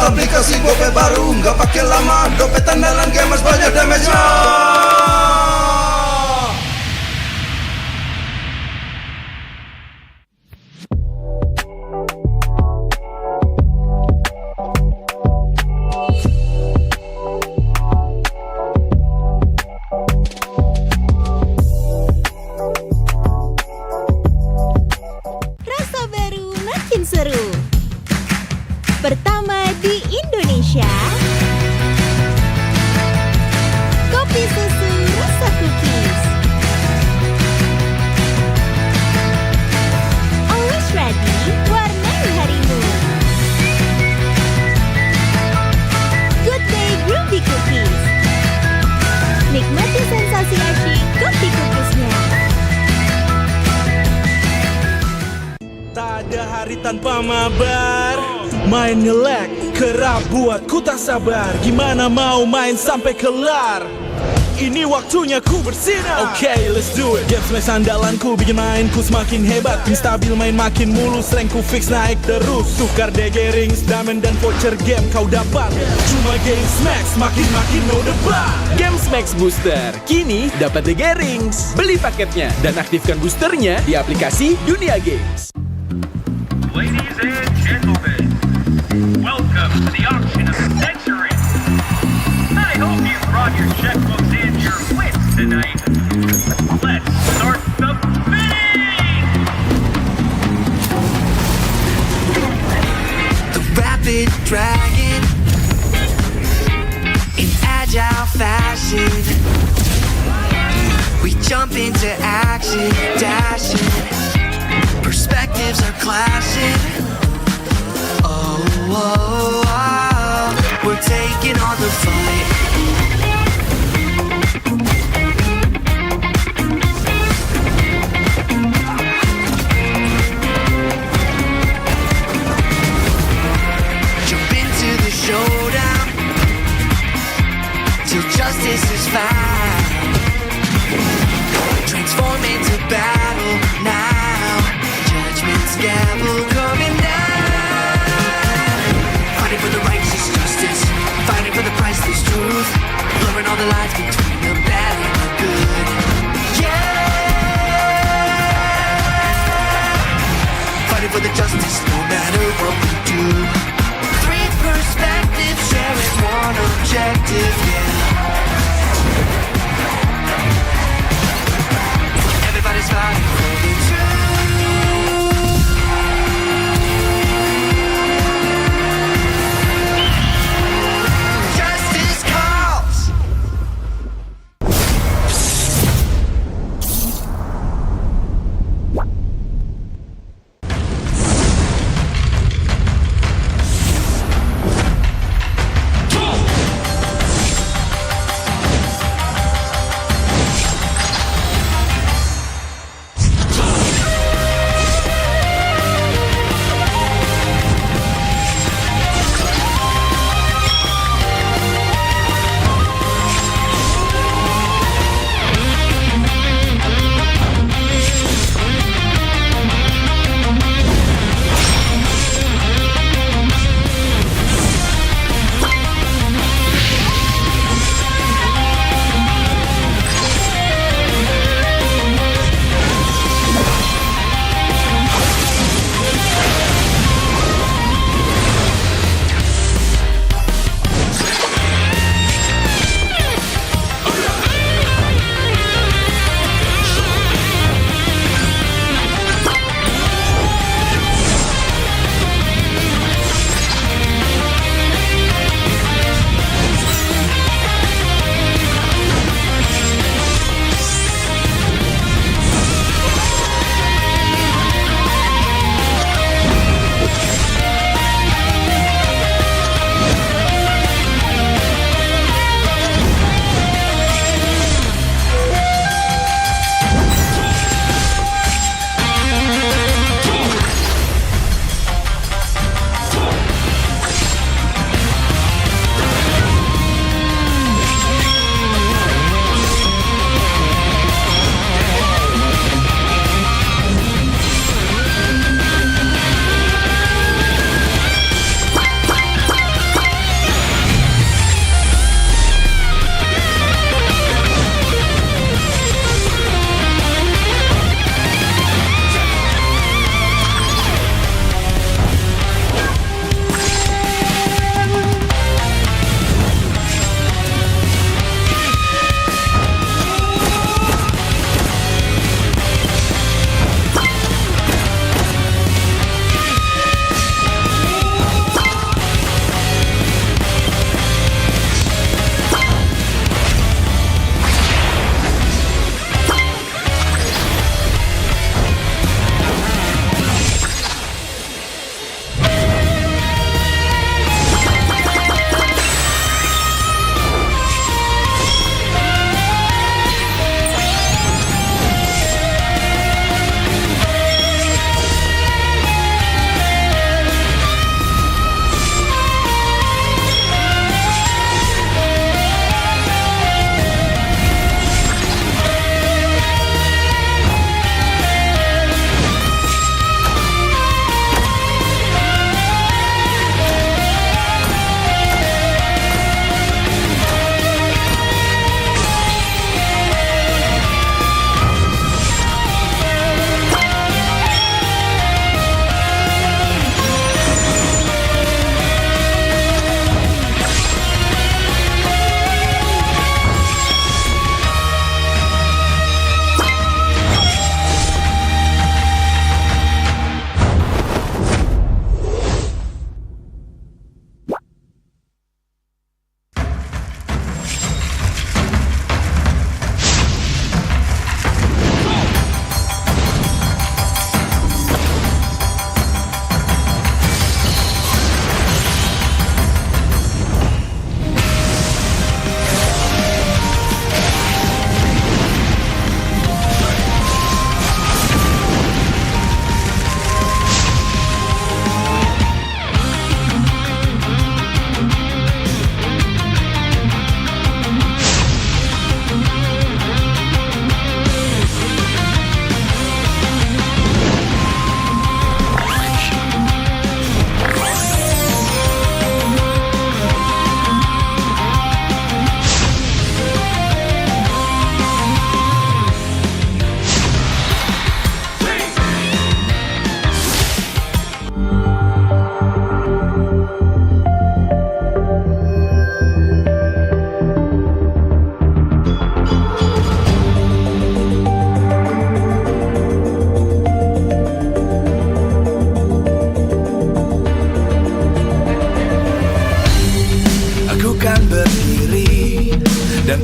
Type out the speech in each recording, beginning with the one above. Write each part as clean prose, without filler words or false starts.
aplikasi GoPay baru, nggak pakai lama. Dompet andalan gamers banyak damage-nya. Rasa baru makin seru. Pertama di Indonesia, kopi susu rasa cookies. Always ready, warnai harimu. Good Day Groovy Cookies. Nikmati sensasi asyik kopi cookiesnya. Tak ada hari tanpa mabar. Main ngelek, kerap buat ku tak sabar. Gimana mau main sampai kelar? Ini waktunya ku bersinar. Okay, let's do it. Games main andalanku bikin mainku semakin hebat. Pin stabil main makin mulus, rankku fix naik terus. Tukar DG rings, diamond dan voucher game kau dapat. Cuma Games Max, makin no debat. Games Max Booster, kini dapat DG Rings. Beli paketnya dan aktifkan boosternya di aplikasi Dunia Games. Ladies and gentlemen, welcome to the auction of the century. I hope you brought your checkbooks and your wits tonight. Let's start the bidding! The rapid dragon in agile fashion. We jump into action, dashing. Perspectives are clashing. Oh, oh, oh, we're taking on the fight. Jump into the showdown till justice is found. Transform into battle now. Judgment's gavel coming down. Fighting for the righteous justice, fighting for the priceless truth, blurring all the lines between the bad and the good. Yeah, fighting for the justice no matter what we do. Three perspectives sharing one objective, yeah. Everybody's fighting for the truth.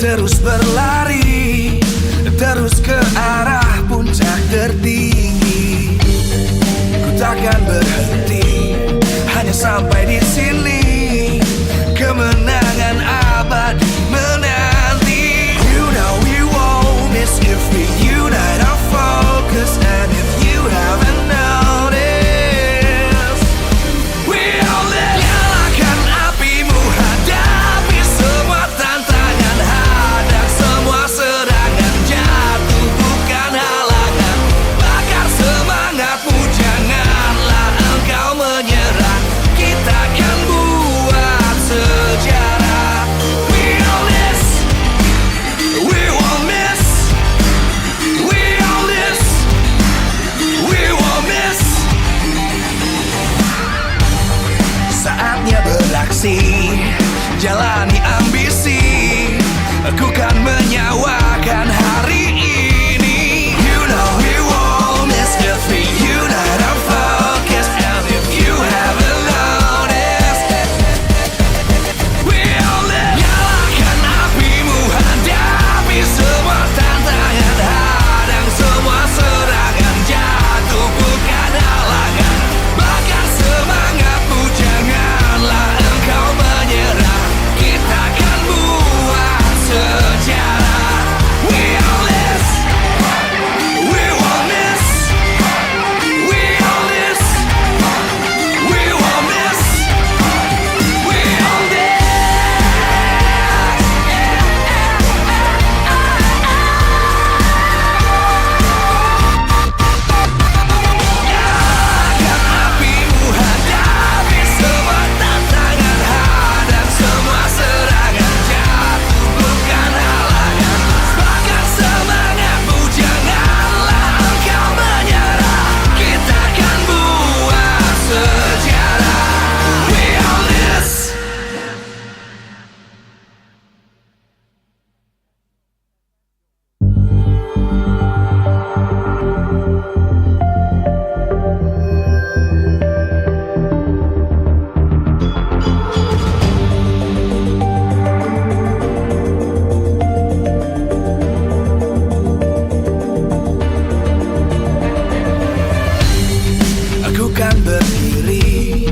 terus berlari, terus ke arah puncak tertinggi. Ku takkan berhenti, hanya sampai di sini. Kemenangan abadi menanti. You know we won't miss if we unite our focus. And if you haven't noticed, we all live. Nyalakan apimu, hadapi semua tantangan, hadang semua serangan, jatuh bukan halangan. Bakar semangatmu, janganlah engkau menyerah. Kita akan buat sejarah. We all this, we won't miss. We all this, we won't miss. Saatnya beraksi, jalani ambisi. Aku kan menyawakan hari ini. You know we won't miss if we unite our focus. And if you haven't noticed, we all live. Nyalakan apimu, hadapi semua tantangan, hadang semua serangan, jatuh bukan halangan. Bakar semangatmu, janganlah engkau menyerah. Kita akan buat sejarah. We all this, we won't miss. We all this, we won't miss. We all this. Nyalakan apimu, hadapi semua tantangan, hadang semua serangan, jatuh bukan halangan. Bakar semangatmu, janganlah engkau menyerah. Kita akan buat sejarah. We all this. Aku kan berdiri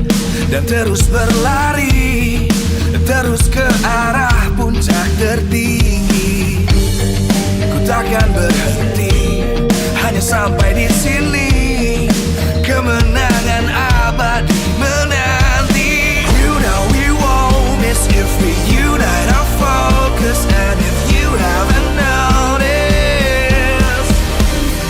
dan terus berlari, terus ke arah puncak tertinggi. Ku takkan berhenti, hanya sampai di sini. Kemenangan abadi menanti. You know we won't miss if we unite our focus. And if you haven't noticed,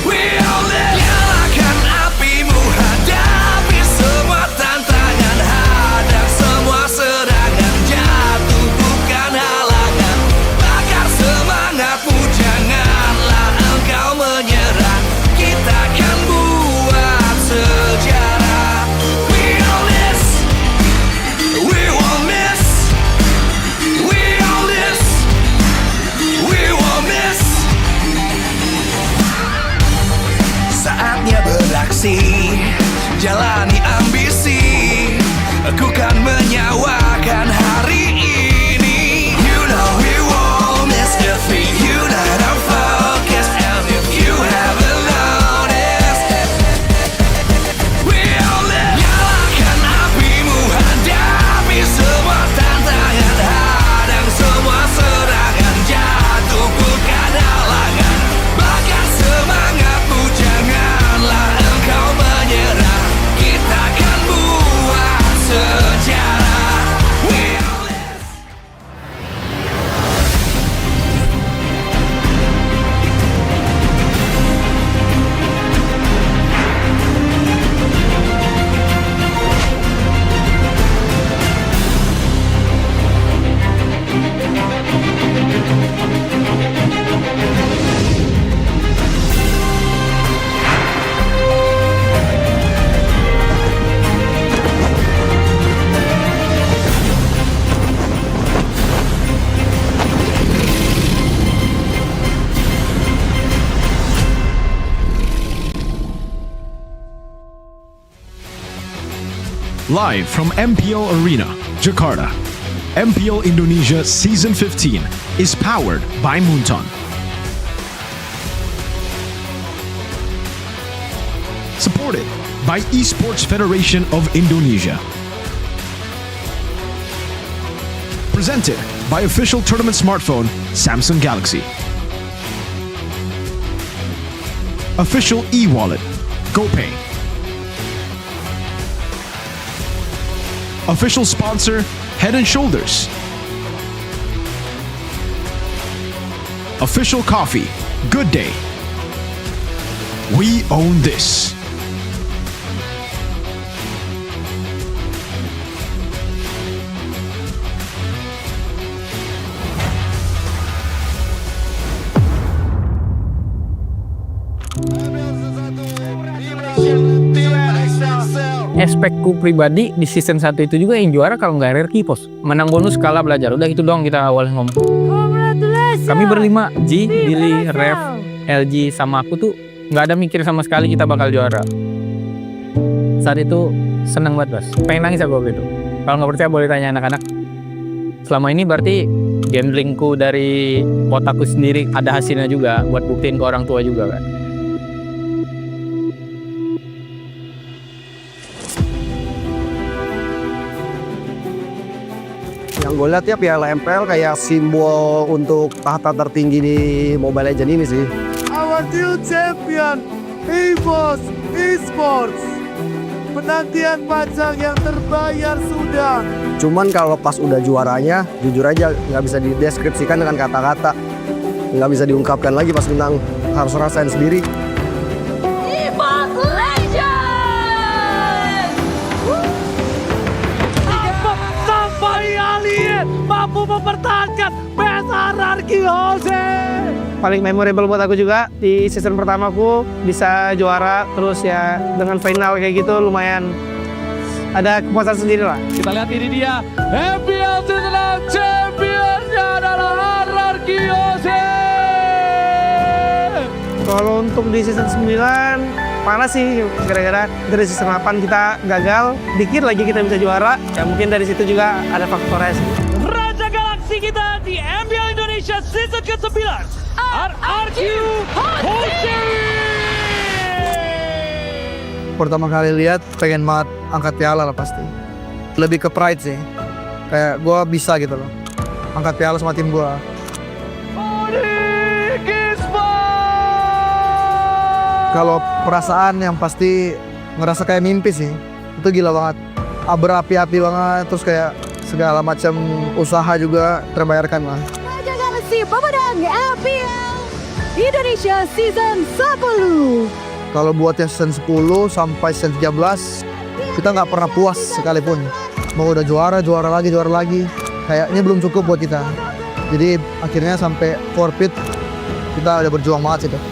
we all live. Nyalakan apimu, hadapi semua tantangan, hadang semua serangan, jatuh bukan halangan. Bakar semangatmu, janganlah engkau menyerah. Kita akan buat sejarah. We all this, we won't miss. We all this, we won't miss. Saatnya beraksi, jalani ambisi. Aku kan menyawakan hari ini. You know we won't miss if we unite our focus. And if you haven't noticed, we all live. Nyalakan apimu, hadapi semua tantangan, hadang semua serangan, jatuh bukan halangan. Bakar semangatmu, janganlah engkau menyerah. Kita akan buat sejarah. We all this. Live from MPL Arena, Jakarta. MPL Indonesia Season 15 is powered by Moonton. Supported by Esports Federation of Indonesia. Presented by official tournament smartphone Samsung Galaxy. Official e-wallet GoPay. Official sponsor Head and Shoulders. Official coffee Good Day. We own this. Aspekku pribadi di season 1 itu juga yang juara kalau nggak RRQ pos. Menang bonus kalah belajar. Udah itu doang kita awalnya ngomong. Kami berlima, Ji, Billy, Rev, LG sama aku tuh nggak ada mikir sama sekali kita bakal juara. Saat itu seneng banget, Bos. Pengen nangis aku waktu itu. Kalau nggak percaya boleh tanya anak-anak. Selama ini berarti gamblingku dari kotaku sendiri ada hasilnya juga buat buktiin ke orang tua juga kan. Yang gue lihat ya Piala MPL kayak simbol untuk tahta tertinggi di Mobile Legends ini sih. Our new champion, EVOS Esports. Penantian panjang yang terbayar sudah. Cuman kalau pas udah juaranya, jujur aja nggak bisa dideskripsikan dengan kata-kata. Nggak bisa diungkapkan lagi pas menang, harus rasain sendiri. EVOS Legends! Sampai alien mampu mempertahankan PSRRQ Jose. Paling memorable buat aku juga di season pertamaku bisa juara terus ya dengan final kayak gitu lumayan ada kepuasan sendiri lah. Kita lihat ini dia MPL Season Championnya adalah RRQ Jose. Kalau untuk di season 9 panas sih gara-gara dari season 8 kita gagal, dikit lagi kita bisa juara. Ya mungkin dari situ juga ada faktornya sih. Raja Galaksi kita di MPL Indonesia Season ke-9 RRQ Jose. Pertama kali lihat pengen banget angkat piala lah pasti. Lebih ke pride sih. Kayak gue bisa gitu loh. Angkat piala sama tim gue. Kalau perasaan yang pasti ngerasa kayak mimpi sih. Itu gila banget. Berapi-api banget. Terus kayak segala macam usaha juga terbayarkan lah. Raja Galaksi pemenang MPL Indonesia Season 10. Kalau buatnya season 10 sampai season 13 kita nggak pernah puas sekalipun. Mau udah juara lagi. Kayaknya belum cukup buat kita. Jadi akhirnya sampai forfeit kita udah berjuang banget sih tuh.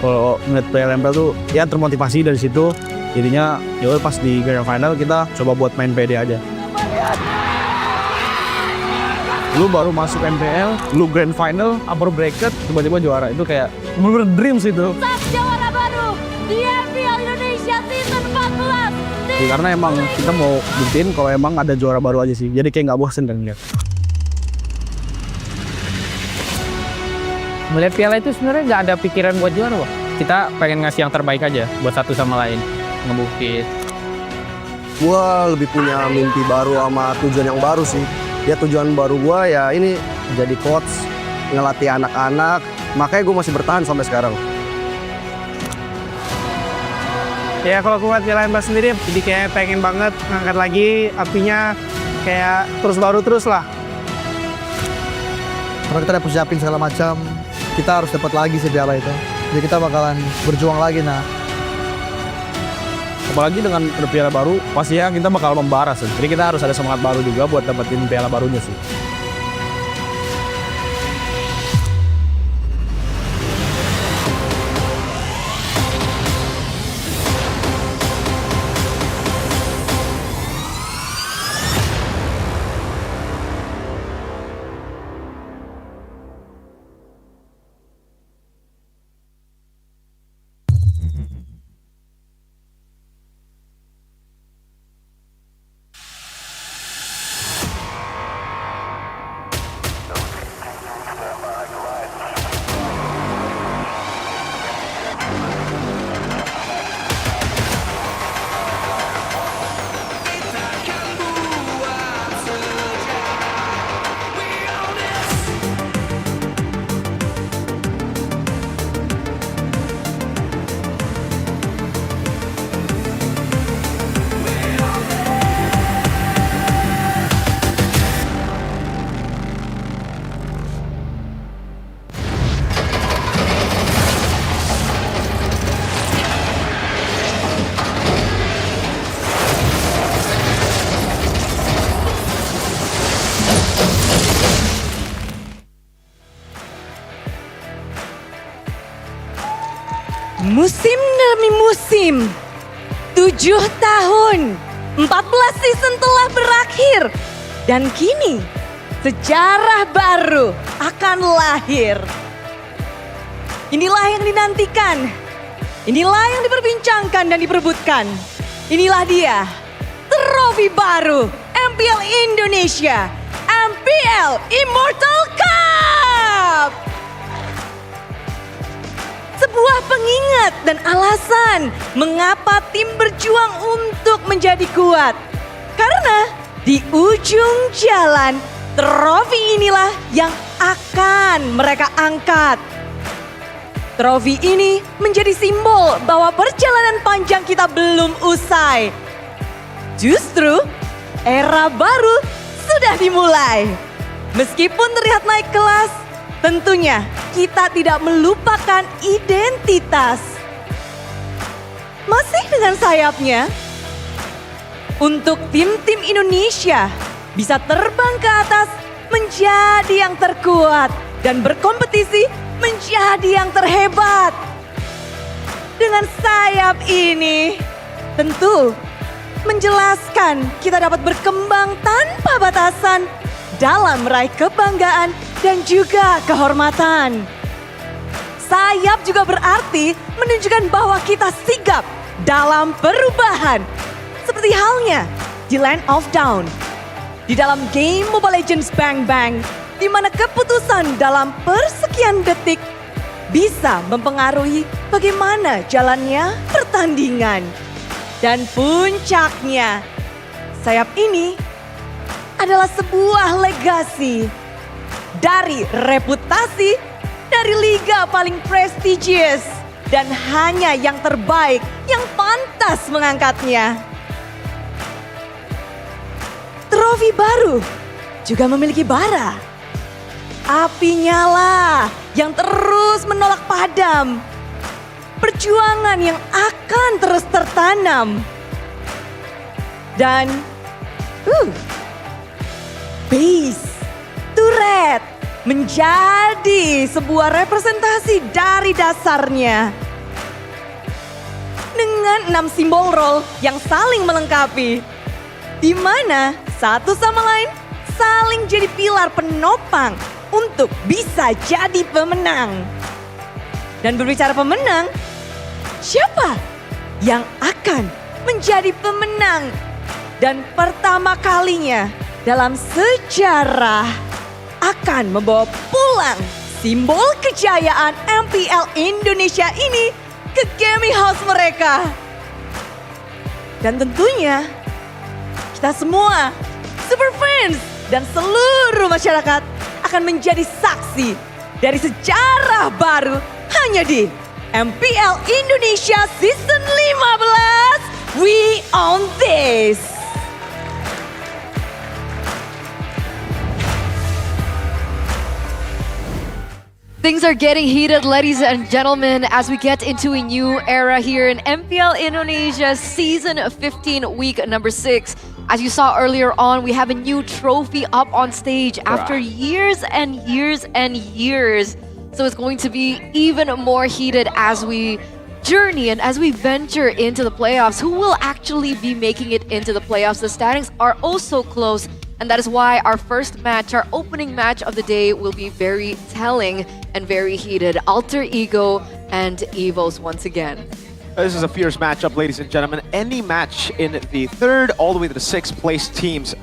Kalau ngeliat PL MPL tuh ya termotivasi dari situ. Jadinya ya pas di grand final kita coba buat main PD aja. Lu baru masuk MPL, lu grand final, upper bracket, tiba-tiba juara. Itu kayak bener-bener dreams itu. Sang juara baru di MPL Indonesia Season 14. Ya, karena emang kita mau buktiin kalau emang ada juara baru aja sih. Jadi kayak nggak bosen kan lihat. Melihat piala itu sebenarnya nggak ada pikiran buat juara, Wah. Kita pengen ngasih yang terbaik aja buat satu sama lain, ngebuktiin. Gua lebih punya mimpi baru sama tujuan yang baru sih. Ya tujuan baru gua ya ini jadi coach, ngelatih anak-anak. Makanya gue masih bertahan sampai sekarang. Ya kalau aku buat Piala MPL sendiri, jadi kayak pengen banget ngangkat lagi apinya kayak terus baru terus lah. Karena kita udah persiapin segala macam, kita harus dapat lagi sih piala itu. Jadi kita bakalan berjuang lagi nah. Apalagi dengan piala baru, pastinya kita bakal membara sih. Jadi kita harus ada semangat baru juga buat dapetin piala barunya sih. Musim demi musim, 7 tahun, 14 season telah berakhir. Dan kini, sejarah baru akan lahir. Inilah yang dinantikan. Inilah yang diperbincangkan dan diperebutkan. Inilah dia, trofi baru MPL Indonesia, MPL Immortal Cup. Sebuah pengingat dan alasan mengapa tim berjuang untuk menjadi kuat. Karena di ujung jalan, trofi inilah yang akan mereka angkat. Trofi ini menjadi simbol bahwa perjalanan panjang kita belum usai. Justru, era baru sudah dimulai. Meskipun terlihat naik kelas, tentunya kita tidak melupakan identitas. Masih dengan sayapnya, untuk tim-tim Indonesia bisa terbang ke atas menjadi yang terkuat dan berkompetisi menjadi yang terhebat. Dengan sayap ini, tentu menjelaskan kita dapat berkembang tanpa batasan dalam meraih kebanggaan dan juga kehormatan. Sayap juga berarti menunjukkan bahwa kita sigap dalam perubahan. Seperti halnya di Land of Dawn. Di dalam game Mobile Legends Bang Bang, di mana keputusan dalam persekian detik bisa mempengaruhi bagaimana jalannya pertandingan. Dan puncaknya, sayap ini adalah sebuah legasi dari reputasi dari liga paling prestigious dan hanya yang terbaik yang pantas mengangkatnya. Trofi baru juga memiliki bara. Api nyala yang terus menolak padam. Perjuangan yang akan terus tertanam. Dan base turret menjadi sebuah representasi dari dasarnya. Dengan 6 simbol role yang saling melengkapi. Di mana satu sama lain saling jadi pilar penopang untuk bisa jadi pemenang. Dan berbicara pemenang, siapa yang akan menjadi pemenang? Dan pertama kalinya dalam sejarah akan membawa pulang simbol kejayaan MPL Indonesia ini ke gaming house mereka. Dan tentunya kita semua, super fans dan seluruh masyarakat akan menjadi saksi dari sejarah baru hanya di MPL Indonesia Season 15. We own this! Things are getting heated, ladies and gentlemen, as we get into a new era here in MPL Indonesia Season 15, week number 6. As you saw earlier on, we have a new trophy up on stage after years and years and years. So it's going to be even more heated as we journey and as we venture into the playoffs. Who will actually be making it into the playoffs? The standings are also close, and that is why our first match, our opening match of the day, will be very telling and very heated. Alter Ego and Evos once again. This is a fierce matchup, ladies and gentlemen. Any match in the 3rd all the way to the 6th place teams,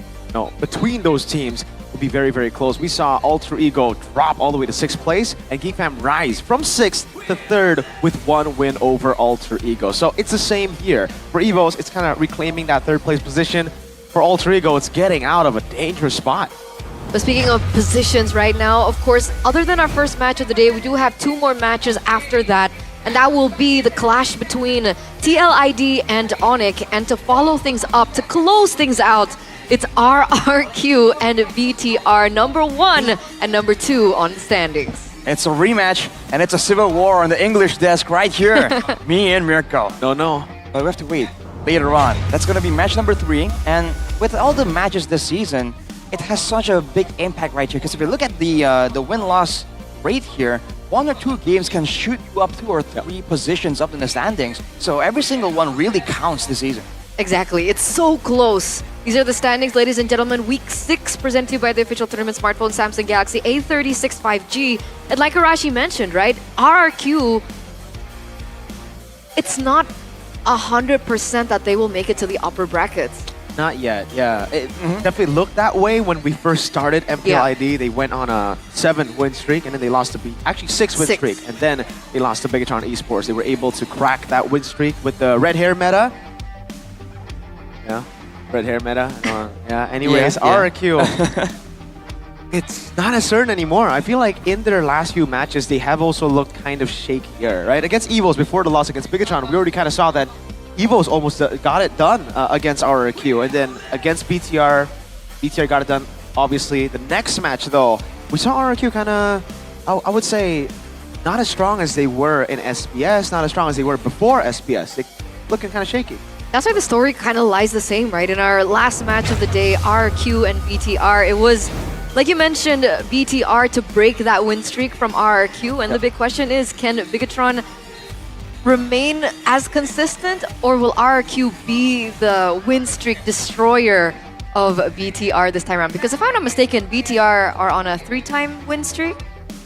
between those teams, will be very, very close. We saw Alter Ego drop all the way to 6th place and GeekFam rise from 6th to 3rd with 1 win over Alter Ego. So it's the same here. For Evos, it's kind of reclaiming that 3rd place position. For Alter Ego, it's getting out of a dangerous spot. But speaking of positions right now, of course, other than our first match of the day, we do have 2 more matches after that. And that will be the clash between TLID and Onic. And to follow things up, to close things out, it's RRQ and VTR, number 1 and number 2 on standings. It's a rematch, and it's a civil war on the English desk right here. Me and Mirko. No. But we have to wait later on. That's going to be match number 3. And with all the matches this season, it has such a big impact right here. Because if you look at the win-loss rate here, one or two games can shoot you up 2 or 3 positions up in the standings. So every single one really counts this season. Exactly. It's so close. These are the standings, ladies and gentlemen. Week 6 presented to you by the official tournament smartphone Samsung Galaxy A36 5G. And like Arashi mentioned, right? RRQ, it's not 100% that they will make it to the upper brackets. Not yet, yeah. It definitely looked that way when we first started MPL ID. They went on a 7-win streak and then they lost to actually 6-win streak. And then they lost to Bigatron Esports. They were able to crack that win streak with the red hair meta. Yeah, red hair meta. Yeah, anyways, RRQ. It's not as certain anymore. I feel like in their last few matches, they have also looked kind of shakier, right? Against EVOs, before the loss against Bigatron, we already kind of saw that EVOs almost got it done against RRQ. And then against BTR, BTR got it done, obviously. The next match, though, we saw RRQ kind of, I would say, not as strong as they were in SPS, not as strong as they were before SPS. They looking kind of shaky. That's why the story kind of lies the same, right? In our last match of the day, RRQ and BTR, it was, like you mentioned, BTR to break that win streak from RRQ. And the big question is, can Bigatron remain as consistent, or will RRQ be the win streak destroyer of BTR this time around? Because if I'm not mistaken, BTR are on a 3-time win streak?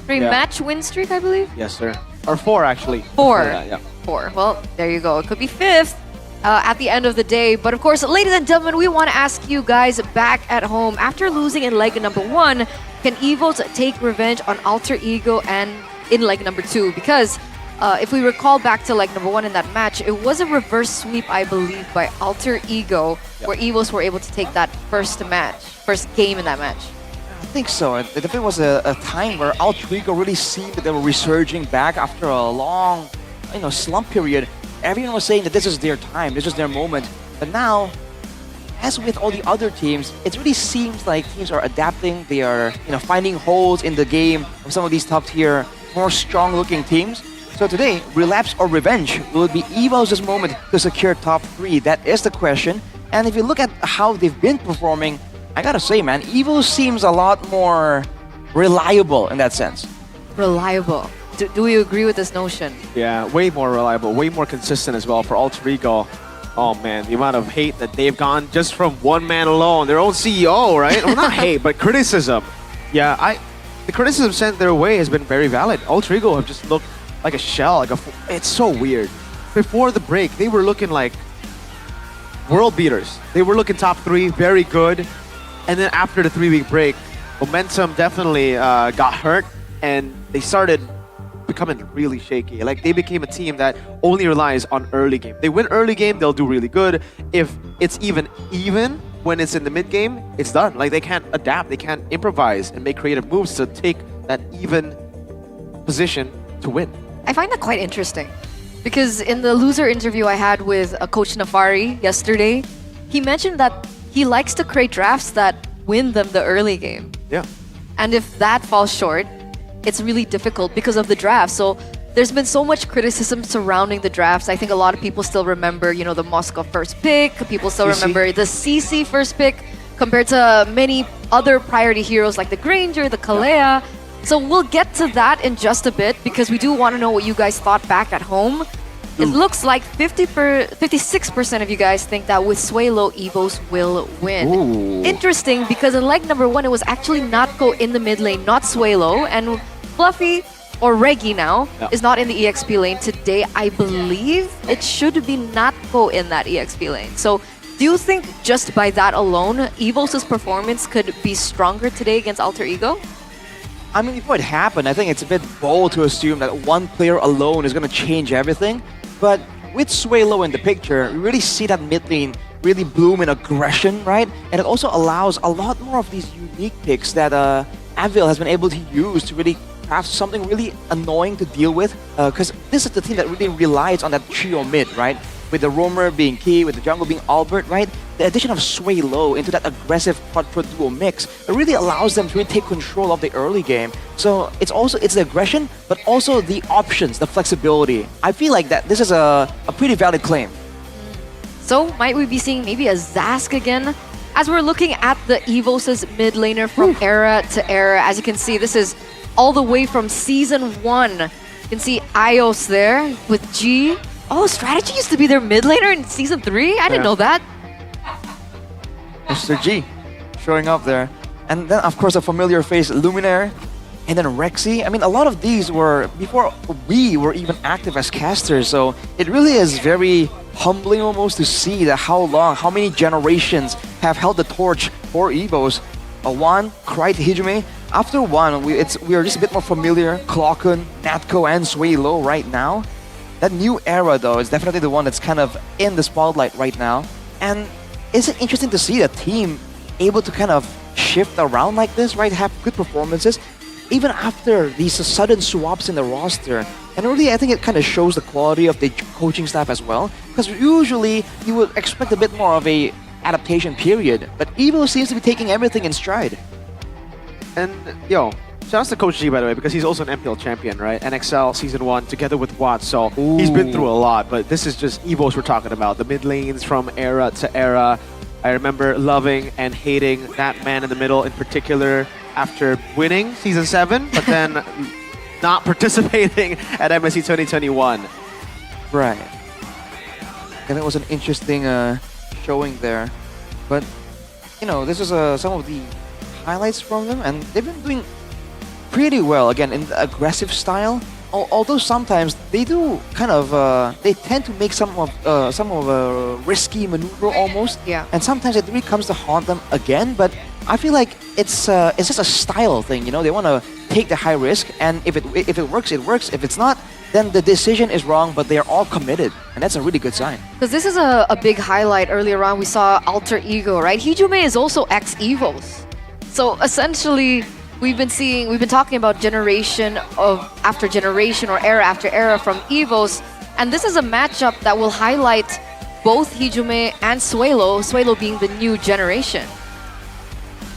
3-match win streak, I believe? Yes, sir. Or 4, actually. 4. Yeah. 4. Well, there you go. It could be 5th. At the end of the day. But of course, ladies and gentlemen, we want to ask you guys back at home, after losing in leg number 1, can EVOs take revenge on Alter Ego and in leg number 2? Because if we recall back to leg number 1 in that match, it was a reverse sweep, I believe, by Alter Ego, where EVOs were able to take that first game in that match. I think so. It definitely was a time where Alter Ego really seemed that they were resurging back after a long, slump period. Everyone was saying that this is their time, this is their moment. But now, as with all the other teams, it really seems like teams are adapting. They are, finding holes in the game of some of these top-tier, more strong-looking teams. So today, relapse or revenge? Will it be EVO's moment to secure top 3? That is the question. And if you look at how they've been performing, I gotta say, man, EVO seems a lot more reliable in that sense. Reliable. Do you agree with this notion? Yeah, way more reliable, way more consistent as well for Alter Ego. Oh man, the amount of hate that they've gone just from one man alone, their own CEO, right? Well, not hate, but criticism. Yeah, the criticism sent their way has been very valid. Alter Ego have just looked like a shell, it's so weird. Before the break, they were looking like world beaters. They were looking top 3, very good. And then after the 3-week break, momentum definitely got hurt, and they started becoming really shaky. Like, they became a team that only relies on early game. They win early game, they'll do really good. If it's even when it's in the mid game, it's done. Like, they can't adapt, they can't improvise and make creative moves to take that even position to win. I find that quite interesting, because in the loser interview I had with Coach Nafari yesterday, he mentioned that he likes to create drafts that win them the early game. Yeah. And if that falls short, it's really difficult because of the draft. So there's been so much criticism surrounding the drafts. I think a lot of people still remember, the Moscow first pick. People still remember the CC first pick compared to many other priority heroes like the Granger, the Kalea. So we'll get to that in just a bit, because we do want to know what you guys thought back at home. It looks like 56% of you guys think that with Suelo, EVOs will win. Ooh. Interesting, because in leg number 1, it was actually Natko in the mid lane, not Suelo. And Fluffy, or Reggie now, is not in the EXP lane. Today, I believe it should be Natko in that EXP lane. So do you think just by that alone, EVO's performance could be stronger today against Alter Ego? I mean, before it happened, I think it's a bit bold to assume that one player alone is going to change everything. But with Suelo in the picture, we really see that mid lane really bloom in aggression, right? And it also allows a lot more of these unique picks that Avil has been able to use to really craft something really annoying to deal with. Because this is the team that really relies on that trio mid, right? With the roamer being Key, with the jungle being Albert, right? The addition of Suelo into that aggressive quad-pro duo mix, it really allows them to really take control of the early game. So it's the aggression, but also the options, the flexibility. I feel like that this is a pretty valid claim. So might we be seeing maybe a Zask again? As we're looking at the EVOS mid laner from era to era, as you can see, this is all the way from Season 1. You can see Ios there with G. Oh, Strategy used to be their mid laner in Season 3? I didn't know that. Mr. G showing up there. And then, of course, a familiar face, Luminaire. And then Rexy. I mean, a lot of these were before we were even active as casters. So it really is very humbling almost to see that how many generations have held the torch for EVOs. One, Cried Hijime. After one, we are just a bit more familiar. Clockun, Natko, and Suelo right now. That new era, though, is definitely the one that's kind of in the spotlight right now. And is it interesting to see the team able to kind of shift around like this, right? Have good performances, even after these sudden swaps in the roster. And really, I think it kind of shows the quality of the coaching staff as well. Because usually, you would expect a bit more of a adaptation period. But Evo seems to be taking everything in stride. And, yo, shout out to Coach G, by the way, because he's also an MPL champion, right? NXL Season 1 together with Watts, so he's been through a lot. But this is just Evos we're talking about. The mid lanes from era to era. I remember loving and hating that man in the middle in particular after winning Season 7, but then not participating at MSC 2021. Right. And it was an interesting showing there. But, you know, this is some of the highlights from them, and they've been doing pretty well, again, in the aggressive style. Although sometimes they do kind of, they tend to make some of a risky maneuver almost. Yeah. And sometimes it really comes to haunt them again, but I feel like it's just a style thing, you know? They want to take the high risk, and if it works, it works. If it's not, then the decision is wrong, but they're all committed, and that's a really good sign. Because this is a big highlight. Earlier on, we saw Alter Ego, right? Hijime is also ex-Evos. So essentially, we've been talking about generation after generation or era after era from Evos, and this is a matchup that will highlight both Hijime and Suelo being the new generation.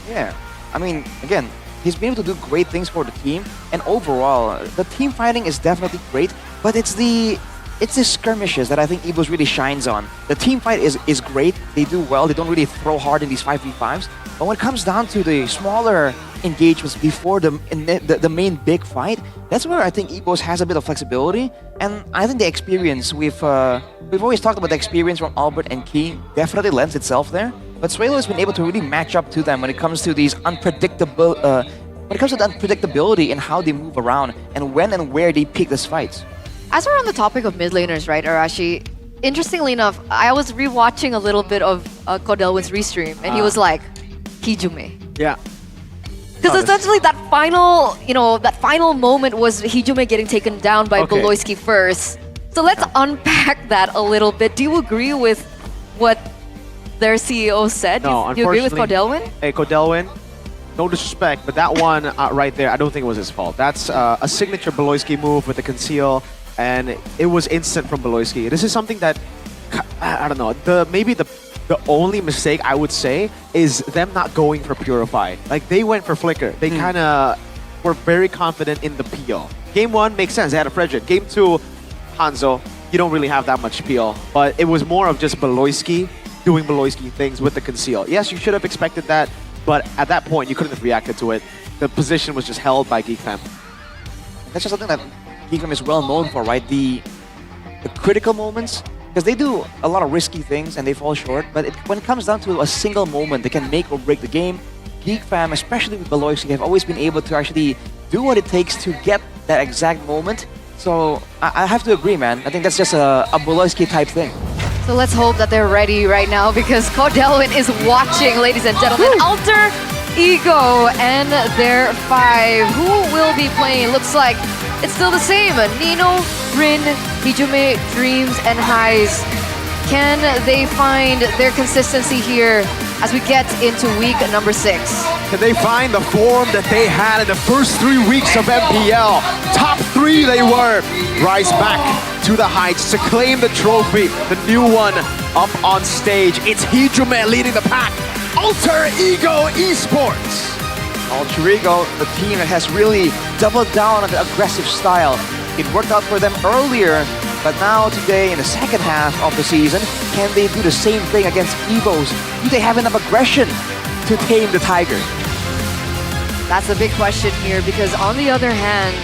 Yeah, I mean, again, he's been able to do great things for the team, and overall, the team fighting is definitely great, but it's the skirmishes that I think Evos really shines on. The team fight is great, they do well, they don't really throw hard in these 5v5s, but when it comes down to the smaller engagements before the main big fight, that's where I think Evos has a bit of flexibility, and I think the experience, we've always talked about the experience from Albert and Key definitely lends itself there, but Suelo has been able to really match up to them when it comes to these unpredictability in how they move around and when and where they pick these fights. As we're on the topic of mid laners, right, Arashi, interestingly enough, I was rewatching a little bit of Codelwin's restream, and he was like, Hijime. Yeah. Because essentially that final moment was Hijime getting taken down by Beloyski first. So let's unpack that a little bit. Do you agree with what their CEO said? No, do you agree with Codelwin? Hey, Codelwin, no disrespect, but that one right there, I don't think it was his fault. That's a signature Beloyski move with the conceal, and it was instant from Beloyski. This is something that, I don't know, maybe the only mistake I would say is them not going for Purify. Like, they went for Flicker. They kind of were very confident in the PO. Game 1 makes sense, they had a Frederick. Game 2, Hanzo, you don't really have that much PO. But it was more of just Beloyski doing Beloyski things with the conceal. Yes, you should have expected that, but at that point, you couldn't have reacted to it. The position was just held by GeekFam. That's just something that GeekFam is well known for, right? The critical moments, because they do a lot of risky things and they fall short, but when it comes down to a single moment that can make or break the game, GeekFam, especially with Beloyski, have always been able to actually do what it takes to get that exact moment. So I have to agree, man. I think that's just a Beloyski type thing. So let's hope that they're ready right now, because Codelwin is watching, ladies and gentlemen. Alter Ego and their 5. Who will be playing? It looks like it's still the same. Nino, Rin, Hijime, Dreams, and Highs. Can they find their consistency here as we get into week number 6? Can they find the form that they had in the first 3 weeks of MPL? Top 3 they were. Rise back to the heights to claim the trophy. The new one up on stage. It's Hijime leading the pack. Alter Ego Esports. Alter Ego, the team that has really doubled down on the aggressive style. It worked out for them earlier, but now today in the second half of the season, can they do the same thing against Evos? Do they have enough aggression to tame the tiger? That's the big question here because on the other hand,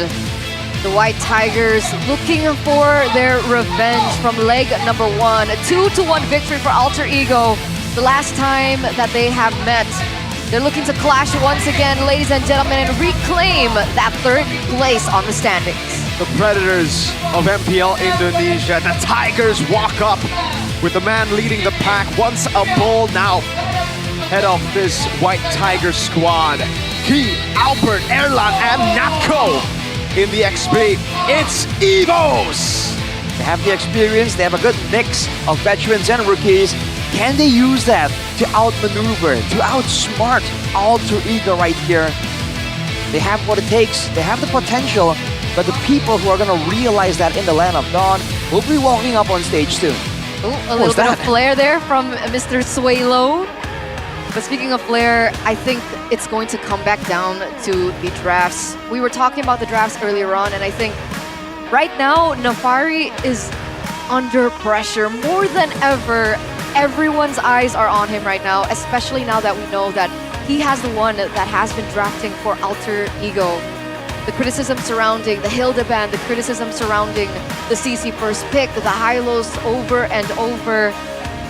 the White Tigers looking for their revenge from leg number 1. A 2-1 victory for Alter Ego. The last time that they have met. They're looking to clash once again, ladies and gentlemen, and reclaim that 3rd place on the standings. The Predators of MPL Indonesia, the Tigers walk up with the man leading the pack, once a bull, now head of this White Tiger squad. Key, Albert, Erlan, and Natko in the XP. It's EVOS! They have the experience, they have a good mix of veterans and rookies. Can they use that to outmaneuver, to outsmart Alter Ego right here? They have what it takes, they have the potential, but the people who are going to realize that in the Land of Dawn will be walking up on stage soon. Ooh, a little bit of flair there from Mr. Suelo. But speaking of flair, I think it's going to come back down to the drafts. We were talking about the drafts earlier on, and I think right now, Nafari is under pressure more than ever. Everyone's eyes are on him right now, especially now that we know that he has the one that has been drafting for Alter Ego. The criticism surrounding the Hilda ban, the criticism surrounding the CC first pick, the high-lows over and over.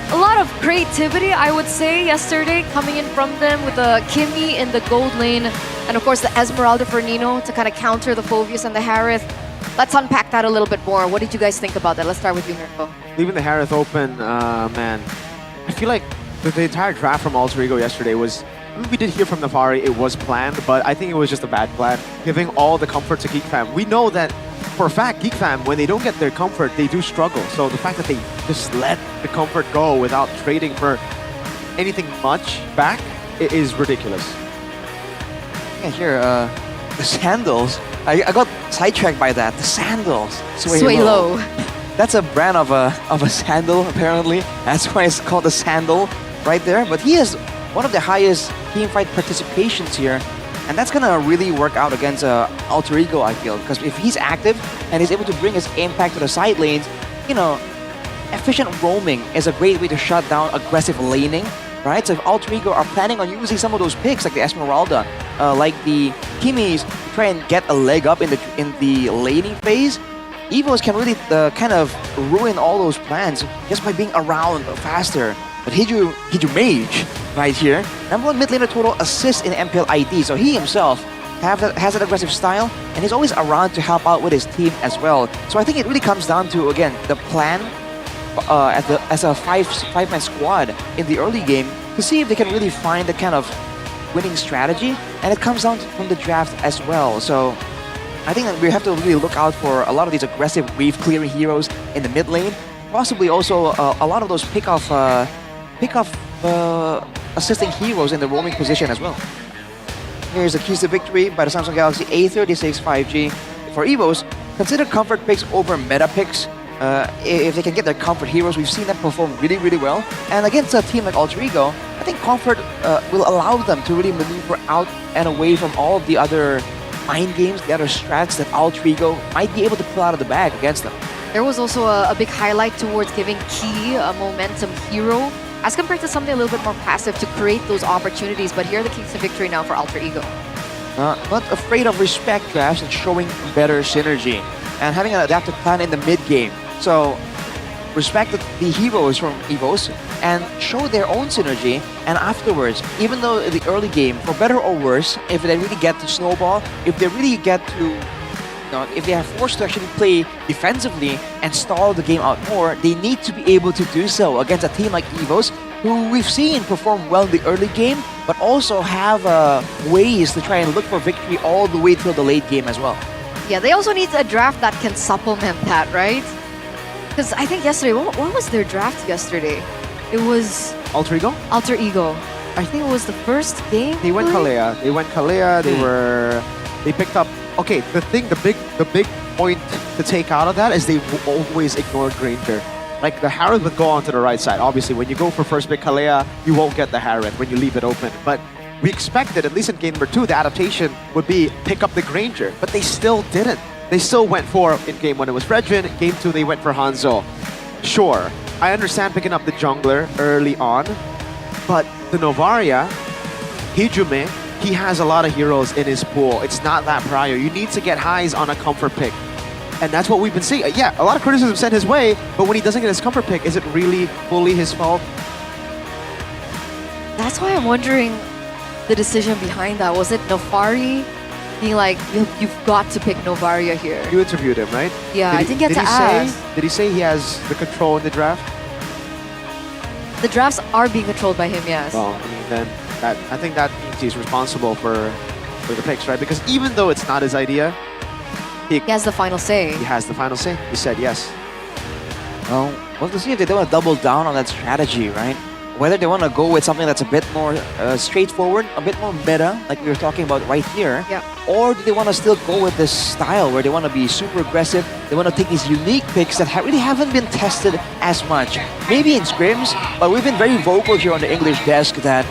A lot of creativity, I would say, yesterday coming in from them with the Kimmy in the gold lane, and of course the Esmeralda for Nino to kind of counter the Phoveus and the Harith. Let's unpack that a little bit more. What did you guys think about that? Let's start with you, Mirko. Leaving the Harith open, man, I feel like the entire draft from Alter Ego yesterday was, we did hear from Nafari, it was planned, but I think it was just a bad plan, giving all the comfort to Geek Fam. We know that for a fact, Geek Fam, when they don't get their comfort, they do struggle. So the fact that they just let the comfort go without trading for anything much back, it is ridiculous. Yeah, here, the sandals. I got sidetracked by that. The sandals. Suelo. That's a brand of a sandal, apparently. That's why it's called a sandal right there. But he has one of the highest teamfight participations here. And that's gonna really work out against Alter Ego, I feel. Because if he's active and he's able to bring his impact to the side lanes, you know, efficient roaming is a great way to shut down aggressive laning, right? So if Alter Ego are planning on using some of those picks, like the Esmeralda, like the Kimmys, to try and get a leg up in the laning phase, Evos can really kind of ruin all those plans just by being around faster. But Hiju Mage right here, #1 mid laner total assist in MPL ID, so he himself has that aggressive style, and he's always around to help out with his team as well. So I think it really comes down to, again, the plan as a five-man squad in the early game to see if they can really find the kind of winning strategy, and it comes down from the draft as well. So I think that we have to really look out for a lot of these aggressive wave-clearing heroes in the mid lane, possibly also a lot of those pick-off assisting heroes in the roaming position as well. Here's the keys to victory by the Samsung Galaxy A36 5G. For Evos, consider comfort picks over meta picks. If they can get their comfort heroes, we've seen them perform really, really well. And against a team like Alter Ego, I think comfort will allow them to really maneuver out and away from all of the other mind games, the other strats that Alter Ego might be able to pull out of the bag against them. There was also a big highlight towards giving Key a momentum hero as compared to something a little bit more passive to create those opportunities. But here are the keys to victory now for Alter Ego. Not afraid of respect drafts and showing better synergy and having an adaptive plan in the mid game. So respect the heroes from Evos and show their own synergy, and afterwards, even though in the early game, for better or worse, if they really get to snowball, if they really get to, if they are forced to actually play defensively and stall the game out more, they need to be able to do so against a team like Evos, who we've seen perform well in the early game, but also have ways to try and look for victory all the way till the late game as well. Yeah, they also need a draft that can supplement that, right? Because I think yesterday, what was their draft yesterday? It was... Alter Ego? Alter Ego. I think it was the first game. They went Kalea. They picked up... Okay, the big point to take out of that is they always ignored Granger. Like, the Harith would go onto the right side. Obviously, when you go for first pick Kalea, you won't get the Harith when you leave it open. But we expected, at least in game number 2, the adaptation would be pick up the Granger. But they still didn't. They still went for, in game 1 it was Fredrin, in game 2 they went for Hanzo. Sure, I understand picking up the jungler early on, but the Novaria, Hijume, he has a lot of heroes in his pool. It's not that prior. You need to get highs on a comfort pick. And that's what we've been seeing. Yeah, a lot of criticism sent his way, but when he doesn't get his comfort pick, is it really fully his fault? That's why I'm wondering the decision behind that. Was it Nofari being like, you've got to pick Novaria here? You interviewed him, right? Yeah, I didn't get to ask. Did he say he has the control in the draft? The drafts are being controlled by him, yes. Well, I mean, then I think that means he's responsible for the picks, right? Because even though it's not his idea, he has the final say. He has the final say. He said yes. Well, we'll have to see if they want to double down on that strategy, right? Whether they want to go with something that's a bit more straightforward, a bit more meta, like we were talking about right here, or do they want to still go with this style where they want to be super aggressive, they want to take these unique picks that really haven't been tested as much. Maybe in scrims, but we've been very vocal here on the English desk that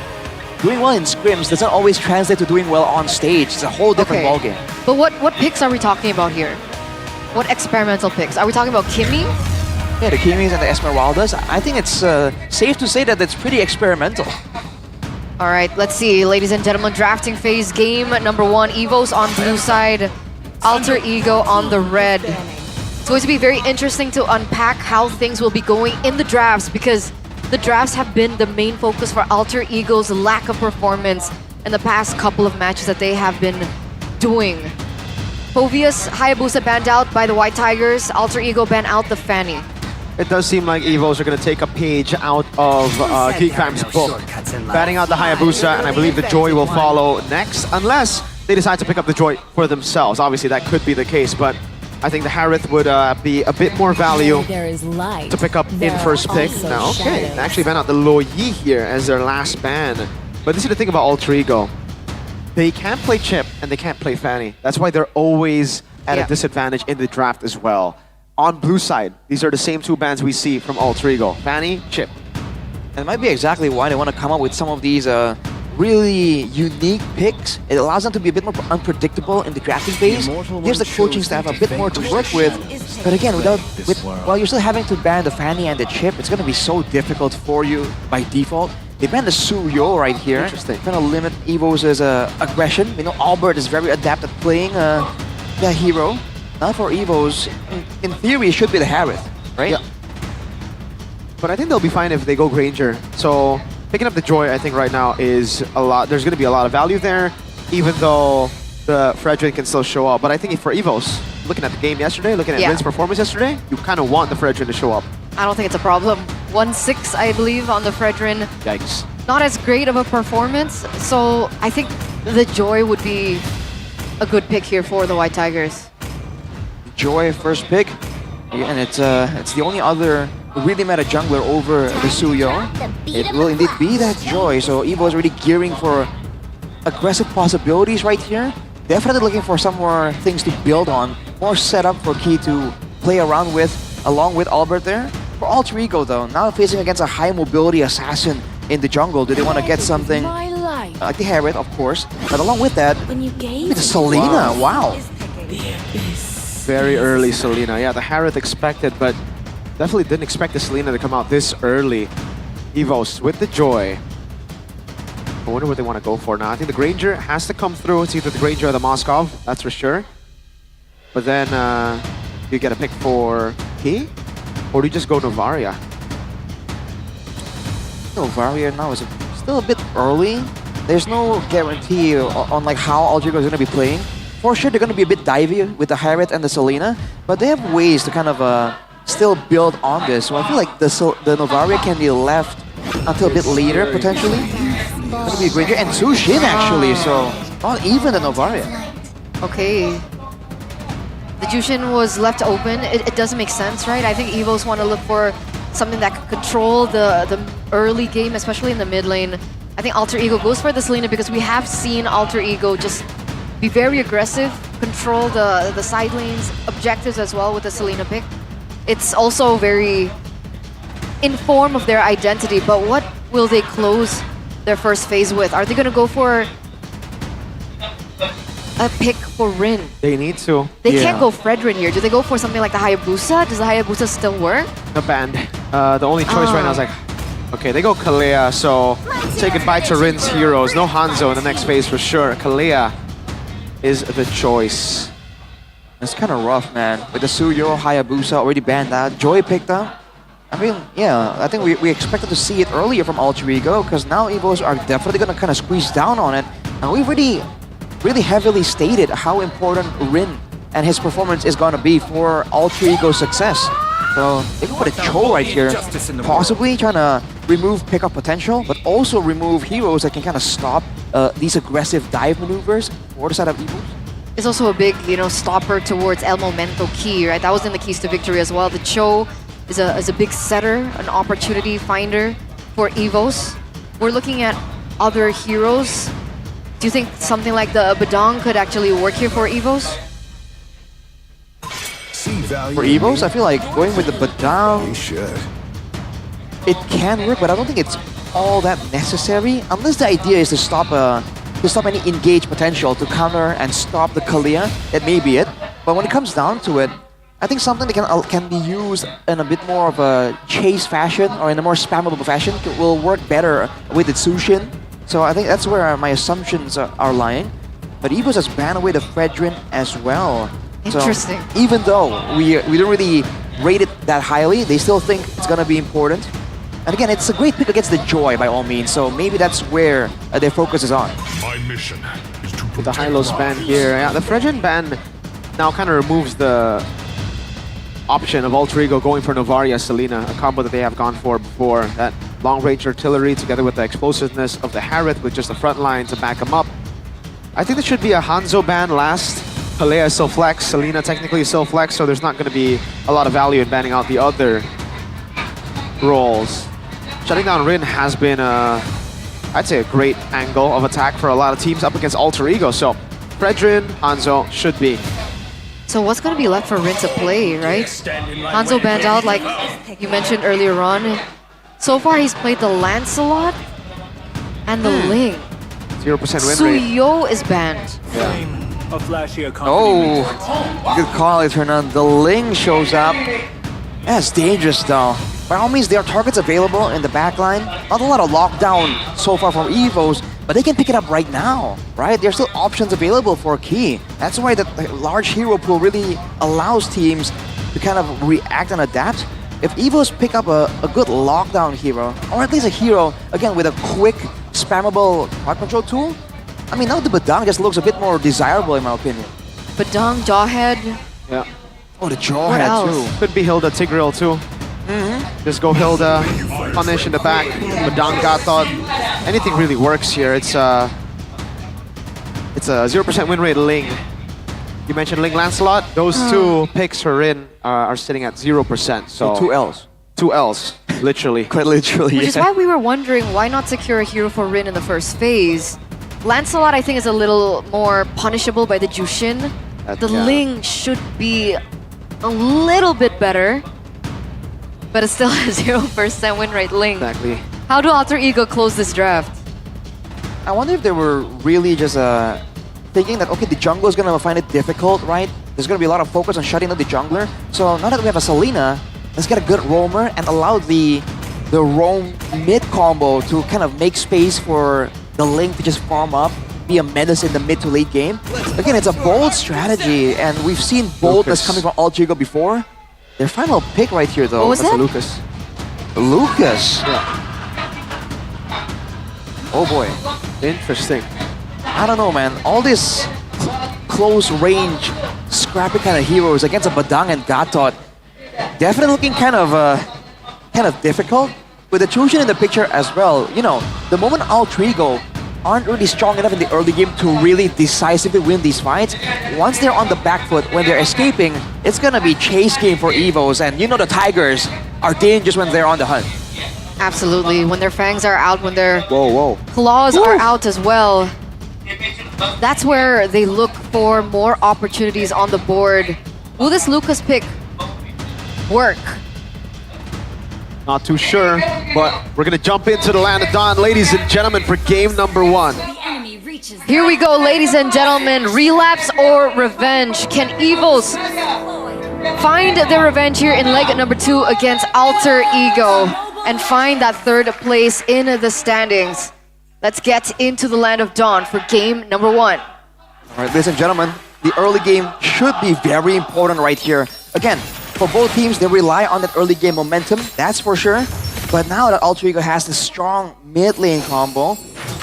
doing well in scrims doesn't always translate to doing well on stage. It's a whole different ballgame. But what picks are we talking about here? What experimental picks? Are we talking about Kimmy? Yeah, the Kimis and the Esmeraldas. I think it's safe to say that it's pretty experimental. All right, let's see. Ladies and gentlemen, drafting phase game number 1. Evos on blue side, Alter Ego on the red. It's going to be very interesting to unpack how things will be going in the drafts because the drafts have been the main focus for Alter Ego's lack of performance in the past couple of matches that they have been doing. Povius Hayabusa banned out by the White Tigers. Alter Ego banned out the Fanny. It does seem like Evos are going to take a page out of Geekfam's book, batting out the Hayabusa, and I believe the Joy will follow next, unless they decide to pick up the Joy for themselves. Obviously, that could be the case, but I think the Harith would be a bit more value to pick up in first pick. Now, okay, they actually ban out the Lo Yi here as their last ban. But this is the thing about Alter Ego. They can't play Chip, and they can't play Fanny. That's why they're always at a disadvantage in the draft as well. On blue side, these are the same two bans we see from Alter Ego. Fanny, Chip. And it might be exactly why they want to come up with some of these really unique picks. It allows them to be a bit more unpredictable in the drafting phase. Gives the coaching staff a bit more to work with. But again, while you're still having to ban the Fanny and the Chip, it's going to be so difficult for you by default. They banned the Suyo right here. Interesting. Trying to limit Evo's aggression. You know, Albert is very adept at playing the hero. Now for Evos, in theory, it should be the Harith, right? Yeah. But I think they'll be fine if they go Granger. So picking up the Joy, I think right now is a lot. There's going to be a lot of value there, even though the Fredrin can still show up. But I think for Evos, looking at the game yesterday, looking at Rin's performance yesterday, you kind of want the Fredrin to show up. I don't think it's a problem. 1-6, I believe, on the Fredrin. Yikes. Not as great of a performance, so I think the Joy would be a good pick here for the White Tigers. Joy first pick, and it's the only other really meta jungler over the Suyo. It will indeed be that Joy, so Evo is really gearing for aggressive possibilities right here. Definitely looking for some more things to build on, more setup for Key to play around with, along with Albert there. For Alter Ego though, now facing against a high mobility assassin in the jungle, do they want to get something like the Harith, of course, but along with that, it's Selena, wow. Very early Selena. Yeah, the Harith expected, but definitely didn't expect the Selena to come out this early. Evos with the Joy. I wonder what they want to go for now. I think the Granger has to come through. It's either the Granger or the Moskov, that's for sure. But then you get a pick for Key? Or do you just go Novaria? Novaria now is still a bit early. There's no guarantee on like how Alter Ego is going to be playing. For sure, they're going to be a bit divey with the Harith and the Selena, but they have ways to kind of still build on this. So I feel like the Novaria can be left until a bit later, potentially. It's going to be a Granger and Sushin, actually, so not even the Novaria. Okay. The Jushin was left open. It doesn't make sense, right? I think Evos want to look for something that could control the early game, especially in the mid lane. I think Alter Ego goes for the Selena because we have seen Alter Ego just be very aggressive, control the side lanes, objectives as well with the Selena pick. It's also very in form of their identity, but what will they close their first phase with? Are they going to go for a pick for Rin? They need to. They can't go Fredrin here. Do they go for something like the Hayabusa? Does the Hayabusa still work? The band. The only choice right now is like, okay, they go Kalea, so say goodbye to Rin's heroes. No Hanzo in the next phase for sure. Kalea is the choice. It's kind of rough, man. With the Suyo, Hayabusa already banned out. Joy picked up. I mean, yeah, I think we expected to see it earlier from Alter Ego, because now Evos are definitely going to kind of squeeze down on it. And we really heavily stated how important Rin and his performance is going to be for Alter Ego's success. So they can put a Cho right here, possibly trying to remove pickup potential, but also remove heroes that can kind of stop these aggressive dive maneuvers for the side of Evos. It's also a big, stopper towards El Momento key, right? That was in the keys to victory as well. The Cho is a big setter, an opportunity finder for Evos. We're looking at other heroes. Do you think something like the Badong could actually work here for Evos? For Evos, I feel like going with the Badang, it can work, but I don't think it's all that necessary, unless the idea is to stop any engage potential, to counter and stop the Kalea. That may be it. But when it comes down to it, I think something that can be used in a bit more of a chase fashion or in a more spammable fashion will work better with the Tsushin. So I think that's where my assumptions are lying. But Evos has banned away the Fredrin as well. Interesting. So even though we don't really rate it that highly, they still think it's gonna be important. And again, it's a great pick against the Joy by all means, so maybe that's where their focus is on. My mission is to With the high-low ban here, yeah, the Fredrin ban now kind of removes the option of Alter Ego going for Novaria Selena, a combo that they have gone for before. That long-range artillery together with the explosiveness of the Harith with just the front line to back him up. I think there should be a Hanzo ban last. Kalea is still flex, Selena technically is still flex, so there's not going to be a lot of value in banning out the other roles. Shutting down Rin has been, I'd say, a great angle of attack for a lot of teams up against Alter Ego. So, Fredrin, Hanzo should be. So what's going to be left for Rin to play, right? Hanzo banned out, like you mentioned earlier on. So far, he's played the Lancelot and the Ling. 0% win rate. Suyo is banned. Yeah. Oh, good call, Eternal. The Ling shows up. That's dangerous, though. By all means, there are targets available in the backline. Not a lot of lockdown so far from Evos, but they can pick it up right now, right? There's still options available for a key. That's why the large hero pool really allows teams to kind of react and adapt. If Evos pick up a good lockdown hero, or at least a hero, again, with a quick, spammable crowd control tool, I mean, now the Badang just looks a bit more desirable, in my opinion. Badang, Jawhead. Yeah. Oh, the Jawhead, too. Could be Hilda Tigreal, too. Just go Hilda, punish in the back, Badang Gatot. Anything really works here. It's a 0% win rate Ling. You mentioned Ling Lancelot. Those two picks for Rin are sitting at 0%. So 2 Ls. 2 Ls, literally. Quite literally, Which is why we were wondering why not secure a hero for Rin in the first phase. Lancelot, I think, is a little more punishable by the Jushin. The Ling should be a little bit better, but it's still a 0% win rate Ling. Exactly. How do Alter Ego close this draft? I wonder if they were really just thinking that, okay, the jungler is going to find it difficult, right? There's going to be a lot of focus on shutting down the jungler. So now that we have a Selena, let's get a good roamer and allow the roam mid combo to kind of make space for the Link to just farm up, be a menace in the mid to late game. Again, it's a bold strategy, and we've seen boldness coming from Alter Ego before. Their final pick right here, though. What was that? Lucas. Lucas? Yeah. Oh boy. Interesting. I don't know, man. All this close range, scrappy kind of heroes against a Badang and Gatot, definitely looking kind of difficult. With the Chushin in the picture as well, you know, the moment Alter Ego aren't really strong enough in the early game to really decisively win these fights, once they're on the back foot, when they're escaping, it's gonna be chase game for Evos, and you know the Tigers are dangerous when they're on the hunt. Absolutely. When their fangs are out, when their claws are out as well, that's where they look for more opportunities on the board. Will this Lucas pick work? Not too sure, but we're gonna jump into the land of Dawn, ladies and gentlemen, for game number 1. Here we go, ladies and gentlemen. Relapse or revenge? Can Evos find their revenge here in leg number 2 against Alter Ego? and find that third place in the standings. Let's get into the land of dawn for game number 1. All right, ladies and gentlemen, the early game should be very important right here. Again, for both teams, they rely on that early game momentum, that's for sure. But now that Alter Ego has this strong mid lane combo,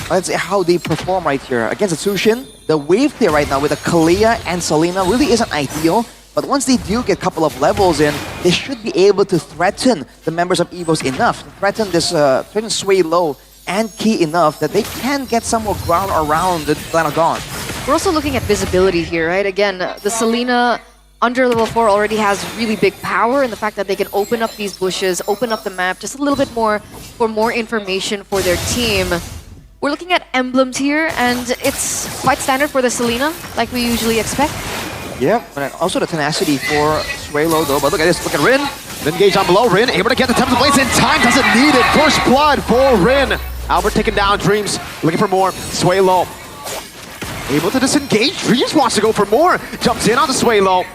let's see how they perform right here. Against the Tsushin, the wave clear right now with the Kalia and Selena really isn't ideal. But once they do get a couple of levels in, they should be able to threaten the members of EVOS enough, to threaten this threaten Sway Low and Key enough that they can get some more ground around the Land of Dawn. We're also looking at visibility here, right? Again, the Selena under level 4 already has really big power, and the fact that they can open up these bushes, open up the map just a little bit more for more information for their team. We're looking at emblems here, and it's quite standard for the Selena, like we usually expect. Yeah, and also the tenacity for Swaylo though, but look at this, look at Rin. Engage on below, Rin able to get the Temple Blades in time, doesn't need it. First blood for Rin. Albert taking down Dreams, looking for more. Swaylo able to disengage, Dreams wants to go for more. Jumps in on the Swaylo.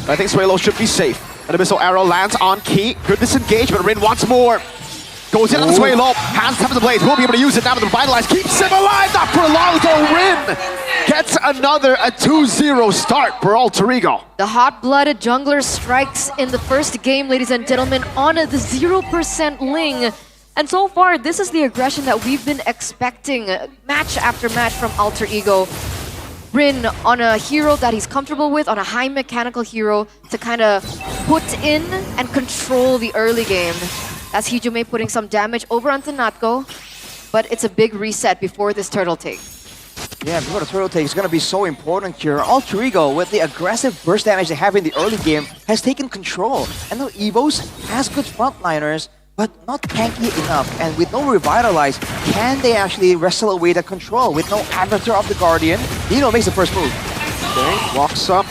I think Swaylo should be safe. An Abyssal Arrow lands on Key, good disengage, but Rin wants more. Goes in on the Swaylo, has Temple Blades, will be able to use it now to revitalize, keeps him alive, not for long though. Rin gets another 2-0 start for Alter Ego. The hot-blooded jungler strikes in the first game, ladies and gentlemen, on the 0% Ling. And so far, this is the aggression that we've been expecting match after match from Alter Ego. Rin on a hero that he's comfortable with, on a high mechanical hero to kind of put in and control the early game. That's Hijume putting some damage over onto Natko, but it's a big reset before this turtle take. Yeah, before the turtle take is going to be so important here. Alter Ego, with the aggressive burst damage they have in the early game, has taken control. And now EVOS has good frontliners, but not tanky enough. And with no Revitalize, can they actually wrestle away the control? With no Avatar of the Guardian, Nino makes the first move. Okay, walks up,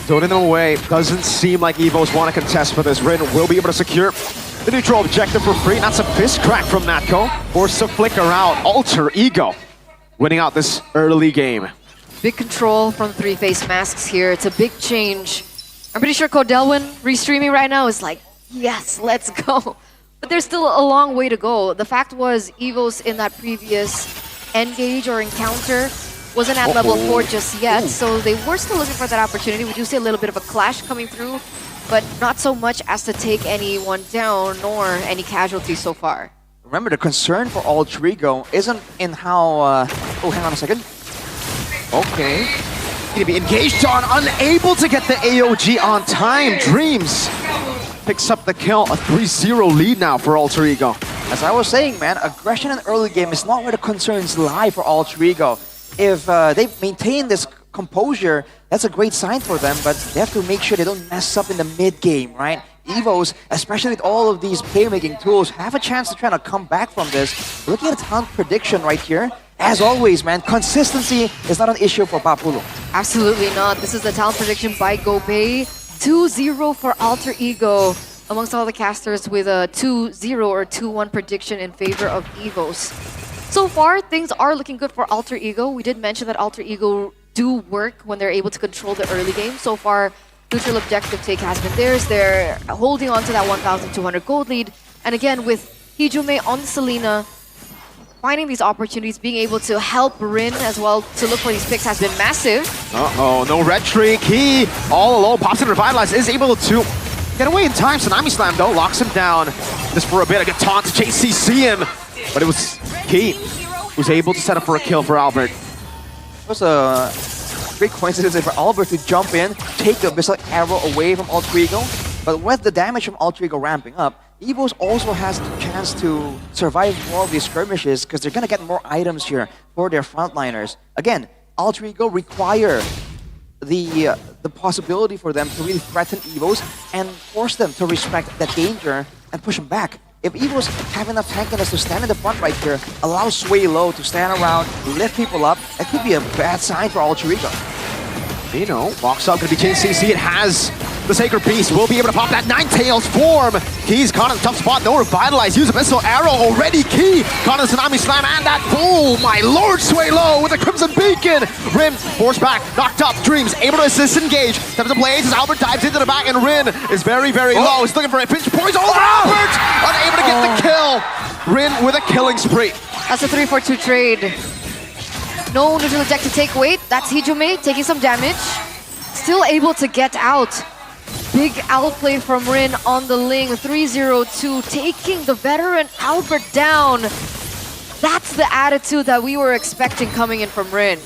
throwing them away. Doesn't seem like EVOS want to contest for this. Rin will be able to secure the neutral objective for free. That's a fist crack from Natko. Forced to flicker out. Alter Ego winning out this early game. Big control from 3-face masks here. It's a big change. I'm pretty sure Codelwin restreaming right now is like, yes, let's go. But there's still a long way to go. The fact was EVOS in that previous engage or encounter wasn't at level 4 just yet, so they were still looking for that opportunity. We do see a little bit of a clash coming through, but not so much as to take anyone down nor any casualties so far. Remember, the concern for Alter Ego isn't in how... oh, hang on a second. Okay. Gonna be engaged on, unable to get the AOG on time. Dreams picks up the kill, a 3-0 lead now for Alter Ego. As I was saying, man, aggression in early game is not where the concerns lie for Alter Ego. If they maintain this composure, that's a great sign for them, but they have to make sure they don't mess up in the mid-game, right? EVOS, especially with all of these playmaking tools, have a chance to try to come back from this. Looking at talent prediction right here, as always, man, consistency is not an issue for Papulo. Absolutely not. This is the talent prediction by Gobei. 2-0 for Alter Ego amongst all the casters with a 2-0 or 2-1 prediction in favor of EVOS. So far, things are looking good for Alter Ego. We did mention that Alter Ego do work when they're able to control the early game. So far, neutral objective take has been theirs. They're holding on to that 1,200 gold lead. And again, with Hijume on Selena, finding these opportunities, being able to help Rin as well to look for these picks has been massive. Uh-oh, no red tree. Key all alone, pops in Revitalize, is able to get away in time. Tsunami Slam though, locks him down just for a bit. A good taunt to JCC him, but it was Key who's able to set up for a kill for Albert. It was a great coincidence for Albert to jump in, take the Abyssal Arrow away from Alter Ego, but with the damage from Alter Ego ramping up, EVOS also has the chance to survive more of these skirmishes because they're going to get more items here for their frontliners. Again, Alter Ego require the possibility for them to really threaten EVOS and force them to respect that danger and push them back. If EVOS have enough tankiness to stand in the front right here, allow Sway Low to stand around, lift people up, that could be a bad sign for Alter Ego. Nino walks up, gonna be JCC. It has The Sacred Beast will be able to pop that Ninetales form. Key's caught in a tough spot. No Revitalize. Use a Missile Arrow already. Key caught in Tsunami Slam and that bull. My lord, Sway Low with the Crimson Beacon. Rin forced back, knocked up. Dreams able to assist engage. Steps the blades as Albert dives into the back and Rin is very, very low. He's looking for a pinch. Points over Albert. Unable to get the kill. Rin with a killing spree. That's a 3-4-2 trade. No neutral deck to take weight. That's Hijome taking some damage. Still able to get out. Big outplay from Rin on the Ling. 3-0-2, taking the veteran Albert down. That's the attitude that we were expecting coming in from Rin.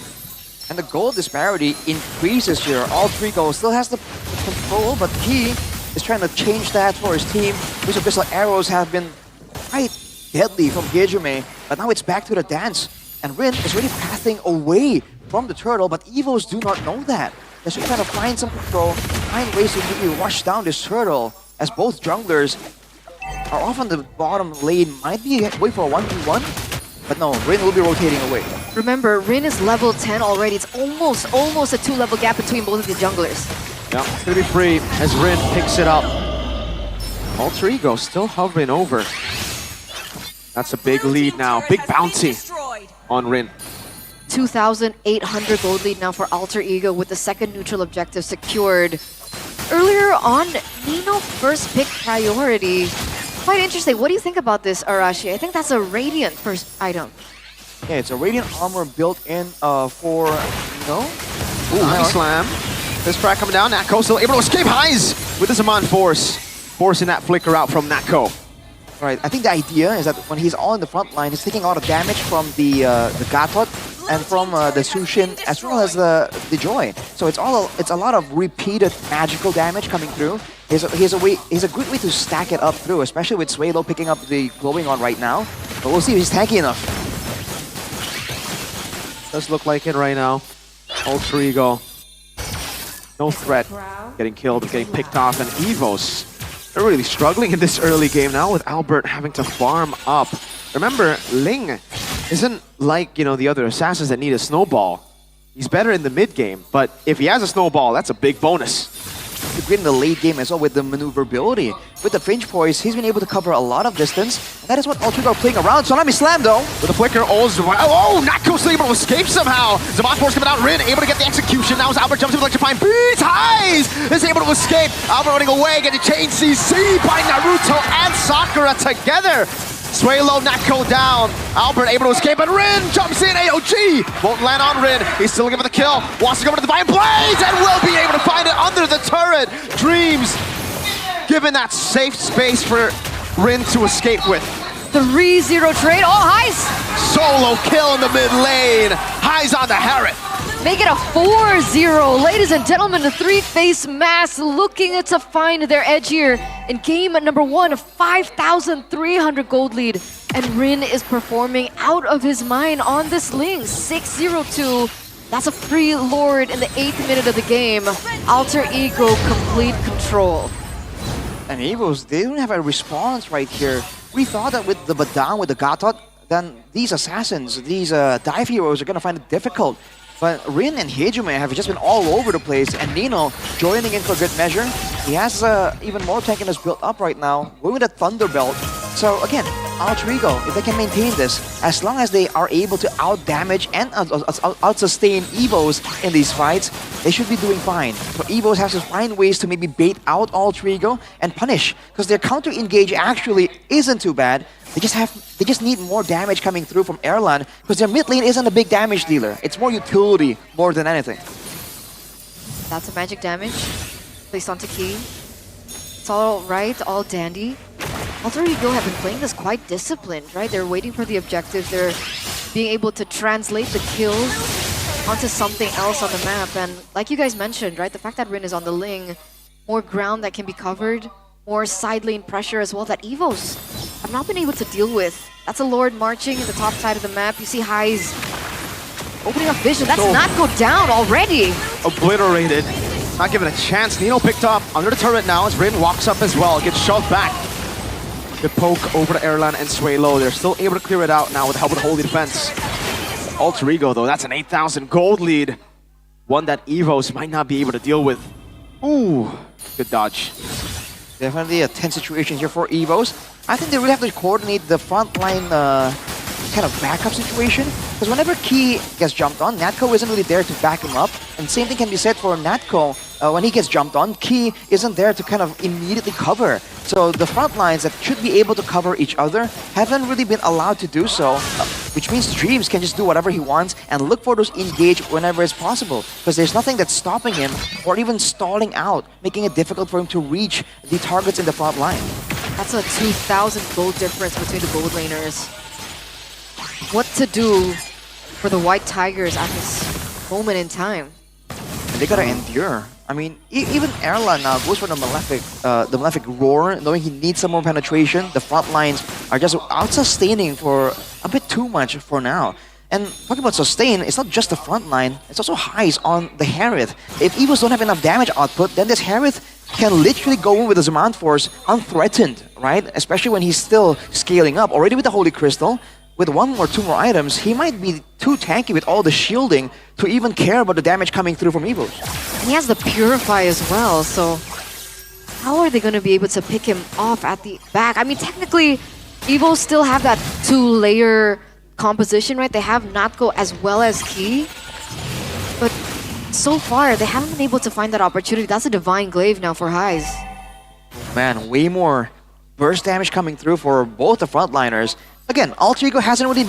And the goal disparity increases here. All three goals still has the control, but Key is trying to change that for his team. These Abyssal Arrows have been quite deadly from Hijome, but now it's back to the dance. And Rin is really pathing away from the turtle, but Evos do not know that. They're just trying to find some control, find ways to maybe rush down this turtle, as both junglers are off on the bottom lane. Might be wait for a 1v1, but no, Rin will be rotating away. Remember, Rin is level 10 already. It's almost a 2-level gap between both of the junglers. Yeah, it's gonna be free as Rin picks it up. Alter Ego still hovering over. That's a big lead now, big bounty on Rin. 2,800 gold lead now for Alter Ego with the second neutral objective secured. Earlier on, Nino first pick priority. Quite interesting. What do you think about this, Arashi? I think that's a Radiant first item. Yeah, it's a Radiant armor built in for Nino. Ooh, slam. This crack coming down. Natko still able to escape highs with the Zaman Force. Forcing that flicker out from Natko. Right, I think the idea is that when he's all in the front line, he's taking a lot of damage from the Gatot and from the Sushin as well as the Joy. So it's a lot of repeated magical damage coming through. He's a good way to stack it up through, especially with Sway Low picking up the Glowing On right now. But we'll see if he's tanky enough. Does look like it right now. Alter Ego. No threat. Getting killed, getting picked off, and Evos. They're really struggling in this early game now with Albert having to farm up. Remember, Ling isn't like, the other assassins that need a snowball. He's better in the mid game, but if he has a snowball, that's a big bonus. He's great in the late game as well with the maneuverability. With the Fringe Poise, he's been able to cover a lot of distance, and that is what Alter Ego are playing around. So let me slam though. With a flicker, oh, Natko still able to escape somehow. Zaman Force coming out, Rin able to get the execution. Now as Albert jumps in with electrifying beats, highs, is able to escape. Albert running away, getting chain CC by Naruto and Sakura together. Sway Low, Natko down. Albert able to escape, and Rin jumps in. AOG won't land on Rin. He's still looking for the kill. Wants to go to the Divine Blades and will be able to find it under the turret. Dreams given that safe space for Rin to escape with. 3-0 trade. Oh, Highs! Solo kill in the mid lane. Highs on the Harrot. Make it a 4-0. Ladies and gentlemen, the three-face mass looking to find their edge here in game number 1, 5,300 gold lead. And Rin is performing out of his mind on this Ling. 6-0-2. That's a free Lord in the 8th minute of the game. Alter Ego complete control. And Evos, they don't have a response right here. We thought that with the Badang, with the Gatot, then these assassins, these dive heroes are going to find it difficult. But Rin and Hijime have just been all over the place, and Nino joining in for good measure. He has even more tankiness built up right now, going with a Thunderbelt. So again, Alter Ego, if they can maintain this, as long as they are able to out-damage and out-sustain Evos in these fights, they should be doing fine. So Evos have to find ways to maybe bait out Alter Ego and punish, because their counter-engage actually isn't too bad. They just need more damage coming through from Erlan, because their mid lane isn't a big damage dealer. It's more utility more than anything. That's a magic damage placed onto Key. It's all right, all dandy. Alter Ego have been playing this quite disciplined, right? They're waiting for the objectives. They're being able to translate the kills onto something else on the map. And like you guys mentioned, right? The fact that Rin is on the Ling, more ground that can be covered, more side lane pressure as well that Evos have not been able to deal with. That's a Lord marching in the top side of the map. You see Highs opening up vision. That's not go down already. Obliterated. Not given a chance. Nino picked up under the turret now as Rin walks up as well. Gets shoved back. Good poke over to Erlan and Sway Low. They're still able to clear it out now with the help of the Holy Defense. Alter Ego though, that's an 8,000 gold lead. One that Evos might not be able to deal with. Ooh. Good dodge. Definitely a tense situation here for Evos. I think they really have to coordinate the frontline kind of backup situation. Because whenever Key gets jumped on, Natco isn't really there to back him up. And same thing can be said for Natco. When he gets jumped on, Key isn't there to kind of immediately cover. So the front lines that should be able to cover each other haven't really been allowed to do so. Which means Dreams can just do whatever he wants and look for those engage whenever it's possible. Because there's nothing that's stopping him or even stalling out, making it difficult for him to reach the targets in the front line. That's a 2,000 gold difference between the gold laners. What to do for the White Tigers at this moment in time? And they gotta endure. I mean, even Erla now goes for the Malefic Roar, knowing he needs some more penetration. The front lines are just out-sustaining for a bit too much for now. And talking about sustain, it's not just the front line, it's also highs on the Harith. If Evos don't have enough damage output, then this Harith can literally go in with the Zaman Force unthreatened, right? Especially when he's still scaling up. Already with the Holy Crystal, with one or two more items, he might be too tanky with all the shielding to even care about the damage coming through from Evos. And he has the Purify as well, so how are they going to be able to pick him off at the back? I mean, technically, Evos still have that two-layer composition, right? They have Natco as well as Key, but so far, they haven't been able to find that opportunity. That's a Divine Glaive now for Highs. Man, way more burst damage coming through for both the frontliners. Again, Alter Ego hasn't really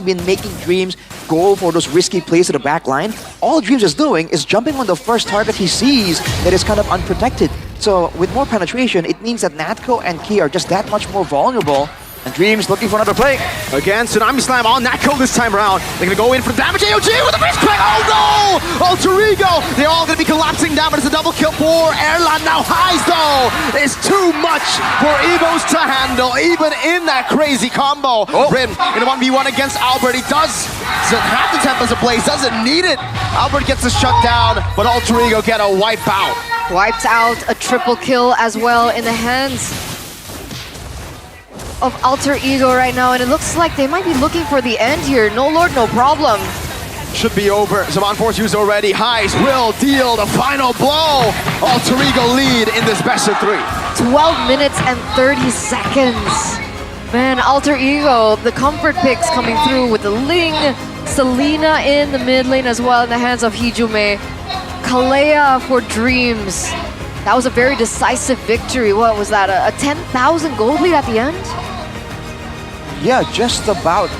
been making Dreams go for those risky plays to the back line. All Dreams is doing is jumping on the first target he sees that is kind of unprotected. So with more penetration, it means that Natco and Key are just that much more vulnerable. And Dreams looking for another play. Again, Tsunami Slam on Natco this time around. They're gonna go in for damage. AOG with a wrist crack. Oh no! Alter Ego! They're all gonna be collapsing down, but it's a double kill for Erlan. Now Highs though! It's too much for Evos to handle, even in that crazy combo. Rim in a 1v1 against Albert. He doesn't have the Tempest ablaze, doesn't need it. Albert gets the shutdown, but Alter Ego get a wipe out. Wiped out a triple kill as well in the hands of Alter Ego right now, and it looks like they might be looking for the end here. No Lord, no problem. Should be over. Zaman Force used already. Highs will deal the final blow. Alter Ego lead in this best of 3. 12 minutes and 30 seconds. Man, Alter Ego, the comfort picks coming through with the Ling, Selena in the mid lane as well in the hands of Hijume. Kalea for Dreams. That was a very decisive victory. What was that, a 10,000 gold lead at the end? Yeah, just about.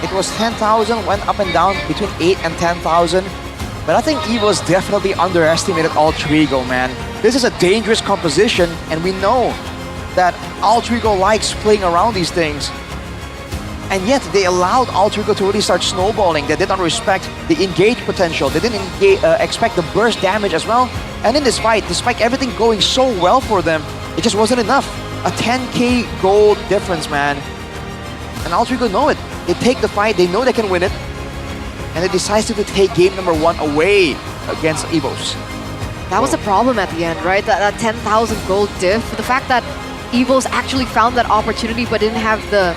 It was 10,000, went up and down between 8 and 10,000. But I think Evos definitely underestimated Alter Ego, man. This is a dangerous composition, and we know that Alter Ego likes playing around these things. And yet, they allowed Alter Ego to really start snowballing. They did not respect the engage potential. They didn't expect the burst damage as well. And in this fight, despite everything going so well for them, it just wasn't enough. A 10k gold difference, man. And Alter Ego know it. They take the fight, they know they can win it, and they decided to take game number 1 away against Evos. That was a problem at the end, right? That 10,000 gold diff. The fact that Evos actually found that opportunity but didn't have the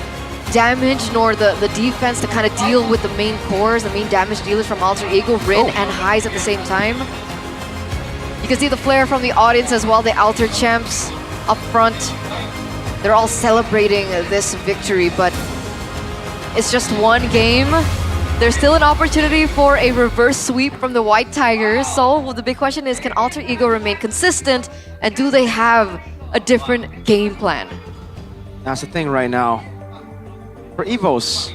damage nor the defense to kind of deal with the main cores, the main damage dealers from Alter Ego, Rin and Highs at the same time. You can see the flair from the audience as well, the Alter champs up front. They're all celebrating this victory, but it's just one game. There's still an opportunity for a reverse sweep from the White Tigers. So the big question is, can Alter Ego remain consistent, and do they have a different game plan? That's the thing right now. For Evos,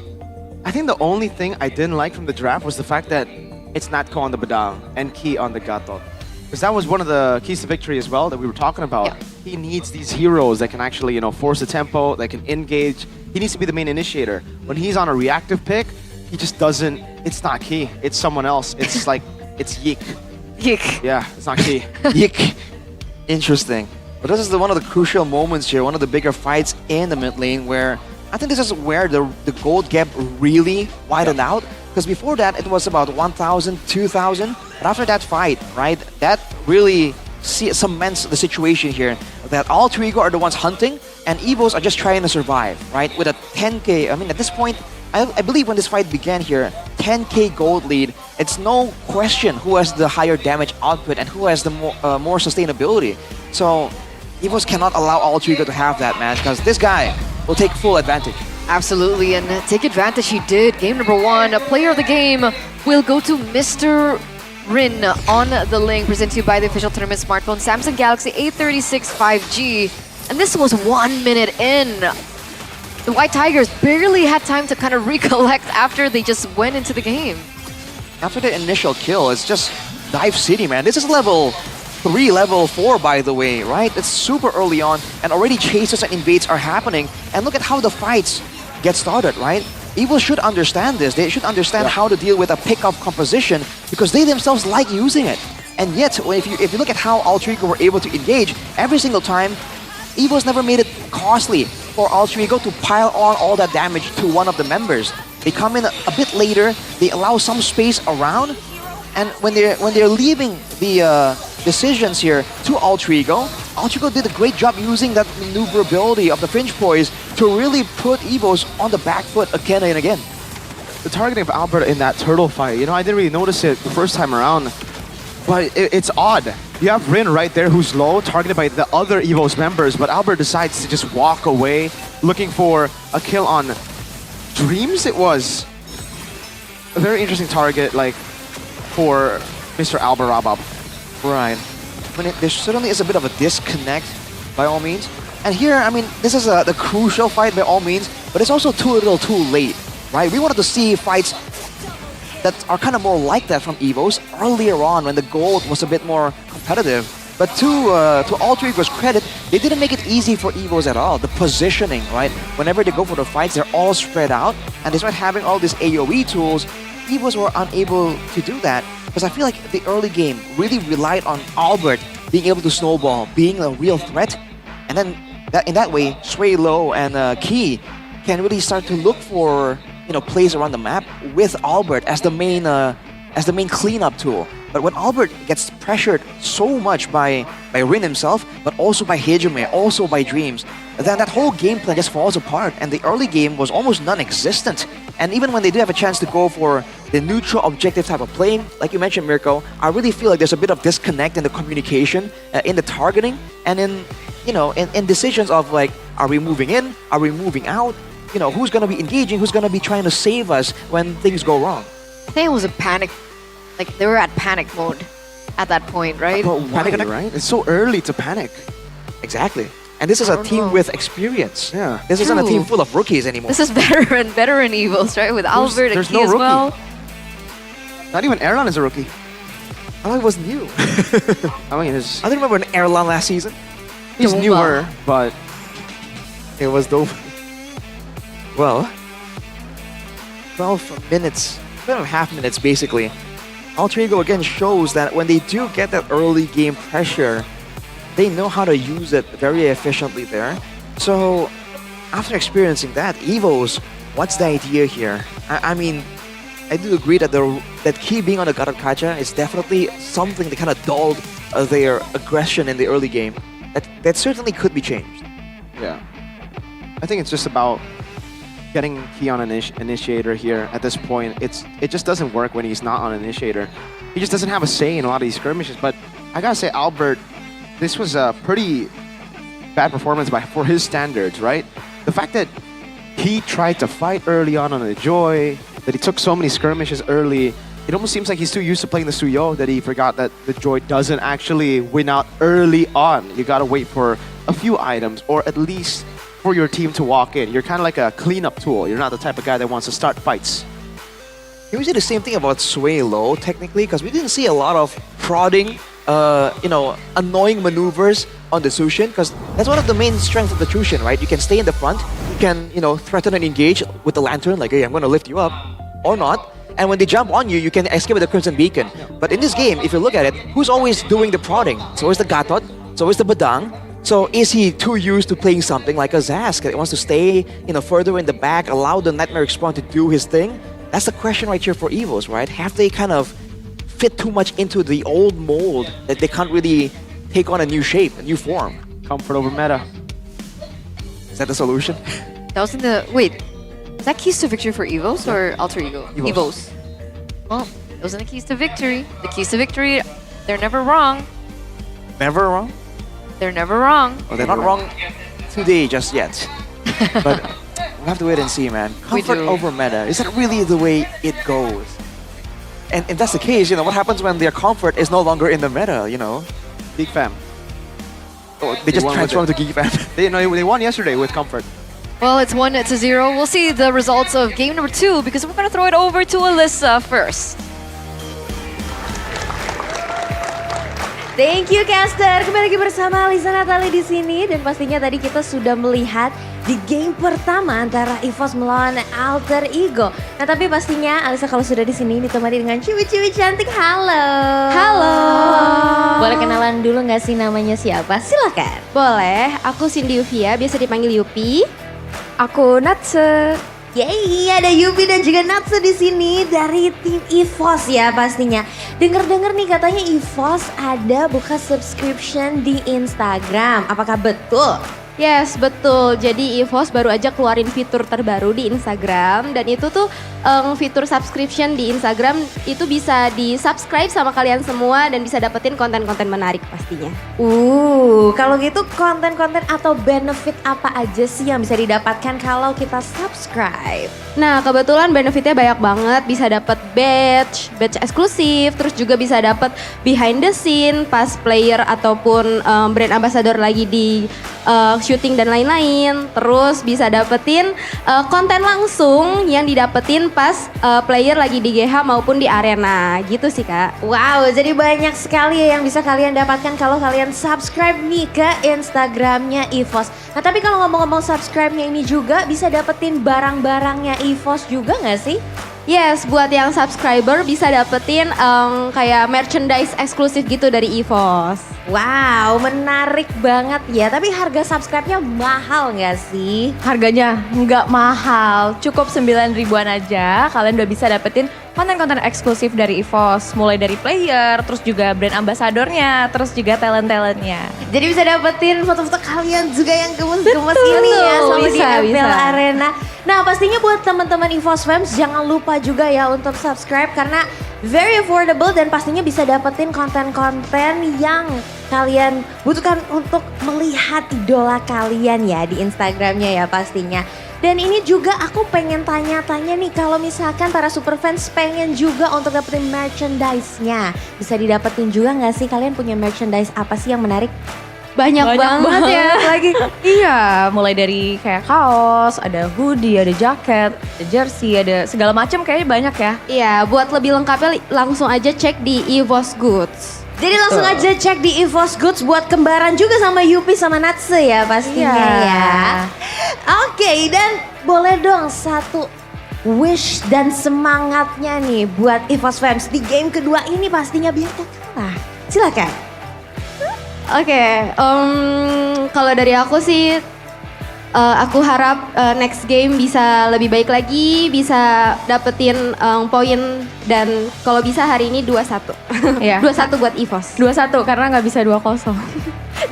I think the only thing I didn't like from the draft was the fact that it's Natco on the Badang and Key on the Gatot. Because that was one of the keys to victory as well that we were talking about. Yeah. He needs these heroes that can actually, force the tempo, that can engage. He needs to be the main initiator. When he's on a reactive pick, he just doesn't, it's not Key, it's someone else. It's like, it's Yik. Yik. Yeah, it's not Key. Yik. Interesting. But this is one of the crucial moments here, one of the bigger fights in the mid lane where I think this is where the gold gap really widened out. Because before that, it was about 1,000, 2,000. But after that fight, right, that really cements the situation here. That Alter Ego are the ones hunting, and Evos are just trying to survive, right? With a 10k, I mean, at this point, I believe when this fight began here, 10k gold lead it's no question who has the higher damage output and who has the more sustainability. So EVOS cannot allow Alter Ego to have that, man, because this guy will take full advantage. Absolutely, and take advantage he did. Game number 1, player of the game will go to Mr. Rin on the link, presented to you by the official tournament smartphone Samsung Galaxy A36 5G. And this was 1 minute in. The White Tigers barely had time to kind of recollect after they just went into the game. After the initial kill, it's just Dive City, man. This is level 3, level 4, by the way, right? It's super early on, and already chases and invades are happening. And look at how the fights get started, right? EVOS should understand this. They should understand how to deal with a pick-up composition because they themselves like using it. And yet, if you look at how Alter Ego were able to engage, every single time, EVOS never made it costly for Alter Ego to pile on all that damage to one of the members. They come in a bit later, they allow some space around, and when they're leaving the decisions here to Alter Ego did a great job using that maneuverability of the Fringe Poise to really put EVOS on the back foot again and again. The targeting of Albert in that turtle fight, you know, I didn't really notice it the first time around, but it's odd. You have Rin right there who's low, targeted by the other EVOS members, but Albert decides to just walk away, looking for a kill on Dreams. It was a very interesting target, like, for Mr. Albert Rabab. Right. There certainly is a bit of a disconnect, by all means. And here, I mean, this is the crucial fight by all means, but it's also too little too late, right? We wanted to see fights that are kind of more like that from EVOS earlier on when the gold was a bit more competitive. But to Alter Ego's credit, they didn't make it easy for EVOS at all. The positioning, right? Whenever they go for the fights, they're all spread out. And despite having all these AoE tools, EVOS were unable to do that. Because I feel like the early game really relied on Albert being able to snowball, being a real threat. And then in that way, Sway Low and Key can really start to look for, you know, plays around the map with Albert as the main cleanup tool. But when Albert gets pressured so much by Rin himself, but also by Hejime, also by Dreams, then that whole game plan just falls apart, and the early game was almost non-existent. And even when they do have a chance to go for the neutral objective type of playing, like you mentioned, Mirko, I really feel like there's a bit of disconnect in the communication, in the targeting, and in decisions of like, are we moving in? Are we moving out? You know, who's gonna be engaging? Who's gonna be trying to save us when things go wrong? I think it was a panic. Like, they were at panic mode at that point, right? But why, right? It's so early to panic. Exactly. And this is a team with experience. Yeah. This isn't a team full of rookies anymore. This is veteran EVOS, right? With Albert and Key no as rookie. well. Not even Erlan is a rookie. Oh, it was new. I mean, I don't remember an Erlan last season. He's newer, but it was dope. Well, 12 minutes, 12.5 minutes basically. Alter Ego again shows that when they do get that early game pressure, they know how to use it very efficiently there. So after experiencing that, EVOS, what's the idea here? I mean, I do agree that that Key being on the Garukacha is definitely something that kind of dulled their aggression in the early game. That certainly could be changed. Yeah. I think it's just about getting Key on an initiator here at this point. It just doesn't work when he's not on initiator. He just doesn't have a say in a lot of these skirmishes. But I gotta say, Albert, this was a pretty bad performance for his standards, right? The fact that he tried to fight early on the Joy, that he took so many skirmishes early, it almost seems like he's too used to playing the Suyo that he forgot that the Joy doesn't actually win out early on. You gotta wait for a few items, or at least for your team to walk in. You're kind of like a cleanup tool. You're not the type of guy that wants to start fights. Can we say the same thing about Sway Low, technically? Because we didn't see a lot of prodding, annoying maneuvers on the Sushin, because that's one of the main strengths of the Chushin, right? You can stay in the front, you can, threaten and engage with the lantern, like, hey, I'm going to lift you up, or not. And when they jump on you, you can escape with the Crimson Beacon. But in this game, if you look at it, who's always doing the prodding? So is the Gatot, so is the Badang. So is he too used to playing something like a Zask that wants to stay, further in the back, allow the Nightmare Spawn to do his thing? That's the question right here for EVOS, right? Have they kind of fit too much into the old mold that they can't really take on a new shape, a new form? Comfort over meta. Is that the solution? That was in the... Wait. Is that keys to victory for EVOS or Alter Ego? EVOS. Well, Those are the keys to victory. The keys to victory, they're never wrong. Never wrong? They're never wrong. Well, they're not wrong today just yet. But we'll have to wait and see, man. Comfort over meta. Is that really the way it goes? And if that's the case, what happens when their comfort is no longer in the meta, Geek Fam. Oh, they just won with transformed to it. Geek Fam. They won yesterday with comfort. Well, it's 1-0. We'll see the results of game number 2 because we're going to throw it over to Alyssa first. Thank you, caster. Kembali lagi bersama Lisa Natali di sini dan pastinya tadi kita sudah melihat di game pertama antara EVOS melawan Alter Ego. Nah, tapi pastinya Alisa kalau sudah di sini ditemani dengan ciwi-ciwi cantik. Halo. Halo. Boleh kenalan dulu nggak sih namanya siapa? Silakan. Boleh, aku Cindy Yuvia, biasa dipanggil Yupi. Aku Natse. Yeay, ada Yupi dan juga Natsu di sini dari tim EVOS ya pastinya. Dengar-dengar nih katanya EVOS ada buka subscription di Instagram. Apakah betul? Yes, betul. Jadi EVOS baru aja keluarin fitur terbaru di Instagram dan itu tuh fitur subscription di Instagram itu bisa di-subscribe sama kalian semua dan bisa dapetin konten-konten menarik pastinya. Kalau gitu konten-konten atau benefit apa aja sih yang bisa didapatkan kalau kita subscribe? Nah, kebetulan benefitnya banyak banget. Bisa dapat badge eksklusif, terus juga bisa dapat behind the scene pas player ataupun brand ambassador lagi di syuting dan lain-lain. Terus bisa dapetin konten langsung yang didapetin pas player lagi di GH maupun di arena. Gitu sih, Kak. Wow, jadi banyak sekali ya yang bisa kalian dapatkan kalau kalian subscribe nih ke Instagramnya EVOS. Nah, tapi kalau ngomong-ngomong subscribe-nya ini juga bisa dapetin barang-barangnya EVOS juga nggak sih? Yes, buat yang subscriber bisa dapetin kayak merchandise eksklusif gitu dari EVOS. Wow, menarik banget ya. Tapi harga subscribe-nya mahal nggak sih? Harganya nggak mahal, cukup 9 ribuan aja. Kalian udah bisa dapetin konten-konten eksklusif dari EVOS. Mulai dari player, terus juga brand ambasadornya, terus juga talent-talentnya. Jadi bisa dapetin foto-foto kalian juga yang gemes-gemes ini ya sama di MPL Arena. Nah, pastinya buat teman-teman EVOS fans jangan lupa juga ya untuk subscribe karena very affordable dan pastinya bisa dapetin konten-konten yang kalian butuhkan untuk melihat idola kalian ya di Instagramnya ya pastinya. Dan ini juga aku pengen tanya-tanya nih kalau misalkan para super fans pengen juga untuk dapetin merchandise-nya. Bisa didapetin juga nggak sih, kalian punya merchandise apa sih yang menarik? Banyak banget ya lagi. Iya, mulai dari kayak kaos, ada hoodie, ada jaket, ada jersey, ada segala macam kayaknya banyak ya. Iya, buat lebih lengkapnya langsung aja cek di EVOS Goods. Jadi langsung aja cek di EVOS Goods buat kembaran juga sama Yupi sama Natsu ya pastinya ya. Oke, dan boleh dong satu wish dan semangatnya nih buat EVOS fans di game kedua ini pastinya biar gak kalah. Silakan. Oke, kalau dari aku sih aku harap next game bisa lebih baik lagi, bisa dapetin poin dan kalau bisa hari ini 2-1. Iya. 2-1 buat EVOS. 2-1 karena nggak bisa 2-0.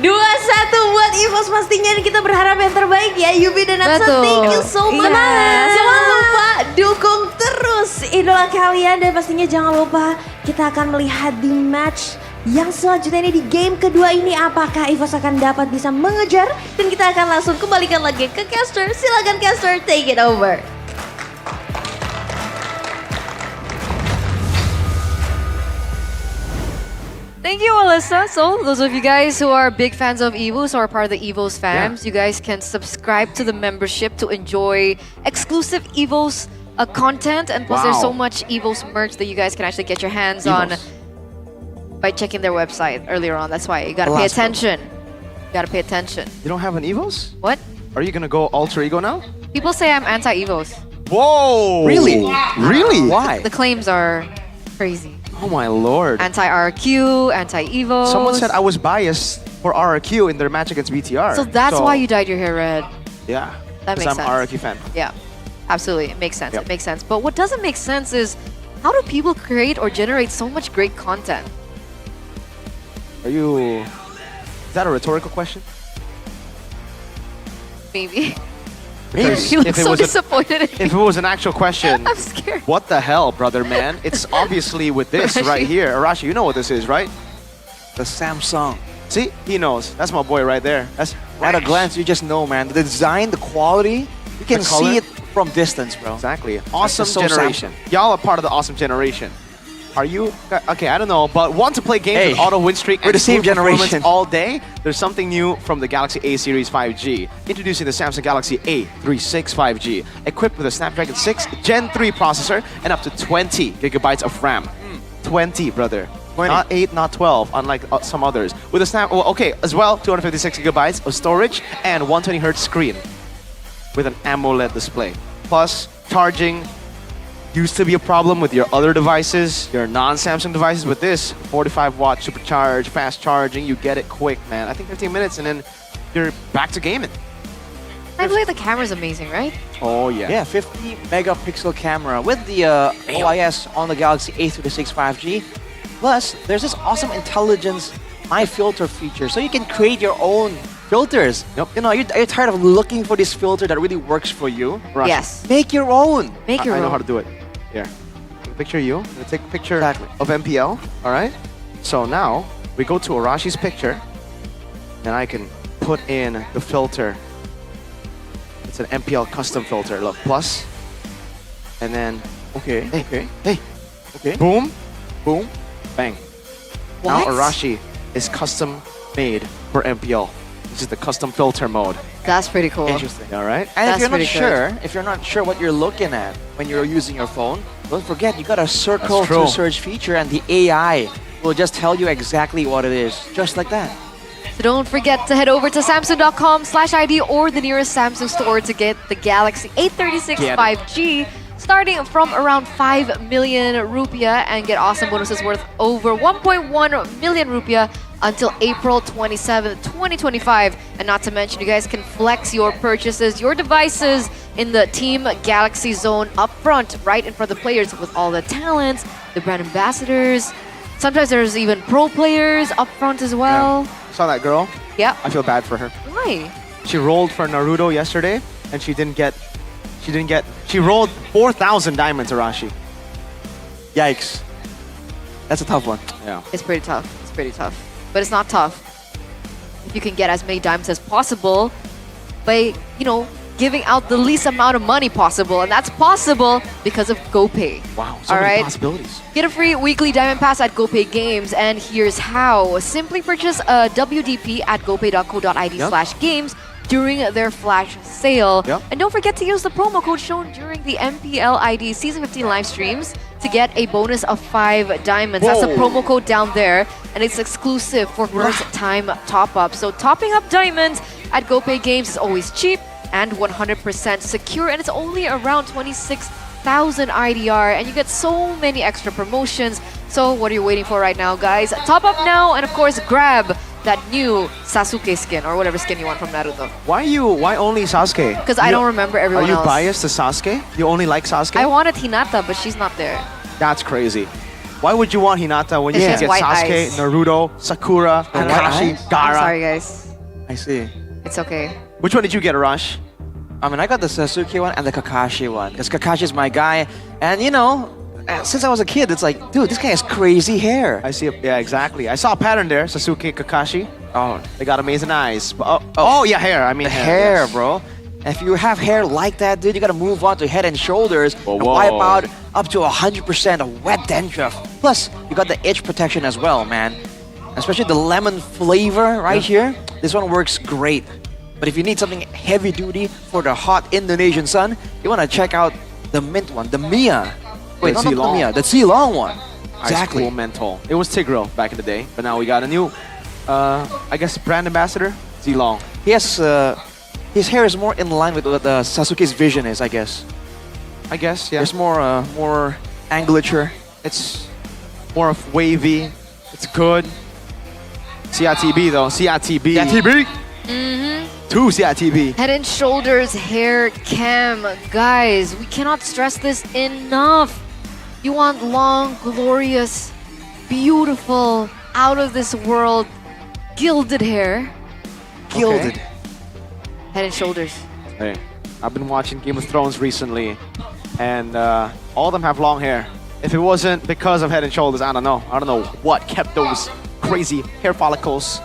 2-1 buat EVOS pastinya kita berharap yang terbaik ya Yubi dan Natsu. Betul. Thank you so much. Jangan lupa dukung terus idola kalian dan pastinya jangan lupa kita akan melihat di match yang selanjutnya ini di game kedua ini apakah EVOS akan dapat bisa mengejar dan kita akan langsung kembalikan lagi ke caster. Silakan caster, take it over. Thank you, Alyssa. So, those of you guys who are big fans of EVOS or are part of the EVOS fams, you guys can subscribe to the membership to enjoy exclusive EVOS content. And plus, there's so much EVOS merch that you guys can actually get your hands on by checking their website earlier on. That's why you gotta pay attention. You gotta pay attention. You don't have an EVOS? What? Are you gonna go Alter Ego now? People say I'm anti-EVOS. Whoa! Really? Really? Why? The claims are crazy. Oh my lord. Anti-RQ, anti-EVOS. Someone said I was biased for RRQ in their match against BTR. So that's why you dyed your hair red. Yeah. That makes sense. I'm RRQ fan. Yeah, absolutely. It makes sense. Yep. It makes sense. But what doesn't make sense is how do people create or generate so much great content? Is that a rhetorical question? Maybe. Because He looks if it so was a- disappointed. If it was an actual question, I'm scared. what the hell, brother man? It's obviously with this right here. Arashi, you know what this is, right? The Samsung. See, he knows. That's my boy right there. That's At a glance, you just know, man. The design, the quality, you can The color. see it from distance, bro. Exactly. Awesome It's so generation. Y'all are part of the awesome generation. Are you? Okay, I don't know, but want to play games Hey, with auto win streak we're and the same smooth performance generation. all day? There's something new from the Galaxy A series 5G. Introducing the Samsung Galaxy A36 5G, equipped with a Snapdragon 6 Gen 3 processor and up to 20 gigabytes of RAM. 20, brother. 20. Not 8, not 12, unlike some others. With a as well, 256 gigabytes of storage and 120 Hz screen with an AMOLED display. Plus, charging used to be a problem with your other devices, your non-Samsung devices. With this 45-watt supercharged, fast charging, you get it quick, man. I think 15 minutes and then you're back to gaming. I believe the camera's amazing, right? Oh, yeah. Yeah, 50 megapixel camera with the OIS on the Galaxy A36 5G. Plus, there's this awesome intelligence My Filter feature, so you can create your own filters. Yep. You know, are you tired of looking for this filter that really works for you? Right. Yes. Make your own. Make your I know own. how to do it. Here. Take a picture of you. I'm gonna take a picture Exactly. of MPL. All right. So now we go to Arashi's picture, and I can put in the filter. It's an MPL custom filter. Look, plus, and then Okay. hey, Okay. boom, boom, bang. What? Now Arashi is custom made for MPL. This is the custom filter mode. That's pretty cool. Interesting. All right. And That's if you're not pretty good. sure, if you're not sure what you're looking at when you're using your phone, don't forget you got a circle That's true. to search feature, and the AI will just tell you exactly what it is, just like that. So don't forget to head over to Samsung.com/ID or the nearest Samsung store to get the Galaxy A36 Get it. 5G starting from around 5 million rupiah and get awesome bonuses worth over 1.1 million rupiah until April 27th, 2025. And not to mention, you guys can flex your purchases, your devices in the Team Galaxy Zone up front, right in front of the players with all the talents, the brand ambassadors. Sometimes there's even pro players up front as well. Saw that girl? Yep. I feel bad for her. Why? She rolled for Naruto yesterday, and she rolled 4,000 diamonds, Arashi. Yikes. That's a tough one. Yeah. It's pretty tough. It's pretty tough. But it's not tough if you can get as many diamonds as possible by, giving out the least amount of money possible. And that's possible because of GoPay. Wow, so All many right? possibilities. Get a free weekly diamond pass at GoPay Games, and here's how. Simply purchase a WDP at gopay.co.id/games during their flash sale. Yep. And don't forget to use the promo code shown during the MPL ID Season 15 live streams to get a bonus of 5 diamonds. That's the Whoa. promo code down there, and it's exclusive for first-time top-up. So topping up diamonds at GoPay Games is always cheap and 100% secure, and it's only around 26,000 IDR, and you get so many extra promotions. So what are you waiting for right now, guys? Top up now, and of course, grab that new Sasuke skin or whatever skin you want from Naruto. Why only Sasuke? Because I don't remember everyone Are you else. biased to Sasuke? You only like Sasuke? I wanted Hinata, but she's not there. That's crazy. Why would you want Hinata when you She can has get white Sasuke, eyes. Naruto, Sakura, And Kakashi, white eyes? Gaara? I'm sorry, guys. I see. It's okay. Which one did you get, Arash? I mean, I got the Sasuke one and the Kakashi one, because Kakashi is my guy. And since I was a kid, it's like, dude, this guy has crazy hair. I see. Yeah, exactly. I saw a pattern there. Sasuke, Kakashi. Oh, They got amazing eyes. Oh, yeah, hair. I mean, the hair, yes. bro. If you have hair like that, dude, you gotta move on to Head and Shoulders Whoa, and whoa. wipe out up to 100% of wet dandruff. Plus, you got the itch protection as well, man. Especially the lemon flavor right here. This one works great. But if you need something heavy duty for the hot Indonesian sun, you wanna check out the mint one, the Mia. Wait, The not the Zilong. Mia, the Zilong one. Ice Cool Menthol. It was Tigro back in the day, but now we got a new, I guess, brand ambassador, Zilong. He has, his hair is more in line with what Sasuke's vision is, I guess. I guess, yeah. There's more angulature. It's more of wavy. It's good. CRTB though. CRTB. CRTB. Mm-hmm. 2 CRTB. Head and Shoulders hair cam. Guys, we cannot stress this enough. You want long, glorious, beautiful, out of this world, gilded hair. Gilded. Head and Shoulders. Hey. I've been watching Game of Thrones recently, and all of them have long hair. If it wasn't because of Head and Shoulders, I don't know. I don't know what kept those crazy hair follicles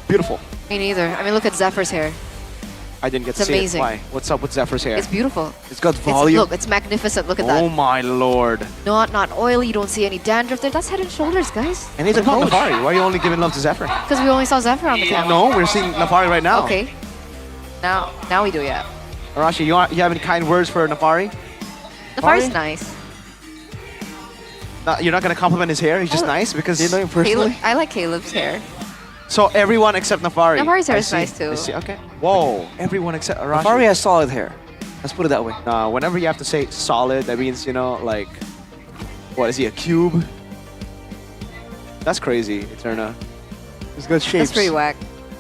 beautiful. Me neither. I mean, look at Zephyr's hair. I didn't get It's to see amazing. it. Why? What's up with Zephyr's hair? It's beautiful. It's got volume. Look, it's magnificent. Look at that. Oh my lord. Not oily. You don't see any dandruff there. That's Head and Shoulders, guys. And he's a coach. Nafari. Why are you only giving love to Zephyr? Because we only saw Zephyr on the camera. No, we're seeing Nafari right now. Okay. Now we do, yeah. Arashi, you have any kind words for Nafari? Nafari's nice. You're not going to compliment his hair? He's just nice because you know him personally? I like Caleb's hair. So everyone except Nafari. Nafari's hair I is see. nice too. I see. Okay. Whoa. Everyone except Arashi. Nafari has solid hair. Let's put it that way. Whenever you have to say solid, that means, you know, like, what is he, a cube? That's crazy, Eterna. He's got shapes. That's pretty whack.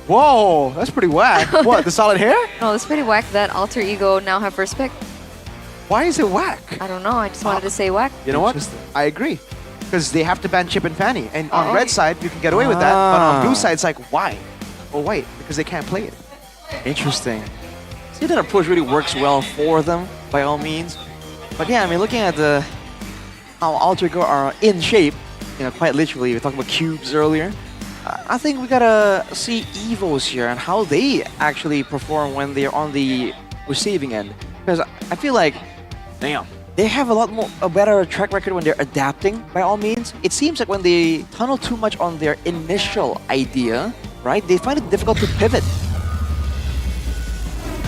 Whoa, that's pretty whack. What, the solid hair? No, it's pretty whack that Alter Ego now have first pick. Why is it whack? I don't know. I just wanted to say whack. You know what? I agree. Because they have to ban Chip and Fanny. And on red side, you can get away with that. But on blue side, it's like, why? Oh, wait, because they can't play it. Interesting. See, that approach really works well for them, by all means. But yeah, I mean, looking at how Alter Ego are in shape, you know, quite literally, we were talking about cubes earlier. I think we gotta see Evos here and how they actually perform when they're on the receiving end. Because I feel like, damn, they have a better track record when they're adapting, by all means. It seems like when they tunnel too much on their initial idea, right, they find it difficult to pivot.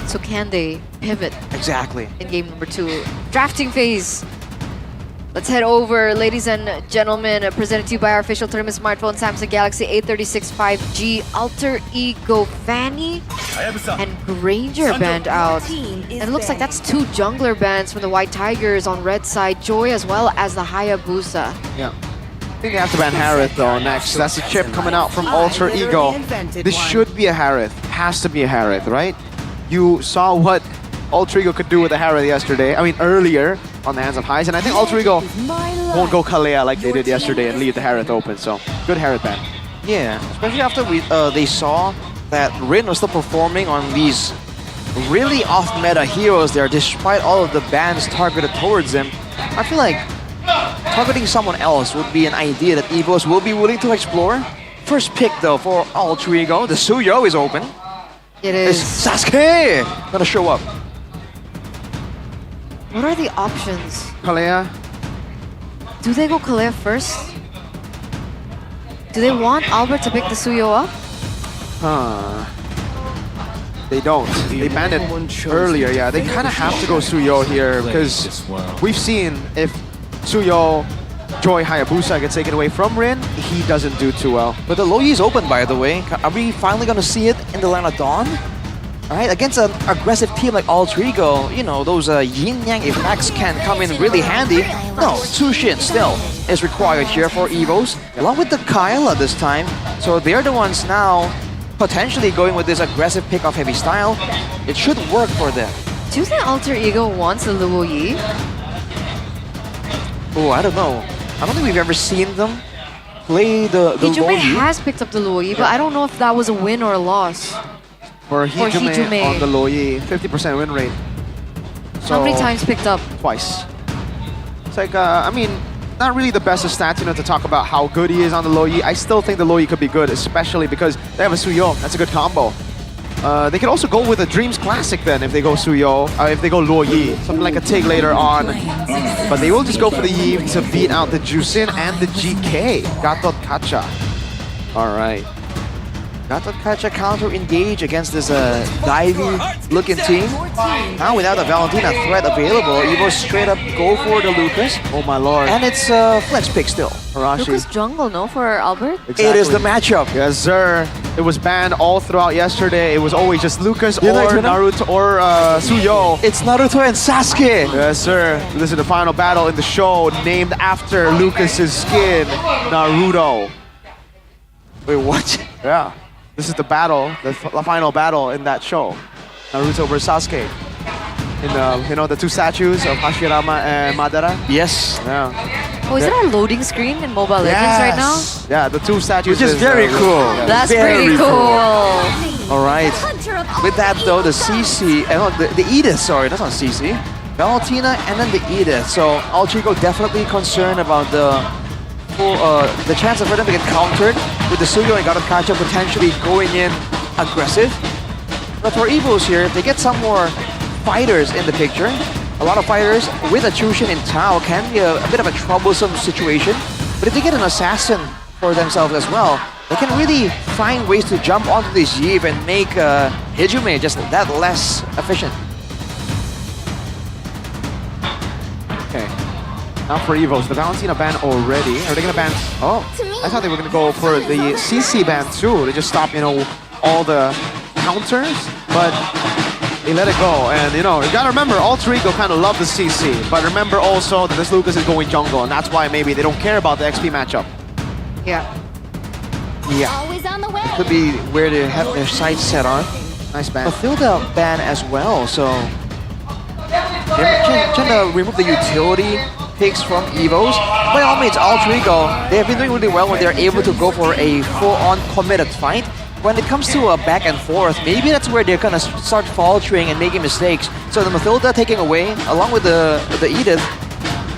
So can they pivot? Exactly. In game number 2. Drafting phase. Let's head over, ladies and gentlemen, presented to you by our official tournament smartphone, Samsung Galaxy A36 5G, Alter Ego Fanny, and Granger banned out. And it looks like that's 2 jungler bans from the White Tigers on red side, Joy as well as the Hayabusa. Yeah. I think they have to ban Harith though next. That's a chip coming out from Alter Ego. This should be a Harith. Has to be a Harith, right? You saw what Alter Ego could do with the Harith yesterday. I mean, earlier on the hands of Highs. And I think Alter Ego won't go Kalea like they did yesterday and leave the Harith open. So, good Harith ban. Yeah, especially after they saw that Rin was still performing on these really off-meta heroes there, despite all of the bans targeted towards him. I feel like targeting someone else would be an idea that Evos will be willing to explore. First pick though for Alter Ego, the Suyo is open. It is. It's Sasuke gonna show up. What are the options? Kalea. Do they go Kalea first? Do they want Albert to pick the Suyo up? They don't. They banned it earlier, yeah. They kind of have to go Suyo here because we've seen if Suyo, Joy, Hayabusa gets taken away from Rin, he doesn't do too well. But the Loyi is open, by the way. Are we finally gonna see it in the Land of Dawn? Alright, against an aggressive team like Alter Ego, you know, those yin-yang effects can come in really handy. No, Tsushin still is required here for Evos, along with the Kyla this time. So they're the ones now potentially going with this aggressive pick of heavy style. It should work for them. Do you think Alter Ego wants a Luo Yi? Oh, I don't know. I don't think we've ever seen them play the Hijime Luo Yi. has picked up the Luo Yi, but I don't know if that was a win or a loss. For Hijime on the Loyi, 50% win rate. So, how many times picked up? Twice. It's like, I mean, not really the best of stats, you know, to talk about how good he is on the Loyi. I still think the Loyi could be good, especially because they have a Suyo. That's a good combo. They could also go with a Dreams Classic then if they go Suyo, if they go Luoyi, something like a Tig later on. But they will just go for the Yi to beat out the Jusin and the GK. Gatot Kacha. Alright. Gatot Kacha counter engage against this divey looking team. Now without a Valentina threat available, Evo straight up go for the Lucas. Oh my lord. And it's flex pick still. Arashi. Lucas jungle, no, for Albert? Exactly. It is the matchup. Yes, sir. It was banned all throughout yesterday. It was always just Lucas or Naruto or Suyo. It's Naruto and Sasuke. Yes, sir. This is the final battle in the show named after Lucas's skin, Naruto. Wait, what? Yeah. This is the battle, the final battle in that show. Naruto versus Sasuke. In you know, the 2 statues of Hashirama and Madara? Yes. Yeah. Oh, is it on loading screen in Mobile Legends right now? Yeah, the 2 statues. Which is very cool. Yeah. That's very pretty cool. All right. With that though, the CC, the Edith, sorry, that's not CC. Valentina and then the Edith. So Altrigo definitely concerned about the chance for them to get countered with the Suyo and Garukacha potentially going in aggressive. But for Evos here, if they get some more fighters in the picture, a lot of fighters with a Chushin in Tao can be a bit of a troublesome situation. But if they get an assassin for themselves as well, they can really find ways to jump onto this Yves and make Hijume just that less efficient. Okay. Now for Evos, the Valentina ban already. Are they gonna ban? Oh, I thought they were gonna go for the CC ban too. They just stop, all the counters, but they let it go. And you gotta remember, Alter Ego kind of love the CC, but remember also that this Lucas is going jungle, and that's why maybe they don't care about the XP matchup. Yeah. Yeah. Could be where they have their sights set on. Nice ban. Mathilda ban as well, so they're trying to remove the utility picks from Evos. By all means, Alter Ego, they have been doing really well when they're able to go for a full-on committed fight. When it comes to a back and forth, maybe that's where they're gonna start faltering and making mistakes. So the Mathilda taking away, along with the Edith,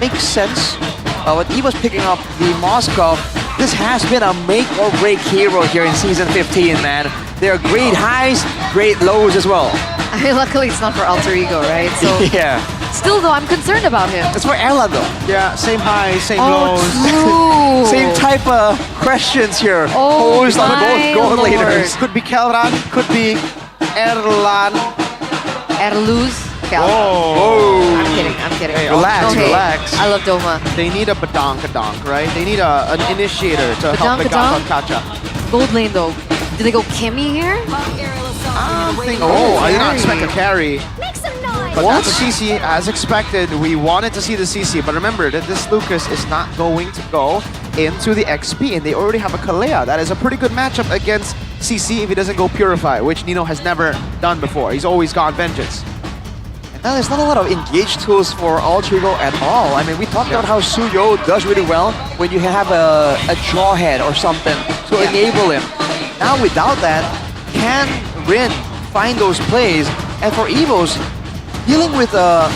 makes sense. But Eva's picking up the Moskov. This has been a make or break hero here in Season 15, man. There are great highs, great lows as well. I mean, luckily it's not for Alter Ego, right? So yeah. Still though, I'm concerned about him. It's for Ella though. Yeah, same highs, same Oh, lows. true. Same type of questions here. Oh posed on my both gold lord. leaders. Could be Kelran, could be Erlan. Erluz. Oh. I'm kidding. Hey, Relax, Okay. relax. I love Doma. They need a Badonkadonk, right? They need an initiator to help the Garukacha. Gold lane though. Do they go Kimmy here? I did not expect a carry. But that's the CC, as expected. We wanted to see the CC, but remember that this Lucas is not going to go into the XP, and they already have a Kalea. That is a pretty good matchup against CC if he doesn't go Purify, which Nino has never done before. He's always gone Vengeance. Now, there's not a lot of engage tools for Alter Ego at all. I mean, we talked about how Suyo does really well when you have a jawhead or something to enable him. Now, without that, can Rin find those plays? And for Evos, dealing with a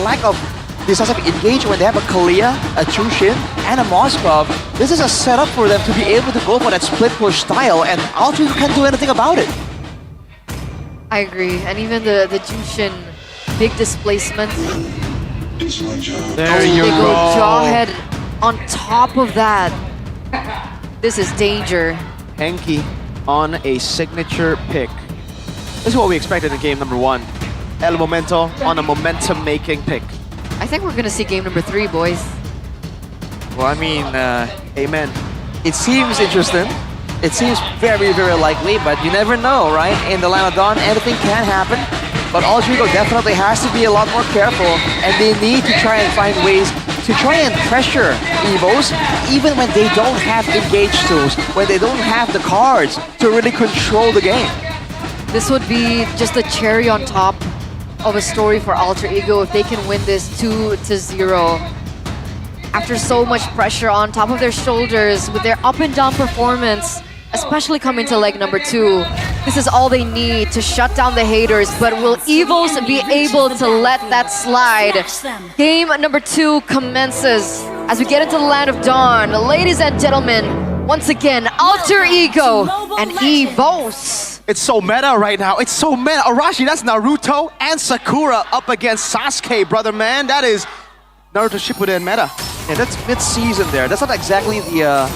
lack of decisive engage when they have a Kalea, a Chushin, and a Moskov, this is a setup for them to be able to go for that split push style, and Alter Ego can't do anything about it. I agree. And even the Jushin big displacement. There you they go. Jawhead on top of that. This is danger. Henki on a signature pick. This is what we expected in game number 1. El Momento on a momentum-making pick. I think we're gonna see game number 3, boys. Well, I mean, amen. It seems interesting. It seems very, very likely, but you never know, right? In the line of dawn, anything can happen. But Alter Ego definitely has to be a lot more careful, and they need to try and find ways to try and pressure Evos, even when they don't have engage tools, when they don't have the cards to really control the game. This would be just a cherry on top of a story for Alter Ego if they can win this 2-0. After so much pressure on top of their shoulders with their up and down performance, especially coming to leg number 2, this is all they need to shut down the haters. But will Evos be able to let that slide? Game number 2 commences as we get into the land of dawn. Ladies and gentlemen, once again, Alter Ego and Evos. It's so meta right now. It's so meta. Arashi, that's Naruto and Sakura up against Sasuke, brother man. That is Naruto Shippuden meta. Yeah, that's mid-season there. That's not exactly the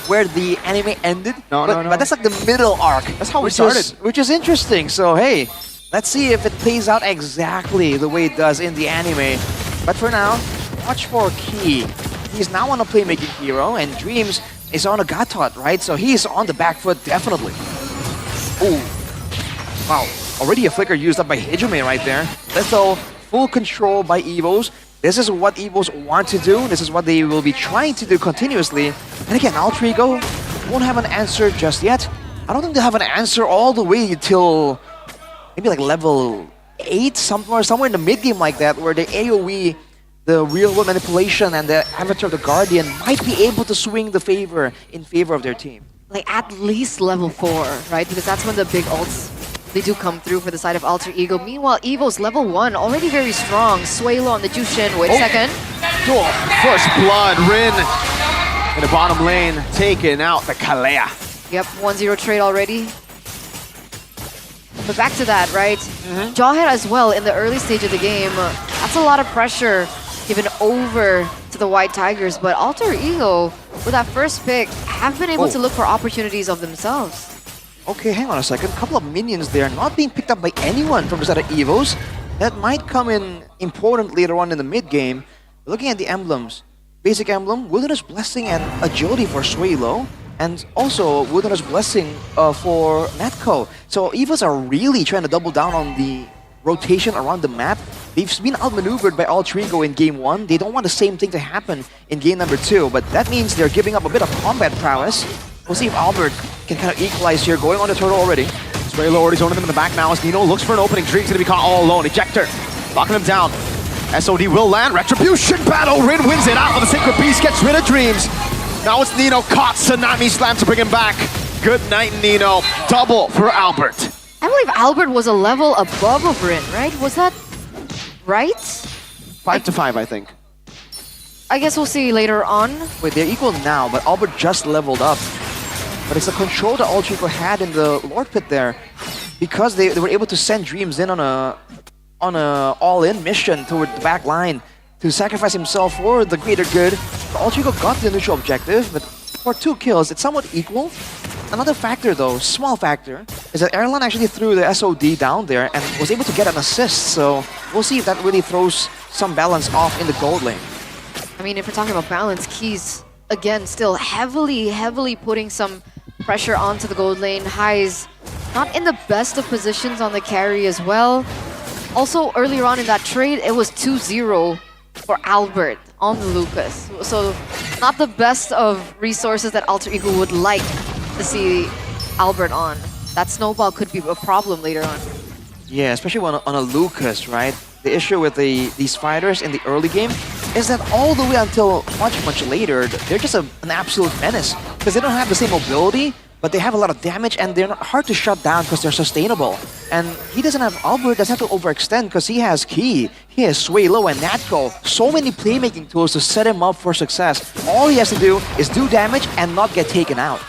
where the anime ended. No. But that's like the middle arc. That's how we started. Which is interesting. So hey, let's see if it plays out exactly the way it does in the anime. But for now, watch for Key. He's now on a playmaking hero, and Dreams is on a Gatot, right? So he's on the back foot, definitely. Ooh. Wow. Already a flicker used up by Hijume right there. Litho, full control by Evos. This is what Evos want to do. This is what they will be trying to do continuously. And again, Alter Ego won't have an answer just yet. I don't think they'll have an answer all the way till maybe like level 8, somewhere in the mid-game like that, where the AoE, the real-world manipulation, and the Avatar of the Guardian might be able to swing the favor in favor of their team. Like at least level 4, right? Because that's when the big ults They do come through for the side of Alter Ego. Meanwhile, Evo's level 1, already very strong. Suelo on the Jushin. Wait a second. Oh, first blood. Rin in the bottom lane, taking out the Kalea. Yep, 1-0 trade already. But back to that, right? Jawhead as well in the early stage of the game. That's a lot of pressure given over to the White Tigers. But Alter Ego, with that first pick, have been able to look for opportunities of themselves. Okay, hang on a second. Couple of minions there, not being picked up by anyone from the side of Evos. That might come in important later on in the mid game. Looking at the emblems, basic emblem, Wilderness Blessing and Agility for Suelo, and also Wilderness Blessing for Natco. So Evos are really trying to double down on the rotation around the map. They've been outmaneuvered by Alter Ego in game 1. They don't want the same thing to happen in game number 2, but that means they're giving up a bit of combat prowess. We'll see if Albert can kind of equalize here, going on the turtle already. Suelo already zoning them in the back now as Nino looks for an opening. Dream's gonna be caught all alone. Ejector, locking him down. SOD will land. Retribution battle. Rin wins it out with the Sacred Beast, gets rid of Dreams. Now it's Nino caught. Tsunami slam to bring him back. Good night, Nino. Double for Albert. I believe Albert was a level above of Rin, right? Was that right? 5 to 5, I think. I guess we'll see later on. Wait, they're equal now, but Albert just leveled up. But it's the control that Alter Ego had in the Lord Pit there, because they were able to send Dreams in on a all-in mission toward the back line to sacrifice himself for the greater good. Alter Ego got the initial objective, but for 2 kills, it's somewhat equal. Another factor though, small factor, is that Erlan actually threw the SOD down there and was able to get an assist, so we'll see if that really throws some balance off in the gold lane. I mean, if we're talking about balance, Keys, again, still heavily putting some pressure onto the gold lane. Highs not in the best of positions on the carry as well. Also, earlier on in that trade, it was 2-0 for Albert on the Lucas. So, not the best of resources that Alter Ego would like to see Albert on. That snowball could be a problem later on. Yeah, especially on a Lucas, right? The issue with these fighters in the early game is that all the way until much later, they're just an absolute menace. Because they don't have the same mobility, but they have a lot of damage and they're not hard to shut down because they're sustainable. And he doesn't have, Albert doesn't have to overextend because he has Key, he has Suelo and Natco. So many playmaking tools to set him up for success. All he has to do is do damage and not get taken out.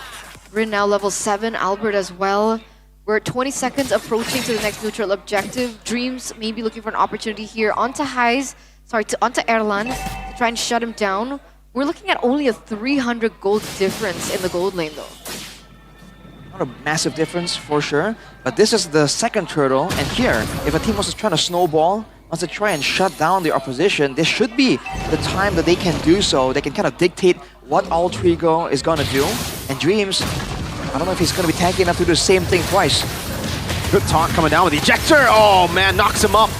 Rin now level 7, Albert as well. We're at 20 seconds approaching to the next neutral objective. Dreams may be looking for an opportunity here onto onto Erlan to try and shut him down. We're looking at only a 300 gold difference in the gold lane though. Not a massive difference for sure, but this is the second turtle, and here, if a team wants to try to snowball, wants to try and shut down the opposition, this should be the time that they can do so. They can kind of dictate what Alter Ego is gonna do, and Dreams, I don't know if he's gonna be tanky enough to do the same thing twice. Good taunt coming down with the ejector. Oh man, knocks him up.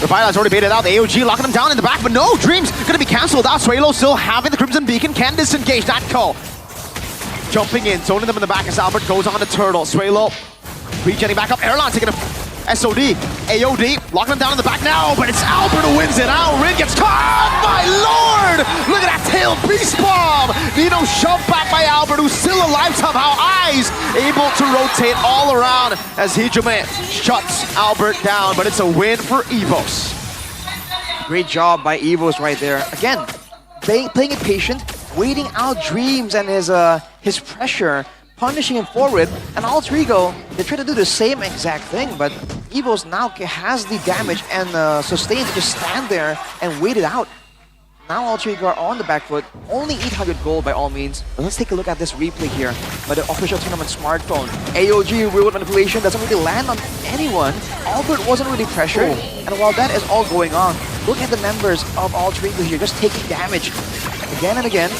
The Violet's already baited out. The AOG locking him down in the back, but no, Dreams gonna be cancelled out. Suelo still having the Crimson Beacon, can disengage that call. Jumping in, zoning them in the back as Albert goes on the turtle. Suelo regenning back up. Erlan taking a SOD. AOD locking him down in the back now, but it's Albert who wins it out. Rin gets caught. My lord! Look at that tail beast bomb. Nino shoved back by Albert, who's still alive somehow. Eyes able to rotate all around as Hijime shuts Albert down, but it's a win for Evos. Great job by Evos right there. Again, playing it patient, waiting out Dreams and his pressure, punishing him forward, and Alter Ego, they try to do the same exact thing, but Evos now has the damage and sustain to just stand there and wait it out. Now Alter Ego are on the back foot, only 800 gold by all means. But let's take a look at this replay here by the official tournament smartphone. AOG real manipulation doesn't really land on anyone. Albert wasn't really pressured, and while that is all going on, look at the members of Alter Ego here just taking damage again and again.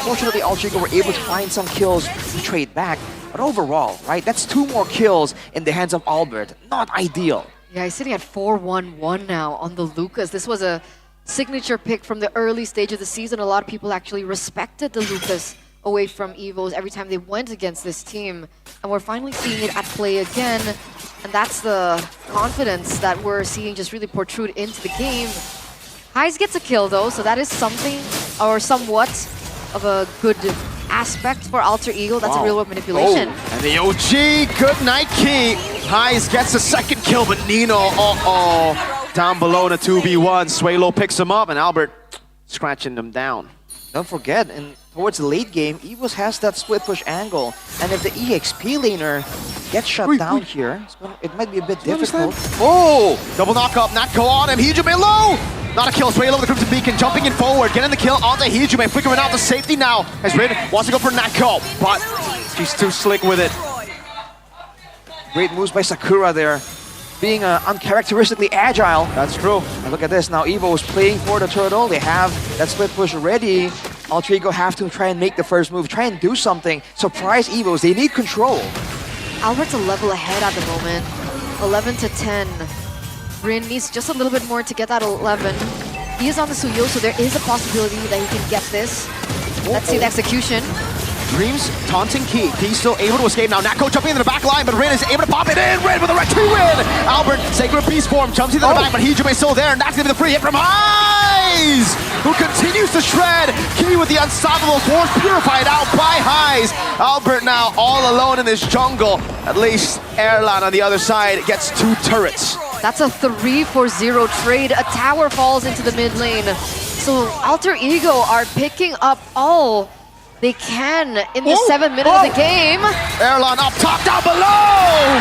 Fortunately, Alter Ego were able to find some kills to trade back. But overall, right, that's 2 more kills in the hands of Albert. Not ideal. Yeah, he's sitting at 4-1-1 now on the Lucas. This was a signature pick from the early stage of the season. A lot of people actually respected the Lucas away from Evos every time they went against this team. And we're finally seeing it at play again. And that's the confidence that we're seeing just really protrude into the game. Highs gets a kill though, so that is something, or somewhat, of a good aspect for Alter Ego. That's a real world manipulation. Oh, and the OG, good night key. Heis gets the second kill, but Nino, down below in a 2v1. Suelo picks him up, and Albert scratching them down. Don't forget, towards the late game, EVOS has that split push angle, and if the EXP laner gets shut down here, it might be a bit difficult. Oh! Double knock up, Natko on him, Hijume low! Not a kill, Suelo with the Crimson Beacon, jumping in forward, getting the kill onto Hijume, flickering out the safety now, as Rin wants to go for Natko, but she's too slick with it. Great moves by Sakura there, being uncharacteristically agile. That's true. And look at this, now Evo is playing for the turtle, they have that split push ready. Alter Ego have to try and make the first move, try and do something, surprise Evos, they need control. Albert's a level ahead at the moment, 11 to 10. Rin needs just a little bit more to get that 11. He is on the Suyo, so there is a possibility that he can get this. Let's see the execution. Dreams taunting Key. Key's still able to escape now. Natko jumping into the back line, but Rin is able to pop it in. Rin with a red 2 win. Albert, Sacred Peace form, jumps into the back, but Hijume still there, and that's gonna be the free hit from Heis, who continues to shred. Key with the unstoppable force purified out by Heis. Albert now all alone in this jungle. At least Erlan on the other side gets 2 turrets. That's a 3-for-0 trade. A tower falls into the mid lane. So Alter Ego are picking up all they can in the 7th minute of the game. Erlan up top, down below!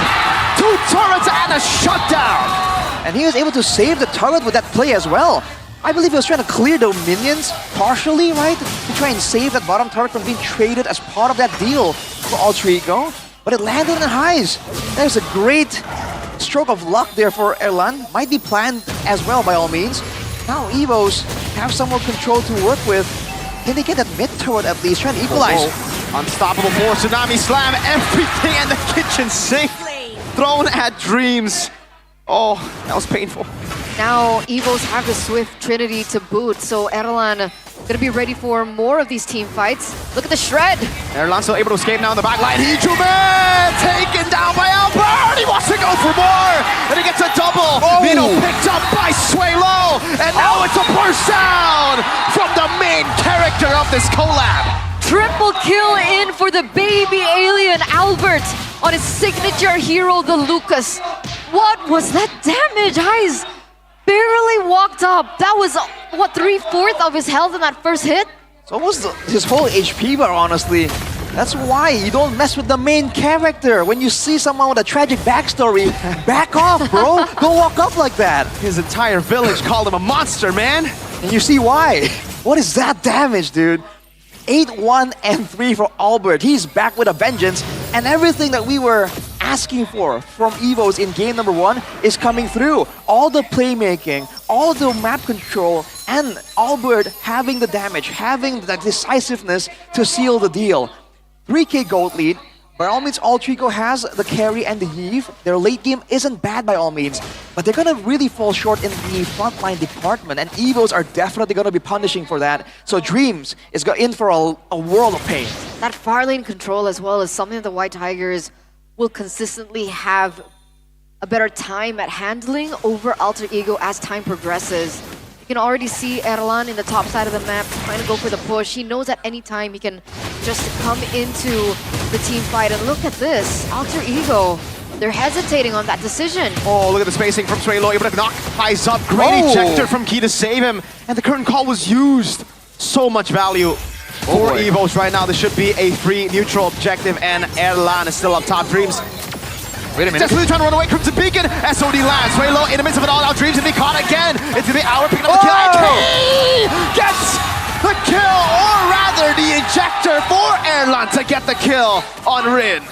2 turrets and a shutdown! And he was able to save the turret with that play as well. I believe he was trying to clear the minions partially, right? To try and save that bottom turret from being traded as part of that deal for Alter Ego. But it landed in Heis. There's a great stroke of luck there for Erlan. Might be planned as well by all means. Now Evos have some more control to work with. Can they get that mid turret at least? Trying to equalize. Unstoppable force, tsunami slam, everything and the kitchen sink thrown at Dreams. Oh, that was painful. Now Evos have the Swift Trinity to boot, so Erlan gonna be ready for more of these team fights. Look at the shred. Erlan still able to escape now in the back line. Hijume taken down by Albert. He wants to go for more, and he gets a double. Nino picked up by Suelo, and now it's a burst down from the main character of this collab. Triple kill in for the baby alien Albert on his signature hero, the Lucas. What was that damage? Heis barely walked up. That was, what, 3/4 of his health in that first hit? It's almost his whole HP bar, honestly. That's why you don't mess with the main character. When you see someone with a tragic backstory, back off, bro. Don't walk up like that. His entire village called him a monster, man. And you see why. What is that damage, dude? 8-1 and 3 for Albert. He's back with a vengeance, and everything that we were asking for from Evos in game number 1 is coming through. All the playmaking, all the map control, and Albert having the damage, having the decisiveness to seal the deal. 3k gold lead. By all means, Alter Ego has the carry and the heave. Their late game isn't bad by all means, but they're gonna really fall short in the frontline department, and Evos are definitely gonna be punishing for that. So Dreams is in for a world of pain. That far lane control as well is something that the White Tigers will consistently have a better time at handling over Alter Ego as time progresses. You can already see Erlan in the top side of the map trying to go for the push. He knows at any time he can just come into the team fight. And look at this, Alter Ego. They're hesitating on that decision. Oh, look at the spacing from Suelo, able to knock Heis up. Great ejector from Key to save him. And the current call was used. So much value for Evos right now. This should be a free neutral objective, and Erlan is still up top. Dreams. Wait a minute. Desperately trying to run away. Crimson Beacon. SOD lands. Suelo in the midst of it all. Now Dreams to be caught again. It's gonna be Hour picking up the kill. Key gets the kill, or rather the ejector for Erlan to get the kill on Rin.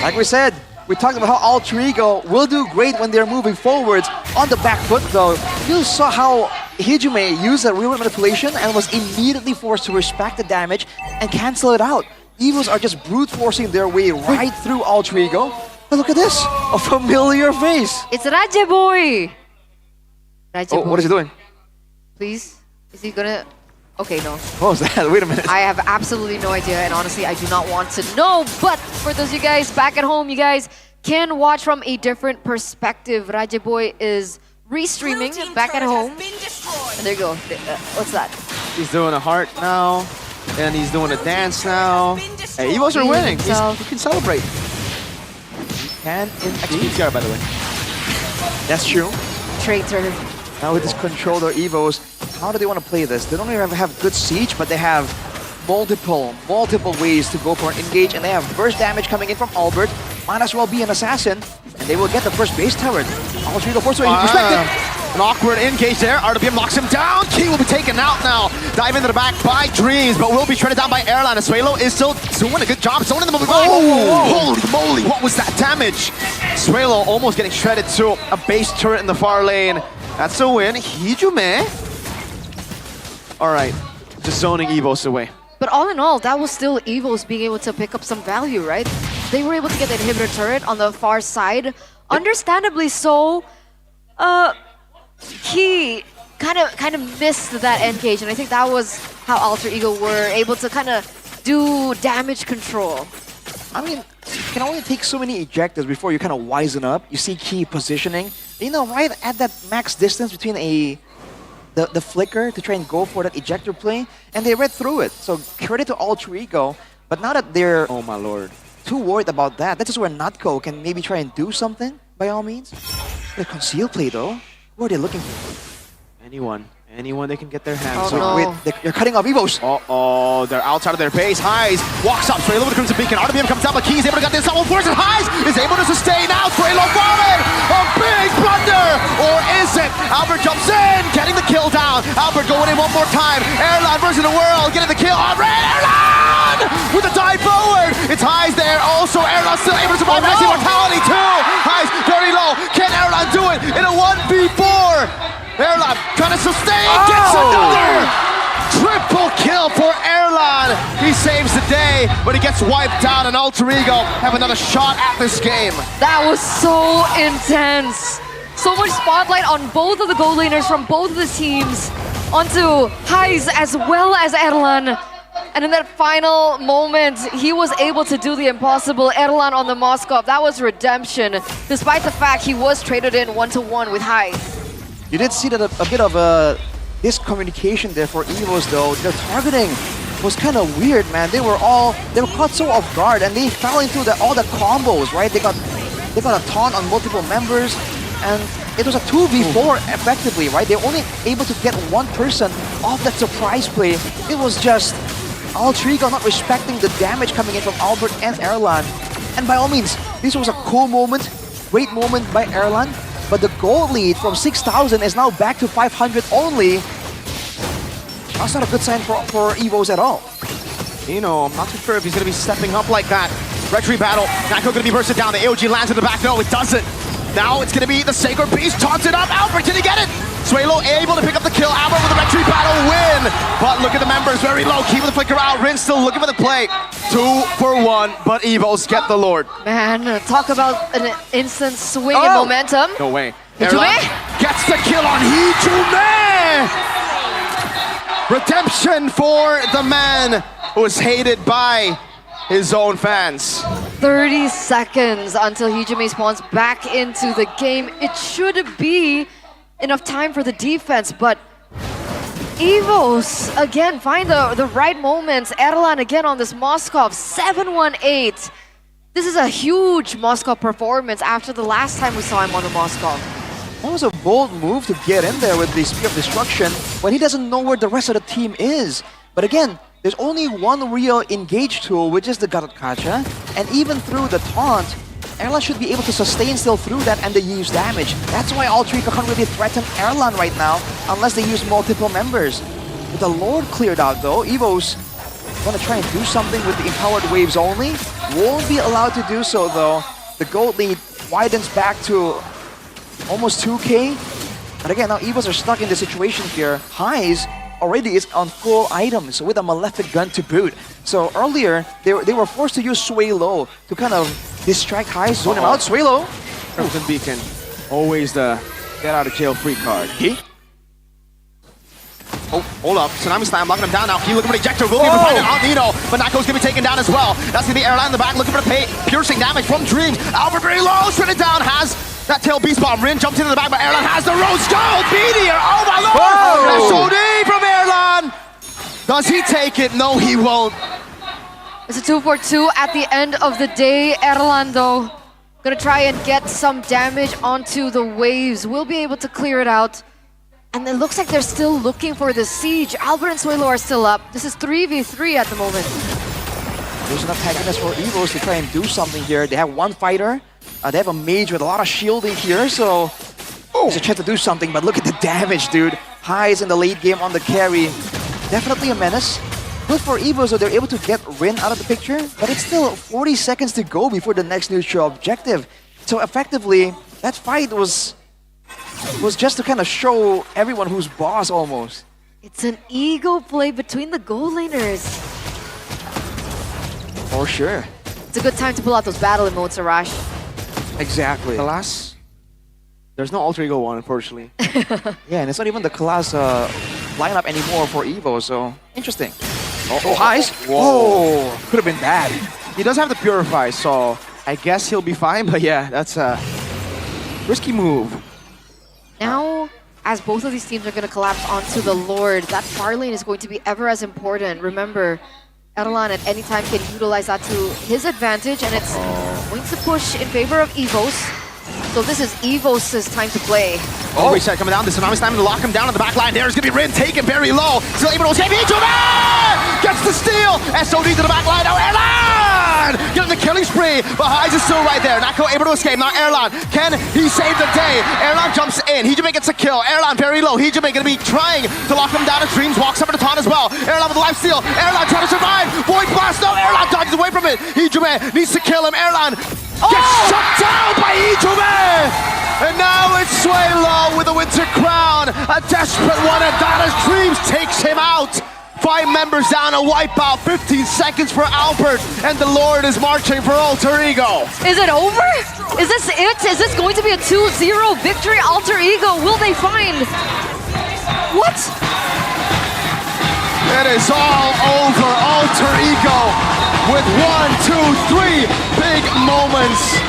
Like we said, we talked about how Alter Ego will do great when they're moving forwards. On the back foot though, you saw how Hijume used that real manipulation and was immediately forced to respect the damage and cancel it out. Evos are just brute forcing their way right through Alter Ego. But look at this, a familiar face. It's Raja Boy. Raja Boy. What is he doing? Please, is he gonna? Okay, no. What was that? Wait a minute. I have absolutely no idea, and honestly, I do not want to know. But for those of you guys back at home, you guys can watch from a different perspective. Raja Boy is restreaming back at home. And there you go. What's that? He's doing a heart now, and he's doing a dance now. Hey, Evos are winning. You can celebrate. can in XPTR, by the way. That's true. Traitor. Now with this controller Evos, how do they want to play this? They don't even have good siege, but they have multiple ways to go for an engage, and they have burst damage coming in from Albert. Might as well be an assassin, and they will get the first base turret. Altrigo forced away, respected. An awkward engage there. RWM locks him down. King will be taken out now. Dive into the back by Dreams, but will be shredded down by Airline. Suelo is still doing a good job. Zoning the moving by. Holy moly, what was that damage? Suelo almost getting shredded to a base turret in the far lane. That's a win. Hijume. All right, just zoning Evos away. But all in all, that was still Evos being able to pick up some value, right? They were able to get the inhibitor turret on the far side. Understandably so. He kind of missed that engage, and I think that was how Alter Ego were able to kind of do damage control. I mean, you can only take so many ejectors before you kind of wisen up. You see key positioning. You know, right at that max distance between the flicker to try and go for that ejector play, and they read through it. So credit to Alter Ego, but now that they're oh my lord, too worried about that, that is where Natco can maybe try and do something by all means. The conceal play though, what are they looking for? Anyone they can get their hands on. on. Wait, they're cutting off Evos. Uh-oh, they're outside of their base. Highs walks up, Trailer with the Crimson Beacon. RWM comes down, but Key's able to get this out. Forces Highs is able to sustain now. Trailer falling! A big blunder! Or is it? Albert jumps in, getting the kill down. Albert going in one more time. Airline versus the world, getting the kill on Airline! With the dive forward! It's Highs there. Also, Airline still able to survive. Nice immortality too! Highs very low. Can Airline do it in a 1v4? Airline trying to sustain, gets another triple kill for Airline. He saves the day, but he gets wiped out, and Alter Ego have another shot at this game. That was so intense. So much spotlight on both of the gold laners from both of the teams, onto Highs as well as Erlan. And in that final moment, he was able to do the impossible. Erlan on the Moskov, that was redemption, despite the fact he was traded in 1-1 with Highs. You did see that a bit of a miscommunication there for Evos though. Their targeting was kind of weird, man. They were caught so off guard, and they fell into all the combos, right? They got a taunt on multiple members, and it was a 2v4 effectively, right? They were only able to get one person off that surprise play. It was just Alter Ego not respecting the damage coming in from Albert and Erlan. And by all means, this was a cool moment, great moment by Erlan. But the goal lead from 6,000 is now back to 500 only. That's not a good sign for Evos at all. You know, I'm not too sure if he's going to be stepping up like that. Retry battle. Nako going to be bursted down. The AOG lands in the back. No, it doesn't. Now it's going to be the Sacred Beast. Taunted up. Albert, can he get it? Suelo able to pick up the kill. Albert with the retry battle win. But look at the members. Very low. Keeping the flicker out. Rin still looking for the play. 2 for 1. But Evos get the Lord. Man, talk about an instant swing in momentum. No way. Hijume gets the kill on Hijume! Redemption for the man who was hated by his own fans. 30 seconds until Hijume spawns back into the game. It should be enough time for the defense, but Evos again find the right moments. Erlan again on this Moskov, 7-1-8. This is a huge Moskov performance after the last time we saw him on the Moskov. That was a bold move to get in there with the Spear of Destruction when he doesn't know where the rest of the team is. But again, there's only one real engage tool, which is the Garatkacha, and even through the taunt, Erlan should be able to sustain still through that and they use damage. That's why Alter Ego can't really threaten Erlan right now unless they use multiple members. With the Lord cleared out though, Evos want to try and do something with the empowered waves only. Won't be allowed to do so though. The gold lead widens back to almost 2k. But again, now Evos are stuck in the situation here. Highs already is on full items with a Malefic gun to boot. So earlier, they were forced to use Suelo to kind of distract Highs, zone him out. Suelo! Crimson Beacon, always the get out of jail free card. He? Oh, hold up. Tsunami Slam locking him down now. He looking for the ejector. Will be able to find it on Nino, but Nako's gonna be taken down as well. That's gonna be Airline in the back looking for the piercing damage from Dreams. Albert very low, shredded down, has that tail beast bomb. Rin jumps into the back, but Airline has the Rose Gold Meteor. Oh my lord! SOD from Airline. Does he take it? No, he won't. It's a 2-for-2 at the end of the day. Erlan though Gonna try and get some damage onto the waves. We'll be able to clear it out. And it looks like they're still looking for the siege. Albert and Suelo are still up. This is 3v3 at the moment. There's enough tankiness for Evos to try and do something here. They have one fighter. They have a mage with a lot of shielding here, so there's a chance to do something, but look at the damage, dude. Highs in the late game on the carry. Definitely a menace. Good for Evos, so they're able to get Rin out of the picture, but it's still 40 seconds to go before the next neutral objective. So effectively, that fight was just to kind of show everyone who's boss almost. It's an ego play between the goal laners. For sure. It's a good time to pull out those battle emotes, Arash. Exactly. Class? There's no alter ego one, unfortunately. Yeah, and it's not even the class lineup anymore for Evo, so interesting. Oh, highs. Whoa. Could have been bad. He does have the Purify, so I guess he'll be fine, but yeah, that's a risky move. Now, as both of these teams are going to collapse onto the Lord, that far lane is going to be ever as important. Remember, Erlan at any time can utilize that to his advantage, and it's going to push in favor of Evos. So this is Evos' time to play. Oh, reset coming down. This is Tsunami's time to lock him down on the back line. There's going to be Rin taken very low. Still able to escape. Ijuman gets the steal. SOD to the back line. Now Erlan getting the killing spree. But Highs is still right there. Nako able to escape. Now Erlan, can he save the day? Erlan jumps in. Hijime gets a kill. Erlan very low. Hijime going to be trying to lock him down. And Dreams walks up to the taunt as well. Erlan with the life steal. Erlan trying to survive. Void blast. No, Erlan dodges away from it. Hijime needs to kill him. Erlan gets shut down by Hijime. And now it's Suelo with the Winter Crown. A desperate one, and Dada's Dreams takes him out. 5 members down, a wipeout. 15 seconds for Albert, and the Lord is marching for Alter Ego. Is it over? Is this it? Is this going to be a 2-0 victory? Alter Ego, will they find? What? It is all over. Alter Ego with 1, 2, 3 big moments.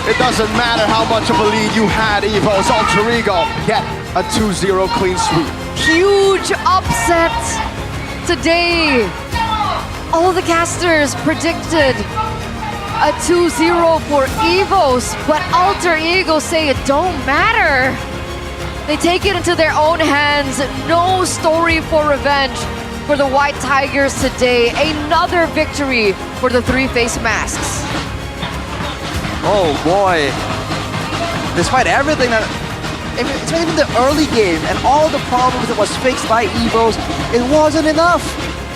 It doesn't matter how much of a lead you had, Evo's Alter Ego get a 2-0 clean sweep. Huge upset today. All the casters predicted a 2-0 for Evos, but Alter Ego say it don't matter. They take it into their own hands. No story for revenge for the White Tigers today. Another victory for the 3-face masks. Oh boy. Despite everything that, it's not even the early game and all the problems that was fixed by Evos, it wasn't enough.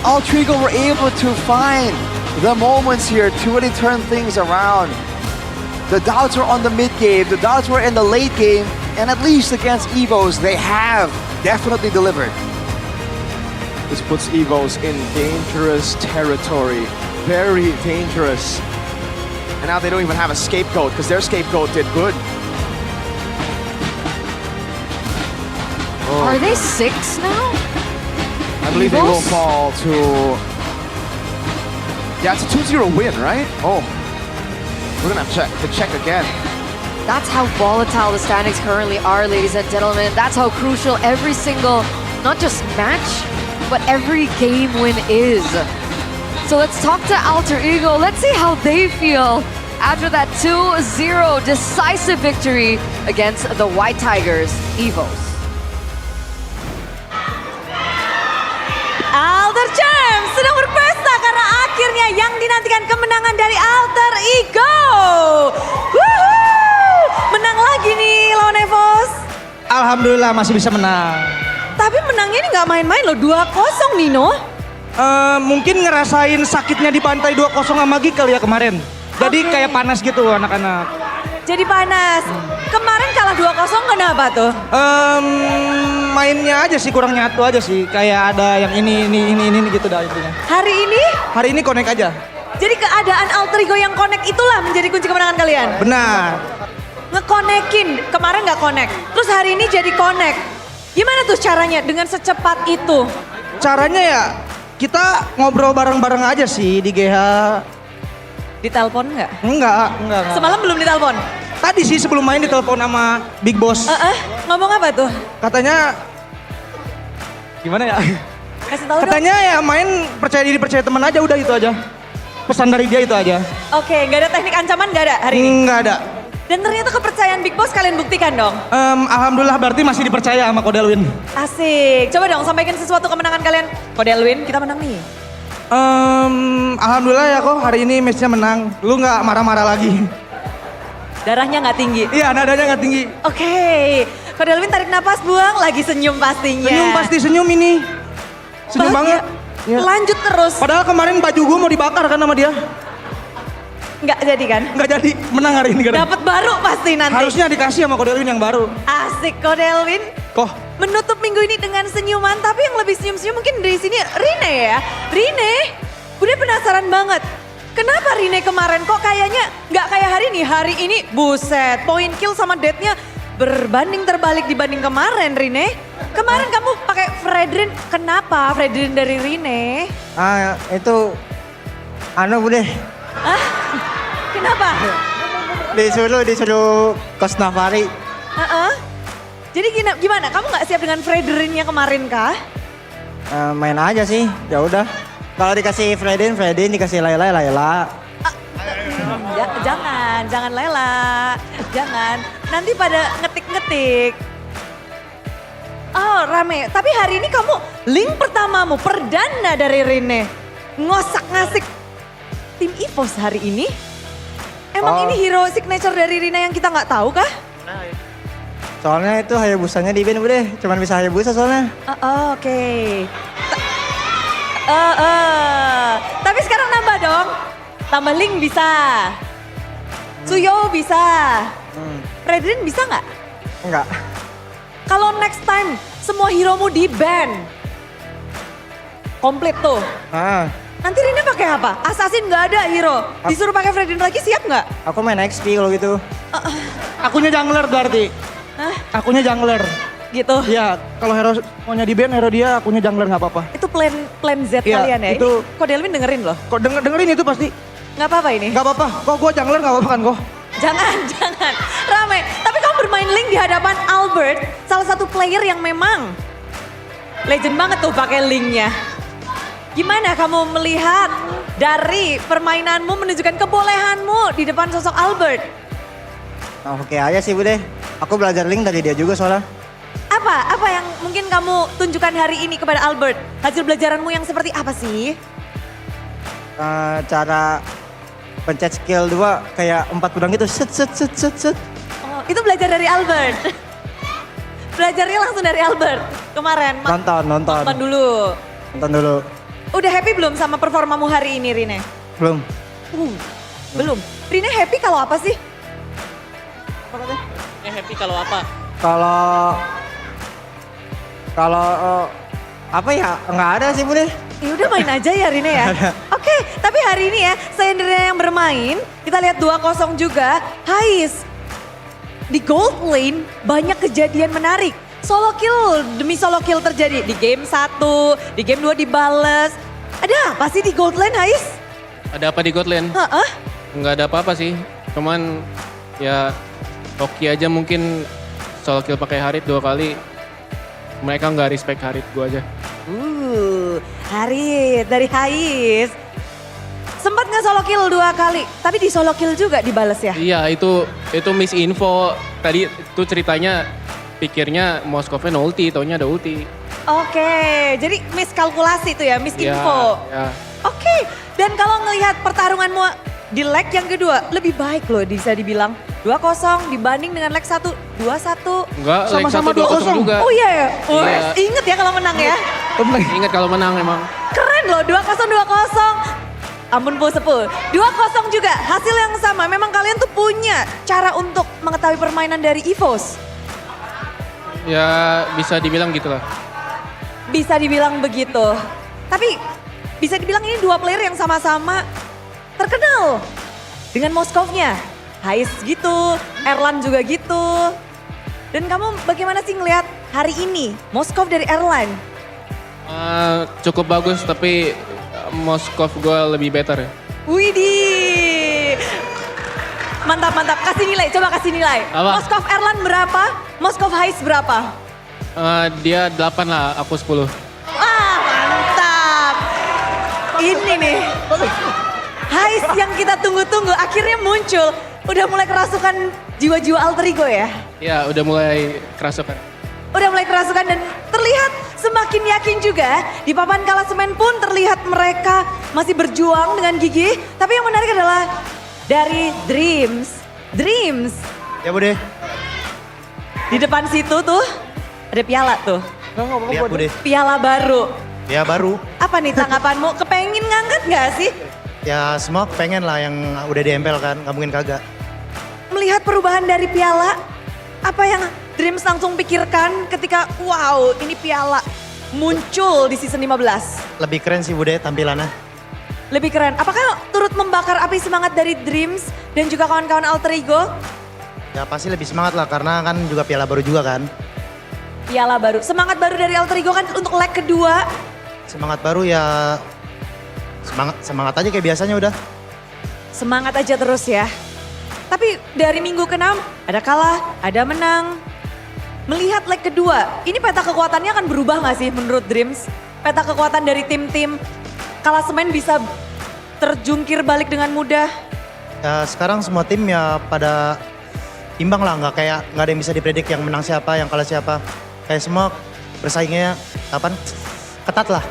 Alter Ego were able to find the moments here to really turn things around. The doubts were on the mid game, the doubts were in the late game, and at least against Evos, they have definitely delivered. This puts Evos in dangerous territory. Very dangerous. And now they don't even have a scapegoat because their scapegoat did good. Are they 6 now? I believe they will fall to... Yeah, it's a 2-0 win, right? Oh. We're going to have to check again. That's how volatile the standings currently are, ladies and gentlemen. That's how crucial every single, not just match, but every game win is. So let's talk to Alter Ego. Let's see how they feel after that 2-0 decisive victory against the White Tigers, Evos. Alter Champs sedang berpesta karena akhirnya yang dinantikan kemenangan dari Alter Ego. Woohoo! Menang lagi nih lawan Evos. Alhamdulillah masih bisa menang. Tapi menangnya ini nggak main-main loh, 2-0 Nino. Mungkin ngerasain sakitnya di pantai 2-0 sama Gikel ya kemarin. Jadi kayak panas gitu anak-anak. Jadi panas. Kemarin kalah 2-0 kenapa tuh? Mainnya aja sih kurang nyatu aja sih. Kayak ada yang ini gitu dah intinya. Hari ini? Hari ini connect aja. Jadi keadaan Alter Ego yang connect itulah menjadi kunci kemenangan kalian? Benar. Nge-connectin, kemarin nggak connect. Terus hari ini jadi connect. Gimana tuh caranya dengan secepat itu? Caranya ya kita ngobrol bareng-bareng aja sih di GH. Ditelepon nggak? Enggak. Semalam belum ditelepon? Tadi sih sebelum main ditelepon sama Big Boss. Ngomong apa tuh? Katanya gimana ya? Kasih tahu Katanya dong. ya main percaya diri percaya teman aja udah itu aja. pesan dari dia itu aja. Oke, nggak ada teknik ancaman nggak ada hari ini? Nggak ada. Dan ternyata kepercayaan Big Boss kalian buktikan dong. Alhamdulillah berarti masih dipercaya sama Kodelwin. Asik. Coba dong sampaikan sesuatu kemenangan kalian. Kodelwin, kita menang nih. Alhamdulillah ya kok hari ini matchnya menang. Lu nggak marah-marah lagi. Darahnya nggak tinggi? Iya, nadanya nggak tinggi. Oke. Kodelwin tarik napas, buang. Lagi senyum pastinya. Senyum pasti senyum ini. Senyum Bahagia. banget. Ya. Lanjut terus. Padahal kemarin baju gue mau dibakar kan sama dia. Nggak jadi kan? Nggak jadi, menang hari ini. Dapat baru pasti nanti. Harusnya dikasih sama Kodelwin yang baru. Asik Kodelwin. Kok? Menutup minggu ini dengan senyuman, tapi yang lebih senyum-senyum mungkin dari sini Rine ya. Rine, udah penasaran banget. Kenapa Rine kemarin kok kayaknya nggak kayak hari ini? Hari ini buset, point kill sama death-nya berbanding terbalik dibanding kemarin Rine. Kemarin kamu pakai Fredrin, kenapa Fredrin dari Rine? Itu Bude. Hah? Kenapa? Disuruh Coach Navari. Jadi gimana? Kamu nggak siap dengan Fredrinnya kemarin kah? Main aja sih, ya udah. Kalau dikasih Fredin, dikasih Layla. Jangan Lela. Jangan. Nanti pada ngetik-ngetik. Oh rame, tapi hari ini kamu link pertamamu, perdana dari Rine. Ngosak-ngasik tim EVOS hari ini. Emang ini hero signature dari Rina yang kita nggak tahu kah? Soalnya itu Hayabusanya di band udah, cuman bisa Hayabusa soalnya. Oke. Tapi sekarang nambah dong. Tambah Link bisa. Suyo bisa. Fredrin bisa nggak? Enggak. Kalau next time semua heromu di ban. Komplit tuh. Nanti Rina pakai apa? Assassin nggak ada hero. Disuruh pakai Fredrin lagi siap nggak? Aku main XP kalau gitu. Akunya jungler berarti. Akunya jungler. Gitu? Iya, kalau hero maunya di band, hero dia, akunya jungler nggak apa-apa. Itu plan Z Iya, kalian ya? itu- Ini kok Delvin dengerin loh? Kok dengerin itu pasti. Nggak apa-apa ini? Nggak apa-apa, kok gue jungler nggak apa-apa kan kok. Jangan. Rame. Tapi kamu bermain Link di hadapan Albert, salah satu player yang memang legend banget tuh pakai Linknya. Gimana kamu melihat dari permainanmu menunjukkan kebolehanmu di depan sosok Albert? Oke aja sih Bude. Aku belajar Link dari dia juga soalnya. Apa yang mungkin kamu tunjukkan hari ini kepada Albert? Hasil belajaranmu yang seperti apa sih? Cara pencet skill 2 kayak 4 pedang gitu. Set. Oh, itu belajar dari Albert. Belajarnya langsung dari Albert kemarin. Nonton dulu. Nonton dulu. Udah happy belum sama performamu hari ini Rine? Belum. Belum. Rine happy kalau apa sih? Happy kalau apa? Kalau apa ya? Nggak ada sih Bude. Ya udah main aja ya Rine ya. Oke, tapi hari ini ya Sandra yang bermain, kita lihat 2-0 juga. Hais, di gold lane banyak kejadian menarik. Solo kill demi solo kill terjadi di game 1, di game 2 dibales. Ada apa sih di gold lane Hais? Ada apa di God Lane? Nggak ada apa-apa sih. Cuman ya Toki aja mungkin solo kill pakai Harit 2 kali. Mereka nggak respect Harit gue aja. Harit dari Hais. Sempat nggak solo kill 2 kali, tapi di solo kill juga dibales ya? Iya itu misinfo. Tadi itu ceritanya pikirnya Moskovnya no ulti, taunya ada ulti. Oke, jadi miskalkulasi itu ya, misinfo. Ya. Oke, dan kalau ngelihat pertarunganmu di leg yang kedua, lebih baik loh bisa dibilang. 2-0 dibanding dengan leg 1, 2-1. Enggak, leg Sama-sama 1 2-0 juga. Oh iya ya? Iya. Ingat ya kalau menang ya? Ingat kalau menang emang. Keren loh, 2-0. Ampun po sepul. 2-0 juga, hasil yang sama. Memang kalian tuh punya cara untuk mengetahui permainan dari EVOS. Ya bisa dibilang gitu lah. Bisa dibilang begitu. Tapi bisa dibilang ini 2 player yang sama-sama terkenal dengan Moskovnya. Hais gitu, Erlan juga gitu. Dan kamu bagaimana sih ngelihat hari ini Moskov dari Erlan? Cukup bagus tapi Moskov gue lebih better ya. Widih. Mantap. Kasih nilai, coba kasih nilai. Apa? Moskov Erlan berapa? Moskov Hais berapa? Dia 8 lah, aku 10. Mantap. Ini nih. kita tunggu-tunggu akhirnya muncul. Udah mulai kerasukan jiwa-jiwa alter ego ya? Ya, udah mulai kerasukan. Udah mulai kerasukan dan terlihat semakin yakin juga. Di papan klasemen pun terlihat mereka masih berjuang dengan gigih. Tapi yang menarik adalah dari Dreams. Ya Bude. Di depan situ tuh ada piala tuh. Lihat Bude. Piala baru. Ya baru. Apa nih tanggapanmu? Kepengin ngangkat gak sih? Ya semua pengen lah yang udah di MPL kan, nggak mungkin kagak. Melihat perubahan dari piala, apa yang Dreams langsung pikirkan ketika wow ini piala muncul di season 15? Lebih keren sih Bude tampilannya. Lebih keren. Apakah turut membakar api semangat dari Dreams dan juga kawan-kawan alter ego? Ya pasti lebih semangat lah karena kan juga piala baru juga kan. Piala baru. Semangat baru dari alter ego kan untuk leg kedua. Semangat baru ya semangat aja kayak biasanya udah. Semangat aja terus ya. Tapi dari minggu ke-6 ada kalah, ada menang. Melihat leg kedua, ini peta kekuatannya akan berubah gak sih menurut Dreams? Peta kekuatan dari tim-tim klasemen bisa terjungkir balik dengan mudah. Ya sekarang semua tim ya pada imbang lah, nggak ada yang bisa dipredik yang menang siapa, yang kalah siapa. Kayak semua bersaingnya ketat lah.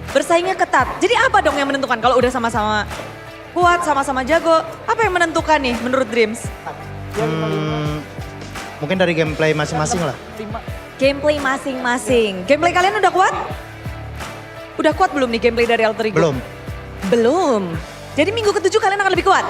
Bersaingnya ketat. Jadi apa dong yang menentukan kalau udah sama-sama kuat, sama-sama jago? Apa yang menentukan nih menurut Dreams? Mungkin dari gameplay masing-masing lah. Gameplay masing-masing. Gameplay kalian udah kuat? Udah kuat belum nih gameplay dari alter ego? Belum. Jadi minggu ke-7 kalian akan lebih kuat?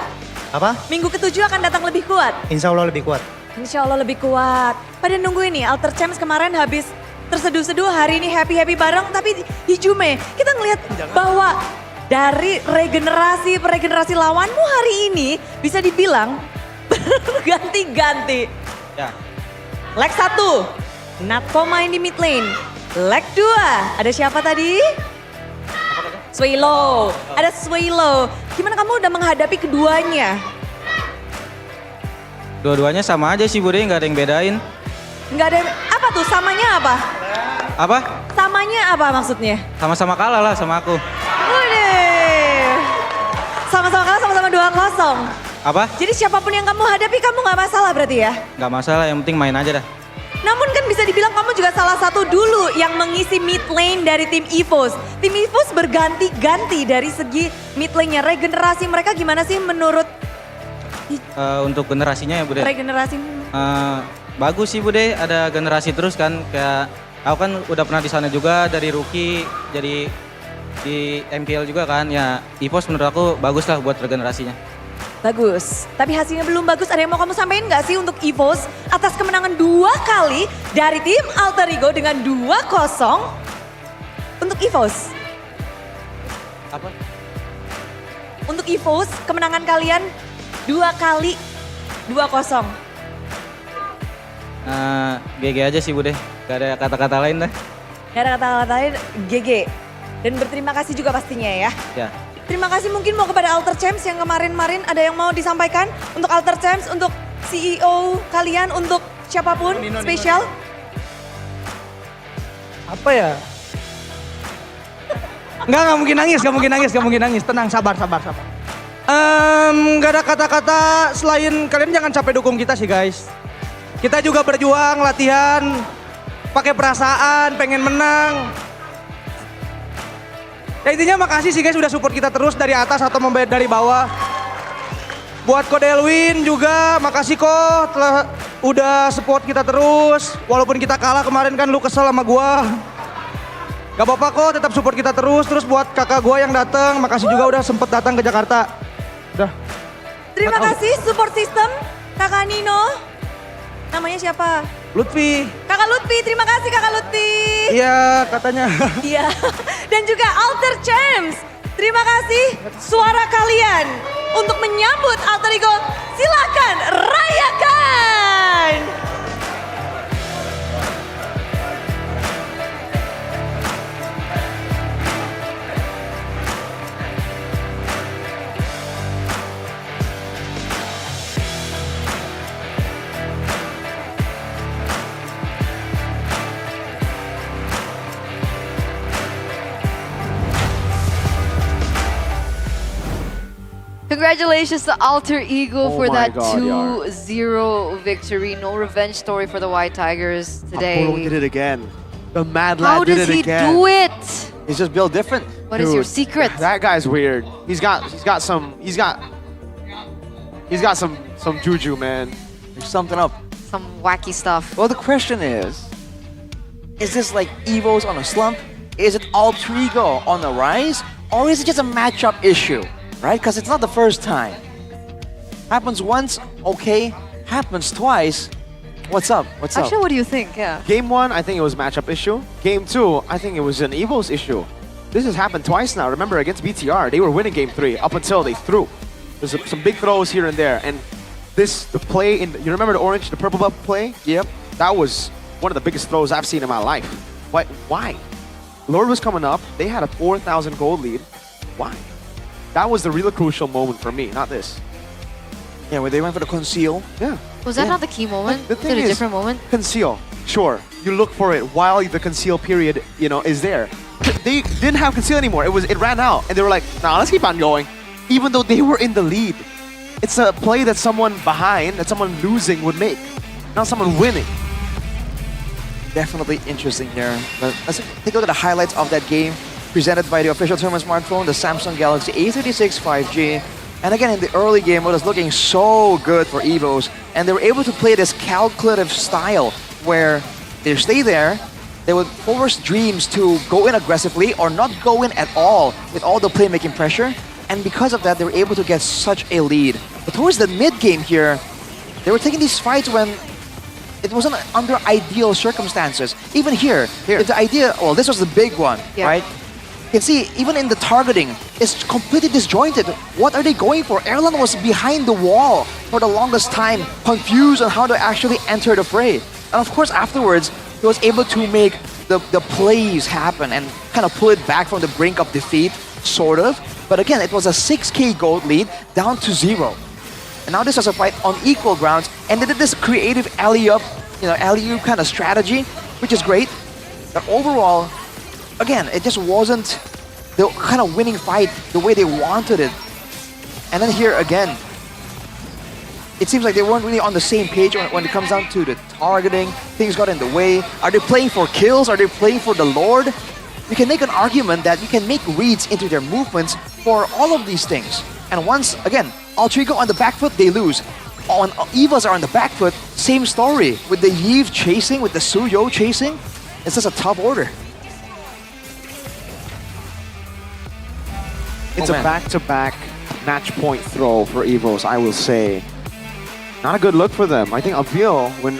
Apa? Minggu ke-7 akan datang lebih kuat? Insya Allah lebih kuat. Insya Allah lebih kuat. Pada nunggu ini, Alter Champs kemarin habis terseduh-seduh, hari ini happy-happy bareng. Tapi di Jume, kita ngelihat bahwa dari regenerasi lawanmu hari ini bisa dibilang ganti-ganti. Ya. Leg 1, Natko main di mid lane. Leg 2, ada siapa tadi? Swaylo, ada Swaylo. Gimana kamu udah menghadapi keduanya? Dua-duanya sama aja sih Bude, nggak ada yang bedain. Nggak ada, apa tuh samanya apa? Apa? Samanya apa maksudnya? Sama-sama kalah lah sama aku. Udah. Sama-sama kalah, sama-sama 2-0. Apa? Jadi siapapun yang kamu hadapi kamu nggak masalah berarti ya? Nggak masalah, yang penting main aja dah. Namun kan bisa dibilang kamu juga salah satu dulu yang mengisi mid lane dari tim EVOS. Tim EVOS berganti-ganti dari segi mid lane-nya. Regenerasi mereka gimana sih menurut Untuk generasinya ya Bude? regenerasi? Bagus sih Bude, ada generasi terus kan. Kayak aku kan udah pernah di sana juga dari rookie jadi di MPL juga kan. Ya EVOS menurut aku bagus lah buat regenerasinya. Bagus, tapi hasilnya belum bagus. Ada yang mau kamu sampaikan nggak sih untuk EVOS atas kemenangan 2 kali dari tim Alter Ego dengan 2-0 untuk EVOS? Apa? Untuk EVOS kemenangan kalian 2 kali 2-0. GG aja sih Bude, gak ada kata-kata lain dah. Gak ada kata-kata lain, GG. Dan berterima kasih juga pastinya ya. Ya. Terima kasih mungkin mau kepada Alter Champs yang kemarin-marin ada yang mau disampaikan untuk Alter Champs, untuk CEO kalian, untuk siapapun spesial. Apa ya? Nggak mungkin nangis. Tenang, sabar. Nggak ada kata-kata selain kalian jangan capek dukung kita sih guys. Kita juga berjuang, latihan, pakai perasaan, pengen menang. Ya intinya makasih sih guys udah support kita terus dari atas atau dari bawah. Buat Ko Delwin juga makasih kok udah support kita terus. Walaupun kita kalah kemarin kan lu kesel sama gua. Gak apa-apa kok tetap support kita terus. Terus buat kakak gua yang datang, makasih juga udah sempet datang ke Jakarta. Udah. Terima kasih support system Kakak Nino. Namanya siapa? Lutfi. Kakak Lutfi, terima kasih Kakak Lutfi. Iya katanya. Iya. Dan juga Alter Champs. Terima kasih suara kalian untuk menyambut Alter Ego. Silakan rayakan. Congratulations to Alter Ego Oh for my that God, 2-0 victory. No revenge story for the White Tigers today. Apollo did it again. The Mad How Lad did does it he again. do it? He's just built different. What is your secret? That guy's weird. He's got some juju, man. There's something up. Some wacky stuff. Well, the question is this like Evo's on a slump? Is it Alter Ego on the rise? Or is it just a matchup issue, right? Because it's not the first time. Happens once, okay. Happens twice, what's up? What's Actually, up? what do you think? Yeah. Game 1, I think it was matchup issue. Game 2, I think it was an Evo's issue. This has happened twice now. Remember, against BTR, they were winning Game 3 up until they threw. There's some big throws here and there. And the play, you remember the purple buff play? Yep. That was one of the biggest throws I've seen in my life. Why? Lord was coming up. They had a 4,000 gold lead. Why? That was the real crucial moment for me, not this. Yeah, where they went for the conceal. Yeah. Was that not the key moment? The Was thing it a is, different moment? Conceal, sure. You look for it while the conceal period, is there. They didn't have conceal anymore. It ran out, and they were like, "Nah, let's keep on going," even though they were in the lead. It's a play that someone behind, that someone losing would make, not someone winning. Definitely interesting here. But let's take a look at the highlights of that game presented by the official tournament smartphone, the Samsung Galaxy A36 5G. And again, in the early game, it was looking so good for Evos, and they were able to play this calculative style where they stay there, they would force Dreams to go in aggressively or not go in at all with all the playmaking pressure, and because of that, they were able to get such a lead. But towards the mid-game here, they were taking these fights when it wasn't under ideal circumstances. Even here. If the idea, well, this was the big one, right? You can see, even in the targeting, it's completely disjointed. What are they going for? Erlan was behind the wall for the longest time, confused on how to actually enter the fray. And of course, afterwards, he was able to make the plays happen and kind of pull it back from the brink of defeat, sort of. But again, it was a 6k gold lead down to 0. And now this was a fight on equal grounds, and they did this creative alley-up, alley-oop kind of strategy, which is great. But overall, again, it just wasn't the kind of winning fight the way they wanted it. And then here again, it seems like they weren't really on the same page when it comes down to the targeting. Things got in the way. Are they playing for kills? Are they playing for the Lord? You can make an argument that you can make reads into their movements for all of these things. And once, again, Alter Ego on the back foot, they lose. On Evas are on the back foot, same story. With the Yves chasing, with the Suyo chasing, it's just a tough order. It's a back-to-back match point throw for Evos, I will say. Not a good look for them. I think Abil, when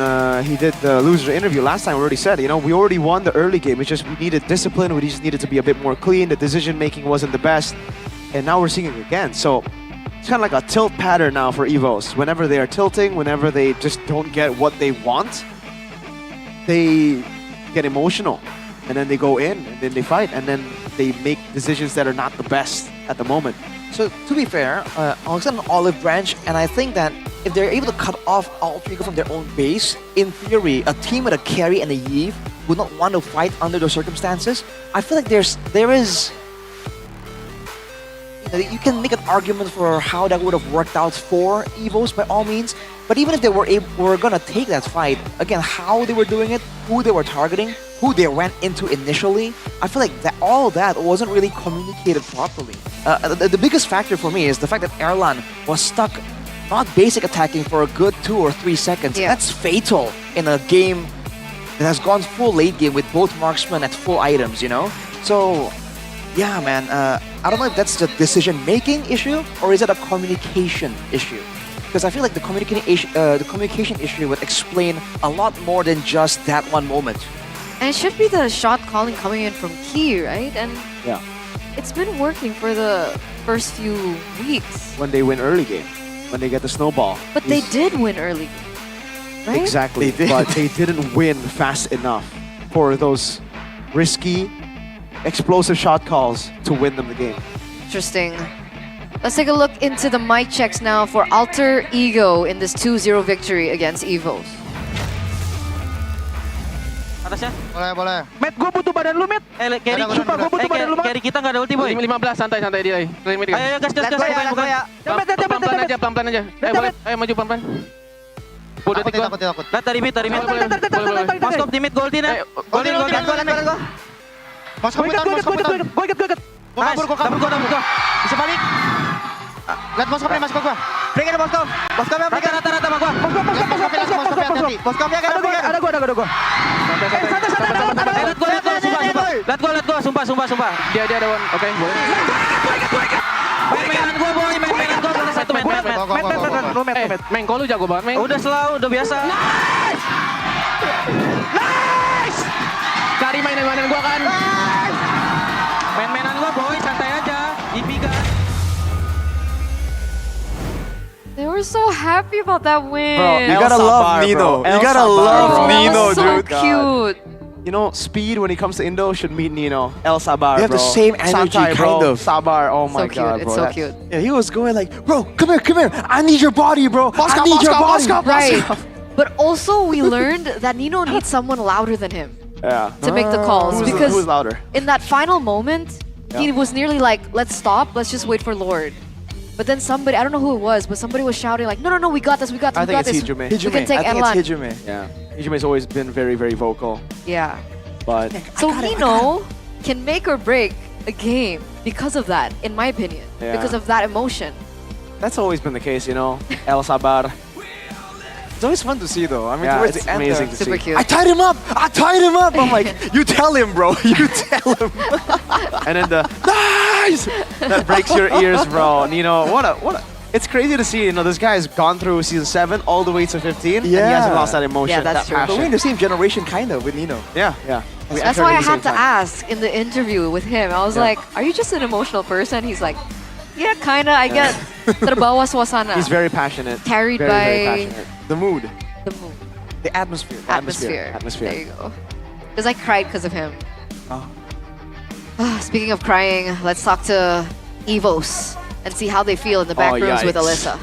he did the loser interview last time, already said, we already won the early game. It's just we needed discipline. We just needed to be a bit more clean. The decision-making wasn't the best. And now we're seeing it again. So it's kind of like a tilt pattern now for Evos. Whenever they are tilting, whenever they just don't get what they want, they get emotional. And then they go in, and then they fight, and then they make decisions that are not the best at the moment. So, to be fair, Alex an olive branch, and I think that if they're able to cut off Alter Ego from their own base, in theory, a team with a carry and a Yves would not want to fight under those circumstances. I feel like there is... You can make an argument for how that would have worked out for Evos by all means, but even if they were gonna take that fight, again, how they were doing it, who they were targeting, who they went into initially, I feel like all that wasn't really communicated properly. The biggest factor for me is the fact that Erlan was stuck not basic attacking for a good 2 or 3 seconds. Yeah. That's fatal in a game that has gone full late game with both marksmen at full items, So, yeah, man, I don't know if that's the decision-making issue or is it a communication issue? Because I feel like the communication issue would explain a lot more than just that one moment. And it should be the shot calling coming in from Key, right? And yeah, it's been working for the first few weeks. When they win early game, when they get the snowball. But they did win early game, right? Exactly, but they didn't win fast enough for those risky, explosive shot calls to win them the game. Interesting. Let's take a look into the mic checks now for Alter Ego in this 2-0 victory against Evos. Atasnya. Boleh. Matt, gue butuh badan lu, Matt. Carry, Sumpah, gue butuh badan lu, Matt. carry kita nggak ada ulti, boy. 15 santai dia. Ayo, gas. Bukan. Pelan-pelan aja. Ayo maju pelan-pelan. 10 detik gua. Takut. Nah, tadi mid. Moskop di mid, gua ulti nah. Golin. Moskop Gue ikat. Gua kabur. Kabur. Bisa balik. Lihat Moskopnya masuk ke gua. Berikan Moskop. Moskopnya berikan. Rata sama gua. Moskopnya hati-hati. Ada gua. Lihat gua, sumpah. Dia ada one. Oke, boleh. Main-mainan gua, boy. Main-mainan gua. Boleh satu main. Meng, kok lu jago banget, Meng? Udah selalu, udah biasa. Nice! Cari mainan gua kan. Main-mainan gua, boy. Santai aja. Dipiga. They were so happy about that win. Bro, you gotta love Nino. You gotta love Nino, so dude. cute. You know, Speed when it comes to Indo should meet Nino. El Sabar, They have bro. the same energy, Santai, bro. kind of. Sabar, oh my cute, god, it's bro. so That- cute. Yeah, he was going like, bro, come here. I need your body, bro. I need your body. Right. But also we learned that Nino needs someone louder than him Yeah. to make the calls. Because Who's louder? in that final moment, he was nearly like, let's stop, let's just wait for Lord. But then somebody, I don't know who it was, but somebody was shouting like, no, we got this. I think it's Hijume. We can take I think Elan. it's Hijume. Yeah. Hijume's always been very, very vocal. Yeah. But So Nino can make or break a game because of that, in my opinion. Yeah. Because of that emotion. that's always been the case, you know. El Sabar. It's always fun to see though. I mean, Yeah, towards it's the end, amazing to Super see. cute. I tied him up. I'm like, you tell him, bro. You tell him. And then the nice that breaks your ears, bro. Nino, what a. It's crazy to see. You know, this guy has gone through season 7 all the way to 15, and he hasn't lost that emotion, Yeah, that's that true. But we're in passion. the same generation, kind of, with Nino. Yeah. We That's entered why I at the had same to time. ask in the interview with him. I was Yeah. like, are you just an emotional person? He's like, yeah, kinda. I get terbawa suasana. He's very passionate. Carried very, by very passionate. The mood. the mood. The atmosphere. Atmosphere. Atmosphere. There you go. Because I cried because of him. Oh. Speaking of crying, let's talk to Evos and see how they feel in the back Oh, rooms with yikes. Alyssa.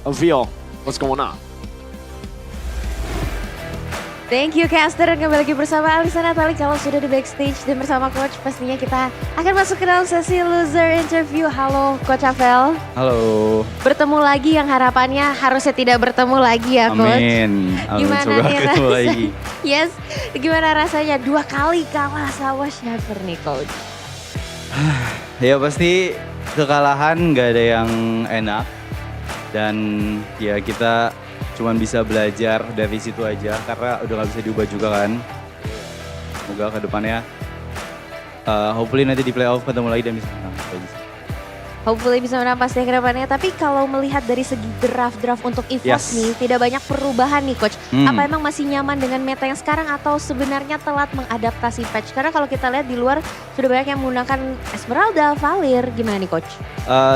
Avil, what's going on? Thank you caster, kembali lagi bersama Alisa Natali kalau sudah di backstage dan bersama coach pastinya kita akan masuk ke dalam sesi loser interview. Halo Coach Avel. Halo. Bertemu lagi yang harapannya harusnya tidak bertemu lagi ya Coach. Amin. Gimana Semoga nih ketemu rasanya? lagi. Yes, gimana rasanya 2 kali kalah sama Shaver nih Coach? Ya pasti kekalahan nggak ada yang enak. Dan ya kita cuman bisa belajar dari situ aja karena udah nggak bisa diubah juga kan. Semoga ke depannya hopefully nanti di playoff ketemu lagi dan bisa menang. Hopefully bisa menang pasti ke depannya. Tapi kalau melihat dari segi draft-draft untuk EVOS Yes. nih, tidak banyak perubahan nih Coach. Hmm. Apa emang masih nyaman dengan meta yang sekarang atau sebenarnya telat mengadaptasi patch? Karena kalau kita lihat di luar sudah banyak yang menggunakan Esmeralda, Valir. Gimana nih Coach?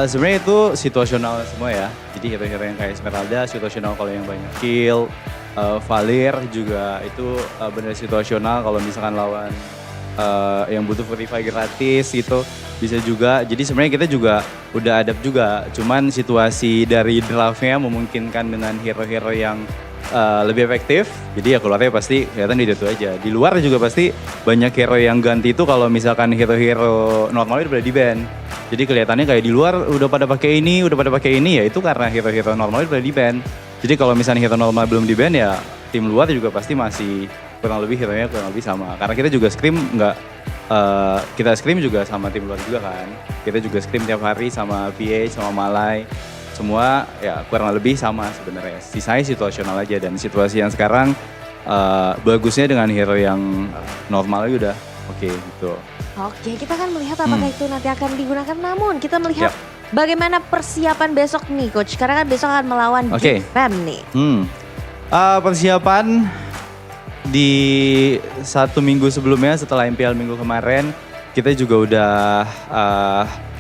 Sebenarnya itu situasional semua ya. Jadi hero-hero yang kayak Esmeralda situasional kalau yang banyak kill. Valir juga itu benar situasional kalau misalkan lawan yang butuh verify gratis gitu bisa juga. Jadi sebenarnya kita juga udah adapt juga. Cuman situasi dari draftnya memungkinkan dengan hero-hero yang lebih efektif. Jadi ya keluarnya pasti kelihatan di itu aja. Di luar juga pasti banyak hero yang ganti itu kalau misalkan hero-hero normalnya udah di-ban. Jadi kelihatannya kayak di luar udah pada pakai ini ya itu karena hero-hero normalnya udah di-ban. Jadi kalau misalnya hero normal belum di-ban ya tim luar juga pasti masih kurang lebih hero-nya kurang lebih sama. Karena kita juga scrim kita scrim juga sama tim luar juga kan. Kita juga scrim tiap hari sama PH, sama Malai. Semua ya kurang lebih sama sebenarnya. Sisanya situasional aja dan situasi yang sekarang bagusnya dengan hero yang normalnya udah oke gitu. Oke, kita akan melihat apakah itu nanti akan digunakan. Namun kita melihat bagaimana persiapan besok nih Coach. Karena kan besok akan melawan Oke. Big Fam nih. Persiapan di 1 minggu sebelumnya setelah MPL minggu kemarin kita juga udah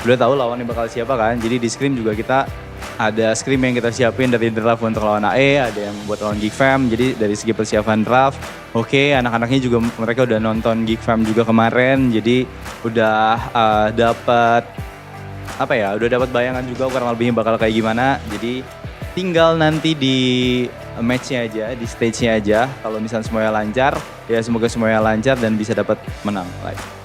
tahu lawannya bakal siapa kan. Jadi di scrim juga kita ada scrim yang kita siapin dari draft untuk lawan AE, ada yang buat lawan Geek Fam. Jadi dari segi persiapan draft, oke, anak-anaknya juga mereka udah nonton Geek Fam juga kemarin. Jadi udah dapat udah dapat bayangan juga kurang lebihnya bakal kayak gimana. Jadi tinggal nanti di match-nya aja, di stage-nya aja. Kalau misalnya semuanya lancar, ya semoga semuanya lancar dan bisa dapat menang.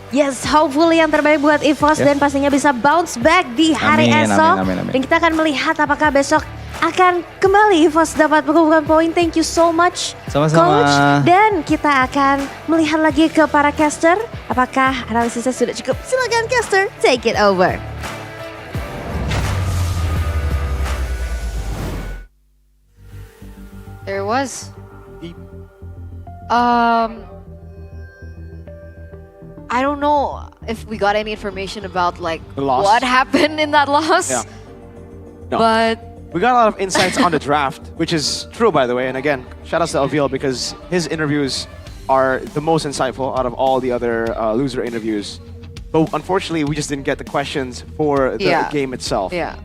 Yes, hopefully yang terbaik buat EVOS dan pastinya bisa bounce back di hari esok. Amin. Dan kita akan melihat apakah besok akan kembali EVOS dapat mengumpulkan poin. Thank you so much, Sama-sama. Coach. Dan kita akan melihat lagi ke para caster. Apakah analisisnya sudah cukup? Silakan caster, take it over. There was. I don't know if we got any information about like The loss? what happened in that loss. Yeah. No. But We got a lot of insights on the draft, which is true, by the way. And again, shout out to Avil because his interviews are the most insightful out of all the other loser interviews. But unfortunately, we just didn't get the questions for the game itself. Yeah.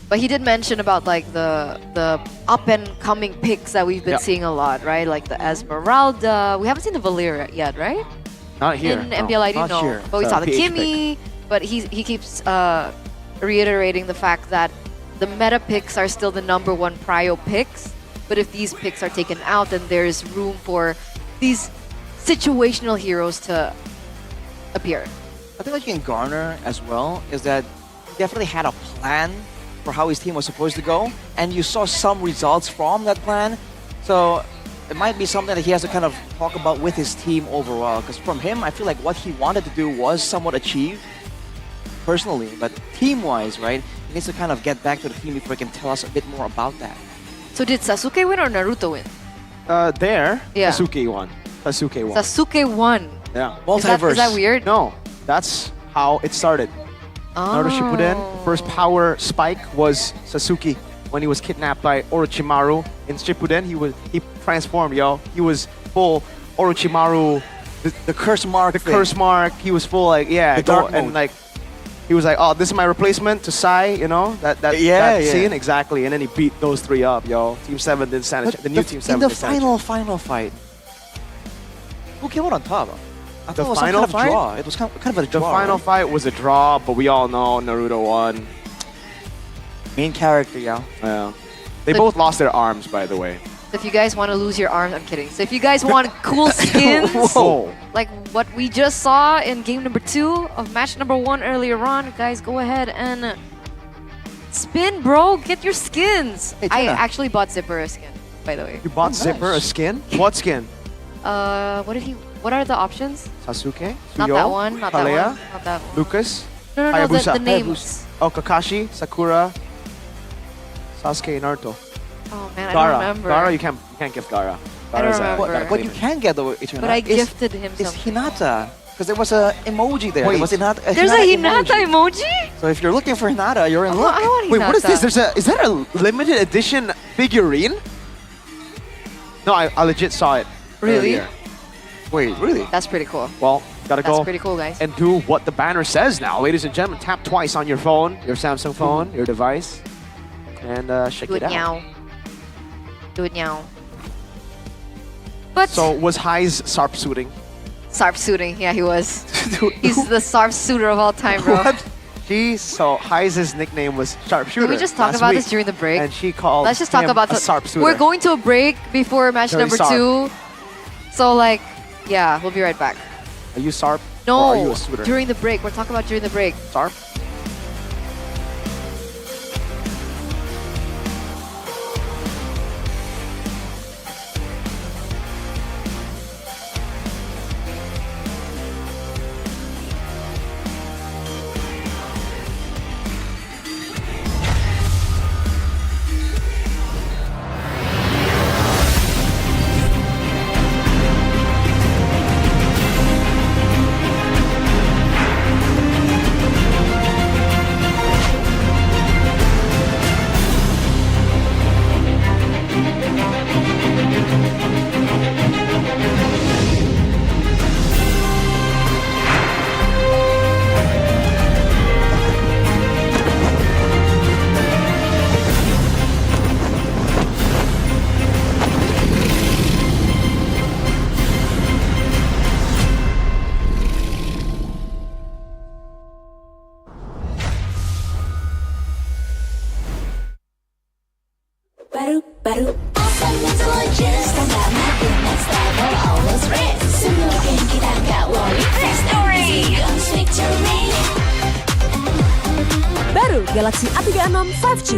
But he did mention about like the up and coming picks that we've been seeing a lot, right? Like the Esmeralda. We haven't seen the Valeria yet, right? Not here. In MPL ID, not no. here. But we It's saw a the PH Kimmy. But he keeps reiterating the fact that the meta picks are still the #1 prio picks. But if these picks are taken out, then there is room for these situational heroes to appear. I think what you can garner as well is that he definitely had a plan for how his team was supposed to go, and you saw some results from that plan. So it might be something that he has to kind of talk about with his team overall. Because from him, I feel like what he wanted to do was somewhat achieved personally, but team-wise, right? He needs to kind of get back to the team before he can tell us a bit more about that. So did Sasuke win or Naruto win? Yeah. Sasuke won. Sasuke won. Yeah. Multiverse. Is that weird? No, that's how it started. Naruto Shippuden, first power spike was Sasuke when he was kidnapped by Orochimaru. In Shippuden, he transformed, yo. He was full Orochimaru. The curse mark. The curse mark. He was full like The dark and mode. like he was like, oh, this is my replacement to Sai. You know that scene exactly. And then he beat those three up, yo. Team 7 didn't stand a chance. The new Team 7 in the didn't stand a chance. final fight, who came out on top? I The thought it was some final kind of fight? draw. It was kind of a The draw. final right? fight was a draw, but we all know Naruto won. Main character, yeah. Yeah. They both lost their arms, by the way. So if you guys want to lose your arms, I'm kidding. So if you guys want cool skins, Whoa. like what we just saw in game number 2 of match number 1 earlier on, guys, go ahead and spin, bro. Get your skins. Hey, I Tina. actually bought Zipper a skin, by the way. You bought Zipper a skin? What skin? What are the options? Sasuke? Not Suyo, that one. Not Kalea, that one. Not that one. Lucas? No, Hayabusa. the names. Oh, Kakashi, Sakura, Sasuke, Naruto. Oh man, I Gara. don't remember. Gara, you can't give Gara. I don't Gara's a- remember. What you can get though, Eternal, But I is gifted him is something. Hinata. Because there was a emoji there. Wait. There was Hinata, There's a Hinata emoji? So if you're looking for Hinata, you're in luck. I want Wait, what is Hinata. this? Is that a limited edition figurine? No, I legit saw it. Really? earlier. Wait, really? That's pretty cool. Well, gotta That's go pretty cool, guys. and do what the banner says now. Ladies and gentlemen, tap twice on your phone, your Samsung phone, your device, and check Do it it out. now. Do it now. But So was High's Sarp suiting? Sarp suiting, yeah, he was. He's the Sarp suitor of all time, bro. What? So High's nickname was Sharpshooter. Can we just talk last about week, this during the break? And she called Let's just talk him about a Sarp suitor. We're going to a break before match Very number Sarp. 2. So like, yeah, we'll be right back. Are you Sarp? No, Or are you a suitor? during the break. We're talking about during the break. Sarp? baru. Awesome intelligence, tambah makin next level, always race. Semua game kita gak worry, fast story, guns victory. Baru Galaxy A36 5G.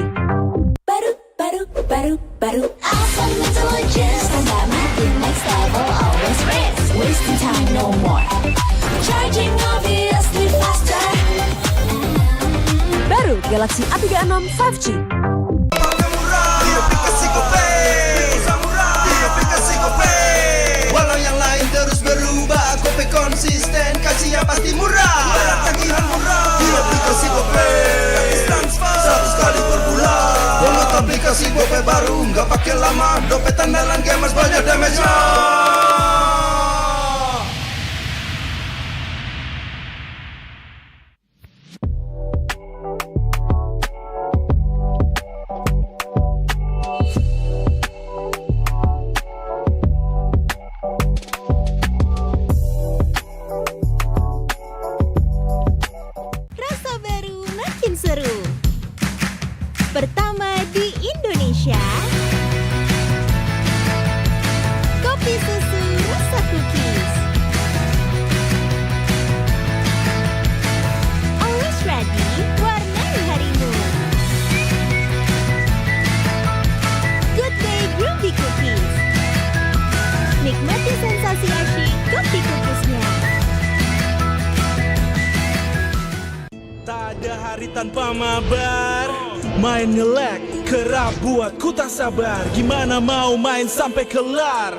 Baru. Awesome intelligence, tambah makin next level, always race. Wasting time no more. Charging obviously faster. Baru Galaxy A36 5G. Walau yang lain terus berubah, Gope konsisten, kasihnya pasti murah. Tagihan murah di aplikasi Gope, 100 kali per bulan. Download aplikasi Gope baru, nggak pakai lama. Dompet andalan gamers banyak damage-nya. Rasa baru makin seru. Pertama di Indonesia. Kopi susu rasa cookies. Always ready, warnai harimu. Good Day Groovy Cookies. Nikmati sensasi asyik kopi cookiesnya. Tak ada hari tanpa mabar. Main ngelek, kerap buatku tak sabar. Gimana mau main sampai kelar?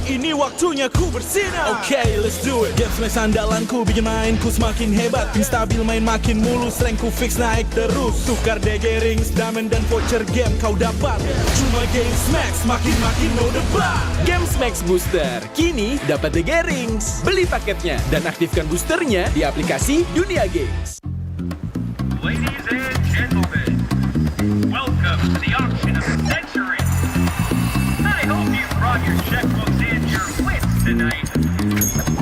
Ini waktunya ku bersinar. Okay, let's do it. Game smash andalanku bikin mainku semakin hebat. Ping stabil main makin mulus, rankku fix naik terus. Tukar DG rings, diamond dan voucher game kau dapat. Cuma Game Smash makin no debat. Game Smash Booster, kini dapat DG Rings. Beli paketnya dan aktifkan boosternya di aplikasi Dunia Games. Ladies and gentlemen, welcome to the auction of the century. I hope you brought your checkbooks and your wits tonight.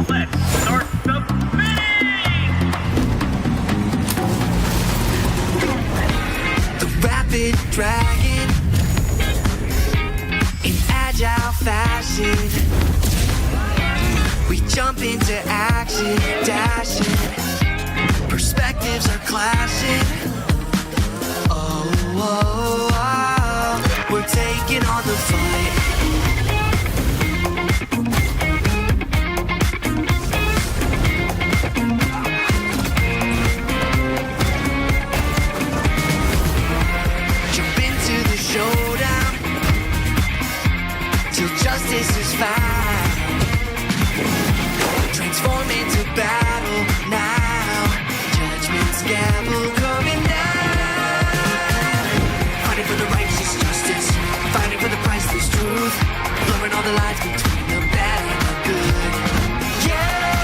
Let's start the bidding! The rapid dragon in agile fashion. We jump into action, dashing. Perspectives are clashing. Oh, we're taking on the fight. Jump into the showdown till justice is found. Transform into battle now. Judgment's gavel coming down. Fighting for the righteous justice, fighting for the priceless truth, blurring all the lines between the bad and the good. Yeah,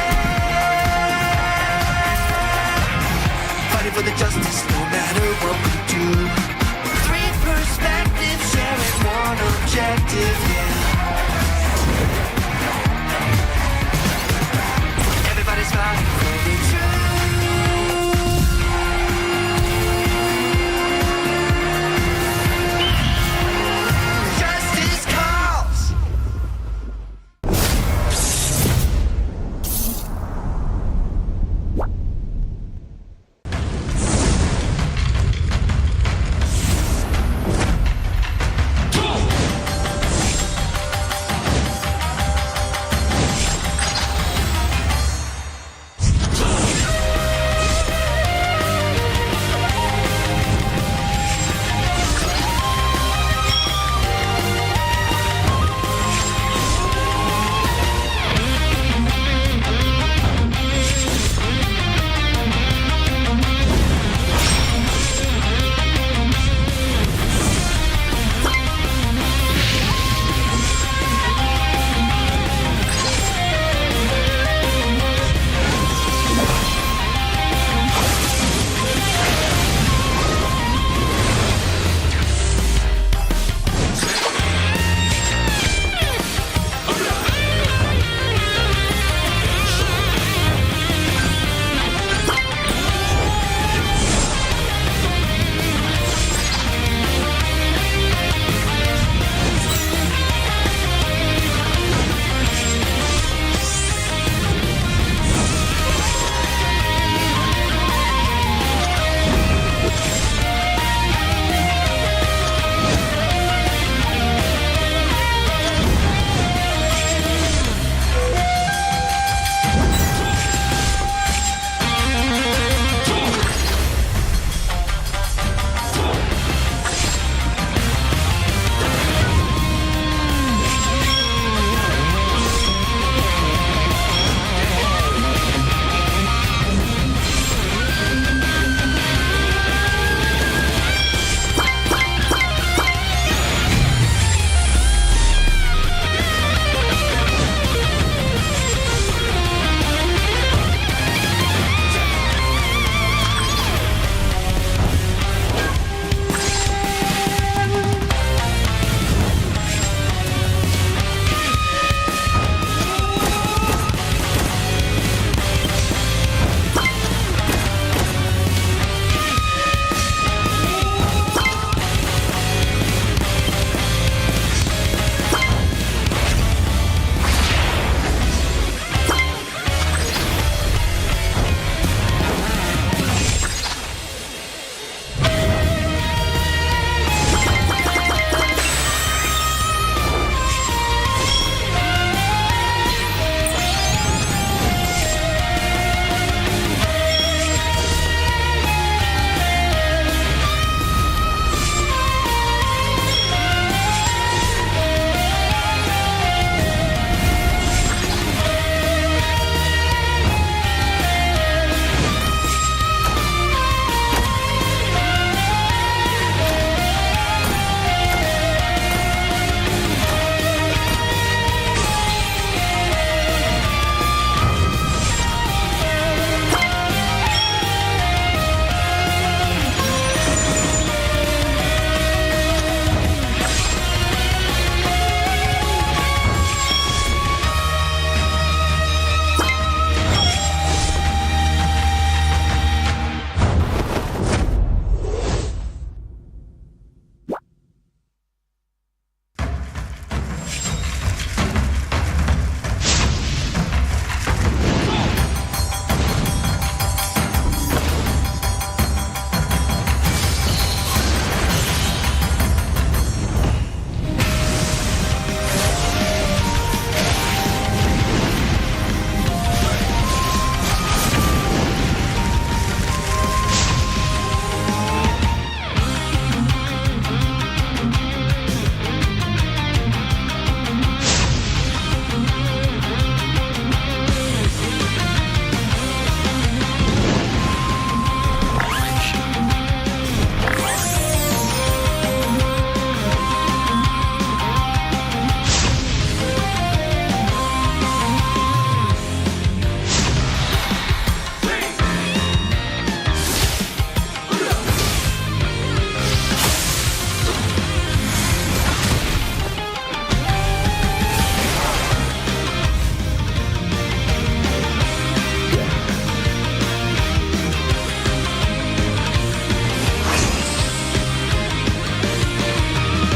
fighting for the justice no matter what we do. Three perspectives sharing one objective, yeah. Everybody's fighting for the truth. Justice calls.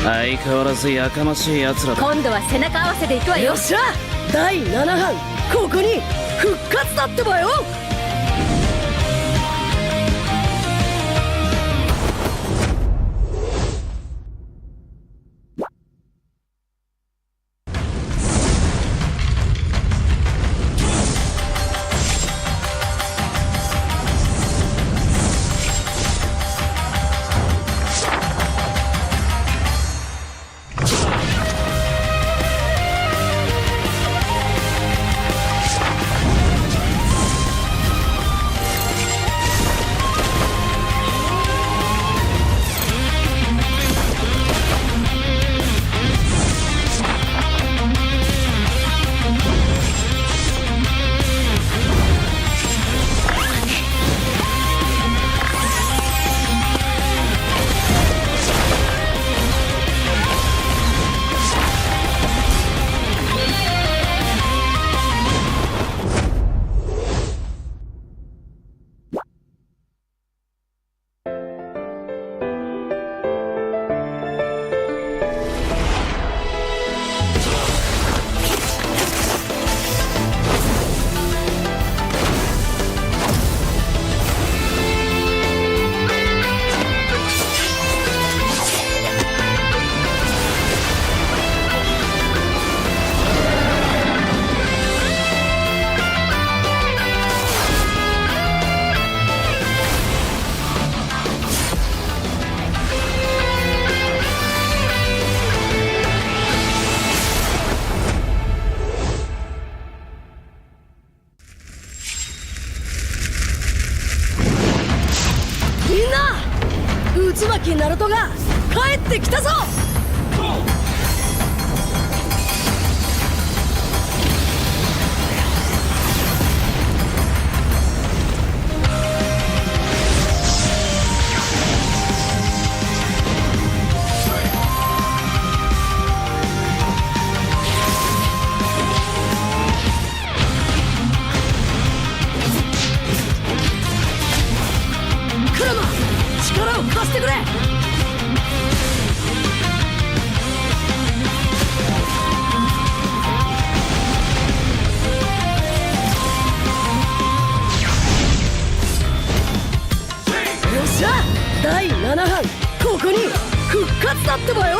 相変わらずやかましい奴らだ。今度は背中合わせでいくわよ。よっしゃ、第7班ここに復活だってばよ。渦巻きナルトが帰ってきたぞ。クラマ、力を貸してくれ。よっしゃ、第7班ここに復活だってばよ。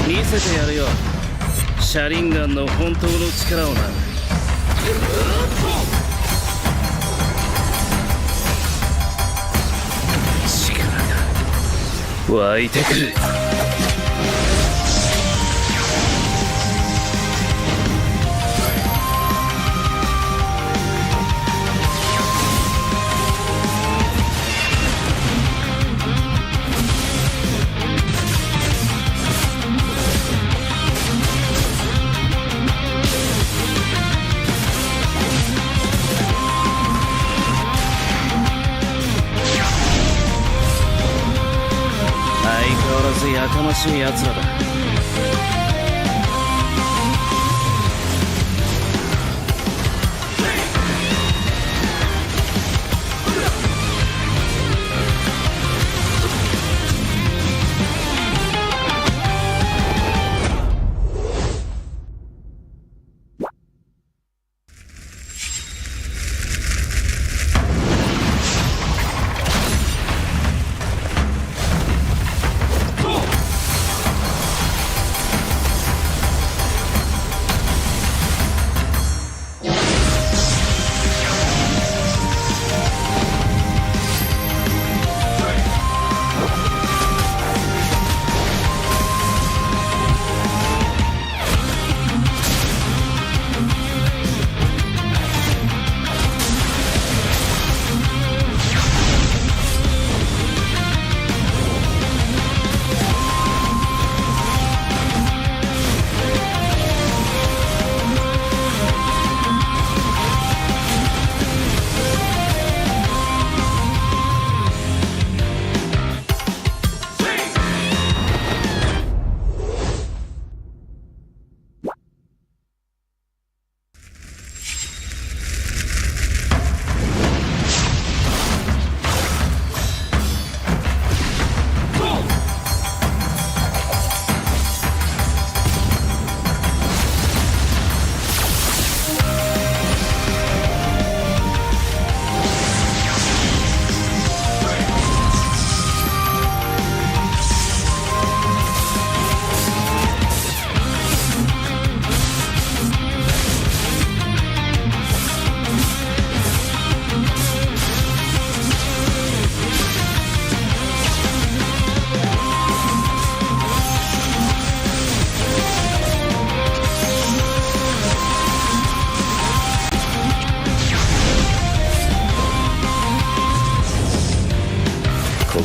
見せてやるよ、シャリンガンの本当の力をな。力が湧いてくる。相変わらずやかましい奴らだ。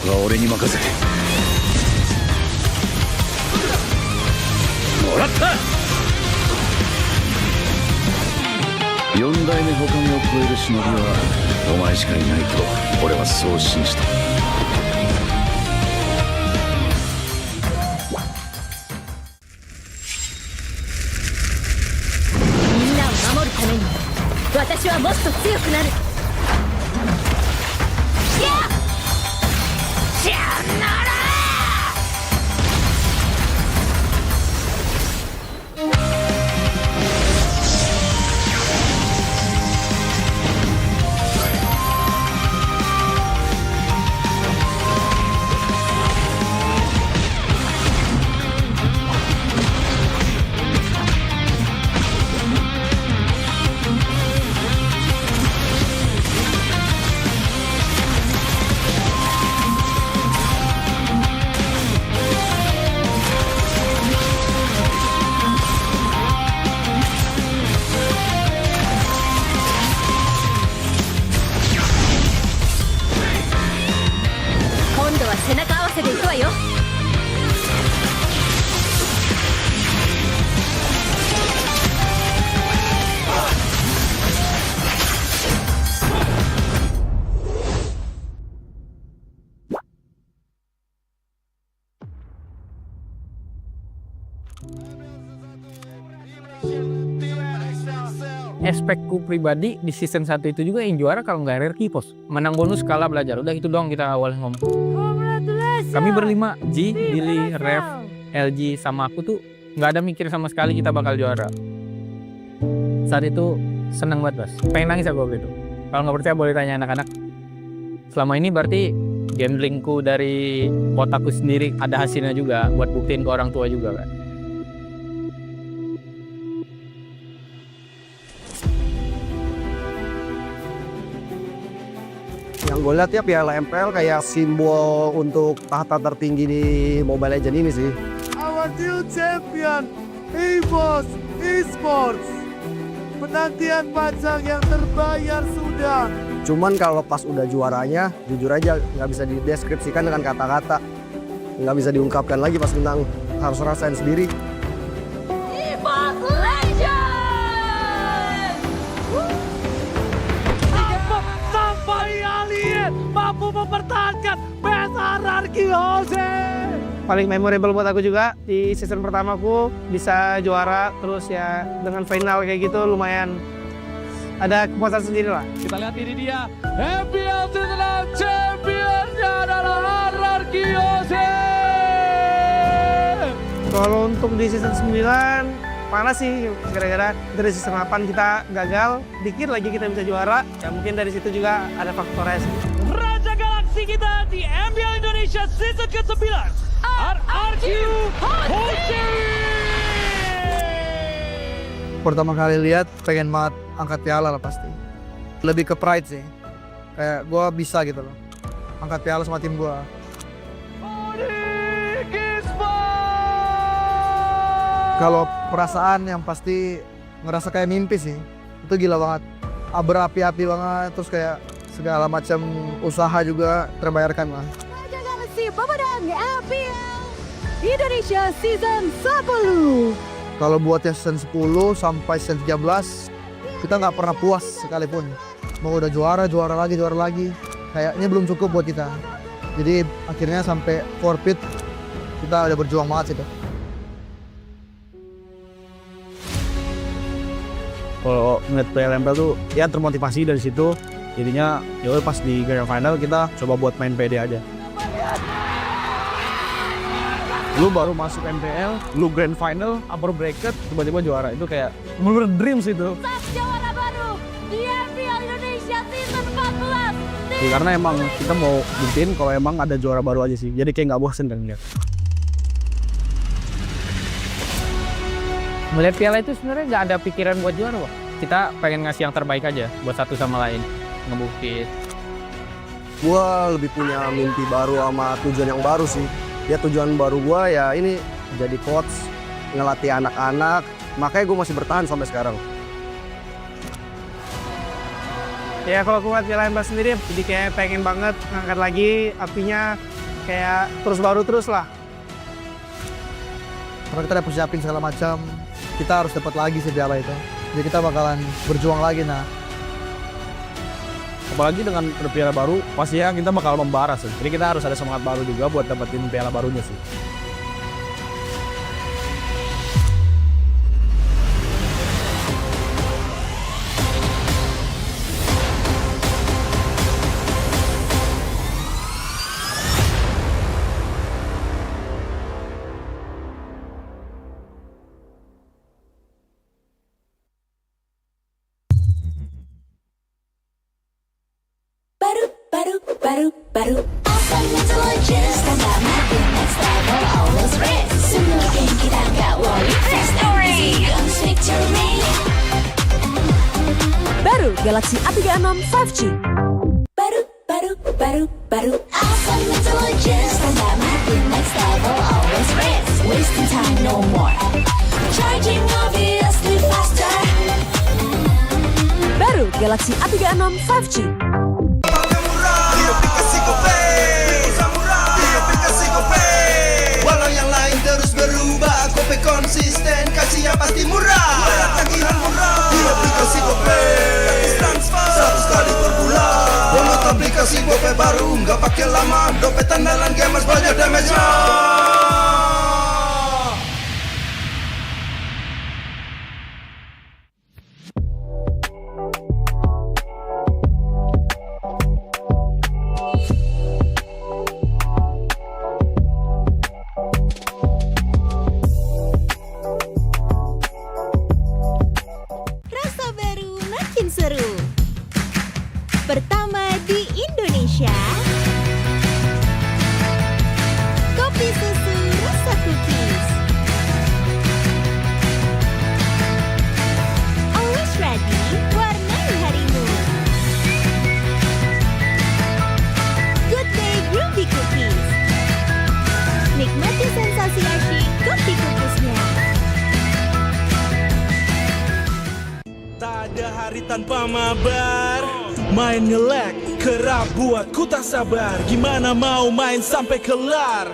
は俺に任せてもらった。4代目他目を超える忍びはお前しかいないと俺はそう信じた。みんなを守るために私はもっと強くなる。今度は背中合わせでいくわよ。Aspekku pribadi di season 1 itu juga yang juara kalau nggak RRQ pos. Menang bonus kalah belajar. Udah itu doang kita awal ngomong. Kami berlima, G, Billy, Rev, LG sama aku tuh nggak ada mikir sama sekali kita bakal juara. Saat itu seneng banget bos. Pengen nangis aku waktu itu. Kalau nggak percaya boleh tanya anak-anak. Selama ini berarti gamblingku dari kotaku sendiri ada hasilnya juga buat buktiin ke orang tua juga kan. Yang gue lihat ya piala MPL kayak simbol untuk tahta tertinggi di Mobile Legends ini sih. Our new champion, EVOS Esports. Penantian panjang yang terbayar sudah. Cuman kalau pas udah juaranya, jujur aja nggak bisa dideskripsikan dengan kata-kata. Nggak bisa diungkapkan lagi pas menang, harus rasain sendiri. EVOS Legends! Sampai alien mampu mempertahankan PSRRQ Jose. Paling memorable buat aku juga di season pertamaku bisa juara, terus ya dengan final kayak gitu lumayan ada kepuasan sendiri lah. Kita lihat ini dia, MPL Season Championnya adalah RRQ Jose. Kalau untuk di season 9 panas sih, gara-gara dari season 8 kita gagal, dikit lagi kita bisa juara. Ya mungkin dari situ juga ada faktornya sih. Raja Galaksi kita di MPL Indonesia Season ke-9, RRQ Jose. Pertama kali lihat pengen banget angkat piala lah pasti. Lebih ke pride sih. Kayak gue bisa gitu loh. Angkat piala sama tim gue. Kalau perasaan yang pasti ngerasa kayak mimpi sih. Itu gila banget. Berapi-api banget, terus kayak segala macam usaha juga terbayarkan lah. Raja Galaksi pemenang MPL Indonesia Season 10. Kalau buatnya season 10 sampai season 13, kita nggak pernah puas sekalipun. Mau udah juara lagi. Kayaknya belum cukup buat kita. Jadi akhirnya sampai forfeit, kita udah berjuang banget sih tuh. Kalau ngeliat player MPL tuh ya termotivasi dari situ. Jadinya ya pas di grand final kita coba buat main pede aja. Lu baru masuk MPL, lu grand final, upper bracket, tiba-tiba juara. Itu kayak bener-bener dreams itu. Juara baru di MPL Indonesia Season 14. Ya, karena emang kita mau buktiin kalau emang ada juara baru aja sih. Jadi kayak nggak bosen kan lihat. Melihat piala itu sebenarnya nggak ada pikiran buat juara, Wak. Kita pengen ngasih yang terbaik aja buat satu sama lain, ngebuktiin. Gua lebih punya mimpi baru sama tujuan yang baru sih. Ya tujuan baru gua ya ini jadi coach, ngelatih anak-anak. Makanya gue masih bertahan sampai sekarang. Ya kalau aku buat piala MPL sendiri, jadi kayak pengen banget ngangkat lagi apinya kayak terus baru terus lah. Karena kita udah persiapin segala macam, kita harus dapat lagi si piala itu. Jadi kita bakalan berjuang lagi nah. Apalagi dengan piala baru, pastinya kita bakal membara sih. Jadi kita harus ada semangat baru juga buat dapetin piala barunya sih. baru Awesome intelligence tambah makin next level always race Semua game kita gak worry Fast and easy guns victory Baru Galaxy A36 5G baru Awesome intelligence tambah makin next level always race Wasting time no more Charging obviously faster Baru Galaxy A36 5G Walau yang lain terus berubah Gope konsisten, kasih yang pasti murah Bayar tagihan murah Di aplikasi Gope Gratis transfer 100 kali per bulan Download aplikasi Gope baru Nggak pakai lama Dompet andalan gamers banyak damage-nya Pertama di Indonesia, kopi susu rasa cookies. Always ready, warnai harimu. Good Day Groovy Cookies. Nikmati sensasi asyik kopi cookiesnya. Tak ada hari tanpa mabar Main nge-lag, kerap buat ku tak sabar Gimana mau main sampai kelar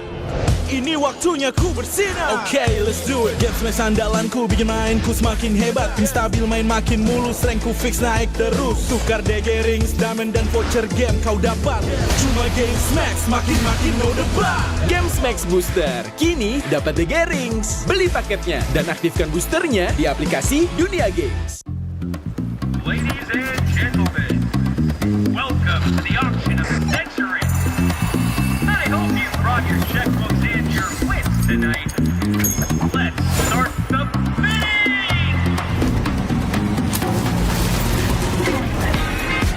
Ini waktunya ku bersinar Okay, let's do it Game smash andalanku bikin mainku semakin hebat Tim stabil main makin mulus Rankku fix naik terus Tukar DG rings, diamond dan voucher game kau dapat Cuma Game Smash makin-makin no debat Game Max Booster, kini dapat DG Rings. Beli paketnya dan aktifkan boosternya di aplikasi Dunia Games. Ladies and gentlemen, welcome to the auction of the century. I hope you brought your checkbooks and your wits tonight. Let's start the bidding!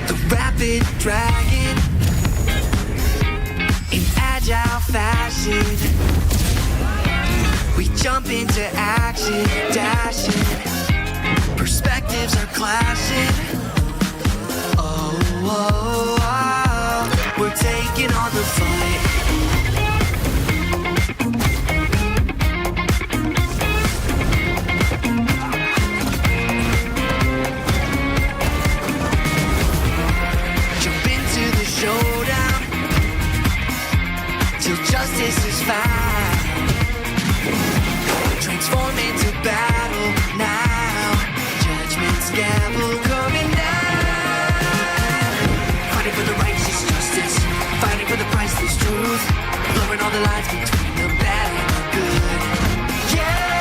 The rapid dragon in agile fashion. We jump into action, dashing. Perspectives are clashing. Oh, oh, oh, we're taking on the fight. Jump into the showdown till justice is found. Transform into battle now. Judgment's gavel coming down. Fighting for the righteous justice. Fighting for the priceless truth. Blurring all the lines between the bad and the good. Yeah.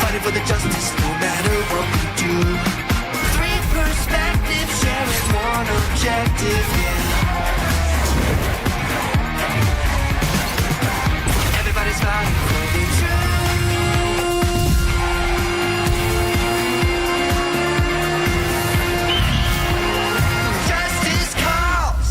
Fighting for the justice no matter what we do. Three perspectives sharing one objective, yeah. Everybody's fighting for the truth. Justice calls.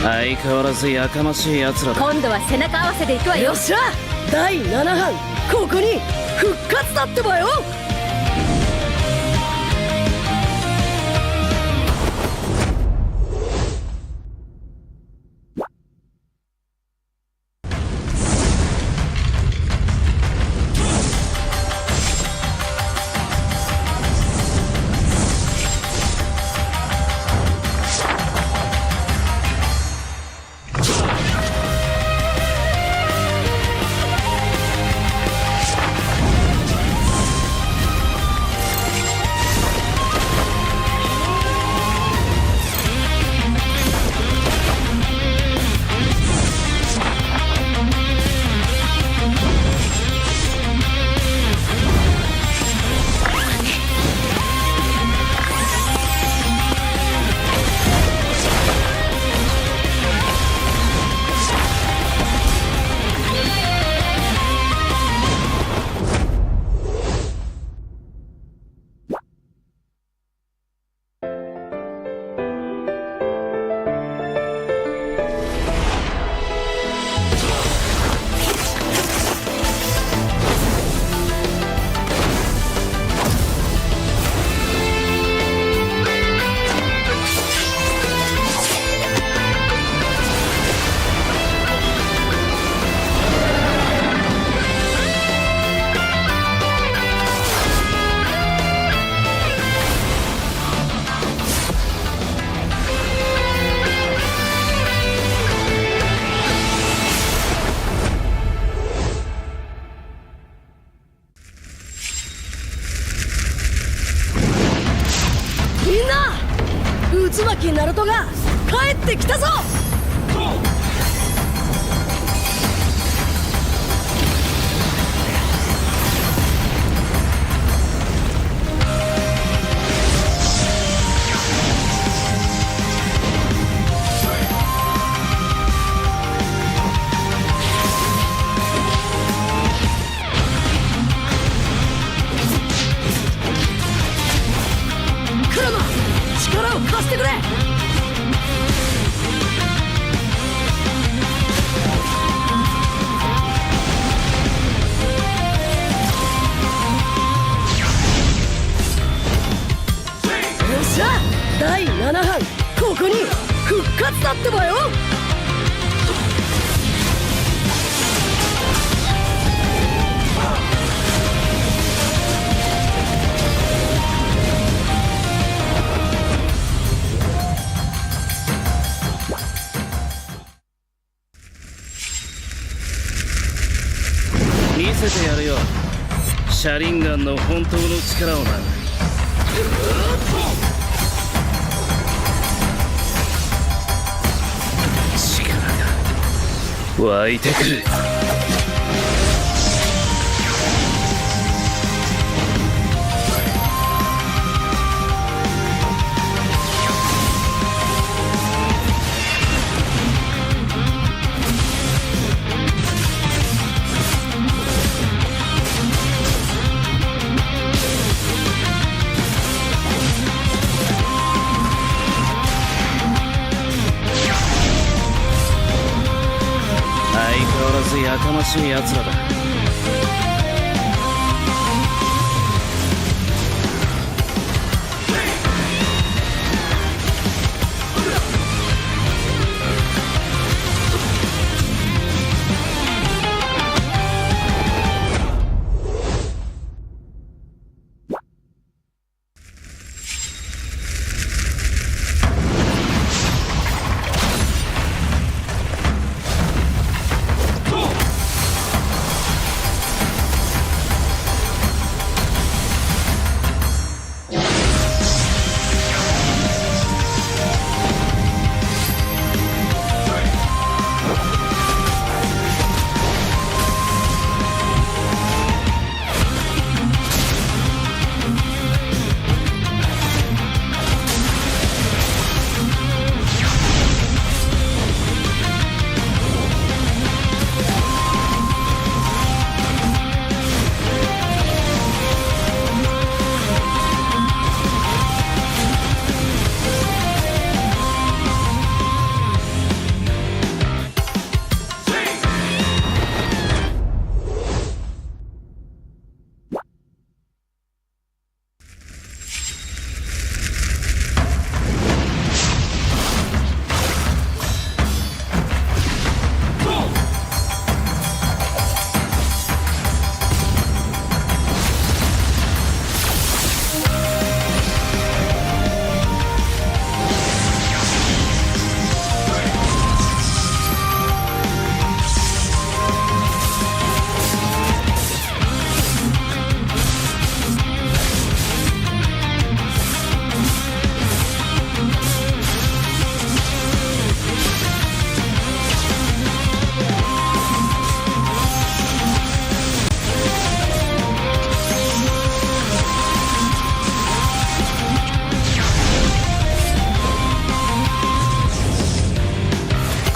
相変わらずやかましい奴らだ。今度は背中合わせでいくわよ。よっしゃ、第7班ここに復活だってばよ。渦巻きナルトが帰ってきたぞ。力を貸してくれ。よっしゃ、第7班ここに復活だってばよ。見せてやるよ、シャリンガンの本当の力をな。力が湧いてくる。相変わらずやかましい奴らだ。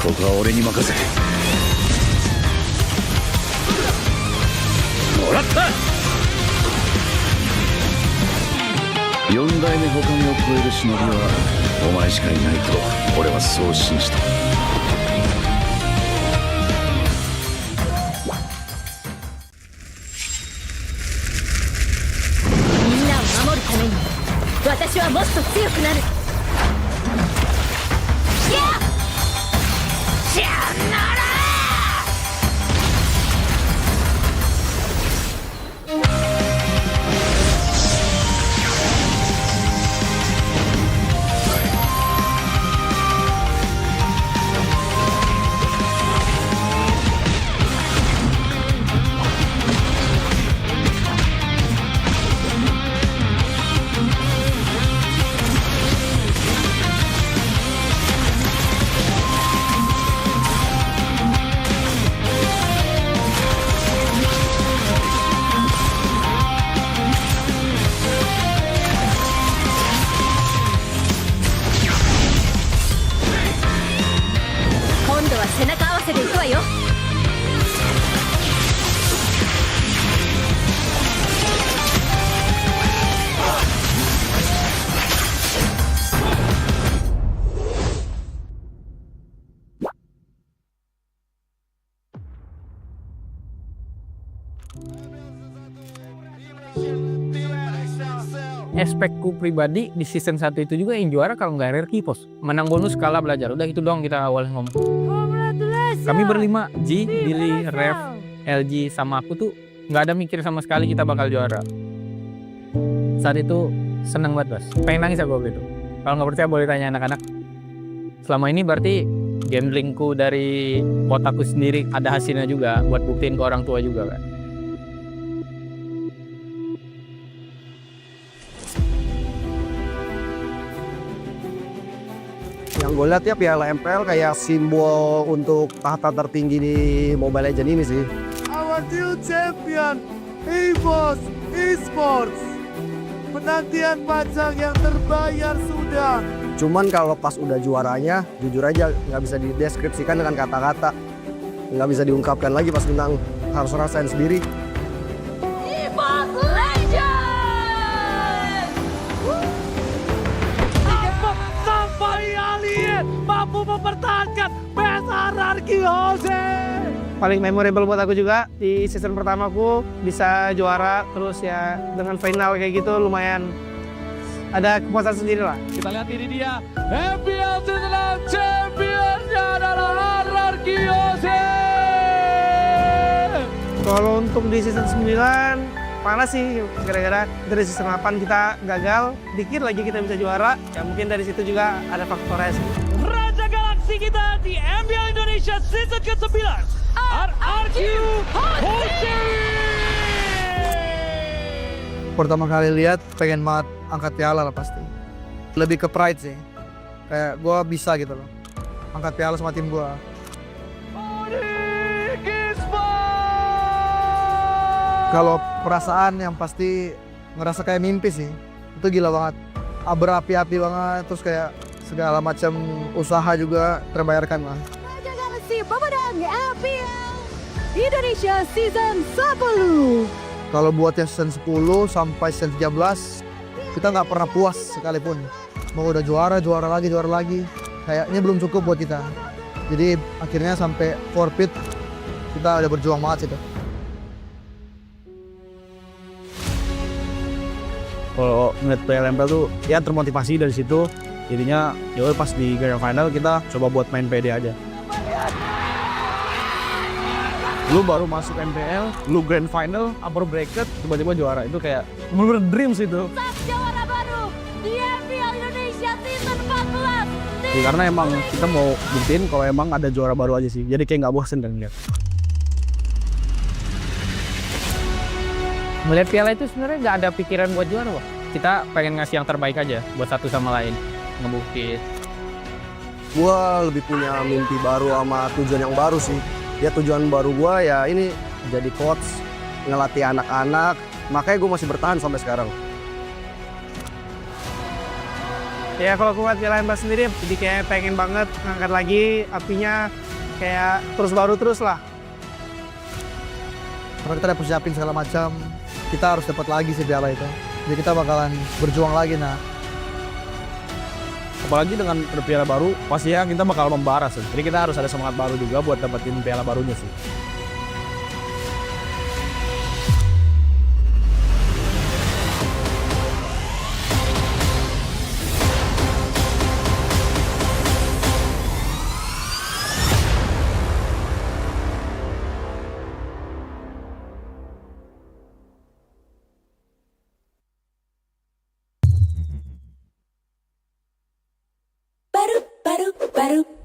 ここは俺に任せてもらった。4代目他を超える忍びはお前しかいないと俺はそう信じた。みんなを守るために私はもっと強くなる。さよなら。今度は背中合わせで行くわよ。Aspekku pribadi di season 1 itu juga yang juara kalau nggak rare kipos. Menang bonus kalah belajar. Udah itu doang kita awalnya ngomong. Kami berlima, G, Billy, Rev, LG, sama aku tuh nggak ada mikir sama sekali kita bakal juara. Saat itu seneng banget, Bas. Pengen nangis aku waktu itu. Kalau nggak percaya boleh tanya anak-anak. Selama ini berarti gamblingku dari kotaku sendiri ada hasilnya juga buat buktiin ke orang tua juga kan. Yang gue lihat ya piala MPL kayak simbol untuk tahta tertinggi di Mobile Legends ini sih. Our new champion, EVOS Esports. Penantian panjang yang terbayar sudah. Cuman kalau pas udah juaranya, jujur aja nggak bisa dideskripsikan dengan kata-kata. Nggak bisa diungkapkan lagi pas menang, harus rasain sendiri. EVOS Legends. Sampai alien mampu mempertahankan besar Arkiose. Paling memorable buat aku juga di season pertamaku bisa juara, terus ya dengan final kayak gitu lumayan ada kepuasan sendiri lah. Kita lihat ini dia, MPL Season 6 Championnya adalah Arkiose. Kalau untuk di season 9 panas sih, gara-gara dari season 8 kita gagal, dikit lagi kita bisa juara, ya mungkin dari situ juga ada faktornya sih. Raja Galaksi kita di MPL Indonesia Season ke-9, RRQ Hoshi. Pertama kali lihat pengen banget angkat piala lah pasti. Lebih ke pride sih. Kayak gue bisa gitu loh. Angkat piala sama tim gue. Kalau perasaan yang pasti ngerasa kayak mimpi sih. Itu gila banget. Berapi-api banget, terus kayak segala macam usaha juga terbayarkan lah. Raja Galaksi pemenang MPL Indonesia Season 10. Kalau buat yang season 10 sampai season 13, kita nggak pernah puas sekalipun. Mau udah juara lagi. Kayaknya belum cukup buat kita. Jadi akhirnya sampai forfeit, kita udah berjuang banget sih tuh. Kalau ngeliat piala MPL tuh ya termotivasi dari situ. Jadinya ya pas di grand final kita coba buat main pede aja. Lu baru masuk MPL, lu grand final, upper bracket, tiba-tiba juara. Itu kayak bener-bener dreams itu. Juara baru di MPL Indonesia Season 14. Ya, karena emang kita mau buktiin kalau emang ada juara baru aja sih. Jadi kayak nggak bosen kan lihat. Melihat piala itu sebenarnya nggak ada pikiran buat juara, Wah. Kita pengen ngasih yang terbaik aja buat satu sama lain, ngebuktiin. Gua lebih punya mimpi baru sama tujuan yang baru sih. Ya tujuan baru gua ya ini jadi coach, ngelatih anak-anak. Makanya gue masih bertahan sampai sekarang. Ya kalau aku buat Piala MPL sendiri, jadi kayak pengen banget ngangkat lagi apinya kayak terus baru terus lah. Karena kita udah persiapin segala macam, kita harus dapat lagi si piala itu. Jadi kita bakalan berjuang lagi nah. Apalagi dengan piala baru, pastinya kita bakal membara sih. Jadi kita harus ada semangat baru juga buat dapetin piala barunya sih.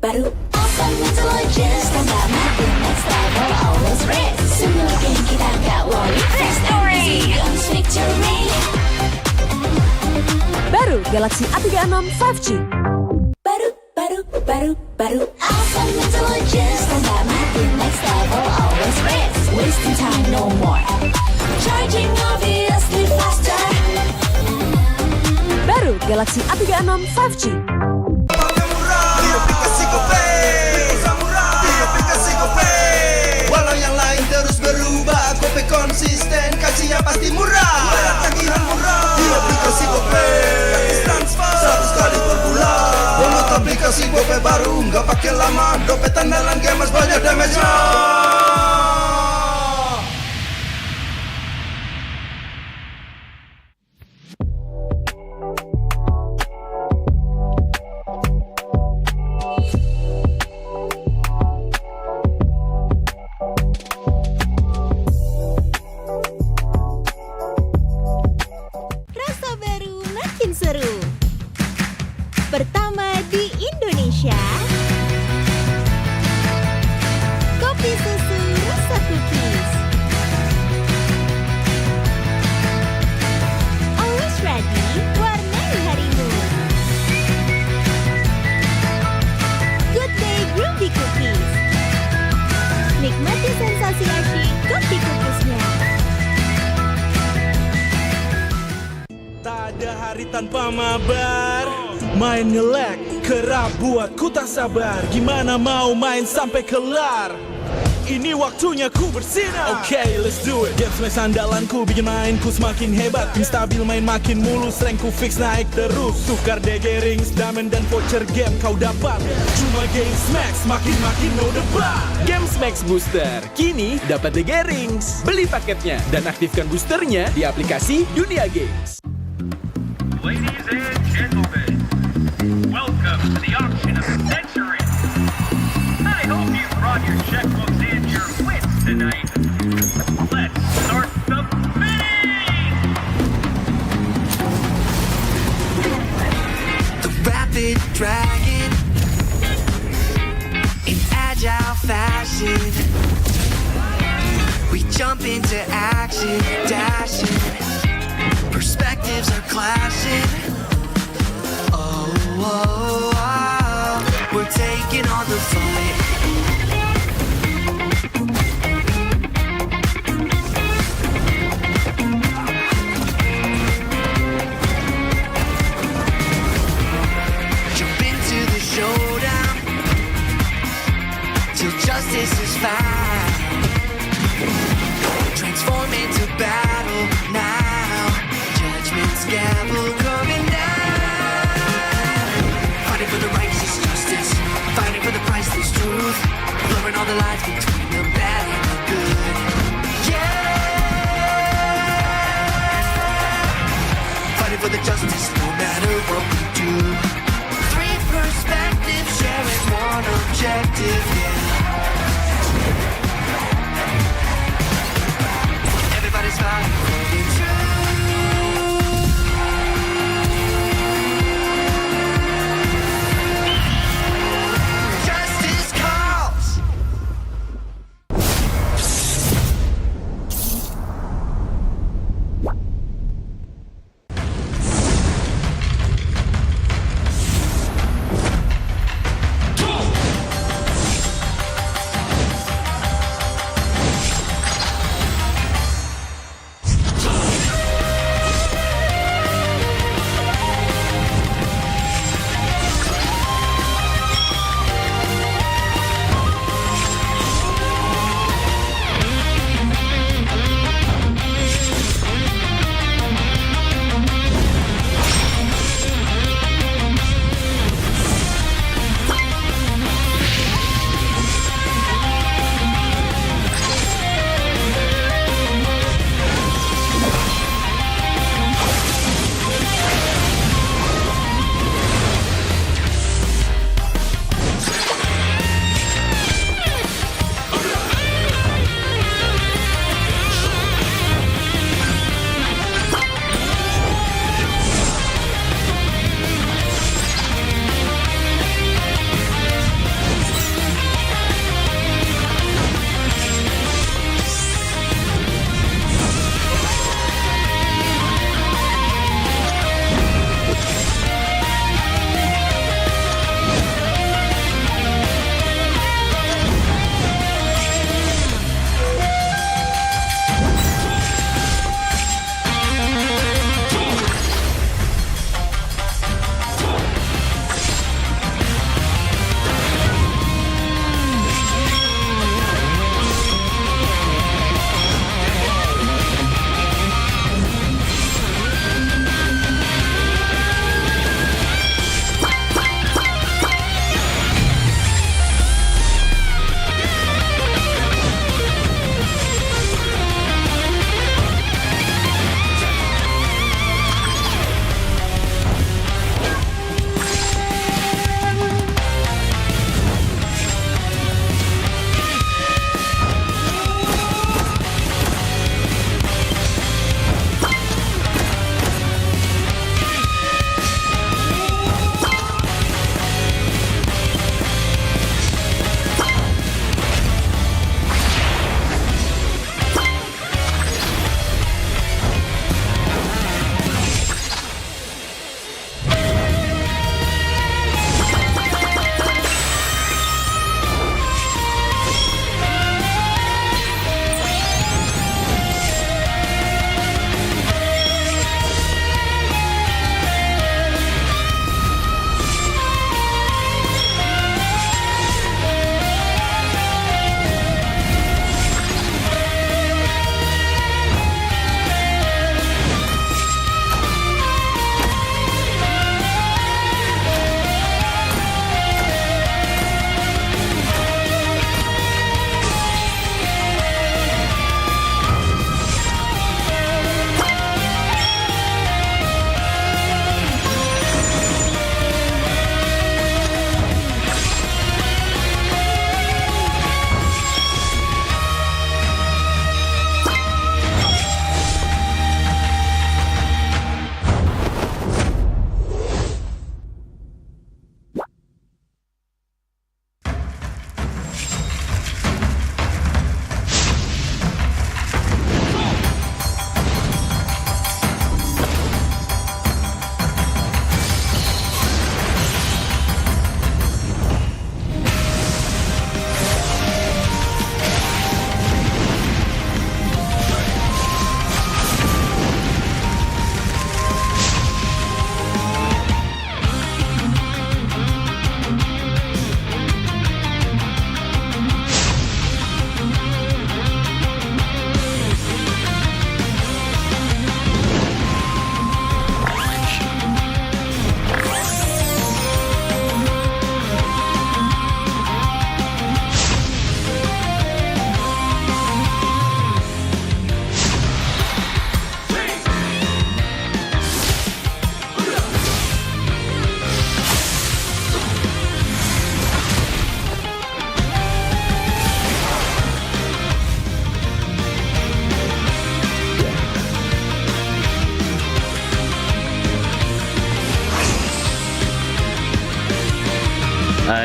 baru. Awesome intelligence, tambah makin next level, always red. Semua game kita gak worry. Victory! Comes victory. Baru Galaxy A36 5G. Baru. Awesome intelligence, tambah makin next level, always red. Wasting time, no more. Charging obviously faster. Baru Galaxy A36 5G. Walau yang lain terus berubah, Gope konsisten, kasihnya pasti murah. Bayar tagihan murah di aplikasi Gope, gratis transfer 100 kali per bulan. Download aplikasi Gope baru, nggak pakai lama. Dompet andalan gamers banyak damage-nya. Pertama di Indonesia, kopi susu rasa cookies. Always ready, warnai harimu. Good Day Groovy Cookies. Nikmati sensasi asyik kopi cookiesnya. Tak ada hari tanpa mabar. Main nge-lag, kerap buat ku tak sabar. Gimana mau main sampai kelar? Ini waktunya ku bersinar. Okay, let's do it. Game smash andalanku bikin mainku semakin hebat. Tim stabil main makin mulus, rankku fix naik terus. Tukar DG rings, diamond dan voucher game kau dapat. Cuma Game Smash, makin no debat. Game Smash Booster, kini dapat DG rings. Beli paketnya dan aktifkan boosternya di aplikasi Dunia Games. Ladies and gentlemen, welcome to the auction of the century. I hope you brought your checkbooks and your wits tonight. Let's start the bidding! The rapid dragon in agile fashion. We jump into action, dashing. Perspectives are clashing. Oh, we're taking on the fight. Jump into the showdown till justice is found. Transform into battle now. Judgment's gavel coming down. Fighting for the righteous justice, fighting for the priceless truth, blurring all the lines between the bad and the good. Yeah, fighting for the justice no matter what we do. Three perspectives sharing one objective, yeah. Everybody's fighting for the truth.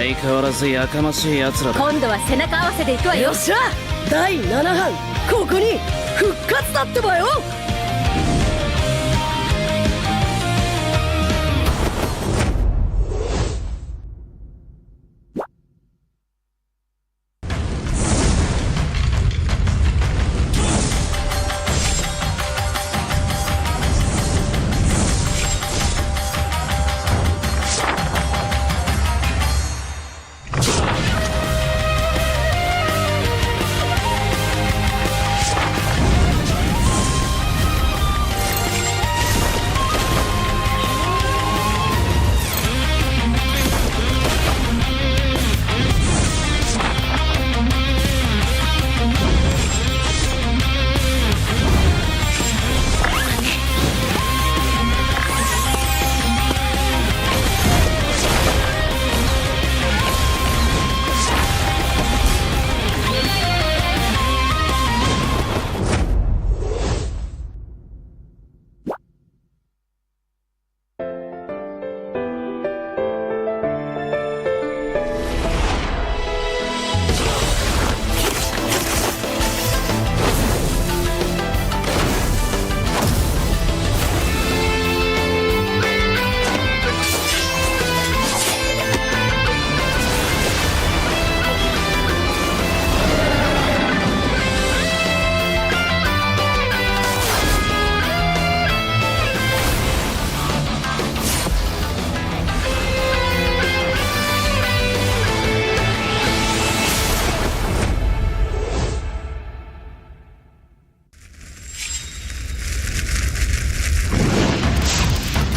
相変わらずやかましい奴らだ。今度は背中合わせで行くわよ。よっしゃ、第7班ここに復活だってばよ。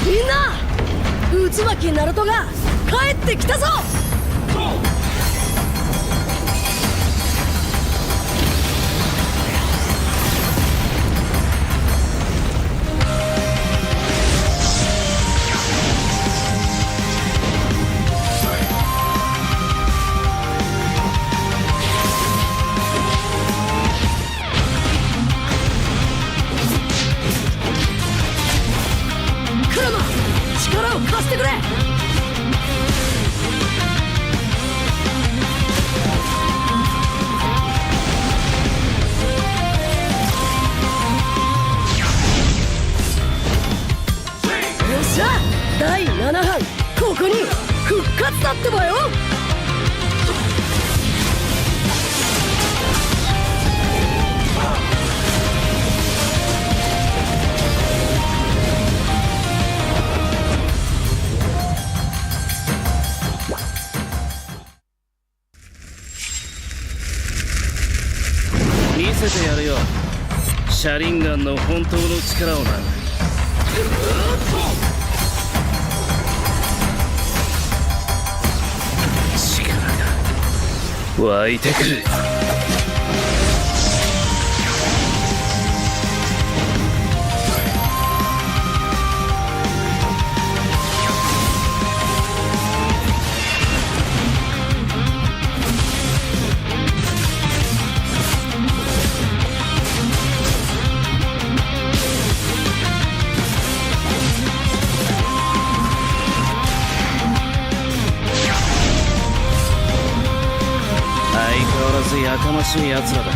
みんな、渦巻きナルトが帰ってきたぞ。クラマ、力を貸してくれ。よっしゃ、第7班ここに復活だってばよ。見せてやるよ、シャリンガンの本当の力をな。力が湧いてくる。相変わらずやかましい奴らだ。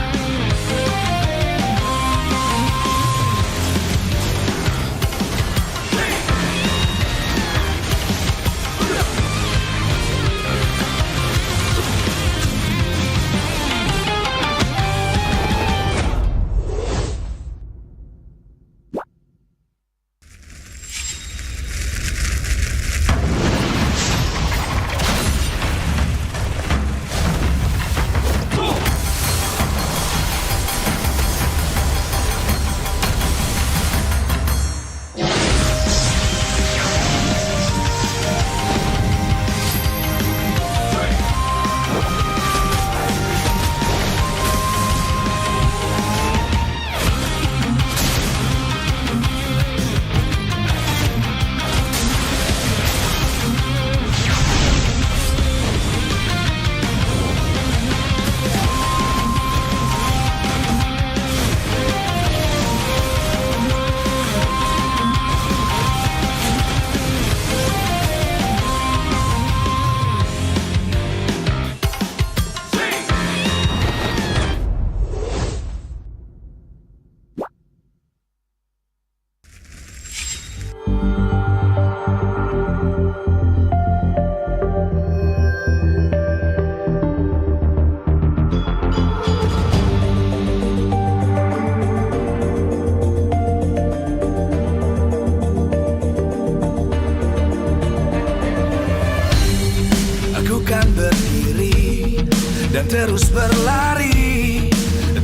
kan berdiri dan terus berlari,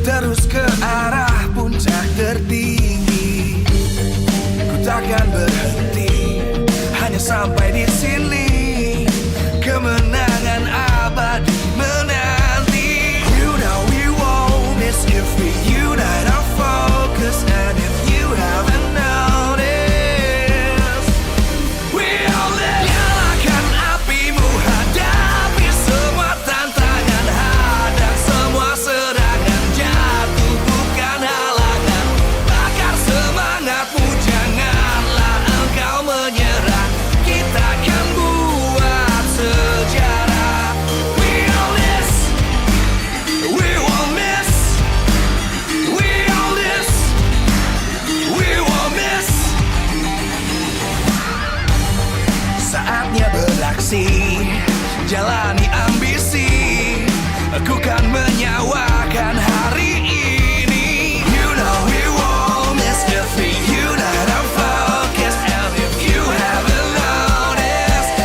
terus ke arah puncak tertinggi. Ku takkan berhenti, hanya sampai di sini. Kemenangan abadi menanti. You know we won't miss if we unite our focus. And if you haven't noticed, we all live. Nyalakan apimu, hadapi semua tantangan, hadang semua serangan, jatuh bukan halangan. Bakar semangatmu, janganlah engkau menyerah. Kita akan buat sejarah. We all this, we won't miss. We all this, we won't miss. Saatnya beraksi, jalani ambisi. Aku kan menyawakan hari ini. You know we won't miss if we unite our focus. And if you haven't noticed,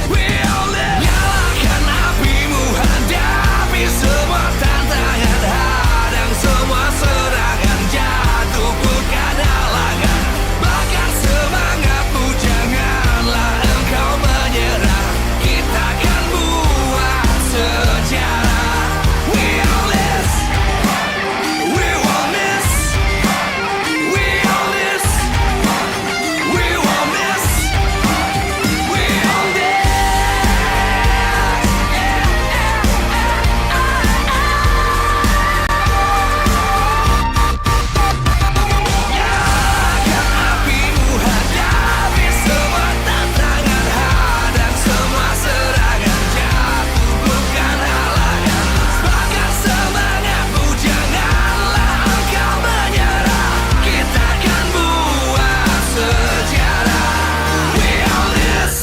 we all live. Nyalakan apimu, hadapi semua tantangan, hadang semua serangan, jatuh bukan halangan. Bakar semangatmu, janganlah engkau menyerah. Kita akan buat sejarah. We all this, we won't miss. We all this, we won't miss. We all this. Nyalakan apimu, hadapi semua tantangan, hadang semua serangan, jatuh bukan halangan. Bakar semangatmu, janganlah engkau menyerah. Kita akan buat sejarah. We all this.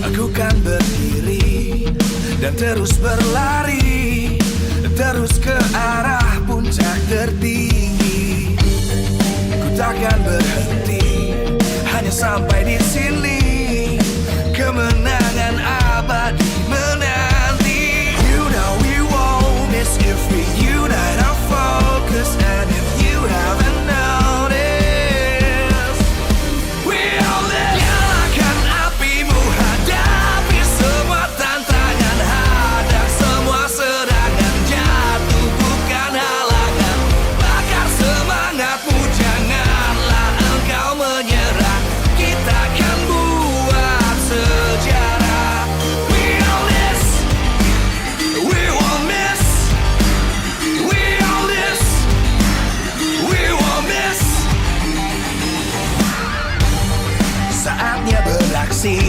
Aku kan berdiri dan terus berlari, terus ke arah puncak tertinggi. Ku takkan berhenti, hanya sampai di sini. Kemenangan abadi menanti. You know we won't miss if we unite our focus. And if you haven't noticed, we all live. Nyalakan apimu, hadapi semua tantangan, hadang semua serangan, jatuh bukan halangan. Bakar semangatmu, janganlah engkau menyerah. Kita akan buat sejarah. We all this, we won't miss. We all this, we won't miss. Saatnya beraksi,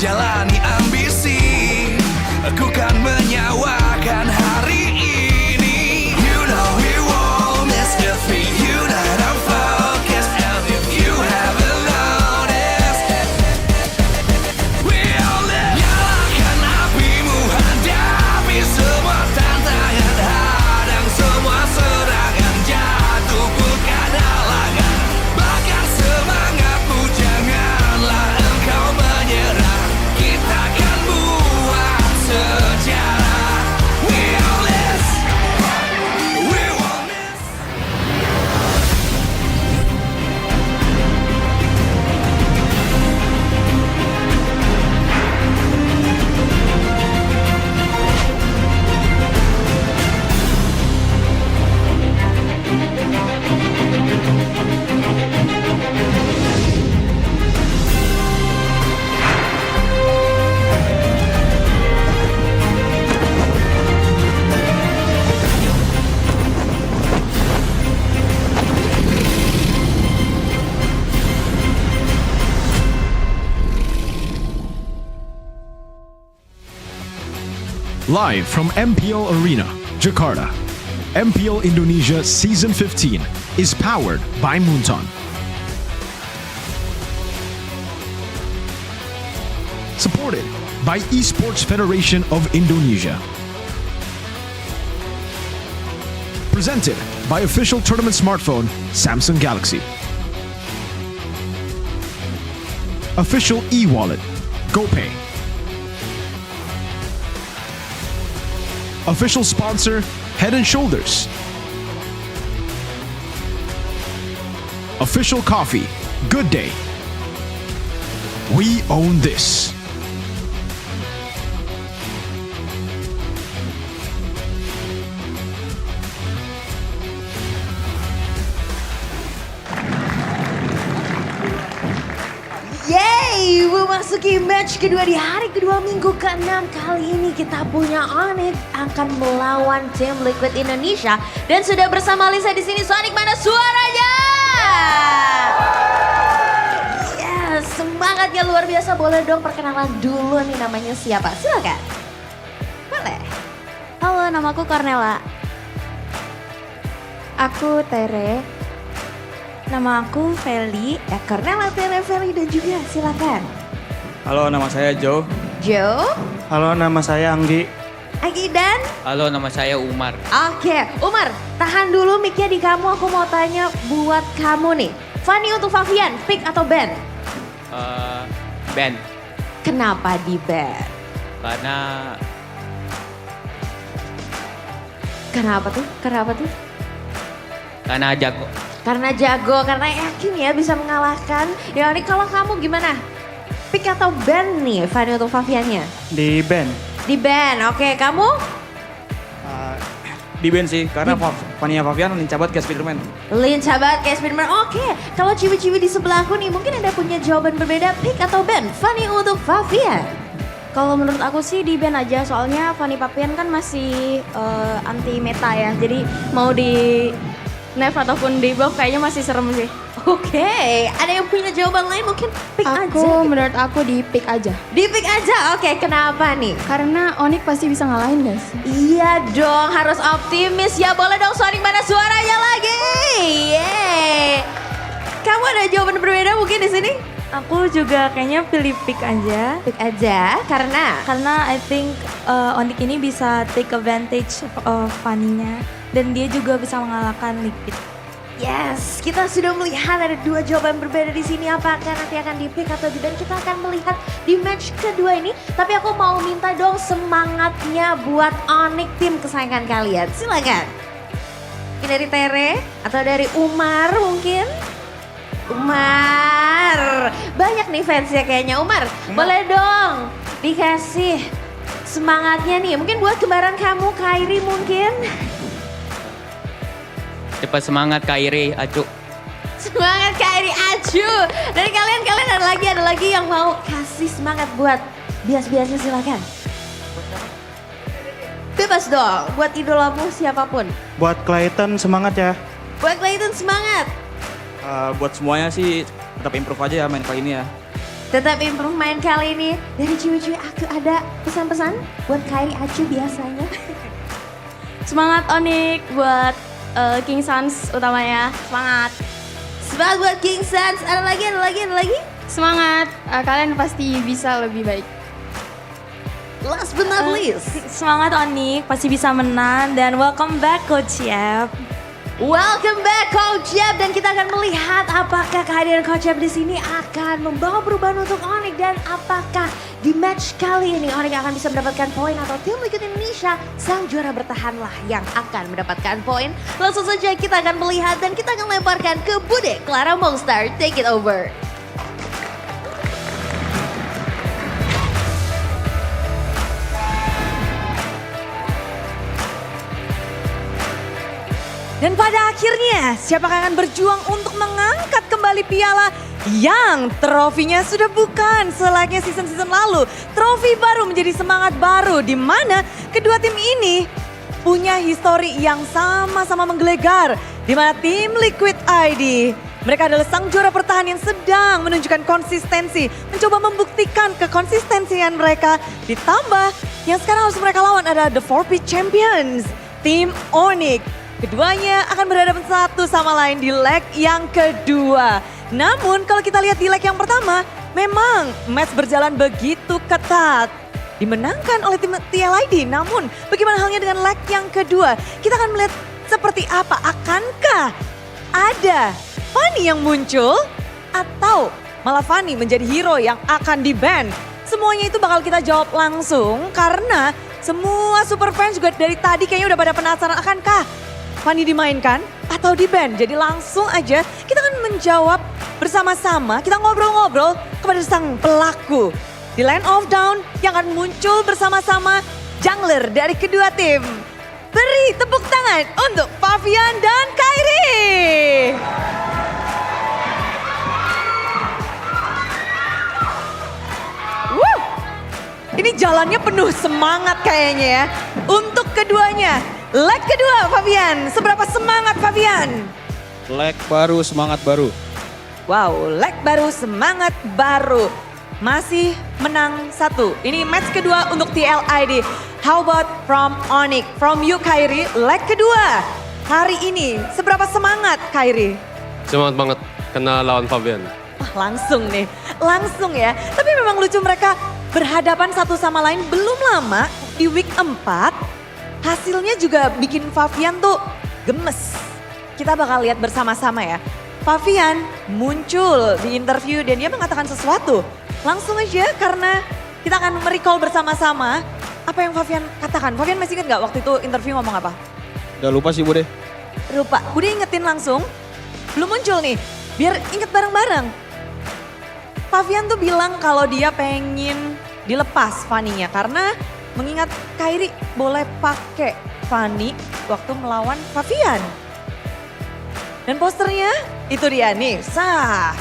jalani ambisi. Aku kan menyawakan hari ini. You know we won't miss if we unite our focus. And if you haven't noticed, we all live. Nyalakan apimu, hadapi semua tantangan, hadang semua serangan, jatuh bukan halangan. Bakar semangatmu, janganlah engkau menyerah. Kita akan buat sejarah. We all this, we won't miss. Live from MPL Arena, Jakarta, MPL Indonesia Season 15 is powered by Moonton. Supported by Esports Federation of Indonesia. Presented by official tournament smartphone Samsung Galaxy. Official e-wallet GoPay. Official sponsor Head & Shoulders. Official coffee Good Day. We own this. Yeay, memasuki match kedua di hari kedua minggu ke-6. Kali ini kita punya Onyx akan melawan tim Liquid Indonesia. Dan sudah bersama Lisa di sini. Sonic, mana suaranya? Yes, semangatnya luar biasa. Boleh dong perkenalan dulu nih, namanya siapa? Silakan. Boleh. Halo, namaku Cornella. Aku Tere. Nama aku Feli. Ya, Cornella, Tere, Feli dan juga silakan. Halo, nama saya Joe. Joe. Halo, nama saya Anggi. Anggi dan? Halo, nama saya Umar. Oke, Umar, tahan dulu mic-nya di kamu. Aku mau tanya buat kamu nih. Fanny untuk Favian, pick atau ban? Ban. Kenapa di ban? Kenapa tuh? Karena jago. Karena jago, karena yakin ya bisa mengalahkan. Ya ini kalau kamu gimana? Pick atau ban nih Fanny untuk Faviannya? Di band. Di ban, oke. Kamu? Di band sih, karena Fania Favian lincah banget kayak Spiderman. Lincah banget kayak Spiderman, oke. Kalau ciwi-ciwi di sebelahku nih mungkin Anda punya jawaban berbeda. Pick atau ban? Fanny untuk Favian? Kalau menurut aku sih di ban aja, soalnya Fanny Papian kan masih anti meta ya. Jadi mau di nerf ataupun di buff kayaknya masih serem sih. Oke, ada yang punya jawaban lain mungkin pick aja. Menurut aku di pick aja. Di pick aja, oke. Kenapa nih? Karena Onyx pasti bisa ngalahin guys. Iya dong, harus optimis ya. Boleh dong Sonic, mana suaranya lagi? Yeay. Kamu ada jawaban berbeda mungkin di sini? Aku juga kayaknya pilih pick aja. Pick aja, karena? Karena I think Onyx ini bisa take advantage of Fanny-nya. Dan dia juga bisa mengalahkan Liquid. Yes, kita sudah melihat ada dua jawaban berbeda di sini. Apakah nanti akan di pick atau di ban? Kita akan melihat di match kedua ini. Tapi aku mau minta dong semangatnya buat Onyx, tim kesayangan kalian. Silakan. Ini dari Tere atau dari Umar mungkin? Umar, banyak nih fansnya kayaknya. Umar, boleh dong dikasih semangatnya nih. Mungkin buat kembaran kamu, Kairi mungkin. Cepat semangat Kairi, acu. Semangat Kairi, acu. Dari kalian ada lagi yang mau kasih semangat buat bias-biasnya, silakan. Bebas dong, buat idolamu siapapun. Buat Clayton semangat ya. Buat Clayton semangat. Buat semuanya sih tetap improve aja ya main kali ini ya. Tetap improve main kali ini. Dari ciwi-ciwi aku ada pesan-pesan buat Kairi, acu biasanya. Semangat Onyx buat King Sans utamanya, semangat. Semangat buat King Sans, ada lagi? Semangat, kalian pasti bisa lebih baik. Last but not least. Semangat Onyx, pasti bisa menang dan welcome back Coach Yap. Welcome back Coach Yap, dan kita akan melihat apakah kehadiran Coach Yap di sini akan membawa perubahan untuk Onyx, dan apakah di match kali ini Onyx akan bisa mendapatkan poin atau tim Liquid Indonesia sang juara bertahanlah yang akan mendapatkan poin. Langsung saja kita akan melihat dan kita akan lemparkan ke Bude Clara Mongstar. Take it over. Dan pada akhirnya, siapakah akan berjuang untuk mengangkat kembali piala yang trofinya sudah bukan selayaknya season-season lalu. Trofi baru menjadi semangat baru, di mana kedua tim ini punya histori yang sama-sama menggelegar. Di mana tim Liquid ID, mereka adalah sang juara bertahan yang sedang menunjukkan konsistensi, mencoba membuktikan kekonsistensian mereka. Ditambah yang sekarang harus mereka lawan adalah The 4P Champions. tim Onyx. Keduanya akan berhadapan satu sama lain di leg yang kedua. Namun kalau kita lihat di leg yang pertama, memang match berjalan begitu ketat. Dimenangkan oleh tim TLID, namun bagaimana halnya dengan leg yang kedua? Kita akan melihat seperti apa, akankah ada Fanny yang muncul? Atau malah Fanny menjadi hero yang akan di-ban? Semuanya itu bakal kita jawab langsung karena semua super fans juga dari tadi kayaknya udah pada penasaran akankah Fanny dimainkan atau di-ban. Jadi langsung aja kita akan menjawab bersama-sama, kita ngobrol-ngobrol kepada sang pelaku. Di Land of Down yang akan muncul bersama-sama jungler dari kedua tim. Beri tepuk tangan untuk Fabian dan Kairi. Woo! Ini jalannya penuh semangat kayaknya ya. Untuk keduanya, leg kedua Fabian, seberapa semangat Fabian? Leg baru, semangat baru. Wow, leg baru, semangat baru. Masih menang satu. Ini match kedua untuk TLID. How about from Onyx? From you Kairi, leg kedua. Hari ini seberapa semangat Kairi? Semangat banget kena lawan Fabian. Langsung nih, langsung ya. Tapi memang lucu mereka berhadapan satu sama lain belum lama di week 4. Hasilnya juga bikin Fabian tuh gemes. Kita bakal lihat bersama-sama ya. Fabian muncul di interview dan dia mengatakan sesuatu. Langsung aja karena kita akan merecall bersama-sama apa yang Fabian katakan. Fabian masih ingat gak waktu itu interview ngomong apa? Udah lupa sih Bude. Lupa, Bude ingetin langsung. Belum muncul nih, biar inget bareng-bareng. Fabian tuh bilang kalau dia pengen dilepas Fanny-nya karena mengingat Kairi boleh pakai Fanny waktu melawan Fabian. Dan posternya itu dia nih, sah.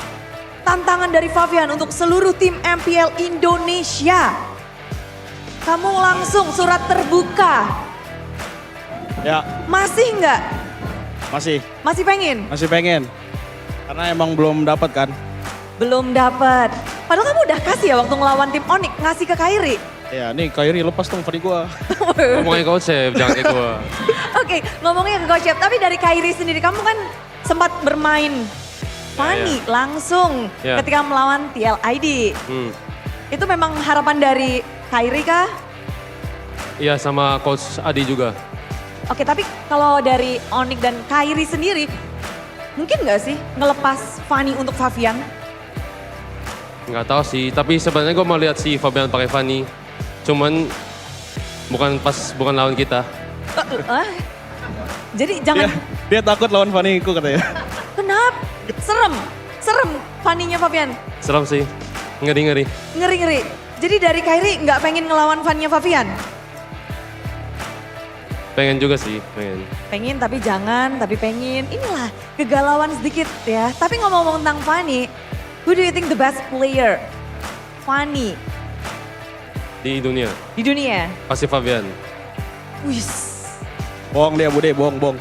Tantangan dari Fabian untuk seluruh tim MPL Indonesia. Kamu langsung surat terbuka. Ya. Masih nggak? Masih. Masih pengen? Masih pengen. Karena emang belum dapat kan. Belum dapat. Padahal kamu udah kasih ya waktu ngelawan tim Onyx, ngasih ke Kairi. Ya nih Kairi lepas dong Fanny gua. Ngomongin Coach Chef, jangan ke gua. Oke, ngomongnya ke Coach Chef, tapi dari Kairi sendiri kamu kan sempat bermain Fanny langsung ketika melawan TLID. Itu memang harapan dari Kairi kah? Iya sama Coach Adi juga. Oke, tapi kalau dari Onyx dan Kairi sendiri, mungkin nggak sih ngelepas Fanny untuk Fabian? Nggak tahu sih, tapi sebenarnya gue mau lihat si Fabian pakai Fanny. Cuman bukan lawan kita. Jadi jangan. Dia takut lawan Fanny ku katanya. Kenapa? Serem Fanny-nya Fabian. Serem sih, ngeri. Ngeri. Jadi dari Kairi nggak pengen ngelawan Fanny-nya Fabian? Pengen juga sih, pengen. Pengen tapi jangan, tapi pengen. Inilah kegalauan sedikit ya. Tapi ngomong-ngomong tentang Fanny, who do you think the best player? Fanny. Di dunia? Di dunia? Pasti Fabian. Wis. Bohong dia Bude, bohong.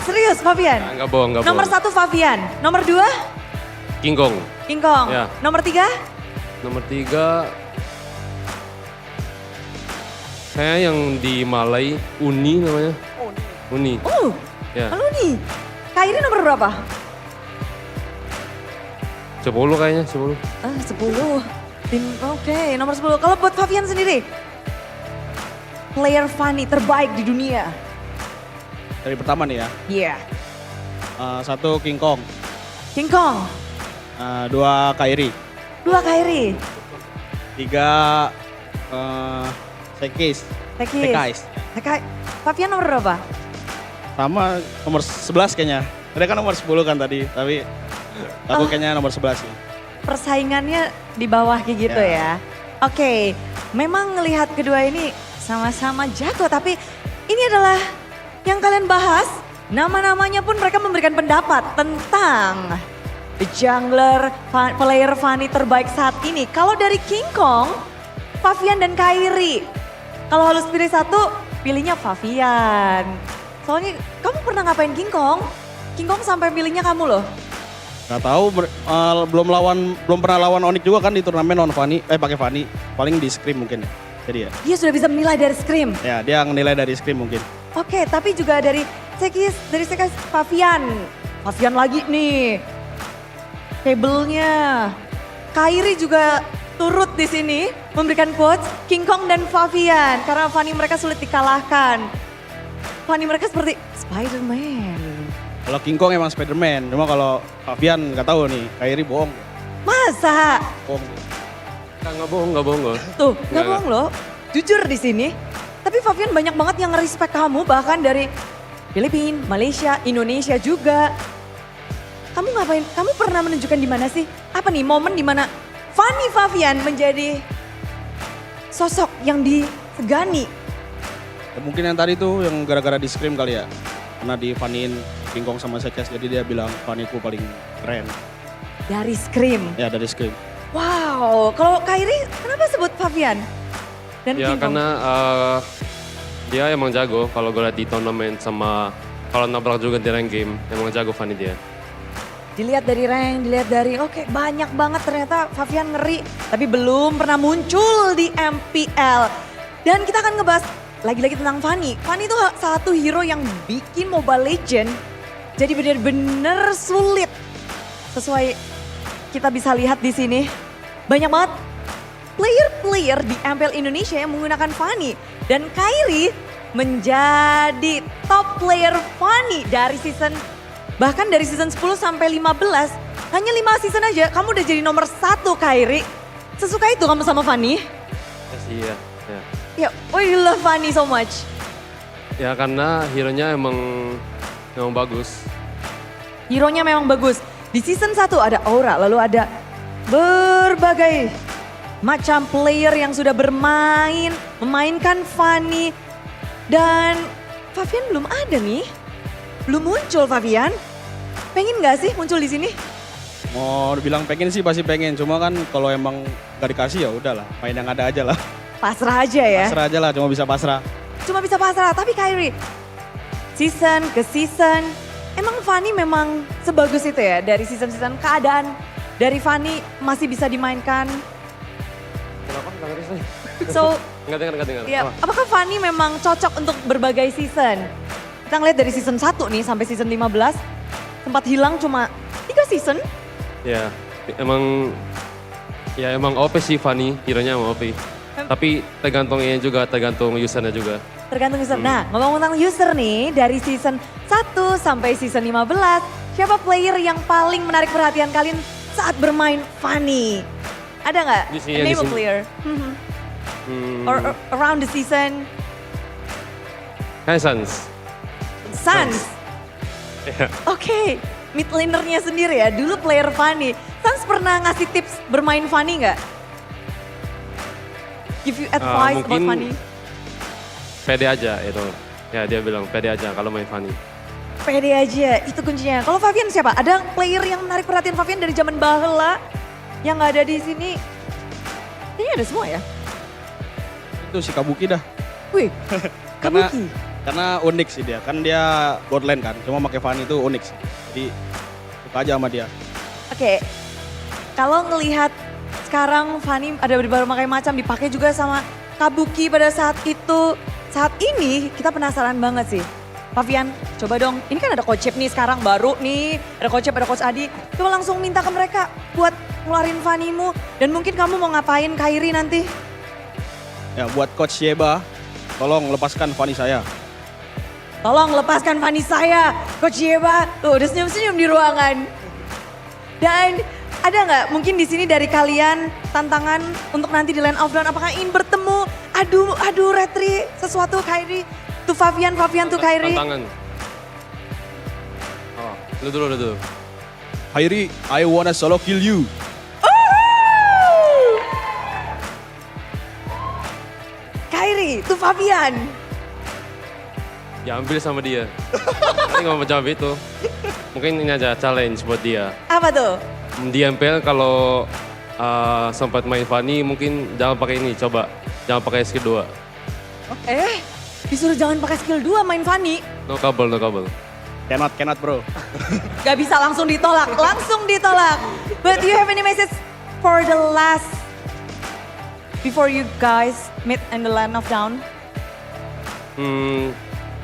Serius Fabian? Enggak bohong. Nomor 1 Fabian, nomor 2? King Kong. Ya. Nomor 3? Nomor 3, kayaknya yang di Malai, Uni namanya. Uni. Oh, ya. Uni. Kairi nomor berapa? 10 kayaknya, 10. 10. Oke, nomor 10. Kalau buat Fabian sendiri? Player Fanny terbaik di dunia. Dari pertama nih ya. Iya. 1 King Kong. 2 Kairi. 2 Kairi. 3 Sekis. Fabian nomor berapa? Sama nomor 11 kayaknya. Dia kan nomor 10 kan tadi, tapi aku kayaknya nomor 11 sih. Persaingannya di bawah kayak gitu ya. Oke, memang ngelihat kedua ini sama-sama jago, tapi ini adalah yang kalian bahas. Nama-namanya pun mereka memberikan pendapat tentang jungler player Fanny terbaik saat ini. Kalau dari King Kong, Fabian dan Kairi. Kalau harus pilih satu, pilihnya Fabian. Soalnya kamu pernah ngapain King Kong? King Kong sampai pilihnya kamu loh. Gak tahu, belum pernah lawan Onyx juga kan di turnamen lawan Fanny, pakai Fanny. Paling di scrim mungkin ya. Jadi ya. Dia sudah bisa menilai dari scrim. Ya, dia nilai dari scrim mungkin. Oke, tapi juga dari Sekis Fabian. Fabian lagi nih. Kabelnya. Kairi juga turut di sini memberikan quotes King Kong dan Fabian karena Fanny mereka sulit dikalahkan. Fanny mereka seperti Spider-Man. Kalau King Kong emang Spider-Man, cuma kalau Fabian nggak tahu nih, Kairi bohong. Masa? Bohong. Nggak bohong loh. Tuh, nggak bohong loh. Jujur di sini. Tapi Fabian banyak banget yang nge-respect kamu bahkan dari Filipina, Malaysia, Indonesia juga. Kamu ngapain? Kamu pernah menunjukkan di mana sih? Apa nih momen di mana Fanny Fabian menjadi sosok yang disegani? Ya, mungkin yang tadi tuh yang gara-gara di scream kali ya. Karena di Fanny King Kong sama Sekes, jadi dia bilang Fanny ku paling keren. Dari scream? Ya dari scream. Wow, kalau Kairi kenapa sebut Fabian? Dan Ya King Kong? karena dia emang jago kalau gue liat di turnamen sama kalau nabrak juga di rank game, emang jago Fanny dia. Dilihat dari rank, dilihat dari oke, banyak banget ternyata Fabian ngeri. Tapi belum pernah muncul di MPL. Dan kita akan ngebahas lagi-lagi tentang Fanny. Fanny itu satu hero yang bikin Mobile Legends jadi benar-benar sulit. Sesuai kita bisa lihat di sini. Banyak banget player-player di MPL Indonesia yang menggunakan Fanny. Dan Kairi menjadi top player Fanny dari bahkan dari season 10 sampai 15, hanya 5 season aja kamu udah jadi nomor 1 Kairi. Sesuka itu kamu sama Fanny? Iya. Ya, why you love Fanny so much? Ya karena hero-nya emang bagus. Hero-nya memang bagus. Di season 1 ada Aura, lalu ada berbagai macam player yang sudah memainkan Fanny. Dan Fabian belum ada nih. Belum muncul Fabian. Pengen gak sih muncul di sini? Mau dibilang pengen sih pasti pengen, cuma kan kalau emang gak dikasih ya udahlah, main yang ada aja lah. Pasrah aja ya? Pasrah aja lah, cuma bisa pasrah. Cuma bisa pasrah, tapi Kairi, season ke season, emang Fanny memang sebagus itu ya dari season-season keadaan dari Fanny masih bisa dimainkan. Kenapa? Nggak ngerti sih. So, Nggak dengar. ya, apakah Fanny memang cocok untuk berbagai season? Kita ngeliat dari season 1 nih sampai season 15, sempat hilang cuma 3 season. Ya, emang OP sih Fanny, hero-nya emang OP. Tapi tergantung usernya juga. Tergantung user. Nah, ngomong tentang user nih, dari season 1 sampai season 15, siapa player yang paling menarik perhatian kalian saat bermain Fanny? Ada nggak? Name a player. Or around the season? Sans. Yeah. Oke, mid lanernya sendiri ya, dulu player Fanny. Sans pernah ngasih tips bermain Fanny nggak? Give you advice about Fanny? Pede aja itu. Ya dia bilang pede aja kalau main Fanny. Pede aja, itu kuncinya. Kalau Fabian siapa? Ada player yang menarik perhatian Fabian dari zaman bahela yang nggak ada di sini? Kayaknya ada semua ya? Itu si Kabuki dah. Wih, Kabuki? Karena unik sih dia, kan dia bot lane kan, cuma pakai Fanny itu unik sih. Jadi suka aja sama dia. Oke, kalau ngelihat sekarang Fanny ada berbagai macam dipakai juga sama Kabuki pada saat itu. Saat ini kita penasaran banget sih. Fabian, coba dong, ini kan ada Coach Chip nih sekarang baru nih. Ada Coach Chip, ada Coach Adi. Coba langsung minta ke mereka buat ngeluarin Fanny-mu. Dan mungkin kamu mau ngapain Kairi nanti? Ya buat Coach Yeba, tolong lepaskan Fanny saya. Tolong lepaskan Fanny saya, Coach Yeba. Tuh udah senyum-senyum di ruangan. Dan ada nggak mungkin di sini dari kalian tantangan untuk nanti di Land of Dawn, apakah ingin bertemu, adu retri sesuatu Kairi, tuh Fabian tuh Kairi. Tantangan. Oh, lu dulu. Kairi, I wanna solo kill you. Kairi, tuh Fabian. Diambil sama dia. Tapi nggak mau jawab itu. Mungkin ini aja challenge buat dia. Apa tuh? Di MPL kalau sempat main Fanny mungkin jangan pakai ini, coba. Jangan pakai skill 2. Disuruh jangan pakai skill 2 main Fanny. No kabel. Cannot bro. Gak bisa langsung ditolak. But do you have any message for the last, before you guys meet in the Land of Dawn?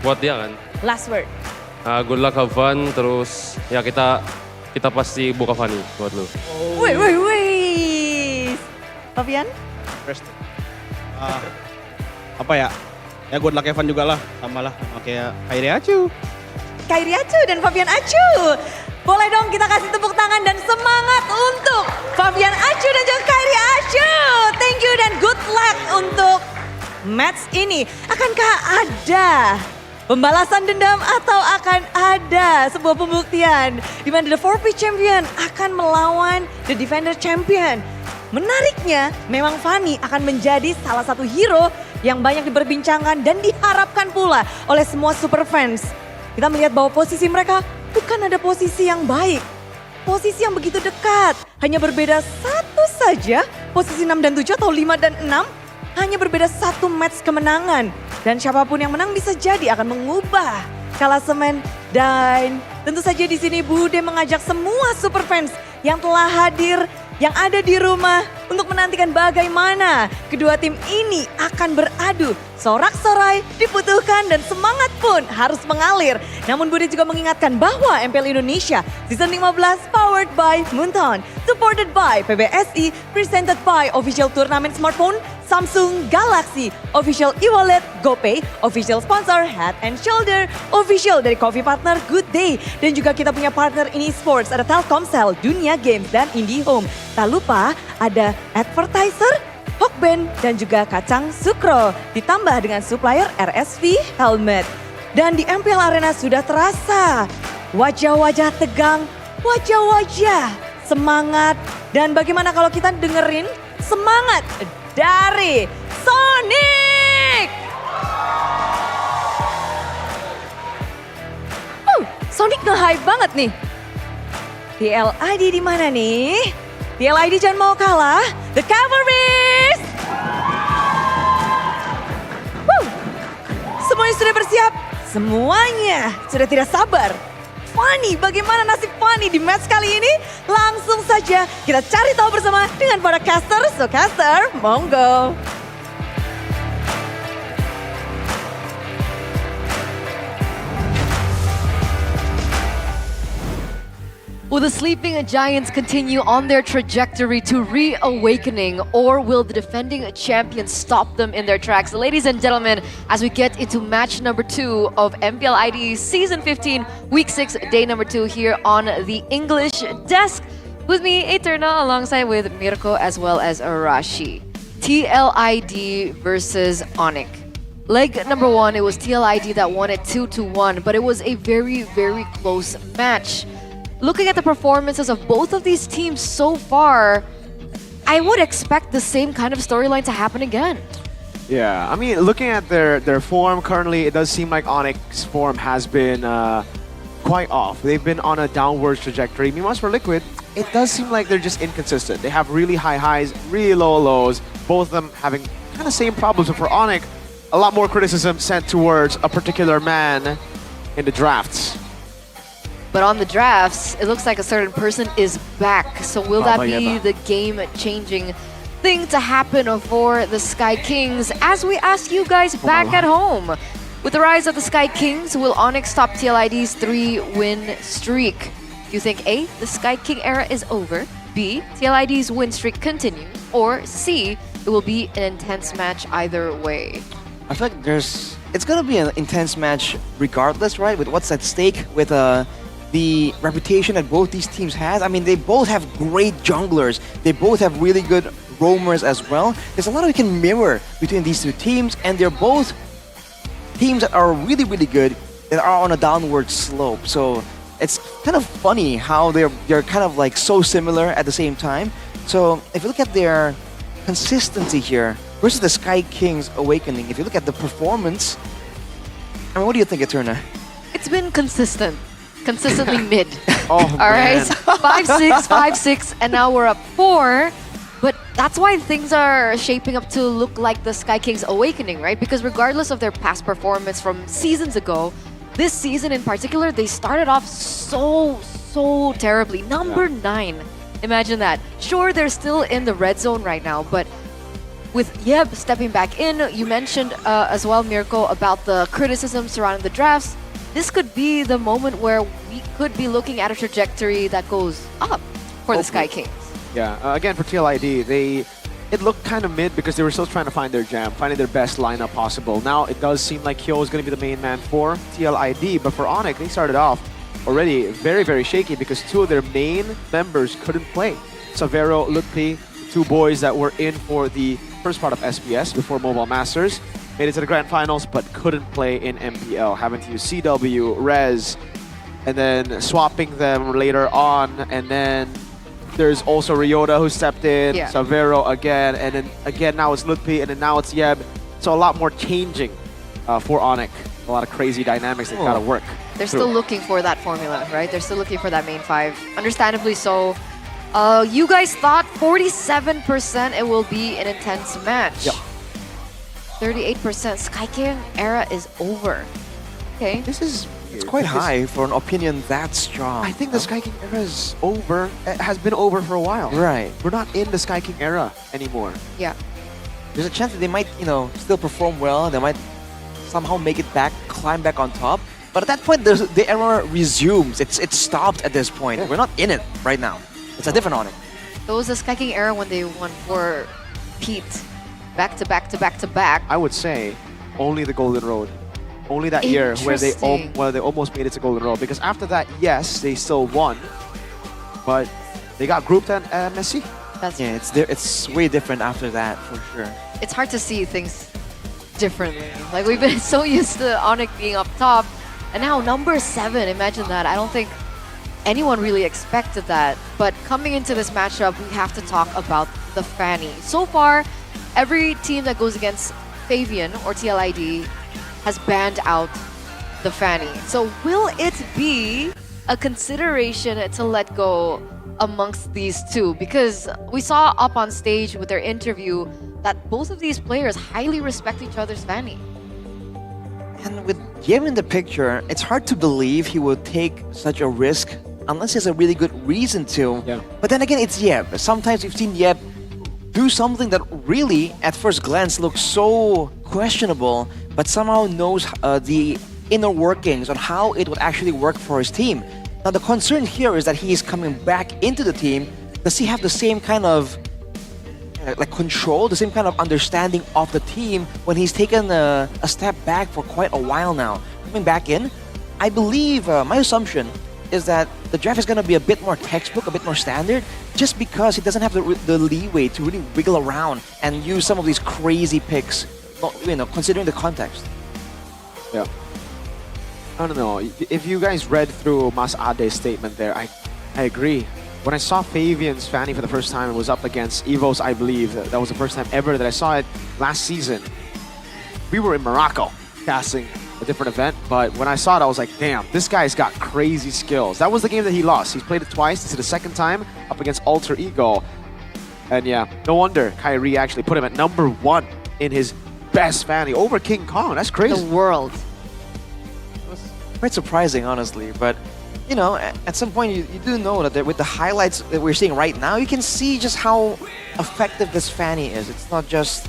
buat dia kan. Last word. Good luck, have fun, terus ya kita pasti buka Fanny buat lu. Wih. Fabian? First. Apa ya? Ya good luck Evan juga lah, sama lah sama kayak Kairi Acu. Kairi Acu dan Fabian Acu. Boleh dong kita kasih tepuk tangan dan semangat untuk Fabian Acu dan juga Kairi Acu. Thank you dan good luck untuk match ini. Akankah ada pembalasan dendam atau akan ada sebuah pembuktian di mana The 4P Champion akan melawan The Defender Champion? Menariknya, memang Fanny akan menjadi salah satu hero yang banyak diperbincangkan dan diharapkan pula oleh semua super fans. Kita melihat bahwa posisi mereka bukan ada posisi yang baik. Posisi yang begitu dekat, hanya berbeda satu saja, posisi 6 dan 7 atau 5 dan 6, hanya berbeda satu match kemenangan. Dan siapapun yang menang bisa jadi akan mengubah klasemen. Dan tentu saja di sini Bude mengajak semua super fans yang telah hadir, yang ada di rumah untuk menantikan bagaimana kedua tim ini akan beradu. Sorak-sorai dibutuhkan dan semangat pun harus mengalir. Namun Bude juga mengingatkan bahwa MPL Indonesia Season 15 powered by Moonton, supported by PBSI, presented by official turnamen smartphone Samsung Galaxy, official e-wallet GoPay, official sponsor Head and Shoulder, official dari coffee partner Good Day, dan juga kita punya partner ini sports, ada Telkomsel, Dunia Games, dan IndiHome. Tak lupa ada advertiser, Hokben, dan juga Kacang Sukro, ditambah dengan supplier RSV Helmet. Dan di MPL Arena sudah terasa wajah-wajah tegang, wajah-wajah semangat, dan bagaimana kalau kita dengerin semangat dari Sonic. Sonic nge-hype banget nih. TLID di mana nih? TLID jangan mau kalah. The Cavalries. Semuanya sudah bersiap. Semuanya sudah tidak sabar. Fanny, bagaimana nasib Fanny di match kali ini? Langsung saja kita cari tahu bersama dengan para caster. So caster, monggo. Will the sleeping giants continue on their trajectory to reawakening, or will the defending champions stop them in their tracks? Ladies and gentlemen, as we get into match number 2 of MPL ID Season 15, Week 6, Day number 2 here on the English desk. With me, Eterna, alongside with Mirko as well as Arashi. TLID versus Onyx. Leg number 1, it was TLID that won it 2-1, but it was a very, very close match. Looking at the performances of both of these teams so far, I would expect the same kind of storyline to happen again. Yeah, I mean, looking at their form currently, it does seem like Onyx's form has been quite off. They've been on a downward trajectory. Meanwhile, for Liquid, it does seem like they're just inconsistent. They have really high highs, really low lows, both of them having kind of same problems. But for Onyx, a lot more criticism sent towards a particular man in the drafts. But on the drafts, it looks like a certain person is back. So will that be the game-changing thing to happen for the Sky Kings? As we ask you guys back at home, with the rise of the Sky Kings, will Onyx stop TLID's 3-win streak? Do you think A, the Sky King era is over, B, TLID's win streak continues, or C, it will be an intense match either way? I feel like it's gonna be an intense match regardless, right? With what's at stake, with the reputation that both these teams has. I mean, they both have great junglers. They both have really good roamers as well. There's a lot we can mirror between these two teams, and they're both teams that are really, really good, that are on a downward slope. So it's kind of funny how they're kind of like so similar at the same time. So if you look at their consistency here versus the Sky Kings Awakening, if you look at the performance, I mean, what do you think, Eterna? It's been consistent. Consistently mid. Oh, all right, 5-6, 5-6, and now we're up 4. But that's why things are shaping up to look like the Sky Kings Awakening, right? Because regardless of their past performance from seasons ago, this season in particular, they started off so terribly. Number 9. Imagine that. Sure, they're still in the red zone right now, but with Yeb stepping back in, you mentioned as well, Mirko, about the criticism surrounding the drafts. This could be the moment where we could be looking at a trajectory that goes up for the Sky Kings. Yeah, again for TLID, it looked kind of mid because they were still trying to find their jam, finding their best lineup possible. Now it does seem like Hyo is going to be the main man for TLID, but for Onyx, they started off already very, very shaky because two of their main members couldn't play. Savero, Lutpi, two boys that were in for the first part of SBS before Mobile Masters, made it to the grand finals but couldn't play in MPL, having to use CW, Rez, and then swapping them later on, and then there's also Ryota who stepped in, Savero again, and then again now it's Lutpi, and then now it's Yeb. So a lot more changing for Onyx. A lot of crazy dynamics that gotta work. They're still looking for that formula, right? They're still looking for that main five. Understandably so. You guys thought 47% it will be an intense match. Yeah. 38%. Sky King era is over. Okay. This is It's quite high for an opinion that strong. I think the Sky King era is over. It has been over for a while. Right. We're not in the Sky King era anymore. Yeah. There's a chance that they might, still perform well. They might somehow make it back, climb back on top. But at that point, the era resumes. It's stopped at this point. Yeah. We're not in it right now. It's a different Onyx. It was the Sky King era when they won for Pete back to back to back to back. I would say only the Golden Road. Only that year where they almost made it to Golden Road. Because after that, yes, they still won. But they got grouped at MSC. It's way different after that, for sure. It's hard to see things differently. Like, we've been so used to Onyx being up top. And now number 7, imagine that. I don't think anyone really expected that. But coming into this matchup, we have to talk about the Fanny. So far, every team that goes against Favian or TLID has banned out the Fanny. So will it be a consideration to let go amongst these two? Because we saw up on stage with their interview that both of these players highly respect each other's Fanny. And with Yeb in the picture, it's hard to believe he would take such a risk unless there's a really good reason to. Yeah. But then again, it's Yeb. Sometimes we've seen Yeb do something that really, at first glance, looks so questionable, but somehow knows the inner workings on how it would actually work for his team. Now, the concern here is that he is coming back into the team. Does he have the same kind of control, the same kind of understanding of the team when he's taken a step back for quite a while now? Coming back in, I believe, my assumption is that the draft is going to be a bit more textbook, a bit more standard, just because he doesn't have the leeway to really wiggle around and use some of these crazy picks, considering the context. Yeah. I don't know. If you guys read through Mas Ade's statement there, I agree. When I saw Favian's Fanny for the first time, it was up against Evo's, I believe. That was the first time ever that I saw it last season. We were in Morocco casting a different event, but when I saw it, I was like, damn, this guy's got crazy skills. That was the game that he lost. He's played it twice. This is the second time up against Alter Ego. And yeah, no wonder Kyrie actually put him at number 1 in his best Fanny over King Kong. That's crazy. The world. It was quite surprising, honestly, but at some point you do know that with the highlights that we're seeing right now, you can see just how effective this Fanny is. It's not just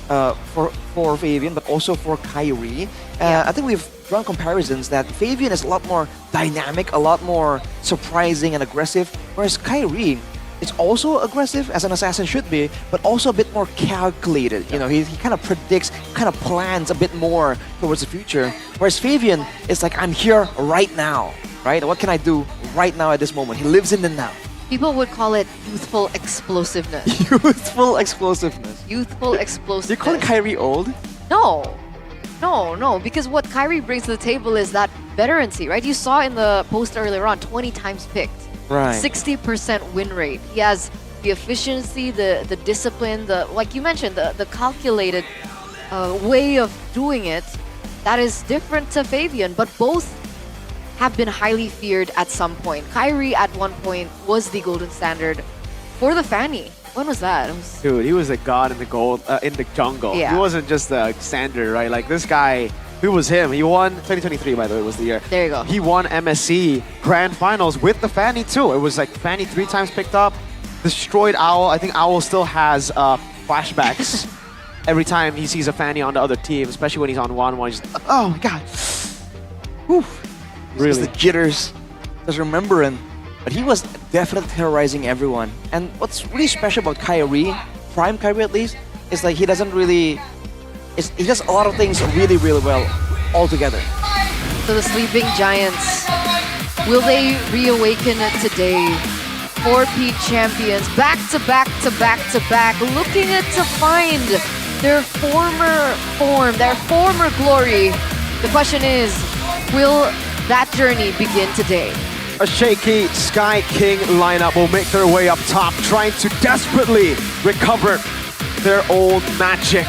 for Favian, but also for Kyrie. I think we've drawn comparisons that Favian is a lot more dynamic, a lot more surprising and aggressive, whereas Kyrie is also aggressive, as an assassin should be, but also a bit more calculated. He kind of predicts, kind of plans a bit more towards the future, whereas Favian is like, I'm here right now. Right? What can I do right now at this moment? He lives in the now. People would call it youthful explosiveness. Youthful explosiveness. Youthful explosiveness. You're calling Kyrie old? No, because what Kyrie brings to the table is that veterancy, right? You saw in the post earlier on, 20 times picked. Right. 60% win rate. He has the efficiency, the discipline, like you mentioned, the calculated way of doing it that is different to Favian, but both have been highly feared at some point. Kyrie at one point was the golden standard for the Fanny. When was that? Dude, he was a god in the jungle. Yeah. He wasn't just a standard, right? Like this guy, who was him? He won 2023, by the way, was the year. There you go. He won MSC Grand Finals with the Fanny too. It was like Fanny 3 times picked up, destroyed Owl. I think Owl still has flashbacks every time he sees a Fanny on the other team, especially when he's on 1-1, he's oh my god. Whew. Really? The jitters. Just remembering. But he was definitely terrorizing everyone. And what's really special about Kyrie, prime Kyrie at least, is like he doesn't really... he does a lot of things really, really well all together. So the sleeping giants, will they reawaken today? 4P champions, back to back to back to back, looking to find their former form, their former glory. The question is, will that journey begin today? A shaky Sky King lineup will make their way up top, trying to desperately recover their old magic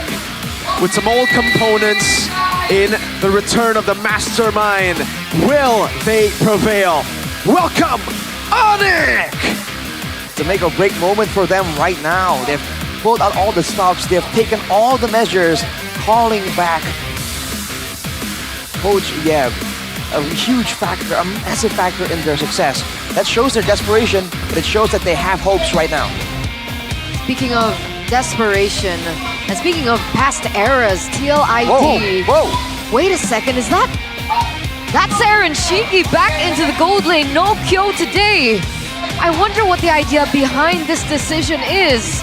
with some old components in the return of the mastermind. Will they prevail? Welcome, Onyx! It's a make or break moment for them right now. They've pulled out all the stops, they've taken all the measures, calling back Coach Yeb. A huge factor, a massive factor in their success. That shows their desperation, but it shows that they have hopes right now. Speaking of desperation, and speaking of past eras, TLID. Whoa. Wait a second, is that's Aaron Shiki back into the gold lane, no Kyo today. I wonder what the idea behind this decision is.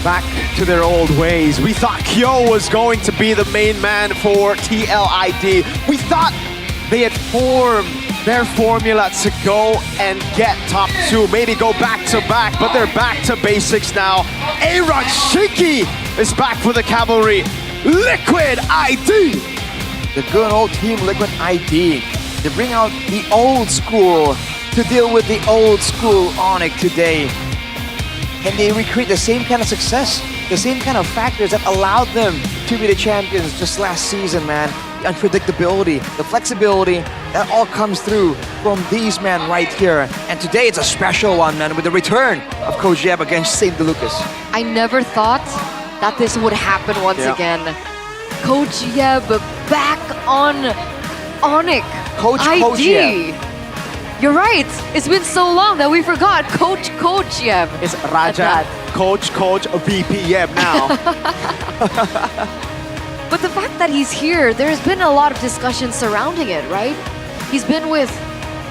Back to their old ways. We thought Kyo was going to be the main man for TLID. We thought they had formed their formula to go and get top 2, maybe go back to back, but they're back to basics now. Aaron Shiki is back for the cavalry. Liquid ID! The good old team Liquid ID. They bring out the old school to deal with the old school Onyx today. And they recreate the same kind of success, the same kind of factors that allowed them to be the champions just last season, man. The unpredictability, the flexibility, that all comes through from these men right here. And today it's a special one, man, with the return of Coach Yeb against St. DeLucas. I never thought that this would happen once again. Coach Yeb back on Onyx Coach ID. Yeb. You're right. It's been so long that we forgot Coach Yeb. It's Raja, Coach VP Yeb now. But the fact that he's here, there's been a lot of discussion surrounding it, right? He's been with,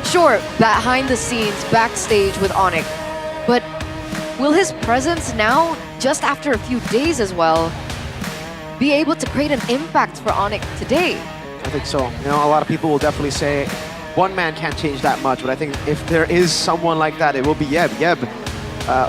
sure, behind the scenes, backstage with Onyx. But will his presence now, just after a few days as well, be able to create an impact for Onyx today? I think so. You know, a lot of people will definitely say one man can't change that much, but I think if there is someone like that, it will be Yeb. Yeb,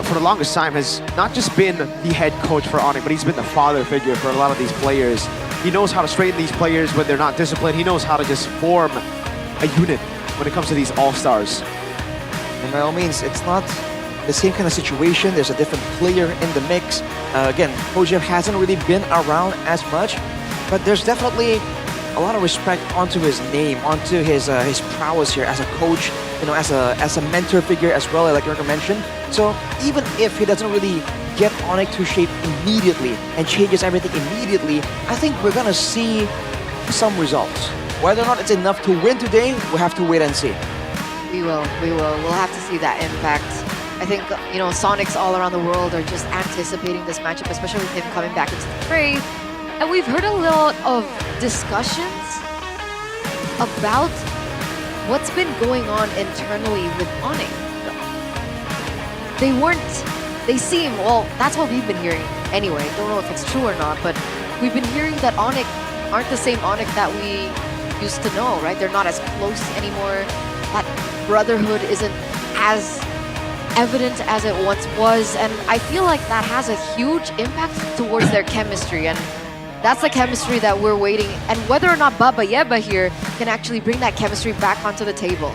for the longest time, has not just been the head coach for Onyx, but he's been the father figure for a lot of these players. He knows how to straighten these players when they're not disciplined. He knows how to just form a unit when it comes to these all-stars. And by all means, it's not the same kind of situation. There's a different player in the mix. Again, Coach Yeb hasn't really been around as much, but there's definitely a lot of respect onto his name, onto his prowess here as a coach, you know, as a mentor figure as well, like Erica mentioned. So even if he doesn't really get Onyx to shape immediately and changes everything immediately, I think we're gonna see some results. Whether or not it's enough to win today, we'll have to wait and see. We will. We'll have to see that impact. I think, you know, Sonics all around the world are just anticipating this matchup, especially with him coming back into the fray. And we've heard a lot of discussions about what's been going on internally with Onyx. They seem, well, that's what we've been hearing anyway. Don't know if it's true or not, but we've been hearing that Onyx aren't the same Onyx that we used to know, right? They're not as close anymore. That brotherhood isn't as evident as it once was, and I feel like that has a huge impact towards their chemistry, and that's the chemistry that we're waiting, and whether or not Baba Yeba here can actually bring that chemistry back onto the table.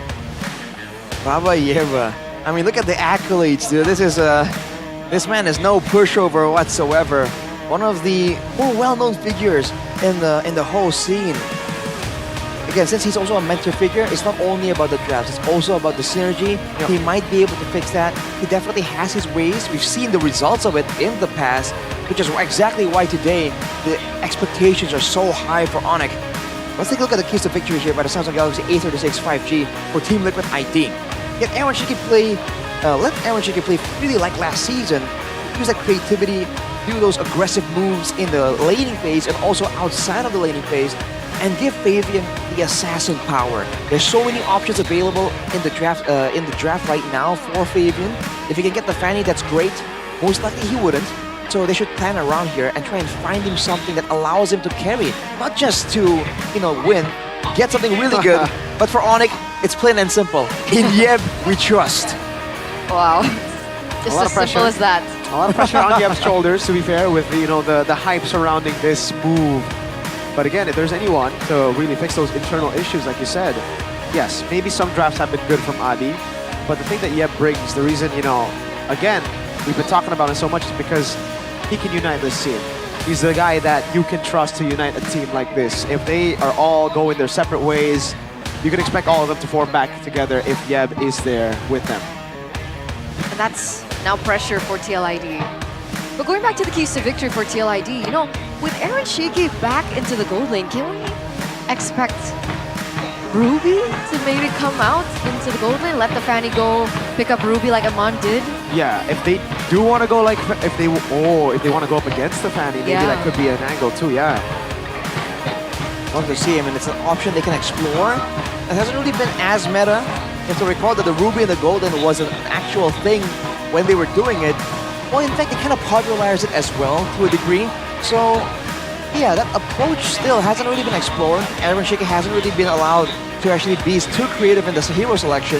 Baba Yeba. I mean, look at the accolades, dude. This man is no pushover whatsoever. One of the more well-known figures in the whole scene. Again, since he's also a mentor figure, it's not only about the drafts, it's also about the synergy. Yep. He might be able to fix that. He definitely has his ways. We've seen the results of it in the past, which is exactly why today the expectations are so high for Onyx. Let's take a look at the keys to victory here by the Samsung Galaxy A36 5G for Team Liquid ID. Let Aaron Shiki play really like last season. Use that creativity, do those aggressive moves in the laning phase and also outside of the laning phase and give Fabian the assassin power. There's so many options available in the draft right now for Fabian. If he can get the Fanny, that's great. Most likely he wouldn't. So they should plan around here and try and find him something that allows him to carry, not just to, win, get something really good, but for Onyx, it's plain and simple. In Yeb, we trust. Wow. Just as simple as that. A lot of pressure on Yeb's shoulders, to be fair, with the hype surrounding this move. But again, if there's anyone to really fix those internal issues, like you said, yes, maybe some drafts have been good from Adi, but the thing that Yeb brings, the reason, again, we've been talking about it so much is because he can unite this team. He's the guy that you can trust to unite a team like this. If they are all going their separate ways, you can expect all of them to form back together if Yeb is there with them. And that's now pressure for TLID. But going back to the keys to victory for TLID, with Aaron Shiki back into the gold lane, can we expect Ruby to maybe come out into the gold lane, let the Fanny go, pick up Ruby like Amon did? Yeah, if they do want to go if they want to go up against the Fanny, maybe that could be an angle too, yeah. Love to see him, and it's an option they can explore. It hasn't really been as meta. You have to recall that the Ruby and the Golden was an actual thing when they were doing it. Well, in fact, they kind of popularized it as well to a degree. So, yeah, that approach still hasn't really been explored. Aaron Shiki hasn't really been allowed to actually be too creative in the hero selection.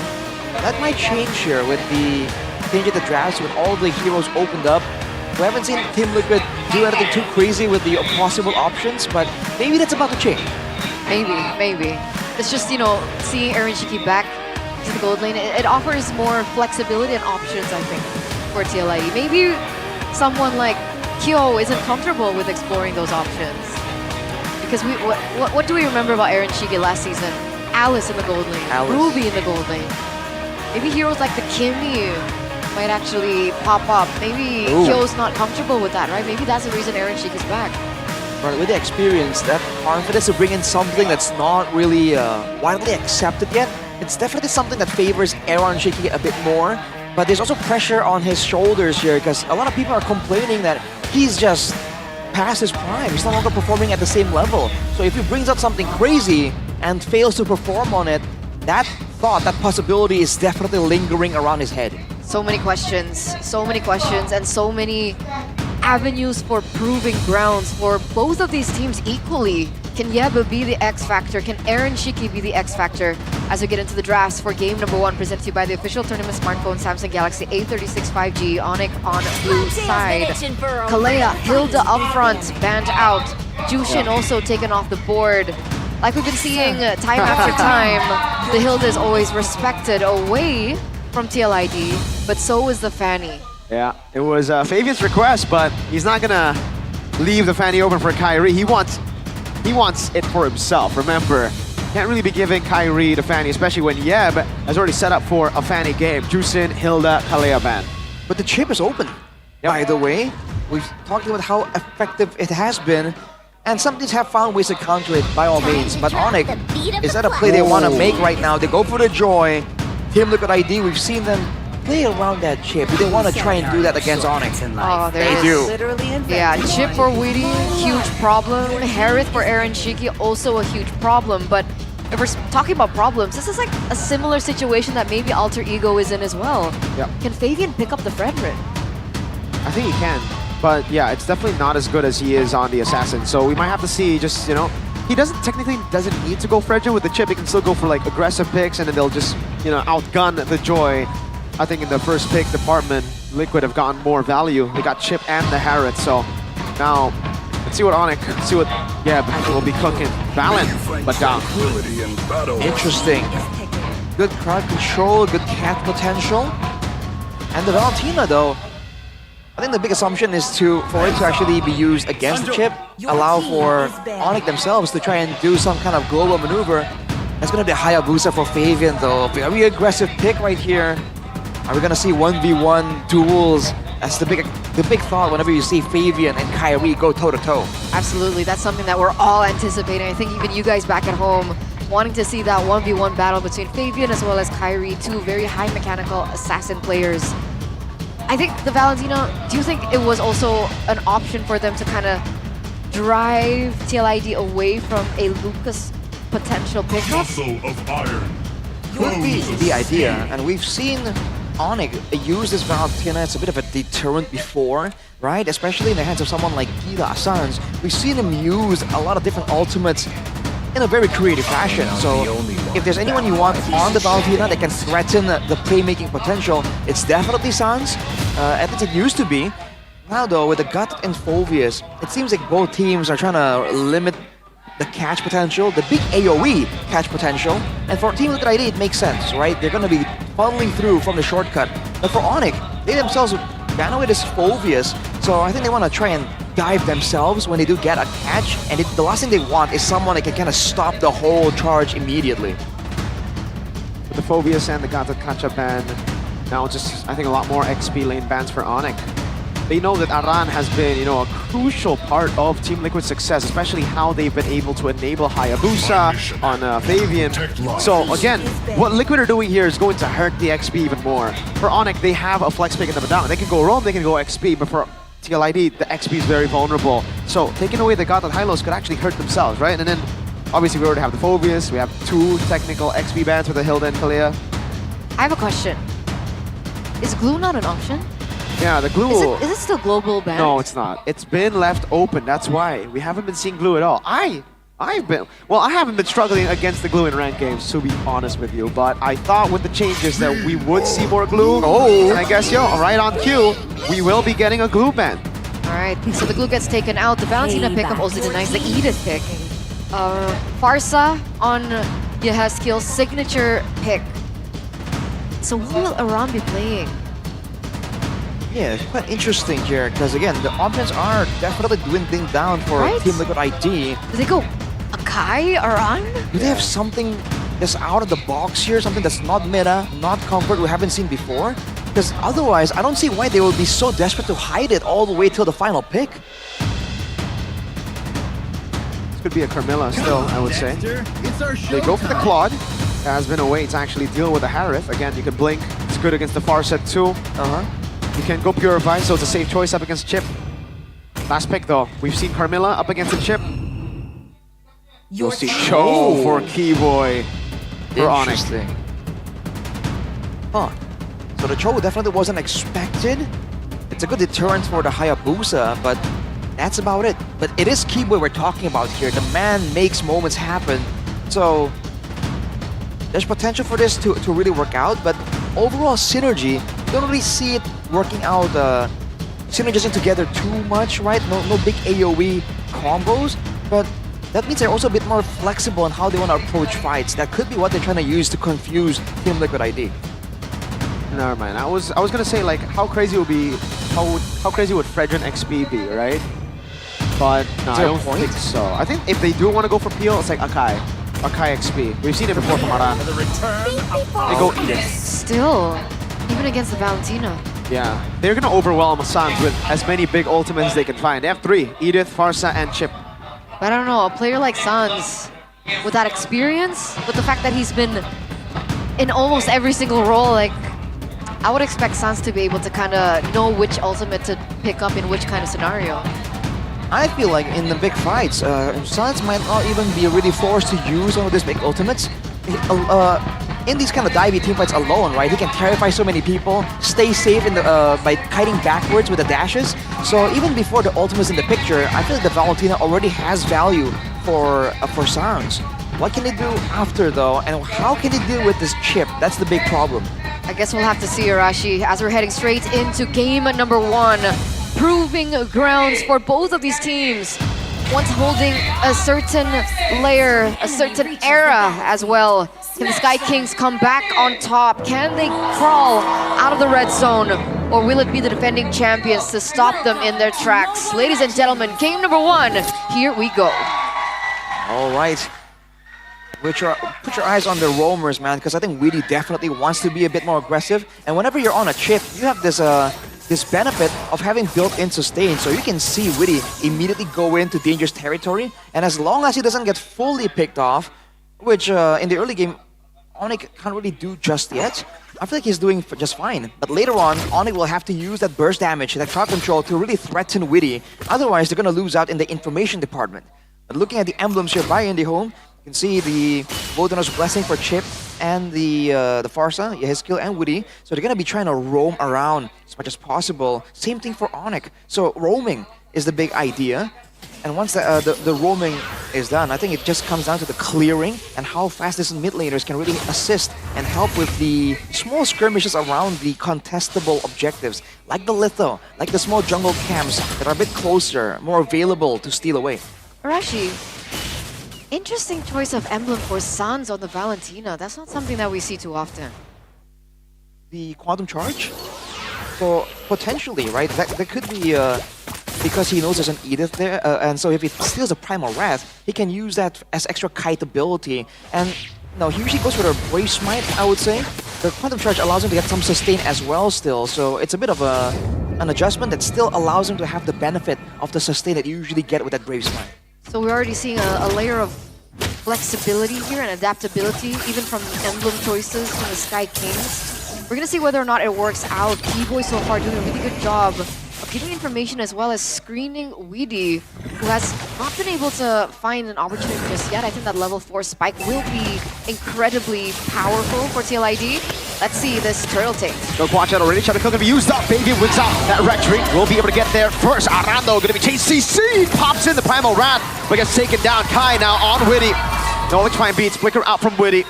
That might change here with the change of the drafts, with all the heroes opened up. We haven't seen Team Liquid do anything too crazy with the possible options, but maybe that's about to change. Maybe. It's just, seeing Aaron Shiki back to the gold lane, it offers more flexibility and options, I think, for TLIE. Maybe someone like Kyo isn't comfortable with exploring those options. Because what do we remember about Aaron Shiki last season? Alice in the gold lane, Ruby in the gold lane. Maybe heroes like the Kimmy might actually pop up. Maybe Kyo's not comfortable with that, right? Maybe that's the reason Aaron Shiki's back. Right, with the experience, that confidence to bring in something that's not really widely accepted yet, it's definitely something that favors Aaron Shiki a bit more. But there's also pressure on his shoulders here because a lot of people are complaining that he's just past his prime. He's no longer performing at the same level. So if he brings out something crazy and fails to perform on it, that thought, that possibility is definitely lingering around his head. So many questions, and so many avenues for proving grounds for both of these teams equally. Can Yeba be the X Factor? Can Aaron Shiki be the X Factor? As we get into the drafts for game number 1, presented to you by the official tournament smartphone Samsung Galaxy A36 5G. Onyx on blue side. Kalea, Hilda up front, banned out. Jushin also taken off the board. Like we've been seeing time after time, the Hilda is always respected away from TLID, but so is the Fanny. Yeah, it was Fabian's request, but he's not gonna leave the Fanny open for Kyrie. He wants it for himself. Remember, can't really be giving Kyrie the Fanny, especially when Yeb has already set up for a Fanny game. Jusin, Hilda, Kalea ban. But the chip is open. By the way, we've talked about how effective it has been, and some teams have found ways to counter it by all means. But Onyx, is that a play they want to make right now? They go for the joy. Team Liquid ID, we've seen them play around that chip. They want to try and do that against Onyx. Oh, they do. Yeah, chip for Witty, huge problem. Harith for Aaron Shiki, also a huge problem. But if we're talking about problems, this is like a similar situation that maybe Alter Ego is in as well. Yep. Can Fabian pick up the Fredrin? I think he can, but yeah, it's definitely not as good as he is on the Assassin. So we might have to see just, he technically doesn't need to go Fredrin with the chip. He can still go for like aggressive picks and then they'll just, outgun the Joy. I think in the first pick department, Liquid have gotten more value. They got Chip and the Harriet, so now let's see what Onyx, will be cooking. Valen, but down. Interesting. Good crowd control, good cat potential. And the Valentina though, I think the big assumption is for it to actually be used against the chip, allow for Onyx themselves to try and do some kind of global maneuver. That's going to be a Hayabusa for Fabian though. Very aggressive pick right here. Are we going to see 1v1 duels? That's the big thought whenever you see Fabian and Kyrie go toe-to-toe. Absolutely, that's something that we're all anticipating. I think even you guys back at home wanting to see that 1v1 battle between Fabian as well as Kyrie, two very high mechanical assassin players. I think the Valentina, do you think it was also an option for them to kind of drive TLID away from a Lucas potential pickup? Could be the idea, and we've seen Onyx use this Valentina as a bit of a deterrent before, right? Especially in the hands of someone like Gila Sans. We've seen him use a lot of different ultimates in a very creative fashion. So if there's anyone you want on the Valentina that can threaten the playmaking potential, it's definitely Sans. At least it used to be. Now though, with the Gut and Phoveus, it seems like both teams are trying to limit the catch potential, the big AoE catch potential. And for Team Liquid ID, it makes sense, right? They're going to be funneling through from the shortcut. But for Onyx, they themselves ran away this Phoveus, so I think they want to try and dive themselves when they do get a catch, and the last thing they want is someone that can kind of stop the whole charge immediately. With the Phoveus and the Gata Kacha ban, now just, I think, a lot more XP lane bans for Onyx. They know that Aran has been, you know, a crucial part of Team Liquid's success, especially how they've been able to enable Hayabusa on Fabian. So again, what Liquid are doing here is going to hurt the XP even more. For Onyx, they have a flex pick in the down. They can go roam, they can go XP, but for TLID, the XP is very vulnerable. So taking away the God and Hylos could actually hurt themselves, right? And then obviously we already have the Phoveus, we have 2 technical XP bans with the Hilda and Kalia. I have a question. Is glue not an option? Yeah, the glue... Is it still global ban? No, it's not. It's been left open, that's why. We haven't been seeing glue at all. I haven't been struggling against the glue in ranked games, to be honest with you, but I thought with the changes that we would see more glue. Oh! And I guess, right on cue, we will be getting a glue ban. Alright, so the glue gets taken out. The Valentina pickup also denies the Edith pick. Farsa on Yehezkiel's signature pick. So who will Aram be playing? Yeah, it's quite interesting here, because again, the options are definitely dwindling down for Team Liquid ID. Do they go Akai, Aran? Do they have something that's out of the box here, something that's not meta, not comfort, we haven't seen before? Because otherwise, I don't see why they will be so desperate to hide it all the way till the final pick. This could be a Carmilla still, I would say. They go for the Claude. There has been a way to actually deal with the Harith. Again, you can blink. It's good against the far set too. You can go Purify, so it's a safe choice up against Chip. Last pick though, we've seen Carmilla up against the Chip. You'll see Cho for Keyboy for Onyx. So the Cho definitely wasn't expected. It's a good deterrent for the Hayabusa, but that's about it. But it is Keyboy we're talking about here. The man makes moments happen. So there's potential for this to really work out, but overall synergy, you don't really see it working out, synergizing together too much, right? No big AoE combos, but that means they're also a bit more flexible in how they want to approach fights. That could be what they're trying to use to confuse Team Liquid ID. Never mind. I was gonna say, like, how crazy would Fredrin XP be, right? But no, I don't think so. I think if they do want to go for Peel, it's like Akai XP. We've seen it before from Aran. They go Edith. Still, even against the Valentina. Yeah, they're gonna overwhelm Sans with as many big ultimates as they can find. They have 3, Edith, Farsa, and Chip. But I don't know, a player like Sans, with that experience, with the fact that he's been in almost every single role, like, I would expect Sans to be able to kind of know which ultimate to pick up in which kind of scenario. I feel like in the big fights, Sans might not even be really forced to use one of these big ultimates. In these kind of divey team fights alone, right? He can terrify so many people, stay safe in the by kiting backwards with the dashes. So even before the ultimate's in the picture, I feel like the Valentina already has value for Sans. What can they do after though, and how can they deal with this Chip? That's the big problem. I guess we'll have to see, Arashi, as we're heading straight into game number 1. Proving grounds for both of these teams. Once holding a certain layer, a certain era as well. Can the Sky Kings come back on top? Can they crawl out of the red zone? Or will it be the defending champions to stop them in their tracks? Ladies and gentlemen, game number 1, here we go. All right. Put your eyes on the roamers, man, because I think Weedy definitely wants to be a bit more aggressive. And whenever you're on a Chip, you have this benefit of having built-in sustain, so you can see Weedy immediately go into dangerous territory. And as long as he doesn't get fully picked off, which in the early game, Onyx can't really do just yet, I feel like he's doing just fine. But later on, Onyx will have to use that burst damage, that crowd control to really threaten Witty. Otherwise, they're going to lose out in the information department. But looking at the emblems here by IndieHome, you can see the Wodanos Blessing for Chip and the Farsa, his skill and Witty. So they're going to be trying to roam around as much as possible. Same thing for Onyx. So roaming is the big idea. And once the roaming is done, I think it just comes down to the clearing and how fast these mid laners can really assist and help with the small skirmishes around the contestable objectives, like the Litho, like the small jungle camps that are a bit closer, more available to steal away. Arashi, interesting choice of emblem for Sans on the Valentina. That's not something that we see too often. The Quantum Charge? So potentially, right? That could be because he knows there's an Edith there, and so if he steals a Primal Wrath, he can use that as extra kite ability. And no, he usually goes for a Brave Smite, I would say. The Quantum Charge allows him to get some sustain as well still, so it's a bit of an adjustment that still allows him to have the benefit of the sustain that you usually get with that Brave Smite. So we're already seeing a layer of flexibility here and adaptability, even from emblem choices from the Sky Kings. We're gonna see whether or not it works out. Keyboy so far doing a really good job of giving information as well as screening Weedy, who has not been able to find an opportunity just yet. I think that level 4 spike will be incredibly powerful for TLID. Let's see this turtle take. No watch out already. Shadow Kill gonna be used up. Baby wins out that retreat. Will be able to get there first. Arando gonna be chased. CC pops in the Primal Wrath, but gets taken down. Kai now on Witty. No try and beats. Flicker out from Witty.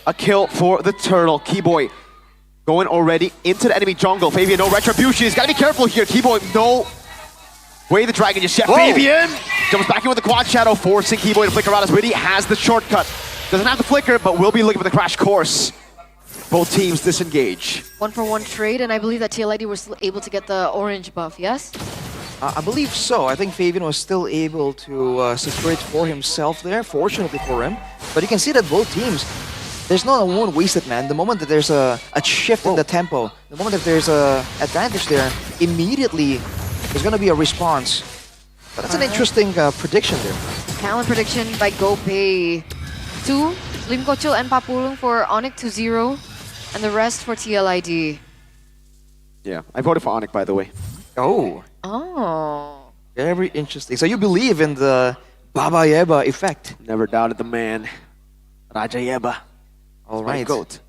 A kill for the turtle. Keyboy going already into the enemy jungle. Fabian, no retribution. He's gotta be careful here. Keyboy, no way the dragon just yet. Fabian jumps back in with the quad shadow, forcing Keyboy to flicker out as Witty has the shortcut. Doesn't have the flicker, but will be looking for the crash course. Both teams disengage. 1-for-1 trade, and I believe that TLID were still able to get the orange buff, yes? I believe so. I think Fabian was still able to secure it for himself there, fortunately for him. But you can see that both teams, there's not a moment wasted, man. The moment that there's a shift in the tempo, the moment that there's a advantage there, immediately there's going to be a response. But that's an interesting prediction there. Talent prediction by GoPay. 2, Lim Kochil and Papulung for Onyx 2-0, and the rest for TLID. Yeah, I voted for Onyx, by the way. Oh. Very interesting. So you believe in the Baba Yeba effect? Never doubted the man. Raja Yeba. All right. Goat.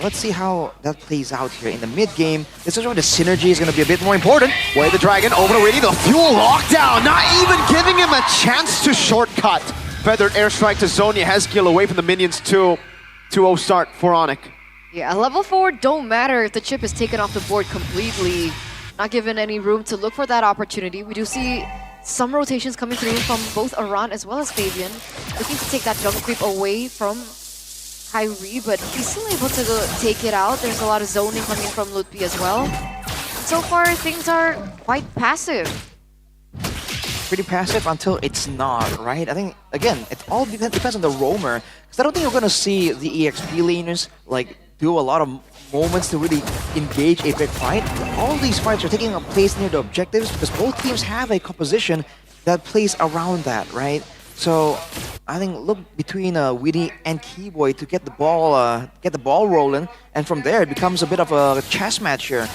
Let's see how that plays out here in the mid game. This is where the synergy is going to be a bit more important. Way the dragon over to Witty. The fuel lockdown. Not even giving him a chance to shortcut. Feathered airstrike to Zonia. Hezkiel away from the minions. 2-0 start for Onyx. Yeah, level 4 don't matter if the chip is taken off the board completely. Not given any room to look for that opportunity. We do see some rotations coming through from both Aran as well as Fabian, looking to take that jungle creep away from Kyrie, but he's still able to take it out. There's a lot of zoning coming from Lutpi as well. So far, things are quite passive. Pretty passive until it's not, right? I think, again, it all depends on the roamer. Because I don't think you're going to see the EXP laners like do a lot of moments to really engage a big fight. All these fights are taking place near the objectives because both teams have a composition that plays around that, right? So I think look between Witty and Keyboy to get the ball rolling, and from there it becomes a bit of a chess match here,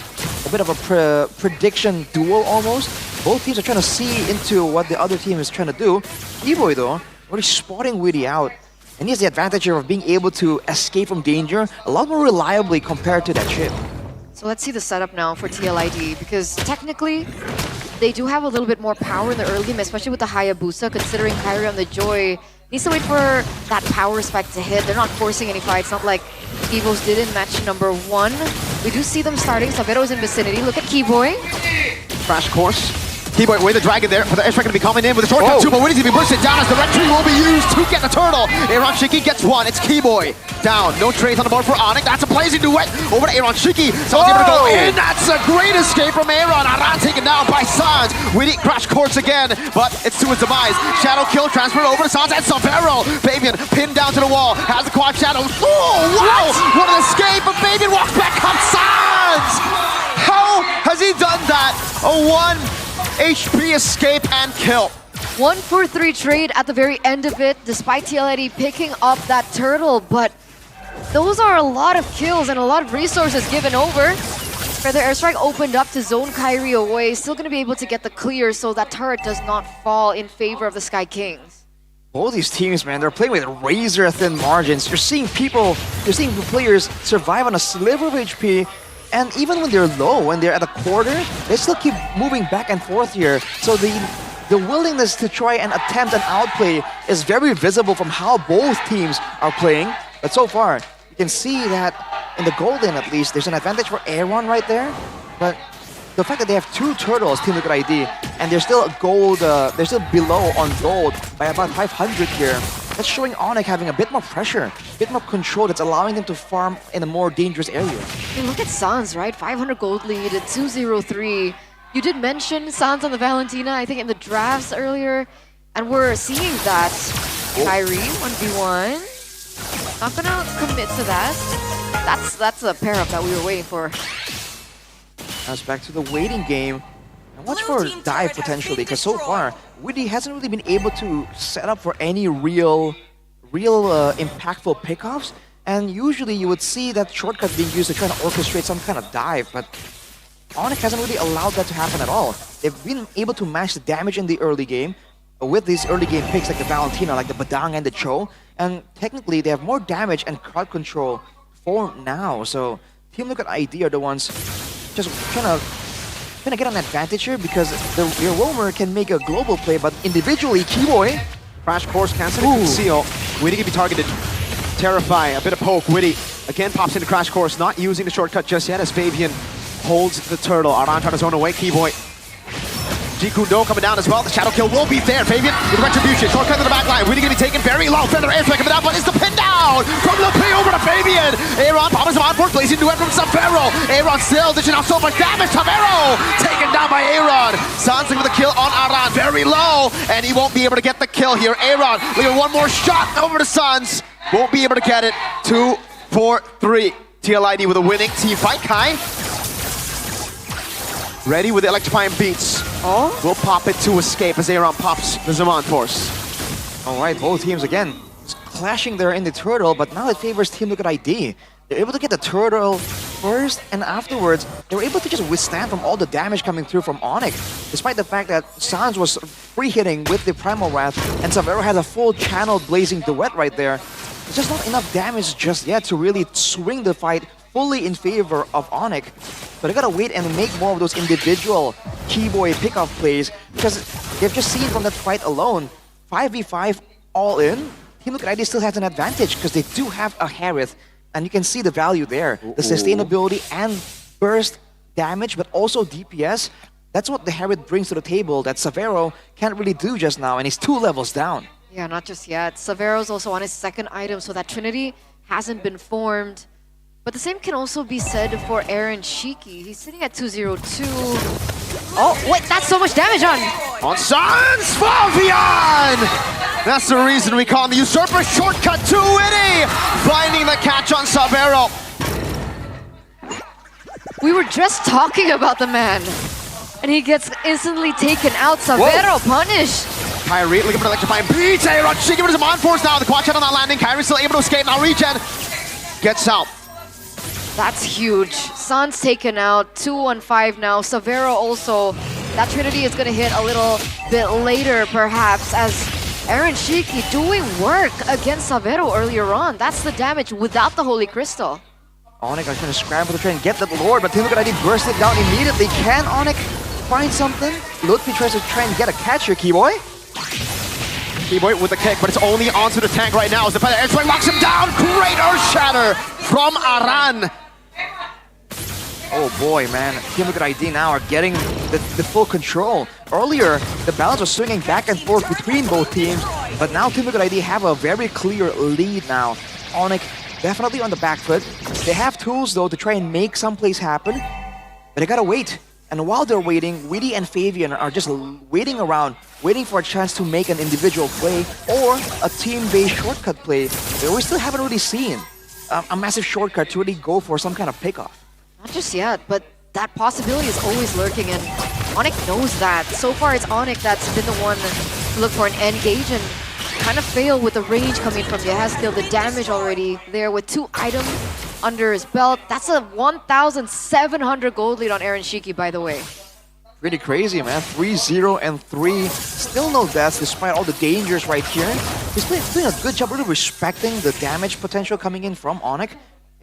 a bit of a prediction duel almost. Both teams are trying to see into what the other team is trying to do. Keyboy though, already spotting Witty out, and he has the advantage here of being able to escape from danger a lot more reliably compared to that chip. So let's see the setup now for TLID, because technically they do have a little bit more power in the early game, especially with the Hayabusa, considering Kyrie on the Joy needs to wait for that power spike to hit. They're not forcing any fights, not like Evos did in match number 1. We do see them starting. Savero's in vicinity. Look at Keyboy. Crash course. Keyboy with the dragon there, for the airstrike going to be coming in with a shortcut too, but Witty's going to be bursted down as the red tree will be used to get the turtle. Aaron Shiki gets one, it's Keyboy down. No trades on the board for Onyx, that's a blazing duet over to Aaron Shiki. Someone's able to go in, that's a great escape from Aaron. Aran taken down by Sans. Witty crash course again, but it's to his demise. Shadow kill transferred over to Sans and Savero. Fabian pinned down to the wall, has the quad shadow. Oh, wow! What an escape, but Fabian walks back up Sans! How has he done that? A 1 HP escape and kill. 1-for-3 trade at the very end of it, despite TLID picking up that turtle, but those are a lot of kills and a lot of resources given over. Further airstrike opened up to zone Kyrie away. Still going to be able to get the clear so that turret does not fall in favor of the Sky Kings. Both these teams, man, they're playing with razor-thin margins. You're seeing players survive on a sliver of HP, and even when they're low, when they're at a quarter, they still keep moving back and forth here. So the willingness to try and attempt an outplay is very visible from how both teams are playing. But so far, you can see that in the golden, at least, there's an advantage for Aaron right there. But the fact that they have 2 turtles, Team Liquid ID, and they're still gold, they're still below on gold by about 500 here. That's showing Onyx having a bit more pressure, a bit more control that's allowing them to farm in a more dangerous area. I mean, look at Sans, right? 500 gold lead at 2-0-3. You did mention Sans on the Valentina, I think in the drafts earlier, and we're seeing that. Kyrie, 1v1. Not gonna commit to that. That's the pair-up that we were waiting for. Now it's back to the waiting game. And watch for dive potentially, because so far, Witty hasn't really been able to set up for any real impactful pickoffs. And usually you would see that shortcut being used to try to orchestrate some kind of dive, but Onyx hasn't really allowed that to happen at all. They've been able to match the damage in the early game with these early game picks like the Valentina, like the Badang and the Cho. And technically they have more damage and crowd control for now. So Team Liquid ID are the ones just trying to get an advantage here, because your roamer can make a global play, but individually, Keyboy, Crash Course cancel and conceal. Witty can be targeted. Terrify, a bit of poke. Witty again pops into Crash Course, not using the shortcut just yet as Fabian holds the turtle. Aran trying to zone away, Keyboy. Jikundo coming down as well. The shadow kill will be there. Fabian with retribution. Shortcut to the back line. Witty gonna be taken very low. Feather airstrike coming down, but it's the pin down from Lupe over to Fabian. Aaron pops him on for blazing duet from Savero. Aaron still dishing out so much damage. Savero taken down by Aaron. Sansing with the kill on Aran. Very low, and he won't be able to get the kill here. Aaron leaving one more shot over to Suns. Won't be able to get it. 2-4-3. TLID with a winning team fight. Kai ready with the electrifying beats. Will pop it to escape as Aaron pops the Zaman Force. Alright, both teams again clashing there in the turtle, but now it favors Team Liquid ID. They're able to get the turtle first, and afterwards, they were able to just withstand from all the damage coming through from Onyx, despite the fact that Sans was free hitting with the Primal Wrath, and Savero had a full channeled blazing duet right there. There's just not enough damage just yet to really swing the fight fully in favor of Onyx. But they gotta wait and make more of those individual Keyboy pickoff plays, because they've just seen from that fight alone, 5v5 all in, Team Liquid ID still has an advantage because they do have a Harith, and you can see the value there. The sustainability and burst damage, but also DPS. That's what the Harith brings to the table that Savero can't really do just now, and he's 2 levels down. Yeah, not just yet. Savero's also on his second item, so that Trinity hasn't been formed. But the same can also be said for Aaron Shiki. He's sitting at 202. Oh, wait, that's so much damage on Sans Fabian! That's the reason we call him the Usurper. Shortcut to Witty! Finding the catch on Savero. We were just talking about the man, and he gets instantly taken out. Savero punished. Kyrie looking for the electrifying beats. Aaron Shiki with his Zaman Force now. The quad shot on that landing. Kyrie still able to escape. Now regen gets out. That's huge. Sans taken out, 2-1-5 now. Savero also, that Trinity is going to hit a little bit later perhaps, as Aaron Shiki doing work against Savero earlier on. That's the damage without the Holy Crystal. Onyx are trying to scramble to try and get that Lord, but Team Liquid ID burst it down immediately. Can Onyx find something? Lutfi tries to try and get a catch here, Keyboy. Keyboy with the kick, but it's only onto the tank right now as the Feather airstrike knocks him down. Great Earth Shatter from Aran. Oh boy, man. Team Liquid ID now are getting the full control. Earlier, the balance was swinging back and forth between both teams, but now Team Liquid ID have a very clear lead now. Onyx definitely on the back foot. They have tools, though, to try and make some plays happen, but they gotta wait. And while they're waiting, Witty and Fabian are just waiting around, waiting for a chance to make an individual play or a team-based shortcut play that we still haven't really seen. A massive shortcut to really go for some kind of pickoff. Not just yet, but that possibility is always lurking, and Onyx knows that. So far, it's Onyx that's been the one to look for an engage, and kind of fail with the range coming from Yehezkiel. The damage already there with 2 items under his belt. That's a 1,700 gold lead on Aaron Shiki, by the way. Pretty crazy, man. 3-0 and 3. Still no deaths despite all the dangers right here. He's doing a good job really respecting the damage potential coming in from Onyx.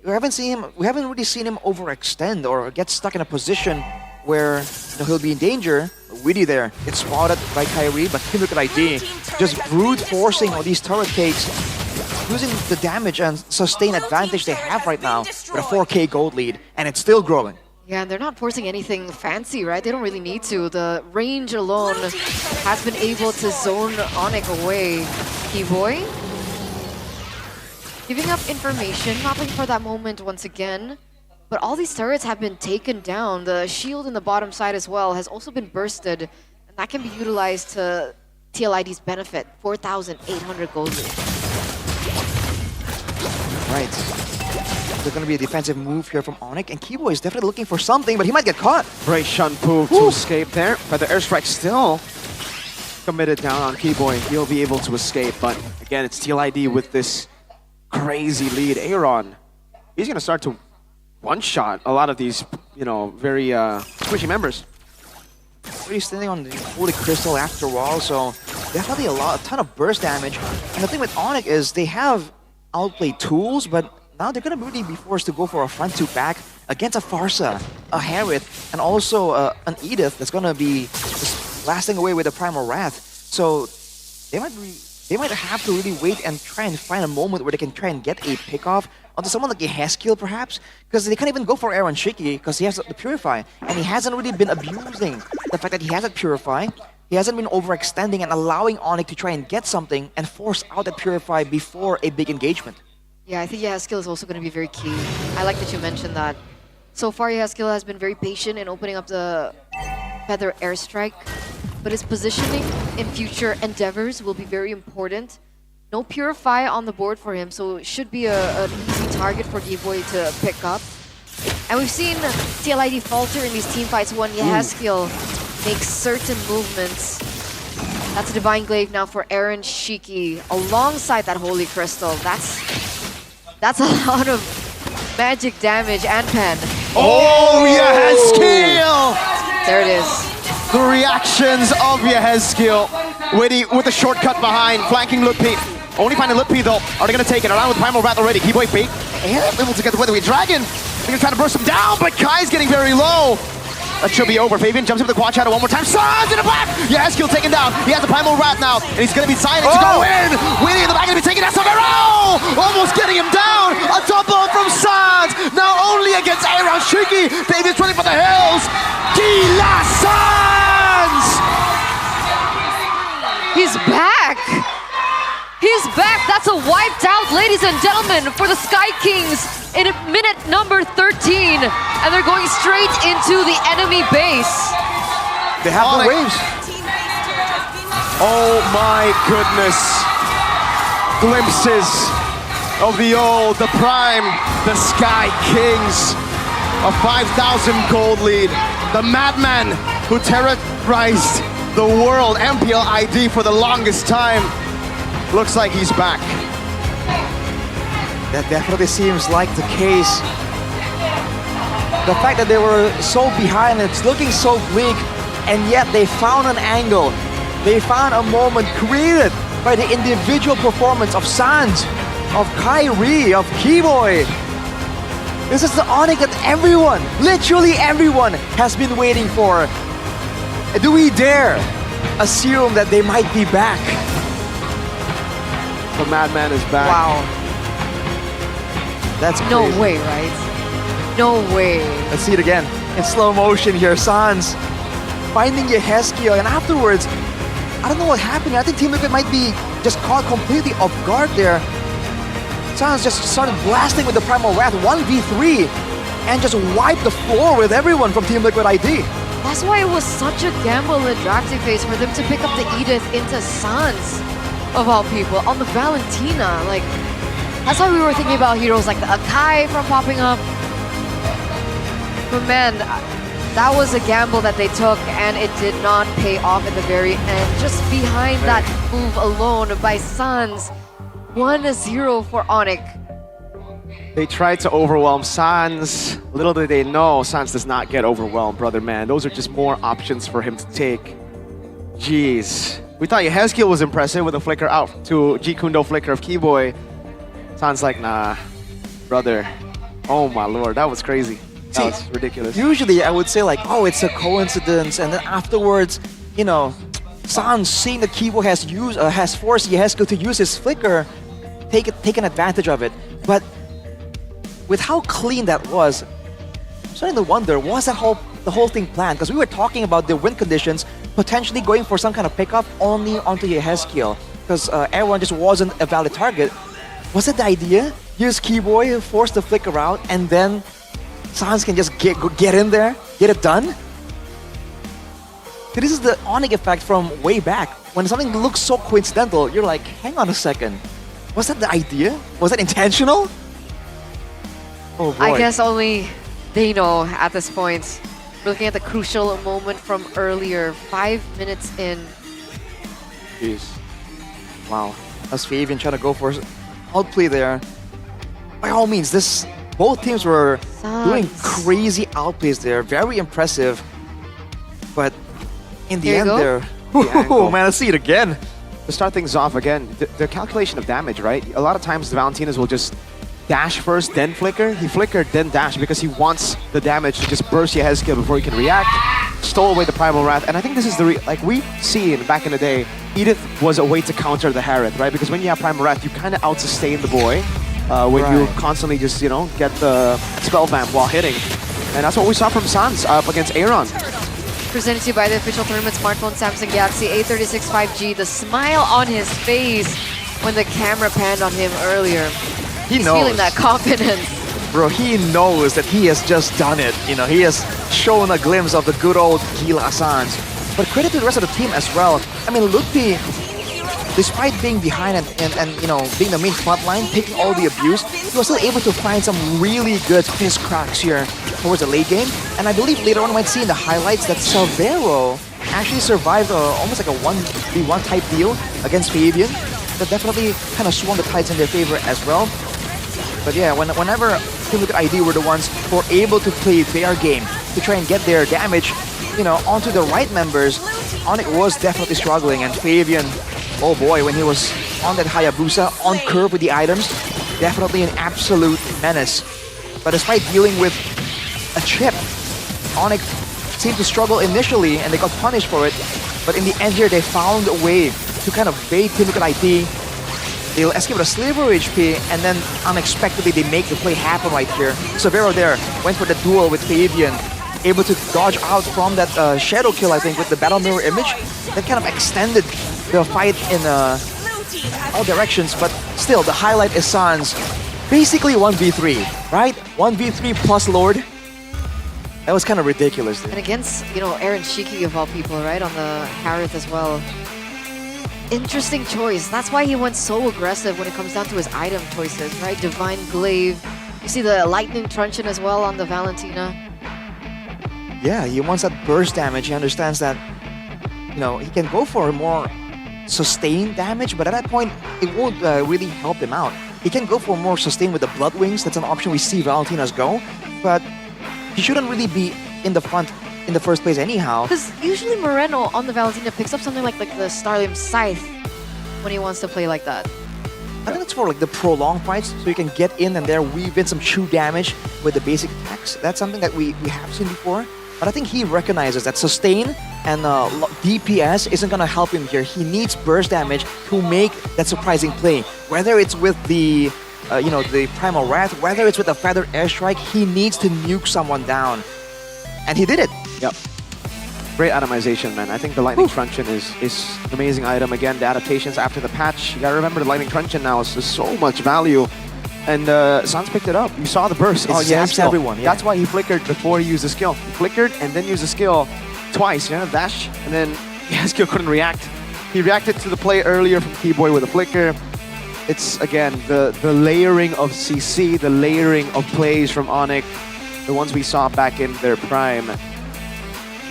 We haven't really seen him overextend or get stuck in a position where he'll be in danger. Witty there gets spotted by Kyrie, but Team Liquid ID just brute forcing all these turret takes, using the damage and sustain advantage they have right now with a 4K gold lead, and it's still growing. Yeah, and they're not forcing anything fancy, right? They don't really need to. The range alone has been able to zone Onyx away. Keyboy giving up information, not looking for that moment once again. But all these turrets have been taken down. The shield in the bottom side as well has also been bursted. And that can be utilized to TLID's benefit. 4,800 gold lead. Right. There's going to be a defensive move here from Onyx. And Keyboy is definitely looking for something, but he might get caught. Great Shunpu to escape there. But the airstrike still committed down on Keyboy. He'll be able to escape. But again, it's TLID with this crazy lead. Aaron, he's going to start to one-shot a lot of these, very squishy members. Really standing on the Holy Crystal after all, so definitely a ton of burst damage. And the thing with Onyx is they have outplayed tools, but now they're going to really be forced to go for a front to back against a Farsa, a Harith, and also an Edith that's going to be just blasting away with a Primal Wrath. So they might have to really wait and try and find a moment where they can try and get a pick off onto someone like Yehezkiel perhaps, because they can't even go for Aaron Shiki because he has the Purify, and he hasn't really been abusing the fact that he has that Purify. He hasn't been overextending and allowing Onyx to try and get something and force out that Purify before a big engagement. Yeah, I think Yehezkiel is also going to be very key. I like that you mentioned that. So far, Yehezkiel has been very patient in opening up the Feather Airstrike, but his positioning in future endeavors will be very important. No Purify on the board for him, so it should be an easy target for Keyboy to pick up. And we've seen TLID falter in these team fights when Yehezkiel makes certain movements. That's a Divine Glaive now for Aaron Shiki alongside that Holy Crystal. That's a lot of magic damage and pen. Oh, Yehezkiel! There it is. The reactions of Yehezkiel. Witty with a shortcut behind, flanking Lutpi. Only finding Lutpi though. Are they going to take it? Around with Primal Wrath already. Keyboy fake. And able to get the Weatherweight Dragon. They're trying to burst him down, but Kai's getting very low. That should be over. Fabian jumps into the quad shadow one more time. Sans in the back! Yehezkiel taken down. He has the Primal Wrath now, and he's going to be silenced to go in. Witty in the back going to be taking that Severo! Almost getting him down. A double from Sans. Now only against Aaron Shiki. Fabian's running for the hills. Gila Sans! He's back! He's back! That's a wiped out, ladies and gentlemen, for the Sky Kings in minute number 13. And they're going straight into the enemy base. They have the waves. Oh my goodness. Glimpses of the old, the prime, the Sky Kings. A 5,000 gold lead. The madman who terrorized the world, MPL ID for the longest time. Looks like he's back. That definitely seems like the case. The fact that they were so behind, it's looking so bleak, and yet they found an angle. They found a moment created by the individual performance of Sans, of Kyrie, of Keyboy. This is the Onyx that everyone, literally everyone, has been waiting for. Do we dare assume that they might be back? The madman is back. Wow. That's crazy. No way, right? No way. Let's see it again. In slow motion here, Sans finding Yehezkiel, and afterwards, I don't know what happened. I think Team Liquid might be just caught completely off guard there. Sans just started blasting with the Primal Wrath 1v3 and just wiped the floor with everyone from Team Liquid ID. That's why it was such a gamble in the drafting phase for them to pick up the Edith into Sans, of all people, on the Valentina. Like, that's why we were thinking about heroes like the Akai from popping up. But man, That was a gamble that they took, and it did not pay off in the very end. Just behind that move alone by Sans, 1-0 for Onyx. They tried to overwhelm Sans. Little did they know, Sans does not get overwhelmed, brother man. Those are just more options for him to take. Jeez. We thought Yehezkiel was impressive with a flicker out to G-Kundo flicker of Keyboy. Sans like, nah, brother. Oh my lord, that was crazy. That was ridiculous. Usually I would say like, oh, it's a coincidence, and then afterwards, you know, Sans seeing the Keyboy has forced Yehezkiel to use his flicker, taken advantage of it. But with how clean that was, I'm starting to wonder, was the whole thing planned? Because we were talking about the win conditions, potentially going for some kind of pickup only onto Yehezkiel, because everyone just wasn't a valid target. Was it the idea? Use Keyboy, force the flicker out, and then Sans can just get in there, get it done? This is the Onyx effect from way back. When something looks so coincidental, you're like, hang on a second. Was that the idea? Was that intentional? Oh boy. I guess only they know at this point. We're looking at the crucial moment from earlier, 5 minutes in. Jeez. Wow. That's Fabian trying to go for outplay there. By all means, both teams were doing crazy outplays there. Very impressive. But in the end there... Oh man, let's see it again. To start things off again, the calculation of damage, right? A lot of times the Valentinas will just dash first, then flicker. He flickered, then dash because he wants the damage to just burst Yehezkiel before he can react. Stole away the Primal Wrath, and I think this is like we've seen back in the day, Edith was a way to counter the Harith, right? Because when you have Primal Wrath, you kind of out-sustain the boy when you constantly just, you know, get the spell vamp while hitting. And that's what we saw from Sans up against Aaron. Presented to you by the official tournament smartphone Samsung Galaxy A36 5G. The smile on his face when the camera panned on him earlier. He's feeling that confidence. Bro, he knows that he has just done it. You know, he has shown a glimpse of the good old Gila Sans. But credit to the rest of the team as well. I mean, Ludpi, despite being behind and you know, being the main front line, taking all the abuse, he was still able to find some really good fist cracks here towards the late game. And I believe later on we might see in the highlights that Salvero actually survived almost like a 1v1 type deal against Fabian. That definitely kind of swung the tides in their favor as well. But yeah, whenever Team Liquid ID were the ones who were able to play their game to try and get their damage, you know, onto the right members, Onyx was definitely struggling. And Fabian, oh boy, when he was on that Hayabusa, on curve with the items, definitely an absolute menace. But despite dealing with a chip, Onyx seemed to struggle initially and they got punished for it. But in the end here, they found a way to kind of bait Team Liquid ID. They'll escape with a sliver HP, and then unexpectedly they make the play happen right here. Severo there went for the duel with Fabian, able to dodge out from that shadow kill, I think, with the battle mirror image. That kind of extended the fight in all directions, but still, the highlight is Sans. Basically 1v3, right? 1v3 plus Lord. That was kind of ridiculous. And against, you know, Aaron Shiki of all people, right? On the Harith as well. Interesting choice. That's why he went so aggressive when it comes down to his item choices, right? Divine Glaive. You see the Lightning Truncheon as well on the Valentina. Yeah, he wants that burst damage. He understands that, you know, he can go for more sustained damage, but at that point, it won't really help him out. He can go for more sustain with the Blood Wings. That's an option we see Valentinas go, but he shouldn't really be in the front in the first place anyhow. Because usually Moreno on the Valentina picks up something like the Starlium Scythe when he wants to play like that. I think it's for like the prolonged fights, so you can get in and there, weave in some true damage with the basic attacks. That's something that we have seen before. But I think he recognizes that sustain and DPS isn't gonna help him here. He needs burst damage to make that surprising play. Whether it's with the the Primal Wrath, whether it's with a Feathered Airstrike, he needs to nuke someone down. And he did it. Yep. Great itemization, man. I think the Lightning Truncheon is an amazing item. Again, the adaptations after the patch. You gotta remember the Lightning Truncheon now is so much value. And Sans picked it up. You saw the burst. It zaps everyone. Yeah. That's why he flickered before he used the skill. He flickered and then used the skill twice. You know, dash, and then skill couldn't react. He reacted to the play earlier from Keyboy with a flicker. It's, again, the layering of CC, the layering of plays from Onyx, the ones we saw back in their prime.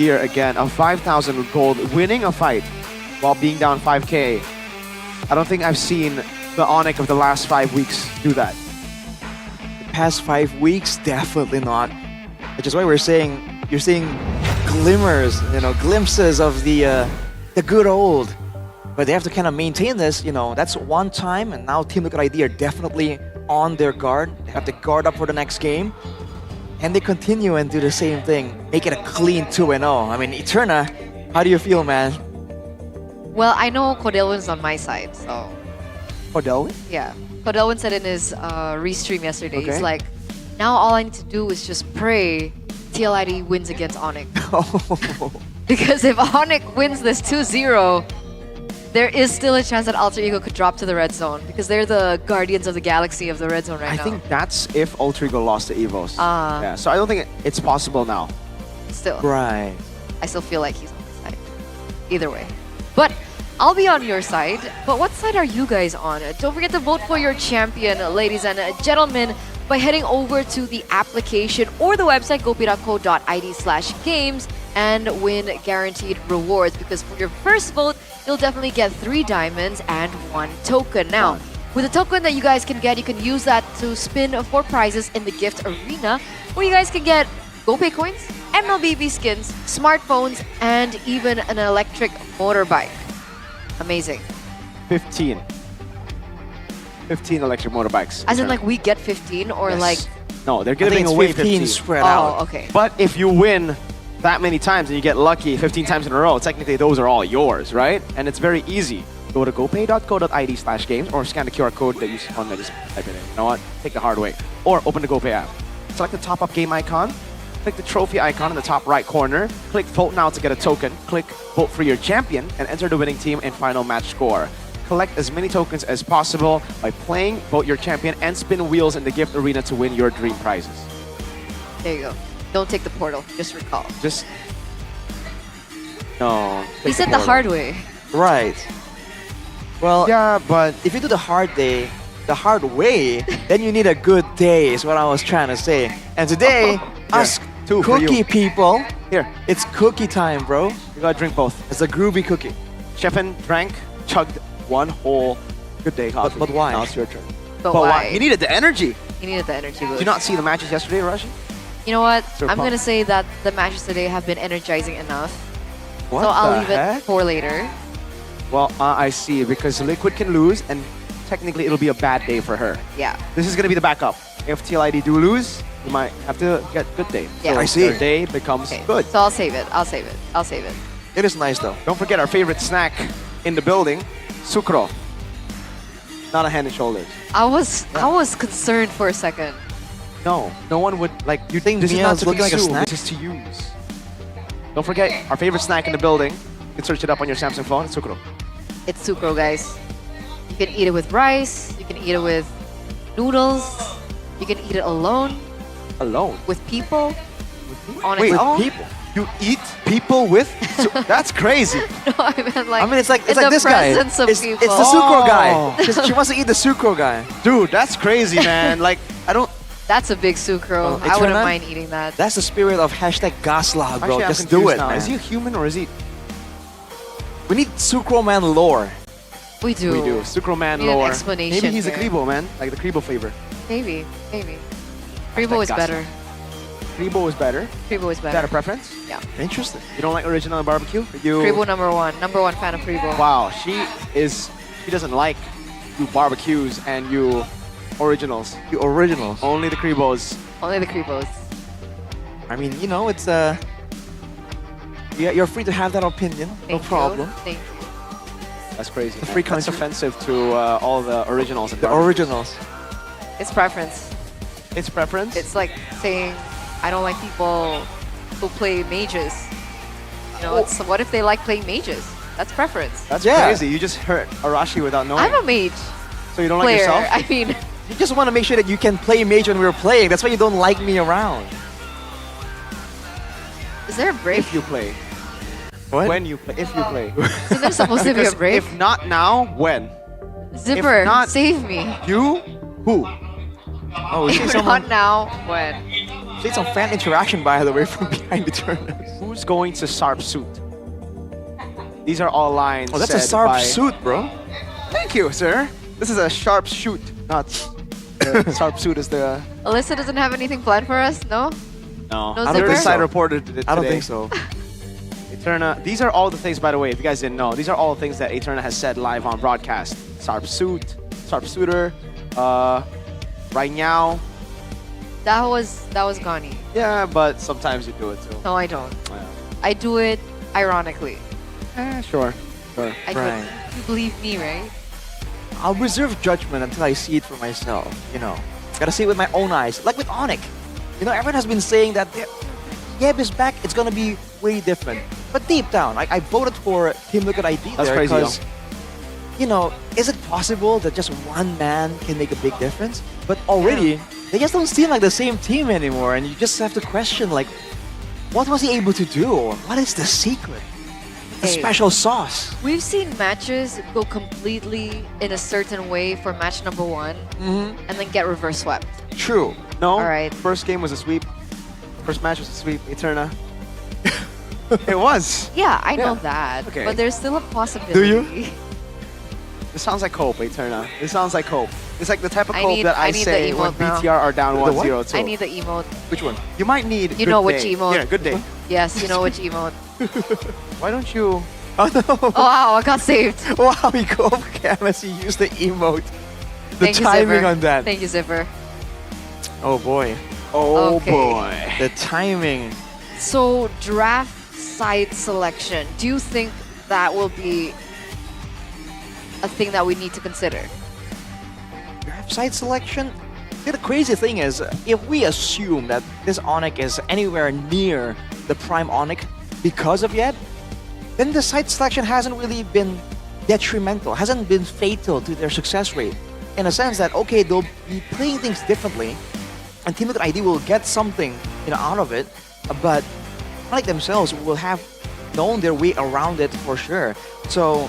here again. A 5,000 gold, winning a fight while being down 5k. I don't think I've seen the Onyx of the last 5 weeks do that. The past 5 weeks, definitely not. Which is why you're seeing glimmers, glimpses of the good old. But they have to kind of maintain this, that's one time, and now Team Liquid ID are definitely on their guard. They have to guard up for the next game. And they continue and do the same thing, make it a clean 2-0. I mean, Eterna, how do you feel, man? Well, I know Codelwin's on my side, so... Codelwin? Yeah. Codelwin said in his restream yesterday, Okay. he's like, now all I need to do is just pray TLID wins against Onyx. Because if Onyx wins this 2-0, there is still a chance that Alter Ego could drop to the red zone because they're the guardians of the galaxy of the red zone right now. I think that's if Alter Ego lost to EVOS. Yeah, so I don't think it's possible now. Still. Right. I still feel like he's on my side. Either way. But I'll be on your side. But what side are you guys on? Don't forget to vote for your champion, ladies and gentlemen, by heading over to the application or the website gopi.co.id/games and win guaranteed rewards. Because for your first vote, you'll definitely get 3 diamonds and 1 token. Now, with the token that you guys can get, you can use that to spin for prizes in the gift arena, where you guys can get GoPay coins, MLBB skins, smartphones, and even an electric motorbike. Amazing. 15 electric motorbikes. As in, like, we get 15 or Yes. like... No, they're giving away 15 spread out. Oh, okay. But if you win that many times and you get lucky 15 times in a row, technically those are all yours, right? And it's very easy. Go to gopay.co.id/games or scan the QR code that you on there. Just type it in. You know what? Take the hard way. Or open the GoPay app. Select the top-up game icon. Click the trophy icon in the top right corner. Click vote now to get a token. Click vote for your champion and enter the winning team and final match score. Collect as many tokens as possible by playing, vote your champion, and spin wheels in the gift arena to win your dream prizes. There you go. Don't take the portal. Just recall. Just... No. He said the hard way. Right. Well, yeah, but if you do the hard way, then you need a good day, is what I was trying to say. And today, us two for cookie you. people, Here, it's cookie time, bro. you gotta drink both. It's a groovy cookie. Chefin drank, chugged one whole good day coffee. But why? Now it's your turn. But why? He needed the energy. He needed the energy boost. Did you not see the matches yesterday, Rashi? You know what? So I'm pumped. gonna say that the matches today have been energizing enough. What so I'll the leave heck? it for later. Well, I see, because Liquid can lose, and technically it'll be a bad day for her. Yeah. This is gonna be the backup. If TLID do lose, you might have to get good day. Yeah. So I see. Their day becomes Okay. good. So I'll save it. I'll save it. I'll save it. It is nice though. Don't forget our favorite snack in the building, sucro. Not a hand and shoulders. I was concerned for a second. No one would like. You think this is Mia not is to looking like a consume, snack? this is to use. Don't forget our favorite snack in the building. You can search it up on your Samsung phone. It's sucro. It's sucro, guys. You can eat it with rice. You can eat it with noodles. You can eat it alone. Alone. With people. On Wait, its own. people? You eat people with? That's crazy. No, I meant like. I mean, it's like in the this guy. presence of It's people. the sucro Oh. guy. She wants to eat the sucro guy. Dude, that's crazy, man. Like, I don't. That's a big sucro. I wouldn't mind eating that. That's the spirit of #Gasla, bro. Actually, I'm Just do confused it, now. man. Is he a human or is he? We need Sucro Man lore. We do. We do. Sucro Man Need an lore. explanation Maybe he's a here. Kribo, man. Like the Kribo flavor. Maybe. Kribo is Gasa. better. Kribo is better. Kribo is Is that better. a preference? Yeah. Interesting. You don't like original barbecue? You. Kribo number one fan of Kribo. Wow, she doesn't like you barbecues and you originals. You originals. Only the Kribos. Only the Kribos. I mean, it's you're free to have that opinion. No Thank problem. you. Thank you. That's crazy. The free That's country. offensive to all the originals. And The barbecues. originals. It's preference. It's preference. It's like saying I don't like people who play mages. You know, it's what if they like playing mages? That's preference. That's Yeah. crazy. You just hurt Arashi without knowing. I'm a mage So you don't like player. yourself? I mean, You just want to make sure that you can play mage when we're playing. That's why you don't like me around. is there a break? If you play. What? When you play. If you play. Isn't there supposed to be a Because break? If not now, when? Zipper, not- save me. You? Who? Oh, we see If someone. not now, when? See some fan interaction, by the way, from behind the turner. Who's going to Sarp Suit? These are all lines. Oh, that's a said Sarp by- suit, bro. Thank you, sir. This is a sharp shoot, not Sarp Suit is the. Alyssa doesn't have anything planned for us, no? No, No I don't zipper? think side reported it today. I don't think so. Eterna. These are all the things, by the way, if you guys didn't know, these are all the things that Eterna has said live on broadcast. Sarp Suit, Sarp Suitor, right now. That was Gani. Yeah, but sometimes you do it too. No, I don't. Yeah. I do it ironically. Sure. I couldn't. You believe me, right? I'll reserve judgment until I see it for myself, you know. Gotta see it with my own eyes, like with Onyx. You know, everyone has been saying that Yeb is back, it's gonna be way different. But deep down, I voted for Team Liquid ID That's there crazy, because, you know, is it possible that just one man can make a big difference? But already, they just don't seem like the same team anymore, and you just have to question, like, what was he able to do? What is the secret? The Hey. special sauce? We've seen matches go completely in a certain way for match number 1 and then get reverse swept. True. No. All right. First game was a sweep. First match was a sweep. Eterna. It was. Yeah, I know Yeah. that. Okay. But there's still a possibility. Do you? It sounds like hope, Eterna. It sounds like hope. It's like the type of I hope need- that I I need say the when emote now. BTR are down The what? 1-0 too. I need the emote. Which one? You might need. You good know which day. emote. Yeah, good day. Yes, you know which emote. Why don't you? Oh no! Oh wow, I got saved. Wow, you go off cam as you use the emote. The Thank you, timing Zipper. on that. Thank you, Zipper. Oh boy. Oh Okay. boy. The timing. So draft site selection. Do you think that will be a thing that we need to consider? Draft site selection? See, the crazy thing is, if we assume that this Onyx is anywhere near the prime Onyx because of Yeb, then the site selection hasn't really been detrimental, hasn't been fatal to their success rate. In a sense that, okay, they'll be playing things differently, and Team Liquid ID will get something, you know, out of it, but Onyx themselves will have known their way around it for sure. So,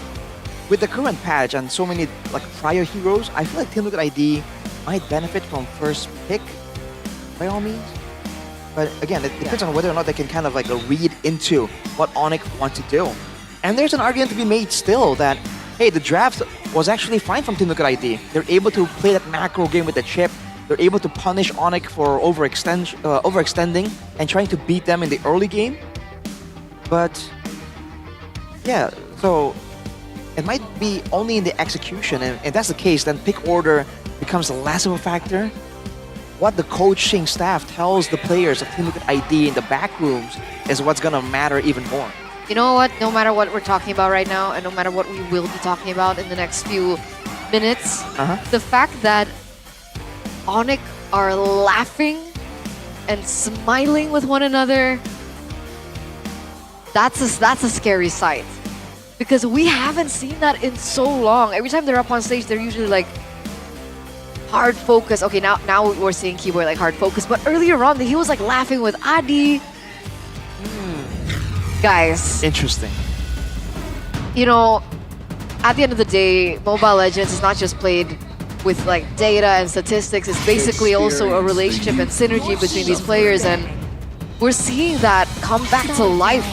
with the current patch and so many like prior heroes, I feel like Team Liquid ID might benefit from first pick by all means. But again, it depends on whether or not they can kind of like read into what Onyx wants to do. And there's an argument to be made still that, hey, the draft was actually fine from Team Liquid ID. They're able to play that macro game with the chip. They're able to punish Onyx for overextending and trying to beat them in the early game. But yeah, so it might be only in the execution, and if that's the case, then pick order becomes less of a factor. What the coaching staff tells the players of Team Liquid ID in the back rooms is what's gonna matter even more. You know what? No matter what we're talking about right now, and no matter what we will be talking about in the next few minutes, the fact that Onyx are laughing and smiling with one another, that's a scary sight. Because we haven't seen that in so long. Every time they're up on stage, they're usually like hard focus. Okay, now we're seeing keyboard like hard focus, but earlier on he was like laughing with Adi. Guys, Interesting. you know, at the end of the day, Mobile Legends is not just played with like data and statistics. It's basically also a relationship and synergy between these players, and we're seeing that come back to life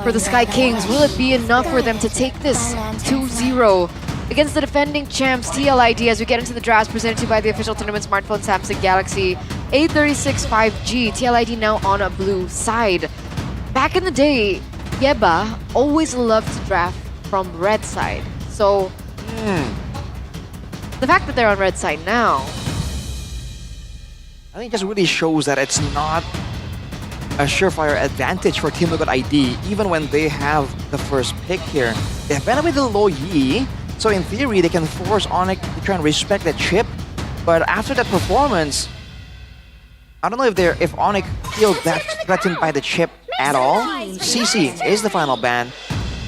for the Sky Kings. Will it be enough for them to take this 2-0 against the defending champs TLID as we get into the drafts presented to you by the official tournament smartphone Samsung Galaxy A36 5G. TLID now on a blue side. Back in the day, Yeba always loved to draft from red side. So the fact that they're on red side now, I think it just really shows that it's not a surefire advantage for Team Liquid ID, even when they have the first pick here. They have benefited low Yi, so in theory they can force Onyx to try and respect the chip. But after that performance, I don't know if Onyx feels that threatened by the chip at all. CC is the final ban,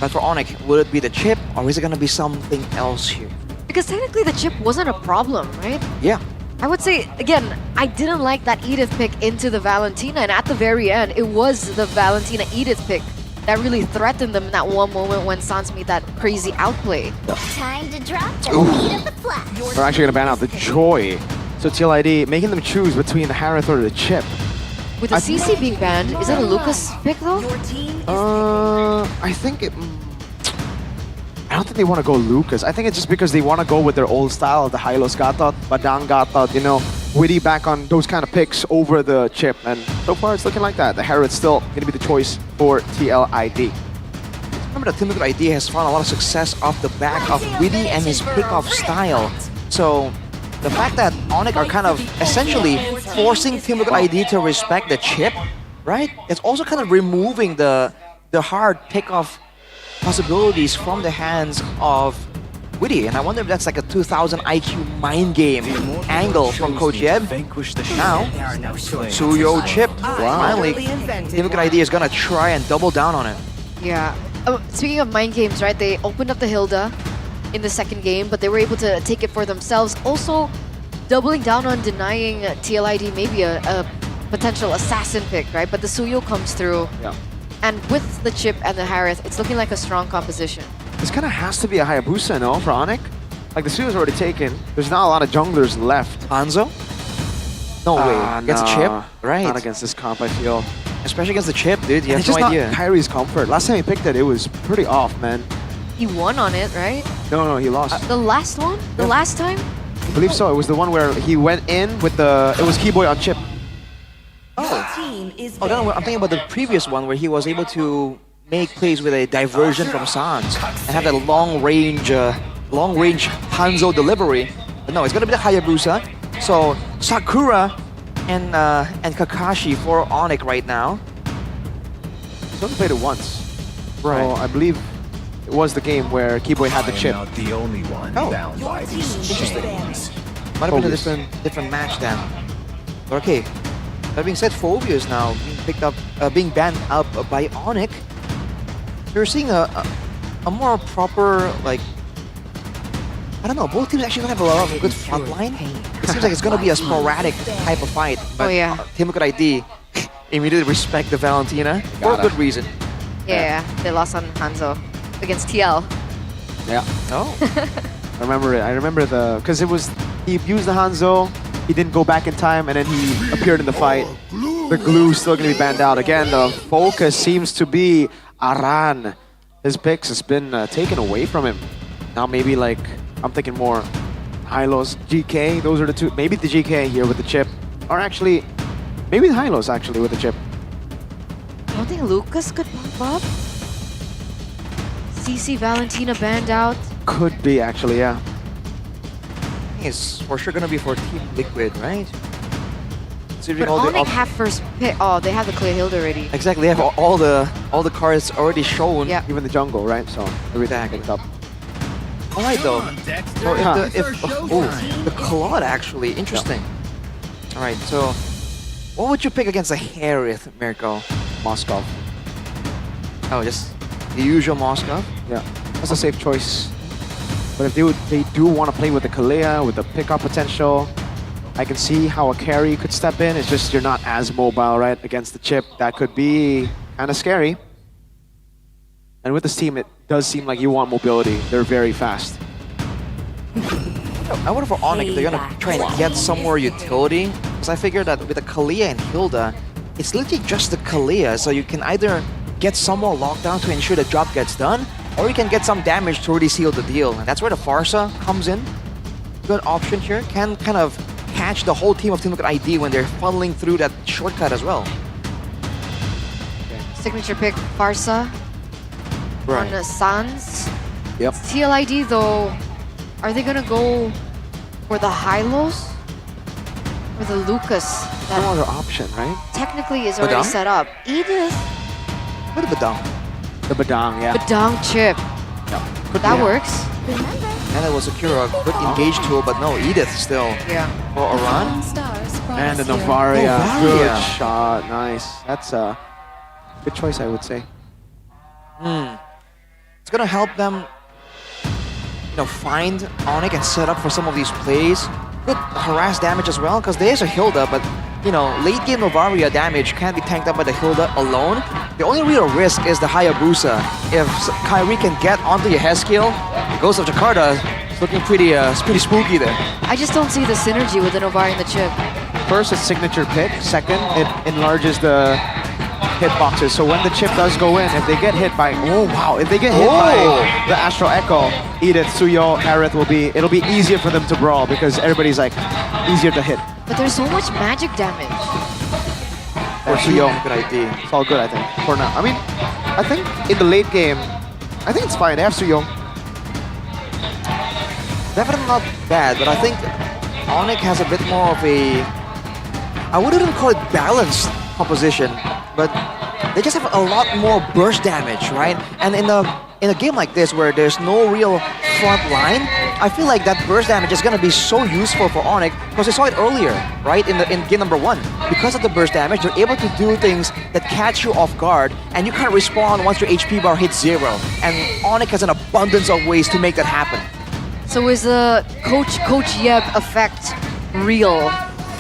but for Onyx, will it be the chip or is it gonna be something else here? because technically the chip wasn't a problem, right? Yeah. I would say, again, I didn't like that Edith pick into the Valentina, and at the very end, it was the Valentina Edith pick that really threatened them in that one moment when Sans made that crazy outplay. Time to drop the beat of the flash. We're actually going to ban out the Joy. So TLID making them choose between the Harith or the Chip. With the CC being banned, is that a Lucas pick though? I think it. I don't think they want to go Lucas. I think it's just because they want to go with their old style, the Hylos Gatot, Badang Gatot, you know, Witty back on those kind of picks over the chip. And so far it's looking like that. The Harriet's still going to be the choice for TLID. Remember that Team Liquid ID has found a lot of success off the back of Witty and his pick-off style. So the fact that Onyx are kind of essentially forcing Team Liquid ID to respect the chip, right? It's also kind of removing the hard pick-off possibilities from the hands of Witty. And I wonder if that's like a 2000 IQ mind game angle from Coach Yeb. Now, Suyo chip. Finally, Team Liquid ID is gonna try and double down on it. Yeah. Speaking of mind games, right? They opened up the Hilda in the second game, but they were able to take it for themselves. Also, doubling down on denying TLID maybe a potential assassin pick, right? But the Suyo comes through. Yeah. And with the chip and the Harith, it's looking like a strong composition. This kind of has to be a Hayabusa, no, for Onyx? Like the Suyo's already taken. There's not a lot of junglers left. Hanzo? No way. Against nah, chip? Right. Not against this comp, I feel. Especially against the chip, dude. You have just no idea. Not Kyrie's comfort. Last time he picked it, it was pretty off, man. He won on it, right? No, he lost. The last one? The last time? I believe so. It was the one where he went in with the... It was Keyboy on chip. Oh, no, I'm thinking about the previous one where he was able to make plays with a diversion from Sans and have that long range Hanzo delivery. But no, it's gonna be the Hayabusa. So Sakura and Kakashi for Onyx right now. He's only played it once. Right. So I believe it was the game where Keyboy had the chip. The only one bound by these interesting. chains. Might have been a different match then. But okay. That being said, Phobius now being picked up, being banned up by Onyx. You're seeing a more proper, like, I don't know, both teams actually don't have a lot of good frontline. It seems like it's going to be a sporadic type of fight. But Team Liquid ID immediately respect the Valentina for a good reason. Yeah, they lost on Hanzo against TL. Yeah. Oh. I remember it. I remember because it was, he used the Hanzo, he didn't go back in time, and then he appeared in the fight. The glue's still going to be banned out. Again, the focus seems to be Aran. His picks has been taken away from him. Now maybe like, I'm thinking more Hylos, GK, those are the two. Maybe the GK here with the chip. Or actually, maybe the Hylos actually with the chip. I don't think Lucas could pop up. CC Valentina banned out. Could be actually, yeah. It's for sure gonna be for Team Liquid, right? But Onyx have first pick. Oh, they have the clear Hilda already. Exactly, they have all the cards already shown. Yeah. Even the jungle, right? So everything is up. All right, though. So the Claude actually interesting. All right, so what would you pick against the Harith, Mirko? Moskov. Oh, just the usual Moskov. Yeah, that's a safe choice. But if they do want to play with the Kalea, with the pickup potential, I can see how a carry could step in. It's just you're not as mobile, right, against the chip. That could be kind of scary. And with this team, it does seem like you want mobility. They're very fast. I wonder for Onyx if they're gonna try and get some more utility. Because I figure that with the Kalea and Hilda, it's literally just the Kalea. So you can either get some more lockdown to ensure the job gets done, or you can get some damage to already seal the deal. And that's where the Farsa comes in. Good option here. Can kind of catch the whole team of Team Liquid ID when they're funneling through that shortcut as well. Signature pick Farsa on Sans. Yep. TLID though, are they gonna go for the Hylos or the Lucas? That no other option, right? technically is already set up. Edith. What the Badang? The Badang, yeah. Badang chip. That works. And it will secure a good engage tool, but no, Edith still. Yeah. For Aran. And the Novaria. Good shot. Nice. That's a good choice, I would say. It's gonna help them, find Onyx and set up for some of these plays. Good harass damage as well, because there's a Hilda, but late game Novaria damage can't be tanked up by the Hilda alone. The only real risk is the Hayabusa. If Kyrie can get onto your Heskiel, the Ghost of Jakarta is looking pretty spooky there. I just don't see the synergy with the Novaria and the chip. first, it's signature pick. Second, it enlarges the hitboxes. So when the chip does go in, if they get hit by, oh wow, if they get hit by the Astral Echo, Edith, Suyo, Aerith it'll be easier for them to brawl because everybody's like easier to hit. But there's so much magic damage. For Suyo, good idea. It's all good, I think, for now. I mean, I think in the late game, I think it's fine. They have Suyo. Definitely not bad, but I think Onyx has a bit more of a, I wouldn't even call it balanced composition, but they just have a lot more burst damage, right? And in a game like this where there's no real front line, I feel like that burst damage is going to be so useful for Onyx because we saw it earlier, right? In game number 1. Because of the burst damage, they're able to do things that catch you off guard and you can't respawn once your HP bar hits 0. And Onyx has an abundance of ways to make that happen. So is the Coach Yeb effect real?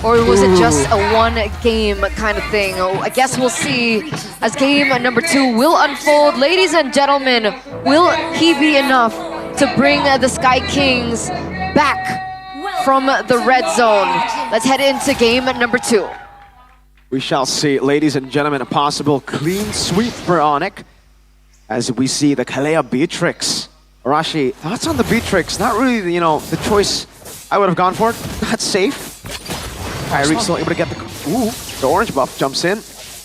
Or was it just a one-game kind of thing? Oh, I guess we'll see as game number 2 will unfold. Ladies and gentlemen, will he be enough to bring the Sky Kings back from the red zone? Let's head into game number 2. We shall see, ladies and gentlemen, a possible clean sweep for Onyx as we see the Kalea Beatrix. Arashi, thoughts on the Beatrix? Not really, you know, the choice I would have gone for. Not safe. Kyrie still able to get the orange buff, jumps in.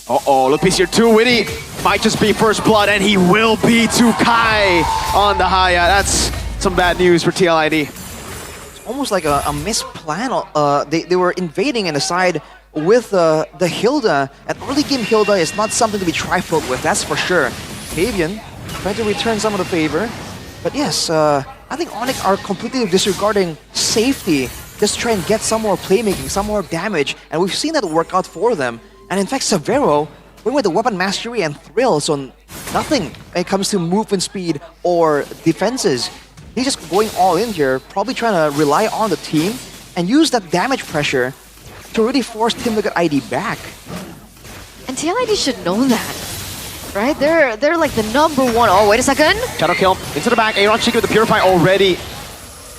Uh-oh, look, piece here too, Witty. Might just be first blood, and he will be to Kai on the Haya. That's some bad news for TLID. It's almost like a misplan. They were invading in the side with the Hilda. An early game Hilda is not something to be trifled with, that's for sure. Fabian trying to return some of the favor. But yes, I think Onyx are completely disregarding safety. Just try and get some more playmaking, some more damage, and we've seen that work out for them. And in fact, Severo, going with the weapon mastery and thrill, so nothing when it comes to movement speed or defenses. He's just going all in here, probably trying to rely on the team and use that damage pressure to really force Team Liquid ID back. And TLID should know that, right? They're like the #1. Oh, wait a second. Shadow kill into the back. Aaron Shiki with the Purify already.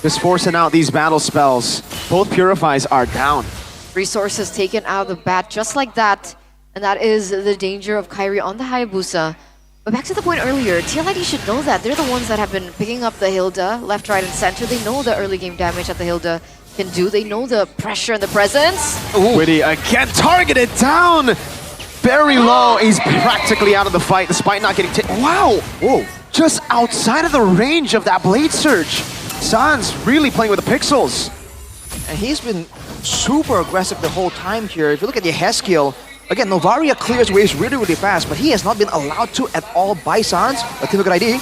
Just forcing out these battle spells. Both Purifies are down. Resources taken out of the bat just like that. And that is the danger of Kyrie on the Hayabusa. But back to the point earlier, TLID should know that. They're the ones that have been picking up the Hilda left, right, and center. They know the early game damage that the Hilda can do. They know the pressure and the presence. Ooh. Witty again targeted down. Very low. He's practically out of the fight despite not getting taken. Wow. Whoa. Just outside of the range of that Blade Surge. Sans really playing with the pixels. And he's been super aggressive the whole time here. If you look at the Heskill, again, Novaria clears waves really, really fast, but he has not been allowed to at all by Sans. Team Liquid ID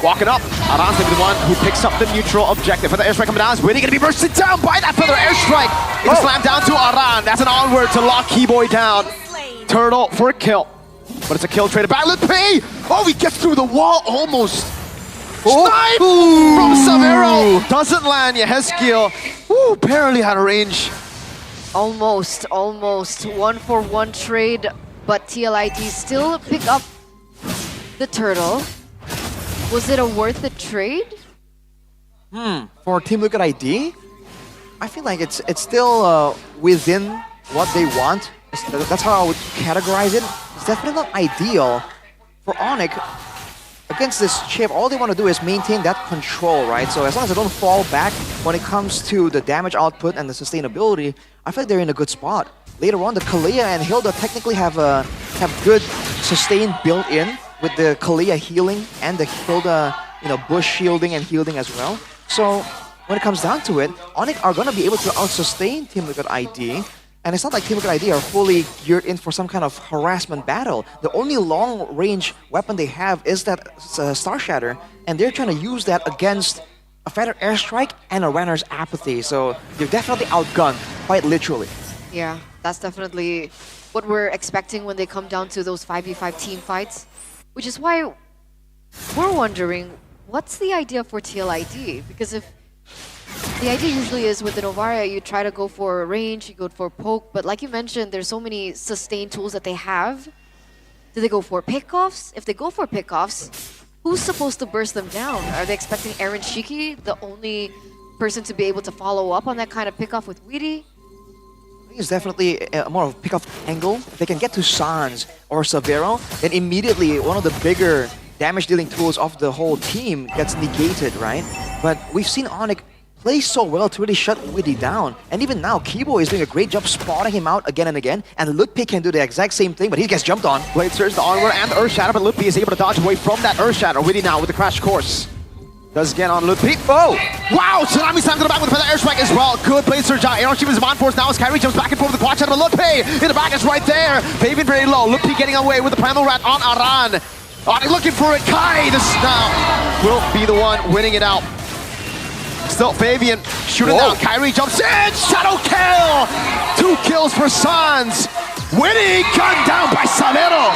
walking up. Aran's gonna be the one who picks up the neutral objective. For the airstrike coming down, is Witty gonna be bursted down by that feather airstrike. It's slammed down to Aran. That's an onward to lock Keyboy down. Turtle for a kill. But it's a kill traded back. Let's pay! Oh, he gets through the wall almost. Snipe from Severo. Doesn't land. Yeheskiel. Ooh, barely had a range. Almost. 1-for-1 trade, but TLID still pick up the turtle. Was it a worth it trade? For Team Liquid ID, I feel like it's still within what they want. That's how I would categorize it. It's definitely not ideal for Onyx. Against this chip, all they want to do is maintain that control, right? So as long as they don't fall back when it comes to the damage output and the sustainability, I feel like they're in a good spot. Later on, the Kalea and Hilda technically have good sustain built in with the Kalea healing and the Hilda, bush shielding and healing as well. So when it comes down to it, Onyx are gonna be able to out-sustain Team Liquid ID. And it's not like Team Liquid ID are fully geared in for some kind of harassment battle. The only long-range weapon they have is that Star Shatter, and they're trying to use that against a Feather Airstrike and a Renner's Apathy. So they're definitely outgunned, quite literally. Yeah, that's definitely what we're expecting when they come down to those 5v5 team fights. Which is why we're wondering, what's the idea for TLID? Because if the idea usually is with the Novaria, you try to go for range, you go for poke, but like you mentioned, there's so many sustain tools that they have. Do they go for pickoffs? If they go for pickoffs, who's supposed to burst them down? Are they expecting Aaron Shiki, the only person to be able to follow up on that kind of pickoff with Weedy? It's definitely more of a pick-off angle. If they can get to Sans or Savero, then immediately one of the bigger damage-dealing tools of the whole team gets negated, right? But we've seen Onyx play so well to really shut Witty down. And even now, Kibo is doing a great job spotting him out again and again. And Lutpi can do the exact same thing, but he gets jumped on. Blade Surge, the Onward, and the Earth Shatter, but Lutpi is able to dodge away from that Earth Shatter. Witty now with the Crash Course. Does get on Lutpi. Oh! Wow! Tsunami Slam to the back with the Feather Airstrike as well. Good Blade Surge out. Aeron Shield is on force now as Kyrie jumps back and forth with the Quad Shatter, but Lutpi in the back is right there. Fabian very low. Lutpi getting away with the Primal Rat on Aran. Onyx looking for it. Kai, this now will be the one winning it out. Still Fabian shooting down. Kyrie jumps in. Shadow kill! 2 kills for Sans. Witty gunned down by Savero.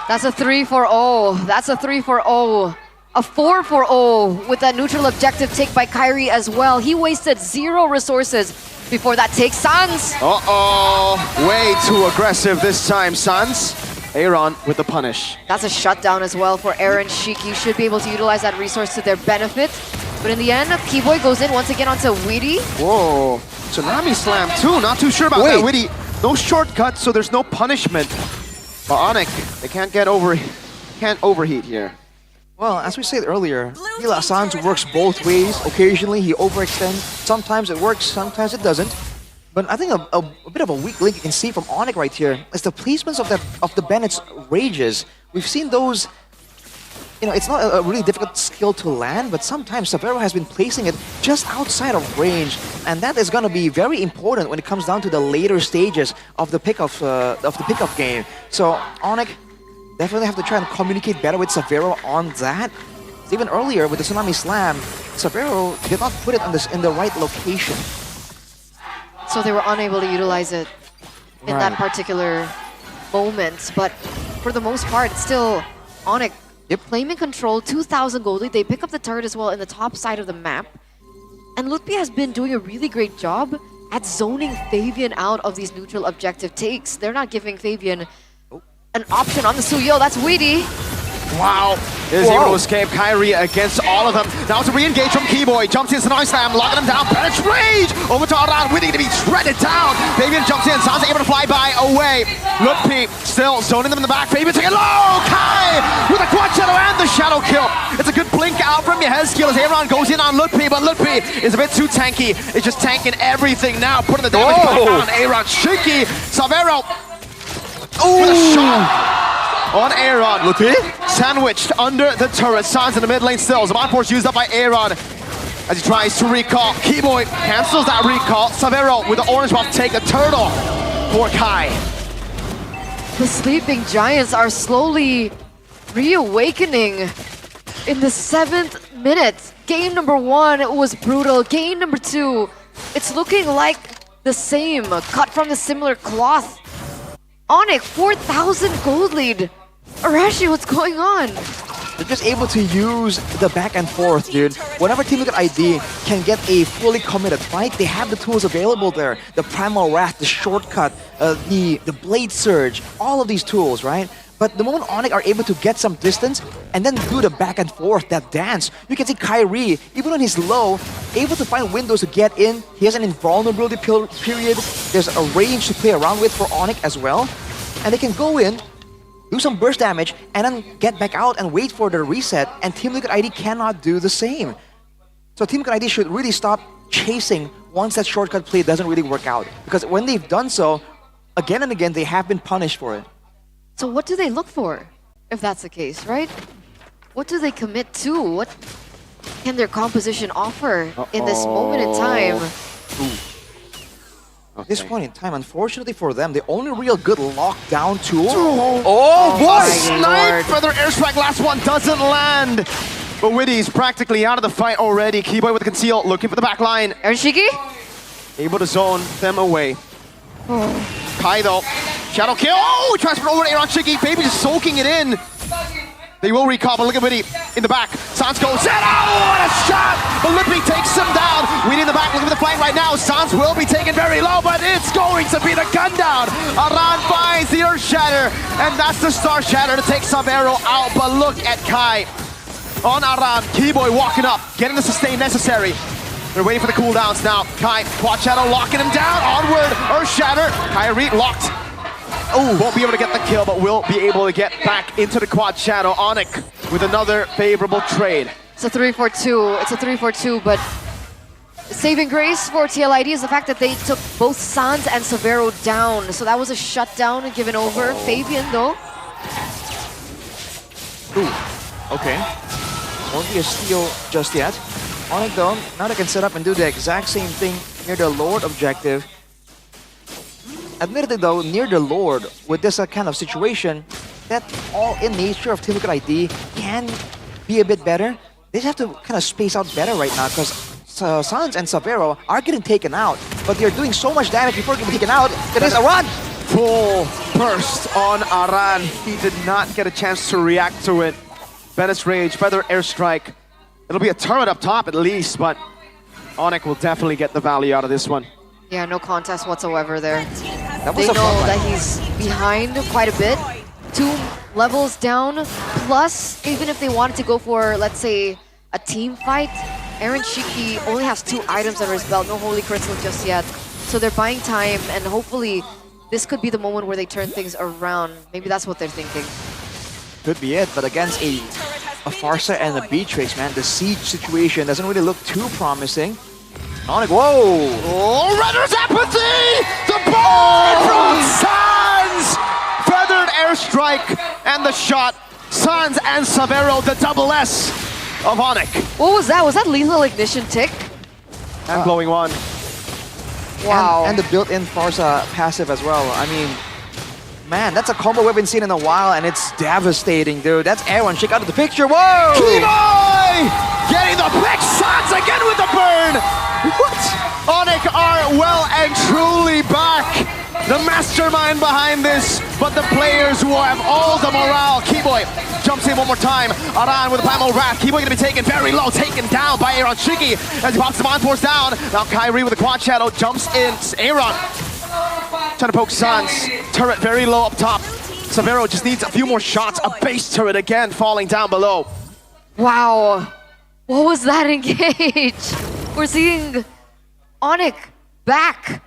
That's a 3-4-0. That's a 3-4-0. A 4-4-0 with that neutral objective take by Kyrie as well. He wasted 0 resources before that take. Sans! Uh-oh. Way too aggressive this time, Sans. Aeron with the punish. That's a shutdown as well for Aaron Shiki. Should be able to utilize that resource to their benefit. But in the end, Keyboy goes in once again onto Witty. Whoa. Tsunami Slam too. Not too sure about that, Witty. No shortcut, so there's no punishment. But Onyx, they can't overheat here. Well, as we said earlier, Hila Sans works both ways. Occasionally he overextends. Sometimes it works, sometimes it doesn't. But I think a bit of a weak link you can see from Onyx right here is the placements of the Bennett's rages. We've seen those. You know, it's not a really difficult skill to land, but sometimes Savero has been placing it just outside of range, and that is going to be very important when it comes down to the later stages of the pickoff game. So Onyx definitely have to try and communicate better with Savero on that. Even earlier with the Tsunami Slam, Savero did not put it in the right location. So they were unable to utilize it in that particular moment. But for the most part, it's still Onyx. Claiming control, 2,000 gold lead. They pick up the turret as well in the top side of the map. And Lutpi has been doing a really great job at zoning Fabian out of these neutral objective takes. They're not giving Fabian an option on the Suyo. That's Witty. Wow. Is able to escape. Kyrie against all of them. Now it's a re-engage from Keyboy. Jumps in, Tsunami Slam, locking him down. Banish Rage! Over to Aran, Witty to be shredded down. Fabian jumps in, Sans able to fly by away. Lutpi still zoning them in the back. Fabian taking low! Kai with a quad shadow and the shadow kill. It's a good blink out from Yehezkiel as Aeron goes in on Lutpi, but Lutpi is a bit too tanky. It's just tanking everything now, putting the damage back on Aeron. Shiki, Savero. With a shot on Aeron. Lutpi sandwiched under the turret. Sans in the mid lane still. Zaman Force used up by Aeron as he tries to recall. Keyboy cancels that recall. Savero with the orange buff take a turtle for Kai. The Sleeping Giants are slowly reawakening in the 7th minute. Game number 1 was brutal. Game number 2, it's looking like the same. Cut from the similar cloth. Onyx, 4,000 gold lead. Arashi, what's going on? They're just able to use the back and forth, dude. Whenever Team Liquid ID can get a fully committed fight, they have the tools available there. The Primal Wrath, the shortcut, the Blade Surge, all of these tools, right? But the moment Onyx are able to get some distance and then do the back and forth, that dance, you can see Kyrie, even when he's low, able to find windows to get in. He has an invulnerability period. There's a range to play around with for Onyx as well. And they can go in, do some burst damage, and then get back out and wait for the reset. And Team Liquid ID cannot do the same. So Team Liquid ID should really stop chasing once that shortcut play doesn't really work out. Because when they've done so, again and again, they have been punished for it. So what do they look for, if that's the case, right? What do they commit to? What can their composition offer in this moment in time? At this point in time, unfortunately for them, the only real good lockdown tool... Oh, boy! Snipe! Feather Airstrike, last one doesn't land! But Witty's practically out of the fight already. Keyboy with the conceal, looking for the back line. Ershiki? Able to zone them away. Kai though, shadow kill. Oh, transfer over to Aeron Shiki. Baby just soaking it in. They will recall, but look at Witty in the back. Sans goes in. Oh, what a shot! But Lutpi takes him down. Witty in the back, looking for the flank right now. Sans will be taken very low, but it's going to be the gun down. Aran finds the Earth Shatter, and that's the Star Shatter to take Savero out. But look at Kai on Aran. Keyboy walking up, getting the sustain necessary. They're waiting for the cooldowns now. Kai, Quad Shadow locking him down. Onward, Earth Shatter. Kyrie locked. Oh, won't be able to get the kill, but will be able to get back into the Quad Shadow. Onyx with another favorable trade. It's a 3-4-2. It's a 3-4-2, but saving grace for TLID is the fact that they took both Sans and Severo down. So that was a shutdown and given over. Fabian, though. Ooh, okay. Won't be a steal just yet. Onyx though, now they can set up and do the exact same thing near the Lord objective. Admittedly though, near the Lord, with this kind of situation, that all-in nature of Team Liquid ID can be a bit better. They just have to kind of space out better right now because Sans and Severo are getting taken out, but they're doing so much damage before getting taken out. There is a run! Full burst on Aran. He did not get a chance to react to it. Venice Rage, Feather Airstrike. It'll be a turret up top at least, but Onyx will definitely get the value out of this one. Yeah, no contest whatsoever there. They know that he's behind quite a bit. 2 levels down, plus even if they wanted to go for, let's say, a team fight, Aaron Shiki only has 2 items under his belt, no Holy Crystal just yet. So they're buying time, and hopefully this could be the moment where they turn things around. Maybe that's what they're thinking. Could be it, but against a Farsa and a Beatrix, man, the siege situation doesn't really look too promising. Onyx, whoa! Oh, Redder's Apathy! The ball from Sans! Feathered Airstrike and the shot. Sans and Severo, the double S of Onyx. What was that? Was that Lethal Ignition tick? And blowing one. Wow. And the built-in Farsa passive as well. I mean, man, that's a combo we haven't seen in a while, and it's devastating, dude. That's Aaron. Check out of the picture. Whoa! Kiboy! Getting the pick shots again with the burn! What? Onyx are well and truly back. The mastermind behind this, but the players who have all the morale. Kiboy jumps in one more time. Aran with the Primal Wrath. Kiboy gonna be taken very low, taken down by Aaron Shiki as he pops the Mind Force down. Now Kyrie with the Quad Shadow jumps in. Aaron trying to poke Sans. Turret very low up top. Severo just needs a few more shots. A base turret again falling down below. Wow. What was that engage? We're seeing Onyx back.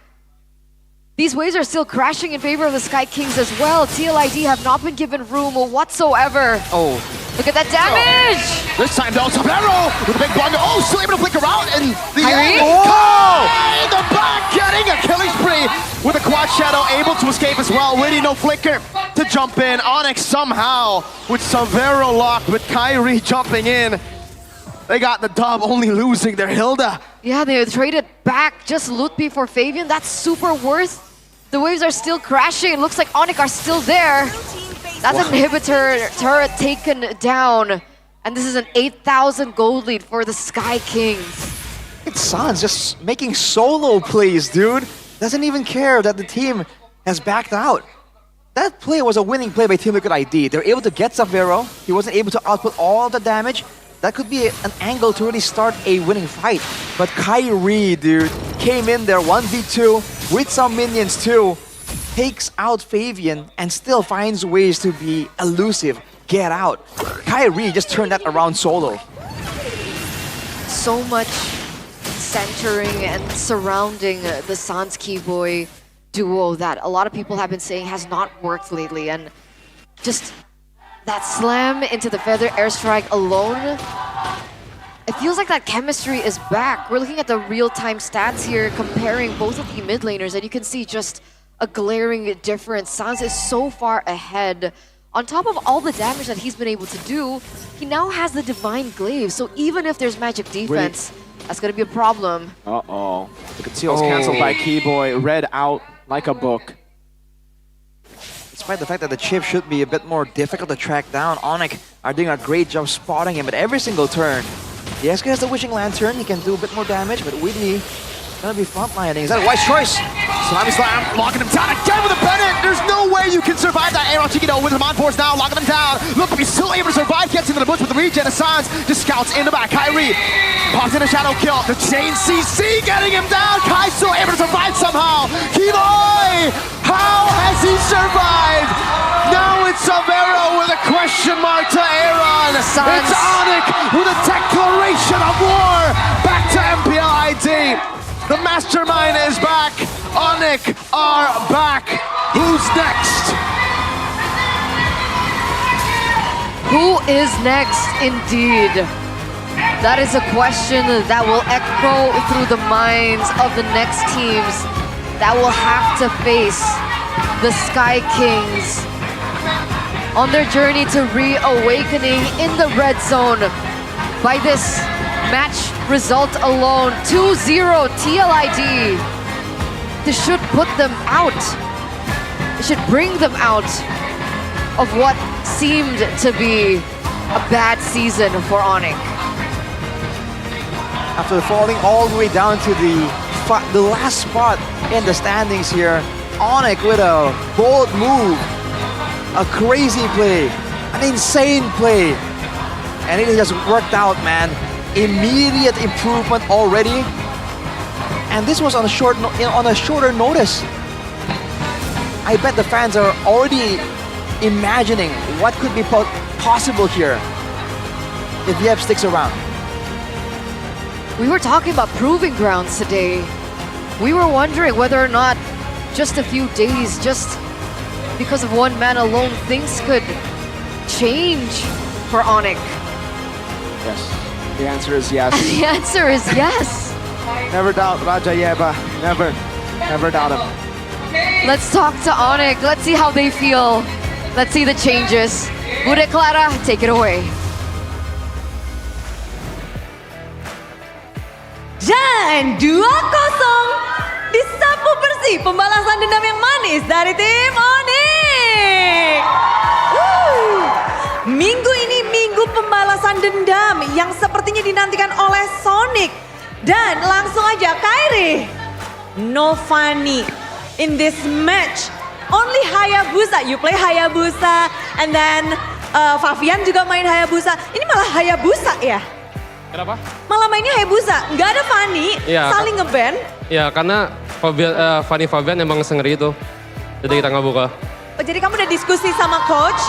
These waves are still crashing in favor of the Sky Kings as well. TLID have not been given room whatsoever. Oh. Look at that damage! This time though, Severo with a big blunder. Oh, still able to flicker out and the Kyrie? In the back, getting a killing spree with a Quad Shadow able to escape as well. Really no flicker to jump in. Onyx somehow with Severo locked with Kyrie jumping in. They got the dub, only losing their Hilda. Yeah, they traded back just Lutpi for Fabian. That's super worth. The waves are still crashing. It looks like Onyx are still there. That's an inhibitor turret taken down. And this is an 8,000 gold lead for the Sky Kings. It's Sans just making solo plays, dude. Doesn't even care that the team has backed out. That play was a winning play by Team Liquid ID. They're able to get Severo. He wasn't able to output all the damage. That could be an angle to really start a winning fight. But Kyrie, dude, came in there 1v2 with some minions too. Takes out Fabian and still finds ways to be elusive. Get out. Kyrie just turned that around solo. So much centering and surrounding the Sans Kiboy duo that a lot of people have been saying has not worked lately. And just that slam into the Feather Airstrike alone, it feels like that chemistry is back. We're looking at the real-time stats here, comparing both of the mid laners, and you can see just a glaring difference. Sans is so far ahead. On top of all the damage that he's been able to do, he now has the Divine Glaive, so even if there's magic defense, that's gonna be a problem. Uh-oh. The conceal's canceled by Kiboy. Red out like a book. Despite the fact that the chip should be a bit more difficult to track down, Onyx are doing a great job spotting him at every single turn. The SK has the Wishing Lantern, he can do a bit more damage, but Whitney gonna be frontlining. Is that a wise choice? Slammy Slam, locking him down again with a Bennett. There's no way you can survive that Aaron Chiquito with the Mind Force now, locking him down. Look, he's still able to survive, gets into the bush with the regen of Sans, just scouts in the back. Kyrie pops in a shadow kill. The chain CC getting him down. Kai's still able to survive somehow. Kiboy, how has he survived? Now it's Severo with a question mark to Aaron. It's Onyx with a declaration of war. Back to MPL ID. The mastermind is back. Onyx are back. Who's next? Who is next, indeed? That is a question that will echo through the minds of the next teams that will have to face the Sky Kings on their journey to reawakening in the red zone. By this match result alone, 2-0 TLID. This should put them out. It should bring them out of what seemed to be a bad season for Onyx. After falling all the way down to the last spot in the standings here, Onyx with a bold move, a crazy play, an insane play, and it just worked out, man. Immediate improvement already, and this was on a shorter notice. I bet the fans are already imagining what could be possible here if Yeb sticks around. We were talking about proving grounds today. We were wondering whether or not just a few days, just because of one man alone, things could change for Onyx. Yes, the answer is yes. The answer is yes. Never doubt Raja Yeba. Never doubt him. Let's talk to Onyx. Let's see how they feel. Let's see the changes. Bude Clara, take it away. Dan 2-0 disapu bersih pembalasan dendam yang manis dari tim Onyx. Minggu ini minggu pembalasan dendam yang sepertinya dinantikan oleh Sonic. Dan langsung aja Kairi, no funny in this match. Only Hayabusa, you play Hayabusa, and then Fabian juga main Hayabusa. Ini malah Hayabusa ya? Kenapa? Malah mainnya Hayabusa, nggak ada Fanny, Iya, saling ngeband. Ya karena Fanny Fabian emang sengeri itu, jadi kita nggak buka. Oh, jadi kamu udah diskusi sama coach,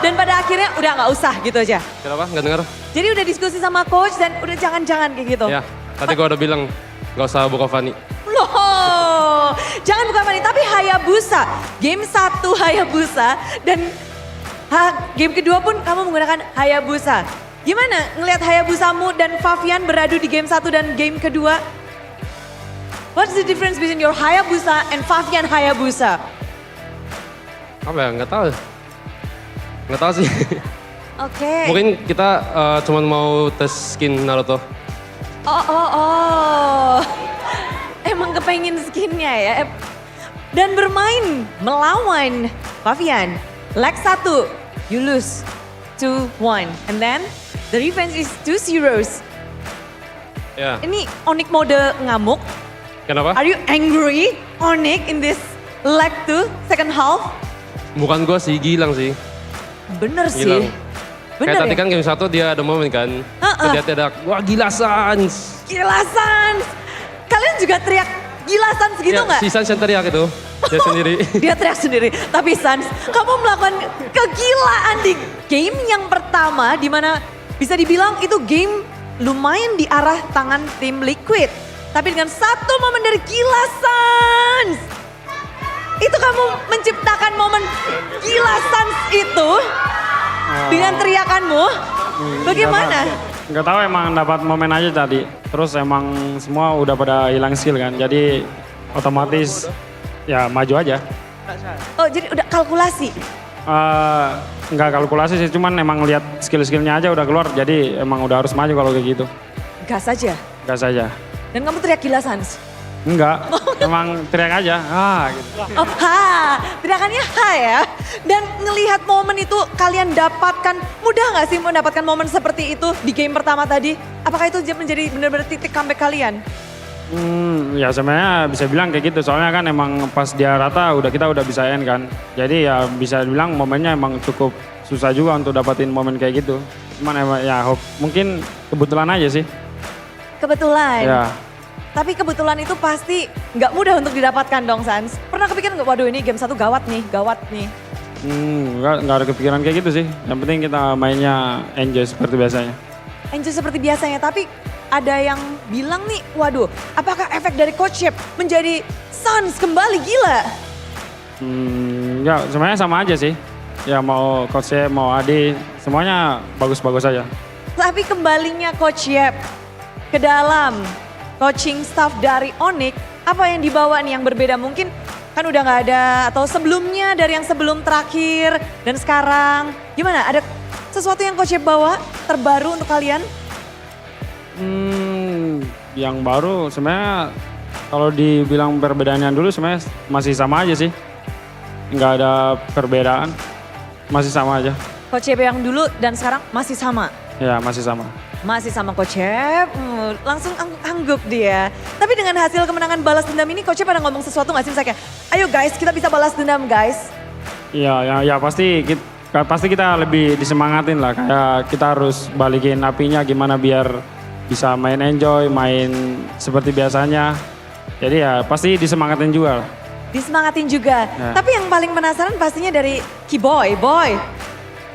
dan pada akhirnya udah nggak usah gitu aja? Kenapa? Nggak dengar? Jadi udah diskusi sama coach dan udah jangan-jangan kayak gitu? Ya, tadi gua udah bilang nggak usah buka Fanny. Loh, jangan bukan Fanny, tapi Hayabusa. Game 1 Hayabusa dan game kedua pun kamu menggunakan Hayabusa. Gimana ngelihat Hayabusamu dan Fabian beradu di game 1 dan game kedua? What's the difference between your Hayabusa and Fabian Hayabusa? Apa ya? Nggak tahu. Nggak tahu sih. Oke. Mungkin kita cuma mau tes skin Naruto. Oh. Emang kepengen skinnya ya. Dan bermain melawan Fabian. Leg 1, you lose 2-1. And then the revenge is 2-0. Ya. Ini Onyx mode ngamuk. Kenapa? Are you angry Onyx in this leg 2, second half? Bukan gua sih, Gilang sih. Bener sih. Gilang. Bener Kayak tadi ya? kan game 1 dia ada momen kan. Dia ada, wah gila Sans. Gila Sans. Kalian juga teriak gila Sans gitu nggak? Si Sans yang teriak itu, dia sendiri. Dia teriak sendiri. Tapi Sans, kamu melakukan kegilaan di game yang pertama di mana bisa dibilang itu game lumayan di arah tangan tim Liquid. Tapi dengan satu momen dari gila Sans. Itu kamu menciptakan momen gila Sans itu dengan teriakanmu. Bagaimana? Nggak tahu, emang dapat momen aja tadi. Terus emang semua udah pada hilang skill kan. Jadi otomatis ya maju aja. Oh jadi udah kalkulasi? Nggak kalkulasi sih, cuman emang lihat skill-skillnya aja udah keluar. Jadi emang udah harus maju kalau kayak gitu. Gas aja? Gas aja. Dan kamu teriak gila Sans? Enggak, emang teriak aja. Gitu. Oh, teriakannya ya. Dan ngelihat momen itu kalian dapatkan, mudah nggak sih mendapatkan momen seperti itu di game pertama tadi? Apakah itu menjadi benar-benar titik comeback kalian? Ya sebenarnya bisa bilang kayak gitu, soalnya kan emang pas dia rata kita udah bisa end kan. Jadi ya bisa dibilang momennya emang cukup susah juga untuk dapatin momen kayak gitu. Cuman emang ya mungkin kebetulan aja sih. Kebetulan? Ya. Tapi kebetulan itu pasti nggak mudah untuk didapatkan dong Sans. Pernah kepikiran nggak, waduh ini game 1 gawat nih. Nggak ada kepikiran kayak gitu sih. Yang penting kita mainnya enjoy seperti biasanya. Enjoy seperti biasanya, tapi ada yang bilang nih, waduh, apakah efek dari Coach Yep menjadi Suns kembali gila? Ya sebenarnya sama aja sih. Ya mau Coach Yep, mau Adi, semuanya bagus-bagus aja. Tapi kembalinya Coach Yep ke dalam coaching staff dari Onyx, apa yang dibawa nih yang berbeda? Mungkin kan udah nggak ada, atau sebelumnya dari yang sebelum terakhir dan sekarang. Gimana, ada sesuatu yang Coach Yep bawa terbaru untuk kalian? Yang baru sebenarnya kalau dibilang perbedaannya dulu sebenarnya masih sama aja sih. Nggak ada perbedaan, masih sama aja. Coach Yep yang dulu dan sekarang masih sama? Ya masih sama. Masih sama Coach Yep, langsung angguk dia. Tapi dengan hasil kemenangan balas dendam ini Coach Yep pada ngomong sesuatu gak sih? Misalnya kayak, ayo guys kita bisa balas dendam guys. Ya pasti kita lebih disemangatin lah. Kayak kita harus balikin apinya gimana biar bisa main enjoy, main seperti biasanya. Jadi ya pasti disemangatin juga lah. Disemangatin juga. Ya. Tapi yang paling penasaran pastinya dari Boy.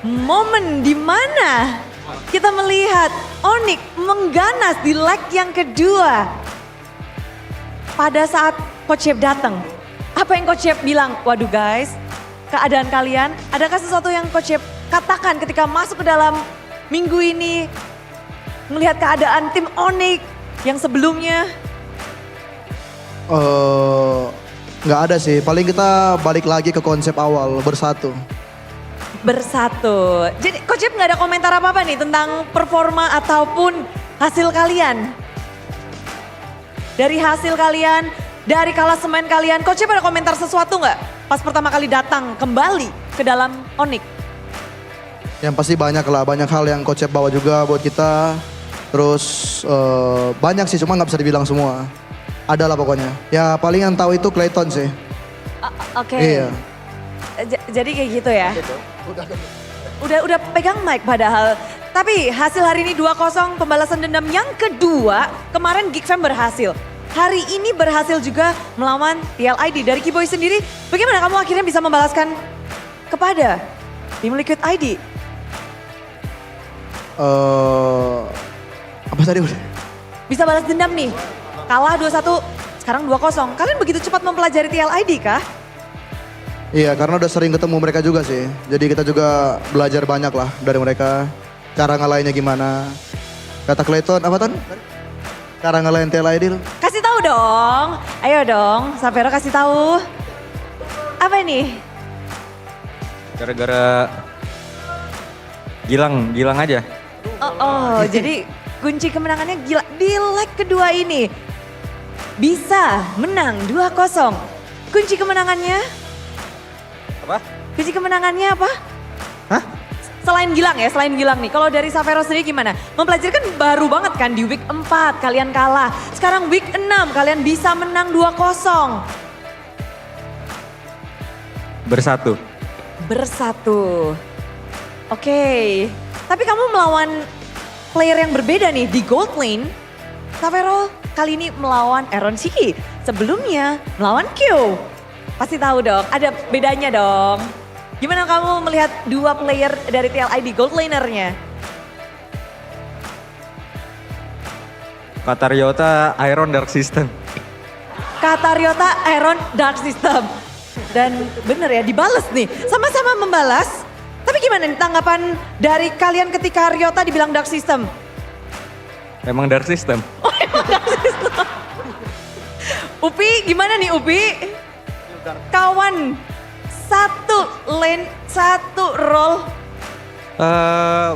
Momen di mana kita melihat Onyx mengganas di leg yang kedua. Pada saat Coach Yep datang, apa yang Coach Yep bilang? Waduh guys, keadaan kalian, adakah sesuatu yang Coach Yep katakan ketika masuk ke dalam minggu ini, melihat keadaan tim Onyx yang sebelumnya? Nggak ada sih, paling kita balik lagi ke konsep awal, bersatu. Bersatu. Jadi Coach Yep nggak ada komentar apa-apa nih tentang performa ataupun hasil kalian? Dari hasil kalian, dari klasemen kalian, Coach Yep ada komentar sesuatu nggak pas pertama kali datang kembali ke dalam Onyx? Yang pasti banyak lah, banyak hal yang Coach Yep bawa juga buat kita. Terus banyak sih, cuma nggak bisa dibilang semua. Ada lah pokoknya. Ya paling yang tahu itu Clayton sih. Oke. Iya. Jadi kayak gitu ya? Udah pegang mic padahal. Tapi hasil hari ini 2-0 pembalasan dendam yang kedua. Kemarin Geek Fam berhasil. Hari ini berhasil juga melawan MPL ID. Dari Boy sendiri, bagaimana kamu akhirnya bisa membalaskan kepada tim Liquid ID? Apa tadi udah? Bisa balas dendam nih. Kalah 2-1, sekarang 2-0. Kalian begitu cepat mempelajari TL ID kah? Iya, karena udah sering ketemu mereka juga sih. Jadi kita juga belajar banyak lah dari mereka. Cara ngalahinnya gimana. Kata Clayton, apa Ton? Cara ngalahin TL ID lu. Kasih tahu dong. Ayo dong, Savero kasih tahu. Apa ini? Gara-gara Gilang aja. Jadi kunci kemenangannya gila. Di leg kedua ini bisa menang 2-0. Kunci kemenangannya? Apa? Kunci kemenangannya apa? Hah? Selain Gilang ya, selain Gilang nih. Kalau dari Savero sendiri gimana? Mempelajari kan baru banget kan di week 4 kalian kalah. Sekarang week 6 kalian bisa menang 2-0. Bersatu. Oke. Tapi kamu melawan player yang berbeda nih di gold lane. Savero kali ini melawan Aaron Shiki. Sebelumnya melawan Q. Pasti tahu dong, ada bedanya dong. Gimana kamu melihat dua player dari TL ID gold lanernya? Kata Ryota, Iron Dark System. Kata Ryota, Iron Dark System. Dan bener ya, dibales nih. Sama-sama membalas. Tapi gimana nih tanggapan dari kalian ketika Ryota dibilang Dark System? Emang Dark System. Oh emang Dark System. Upi, gimana nih Upi? Kawan, satu lane, satu role.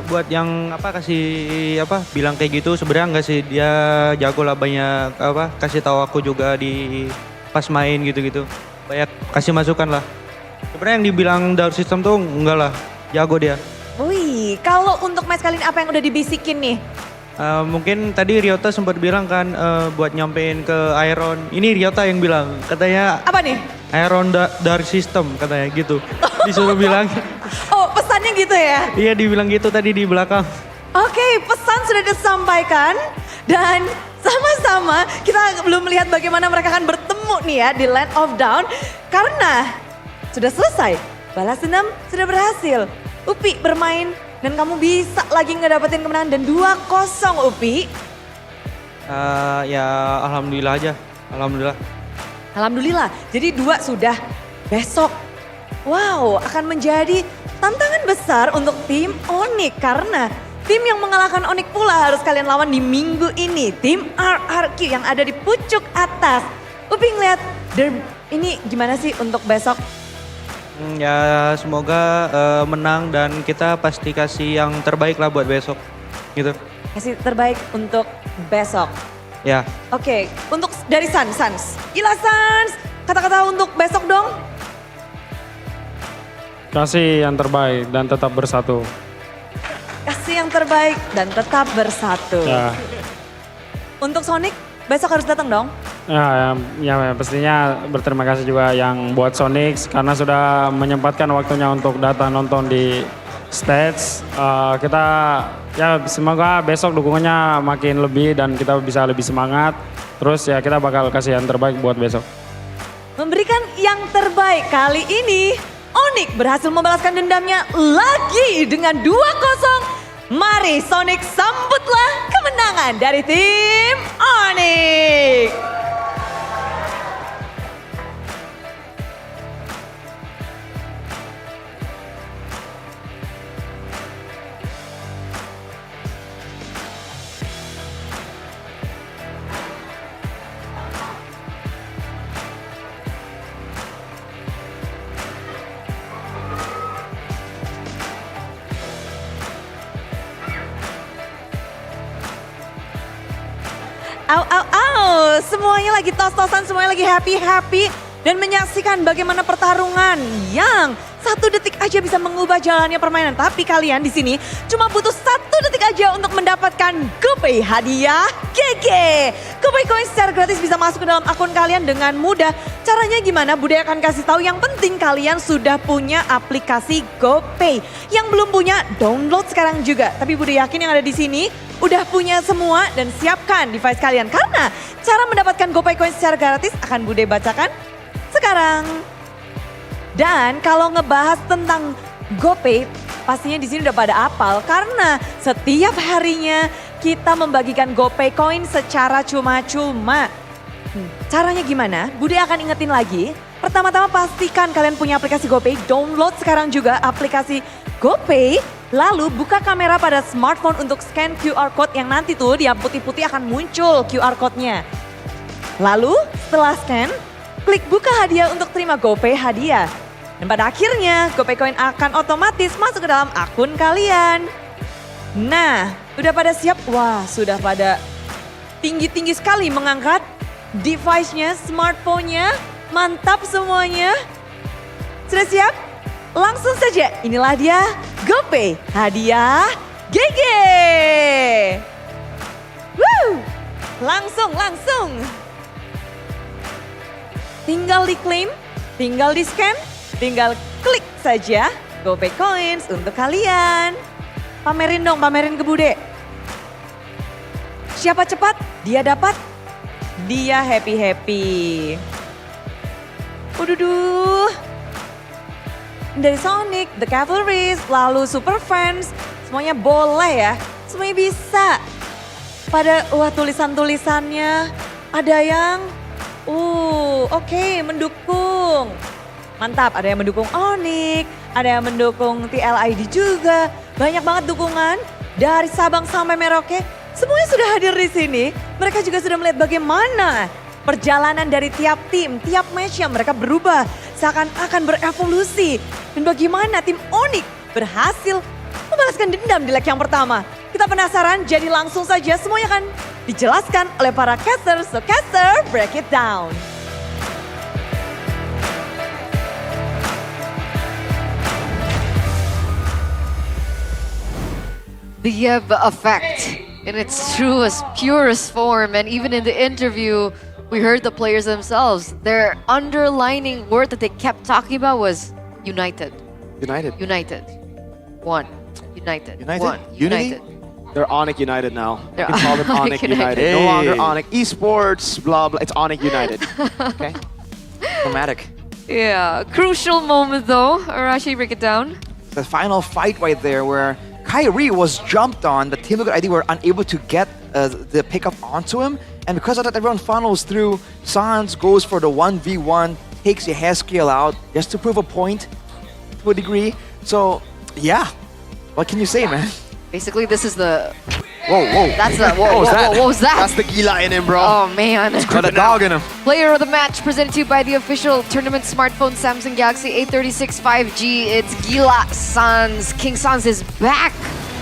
Buat yang bilang kayak gitu sebenarnya enggak sih, dia jago lah, banyak kasih tahu aku juga di pas main gitu-gitu. Banyak kasih masukan lah. Sebenarnya yang dibilang Dark System tuh enggak lah, jago dia. Wih, kalau untuk match kali ini apa yang udah dibisikin nih? Mungkin tadi Ryota sempat bilang kan buat nyampein ke Iron. Ini Ryota yang bilang, katanya apa nih? Iron Dark System katanya gitu. Disuruh bilang. Oh pesannya gitu ya? Iya dibilang gitu tadi di belakang. Oke, pesan sudah disampaikan dan sama-sama kita belum melihat bagaimana mereka akan bertemu nih ya di Land of Dawn. Karena sudah selesai, balas dendam sudah berhasil. Upi bermain dan kamu bisa lagi ngedapetin kemenangan dan 2-0 Upi. Ya alhamdulillah aja, alhamdulillah. Alhamdulillah, jadi 2 sudah. Besok, wow, akan menjadi tantangan besar untuk tim Onyx. Karena tim yang mengalahkan Onyx pula harus kalian lawan di minggu ini. Tim RRQ yang ada di pucuk atas. Upi ngeliat ini gimana sih untuk besok? Ya semoga menang dan kita pasti kasih yang terbaik lah buat besok gitu. Kasih terbaik untuk besok. Ya. Oke, untuk dari Sans. Gila Sans, kata-kata untuk besok dong. Kasih yang terbaik dan tetap bersatu. Kasih yang terbaik dan tetap bersatu. Ya. Untuk Sonic, besok harus datang dong. Ya, pastinya berterima kasih juga yang buat Sonic karena sudah menyempatkan waktunya untuk datang nonton di stage. Kita ya semoga besok dukungannya makin lebih dan kita bisa lebih semangat. Terus ya kita bakal kasih yang terbaik buat besok. Memberikan yang terbaik kali ini, Onyx berhasil membalaskan dendamnya lagi dengan 2-0. Mari Sonic sambutlah kemenangan dari tim Onyx. Semuanya lagi tos-tosan, semuanya lagi happy-happy dan menyaksikan bagaimana pertarungan yang 1 detik aja bisa mengubah jalannya permainan. Tapi kalian di sini cuma butuh 1 detik aja untuk mendapatkan GoPay hadiah GG. GoPay Coin secara gratis bisa masuk ke dalam akun kalian dengan mudah. Caranya gimana? Bude akan kasih tahu. Yang penting kalian sudah punya aplikasi GoPay. Yang belum punya, download sekarang juga. Tapi Bude yakin yang ada di sini udah punya semua dan siapkan device kalian. Karena cara mendapatkan GoPay Coin secara gratis akan Bude bacakan sekarang. Dan kalau ngebahas tentang GoPay, pastinya di sini udah pada apal karena setiap harinya kita membagikan GoPay Coin secara cuma-cuma. Caranya gimana? Bude akan ingetin lagi. Pertama-tama pastikan kalian punya aplikasi GoPay, download sekarang juga aplikasi GoPay. Lalu buka kamera pada smartphone untuk scan QR Code yang nanti tuh di putih-putih akan muncul QR Code-nya. Lalu setelah scan, klik buka hadiah untuk terima GoPay hadiah. Dan pada akhirnya GoPay Coin akan otomatis masuk ke dalam akun kalian. Nah, udah pada siap? Wah, sudah pada tinggi-tinggi sekali mengangkat device-nya, smartphone-nya. Mantap semuanya. Sudah siap? Langsung saja, inilah dia GoPay hadiah GG. Woo! Langsung. Tinggal diklaim, tinggal di scan, tinggal klik saja GoPay Coins untuk kalian. Pamerin dong, pamerin ke Bude. Siapa cepat, dia dapat, dia happy-happy. Uduh. Dari Sonic, The Cavalry, lalu Super Fans, semuanya boleh ya, semuanya bisa. Pada tulisan-tulisannya ada yang oke, mendukung. Mantap, ada yang mendukung Onyx, ada yang mendukung TLID juga. Banyak banget dukungan dari Sabang sampai Merauke. Semuanya sudah hadir di sini. Mereka juga sudah melihat bagaimana perjalanan dari tiap tim, tiap match-nya mereka berubah. Seakan-akan berevolusi. Dan bagaimana tim Onyx berhasil membalaskan dendam di leg yang pertama. Kita penasaran, jadi langsung saja semuanya akan dijelaskan oleh para caster. So caster, break it down. The Yev effect in its truest, purest form. And even in the interview, we heard the players themselves. Their underlining word that they kept talking about was united. United. One. United. One. Unity? They're Onyx United now. They're You can call them Onyx Onyx United. United. No longer Onyx Esports, blah, blah. It's Onyx United. Okay? Dramatic. Yeah, crucial moment though. Arashi, break it down. The final fight right there where Kyrie was jumped on, the Team Liquid ID were unable to get the pickup onto him. And because of that, everyone funnels through. Sans goes for the 1v1, takes the hair scale out just to prove a point to a degree. So, yeah. What can you say, man? Basically, this is the... Whoa, whoa. That's the... Whoa, what was that? That's the Gila in him, bro. Oh, man. Got a dog in him. Player of the match presented to you by the official tournament smartphone Samsung Galaxy A36 5G. It's Gila Sans. King Sans is back.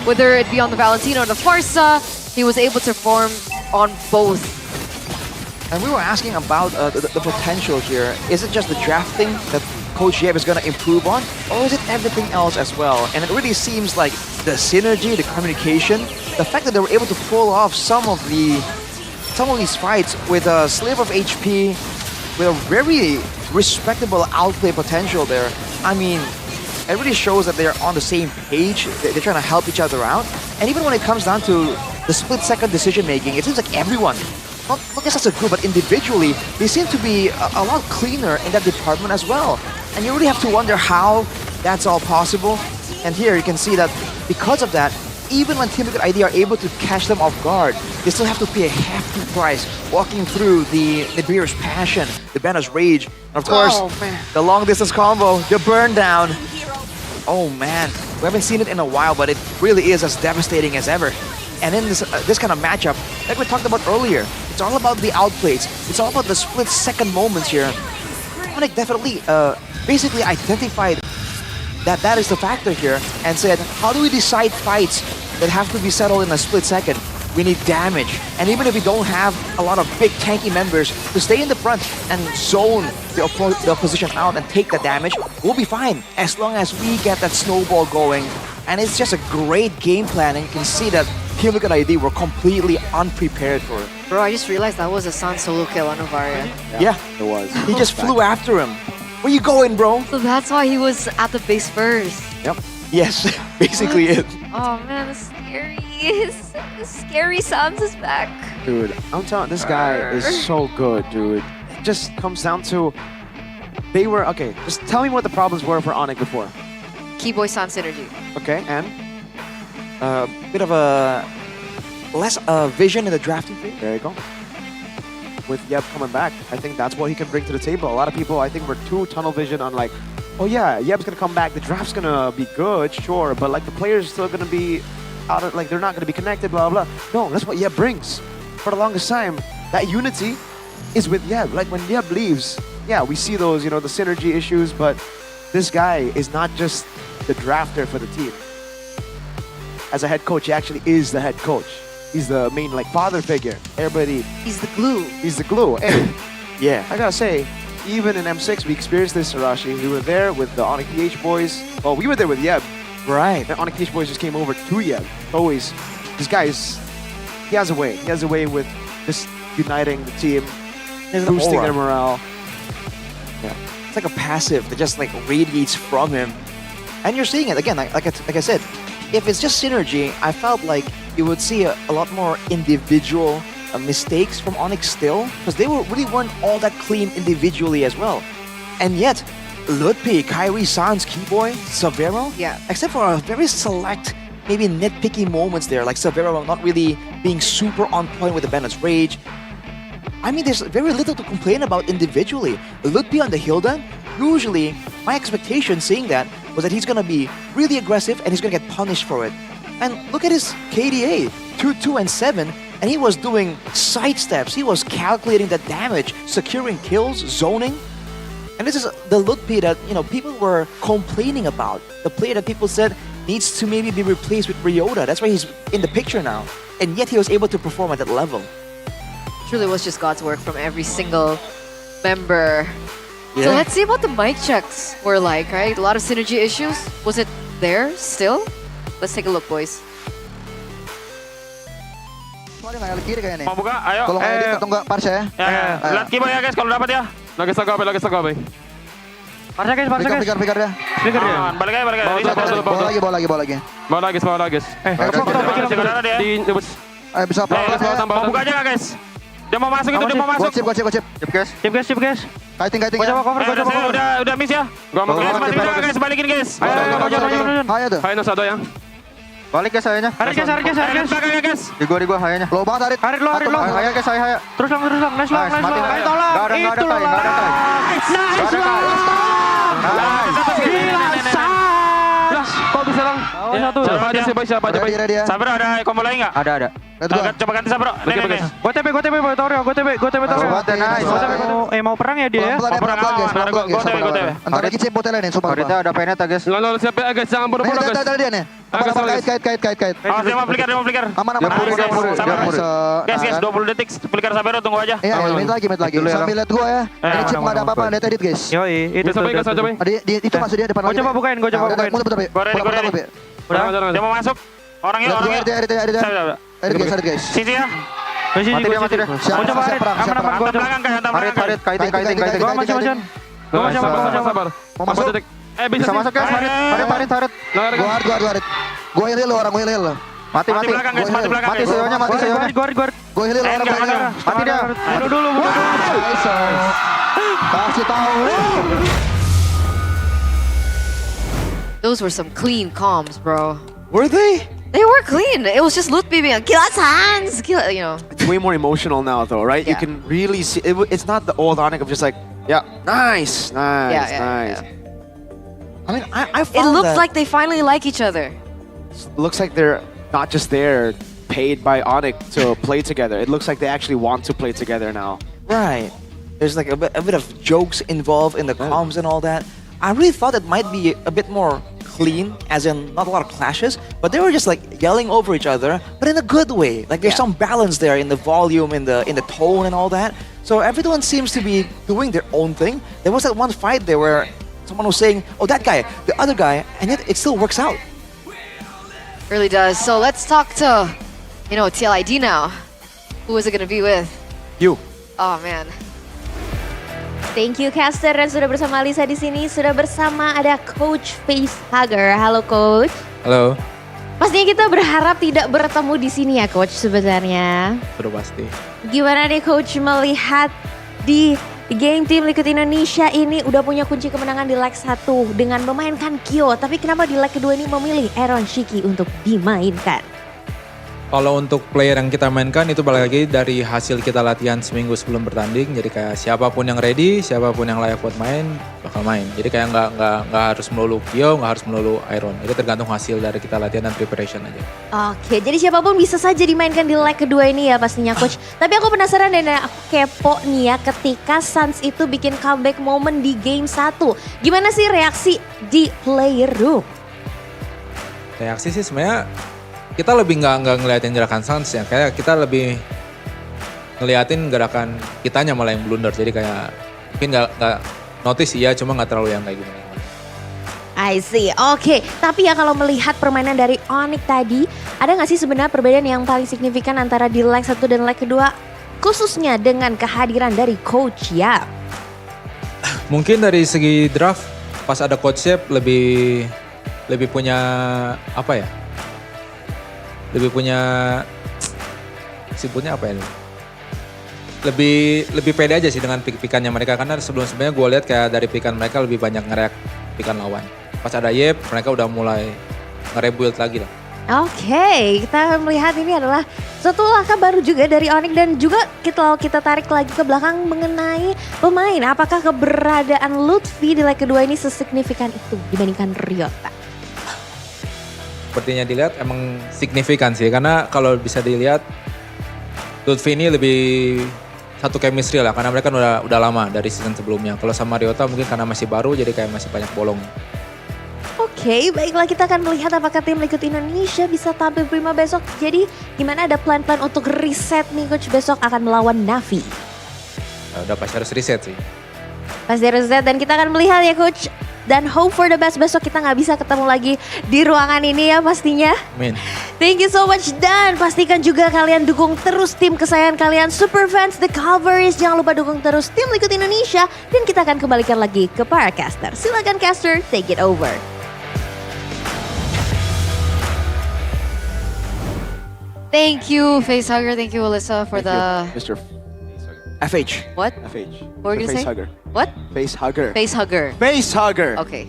Whether it be on the Valentino or the Farsa, he was able to perform on both. And we were asking about the potential here. Is it just the drafting that Coach Yeb is going to improve on? Or is it everything else as well? And it really seems like the synergy, the communication, the fact that they were able to pull off some of these fights with a sliver of HP, with a very respectable outplay potential there. I mean, it really shows that they're on the same page. They're trying to help each other out. And even when it comes down to the split-second decision-making, it seems like everyone, not just as a group, but individually, they seem to be a lot cleaner in that department as well. And you really have to wonder how that's all possible. And here you can see that because of that, even when Team Liquid ID are able to catch them off guard, they still have to pay a hefty price walking through the Nibiru's passion, the Banner's rage, and of course, the long-distance combo, the burn down. Oh man, we haven't seen it in a while, but it really is as devastating as ever. And in this kind of matchup, like we talked about earlier, it's all about the outplays. It's all about the split-second moments here. Onyx definitely basically identified that is the factor here and said, how do we decide fights that have to be settled in a split second? We need damage. And even if we don't have a lot of big tanky members to stay in the front and zone the opposition out and take the damage, we'll be fine as long as we get that snowball going. And it's just a great game plan, and you can see that Team Liquid ID were completely unprepared for it. Bro, I just realized that was a Sans solo kill on Novaria. Yeah, it was. He just flew after him. Where you going, bro? So that's why he was at the base first. Yep. Yes, basically it. Oh man, the scary Sans is back. Dude, I'm telling this guy is so good, dude. It just comes down to they were okay. Just tell me what the problems were for Onyx before. Keyboy Sans synergy. Okay, and bit of a less vision in the drafting phase. There you go. With Yeb coming back, I think that's what he can bring to the table. A lot of people, I think, were too tunnel vision on like, oh yeah, Yeb's gonna come back, the draft's gonna be good, sure, but like the players still gonna be out of, like they're not gonna be connected, blah blah. No, that's what Yeb brings. For the longest time, that unity is with Yeb. Like when Yeb leaves, yeah, we see those, the synergy issues, but this guy is not just the drafter for the team. As a head coach, he actually is the head coach. He's the main father figure. Everybody. He's the glue. He's the glue. And yeah, I gotta say, even in M6, we experienced this, Sarashi. We were there with the Onyx PH boys. Well, we were there with Yeb. Right. The Onyx PH boys just came over to Yeb. Always. This guy he has a way. He has a way with just uniting the team, boosting their morale. Yeah. It's like a passive that just radiates from him. And you're seeing it again, like I said, if it's just synergy, I felt like you would see a lot more individual mistakes from Onyx still, because they really weren't all that clean individually as well. And yet, Ludpi, Kairi, Sans, Keyboy, Severo, except for a very select, maybe nitpicky moments there, like Severo not really being super on point with the Bandit's Rage. I mean, there's very little to complain about individually. Ludpi on the Hilda, usually, my expectation seeing that was that he's gonna be really aggressive and he's gonna get punished for it. And look at his KDA, 2, 2, and 7, and he was doing side steps. He was calculating the damage, securing kills, zoning. And this is the Ludpi that, people were complaining about. The player that people said needs to maybe be replaced with Ryota. That's why he's in the picture now. And yet he was able to perform at that level. Truly was just God's work from every single member. Yeah. So let's see what the mic checks were like, right? A lot of synergy issues. Was it there still? Let's take a look, boys. Mau buka? Ayo. Kalau nggak edit atau nggak Parsha ya? Ya. Lihat Keyboy ya guys kalau dapat ya. Lagi sagabe. Parsha guys. Pikir ya. Speaker ya. Balik aja. Bawa lagi. Bawa lagi. Ayo bisa apa? Mau buka aja nggak guys? Dia mau masuk itu, dia mau masuk. Gua chip. Chip guys. Kiting ya. Coba cover. Udah miss ya. Gua mau guys, balikin guys. Ayo tuh. Hai Nasado yang. Balik guys hayanya. Harit guys. Belakang ya guys. Di gua hayanya. Low banget Harit. Harit lo. Haya guys, haya. Terus lang. Nice long. Mati. Tolong. Gak ada kai. Nice long. Gila, kok bisa lang? Siapa aja? Sabro ada combo lain nggak? Ada. Coba ganti Sabro. Nih. Gue TP Torio. Mau perang ya dia ya? Mau perang guys. Gue TP. Entar lagi cip botelnya nih, sumpah. Haritnya ada peneta guys. Lalu siapa ya guys? Jangan bodoh-bodoh guys. Dia nih. Kait. Awas dia mau flicker. Aman. Guys, 20 detik flicker Sabro, tunggu aja. Iya, menit lagi. Sambil lihat gua ya. Ini chip nggak ada apa-apa, lihat edit guys. Yoi, itu tuh. Itu masuk dia depan. Gue coba bukain. Gue ready. Udah, dia mau masuk. Orangnya. Edit guys. Sisi ya. Mati dia. Gue coba aman. Gue belakang Harit, kaiting. Gue masih. Sabar. Mau masuk? Bisa masuk guys, Harit. Gua Gue heal lo orang, gue heal lo. Mati. belakang guys, mati belakang. Mati seyonya. Gue heal lo orang, gue heal. Mati dia. Bunuh dulu. Kasih tahu. Those were some clean comms, bro. Were they? They were clean. It was just loot beaming. Kill hands. You know. It's way more emotional now, though, right? Yeah. You can really see. It's not the old Onyx of just like, yeah, nice. Yeah. I mean, I It found looks that like they finally like each other. looks like they're not just there, paid by Onyx to play together. It looks like they actually want to play together now. Right. There's like a bit of jokes involved in the comms and all that. I really thought it might be a bit more clean, as in not a lot of clashes, but they were just like yelling over each other, but in a good way. Like there's some balance there in the volume, in the tone and all that. So everyone seems to be doing their own thing. There was that one fight there where someone was saying, oh, that guy, the other guy, and yet it still works out. Really does. So let's talk to, TLID now. Who is it going to be with? You. Oh, man. Thank you Caster, dan sudah bersama Lisa di sini. Sudah bersama ada Coach Facehugger. Halo Coach. Halo. Pastinya kita berharap tidak bertemu di sini ya Coach sebenarnya. Sudah pasti. Gimana nih Coach melihat di game tim Liquid Indonesia ini udah punya kunci kemenangan di leg 1 dengan memainkan Kyo. Tapi kenapa di leg kedua ini memilih Aaron Shiki untuk dimainkan? Kalau untuk player yang kita mainkan itu balik lagi dari hasil kita latihan seminggu sebelum bertanding. Jadi kayak siapapun yang ready, siapapun yang layak buat main, bakal main. Jadi kayak nggak harus melulu Kyo, nggak harus melulu Iron. Itu tergantung hasil dari kita latihan dan preparation aja. Oke, jadi siapapun bisa saja dimainkan di leg kedua ini ya pastinya Coach. Tapi aku penasaran dan aku kepo nih ya ketika Suns itu bikin comeback moment di game 1. Gimana sih reaksi di player room? Reaksi sih sebenarnya kita lebih nggak ngeliatin gerakan Suns ya, kayak kita lebih ngeliatin gerakan kitanya malah yang blunder. Jadi kayak mungkin nggak notice ya, cuma nggak terlalu yang kayak gimana. I see, oke. Tapi ya kalau melihat permainan dari Onyx tadi, ada nggak sih sebenarnya perbedaan yang paling signifikan antara di leg 1 dan leg kedua, khususnya dengan kehadiran dari Coach Yap? Mungkin dari segi draft pas ada Coach Yap lebih punya apa ya? Lebih punya sebutnya apa ya? Lebih pede aja sih dengan pick-pickannya mereka, karena sebelumnya gue lihat kayak dari pickan mereka lebih banyak nge-react pickan lawan. Pas ada Yep, mereka udah mulai nge-rebuild lagi lah. Oke, kita melihat ini adalah satu langkah baru juga dari Onyx, dan juga kita tarik lagi ke belakang mengenai pemain. Apakah keberadaan Lutfi di leg kedua ini sesignifikan itu dibandingkan Ryota? Sepertinya dilihat emang signifikan sih, karena kalau bisa dilihat Lutfi ini lebih satu chemistry lah, karena mereka udah lama dari season sebelumnya. Kalau sama Ryota mungkin karena masih baru, jadi kayak masih banyak bolong. Oke, baiklah kita akan melihat apakah tim Liquid Indonesia bisa tampil prima besok. Jadi gimana, ada plan-plan untuk reset nih Coach besok akan melawan Navi? Udah pasti harus reset sih. Pasti reset, dan kita akan melihat ya Coach. Dan hope for the best, besok kita nggak bisa ketemu lagi di ruangan ini ya pastinya. Amin. Thank you so much, dan pastikan juga kalian dukung terus tim kesayangan kalian, Superfans The Covers. Jangan lupa dukung terus tim Liquid Indonesia, dan kita akan kembalikan lagi ke para caster. Silakan caster, take it over. Thank you, Facehugger. Thank you, Alyssa, for Mr. FH. What? FH. What were you gonna say? Facehugger. What? Facehugger. Facehugger. Facehugger. Okay.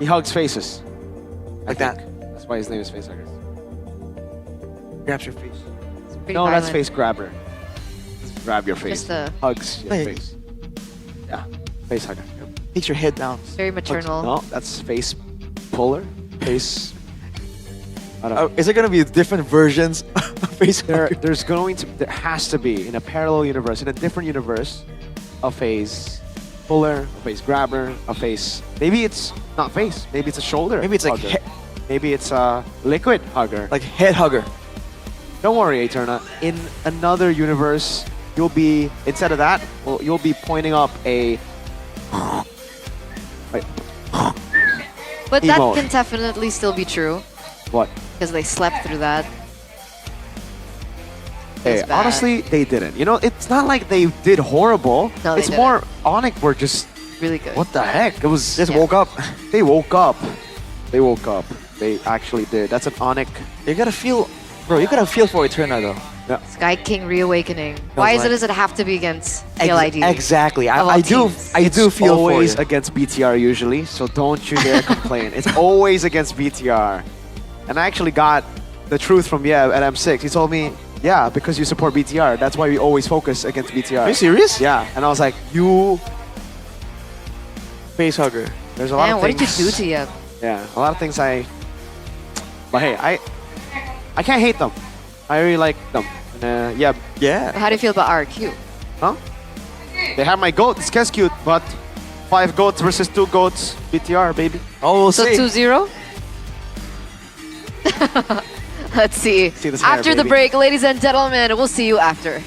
He hugs faces. Like that. That's why his name is Facehugger. grabs your face. No, that's violent. face grabber. Grab your face. Just a- Hugs your Hey. face. Yeah, face hugger. Takes your head down. Very maternal. No, that's face puller. Face. I don't Is there gonna be different versions of face hugger? there has to be in a parallel universe, in a different universe, a face puller, a face grabber, a face. Maybe it's not face. Maybe it's a shoulder. Maybe it's like hugger. Maybe it's a liquid hugger. Like head hugger. Don't worry, Eterna. In another universe, you'll be instead of that, well, you'll be pointing up a. Wait, But that Emote. can definitely still be true what? because they slept through that. Hey, That's bad. honestly, they didn't. You know, it's not like they did horrible. No, they it's more didn't. Onyx were just Really good. what the heck? It was Just woke up. They woke up. They woke up. They actually did. That's an Onyx. You gotta feel, bro. You gotta feel for Eterna though. Yeah. Sky King Reawakening. Why does it have to be against PLID? Exactly. Of all I do. teams. I do feel for always you. against BTR usually, so don't you dare complain. It's always against BTR. And I actually got the truth from Yev at M6. He told me, yeah, because you support BTR. That's why we always focus against BTR. Are you serious? Yeah. And I was like, you. Face hugger. There's a lot Man, of what did things. you do to Yev? Yeah, a lot of things But hey, I can't hate them. I really like them. And, yeah. Yeah. How do you feel about RQ? Huh? They have my goat. It's cute, but 5 goats versus 2 goats. BTR, baby. Oh, we'll So see. 2-0? Let's see. this hair, After the baby. break, ladies and gentlemen, we'll see you after.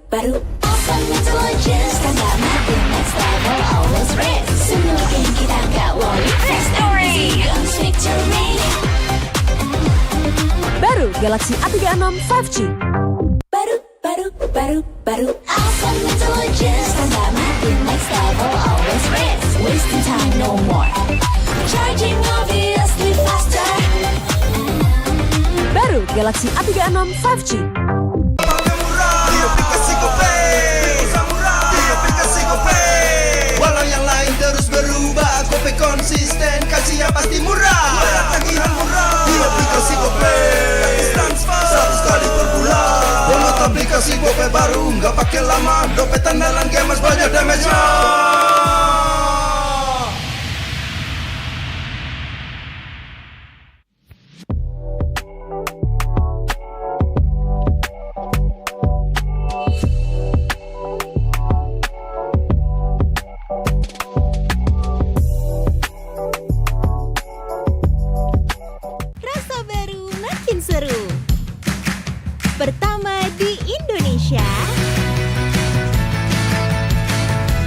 baru Awesome intelligence tangga mati next level always race Semua game kita gak worry Victory comes victory Baru Galaxy A36 5G. Baru Awesome intelligence tangga mati next level always race Wasting time no more Charging obviously faster Baru Galaxy A36 5G. Walau yang lain terus berubah, Gope konsisten, kasihnya pasti murah. Tagihan murah di aplikasi Gope. Transfer 100 kali per bulan. Download aplikasi Gope baru, nggak pakai lama. Dompet andalan gamers banyak damage-nya. Rasa baru makin seru. Pertama di Indonesia.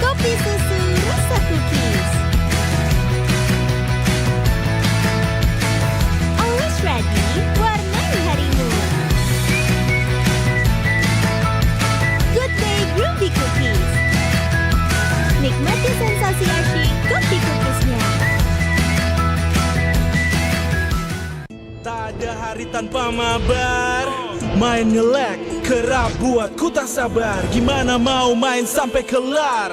Kopi susu rasa cookies. Always ready, warnai harimu. Good Day Groovy Cookies. Nikmati sensasi asyik kopi cookiesnya. Tak ada hari tanpa mabar. Main nge-lag, kerap buatku tak sabar. Gimana mau main sampai kelar?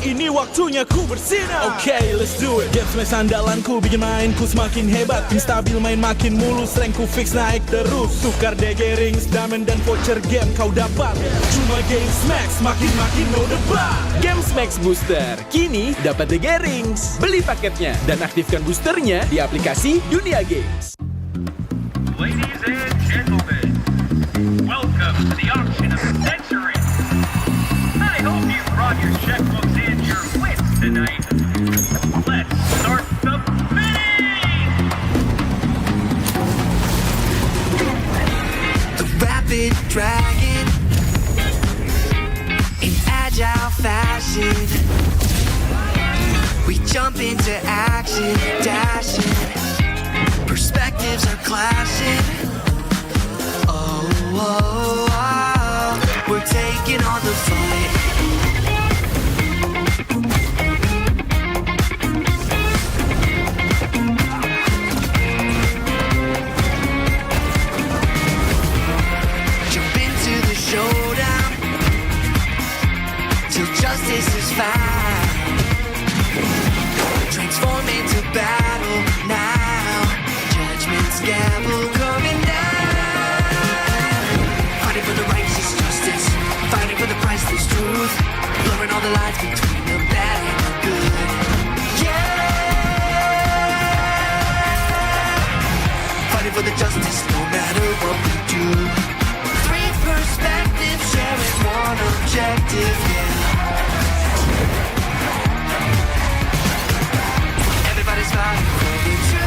ini waktunya ku bersinar. Okay, let's do it. Game smash andalanku bikin mainku semakin hebat. Tim stabil main makin mulus, rankku fix naik terus. Tukar DG rings, diamond dan voucher game kau dapat. Cuma game smash makin no debat. Game Max Booster, kini dapat DG Rings. Beli paketnya dan aktifkan boosternya di aplikasi Dunia Games. Ladies and gentlemen, welcome to the auction of the century. I hope you brought your checkbooks and your wits tonight. Let's start the bidding! The rapid dragon in agile fashion. We jump into action, dashing. Perspectives are clashing. Oh, oh, oh, we're taking on the fight. Jump into the showdown till justice is found. Transform into battle now. Judgment's gavel coming down. Fighting for the righteous justice, fighting for the priceless truth, blurring all the lines between the bad and the good. Yeah, fighting for the justice no matter what we do. Three perspectives sharing one objective. Yeah, everybody's fighting for the truth.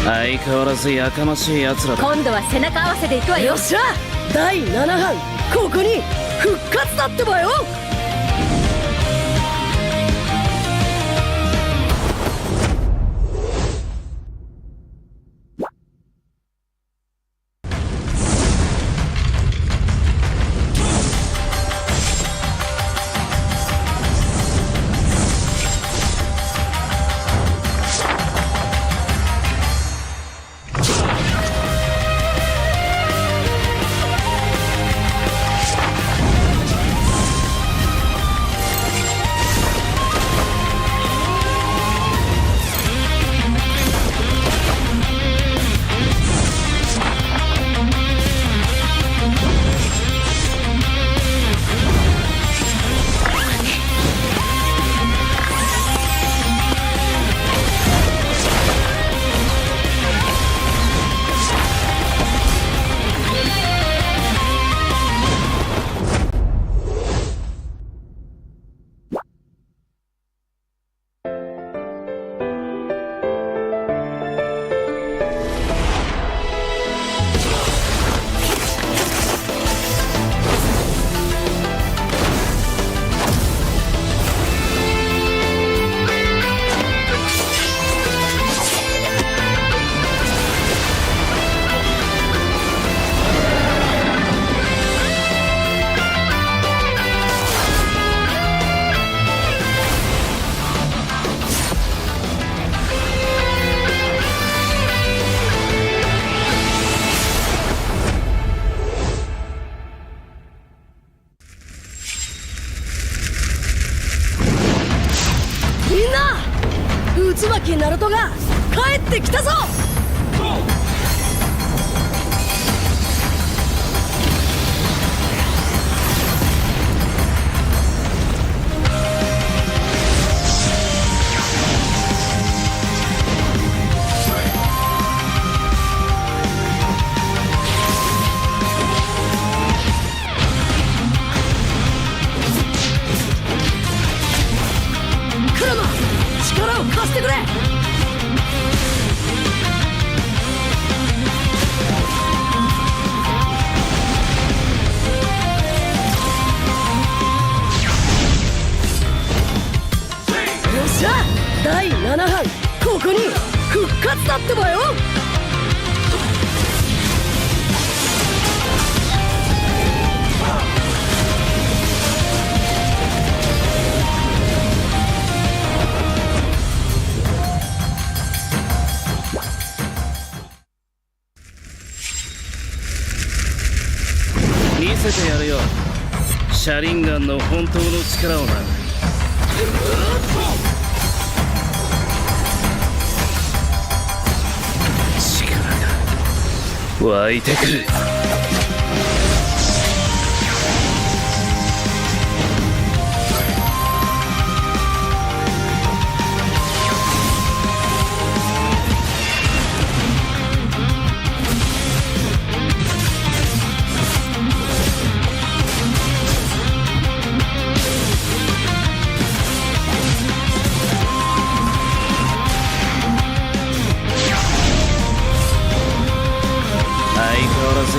相変わらずやかましい奴らだ。今度は背中合わせでいくわよ。よっしゃ、第7班ここに復活だってばよ。椿ナルトが帰ってきたぞ。クラマ、力を貸してくれ。よっしゃ、第7班ここに復活だってばよ。見せてやるよ、シャリンガンの本当の力をな。力が湧いてくる。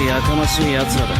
やかましい奴らだ。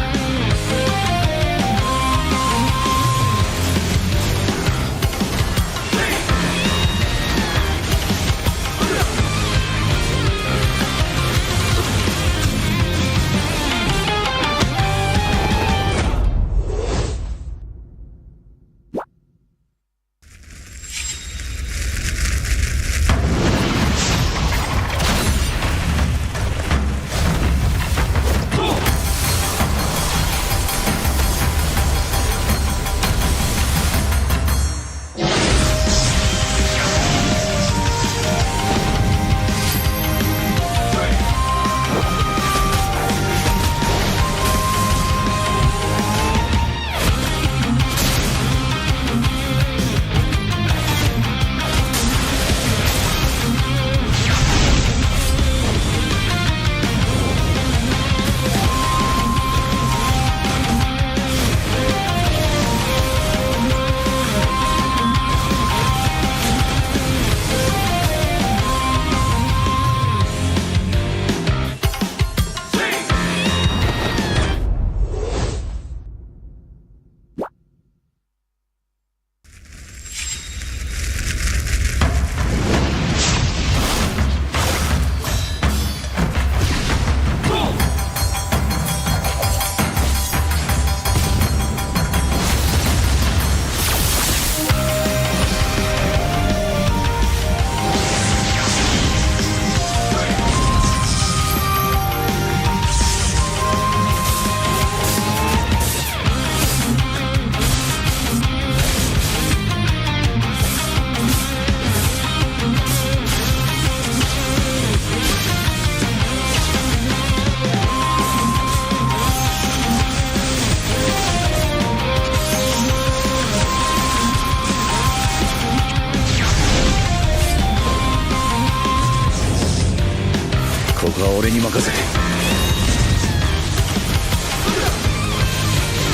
俺に任せて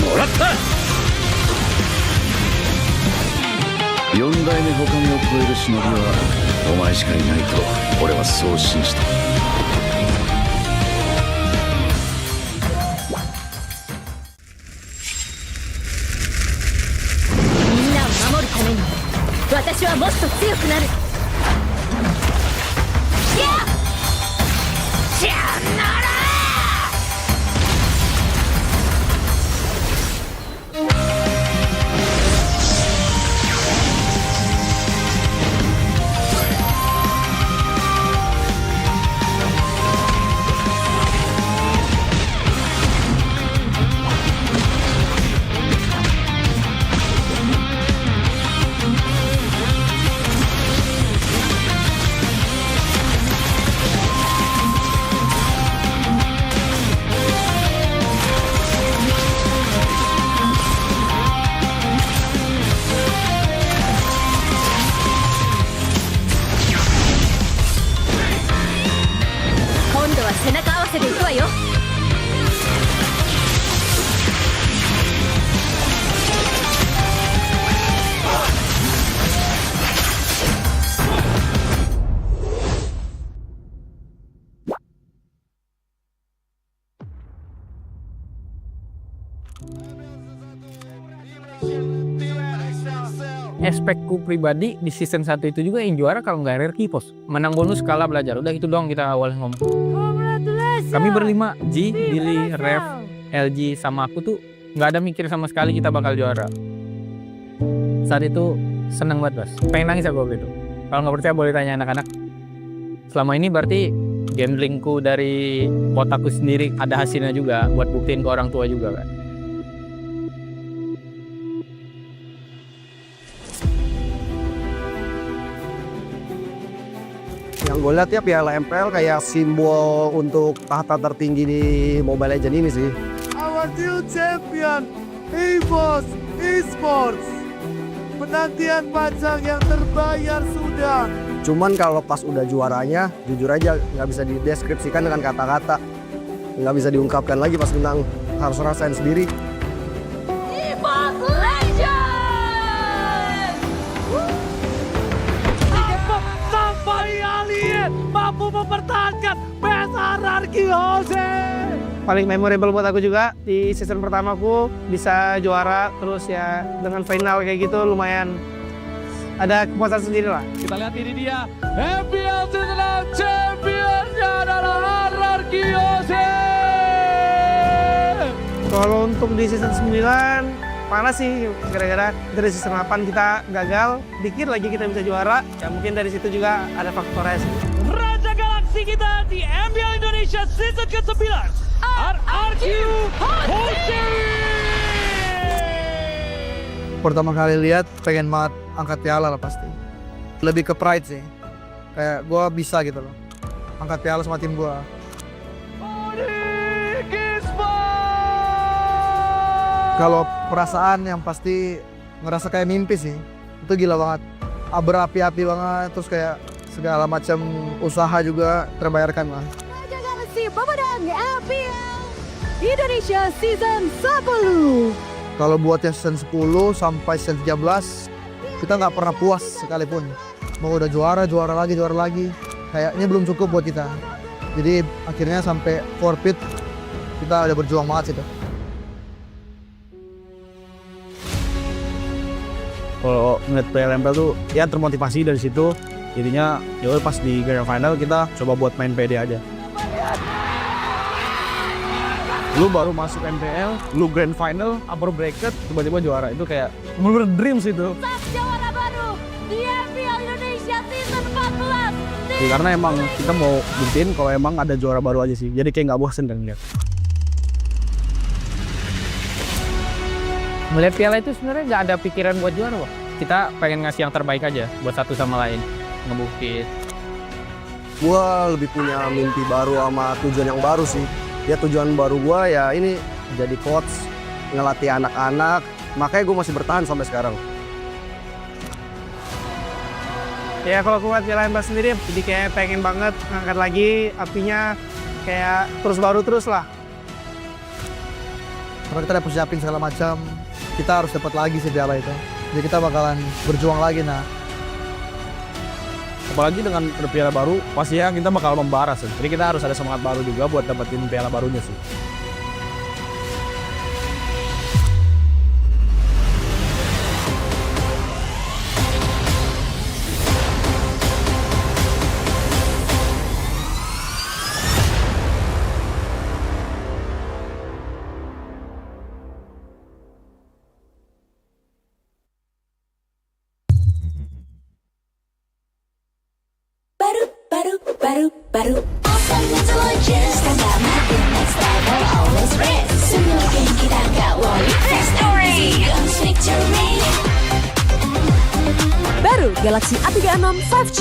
もらった。4代目他目を超える忍びはお前しかいないと俺はそう信じた。みんなを守るために私はもっと強くなる。シャンナラ背中合わせでいくわよ。Aspekku pribadi di season 1 itu juga yang juara kalau nggak RRQ pos. Menang bonus kalah belajar. Udah itu doang kita awal ngomong. Kami berlima, G, Billy, Rev, LG sama aku tuh nggak ada mikir sama sekali kita bakal juara. Saat itu seneng banget bos. Pengen nangis aku waktu itu. Kalau nggak percaya boleh tanya anak-anak. Selama ini berarti gamblingku dari kotaku sendiri ada hasilnya juga buat buktiin ke orang tua juga kan. Yang gue lihat ya piala MPL kayak simbol untuk tahta tertinggi di Mobile Legends ini sih. Our new champion, EVOS Esports. Penantian panjang yang terbayar sudah. Cuman kalau pas udah juaranya, jujur aja nggak bisa dideskripsikan dengan kata-kata. Nggak bisa diungkapkan lagi pas menang, harus rasain sendiri. EVOS Legends! Sampai alien mampu mempertahankan PSRR Jose. Paling memorable buat aku juga di season pertamaku bisa juara, terus ya dengan final kayak gitu lumayan ada kepuasan sendiri lah. Kita lihat ini dia MPL Season 6 championnya adalah RRQ Jose. Kalau untuk di season 9 panas sih, gara-gara dari season 8 kita gagal, dikit lagi kita bisa juara. Ya mungkin dari situ juga ada faktornya sih. Raja Galaksi kita di MPL Indonesia Season ke-9 RRQ Jose. Pertama kali lihat pengen banget angkat piala lah pasti. Lebih ke pride sih. Kayak gue bisa gitu loh. Angkat piala sama tim gue. Kalau perasaan yang pasti ngerasa kayak mimpi sih. Itu gila banget. Berapi-api banget, terus kayak segala macam usaha juga terbayarkan lah. Raja Galaksi pemenang MPL Indonesia Season 10. Kalau buat yang season 10 sampai season 13, kita nggak pernah puas sekalipun. Mau udah juara lagi. Kayaknya belum cukup buat kita. Jadi akhirnya sampai forfeit, kita udah berjuang banget sih tuh. Kalau ngeliat player MPL tuh ya termotivasi dari situ, jadinya ya pas di grand final kita coba buat main pede aja. Lu baru masuk MPL, lu grand final, upper bracket, tiba-tiba juara, itu kayak bener-bener dreams itu. Juara baru di MPL Indonesia Season 14. Ya, karena emang kita mau buktiin kalau emang ada juara baru aja sih, jadi kayak nggak bosen kan lihat. Melihat piala itu sebenarnya nggak ada pikiran buat juara, Wak. Kita pengen ngasih yang terbaik aja buat satu sama lain, ngebuktiin. Gua lebih punya mimpi baru sama tujuan yang baru sih. Ya tujuan baru gua ya ini jadi coach, ngelatih anak-anak. Makanya gua masih bertahan sampai sekarang. Ya kalau kuat piala MPL sendiri, jadi kayak pengen banget ngangkat lagi apinya kayak terus baru terus lah. Karena kita udah persiapin segala macam, kita harus dapat lagi si piala itu. Jadi kita bakalan berjuang lagi nah. Apalagi dengan piala baru, pastinya kita bakal membara sih. Jadi kita harus ada semangat baru juga buat dapetin piala barunya sih. baru Awesome intelligence, stand out makin next level, always risk. Semua game kita gak worry, next story comes victory. Baru Galaxy A36 5G.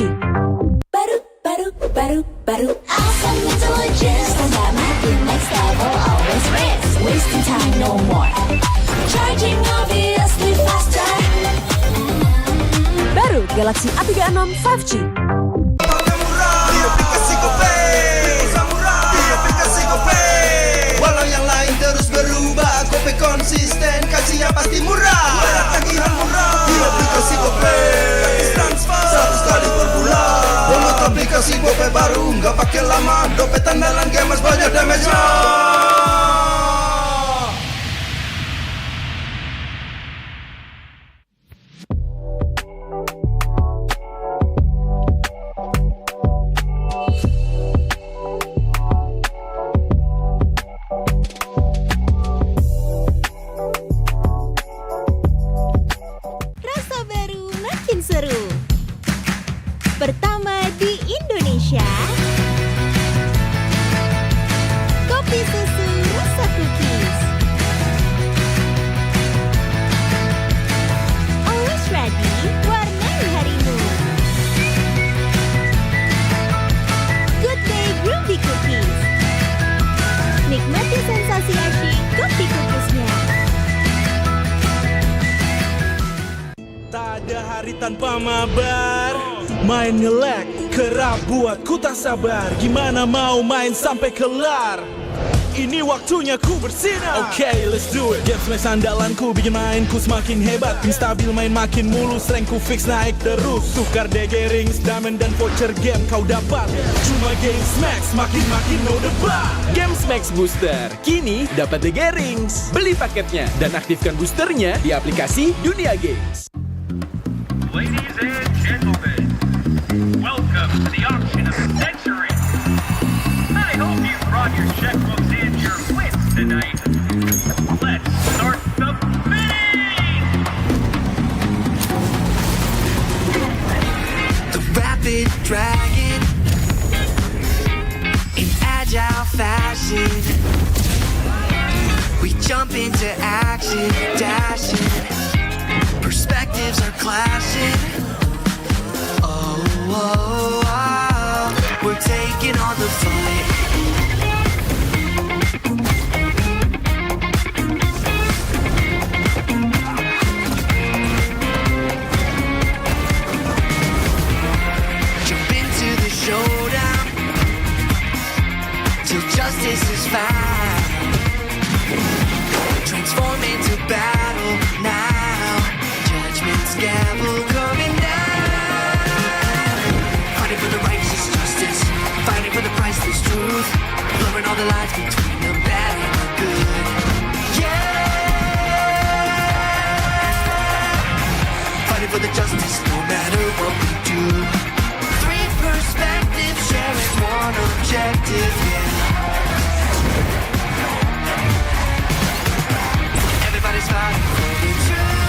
Baru Awesome intelligence, stand out makin next level, always risk. Wasting time no more, charging obviously faster. Baru Galaxy A36 5G. Walau yang lain terus berubah, Gope konsisten, kasihnya pasti murah. Tagihan murah, di aplikasi Gope, transfer 100 kali per bulan. Download aplikasi Gope baru, nggak pakai lama. Dompet andalan gamers banyak damage-nya. Seru. Pertama di Indonesia, kopi susu rasa cookies. Always ready, warnai harimu. Good day Groovy Cookies. Nikmati sensasi asyik kopi cookiesnya. Tak ada hari tanpa mabar, main ngelek, kerap buatku tak sabar. Gimana mau main sampai kelar? Ini waktunya ku bersinar. Okay, let's do it. Game smash andalanku bikin mainku semakin hebat. Tim stabil main makin mulus, rankku fix naik terus. Tukar DG rings, diamond dan voucher game kau dapat. Cuma Game Smash makin no debat. Game Max Booster, kini dapat DG Rings. Beli paketnya dan aktifkan boosternya di aplikasi Dunia Games. Ladies and gentlemen, welcome to the auction of the century. I hope you brought your checkbooks and your wits tonight. Let's start the bidding! The rapid dragon in agile fashion. We jump into action, dashing. Perspectives are clashing. Oh, oh, oh, we're taking on the fight. Jump into the showdown till justice is found. Transform into battle now. Judgment's gavel coming down. Fighting for the righteous justice, fighting for the priceless truth, blurring all the lines between the bad and the good. Yeah, fighting for the justice no matter what we do. Three perspectives sharing one objective, yeah. Everybody's fighting for the truth.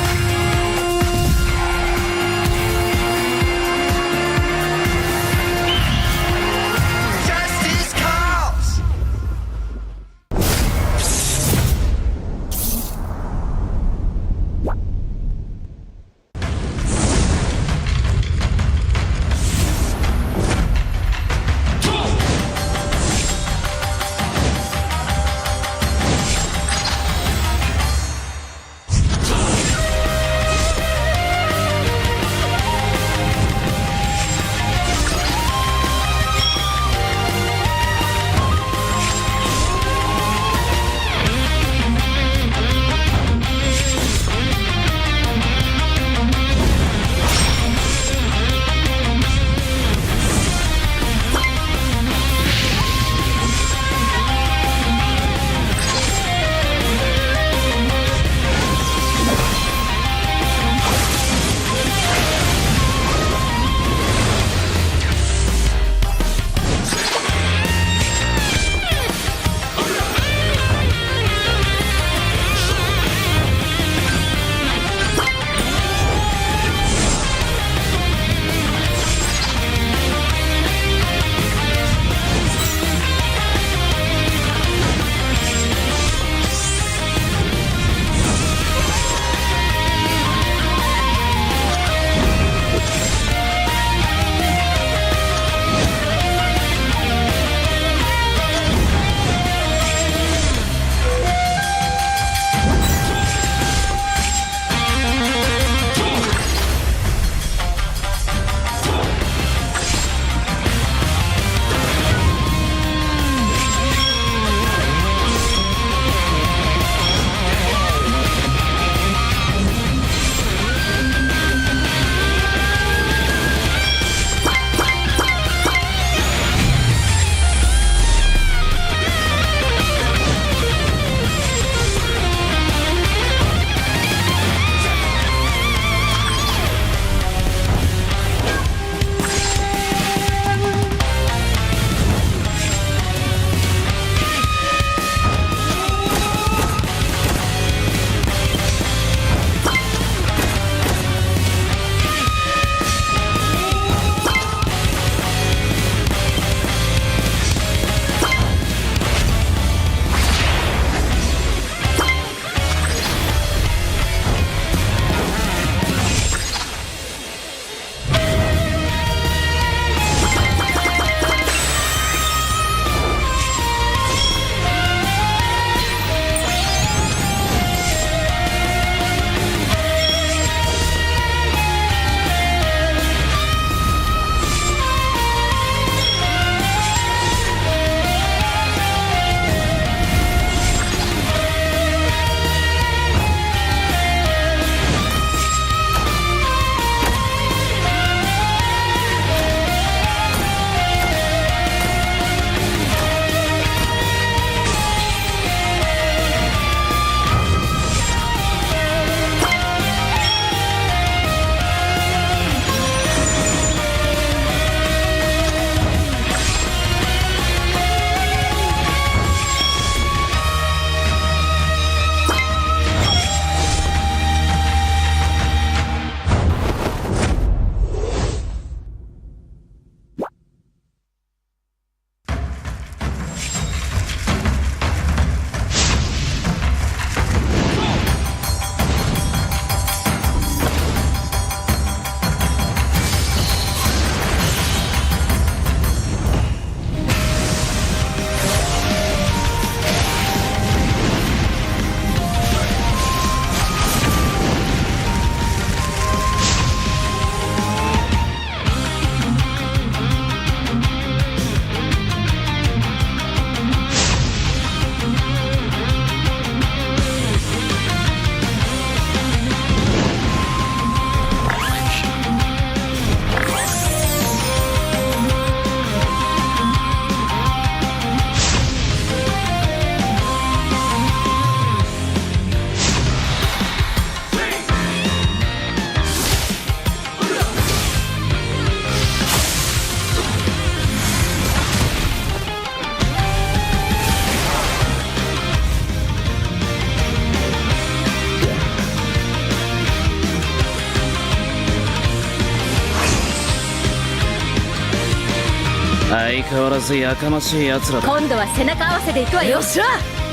相変わらずやかましい奴らだ。今度は背中合わせで行くわよ。よっしゃ、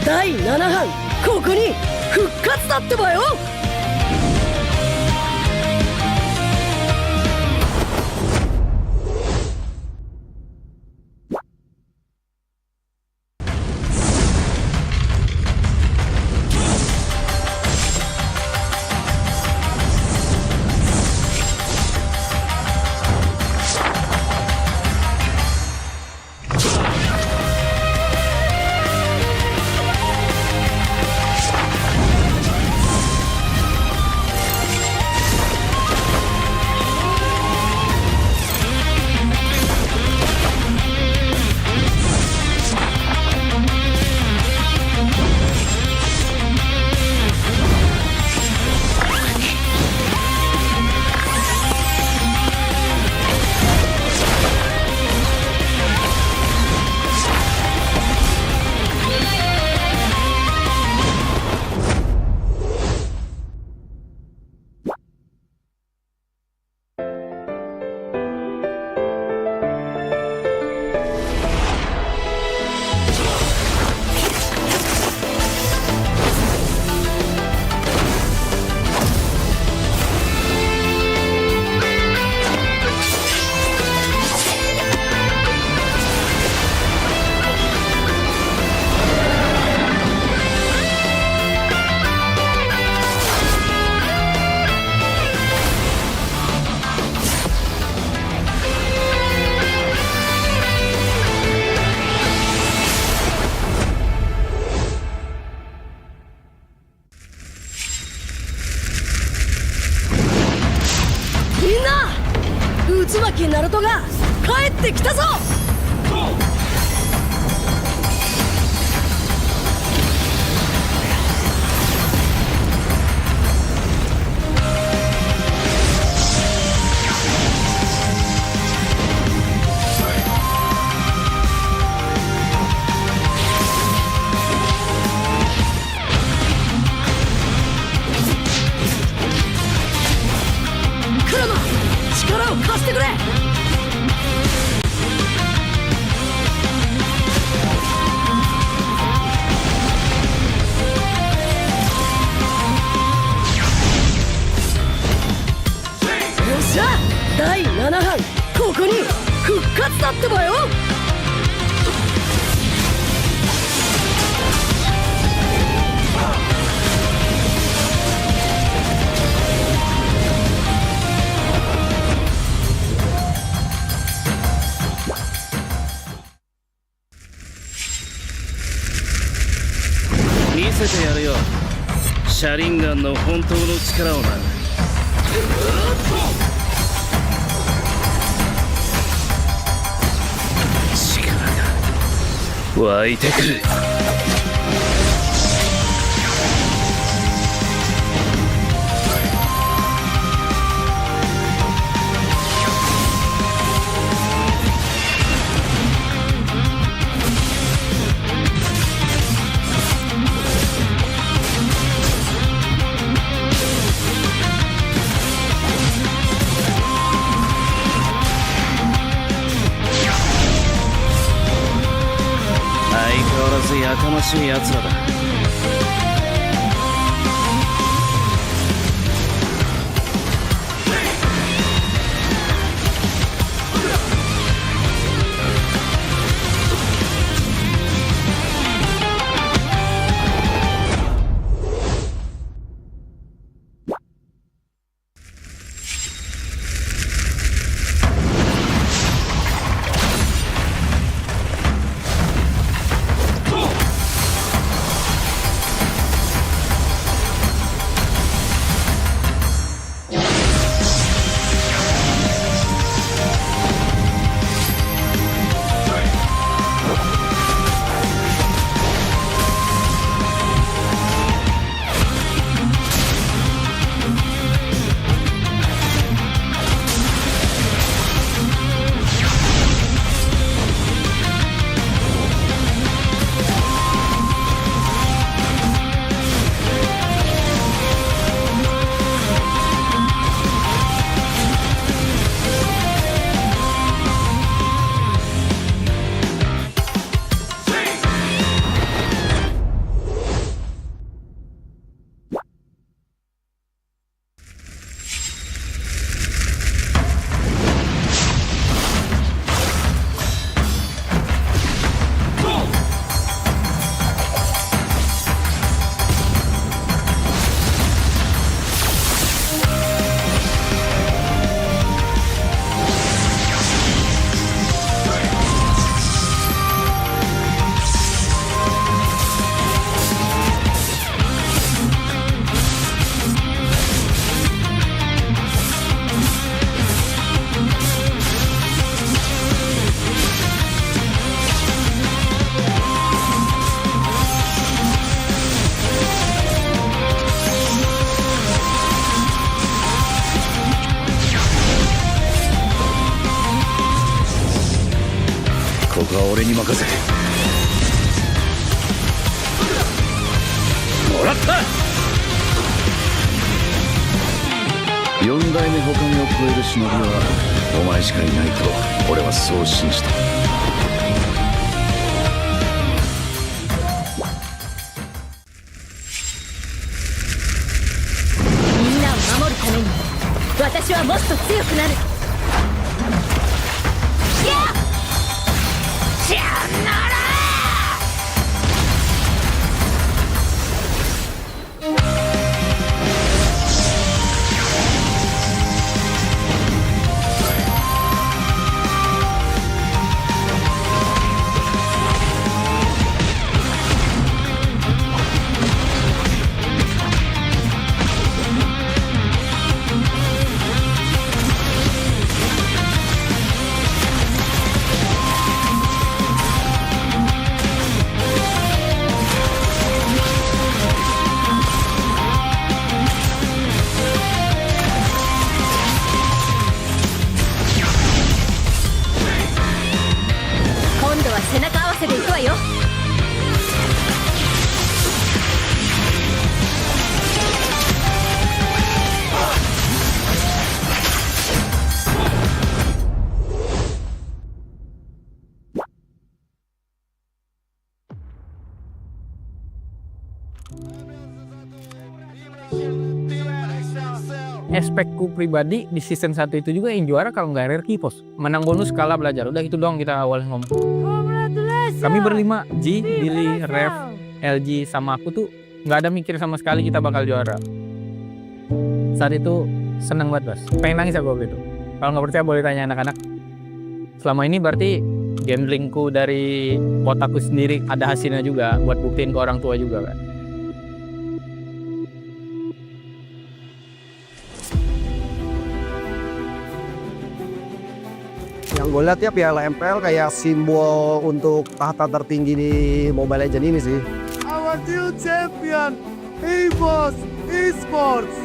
第7班ここに復活だってばよ。渦巻きナルトが帰ってきたぞ。クロノ、力を貸してくれ。よっしゃ、第7班ここに復活だってばよ。見せてやるよ、シャリンガンの本当の力をな。力が湧いてくる。相変わらずやかましい奴らだ。は俺に任せてもらった4代目他にを超える忍びはお前しかいないと俺はそう信じたみんなを守るために私はもっと強くなる。じゃあなら今度は背中合わせでいくわよ。Aspekku pribadi di season 1 itu juga yang juara kalau nggak RRQ pos. Menang bonus kalah belajar. Udah itu doang kita awal ngomong. Kami berlima, G, Billy, Rev, LG, sama aku tuh nggak ada mikir sama sekali kita bakal juara. Saat itu seneng banget, Bas. Pengen nangis aku waktu itu. Kalau nggak percaya boleh tanya anak-anak. Selama ini berarti gamblingku dari kotaku sendiri ada hasilnya juga buat buktiin ke orang tua juga kan. Yang gue lihat ya piala MPL kayak simbol untuk tahta tertinggi di Mobile Legends ini sih. Our new champion, EVOS Esports.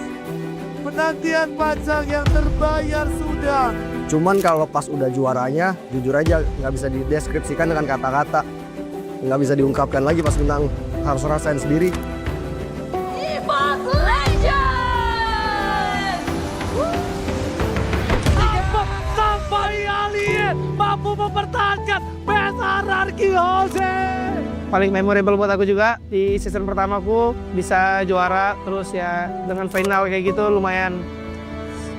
Penantian panjang yang terbayar sudah. Cuman kalau pas udah juaranya, jujur aja nggak bisa dideskripsikan dengan kata-kata. Nggak bisa diungkapkan lagi pas menang, harus rasain sendiri. EVOS Legends! Sampai alien mampu mempertahankan besaran Jose. Paling memorable buat aku juga di season pertamaku bisa juara, terus ya dengan final kayak gitu lumayan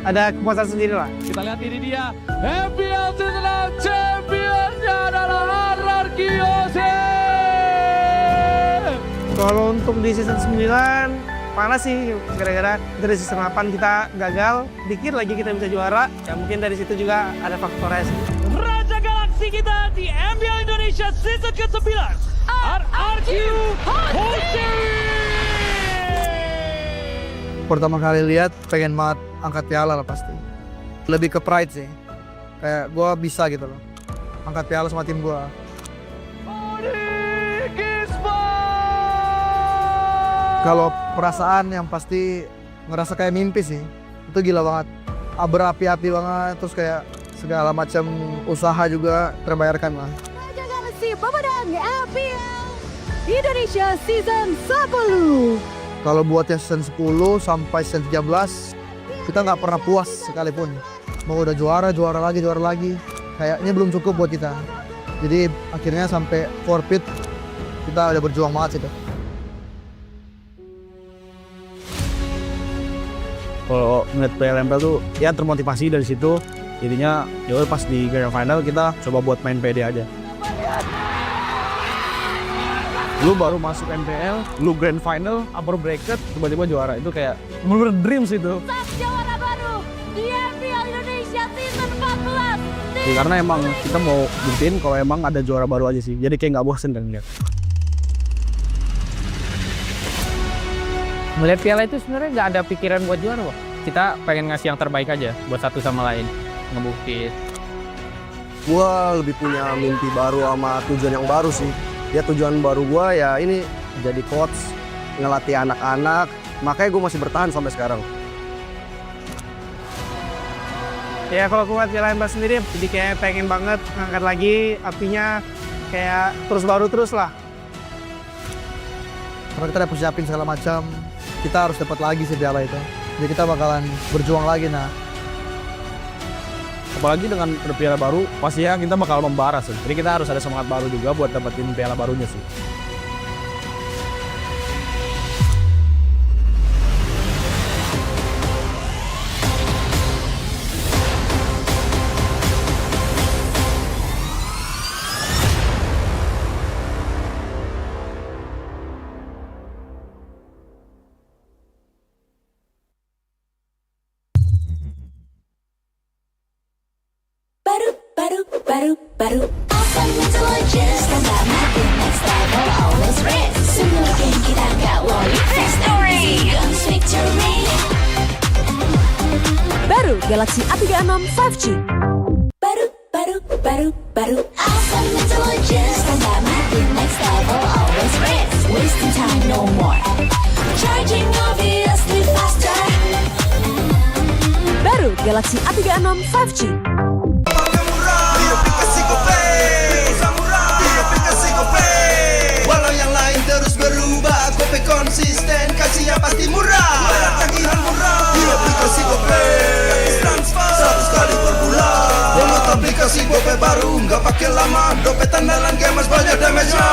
ada kepuasan sendiri lah. Kita lihat ini dia, MPL Season 6 championnya adalah RRQ Jose. Kalau untuk di season 9 panas sih, gara-gara dari season 8 kita gagal, dikit lagi kita bisa juara, ya mungkin dari situ juga ada faktornya sih. Raja Galaksi kita di MPL Indonesia Season ke-9, RRQ Jose. Pertama kali lihat pengen banget angkat piala lah pasti. Lebih ke pride sih. Kayak gue bisa gitu loh. Angkat piala sama tim gue. Kalau perasaan yang pasti ngerasa kayak mimpi sih. Itu gila banget. Berapi-api banget, terus kayak segala macam usaha juga terbayarkan lah. Raja Galaksi pemenang MPL Indonesia Season 10. Kalau buatnya season 10 sampai season 13, kita nggak pernah puas sekalipun. Mau udah juara lagi. Kayaknya belum cukup buat kita. Jadi akhirnya sampai forfeit, kita udah berjuang banget sih. Kalau ngeliat player MPL tuh ya termotivasi dari situ, jadinya ya pas di grand final kita coba buat main pede aja. Lu baru masuk MPL, lu grand final, upper bracket, tiba-tiba juara, itu kayak bener-bener dreams itu. Juara baru di MPL Indonesia Season 14. Ya, karena emang kita mau buktiin kalau emang ada juara baru aja sih, jadi kayak nggak bosen kan lihat. Melihat piala itu sebenarnya nggak ada pikiran buat juara, Wak. Kita pengen ngasih yang terbaik aja buat satu sama lain, ngebuktiin. Gua lebih punya mimpi baru sama tujuan yang baru sih. Ya tujuan baru gua ya ini jadi coach, ngelatih anak-anak, makanya gue masih bertahan sampai sekarang. Ya kalau aku buat piala MPL sendiri, jadi kayak pengen banget ngangkat lagi apinya kayak terus baru terus lah. Karena kita udah persiapin segala macam, kita harus dapat lagi si piala itu. Jadi kita bakalan berjuang lagi nah. Apalagi dengan ada piala baru, pastinya kita bakal membara sih. Jadi kita harus ada semangat baru juga buat dapetin piala barunya sih. baru. Awesome intelligence, tambah makin next level, always red. Semoga kita gak worry. Next story. Guns victory. Baru Galaxy A36 5G. Baru. Awesome intelligence, tambah makin next level, always red. Wasting time no more. Charging obviously faster. Baru Galaxy A36 5G. Walau yang lain terus berubah, Gope konsisten, kasihnya pasti murah. Bayar tagihan murah di aplikasi Gope, transfer 100 kali per bulan. Download aplikasi Gope baru, nggak pakai lama. Dompet andalan gamers banyak damage-nya.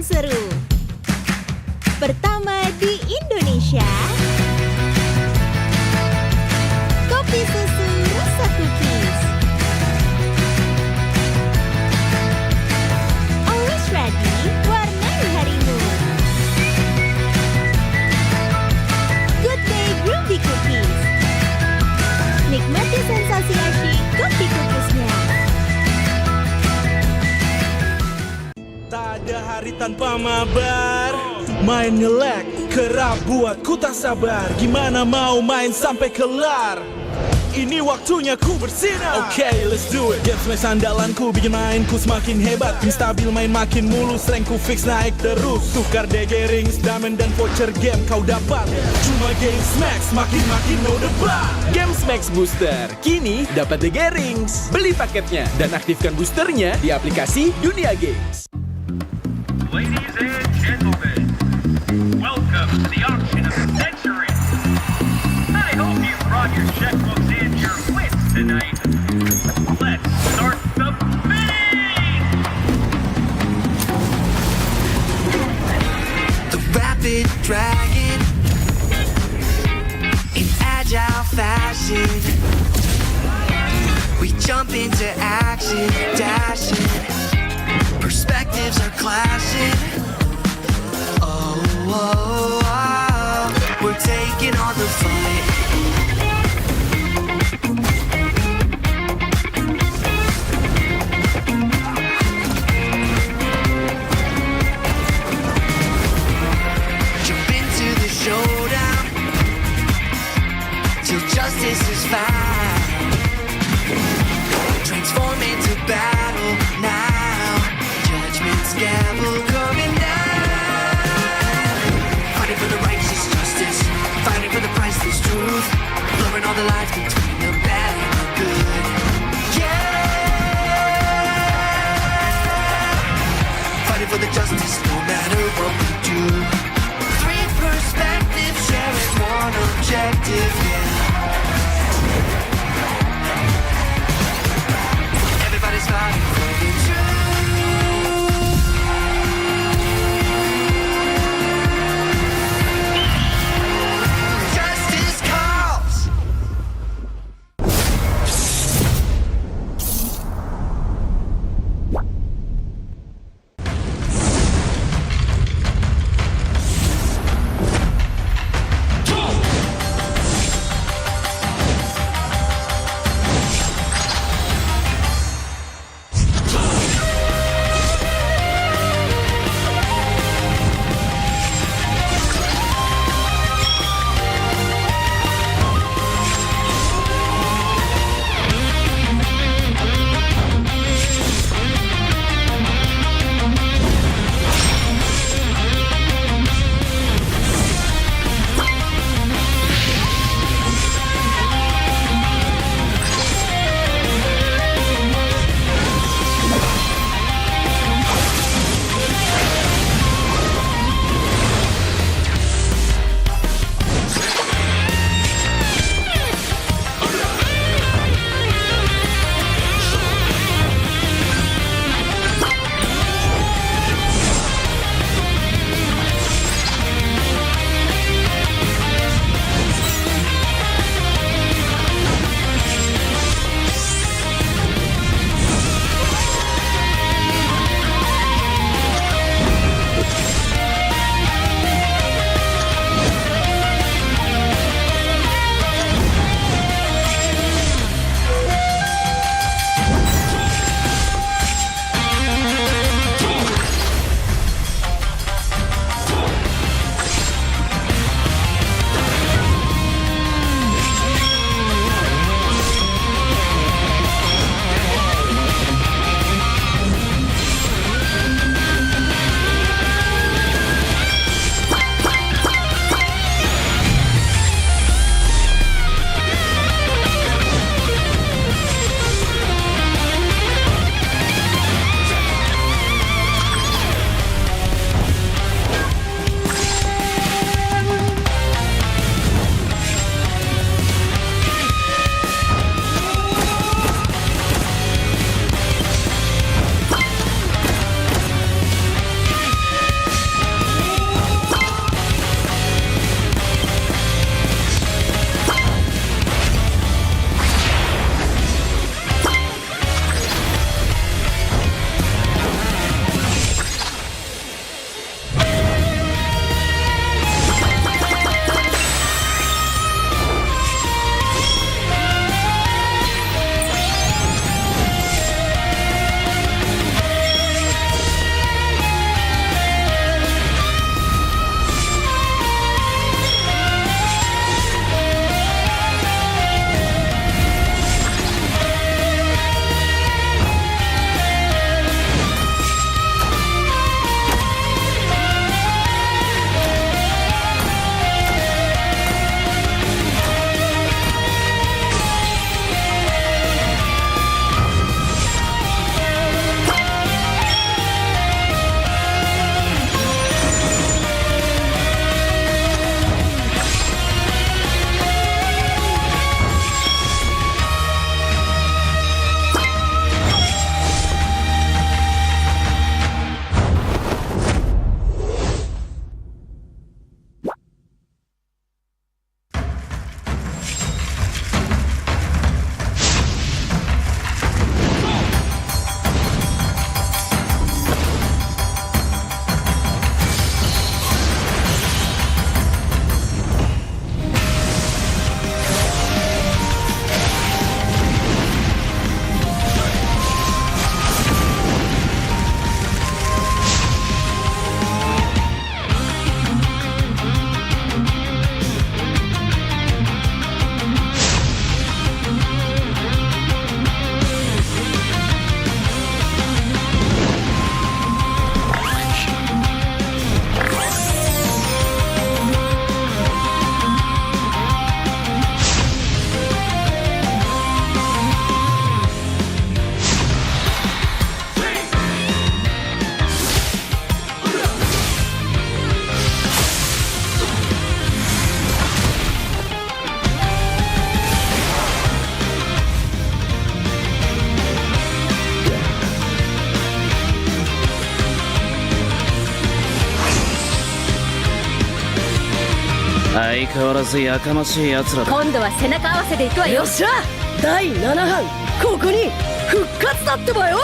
Seru. Pertama di Indonesia, kopi susu rasa cookies. Always ready, warnai harimu. Good day Groovy Cookies. Nikmati sensasi asyik kopi cookiesnya. Tak ada hari tanpa mabar. Main ngelek, kerap buat ku tak sabar. Gimana mau main sampai kelar? Ini waktunya ku bersinar. Okay, let's do it. Games main sandalanku bikin mainku semakin hebat. Tim stabil main makin mulus, rankku fix naik terus. Tukar DG rings, diamond dan voucher game kau dapat. Cuma Games Max, makin-makin no debat. Games Max Booster, kini dapat DG rings. Beli paketnya dan aktifkan boosternya di aplikasi Dunia Games. Ladies and gentlemen, welcome to the auction of the century. I hope you brought your checkbooks and your wits tonight. Let's start the bidding! The rapid dragon in agile fashion. We jump into action, dashing. Perspectives are clashing. Oh, we're taking on the fight. Jump into the showdown till justice is found. Transform into battle now. Judgment's gavel coming down. Fighting for the righteous justice, fighting for the priceless truth, blurring all the lines between the bad and the good. Yeah, fighting for the justice no matter what we do. Three perspectives sharing one objective, yeah. Everybody's fighting for the truth. 相変わらずやかましい奴らだ。今度は背中合わせでいくわよ。よっしゃ、第7班ここに復活だってばよ。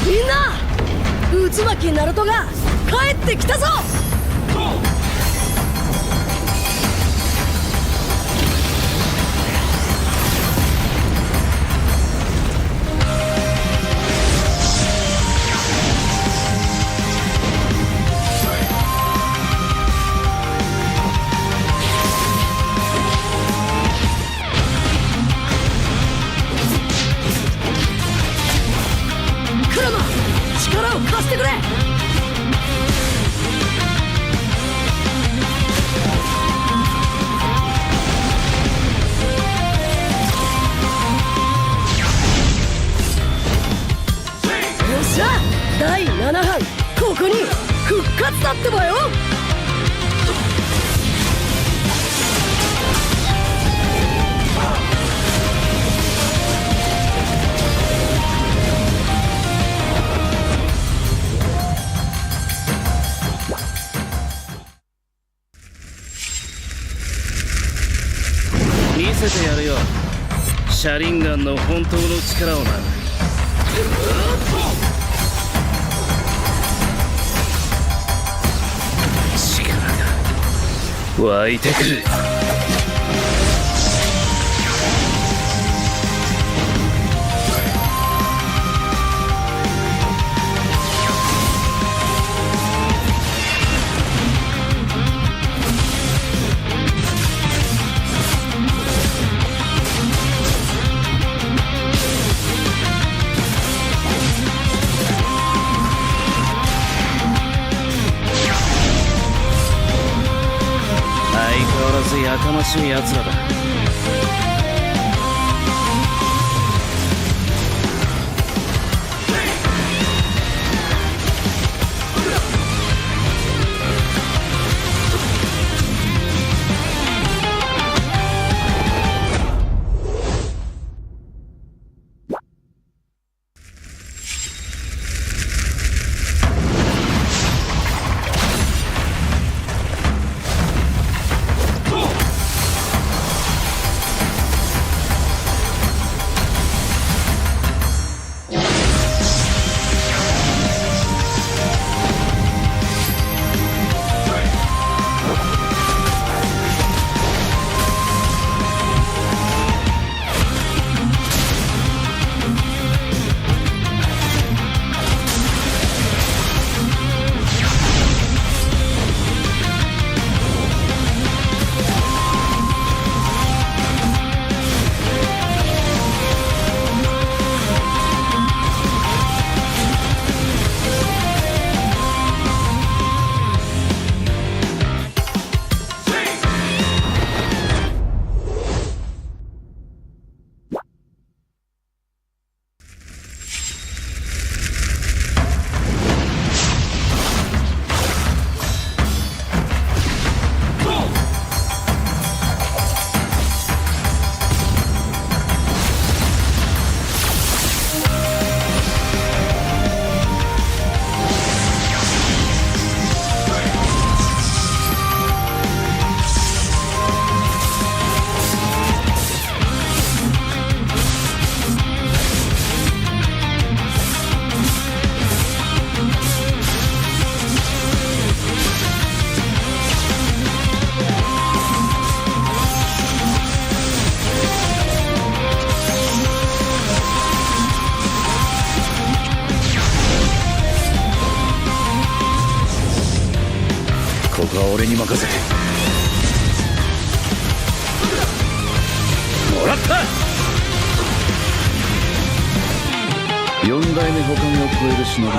みんな、渦巻きナルトが帰ってきたぞ。クラマ、力を貸してくれ。よっしゃ、第7班ここに復活だってばよ。見せてやるよ、シャリンガンの本当の力をな。力が湧いてくる。やかましい奴らだ。は俺に任せてもらった4代目他を超える忍びは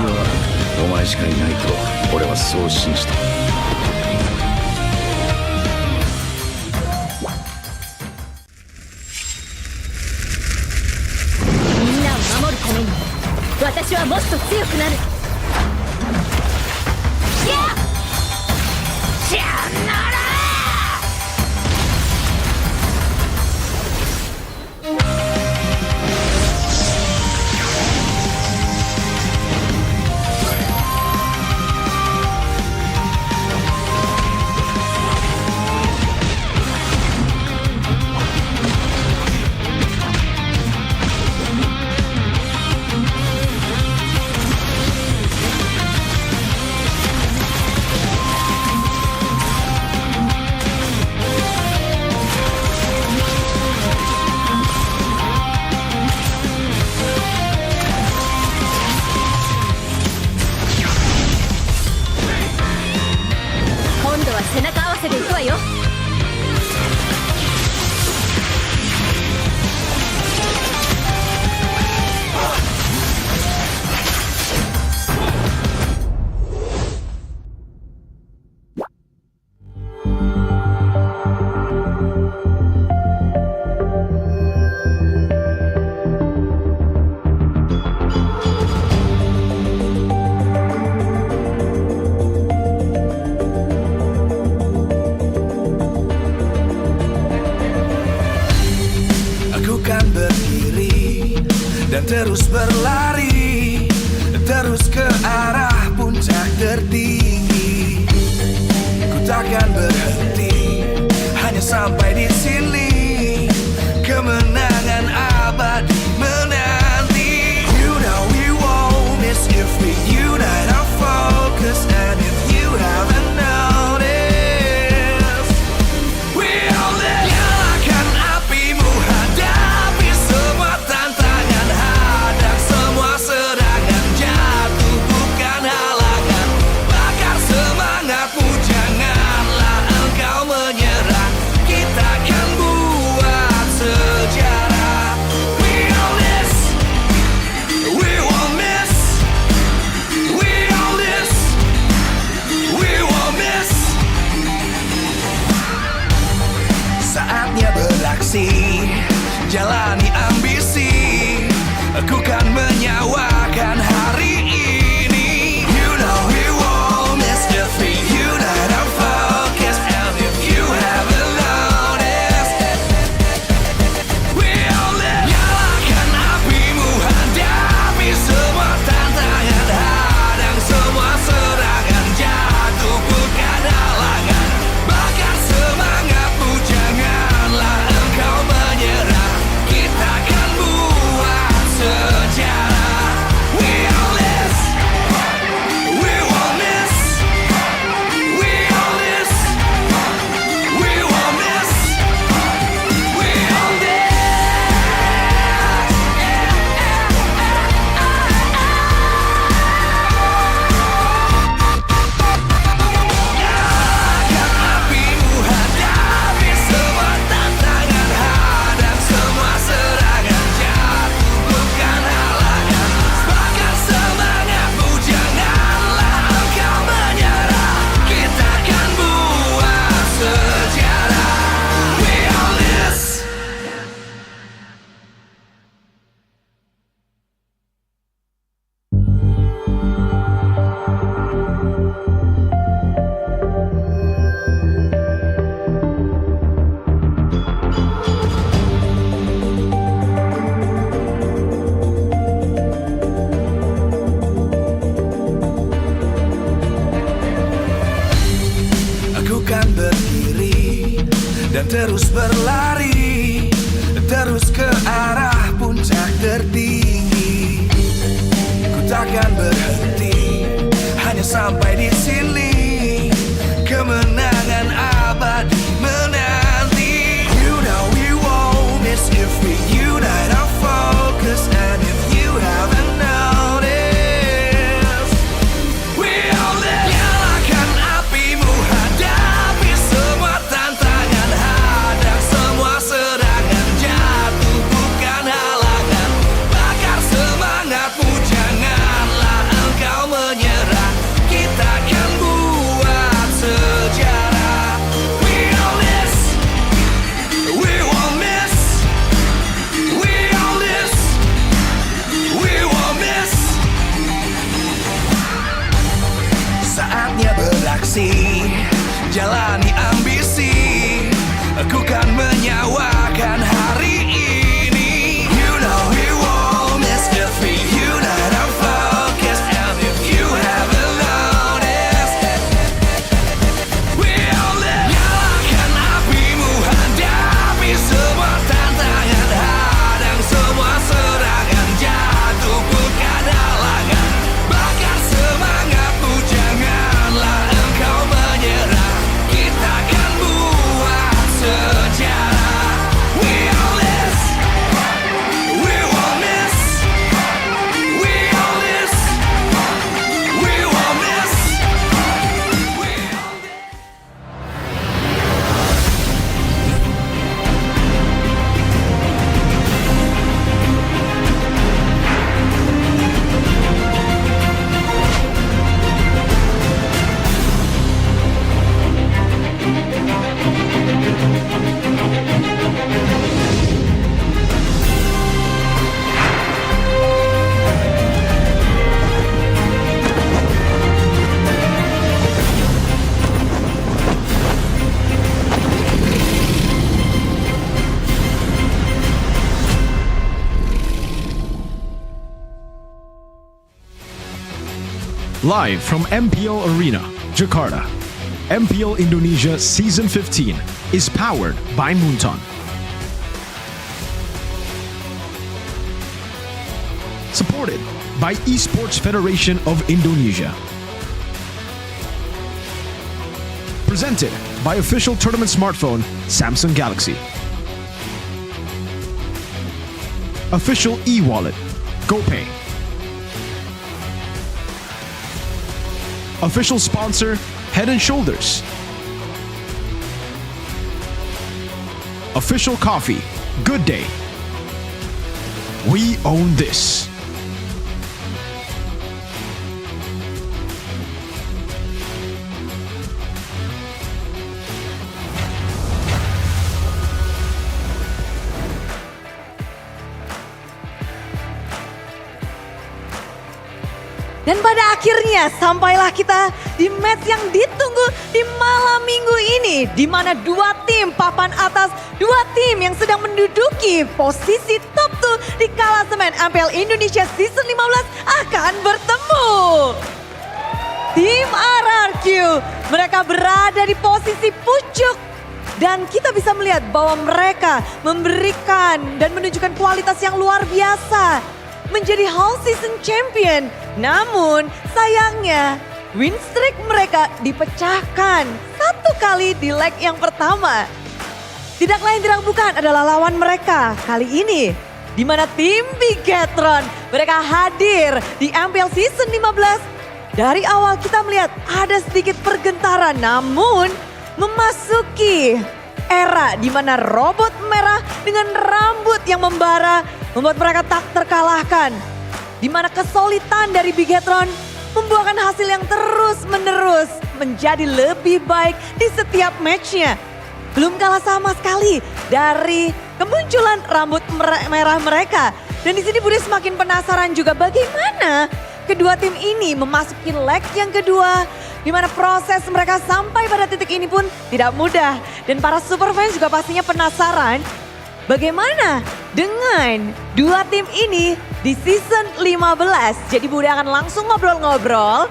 お前しかいないと俺はそう信じたみんなを守るために私はもっと強くなる。シャンナラ背中合わせでいくわよ。Dan terus berlari, terus ke arah puncak tertinggi. Ku takkan berhenti, hanya sampai di sini. Kemenangan abadi menanti. You know we won't miss if we unite our focus. And if you haven't noticed, we'll nyalakan apimu, hadapi semua tantangan, hadang semua serangan, jatuh bukan halangan, bakar semangatmu, janganlah engkau menyerah, kita akan buat sejarah. We all this, we won't miss, we all this, we won't miss. Saatnya beraksi, jalani ambisi, aku kan menyawakan hari ini. You know we won't miss if we unite our focus. And if you haven't noticed, we'll nyalakan apimu, hadapi semua tantangan, hadang semua serangan, jatuh bukan halangan, bakar semangatmu, janganlah engkau menyerah, kita akan buat sejarah. We all this, we won't miss, we all this, we won't miss, we all this. Nyalakan apimu, hadapi semua tantangan, hadang semua serangan, jatuh bukan halangan, bakar semangatmu, janganlah engkau menyerah, kita akan buat sejarah. We all this. Aku kan berdiri dan terus berlari, terus ke arah puncak tertinggi. Ku takkan berhenti, hanya sampai di sini. Kemenangan abadi menanti. You know we won't miss if we unite our focus. And if you haven't noticed, we'll nyalakan apimu, hadapi prestasi, jalani ambisi, aku kan menyawakan hari ini. You know we won't miss if we unite our focus. And if you haven't noticed, we'll live. Nyalakan apimu, hadapi semua tantangan, hadang semua serangan, jatuh pun kadalangan. Bakar semangatmu, janganlah engkau menyerah. Kita akan buat sejarah. We all this, we won't miss. We all this, we won't miss. Live from MPL Arena, Jakarta, MPL Indonesia Season 15 is powered by Moonton. Supported by Esports Federation of Indonesia. Presented by official tournament smartphone Samsung Galaxy. Official e-wallet GoPay. Official sponsor, Head & Shoulders. Official coffee, Good Day. We own this. Dan pada akhirnya sampailah kita di match yang ditunggu di malam minggu ini, di mana dua tim papan atas, dua tim yang sedang menduduki posisi top 2 di klasemen MPL Indonesia Season 15 akan bertemu. Tim RRQ, mereka berada di posisi pucuk dan kita bisa melihat bahwa mereka memberikan dan menunjukkan kualitas yang luar biasa. Menjadi whole season champion. Namun sayangnya win streak mereka dipecahkan satu kali di leg yang pertama. Tidak lain tidak bukan adalah lawan mereka kali ini. Di mana tim Bigetron mereka hadir di MPL Season 15. Dari awal kita melihat ada sedikit pergentaran namun memasuki era di mana robot merah dengan rambut yang membara membuat mereka tak terkalahkan. Di mana kesulitan dari Bigetron membuahkan hasil yang terus-menerus menjadi lebih baik di setiap matchnya. Belum kalah sama sekali dari kemunculan rambut merah mereka. Dan di sini Budi semakin penasaran juga bagaimana kedua tim ini memasuki leg yang kedua. Di mana proses mereka sampai pada titik ini pun tidak mudah. Dan para super fans juga pastinya penasaran bagaimana dengan dua tim ini di season 15. Jadi Budi akan langsung ngobrol-ngobrol.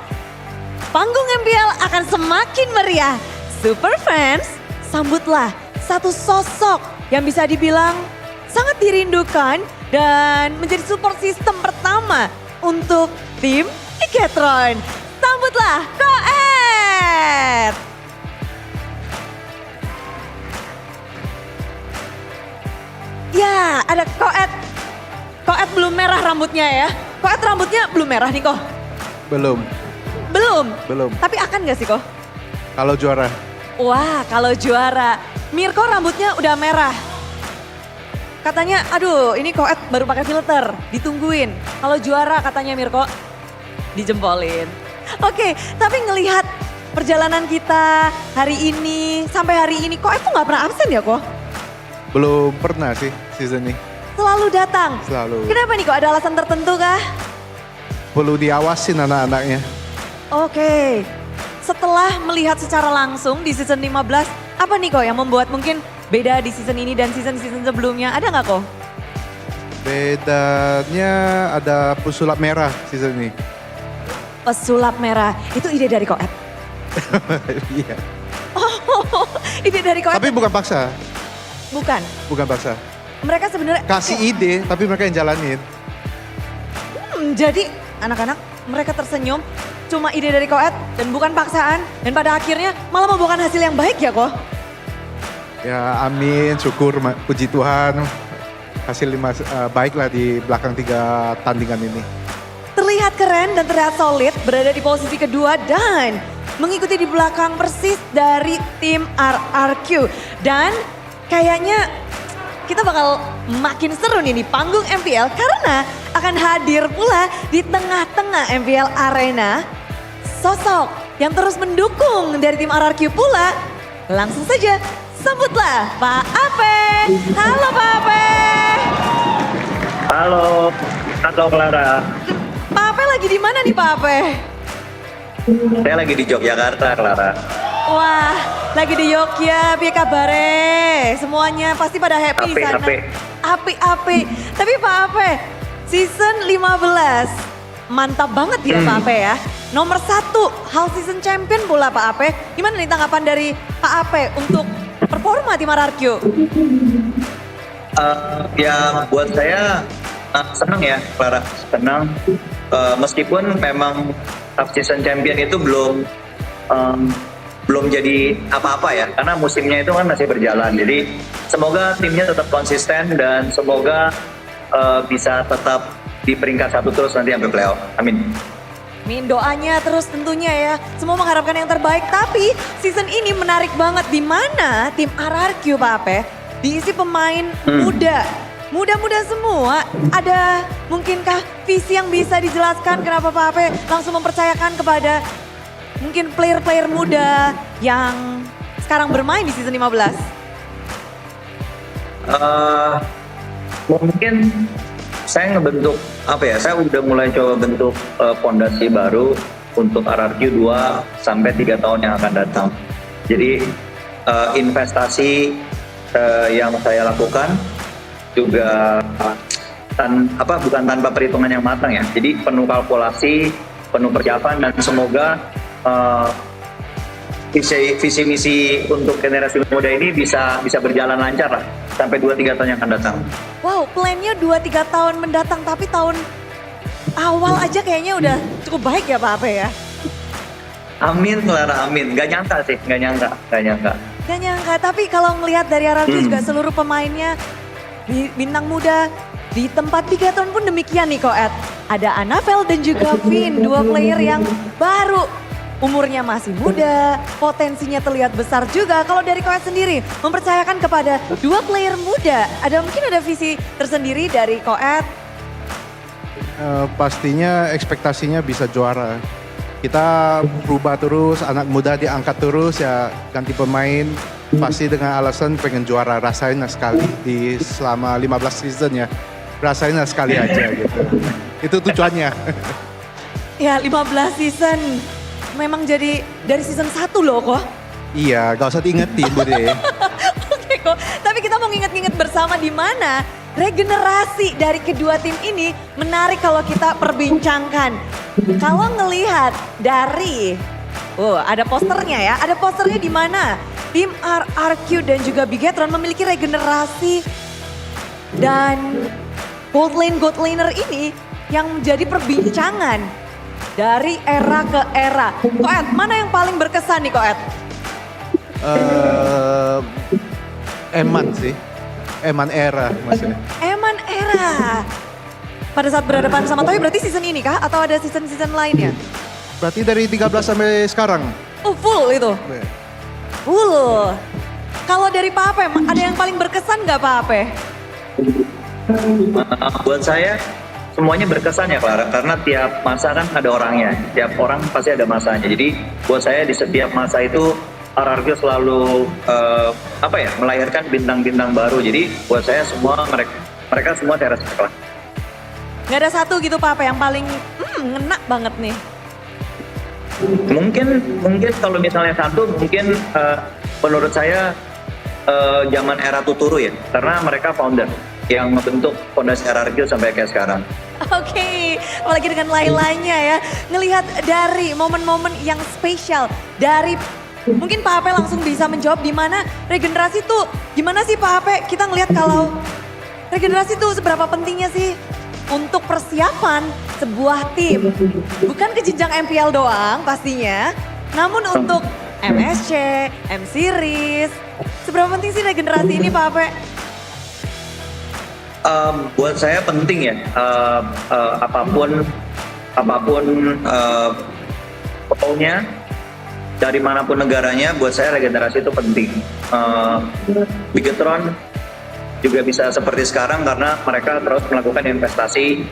Panggung MPL akan semakin meriah. Super fans, sambutlah satu sosok yang bisa dibilang sangat dirindukan dan menjadi support system pertama untuk tim Bigetron. Sambutlah Koet! Ya, ada Koet. Koet belum merah rambutnya ya. Koet rambutnya belum merah nih kok. Belum. Belum? Belum. Tapi akan gak sih kok? Kalau juara. Wah, kalau juara. Mirko rambutnya udah merah. Katanya, aduh ini Koet baru pakai filter, ditungguin. Kalau juara katanya Mirko, dijempolin. Oke, tapi ngelihat perjalanan kita hari ini, sampai hari ini, Koet tuh gak pernah absen ya kok? Belum pernah sih season ini. Selalu datang? Selalu. Kenapa nih kok, ada alasan tertentu kah? Perlu diawasin anak-anaknya. Oke. setelah melihat secara langsung di season 15, apa nih kok yang membuat mungkin beda di season ini dan season-season sebelumnya? Ada nggak kok? Bedanya ada pesulap merah season ini. Pesulap merah, itu ide dari Koet? Iya. Oh, ide dari Koet? Tapi bukan paksa. Bukan? Bukan paksa. Mereka sebenarnya... Kasih ide, tapi mereka yang jalanin. Jadi anak-anak mereka tersenyum, cuma ide dari Koet dan bukan paksaan. Dan pada akhirnya malah membuahkan hasil yang baik ya kok? Ya amin, syukur, puji Tuhan. Hasil baik lah di belakang 3 tandingan ini. Terlihat keren dan terlihat solid, berada di posisi kedua dan mengikuti di belakang persis dari tim RRQ. Dan kayaknya kita bakal makin seru nih di panggung MPL karena akan hadir pula di tengah-tengah MPL Arena sosok yang terus mendukung dari tim RRQ pula. Langsung saja sambutlah Pak Ape. Halo Pak Ape. Halo Clara. Pak Ape lagi di mana nih Pak Ape? Saya lagi di Yogyakarta, Clara. Wah, lagi di Yogyakarta, piye kabare? Semuanya pasti pada happy di sana. Api. Tapi Pak Ape, season 15, mantap banget ya Pak Ape ya. Nomor 1, hal season champion pula Pak Ape. Gimana nih tanggapan dari Pak Ape untuk performa tim RRQ? Ya buat saya senang ya, Clara. Senang. Meskipun memang season champion itu belum jadi apa-apa ya, karena musimnya itu kan masih berjalan. Jadi semoga timnya tetap konsisten dan semoga bisa tetap di peringkat 1 terus nanti sampai playoff. Amin. Amin, doanya terus tentunya ya. Semua mengharapkan yang terbaik, tapi season ini menarik banget di mana tim RRQ Pak Ape diisi pemain muda semua. Ada mungkinkah visi yang bisa dijelaskan kenapa Pak Ape langsung mempercayakan kepada mungkin player-player muda yang sekarang bermain di season 15? Mungkin saya ngebentuk saya udah mulai coba bentuk fondasi baru untuk RRQ 2 sampai 3 tahun yang akan datang. Jadi investasi yang saya lakukan juga bukan tanpa perhitungan yang matang ya. Jadi penuh kalkulasi, penuh persiapan, dan semoga visi misi untuk generasi muda ini bisa berjalan lancar lah sampai 2-3 tahun yang akan datang. Wow, plannya 2-3 tahun mendatang, tapi tahun awal aja kayaknya udah cukup baik ya Pak Ape ya? Amin, Clara, amin. Gak nyangka sih, gak nyangka. Gak nyangka, tapi kalau ngelihat dari RRQ juga seluruh pemainnya bintang muda di tempat 3 tahun pun demikian nih Koet. Ada Anavel dan juga Vin, 2 player yang baru. Umurnya masih muda, potensinya terlihat besar juga. Kalau dari Koet sendiri, mempercayakan kepada 2 player muda, mungkin ada visi tersendiri dari Koet? Pastinya ekspektasinya bisa juara. Kita berubah terus, anak muda diangkat terus ya, ganti pemain. Pasti dengan alasan pengen juara, rasain sekali di selama 15 season ya. Rasain sekali aja gitu. Itu tujuannya. Ya 15 season. Memang jadi dari season 1 loh kok. Iya, gak usah diingetin Bude. Oke kok, tapi kita mau nginget-nginget bersama di mana regenerasi dari kedua tim ini menarik kalau kita perbincangkan. Kalau ngelihat dari, ada posternya ya, ada posternya di mana tim RRQ dan juga Bigetron memiliki regenerasi dan gold laner ini yang menjadi perbincangan dari era ke era. Koet, mana yang paling berkesan nih Koet? Eman sih, Eman era maksudnya. Eman era. Pada saat berhadapan sama Toy berarti season ini kah? Atau ada season-season lainnya? Berarti dari 13 sampai sekarang? Full itu? Full. Kalau dari Pak Ape, ada yang paling berkesan nggak Pak Ape? Buat saya semuanya berkesan ya Clara, karena tiap masa kan ada orangnya, tiap orang pasti ada masanya. Jadi buat saya di setiap masa itu RRQ selalu melahirkan bintang-bintang baru. Jadi buat saya semua mereka semua saya respect lah. Nggak ada satu gitu Pak Ape yang paling ngena banget nih? Mungkin kalau misalnya satu, mungkin menurut saya zaman era Tuturu ya, karena mereka founder yang membentuk fondasi RRQ sampai kayak sekarang. Oke, apalagi dengan lain-lainnya ya. Ngelihat dari momen-momen yang spesial dari mungkin Pak Ape langsung bisa menjawab di mana regenerasi tuh gimana sih Pak Ape? Kita ngelihat kalau regenerasi tuh seberapa pentingnya sih untuk persiapan sebuah tim. Bukan ke jenjang MPL doang pastinya, namun untuk MSC, M-Series. Seberapa penting sih regenerasi ini Pak Ape? Buat saya penting ya, apapun pokoknya dari manapun negaranya, buat saya regenerasi itu penting. Bigetron juga bisa seperti sekarang karena mereka terus melakukan investasi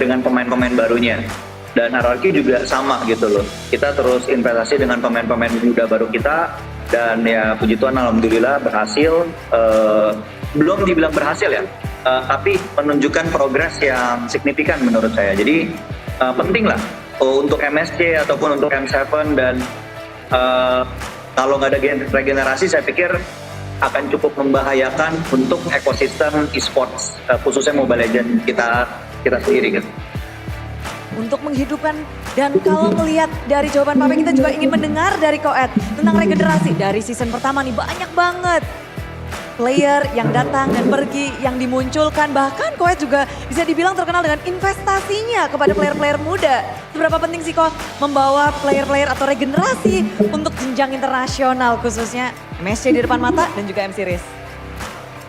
dengan pemain-pemain barunya. Dan RRQ juga sama gitu loh. Kita terus investasi dengan pemain-pemain muda baru kita, dan ya puji Tuhan alhamdulillah berhasil. Belum dibilang berhasil ya, tapi menunjukkan progres yang signifikan menurut saya. Jadi penting lah untuk MSC ataupun untuk M7, dan kalau nggak ada regenerasi saya pikir akan cukup membahayakan untuk ekosistem e-sports, khususnya Mobile Legends kita sendiri gitu. Untuk menghidupkan, dan kalau melihat dari jawaban Pape, kita juga ingin mendengar dari Koet tentang regenerasi. Dari season pertama nih banyak banget player yang datang dan pergi, yang dimunculkan. Bahkan Koet juga bisa dibilang terkenal dengan investasinya kepada player-player muda. Seberapa penting sih kok membawa player-player atau regenerasi untuk jenjang internasional, khususnya MSC di depan mata dan juga M-Series?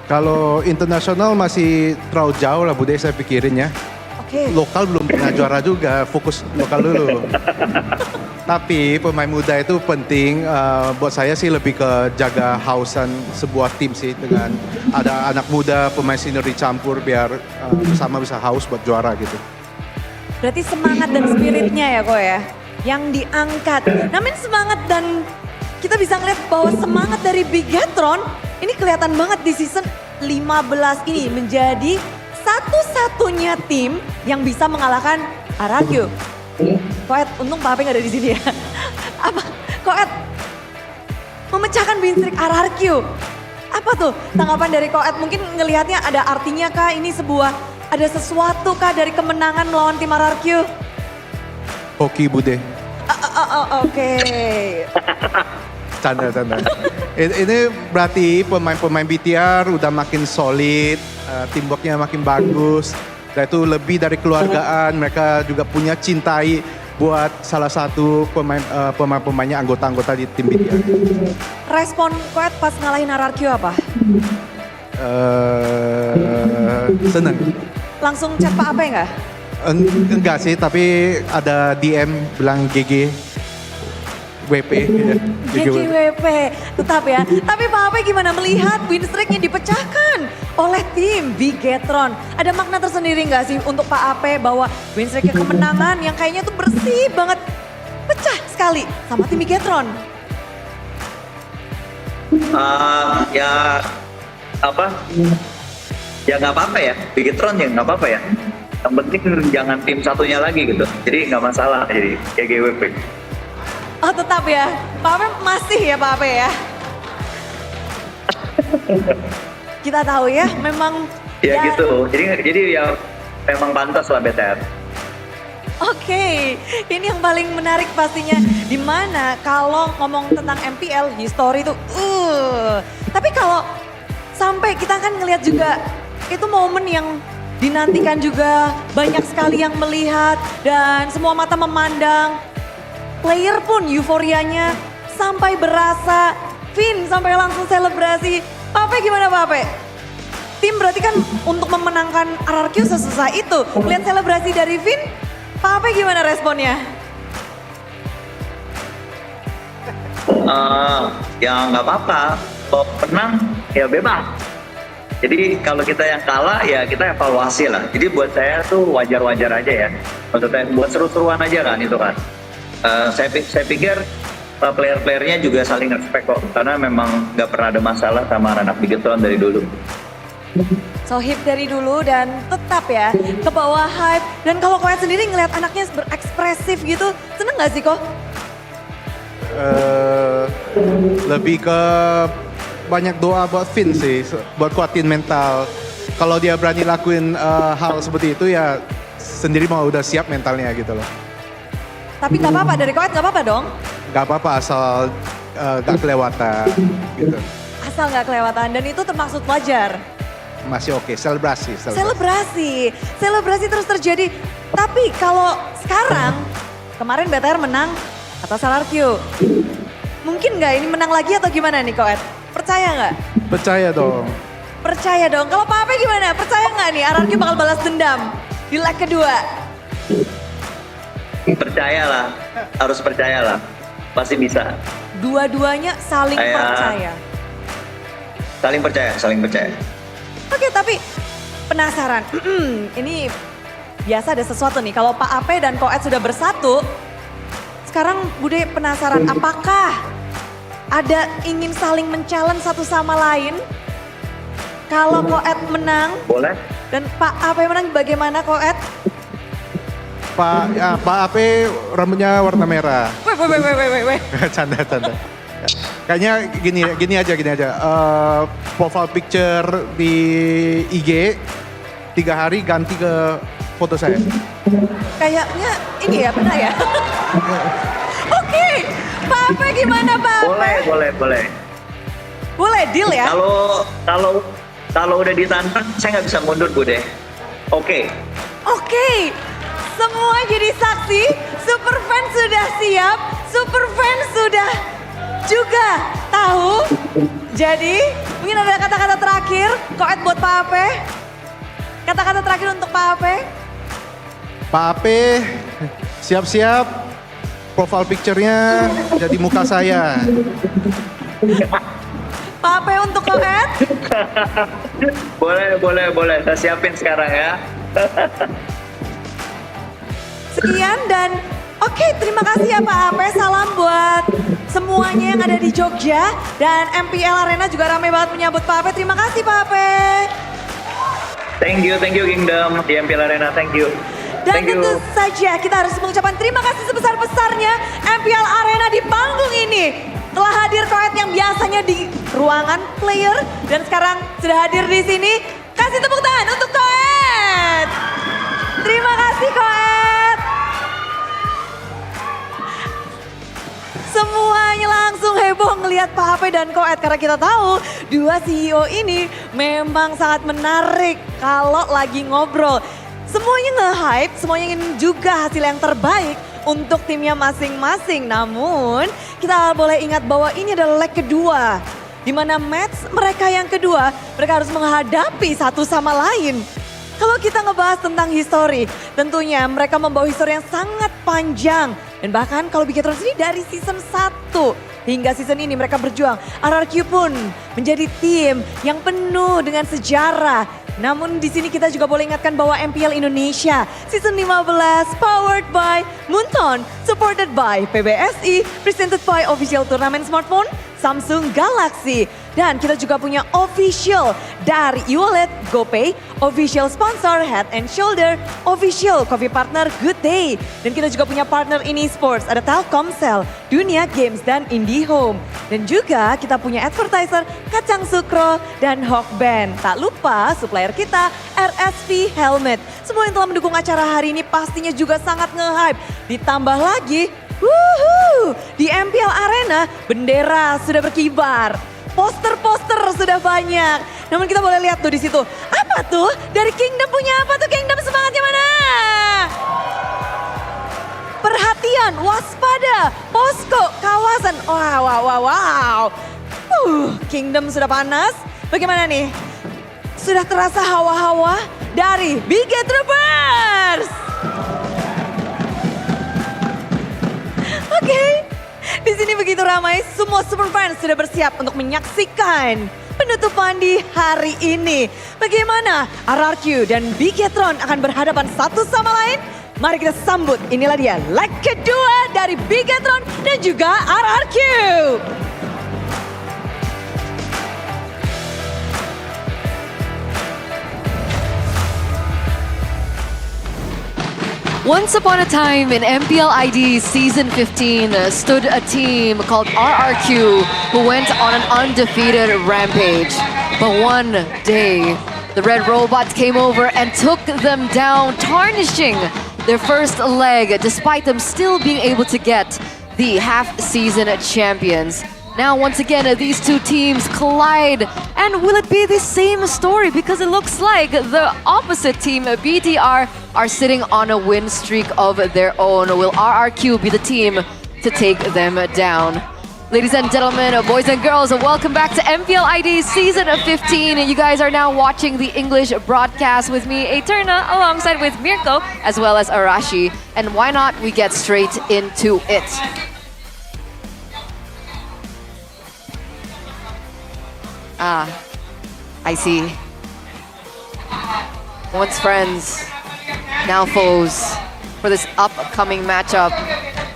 Kalau internasional masih terlalu jauh lah Bude, saya pikirin ya. Lokal belum pernah juara juga, fokus lokal dulu. Tapi pemain muda itu penting, buat saya sih lebih ke jaga hausan sebuah tim sih, dengan ada anak muda, pemain senior dicampur biar bersama bisa haus buat juara gitu. Berarti semangat dan spiritnya ya kok ya, yang diangkat. Namun semangat, dan kita bisa ngeliat bahwa semangat dari Bigetron ini kelihatan banget di season 15 ini, menjadi satu-satunya tim yang bisa mengalahkan RRQ. Koet, untung Pak Ape nggak ada di sini ya. Apa? Koet memecahkan win streak RRQ. Apa tuh tanggapan dari Koet? Mungkin ngelihatnya ada artinya kah ini, ada sesuatu kah dari kemenangan melawan tim RRQ? Hoki Bude. Oke. Canda. Ini berarti pemain-pemain BTR udah makin solid, teamworknya makin bagus. Dan itu lebih dari keluargaan, mereka juga punya cintai buat salah satu pemain-pemainnya, anggota-anggota di tim BTR. Respon Koet pas ngalahin RRQ apa? Seneng. Langsung chat Pak Ape nggak? Enggak sih, tapi ada DM bilang GG. WP ya. GGWP, tetap ya. Tapi Pak Ape gimana melihat win streaknya dipecahkan oleh tim Bigetron? Ada makna tersendiri nggak sih untuk Pak Ape bahwa win streaknya kemenangan yang kayaknya tuh bersih banget, pecah sekali sama tim Bigetron? Ya nggak apa-apa ya, Bigetron ya nggak apa-apa ya. Yang penting jangan tim satunya lagi gitu. Jadi nggak masalah jadi GGWP. Oh tetap ya, Pak Ape masih ya Pak Ape ya. Kita tahu ya, memang ya gitu. Jadi ya memang pantas lah BTR. Oke, ini yang paling menarik pastinya. Dimana kalau ngomong tentang MPL, history itu tapi kalau sampai kita kan ngelihat juga, itu momen yang dinantikan juga, banyak sekali yang melihat dan semua mata memandang. Player pun euforianya sampai berasa, Vin sampai langsung selebrasi. Pak Ape gimana Pak Ape? Tim berarti kan untuk memenangkan RRQ sesusah itu. Lihat selebrasi dari Vin, Pak Ape gimana responnya? Ya nggak apa-apa, kalau menang ya bebas. Jadi kalau kita yang kalah ya kita evaluasi lah. Jadi buat saya tuh wajar-wajar aja ya. Maksudnya buat seru-seruan aja kan itu kan. Saya pikir player-playernya juga saling respect kok, karena memang nggak pernah ada masalah sama anak Bigetron dari dulu. Sohib dari dulu dan tetap ya ke bawah hype. Dan kalau Koet sendiri ngeliat anaknya berekspresif gitu, seneng gak sih kok? Lebih ke banyak doa buat Finn sih, buat kuatin mental. Kalau dia berani lakuin hal seperti itu ya sendiri mau udah siap mentalnya gitu loh. Tapi nggak apa-apa, dari Koet nggak apa-apa dong? Gak apa-apa asal gak kelewatan gitu. Asal nggak kelewatan, dan itu termaksud wajar. Masih oke, selebrasi. Selebrasi terus terjadi. Tapi kalau sekarang, kemarin BTR menang atas RRQ. Mungkin nggak ini menang lagi atau gimana nih Koet? Percaya nggak? Percaya dong. Percaya dong. Kalau Pak Ape gimana? Percaya nggak nih RRQ bakal balas dendam di leg kedua? Percayalah, harus percayalah. Pasti bisa. Dua-duanya saling percaya. Saling percaya. Oke, tapi penasaran. Ini biasa ada sesuatu nih. Kalau Pak Ape dan Koet sudah bersatu, sekarang Bude penasaran apakah ada ingin saling men-challenge satu sama lain? Kalau Koet menang, boleh. Dan Pak Ape menang, bagaimana Koet? Pak Ape rambutnya warna merah. Weh. Canda. Kayaknya gini aja. Profile picture di IG 3 hari ganti ke foto saya. Kayaknya ini ya, benar ya? Oke, Pak Ape gimana Pak Ape? Boleh. Boleh, deal ya? Kalau udah ditantang, saya nggak bisa mundur, Bude. Oke. Semua jadi saksi, Superfan sudah siap, Superfan sudah juga tahu. Jadi, mungkin ada kata-kata terakhir, Koet buat Pak Ape. Kata-kata terakhir untuk Pak Ape. Pak Ape, siap-siap profile picture-nya jadi muka saya. Pak Ape untuk Koet. Boleh. Saya siapin sekarang ya. Sekian dan oke, terima kasih ya Pak Ape. Salam buat semuanya yang ada di Jogja. Dan MPL Arena juga ramai banget menyambut Pak Ape. Terima kasih Pak Ape. Thank you Kingdom di MPL Arena. Thank you. Dan tentu saja kita harus mengucapkan terima kasih sebesar-besarnya MPL Arena di panggung ini. Telah hadir Koet yang biasanya di ruangan player dan sekarang sudah hadir di sini. Kasih tepuk tangan untuk Koet. Terima kasih Koet. Semuanya langsung heboh ngelihat Pak Ape dan Koet karena kita tahu dua CEO ini memang sangat menarik kalau lagi ngobrol. Semuanya nge-hype, semuanya ingin juga hasil yang terbaik untuk timnya masing-masing. Namun kita boleh ingat bahwa ini adalah leg kedua. Di mana match mereka yang kedua, mereka harus menghadapi satu sama lain. Kalau kita ngebahas tentang histori, tentunya mereka membawa histori yang sangat panjang. Dan bahkan kalau Bigetron sendiri dari season 1 hingga season ini mereka berjuang. RRQ pun menjadi tim yang penuh dengan sejarah. Namun di sini kita juga boleh ingatkan bahwa MPL Indonesia season 15 powered by Moonton, supported by PBSI, presented by official turnamen smartphone Samsung Galaxy. Dan kita juga punya official dari e-wallet GoPay, official sponsor Head and Shoulder, official coffee partner Good Day. Dan kita juga punya partner in esports, ada Telkomsel, Dunia Games, dan IndiHome. Dan juga kita punya advertiser Kacang Sukro dan Hawkband. Tak lupa supplier kita RSP Helmet. Semua yang telah mendukung acara hari ini pastinya juga sangat nge-hype. Ditambah lagi, di MPL Arena bendera sudah berkibar. Poster-poster sudah banyak. Namun kita boleh lihat tuh di situ. Apa tuh? Dari Kingdom punya apa tuh? Kingdom semangatnya mana? Perhatian, waspada, posko, kawasan. Wow. Kingdom sudah panas. Bagaimana nih? Sudah terasa hawa-hawa dari Biget Troopers. Oke. Di sini begitu ramai, semua superfans sudah bersiap untuk menyaksikan penutupan di hari ini. Bagaimana RRQ dan Bigetron akan berhadapan satu sama lain? Mari kita sambut, inilah dia leg kedua dari Bigetron dan juga RRQ. Once upon a time in MPL ID Season 15 stood a team called RRQ who went on an undefeated rampage. But one day, the Red Robots came over and took them down, tarnishing their first leg despite them still being able to get the half-season champions. Now, once again, these two teams collide. And will it be the same story? Because it looks like the opposite team, BTR, are sitting on a win streak of their own. Will RRQ be the team to take them down? Ladies and gentlemen, boys and girls, welcome back to MPL ID Season 15. You guys are now watching the English broadcast with me, Eterna, alongside with Mirko, as well as Arashi. And why not we get straight into it? I see. Once friends, now foes for this upcoming matchup.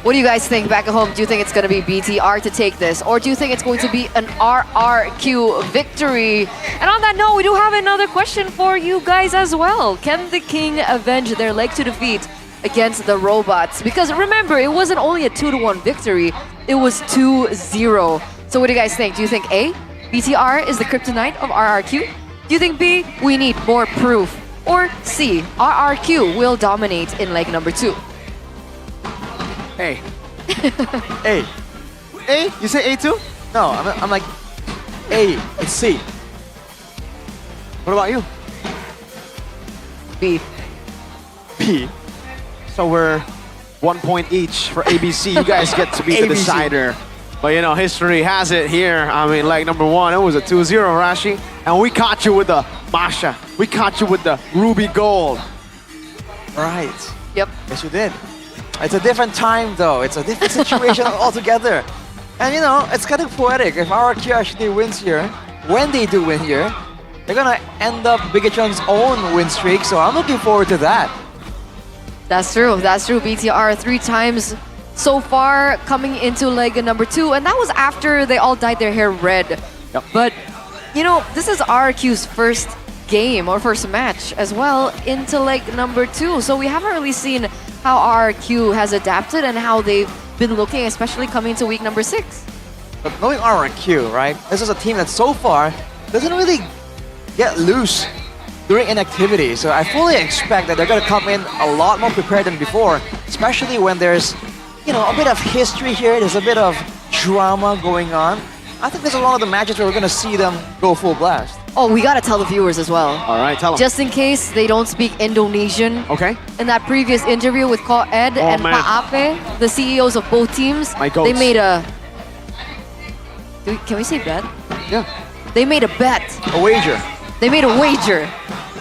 What do you guys think back at home? Do you think it's going to be BTR to take this? Or do you think it's going to be an RRQ victory? And on that note, we do have another question for you guys as well. Can the King avenge their leg to defeat against the Robots? Because remember, it wasn't only a 2-1 victory, it was 2-0. So what do you guys think? Do you think A, BTR is the kryptonite of RRQ? Do you think B, we need more proof? Or C, RRQ will dominate in leg number 2? A. A. A? You say A too? No, I'm like A. It's C. What about you? B. B. So we're 1 point each for ABC. You guys get to be the decider. But you know, history has it here. I mean, leg number 1, it was a 2-0, Rashi. And we caught you with the Masha. We caught you with the Ruby Gold. Right. Yep. Yes, you did. It's a different time, though. It's a different situation altogether. And you know, it's kind of poetic. If RRQ actually wins here, when they do win here, they're gonna end up Bigatron's own win streak. So I'm looking forward to that. That's true. That's true. BTR 3 times so far coming into leg number 2, and that was after they all dyed their hair red. Yep. But you know, this is RRQ's first game or first match as well into leg number 2. So we haven't really seen how RRQ has adapted and how they've been looking, especially coming to week number 6. But knowing RRQ, right? This is a team that so far doesn't really get loose during inactivity. So I fully expect that they're going to come in a lot more prepared than before, especially when there's, you know, a bit of history here. There's a bit of drama going on. I think this is one of the matches where we're going to see them go full blast. Oh, we gotta tell the viewers as well. All right, tell them. Just in case they don't speak Indonesian. Okay. In that previous interview with Ko Ed and Pa Ape, the CEOs of both teams, they made a... Can we say bet? Yeah. They made a bet. A wager. They made a wager.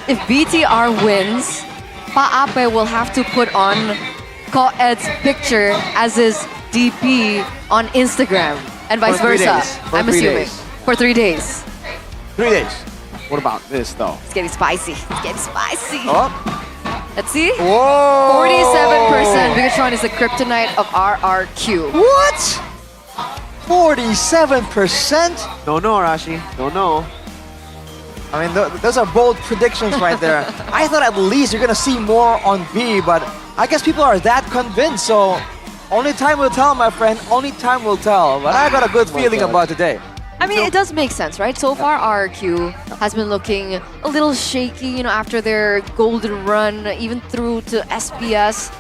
If BTR wins, Pa Ape will have to put on Ko Ed's picture as his DP on Instagram and vice versa. I'm assuming. For 3 days. 3 days. What about this, though? It's getting spicy. It's getting spicy. Oh. Let's see. Whoa. 47% Bigatron is the kryptonite of RRQ. What? 47%? Don't know, Rashi. Don't know. I mean, those are bold predictions right there. I thought at least you're going to see more on B, but I guess people are that convinced, so only time will tell, my friend. Only time will tell. But I got a good feeling about today. I mean, it does make sense, right? So far, RRQ has been looking a little shaky, you know, after their golden run, even through to SPS.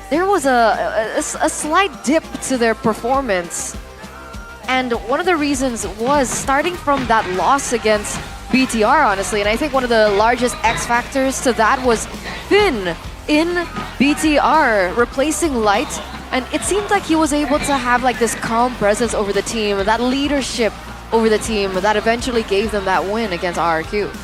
There was a slight dip to their performance. And one of the reasons was starting from that loss against BTR, honestly. And I think one of the largest X factors to that was Finn in BTR replacing Light. And it seemed like he was able to have like this calm presence over the team, that leadership over the team that eventually gave them that win against RRQ.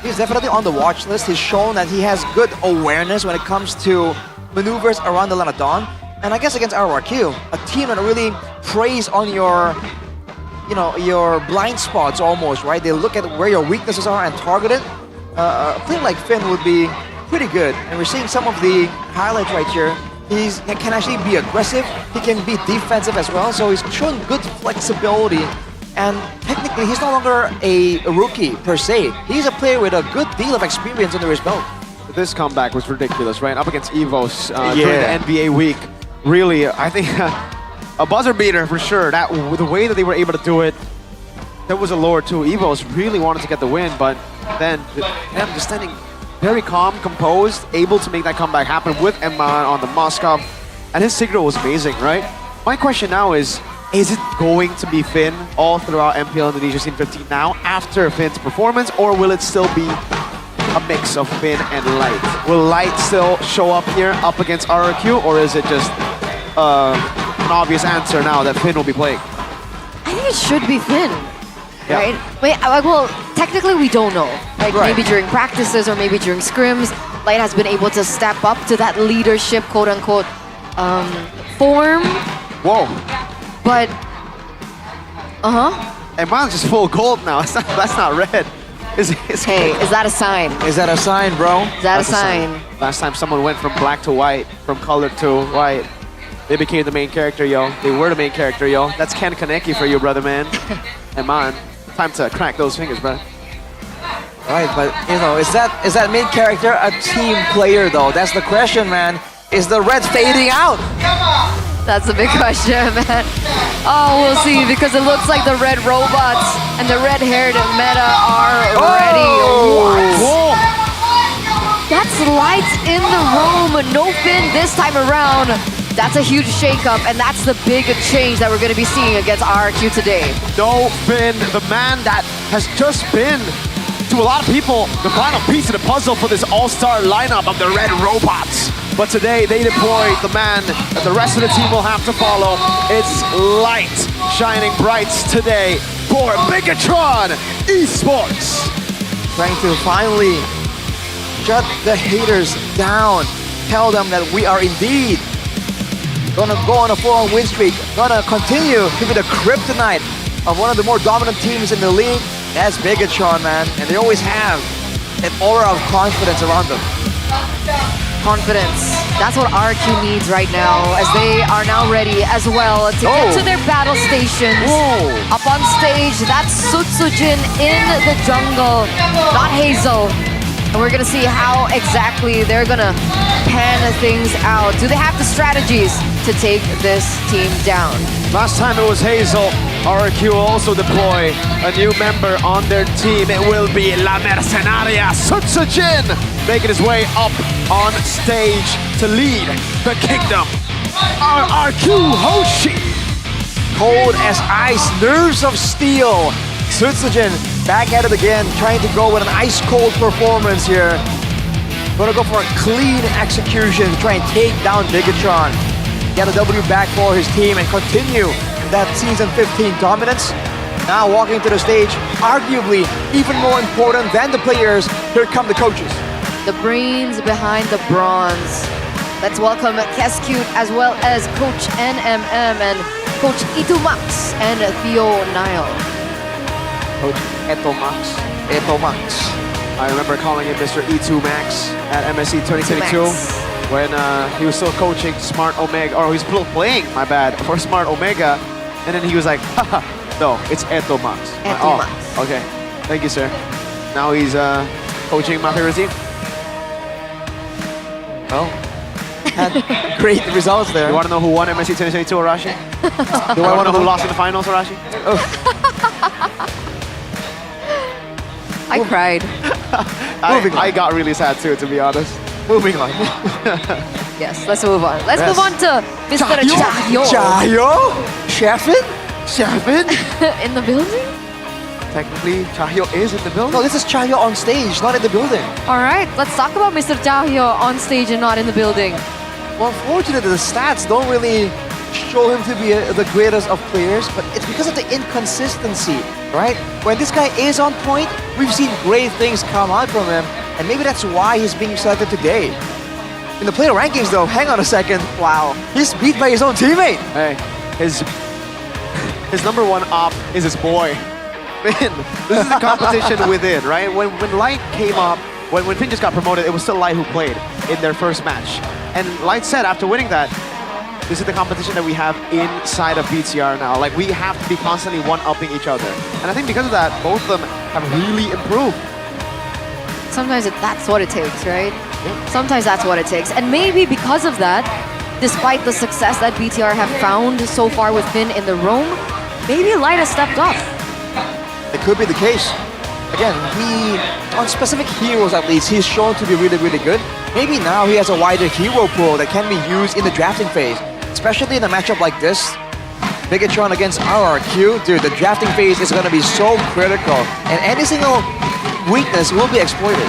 He's definitely on the watch list. He's shown that he has good awareness when it comes to maneuvers around the Line of Dawn. And I guess against RRQ, a team that really preys on your, you know, your blind spots almost, right? They look at where your weaknesses are and target it. A player like Finn would be pretty good. And we're seeing some of the highlights right here. He can actually be aggressive, he can be defensive as well, so he's shown good flexibility. And technically, he's no longer a rookie per se. He's a player with a good deal of experience under his belt. this comeback was ridiculous, right? Up against Evos during the NBA week. Really, I think a buzzer beater for sure. That the way that they were able to do it, that was a lure too. Evos really wanted to get the win, but then them just standing very calm, composed, able to make that comeback happen with Emman on the Moskov, and his signal was amazing, right? My question now is it going to be Finn all throughout MPL Indonesia Scene 15 now after Finn's performance, or will it still be a mix of Finn and Light? Will Light still show up here up against RRQ, or is it just an obvious answer now that Finn will be playing? I think it should be Finn, right? Wait, well, technically we don't know. Like maybe during practices or maybe during scrims, Light has been able to step up to that leadership, quote unquote, form. Whoa. But, Emman's just full gold now. That's not red. Hey, is that a sign? Is that a sign, bro? Is that a sign? Last time someone went from black to white, from color to white, they became the main character, yo. They were the main character, yo. That's Ken Kaneki for you, brother, man. Emman, time to crack those fingers, brother. Right, but you know, is that main character a team player though? That's the question, man. Is the red fading out? That's a big question, man. Oh, we'll see, because it looks like the red robots and the red-haired meta are ready. Whoa. That's Lights in the room. No Finn this time around. That's a huge shakeup, and that's the big change that we're going to be seeing against RRQ today. No Finn, the man that has just been, to a lot of people, the final piece of the puzzle for this all-star lineup of the red robots. But today, they deployed the man that the rest of the team will have to follow. It's Light shining bright today for Bigatron Esports. Trying to finally shut the haters down. Tell them that we are indeed gonna go on a full-on win streak. Gonna continue to be the kryptonite of one of the more dominant teams in the league. That's Bigatron, man. And they always have an aura of confidence around them. Confidence. That's what RQ needs right now, as they are now ready as well to get to their battle stations. Up on stage, that's Sutsujin in the jungle, not Hazel. And we're gonna see how exactly they're gonna pan things out. Do they have the strategies to take this team down? Last time it was Hazel. RRQ will also deploy a new member on their team. It will be La Mercenaria Sutsujin making his way up on stage to lead the kingdom. RRQ Hoshi. Cold as ice, nerves of steel. Sutsujin back at it again, trying to go with an ice-cold performance here. Gonna go for a clean execution to try and take down Bigatron. Get a W back for his team and continue that Season 15 dominance. Now walking to the stage, arguably even more important than the players, here come the coaches. The brains behind the bronze. Let's welcome Keskute as well as Coach NMM and Coach Itumax and Theo Nile. Coach Etomax. I remember calling him Mr. E2 Max at MSC 2022 when he was still coaching Smart Omega, or he was still playing, my bad, for Smart Omega. And then he was like, haha, no, it's Etomax. Oh, okay. Thank you, sir. Now he's coaching my favorite team. Oh, had great results there. You want to know who won MSC 2022, Arashi? Do I want to know who lost in the finals, Arashi? I cried. I got really sad too, to be honest. Moving on. Yes, let's move on. Let's move on to Mr. Chahyo. Chahyo? Chefin? In the building? Technically, Chahyo is in the building. No, this is Chahyo on stage, not in the building. All right, let's talk about Mr. Chahyo on stage and not in the building. Well, unfortunately, the stats don't really show him to be the greatest of players, but it's because of the inconsistency, right? When this guy is on point, we've seen great things come out from him, and maybe that's why he's being selected today. In the player rankings, though, hang on a second. Wow, he's beat by his own teammate. Hey, his number one op is his boy. Finn. This is the competition within, right? When Light came up, when Finn just got promoted, it was still Light who played in their first match. And Light said after winning that, this is the competition that we have inside of BTR now. Like, we have to be constantly one-upping each other. And I think because of that, both of them have really improved. Sometimes that's what it takes, right? Sometimes that's what it takes. And maybe because of that, despite the success that BTR have found so far with Finn in the roam, maybe Light has stepped up. It could be the case. Again, on specific heroes at least, he's shown to be really, really good. Maybe now he has a wider hero pool that can be used in the drafting phase. Especially in a matchup like this, Bigatron against RRQ, dude, the drafting phase is going to be so critical. And any single weakness will be exploited.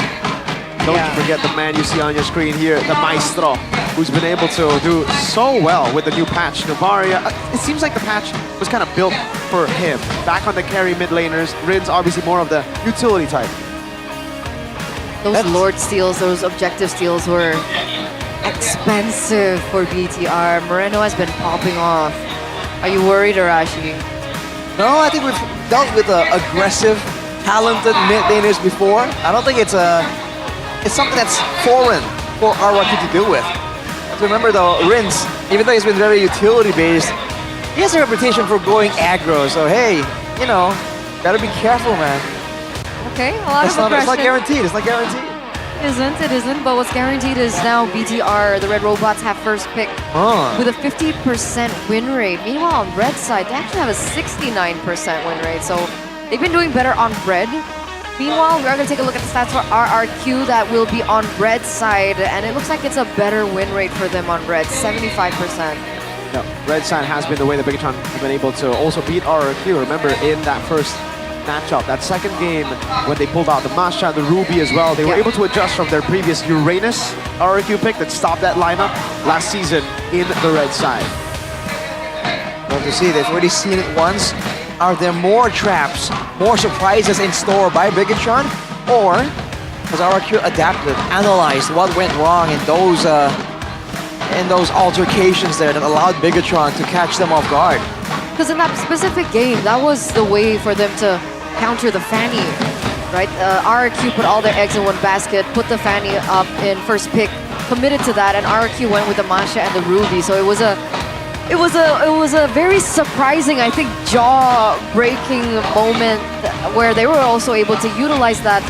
Don't forget the man you see on your screen here, the Maestro, who's been able to do so well with the new patch. Novaria, it seems like the patch was kind of built for him. Back on the carry mid laners, Rin's obviously more of the utility type. Those Lord steals, those objective steals were expensive for BTR. Moreno has been popping off. Are you worried, Arashi? No, I think we've dealt with aggressive, talented mid laners before. I don't think it's something that's foreign for RRQ to deal with. Remember though, Rins, even though he's been very utility based, he has a reputation for going aggro. So hey, you know, gotta be careful, man. Okay, a lot of aggression. It's not guaranteed. It's not guaranteed. It isn't. But what's guaranteed is now BTR, the Red Robots, have first pick with a 50% win rate. Meanwhile, on Red side, they actually have a 69% win rate. So they've been doing better on Red. Meanwhile, we are going to take a look at the stats for RRQ that will be on Red side, and it looks like it's a better win rate for them on Red, 75%. No, Red side has been the way that Bigatron have been able to also beat RRQ. Remember, in that first matchup, that second game, when they pulled out the Masha, the Ruby as well, they were able to adjust from their previous Uranus RRQ pick that stopped that lineup last season in the Red side. Love to see, they've already seen it once. Are there more traps, more surprises in store by Bigatron? Or has RRQ adapted, analyzed what went wrong in those altercations there that allowed Bigatron to catch them off guard? Because in that specific game, that was the way for them to counter the Fanny, right? RRQ put all their eggs in one basket, put the Fanny up in first pick, committed to that, and RRQ went with the Masha and the Ruby. So it was a very surprising, I think, jaw-breaking moment where they were also able to utilize that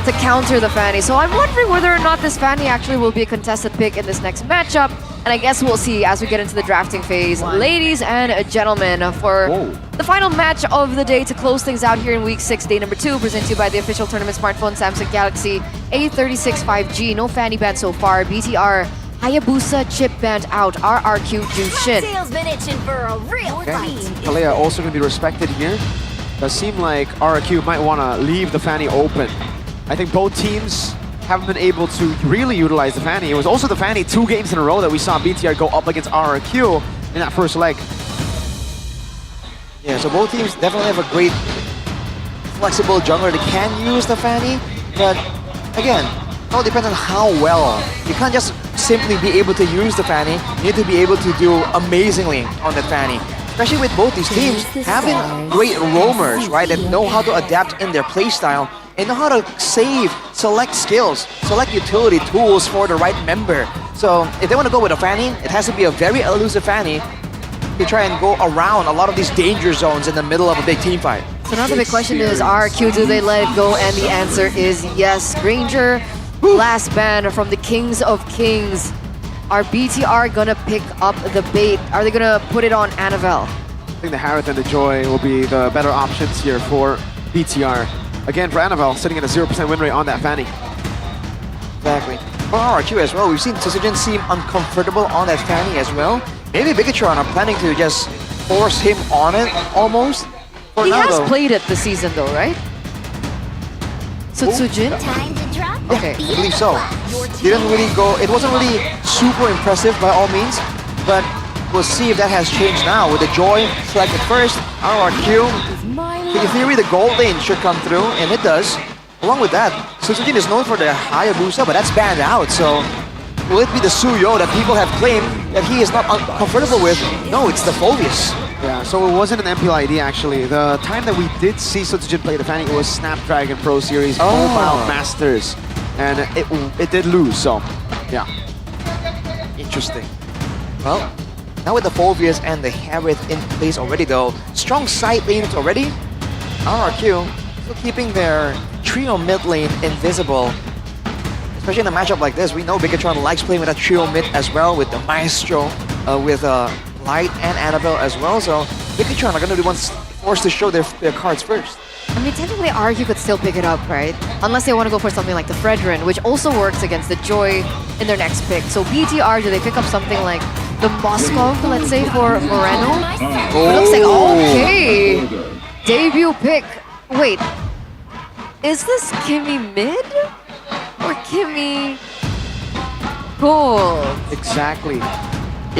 to counter the Fanny. So I'm wondering whether or not this Fanny actually will be a contested pick in this next matchup. And I guess we'll see as we get into the drafting phase. Ladies and gentlemen, for the final match of the day to close things out here in Week 6, Day number 2, presented to you by the official tournament smartphone Samsung Galaxy A36 5G. No Fanny ban so far. BTR Hayabusa chip band out. RRQ Jushin. Sales been itching for a real fight. Kalea also going to be respected here. Does seem like RRQ might want to leave the Fanny open. I think both teams haven't been able to really utilize the Fanny. It was also the Fanny 2 games in a row that we saw BTR go up against RRQ in that first leg. Yeah, so both teams definitely have a great flexible jungler that can use the Fanny, but again, it all depends on how well. You can't just simply be able to use the Fanny, you need to be able to do amazingly on the Fanny. Especially with both these teams having great roamers, right, that know how to adapt in their playstyle and know how to select skills, select utility tools for the right member. So if they want to go with a Fanny, it has to be a very elusive Fanny to try and go around a lot of these danger zones in the middle of a big team fight. So now the big question is, RRQ, do they let it go? And the answer is yes. Granger, last ban from the Kings of Kings. Are BTR gonna pick up the bait? Are they gonna put it on Annabelle? I think the Harith and the Joy will be the better options here for BTR. Again, for Annabelle, sitting at a 0% win rate on that Fanny. Exactly. For RRQ as well, we've seen Tsujin seem uncomfortable on that Fanny as well. Maybe Bigatron are planning to just force him on it, almost. For He now, has though. played it this season though, right? So Tsujin? Okay, I believe so. Didn't really go, it wasn't really super impressive by all means, but we'll see if that has changed now with the Joy selected first, RRQ. In theory, the gold lane should come through, and it does. Along with that, Tsujin is known for the Hayabusa, but that's banned out, so will it be the Suyo that people have claimed that he is not comfortable with? No, it's the Phobius. Yeah, so it wasn't an MPL ID actually. The time that we did see Tsujin play the Fanny, it was Snapdragon Pro Series Mobile Masters. And it did lose, so yeah. Interesting. Well, now with the Phobius and the Harith in place already though, strong side lanes already, RRQ still keeping their trio mid lane invisible. especially in a matchup like this. We know Bigatron likes playing with a trio mid as well, with the Maestro, with Light and Annabelle as well. So Bigatron are going to be ones forced to show their cards first. I mean, technically RQ could still pick it up, right? Unless they want to go for something like the Fredrin, which also works against the Joy in their next pick. So BTR, do they pick up something like the Moskov, let's say, for Moreno? It looks like, okay, debut pick. Wait, is this Kimmy mid or Kimmy gold? Exactly.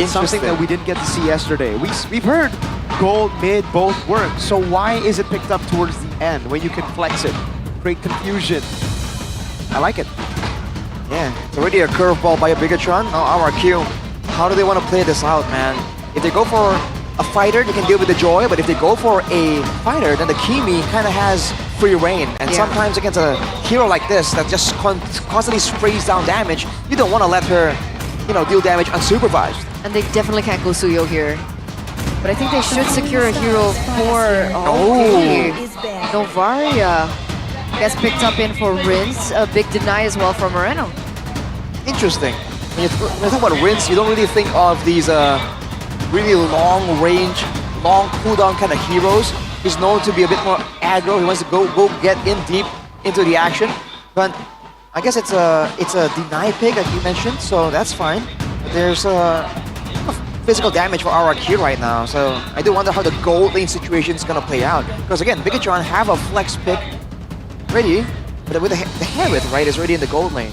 It's something that we didn't get to see yesterday. We've heard gold, mid, both work. So why is it picked up towards the end when you can flex it? Create confusion. I like it. Yeah, it's already a curveball by a Bigatron. Now RRQ, how do they want to play this out, man? If they go for a fighter, they can deal with the Joy, but if they go for a fighter, then the Kimi kind of has free reign. And sometimes against a hero like this that just constantly sprays down damage, you don't want to let her, you know, deal damage unsupervised. And they definitely can't go Suyo here. But I think they should secure a hero for... Okay. Novaria gets picked up in for Rinse. A big deny as well for Moreno. Interesting. When you talk about Rinse, you don't really think of these really long range, long cooldown kind of heroes. He's known to be a bit more aggro. He wants to go get in deep into the action. But I guess it's a deny pick, like you mentioned, so that's fine. But there's physical damage for RRQ right now, so I do wonder how the gold lane situation is gonna play out. Because again, Bigatron have a flex pick ready, but with the Harith, right, is already in the gold lane.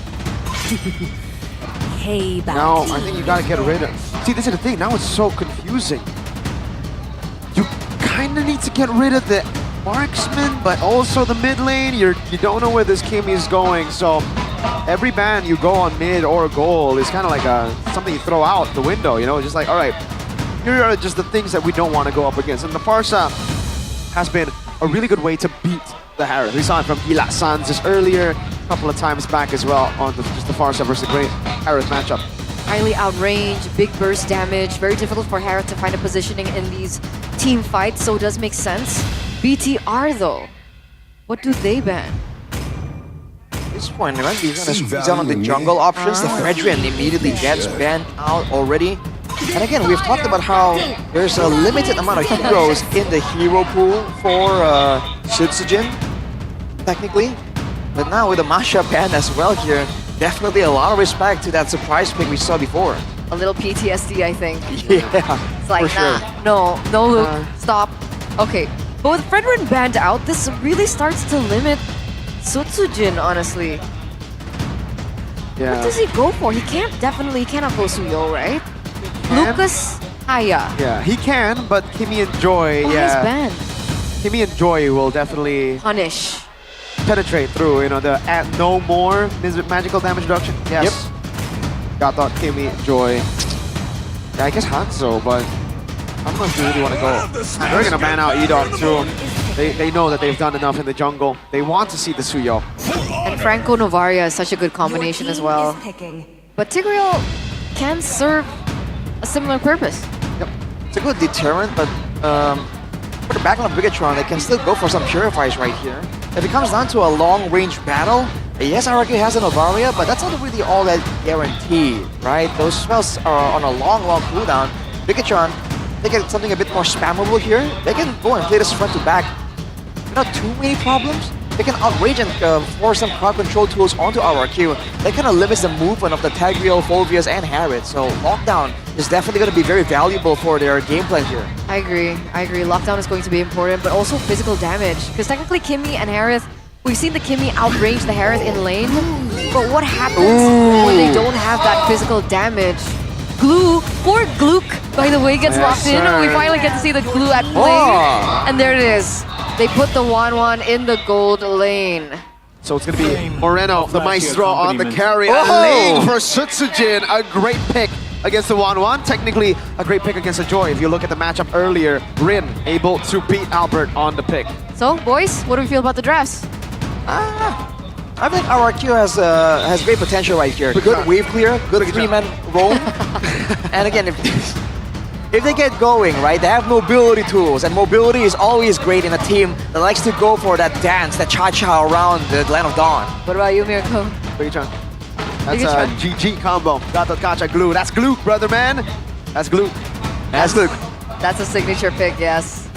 Hey, now I think you gotta get rid of. See, this is the thing. Now it's so confusing. You kind of need to get rid of the marksman, but also the mid lane. You don't know where this Kimi is going, so every ban you go on mid or gold is kind of like something you throw out the window. You know, just like, all right, here are just the things that we don't want to go up against. And the Farsa has been a really good way to beat the Harith. We saw it from Ila Sans just earlier, a couple of times back as well on just the Farsa versus the Great Harith matchup. Highly outranged, big burst damage, very difficult for Harith to find a positioning in these team fights, so it does make sense. BTR though, what do they ban? At this point, right, he's gonna squeeze down on the jungle options. The Fredrin immediately gets banned out already. And again, we've talked about how there's a limited amount of heroes in the hero pool for Shutsujin, technically. But now with the Masha ban as well here, definitely a lot of respect to that surprise pick we saw before. A little PTSD, I think. Yeah, it's like, nah, no loop, stop. Okay, but with Fredrin banned out, this really starts to limit Sutsujin, honestly. Yeah. What does he go for? He cannot go Suyo, right? Lucas Haya. Yeah, he can, but Kimi and Joy, he's banned. Kimi and Joy will definitely punish, penetrate through, you know, the no more magical damage reduction. Yes. Yep. Got that Kimi, Joy. Yeah, I guess Hanzo, but I don't know if you really want to go. They're gonna ban out Edok too. They know that they've done enough in the jungle. They want to see the Suyo. And Franco Novaria is such a good combination as well. But Tigreal can serve a similar purpose. Yep. It's a good deterrent, but for the backline of Bigatron, they can still go for some Purifies right here. If it comes down to a long-range battle, yes, RRQ has a Novaria, but that's not really all that guaranteed, right? Those spells are on a long cooldown. Bigatron, they get something a bit more spammable here. They can go and play this front to back. Not too many problems. They can outrage and force some crowd control tools onto RRQ. That kind of limits the movement of the Tigreal, Fulvius, and Harith. So Lockdown is definitely going to be very valuable for their gameplay here. I agree. Lockdown is going to be important, but also physical damage. Because technically Kimi and Harith, we've seen the Kimi outrange the Harith in lane. But what happens when they don't have that physical damage? Glue, poor Gluck, by the way, gets locked in. We finally get to see the Glue at play. And there it is. They put the 1-1 in the gold lane. So it's going to be Moreno, the Maestro, on the carry. And lane for Sutsujin. A great pick against the 1-1. Technically, a great pick against the Joy. If you look at the matchup earlier, Rin able to beat Albert on the pick. So, boys, what do we feel about the drafts? I think RRQ has great potential right here. Good wave clear, good three-man roam. And again, if they get going, right, they have mobility tools, and mobility is always great in a team that likes to go for that dance, that cha-cha around the Land of Dawn. What about you, Mirko? Bigatron. That's a GG combo. Gatot Kacha glue. That's glue, brother man. That's glue. That's glue. That's a signature pick, yes.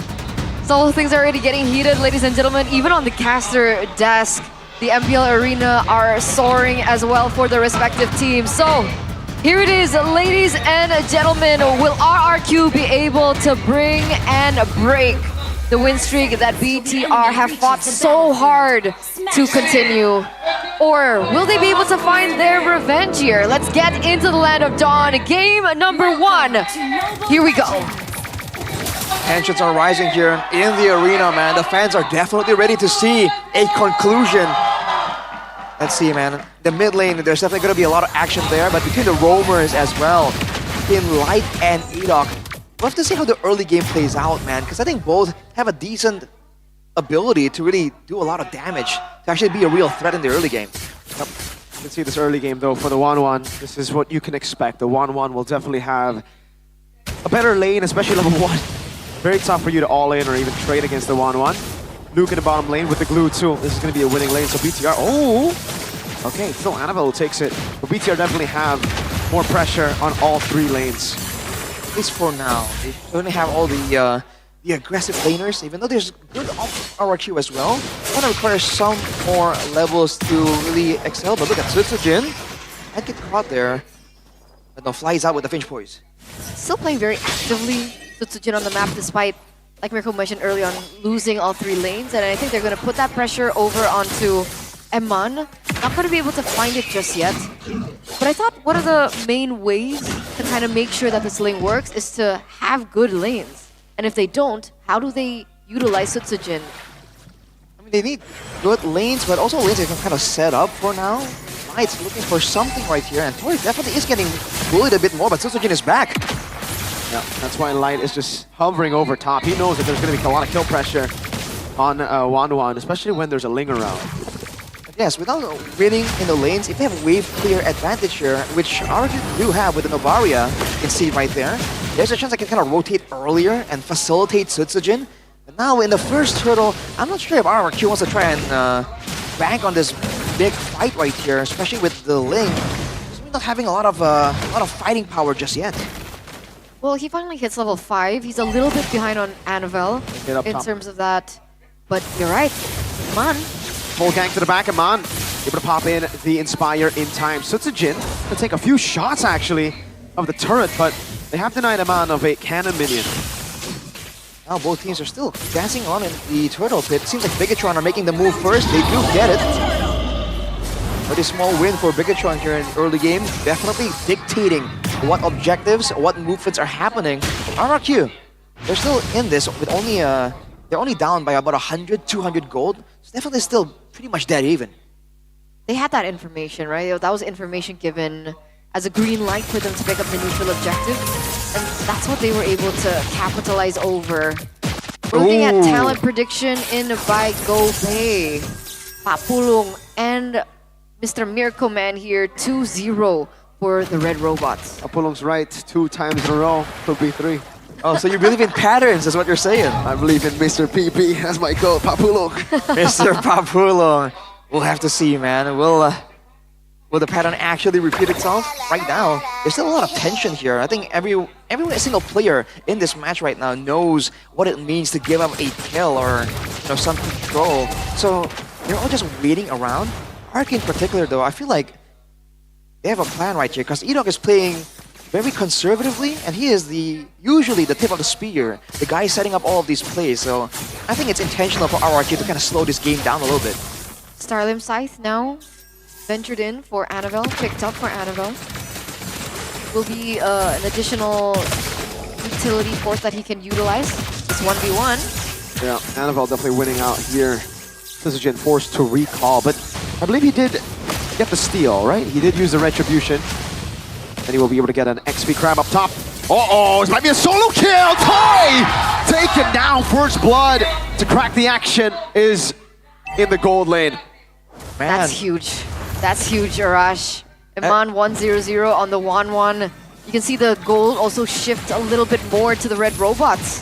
So things are already getting heated, ladies and gentlemen. Even on the caster desk, the MPL Arena are soaring as well for the respective teams. So here it is, ladies and gentlemen. Will RRQ be able to bring and break the win streak that BTR have fought so hard to continue? Or will they be able to find their revenge here? Let's get into the Land of Dawn. Game number 1. Here we go. Tensions are rising here in the arena, man. The fans are definitely ready to see a conclusion. Let's see, man. The mid lane, there's definitely going to be a lot of action there, but between the roamers as well, in Light and Edok, we'll have to see how the early game plays out, man, because I think both have a decent ability to really do a lot of damage, to actually be a real threat in the early game. Yep. You can see this early game, though, for the 1-1. This is what you can expect. The 1-1 will definitely have a better lane, especially level 1. Very tough for you to all-in or even trade against the 1-1. Luke in the bottom lane with the glue too. This is going to be a winning lane, so BTR... Oh! Okay, still Annabelle takes it. But BTR definitely have more pressure on all 3 lanes. At least for now. They only have all the aggressive laners, even though there's good RRQ as well. It's going to require some more levels to really excel, but look at Sutsujin. I'd get caught there. But no, flies out with the Finch Poise. Still playing very actively, Sutsujin on the map, despite, like Mirko mentioned earlier on, losing all 3 lanes. And I think they're going to put that pressure over onto Eman. Not going to be able to find it just yet. But I thought one of the main ways to kind of make sure that this lane works is to have good lanes. And if they don't, how do they utilize Sutsujin? I mean, they need good lanes, but also lanes they can kind of set up for now. Light's looking for something right here, and Tori definitely is getting bullied a bit more, but Sutsujin is back. Yeah, that's why Light is just hovering over top. He knows that there's going to be a lot of kill pressure on 1-1, especially when there's a Ling around. Yes, without winning in the lanes, if they have wave clear advantage here, which RRQ do have with the Novaria, you can see right there, there's a chance I can kind of rotate earlier and facilitate Sutsujin. But now in the first turtle, I'm not sure if RRQ wants to try and bank on this big fight right here, especially with the Ling. He's not having a lot of fighting power just yet. Well, he finally hits level 5. He's a little bit behind on Annabelle in terms of that. But you're right, Man. Whole gang to the back, and Man able to pop in the Inspire in time. Sutsujin can take a few shots, actually, of the turret, but they have denied Man of a cannon minion. Now both teams are still dancing on in the turtle pit. Seems like Bigatron are making the move first. They do get it. Pretty small win for Bigatron here in the early game. Definitely dictating what objectives, what movements are happening. RRQ, they're still in this with only they're only down by about 100, 200 gold. It's definitely still pretty much dead even. They had that information, right? That was information given as a green light for them to pick up the neutral objective. And that's what they were able to capitalize over. We're looking at talent prediction in by Go Bay. Papulong and Mr. Mirko Man here, 2-0 for the Red Robots. Apollo's right, 2 times in a row, could be 3. Oh, so you believe in patterns, is what you're saying? I believe in Mr. PP, that's my goal, Papulong. Mr. Papulong. We'll have to see, man. Will the pattern actually repeat itself? Right now, there's still a lot of tension here. I think every single player in this match right now knows what it means to give up a kill or some control. So they're all just waiting around. Ark in particular, though, I feel like they have a plan right here because Edok is playing very conservatively, and he is usually the tip of the spear, the guy setting up all of these plays. So I think it's intentional for RRQ to kind of slow this game down a little bit. Starlim Scythe now ventured in for Annabelle, picked up for Annabelle. Will be an additional utility force that he can utilize. It's 1v1. Yeah, Annabelle definitely winning out here. Sutsujin forced to recall, but I believe he did get the steal, right? He did use the Retribution. And he will be able to get an XP crab up top. Uh-oh, this might be a solo kill! Toy! Taken down, first blood to crack the action is in the gold lane. Man. That's huge. That's huge, Arash. Eman 1-0-0 on the 1-1. You can see the gold also shift a little bit more to the Red Robots.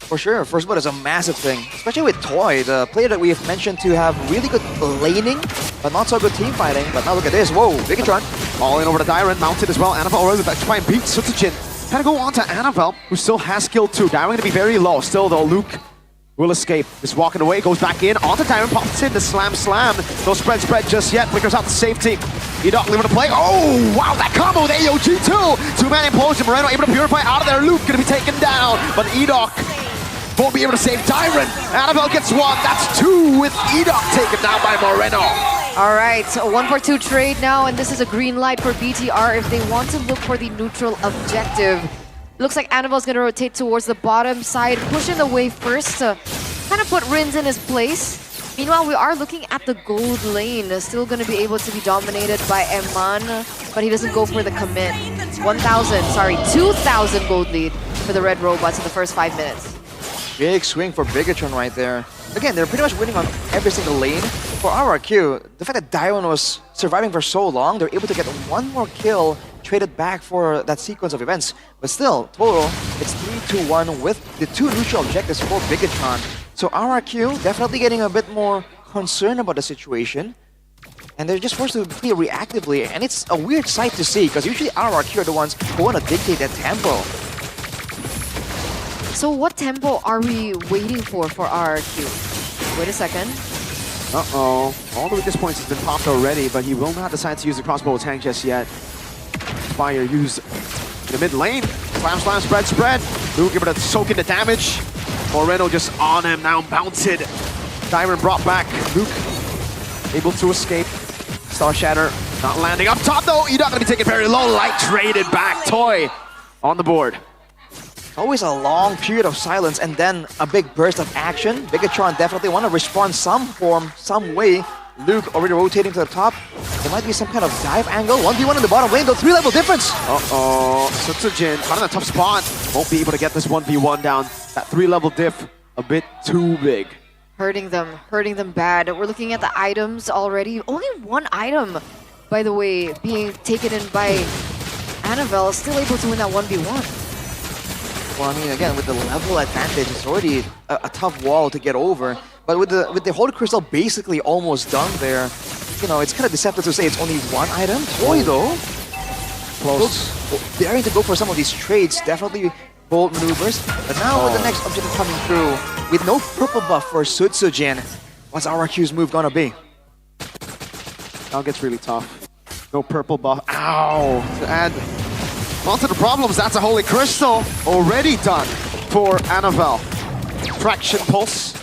For sure, first blood is a massive thing, especially with Toy, the player that we have mentioned to have really good laning, but not so good team fighting. But now look at this, whoa, Bigatron. All in over the Dyron, mounted as well. Annabelle already back to try and beat Sutsujin. Gotta go on to Annabelle, who still has skill 2. Dyron gonna be very low. Still though, Luke will escape. Just walking away, goes back in. Onto Dyron, pops in the slam. No spread just yet. Flickers out the safety. Edok leaving to play. Oh, wow, that combo with AOG too. Two-man implosion. Moreno able to purify out of there. Luke gonna be taken down, but Edok won't be able to save Dyron. Annabelle gets 1. That's 2 with Edok taken down by Moreno. All right, so 1-for-2 trade now, and this is a green light for BTR if they want to look for the neutral objective. Looks like Annabelle's going to rotate towards the bottom side, pushing the wave first to kind of put Rins in his place. Meanwhile, we are looking at the gold lane, still going to be able to be dominated by Eman, but he doesn't go for the commit. 2,000 gold lead for the Red Robots in the first 5 minutes. Big swing for Bigatron right there. Again, they're pretty much winning on every single lane. For RRQ, the fact that Dyron was surviving for so long, they're able to get 1 more kill traded back for that sequence of events. But still, total, it's 3-1 with the 2 neutral objectives for Bigatron. So RRQ definitely getting a bit more concerned about the situation. And they're just forced to play reactively. And it's a weird sight to see, because usually RRQ are the ones who want to dictate that tempo. So what tempo are we waiting for RRQ? Wait a second. Uh-oh. All the weakest points has been popped already, but he will not decide to use the crossbow tank just yet. Fire used in the mid lane. Slam, spread. Luke able to soak in the damage. Moreno just on him now, mounted. Dyron brought back. Luke able to escape. Star Shatter not landing up top though. Edok gonna be taken very low. Light traded back. Toy on the board. Always a long period of silence and then a big burst of action. Bigatron definitely want to respond some form, some way. Luke already rotating to the top. There might be some kind of dive angle. 1v1 in the bottom lane, though 3-level difference. Uh-oh. Sutsujin caught in a tough spot. Won't be able to get this 1v1 down. That 3-level diff a bit too big. Hurting them bad. We're looking at the items already. Only 1 item, by the way, being taken in by Annabelle, still able to win that 1v1. Well, I mean, again, with the level advantage, it's already a tough wall to get over. But with the Holy Crystal basically almost done there, you know, it's kind of deceptive to say it's only 1 item. Toy, though, close. Daring to go for some of these trades, definitely bold maneuvers. But now with the next objective coming through, with no purple buff for Sutsujin, what's RRQ's move gonna be? Now it gets really tough. No purple buff. Ow! To add on to the problems, that's a Holy Crystal already done for Annabelle. Traction Pulse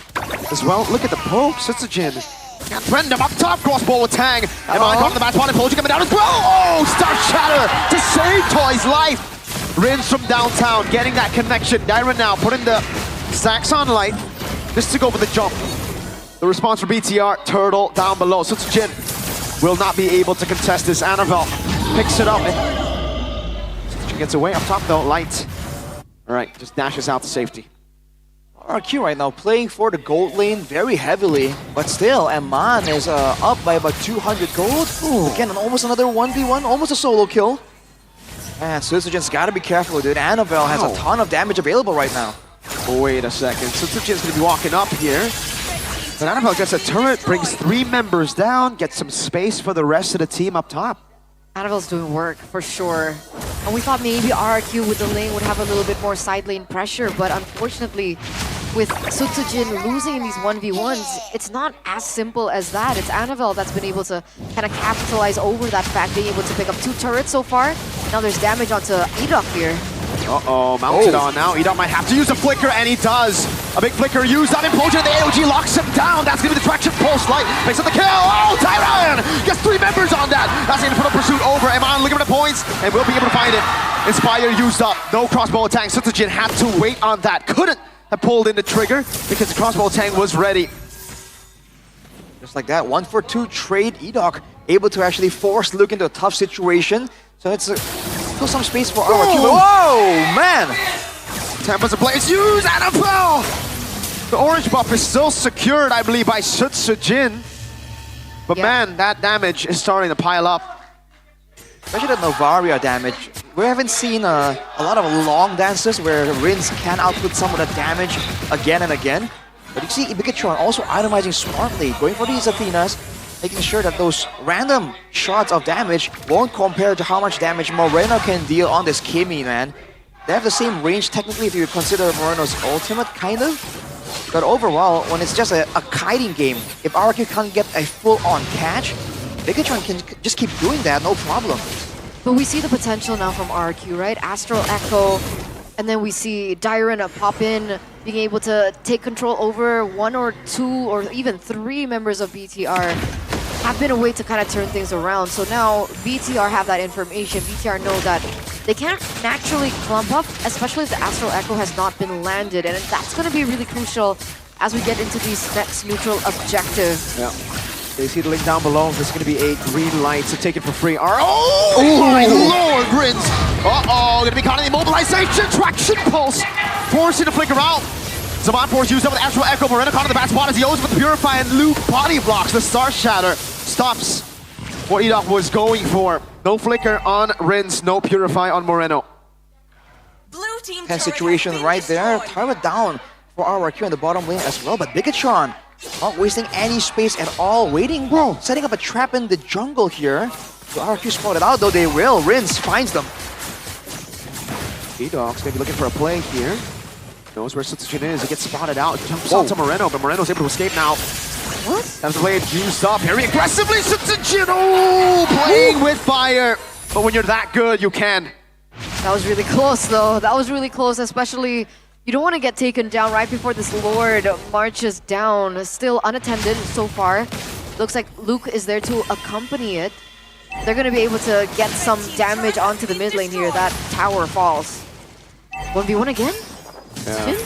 as well. Look at the poke, Sutsujin. Can't threaten him up top, crossbow with Tang. And on the match point, Implosion coming down as well. Oh, Star Shatter to save Toy's life. Rins from downtown, getting that connection. Dyron now putting the stacks on light just to go for the jump. The response from BTR, Turtle down below. Sutsujin will not be able to contest this. Annabelle picks it up. Gets away up top though, Light. All right, just dashes out to safety. RRQ right now playing for the gold lane very heavily, but still, Eman is up by about 200 gold. Ooh. Again, almost another 1v1, almost a solo kill. Man, Sutsujin's gotta be careful, dude. Annabelle has a ton of damage available right now. Wait a second, Sutsujin's gonna be walking up here. But Annabelle gets a turret, brings 3 members down, gets some space for the rest of the team up top. Annabelle's doing work, for sure. And we thought maybe RRQ with the lane would have a little bit more side lane pressure, but unfortunately, with Sutsujin losing in these 1v1s, it's not as simple as that. It's Annabelle that's been able to kind of capitalize over that fact, being able to pick up 2 turrets so far. Now there's damage onto Edok here. Uh-oh, mounted on now. Edok might have to use a flicker, and he does. A big flicker used, that implosion, the AOG locks him down. That's gonna be the traction pulse light. Makes up the kill. Oh, Tyron gets 3 members on that. That's the infinite pursuit over. Eman looking for the points, and we'll be able to find it. Inspire used up. No crossbow attack. Sutsujin had to wait on that. Couldn't have pulled in the trigger because the crossbow tank was ready. Just like that, 1-for-2 trade. Edok able to actually force Luke into a tough situation. So it's still some space for RRQ. Whoa, man! Tempest of play is used, Annabelle! The orange buff is still secured, I believe, by Sutsujin. But man, that damage is starting to pile up. Especially the Novaria damage. we haven't seen a lot of long dances where Rins can output some of the damage again and again. But you see Bigatron also itemizing smartly, going for these Athenas, making sure that those random shots of damage won't compare to how much damage Moreno can deal on this Kimmy, man. They have the same range technically if you consider Moreno's ultimate, kind of. But overall, when it's just a kiting game, if RQ can't get a full-on catch, Bigatron can just keep doing that, no problem. But we see the potential now from RQ, right? Astral Echo, and then we see Dyron pop in, being able to take control over 1 or 2 or even 3 members of BTR. Have been a way to kind of turn things around. So now BTR have that information. BTR know that they can't naturally clump up, especially if the Astral Echo has not been landed. And that's going to be really crucial as we get into these next neutral objective. Yeah. They see the link down below. There's going to be a green light to take it for free. Oh my lord, Rins! Uh-oh, going to be caught in the immobilization. Traction pulse, forcing to flicker out. Zaman Force used up with Astral Echo. Moreno caught in the back spot as he owes with the Purify, and Luke body blocks. The Star Shatter stops what Edok was going for. No flicker on Rins, no Purify on Moreno. Tense situation right there. Target down for RRQ in the bottom lane as well, but Bigatron not wasting any space at all, waiting, setting up a trap in the jungle here. So RRQ spotted out, though they will. Rins finds them. Edok's maybe looking for a play here. Knows where Sutsujin is. He gets spotted out. Jumps onto Moreno, but Moreno's able to escape now. What? Time to play it juiced up. Very aggressively, Sutsujin. Oh, playing with fire. But when you're that good, you can. That was really close, though. That was really close, especially you don't want to get taken down right before this Lord marches down. Still unattended so far. Looks like Luke is there to accompany it. They're going to be able to get some damage onto the mid lane here. That tower falls. 1v1 again? Yeah.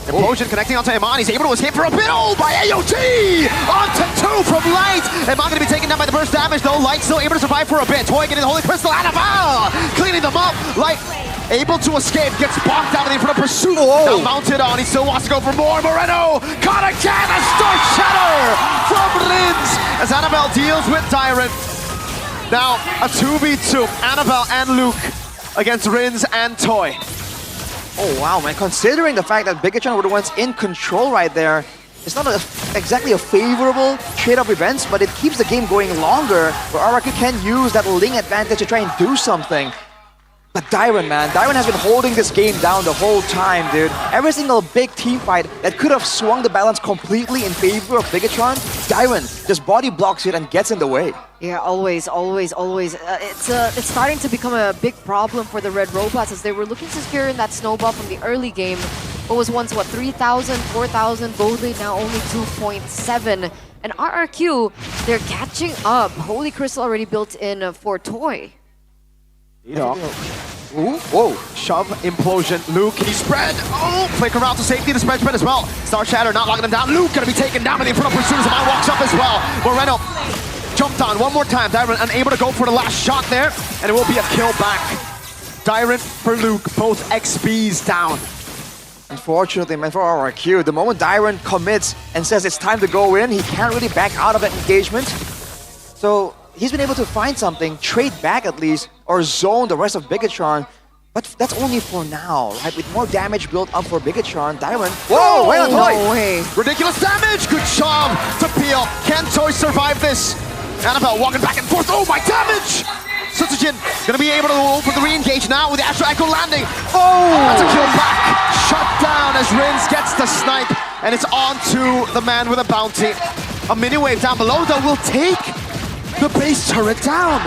Implosion connecting onto Iman. He's able to escape for a bit. Oh, by AOT! Onto 2 from Light. Iman going to be taken down by the burst damage, though. Light still able to survive for a bit. Toy getting the Holy Crystal. Annabelle cleaning them up. Light able to escape. Gets boxed out in front of pursuit. Now mounted on. He still wants to go for more. Moreno caught again. A Star Shatter from Rins as Annabelle deals with Dyron. Now a 2v2. Annabelle and Luke against Rins and Toy. Oh wow, man, considering the fact that Bigatron were the ones in control right there, it's not exactly a favorable trade-off events, but it keeps the game going longer, where RRQ can use that Ling advantage to try and do something. But Dyron, man, Dyron has been holding this game down the whole time, dude. Every single big team fight that could have swung the balance completely in favor of Bigatron, Dyron just body blocks it and gets in the way. Yeah, always. It's starting to become a big problem for the Red Robots as they were looking to secure in that snowball from the early game. What was once, 3,000, 4,000, both now only 2.7. And RRQ, they're catching up. Holy Crystal already built in for Toy. Ooh, whoa, shove, implosion. Luke, can he spread? Oh, flicker out to safety, the spread as well. Star Shatter not locking him down. Luke gonna be taken down, but in front of as soon as the man walks up as well. Moreno jumped on one more time. Dyron unable to go for the last shot there, and it will be a kill back. Dyron for Luke, both XPs down. Unfortunately, man, for RRQ, the moment Dyron commits and says it's time to go in, he can't really back out of that engagement. So he's been able to find something, trade back at least, or zone the rest of Bigatron. But that's only for now, right? With more damage built up for Bigatron, Dyron. Whoa, wait on Toy! No way. Ridiculous damage! Good job to Peel. Can Toy survive this? Annabelle walking back and forth. Oh, my damage! Sutsujin gonna be able to go for the re-engage now with the Astral Echo landing. Oh! That's a kill back. Shut down as Rins gets the snipe, and it's on to the man with a bounty. A mini wave down below, though, will take the base turret down.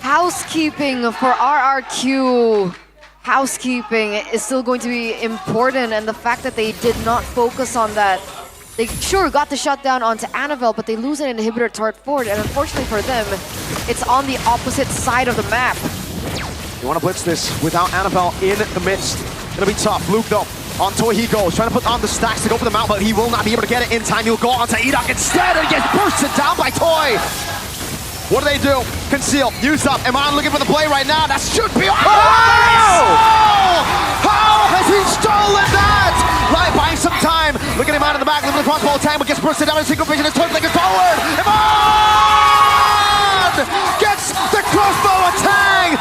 Housekeeping for RRQ. Housekeeping is still going to be important, and the fact that they did not focus on that. They sure got the shutdown onto Annabelle, but they lose an inhibitor turret forward, and unfortunately for them, it's on the opposite side of the map. You want to blitz this without Annabelle in the midst. Gonna be tough. Luke, though, on Toy he goes, trying to put on the stacks to go for the mount, but he will not be able to get it in time. He'll go onto Edok instead, and gets bursted down by Toy. What do? Conceal, use up. Iman looking for the play right now. That should be. Oh! How has he stolen that? Light buying some time. Look at Iman in the back, looking at the crossbow attack, but gets bursted down in single vision. It's turned like a forward. Iman gets the crossbow attack.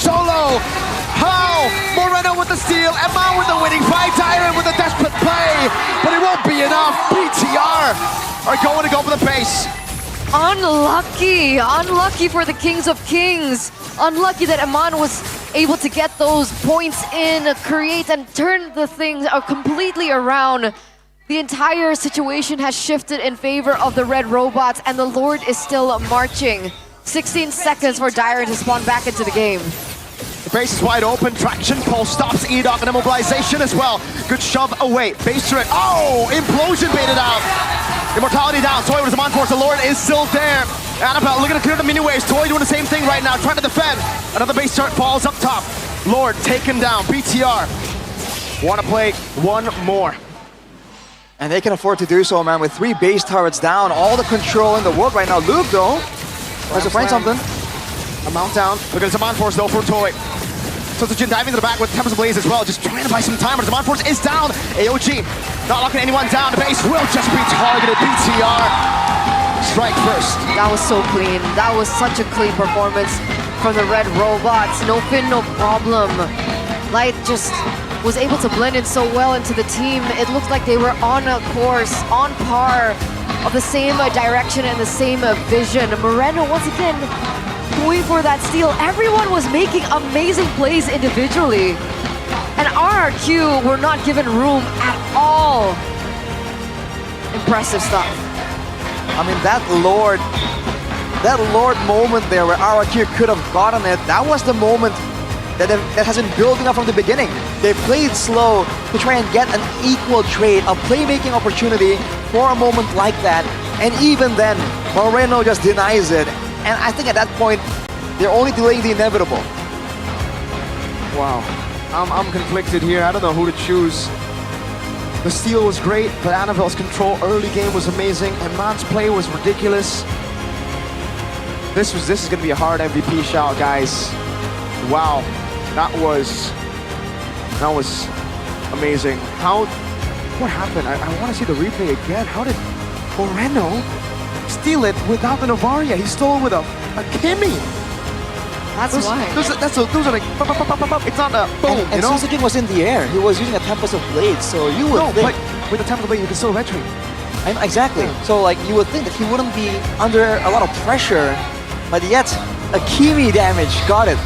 solo. How? Moreno with the steal, Emma with the winning fight, Tyron with the desperate play, but it won't be enough. BTR are going to go for the base. Unlucky! Unlucky for the Kings of Kings. Unlucky that Aman was able to get those points in, create and turn the things completely around. The entire situation has shifted in favor of the red robots and the Lord is still marching. 16 seconds for Dyron to spawn back into the game. The base is wide open, traction, pulse stops, Edok and immobilization as well. Good shove away, base turret, oh, implosion baited out. Immortality down, Toy with his Mon Force, the Lord is still there. Annabelle looking to clear the mini waves, Toy doing the same thing right now, trying to defend. Another base turret falls up top. Lord taken down, BTR. Want to play one more. And they can afford to do so, man, with 3 base turrets down, all the control in the world right now. Luke, though, tries to find something. A mount down, look at Zaman Force though for Toy. So Jin diving to the back with Tempest Blaze as well, just trying to buy some time, but Zaman Force is down. AOG not locking anyone down, the base will just be targeted. BTR, strike first. That was so clean. That was such a clean performance from the red robots. No fin, no problem. Light just was able to blend in so well into the team. It looked like they were on a course, on par of the same direction and the same vision. Moreno once again going for that steal. Everyone was making amazing plays individually. And RRQ were not given room at all. Impressive stuff. I mean, that Lord moment there where RRQ could have gotten it, that was the moment that has been building up from the beginning. They played slow to try and get an equal trade, a playmaking opportunity for a moment like that. And even then, Moreno just denies it. And I think at that point, they're only delaying the inevitable. Wow, I'm conflicted here. I don't know who to choose. The steal was great, but Annabelle's control early game was amazing, and Man's play was ridiculous. This is gonna be a hard MVP shout, guys. Wow, that was amazing. What happened? I want to see the replay again. How did Moreno steal it without the Novaria? He stole it with a Kimmy. That's why. Those are like, it's not a boom, and Suzuki was in the air. He was using a Tempest of Blades, so you would think... but with the Tempest of Blade, you can still retreat. Exactly. Yeah. So like, you would think that he wouldn't be under a lot of pressure, but yet, a Kimi damage, got it.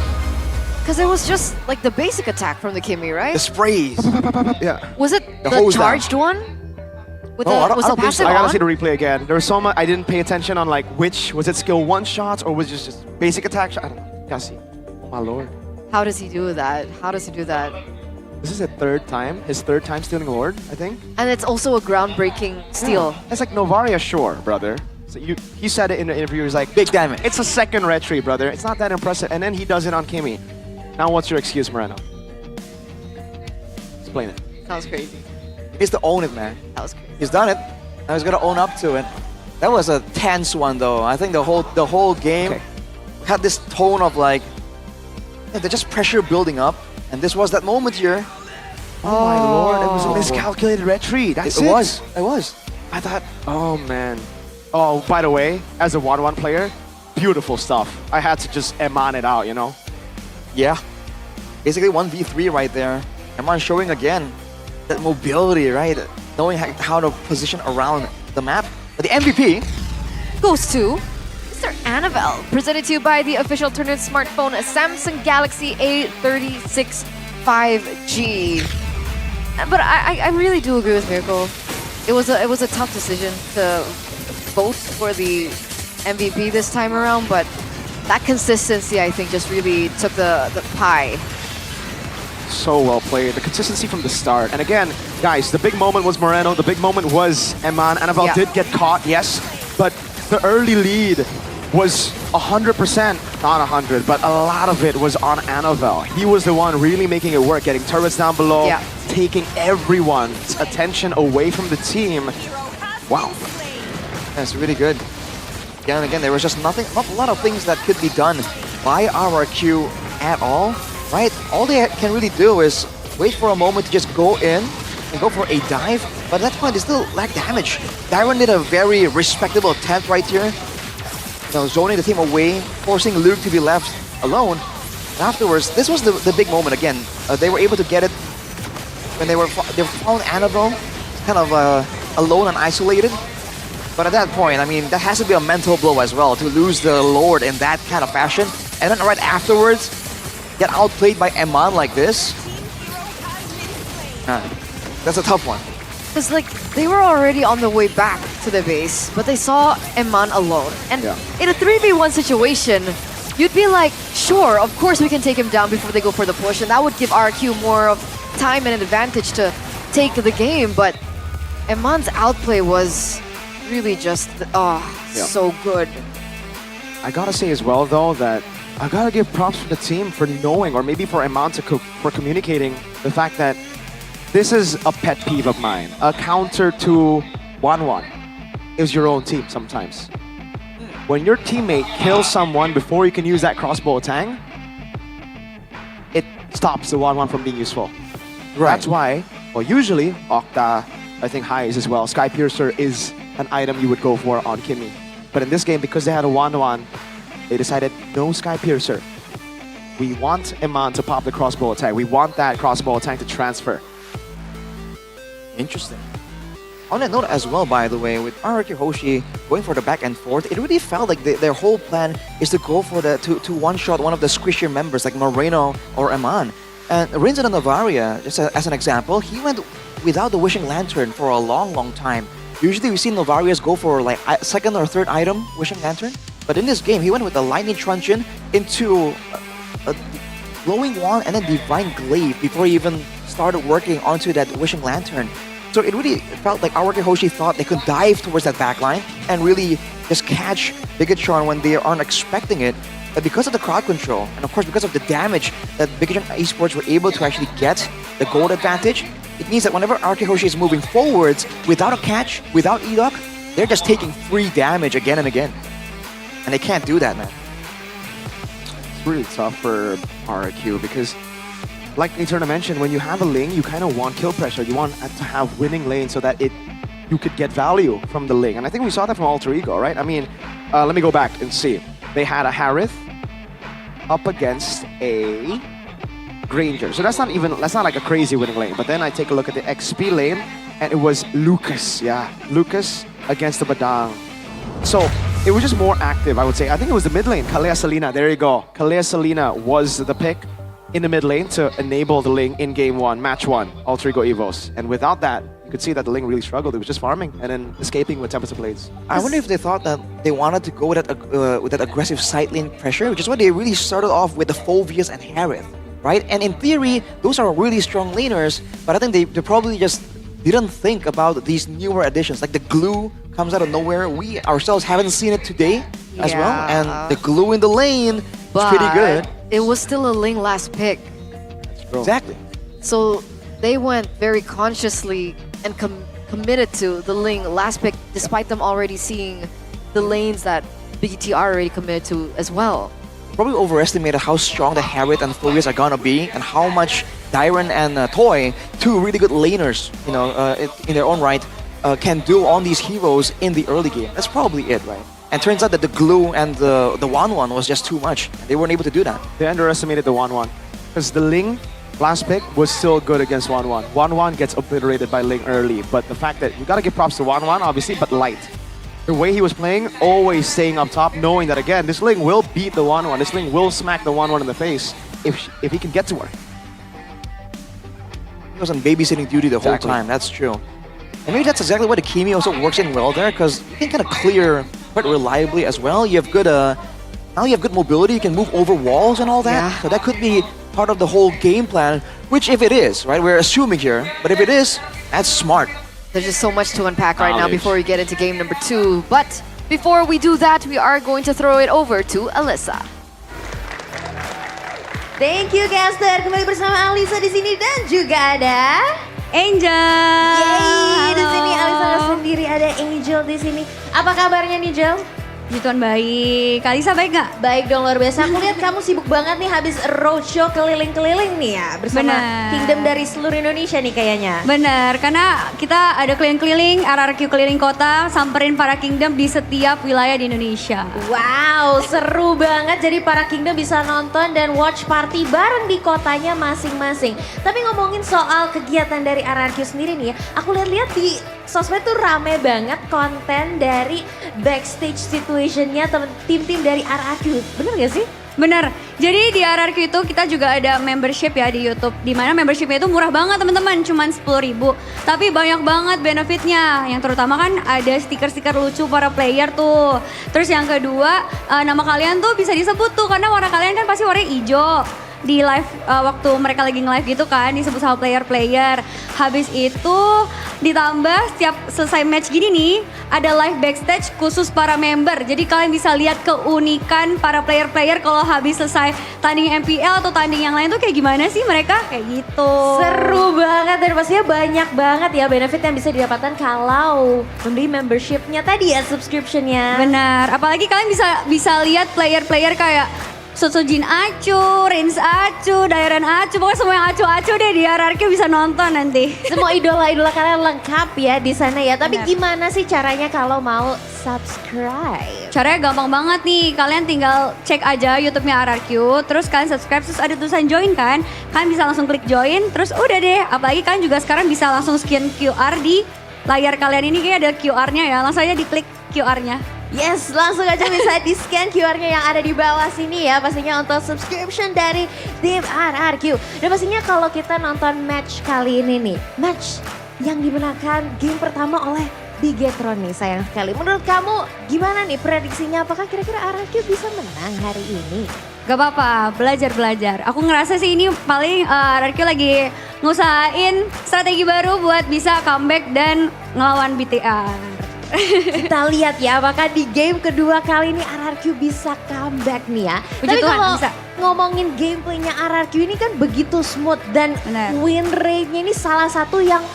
Because it was just like the basic attack from the Kimi, right? The sprays. Yeah. Was it the charged one? With was the passive I gotta on? see the replay again. There was so much I didn't pay attention on, like which was it skill 1 shots or was it just basic attack shot? I don't know. Gotta see. Oh my lord. How does he do that? How does he do that? This is his third time stealing Lord, I think. And it's also a groundbreaking steal. Yeah. It's like Novaria, sure, brother. So he said it in the interview. He's like, big damage. It's a second retreat, brother. It's not that impressive. And then he does it on Kimi. Now what's your excuse, Moreno? Explain it. That was crazy. He needs to own it, man. That was crazy. He's done it. Now he's gonna own up to it. That was a tense one, though. I think the whole game had this tone of like, they're just pressure building up, and this was that moment here. Oh my lord! It was a miscalculated retreat. That's it. It was. I thought, oh man. Oh, by the way, as a 1-1 player, beautiful stuff. I had to just Eman it out, you know. Yeah. Basically 1v3 right there. Eman showing again that mobility, right? Knowing how to position around the map. But the MVP goes to Mr. Annabelle, presented to you by the official tournament smartphone Samsung Galaxy A36 5G. But I really do agree with Miracle. It was a tough decision to vote for the MVP this time around, but that consistency, I think, just really took the pie. So well played. The consistency from the start. And again, guys, the big moment was Moreno. The big moment was Eman. Annabelle did get caught, yes, but the early lead was 100%, not 100, but a lot of it was on Annabelle. He was the one really making it work, getting turrets down below, taking everyone's attention away from the team. Wow. That's really good. Again and again, there was just not a lot of things that could be done by RRQ at all, right? All they can really do is wait for a moment to just go in and go for a dive, but at that point, they still lack damage. Dyron did a very respectable attempt right here. You know, zoning the team away, forcing Luke to be left alone. Afterwards, this was the big moment again. They were able to get it when they found Annabelle kind of alone and isolated. But at that point, I mean, that has to be a mental blow as well to lose the Lord in that kind of fashion. And then right afterwards, get outplayed by Eman like this. That's a tough one. Because like they were already on the way back to the base, but they saw Eman alone. And in a 3v1 situation, you'd be like, sure, of course we can take him down before they go for the push, and that would give RQ more of time and an advantage to take the game. But Eman's outplay was really just so good. I gotta say as well though that I gotta give props to the team for knowing, or maybe for Eman for communicating the fact that this is a pet peeve of mine. A counter to 1-1 is your own team sometimes. When your teammate kills someone before you can use that crossbow attack, it stops the 1-1 from being useful. Right. That's why, well, usually Octa, I think Highs as well, Sky Piercer is an item you would go for on Kimmy. But in this game, because they had a 1-1, they decided no Sky Piercer. We want Eman to pop the crossbow attack. We want that crossbow attack to transfer. Interesting. On that note as well, by the way, with RRQ Hoshi going for the back and forth, it really felt like their whole plan is to go for the to one-shot one of the squishier members like Moreno or Eman. And Rinzen and Novaria, just as an example, he went without the Wishing Lantern for a long time. Usually we see Novarias go for like second or third item Wishing Lantern, but in this game he went with the Lightning Truncheon into a Glowing Wand and then Divine Glaive before he even started working onto that Wishing Lantern. So it really felt like RRQ Hoshi thought they could dive towards that backline and really just catch Bigatron when they aren't expecting it. But because of the crowd control, and of course because of the damage that Bigatron Esports were able to actually get the gold advantage, it means that whenever RRQ Hoshi is moving forwards without a catch, without Edok, they're just taking free damage again and again. And they can't do that, man. It's really tough for RRQ because, like Eterna mentioned, when you have a lane, you kind of want kill pressure. You want to have winning lane so that you could get value from the lane. And I think we saw that from Alter Ego, right? I mean, let me go back and see. They had a Harith up against a Granger. So that's not like a crazy winning lane. But then I take a look at the XP lane, and it was Lucas. Yeah, Lucas against the Badang. So it was just more active, I would say. I think it was the mid lane, Kalea Selena. There you go. Kalea Selena was the pick in the mid lane to enable the Ling in game 1, match 1, Alter Ego Evos. And without that, you could see that the Ling really struggled. It was just farming and then escaping with Tempest of Blades. I wonder if they thought that they wanted to go with that aggressive side lane pressure, which is why they really started off with the Phovius and Harith, right? And in theory, those are really strong laners, but I think they probably just didn't think about these newer additions. Like the glue comes out of nowhere. We ourselves haven't seen it today as well. And the glue in the lane is pretty good. It was still a Ling last pick. Exactly. So they went very consciously and committed to the Ling last pick, despite them already seeing the lanes that BGT are already committed to as well. Probably overestimated how strong the Harith and Phobius are gonna be, and how much Dyron and Toy, two really good laners, in their own right, can do on these heroes in the early game. That's probably it, right? And turns out that the glue and the 1-1 was just too much. They weren't able to do that. They underestimated the 1-1. Because the Ling last pick was still good against 1-1. 1-1 gets obliterated by Ling early. But the fact that you gotta give props to 1-1, obviously, but light. The way he was playing, always staying up top, knowing that again, this Ling will beat the 1-1. This Ling will smack the 1-1 in the face if he can get to her. He was on babysitting duty the whole time, that's true. And maybe that's exactly why the Kimi also works in well there, because you can kind of clear quite reliably as well. You have good, now you have good mobility, you can move over walls and all that. Yeah. So that could be part of the whole game plan, which if it is, right, we're assuming here, but if it is, that's smart. There's just so much to unpack right now before we get into game number 2. But before we do that, we are going to throw it over to Alyssa. Thank you, Caster. Kembali bersama Alisa di sini dan juga ada Angel. Yeay, di sini Alisa sendiri, ada Angel di sini. Apa kabarnya nih, Angel? Puji Tuhan baik. Kalisa baik nggak? Baik dong, luar biasa. Aku lihat kamu sibuk banget nih habis roadshow keliling-keliling nih ya. Bersama Bener. Kingdom dari seluruh Indonesia nih kayaknya. Bener, karena kita ada keliling-keliling, RRQ keliling kota, samperin para Kingdom di setiap wilayah di Indonesia. Wow, seru banget. Jadi para Kingdom bisa nonton dan watch party bareng di kotanya masing-masing. Tapi ngomongin soal kegiatan dari RRQ sendiri nih ya, aku lihat-lihat di sosmed tuh rame banget konten dari backstage situationnya tim-tim dari RRQ. Bener gak sih? Bener, jadi di RRQ itu kita juga ada membership ya di YouTube. Dimana membershipnya itu murah banget teman-teman, cuman 10.000. Tapi banyak banget benefitnya. Yang terutama kan ada stiker-stiker lucu para player tuh. Terus yang kedua, nama kalian tuh bisa disebut tuh karena warna kalian kan pasti warnanya hijau. Di live waktu mereka lagi nge-live gitu kan disebut sama player-player. Habis itu ditambah setiap selesai match gini nih ada live backstage khusus para member. Jadi kalian bisa lihat keunikan para player-player kalau habis selesai tanding MPL atau tanding yang lain tuh kayak gimana sih mereka kayak gitu. Seru banget dan pastinya banyak banget ya benefit yang bisa didapatkan kalau membeli membershipnya tadi ya, subscriptionnya. Benar, apalagi kalian bisa lihat player-player kayak Sojin Acu, Rins Acu, Dairen Acu, pokoknya semua yang Acu-Acu deh di RRQ bisa nonton nanti. Semua idola-idola kalian lengkap ya di sana ya. Tapi Benar. gimana sih caranya kalau mau subscribe? Caranya gampang banget nih, kalian tinggal cek aja YouTube-nya RRQ, terus kalian subscribe, terus ada tulisan join kan, kalian bisa langsung klik join, terus udah deh. Apalagi kalian juga sekarang bisa langsung scan QR di layar kalian ini, kayak ada QR-nya ya, langsung aja diklik QR-nya. Yes, langsung aja bisa di-scan QR-nya yang ada di bawah sini ya. Pastinya untuk subscription dari tim RRQ. Dan pastinya kalau kita nonton match kali ini nih. Match yang dimenangkan game pertama oleh Bigetron nih sayang sekali. Menurut kamu gimana nih prediksinya? Apakah kira-kira RRQ bisa menang hari ini? Gak apa-apa, belajar. Aku ngerasa sih ini paling RRQ lagi ngusahain strategi baru buat bisa comeback dan ngelawan BTR. Kita lihat ya apakah di game kedua kali ini RRQ bisa comeback nih ya. Puji Tapi Tuhan, kalau bisa. ngomongin gameplaynya RRQ ini kan begitu smooth dan win rate-nya ini salah satu yang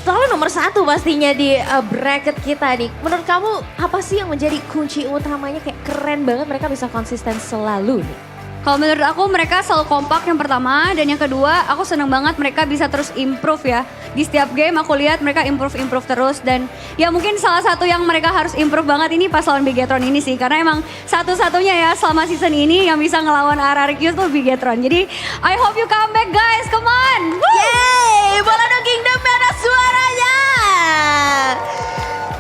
selalu nomor satu pastinya di bracket kita nih. Menurut kamu apa sih yang menjadi kunci utamanya, kayak keren banget mereka bisa konsisten selalu nih? Kalau menurut aku mereka selalu kompak yang pertama, dan yang kedua aku seneng banget mereka bisa terus improve ya. Di setiap game aku lihat mereka improve terus, dan ya mungkin salah satu yang mereka harus improve banget ini pas lawan Bigetron ini sih. Karena emang satu-satunya ya selama season ini yang bisa ngelawan RRQ tuh Bigetron. Jadi I hope you come back guys, come on! Woo! Yeay, bola dong Kingdom, mana suaranya?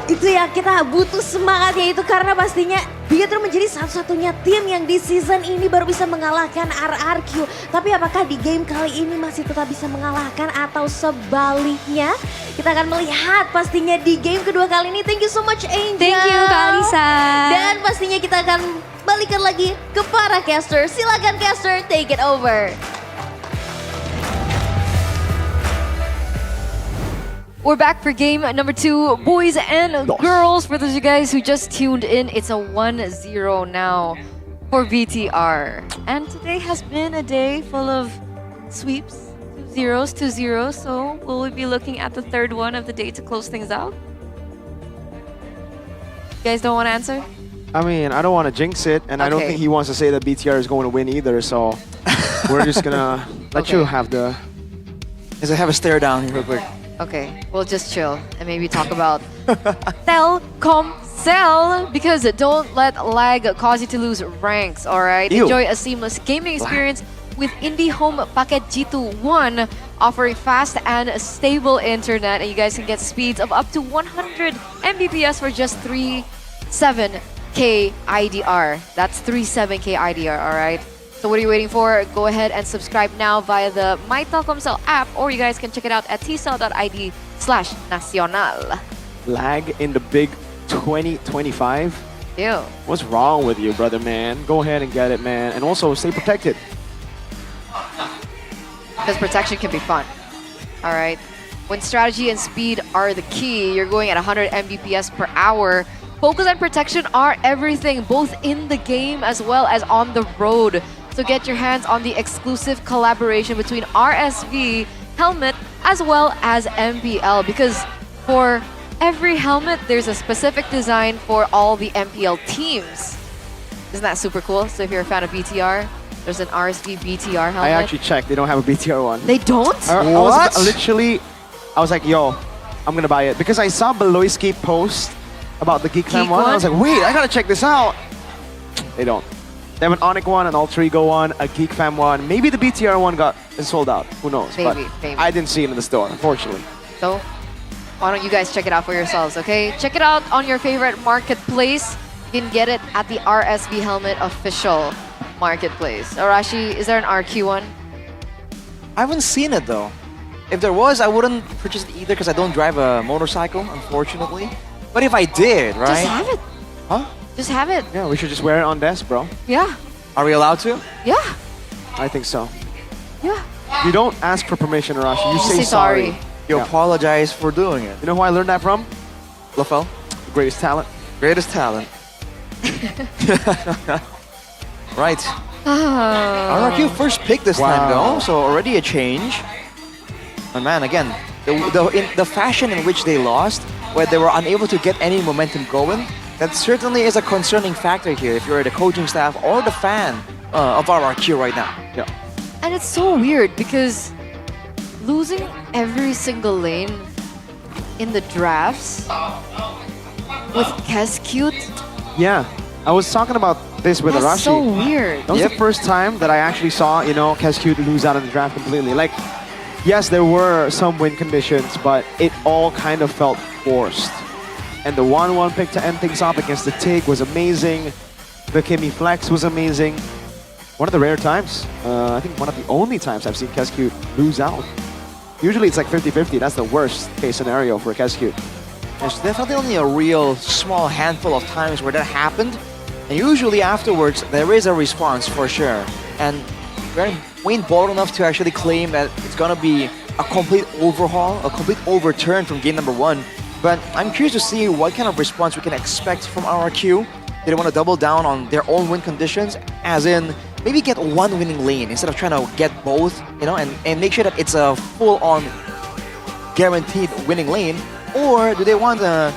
Itu ya, kita butuh semangatnya itu karena pastinya Bigetron menjadi satu-satunya tim yang di season ini baru bisa mengalahkan RRQ. Tapi apakah di game kali ini masih tetap bisa mengalahkan atau sebaliknya? Kita akan melihat pastinya di game kedua kali ini. Thank you so much Angel. Thank you Kak Alisa. Dan pastinya kita akan balikan lagi ke para caster. Silakan caster, take it over. We're back for game number 2, boys and girls. For those of you guys who just tuned in, it's a 1-0 now for VTR. And today has been a day full of sweeps, 2-0s, 2-0. So will we be looking at the third one of the day to close things out? You guys don't want to answer? I mean, I don't want to jinx it, and I don't Okay. think he wants to say that BTR is going to win either, so we're just gonna let you have the... Have a stare down real quick. Okay, we'll just chill and maybe talk about Telkomsel, because don't let lag cause you to lose ranks, alright? Ew. Enjoy a seamless gaming experience with IndiHome Paket G2 One, offering fast and stable internet, and you guys can get speeds of up to 100 Mbps for just 37K IDR. That's 37K IDR, alright? So what are you waiting for? Go ahead and subscribe now via the My Telkomsel app, or you guys can check it out at tcell.id/nacional. Lag in the big 2025? Ew. What's wrong with you, brother, man? Go ahead and get it, man. And also, stay protected. Because protection can be fun. All right. When strategy and speed are the key, you're going at 100 Mbps per hour. Focus and protection are everything, both in the game as well as on the road. So get your hands on the exclusive collaboration between RSV, Helmet, as well as MPL. Because for every helmet, there's a specific design for all the MPL teams. Isn't that super cool? So if you're a fan of BTR, there's an RSV BTR helmet. I actually checked. They don't have a BTR one. They don't? I was like, yo, I'm gonna buy it because I saw Beloyski post about the Geek Fam one. I was like, wait, I gotta check this out. They don't. They have an Onyx one, an Alter Ego one, a Geek Fam one. Maybe the BTR one is sold out. Who knows? Maybe. I didn't see it in the store, unfortunately. So why don't you guys check it out for yourselves, okay? Check it out on your favorite marketplace. You can get it at the RSV Helmet official marketplace. Arashi, is there an RQ one? I haven't seen it though. If there was, I wouldn't purchase it either because I don't drive a motorcycle, unfortunately. But if I did, right? Just have it. Huh? Just have it. Yeah, we should just wear it on desk, bro. Yeah. Are we allowed to? Yeah. I think so. Yeah. You don't ask for permission, Arashi. You say sorry. You apologize for doing it. You know who I learned that from? LaFell? Greatest talent. Greatest talent. Right. RRQ first pick this time though, so already a change. And man, again, the fashion in which they lost, where they were unable to get any momentum going, that certainly is a concerning factor here if you're the coaching staff or the fan of RRQ right now. Yeah. And it's so weird because losing every single lane in the drafts with Keskute. Yeah, I was talking about this with That's Arashi. so weird. That was the first time that I actually saw, Keskute lose out in the draft completely. Like, yes, there were some win conditions, but it all kind of felt forced. And the 1-1 pick to end things off against the TIG was amazing. The Kimmy Flex was amazing. One of the rare times, I think one of the only times I've seen Keskute lose out. Usually it's like 50-50. That's the worst case scenario for Keskute. There's definitely only a real small handful of times where that happened. And usually afterwards, there is a response for sure. And Wayne bold enough to actually claim that it's going to be a complete overhaul, a complete overturn from game number 1. But I'm curious to see what kind of response we can expect from RRQ. They want to double down on their own win conditions, as in maybe get one winning lane instead of trying to get both, and make sure that it's a full-on guaranteed winning lane. Or do they want to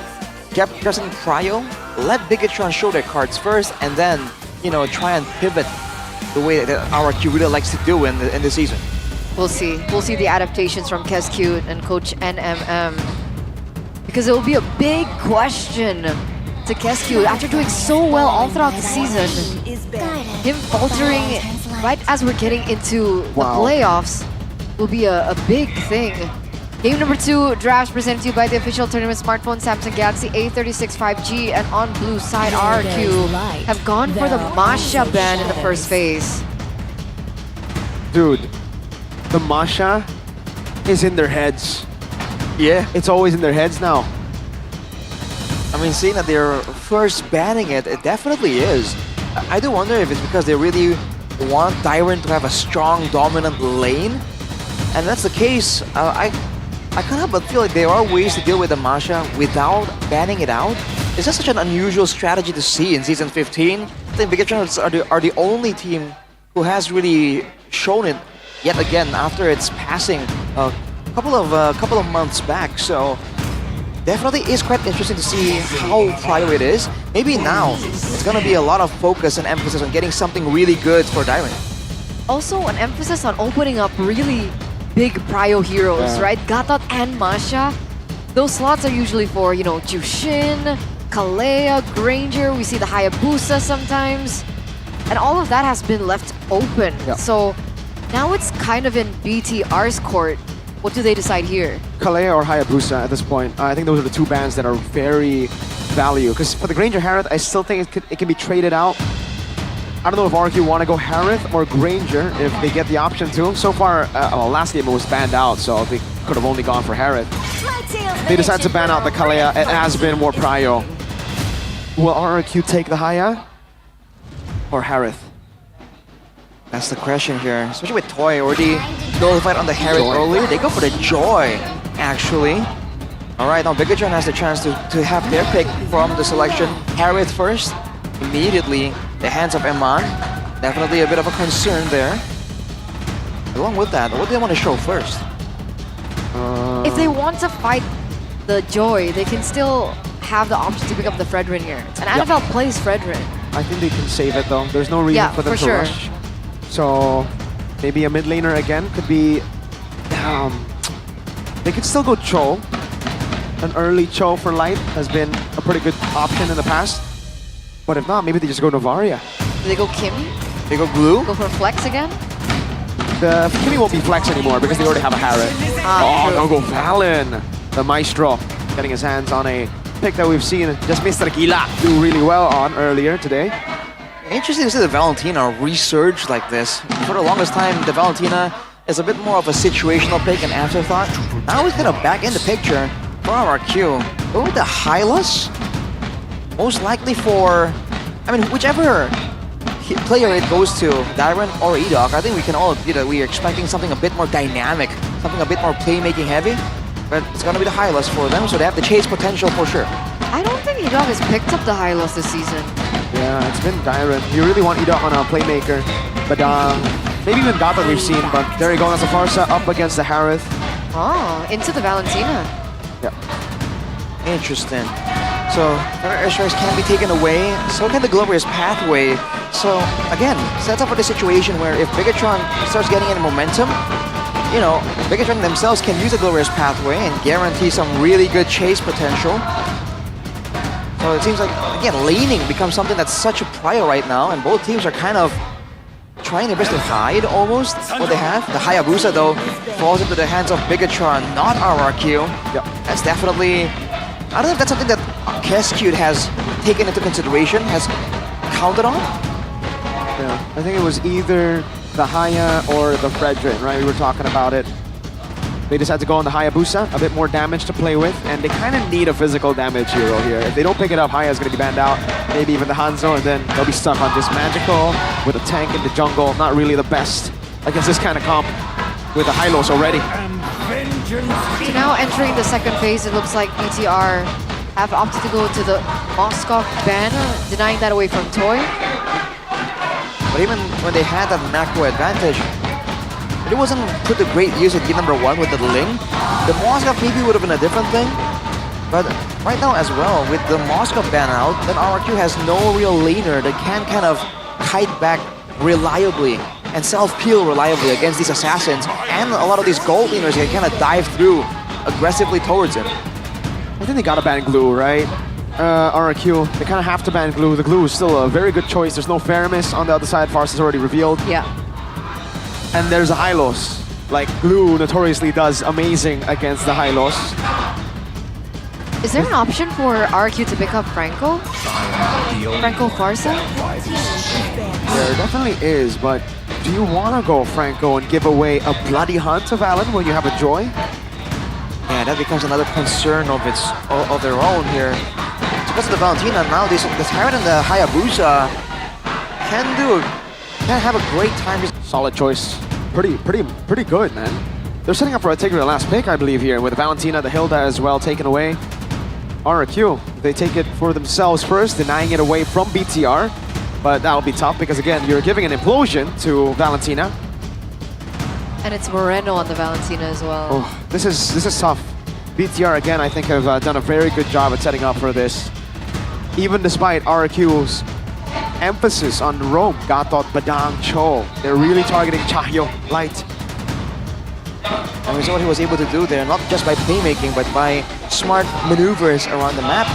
get present Cryo, let Bigatron show their cards first, and then, try and pivot the way that RRQ really likes to do in the season? We'll see. We'll see the adaptations from Keskute and Coach NMM. Because it will be a big question to Keskute after doing so well all throughout the season. Him faltering right as we're getting into the playoffs will be a big thing. Game number 2, drafts presented to you by the official tournament smartphone Samsung Galaxy A36 5G, and on blue side RRQ have gone for the Masha ban in the first phase. Dude, the Masha is in their heads. Yeah. It's always in their heads now. I mean, seeing that they're first banning it, it definitely is. I do wonder if it's because they really want Dyrant to have a strong, dominant lane. And that's the case. I kind of feel like there are ways to deal with the Masha without banning it out. It's just such an unusual strategy to see in Season 15. I think Bigatron are the only team who has really shown it yet again after its passing a couple of months back. So definitely is quite interesting to see how Cryo it is. Maybe now it's gonna be a lot of focus and emphasis on getting something really good for Dyrant. Also, an emphasis on opening up really big prio heroes, right? Gatot and Masha. Those slots are usually for, Jushin, Kalea, Granger. We see the Hayabusa sometimes. And all of that has been left open. Yeah. So now it's kind of in BTR's court. What do they decide here? Kalea or Hayabusa at this point. I think those are the two bands that are very value. Because for the Granger Harith, I still think it can be traded out. I don't know if RQ want to go Harith or Granger if they get the option to. So far, last game it was banned out, so they could have only gone for Harith. They decided to ban out the Kalea. It has been more prio. Will RQ take the Haya or Harith? That's the question here, especially with Toy already nullified on the Harith earlier. They go for the Joy, actually. Alright, now Bigatron has the chance to have their pick from the selection. Harith first, immediately the hands of Eman. Definitely a bit of a concern there. Along with that, what do they want to show first? If they want to fight the Joy, they can still have the option to pick up the Fredrin here. And NFL plays Fredrin. I think they can save it though. There's no reason Yeah, for them for to sure. rush. So maybe a mid laner again could be. They could still go Cho. An early Cho for light has been a pretty good option in the past. But if not, maybe they just go Novaria. Do they go Kimmy? They go Glue. Go for Flex again? The Kimmy won't be Flex anymore because they already have a Harrod. Ah, They'll go Valen. The Maestro getting his hands on a pick that we've seen just Mr. Gila do really well on earlier today. Interesting to see the Valentina resurge like this. For the longest time, the Valentina is a bit more of a situational pick and afterthought. Now he's gonna back in the picture for RRQ. Go with the Hylas. Most likely for, I mean, whichever player it goes to, Darren or Edok, I think we can all agree that we are expecting something a bit more dynamic, something a bit more playmaking heavy. But it's gonna be the Hylas for them, so they have the chase potential for sure. I don't think Edok has picked up the Hylos this season. Yeah, it's been Darren. You really want Edok on a playmaker. But maybe even Gata we've seen, but there you go, that's a Farsa up against the Harith. Oh, into the Valentina. Yeah. Interesting. So, airstrikes can be taken away, so can the Glorious Pathway. So, again, sets up for the situation where if Bigatron starts getting any momentum, you know, Bigatron themselves can use the Glorious Pathway and guarantee some really good chase potential. So it seems like, again, laning becomes something that's such a prior right now, and both teams are kind of trying their best to hide almost what they have. The Hayabusa, though, falls into the hands of Bigatron, not RRQ. Yep. That's definitely... I don't know if that's something that Kescute has taken into consideration, has counted on. Yeah, I think it was either the Haya or the Fredrin, right? We were talking about it. They decided to go on the Hayabusa, a bit more damage to play with, and they kind of need a physical damage hero here. If they don't pick it up, Haya's going to be banned out, maybe even the Hanzo, and then they'll be stuck on just Magical with a tank in the jungle. Not really the best against this kind of comp with the Hylos already. So now entering the second phase, it looks like BTR have opted to go to the Moskov banner, denying that away from Toy. But even when they had that macro advantage, it wasn't put to great use at game number 1 with the Ling. The Moskov maybe would have been a different thing. But right now as well, with the Moskov ban out, then RRQ has no real laner that can kind of kite back reliably and self-peel reliably against these assassins. And a lot of these gold laners can kind of dive through aggressively towards him. I think they gotta ban Glue, right? RRQ, they kind of have to ban Glue. The Glue is still a very good choice. There's no Faramis on the other side. Farce is already revealed. Yeah. And there's a Hylos. Like, Glue notoriously does amazing against the Hylos. Is there an option for RQ to pick up Franco? Franco Farsa? There definitely is, but do you want to go Franco and give away a bloody hunt to Valen when you have a Joy? Yeah, that becomes another concern of their own here. Because of the Valentina, now this Harrod and the Hayabusa can have a great time. Solid choice. Pretty good, man. They're setting up for a Tigreal last pick, I believe, here, with Valentina, the Hilda as well taken away. RRQ, they take it for themselves first, denying it away from BTR. But that'll be tough because, again, you're giving an implosion to Valentina. And it's Moreno on the Valentina as well. Oh, this is tough. BTR, again, I think have done a very good job at setting up for this. Even despite RRQ's emphasis on roam, Gatot, Badang, Cho. They're really targeting Chahyo, Light. And we saw what he was able to do there, not just by playmaking, but by smart maneuvers around the map.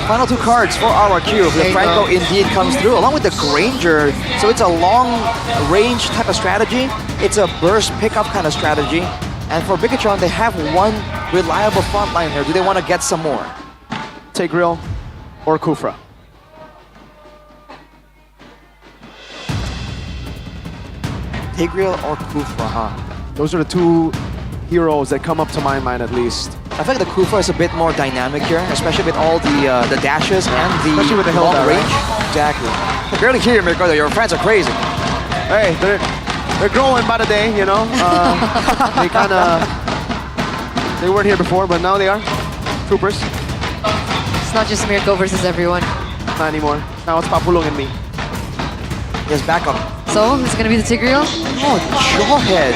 Final 2 cards for RRQ. The Franco indeed comes through, along with the Granger. So it's a long-range type of strategy. It's a burst pickup kind of strategy. And for Bigatron, they have one reliable frontline here. Do they want to get some more? Tigreal or Kufra? Tigreal or Kufra, huh? Those are the 2 heroes that come up to my mind, at least. I think the Kufra is a bit more dynamic here, especially with all the dashes and the especially with the long Hilda, range. right? Exactly. I can barely hear you, Mirko. Your friends are crazy. Hey, they're growing by the day, you know. They weren't here before, but now they are. Troopers. It's not just Mirko versus everyone. Not anymore. Now it's Papulong and me. Yes, back up. So, it's gonna be the Tigreal? Oh, Jawhead.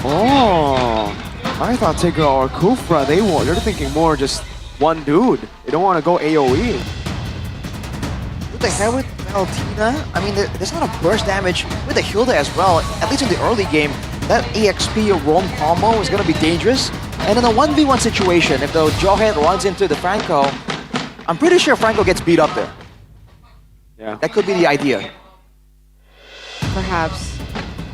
Oh, I thought Tigreal or Kufra, they're thinking more just one dude. They don't want to go AoE. With the head with Valentina, I mean, there's not a burst damage with the Hilda as well. At least in the early game, that EXP roam combo is going to be dangerous. And in a 1v1 situation, if the Jawhead runs into the Franco, I'm pretty sure Franco gets beat up there. Yeah. That could be the idea. Perhaps.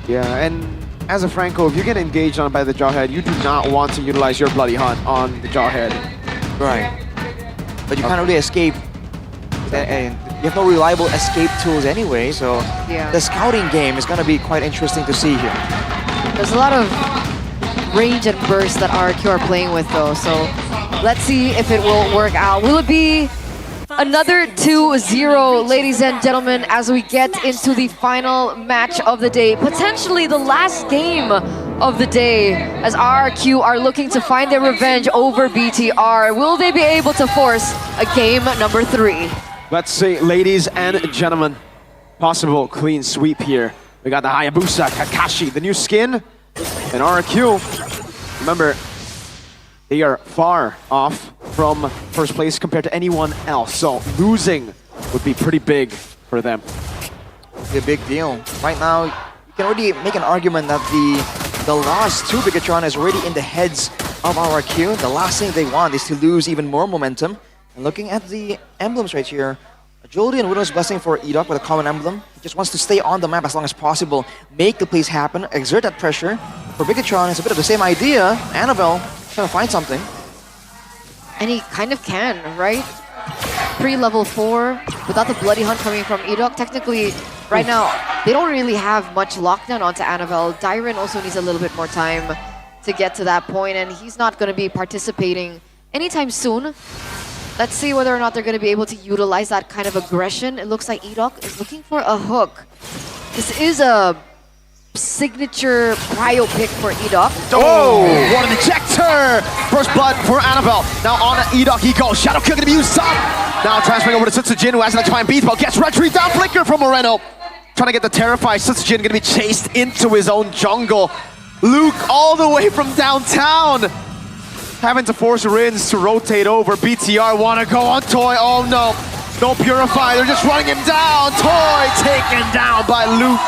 Yeah, and as a Franco, if you get engaged on by the Jawhead, you do not want to utilize your Bloody Hunt on the Jawhead. Right. But you can't really escape. And you have no reliable escape tools anyway, so Yeah. the scouting game is going to be quite interesting to see here. There's a lot of range and burst that RRQ are playing with though, so let's see if it will work out. Will it be another 2-0, ladies and gentlemen, as we get into the final match of the day, potentially the last game of the day, as RRQ are looking to find their revenge over BTR. Will they be able to force a game number 3? Let's see, ladies and gentlemen, possible clean sweep here. We got the Hayabusa, Kakashi, the new skin, and RRQ. Remember, they are far off from first place compared to anyone else, so losing would be pretty big for them. It's a big deal. Right now, you can already make an argument that the loss to Bigatron is already in the heads of RRQ. The last thing they want is to lose even more momentum. And looking at the emblems right here, Agility and Widow's Blessing for Edok with a common emblem. He just wants to stay on the map as long as possible, make the plays happen, exert that pressure. For Bigatron, it's a bit of the same idea. Annabelle trying to find something. And he kind of can, right? Pre-level 4, without the Bloody Hunt coming from Edok, technically, right now, they don't really have much lockdown onto Annabelle. Dyron also needs a little bit more time to get to that point, and he's not going to be participating anytime soon. Let's see whether or not they're going to be able to utilize that kind of aggression. It looks like Edok is looking for a hook. This is a signature prio pick for Edok. Oh, what an ejector! First blood for Annabelle. Now on Edok he goes. Shadow Kill gonna be used up. Now transferring over to Sutsujin, who has to try and beat, but gets retreat down flicker from Moreno. Trying to get the terrified Sutsujin, gonna be chased into his own jungle. Luke all the way from downtown. Having to force Rins to rotate over. BTR wanna go on Toy. Oh no. No Purify, they're just running him down. Toy taken down by Luke.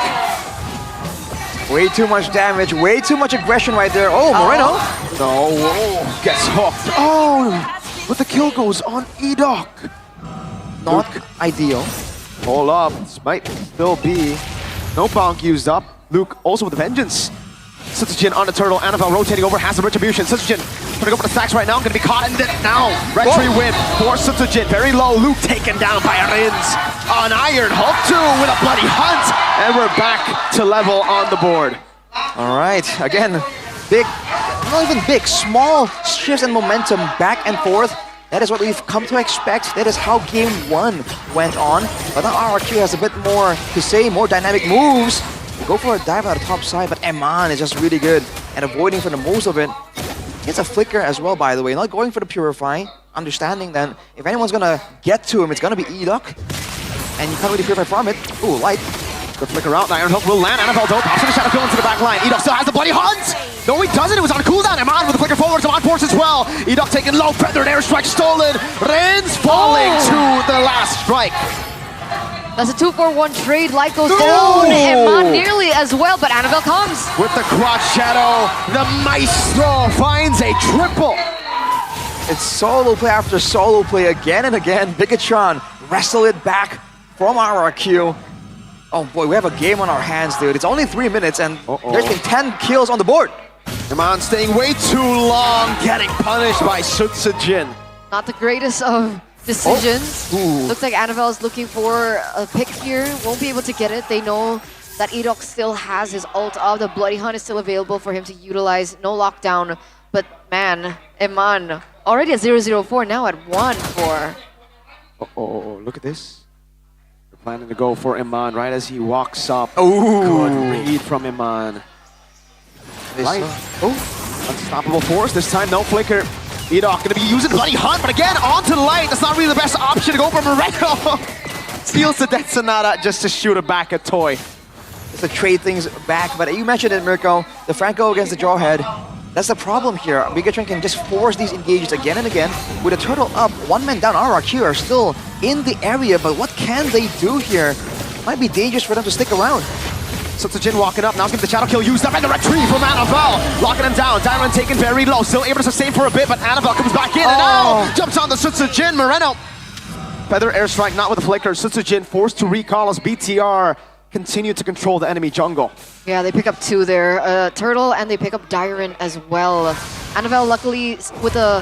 Way too much damage, way too much aggression right there. Oh, Moreno. No, oh, gets hooked. Oh, but the kill goes on Edok. Not ideal. Hold up, this might still be no bonk used up. Luke also with a vengeance. Sutsujin on the turtle, Annabelle rotating over, has the retribution. Sutsujin trying to go for the stacks right now, gonna be caught in it now. Red tree win for Sutsujin, very low. Luke taken down by Rins. An Iron Hulk 2 with a bloody hunt. And we're back to level on the board. All right, again, big, not even big, small shifts in momentum back and forth. That is what we've come to expect. That is how game 1 went on. But now RRQ has a bit more to say, more dynamic moves. They go for a dive out of top side, but Eman is just really good at avoiding for the most of it. Gets a flicker as well, by the way, not going for the Purify, understanding that if anyone's gonna get to him, it's gonna be Edok. And you can't really Purify from it. Ooh, light. The flicker out, Iron Hulk will land. Annabelle don't pops in the Shadow Kill into the back line. Edok still has the bloody hunt! No, he doesn't. It was on cooldown. Eman with the flicker forward to on force as well. Edok taking low, feathered airstrike stolen. Rins falling to the last strike. That's a 2-for-1 trade. Light goes down. Eman nearly as well, but Annabelle comes. With the crotch shadow, the Maestro finds a triple. It's solo play after solo play again and again. Bigatron wrestle it back from RRQ. Oh boy, we have a game on our hands, dude. It's only 3 minutes and there's been 10 kills on the board. Eman staying way too long, getting punished by Sutsujin. Not the greatest of decisions. Looks like Annabelle is looking for a pick here. Won't be able to get it. They know that Edok still has his ult up. The Bloody Hunt is still available for him to utilize. No lockdown. But man, Eman already at 0-0-4, now at 1-4. Oh, look at this. They're planning to go for Eman right as he walks up. Oh, good read from Eman. Right. Unstoppable force. This time, no flicker. Edok gonna be using Bloody Hunt, but again, onto the light. That's not really the best option to go for Moreno. Steals the Death Sonata just to shoot it back at Toy. Just to trade things back, but you mentioned it, Mirko. The Franco against the Jawhead. That's the problem here. Bigatron can just force these engages again and again. With a turtle up, one man down, RRQ are still in the area, but what can they do here? Might be dangerous for them to stick around. Sutsujin walking up, now give the shadow kill used up, and the retrieve from Annabelle. Locking him down, Diamond taken very low, still able to sustain for a bit, but Annabelle comes back in, and now jumps on the Sutsujin. Moreno. Feather airstrike, not with the flicker. Sutsujin forced to recall as BTR continue to control the enemy jungle. Yeah, they pick up 2 there. Turtle, and they pick up Dyron as well. Annabelle, luckily, with a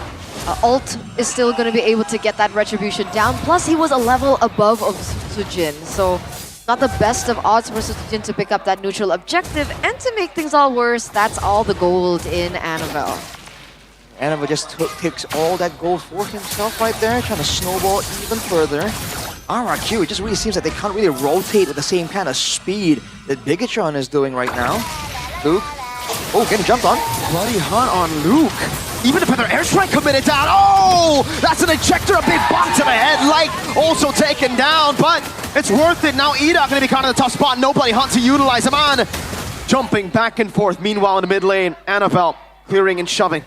ult, is still going to be able to get that retribution down. Plus, he was a level above of Sutsujin, so not the best of odds for Sutsujin to pick up that neutral objective. And to make things all worse, that's all the gold in Annabelle. Annabelle just takes all that gold for himself right there, trying to snowball even further. RRQ, it just really seems that they can't really rotate with the same kind of speed that Bigatron is doing right now. Luke, getting jumped on. Bloody hunt on Luke. Even if their airstrike committed down. Oh, that's an ejector, a big bump to the head. Light also taken down, but it's worth it. Now Eda going to be caught in a tough spot. No Bloody Hunt to utilize him on. Jumping back and forth. Meanwhile, in the mid lane, Annabelle clearing and shoving.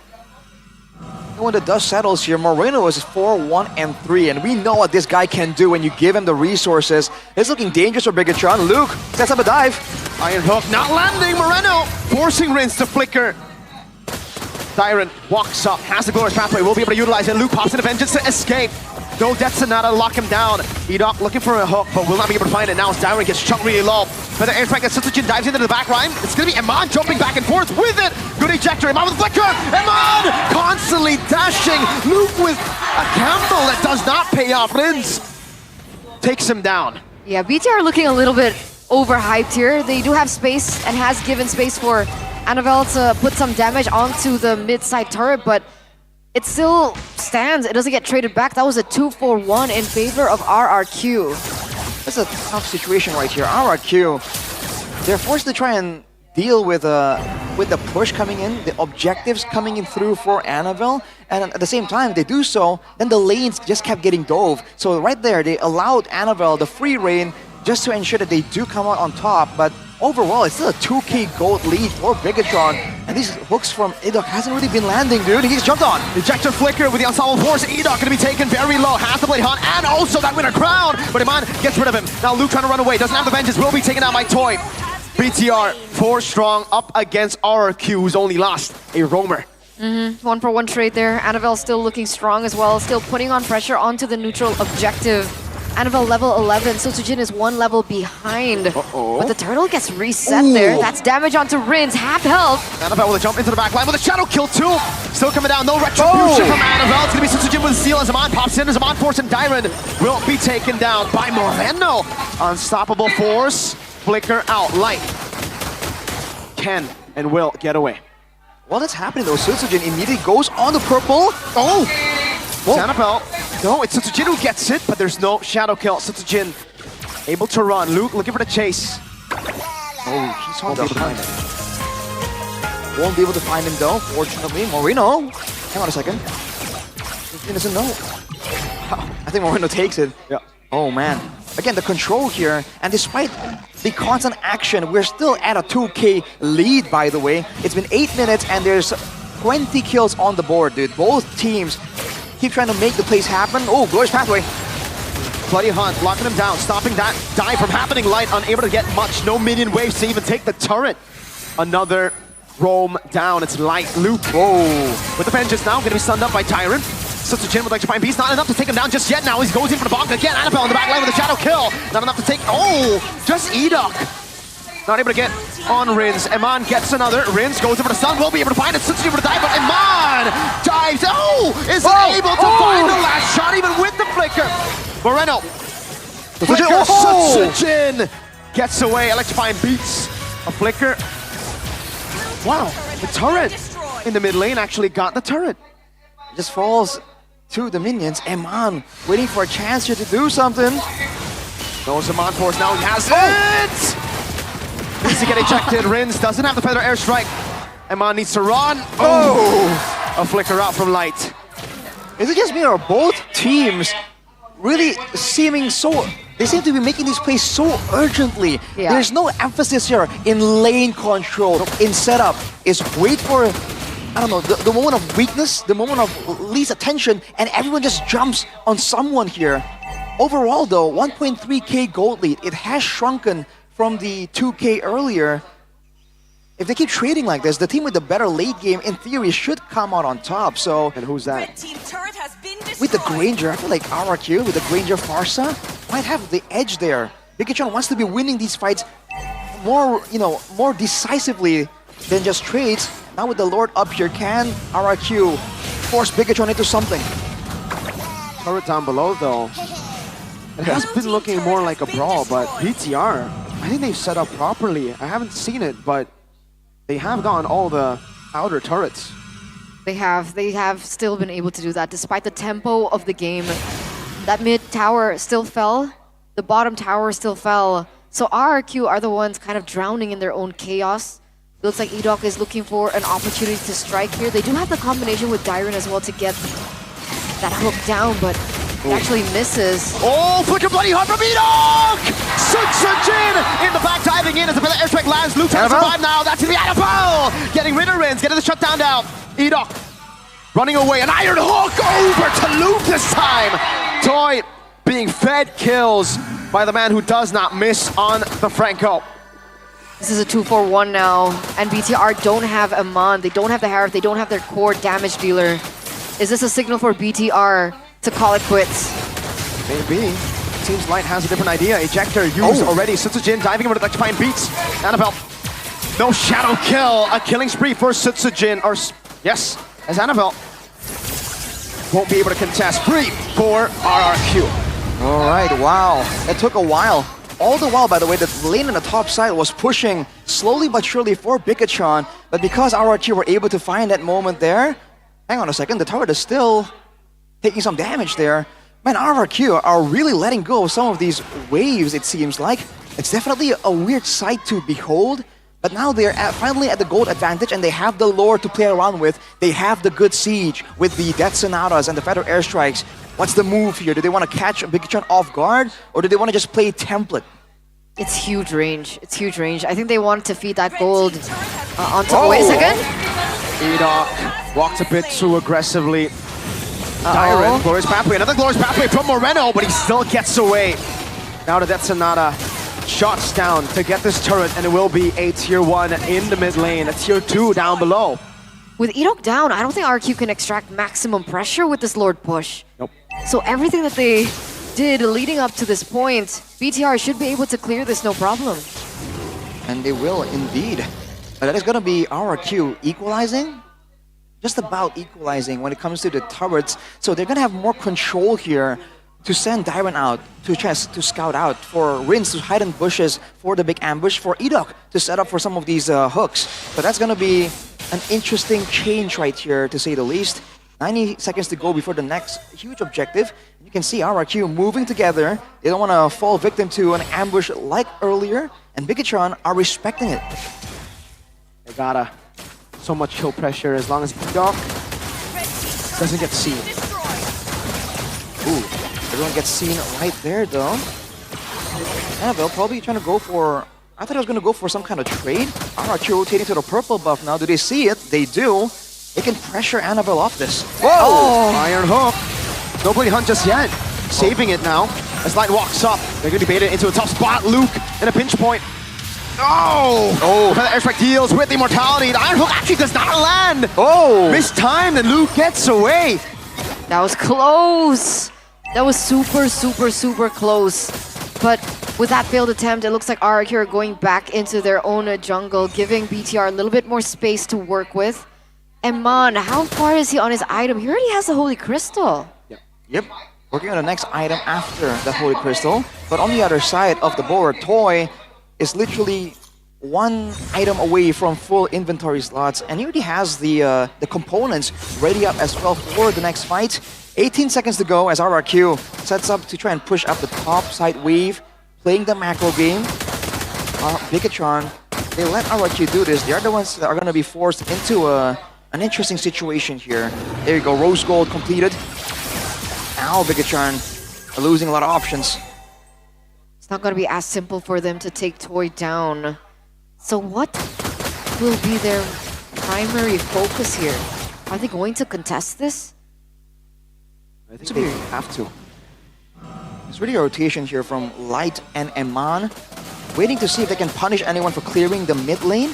When the dust settles here, Moreno is 4-1-3, and we know what this guy can do when you give him the resources. It's looking dangerous for Bigatron. Luke sets up a dive. Iron Hook not landing. Moreno forcing Rins to flicker. Dyron walks up, has the glorious pathway, will be able to utilize it. Luke pops in a vengeance to escape. No Death Sonata to lock him down. Edok looking for a hook, but will not be able to find it now as Dyron gets chunked really low. But the airstrike as Sutsujin dives into the back line. It's going to be Iman jumping back and forth with it. Good ejector. Iman with the flicker. Iman constantly dashing. Luke with a gamble that does not pay off. Rins takes him down. Yeah, BTR looking a little bit overhyped here. They do have space and has given space for Annabelle to put some damage onto the mid-side turret, but it still stands. It doesn't get traded back. That was a 2-4-1 in favor of RRQ. That's a tough situation right here. RRQ, they're forced to try and deal with the push coming in, the objectives coming in through for Annabelle, and at the same time they do so, then the lanes just kept getting dove. So right there, they allowed Annabelle the free reign just to ensure that they do come out on top, but overall, it's still a 2k gold lead for Bigatron, and these hooks from Edok hasn't really been landing, dude. He gets jumped on. Ejector flicker with the ensemble force. Edok going to be taken very low. Has the Blade Hunt and also that winner crown, but Iman gets rid of him. Now Luke trying to run away. Doesn't have the vengeance. Will be taken out by Toy. BTR 4 strong up against RRQ, who's only lost a roamer. 1-for-1 trade there. Annabelle still looking strong as well, still putting on pressure onto the neutral objective. Annabelle level 11, Sutsujin is 1 level behind. But the turtle gets reset there. That's damage onto Rins, half health. Annabelle with a jump into the back line with a shadow kill too. Still coming down, no retribution from Annabelle. It's gonna be Sutsujin with Seal as Amon pops in, as Amon Force and Dyron will be taken down by Moreno. Unstoppable force, flicker out, light. Can and will get away. While that's happening though, Sutsujin immediately goes on the purple. It's Annabelle. No, it's Sutsujin who gets it, but there's no shadow kill. Sutsujin able to run. Luke looking for the chase. He's on the hunt. Won't be able to find him though, fortunately. Moreno, hang on a second. He doesn't know. I think Moreno takes it. Yeah. Oh man. Again, the control here, and despite the constant action, we're still at a 2k lead, by the way. It's been 8 minutes and there's 20 kills on the board, dude. Both teams keep trying to make the plays happen. Oh, glorious pathway. Bloody Hunt locking him down, stopping that dive from happening. Light unable to get much. No minion waves to even take the turret. Another roam down. It's Light. Luke. Whoa. With the vengeance now, going to be stunned up by Tyrant. Sutsujin would like to find peace. Not enough to take him down just yet. Now he goes in for the bonk again. Annabelle in the back line with a shadow kill. Not enough to take. Oh, just Edok. Not able to get on Rins. Iman gets another. Rins goes over the stun. Will be able to find it. Sutsujin for the dive, but Iman dives. Oh, isn't able to find the last shot even with the flicker. Moreno. Flicker. Sutsujin gets away. Electrifying beats a flicker. Wow, the turret in the mid lane actually got the turret. Just falls to the minions. Iman waiting for a chance here to do something. No Iman force now. He has it. Needs to get ejected. Rins doesn't have the feather airstrike. Iman needs to run. Oh, a flicker out from Light. Is it just me or both teams really seeming so... They seem to be making these plays so urgently. Yeah. There's no emphasis here in lane control, in setup. It's wait for I don't know, the moment of weakness, the moment of least attention, and everyone just jumps on someone here. Overall though, 1.3k gold lead, it has shrunken from the 2k earlier. If they keep trading like this, the team with the better late game, in theory, should come out on top. So, and who's that? With the Granger, I feel like RRQ with the Granger Farsa might have the edge there. Bigatron wants to be winning these fights more, more decisively than just trades. Now with the Lord up here, can RRQ force Bigatron into something? Turret down below though. It has been looking more like a brawl, but BTR, I think they've set up properly. I haven't seen it, but they have gotten all the outer turrets. They have still been able to do that despite the tempo of the game. That mid tower still fell, the bottom tower still fell. So RRQ are the ones kind of drowning in their own chaos. It looks like Edok is looking for an opportunity to strike here. They do have the combination with Dyron as well to get that hook down, but it actually misses. Oh, flicker bloody hard from Edok! Jin in the back, diving in as the airstrike lands. Luke trying to survive now. That's gonna be Annabelle! Getting rid of Rins, getting the shutdown down. Edok running away. An iron hook over to Luke this time. Toy being fed kills by the man who does not miss on the Franco. This is a 2-4-1 now, and BTR don't have Amon, they don't have the Harith, they don't have their core damage dealer. Is this a signal for BTR to call it quits? Maybe. Seems Light has a different idea. Ejector used already. Sutsujin diving in with electrifying beats. Annabelle. No shadow kill. A killing spree for Sutsujin. Or yes, as Annabelle won't be able to contest. Free for RRQ. All right, wow. It took a while. All the while, by the way, the lane on the top side was pushing slowly but surely for Bigatron. But because RRQ were able to find that moment there, hang on a second, the turret is still taking some damage there. Man, RRQ are really letting go of some of these waves, it seems like. It's definitely a weird sight to behold. But now they're finally at the gold advantage and they have the lore to play around with. They have the good siege with the Death Sonatas and the Feather Airstrikes. What's the move here? Do they want to catch Bigatron off guard or do they want to just play template? It's huge range. It's huge range. I think they want to feed that gold onto... Wait a second. Edok walked a bit too aggressively. Dyron, Glorious Pathway. Another Glorious Pathway from Moreno, but he still gets away. Now the Death Sonata shots down to get this turret, and it will be a tier 1 in the mid lane, a tier 2 down below. With Edok down, I don't think RQ can extract maximum pressure with this Lord push. Nope. So everything that they did leading up to this point, BTR should be able to clear this no problem. And they will indeed. That is going to be RRQ equalizing. Just about equalizing when it comes to the turrets. So they're going to have more control here to send Dyron out to scout out, for Rins to hide in bushes for the big ambush, for Edok to set up for some of these hooks. So that's going to be an interesting change right here, to say the least. 90 seconds to go before the next huge objective. You can see RRQ moving together. They don't want to fall victim to an ambush like earlier, and Bigatron are respecting it. They gotta. So much kill pressure as long as Edok doesn't get seen. Ooh, everyone gets seen right there though. Annabelle probably trying to go for... I thought I was going to go for some kind of trade. RRQ rotating to the purple buff now. Do they see it? They do. They can pressure Annabelle off this. Whoa! Oh. Iron hook. No Blade Hunt just yet. Saving it now. As Light walks up, they're going to bait it into a tough spot. Luke in a pinch point. Oh! The airstrike deals with the immortality. The Iron Hook actually does not land. Oh! Mistimed, and Luke gets away. That was close. That was super, super, super close. But with that failed attempt, it looks like RRQ are going back into their own jungle, giving BTR a little bit more space to work with. And Mon, how far is he on his item? He already has the Holy Crystal. Yep. Working on the next item after the Holy Crystal. But on the other side of the board, Toy is literally one item away from full inventory slots, and he already has the components ready up as well for the next fight. 18 seconds to go as RRQ sets up to try and push up the top side wave, playing the macro game. Bigatron, they let RRQ do this. They're the ones that are going to be forced into an interesting situation here. There you go, Rose Gold completed. Now Bigatron are losing a lot of options. It's not going to be as simple for them to take Toy down. So what will be their primary focus here? Are they going to contest this? I think they have to. There's really a rotation here from Light and Eman, waiting to see if they can punish anyone for clearing the mid lane.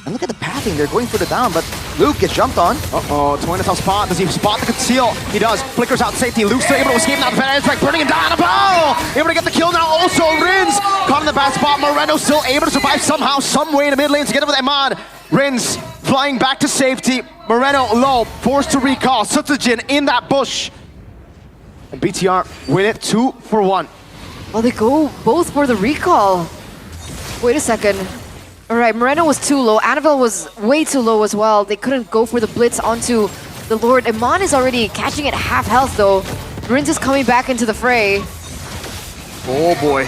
And look at the pathing, they're going for the down, but Luke gets jumped on. Uh-oh, Twin tough spot. Does he spot the conceal? He does. Flickers out safety. Luke's still able to escape now. The Van Strike burning him down. Able to get the kill now. Also, Rins caught in the bad spot. Moreno still able to survive somehow, some way in the mid lane together with Eman. Rins flying back to safety. Moreno low, forced to recall. Sutsujin in that bush. And BTR win it 2 for 1. Oh, they go both for the recall. Wait a second. All right, Moreno was too low. Annabelle was way too low as well. They couldn't go for the blitz onto the Lord. Eman is already catching it half health though. Rins is coming back into the fray. Oh boy.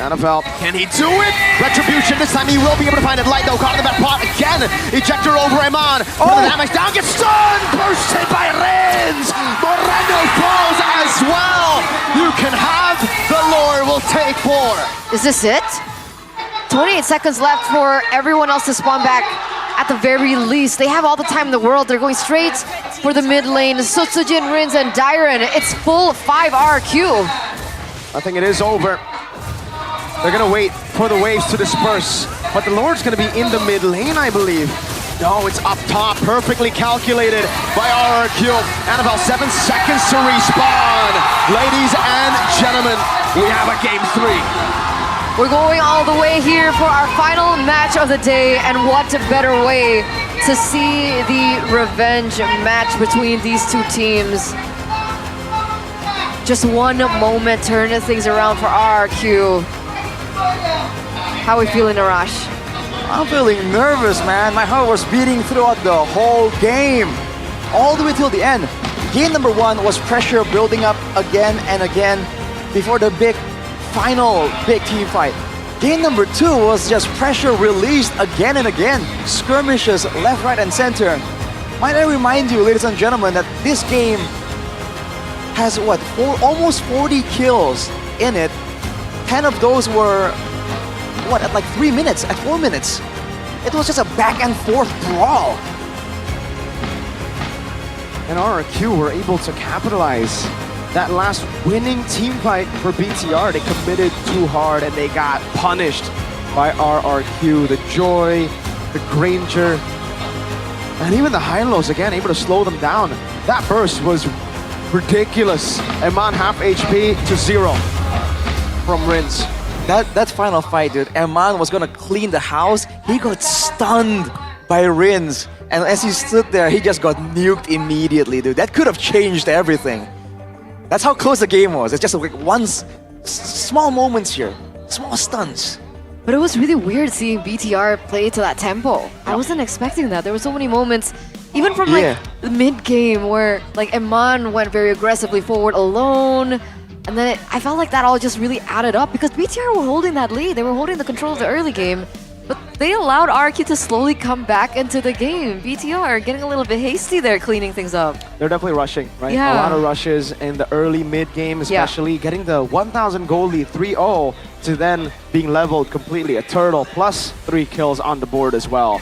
Annabelle, can he do it? Retribution, this time he will be able to find it. Light though, caught in the back pot again. Ejector over Eman. Oh, the damage down, gets stunned! Bursted by Rins! Moreno falls as well! You can have the Lord will take 4. Is this it? 28 seconds left for everyone else to spawn back. At the very least, they have all the time in the world. They're going straight for the mid lane. Sutsujin, Rins, and Dairon. It's full 5 RQ. I think it is over. They're gonna wait for the waves to disperse. But the Lord's gonna be in the mid lane, I believe. No, it's up top, perfectly calculated by RRQ. Annabelle, 7 seconds to respawn. Ladies and gentlemen, we have a game 3. We're going all the way here for our final match of the day, and what better way to see the revenge match between these two teams. Just one moment turning things around for RRQ. How are we feeling, Arash? I'm feeling nervous, man. My heart was beating throughout the whole game, all the way till the end. Game number 1 was pressure building up again and again before the final big team fight. Game number 2 was just pressure released again and again. Skirmishes left, right, and center. Might I remind you, ladies and gentlemen, that this game has almost 40 kills in it. 10 of those were at like 3 minutes, at 4 minutes. It was just a back and forth brawl. And RRQ were able to capitalize. That last winning team fight for BTR, they committed too hard and they got punished by RRQ. The Joy, the Granger, and even the Hylos again, able to slow them down. That burst was ridiculous. Eman half HP to 0 from Rins. That final fight, dude, Eman was gonna clean the house. He got stunned by Rins. And as he stood there, he just got nuked immediately, dude. That could have changed everything. That's how close the game was. It's just like small moments here, small stunts. But it was really weird seeing BTR play to that tempo. I wasn't expecting that. There were so many moments, even from the mid-game where like Eman went very aggressively forward alone. And then I felt like that all just really added up because BTR were holding that lead. They were holding the control of the early game. But they allowed RQ to slowly come back into the game. BTR getting a little bit hasty there, cleaning things up. They're definitely rushing, right? Yeah. A lot of rushes in the early mid-game, especially getting the 1,000 gold lead 3-0 to then being leveled completely. A turtle plus 3 kills on the board as well.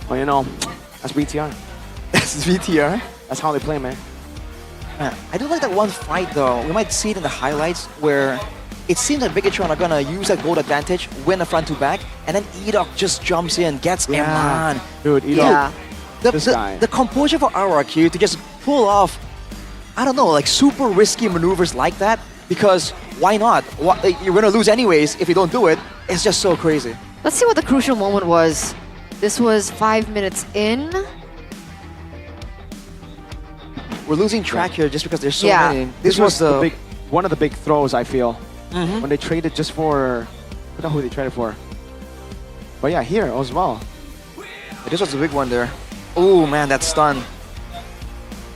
Well, you know, that's BTR. That's BTR? That's how they play, man. I do like that one fight though. We might see it in the highlights where it seems like Bigatron are gonna use that gold advantage, win a front to back, and then Edok just jumps in, gets Eman. Dude, Edok, the composure for RRQ to just pull off, I don't know, like super risky maneuvers like that, because why not? You're gonna lose anyways if you don't do it. It's just so crazy. Let's see what the crucial moment was. This was 5 minutes in. We're losing track here just because there's so many. This was one of the big throws, I feel. When they traded just for, I don't know who they traded for. But yeah, here as well. This was a big one there. Oh man, that stun.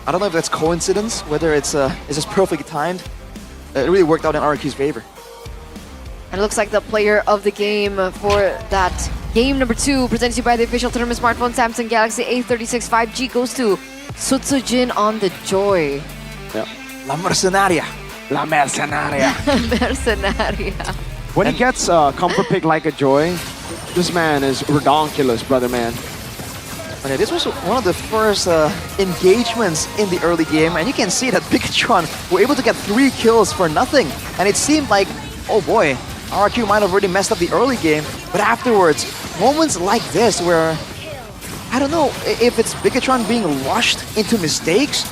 I don't know if that's coincidence, whether it's just perfectly timed. It really worked out in RQ's favor. And it looks like the player of the game for that game number 2, presented to you by the official tournament smartphone Samsung Galaxy A36 5G, goes to Sutsujin on the Joy. Yep. La Mercenaria. La Mercenaria. Mercenaria. When he gets a comfort pick like a Joy, this man is redonkulous, brother man. But yeah, this was one of the first engagements in the early game, and you can see that Bigatron were able to get 3 kills for nothing. And it seemed like, oh boy, RRQ might have already messed up the early game, but afterwards, moments like this where, I don't know if it's Bigatron being rushed into mistakes,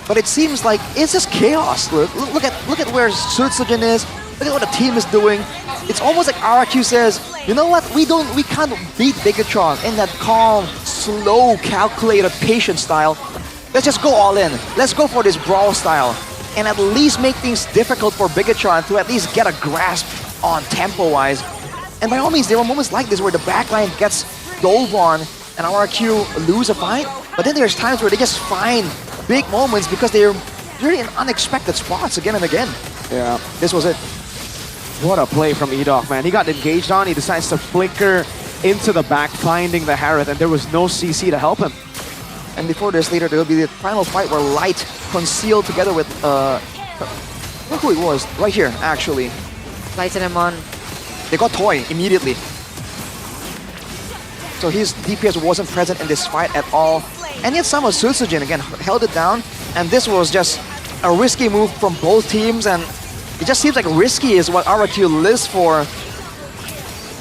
but it seems like it's just chaos. Look at where Sutsujin is. Look at what the team is doing. It's almost like RRQ says, you know what? We can't beat Bigatron in that calm, slow, calculated, patient style. Let's just go all in. Let's go for this brawl style, and at least make things difficult for Bigatron to at least get a grasp on tempo-wise. And by all means, there were moments like this where the backline gets dove on and RRQ lose a fight. But then there's times where they just find big moments because they're really in unexpected spots again and again. Yeah, this was it. What a play from Edok, man. He got engaged on, he decides to flicker into the back, finding the Harith, and there was no CC to help him. And before this, later, there will be the final fight where Light concealed together with, look who it was, right here, actually. Light and Amon. They got Toy immediately. So his DPS wasn't present in this fight at all. And yet somehow Sutsujin, again, held it down, and this was just a risky move from both teams, and it just seems like risky is what RRQ lives for.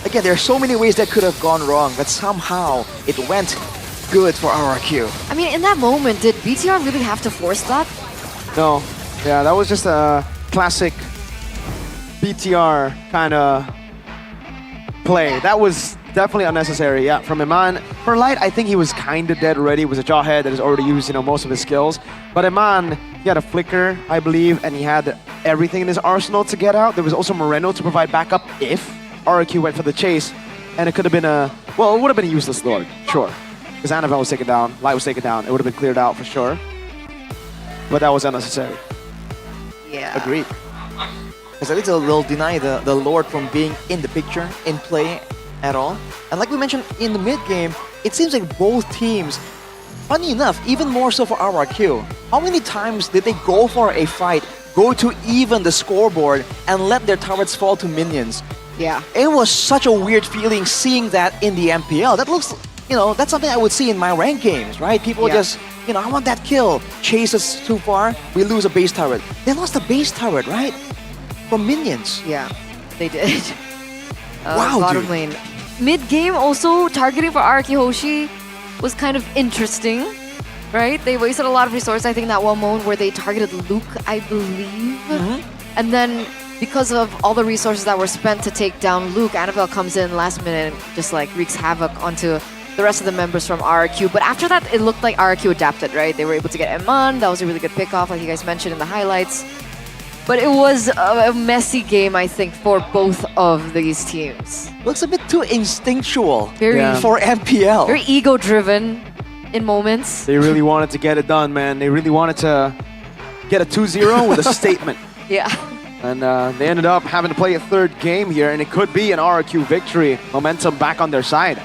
Again, there are so many ways that could have gone wrong, but somehow it went good for RRQ. I mean, in that moment, did BTR really have to force that? No. Yeah, that was just a classic BTR kind of play. That was definitely unnecessary, yeah, from Iman. For Light, I think he was kind of dead already. It was a Jawhead that has already used, most of his skills. But Iman, he had a flicker, I believe, and he had everything in his arsenal to get out. There was also Moreno to provide backup if RRQ went for the chase. And it could have been well, it would have been a useless Lord, sure. Because Annabelle was taken down, Light was taken down. It would have been cleared out for sure. But that was unnecessary. Yeah. Agreed. Because at least they'll deny the Lord from being in the picture, in play at all. And like we mentioned in the mid-game, it seems like both teams, funny enough, even more so for RRQ, how many times did they go for a fight, go to even the scoreboard, and let their turrets fall to minions? Yeah. It was such a weird feeling seeing that in the MPL. That looks, that's something I would see in my ranked games, right? People just, I want that kill. Chase us too far, we lose a base turret. They lost the base turret, right? From minions. Yeah, they did. Wow, bottom dude. lane. Mid-game also, targeting for RRQ Hoshi was kind of interesting, right? They wasted a lot of resources, I think, that one moment where they targeted Luke, I believe. And then, because of all the resources that were spent to take down Luke, Annabelle comes in last minute and just wreaks havoc onto the rest of the members from RRQ. But after that, it looked like RRQ adapted, right? They were able to get Eman. That was a really good pick-off, like you guys mentioned in the highlights. But it was a messy game, I think, for both of these teams. Looks a bit too instinctual Very- for MPL. Very ego-driven in moments. They really wanted to get it done, man. They really wanted to get a 2-0 with a statement. Yeah. And they ended up having to play a third game here, and it could be an RRQ victory. Momentum back on their side.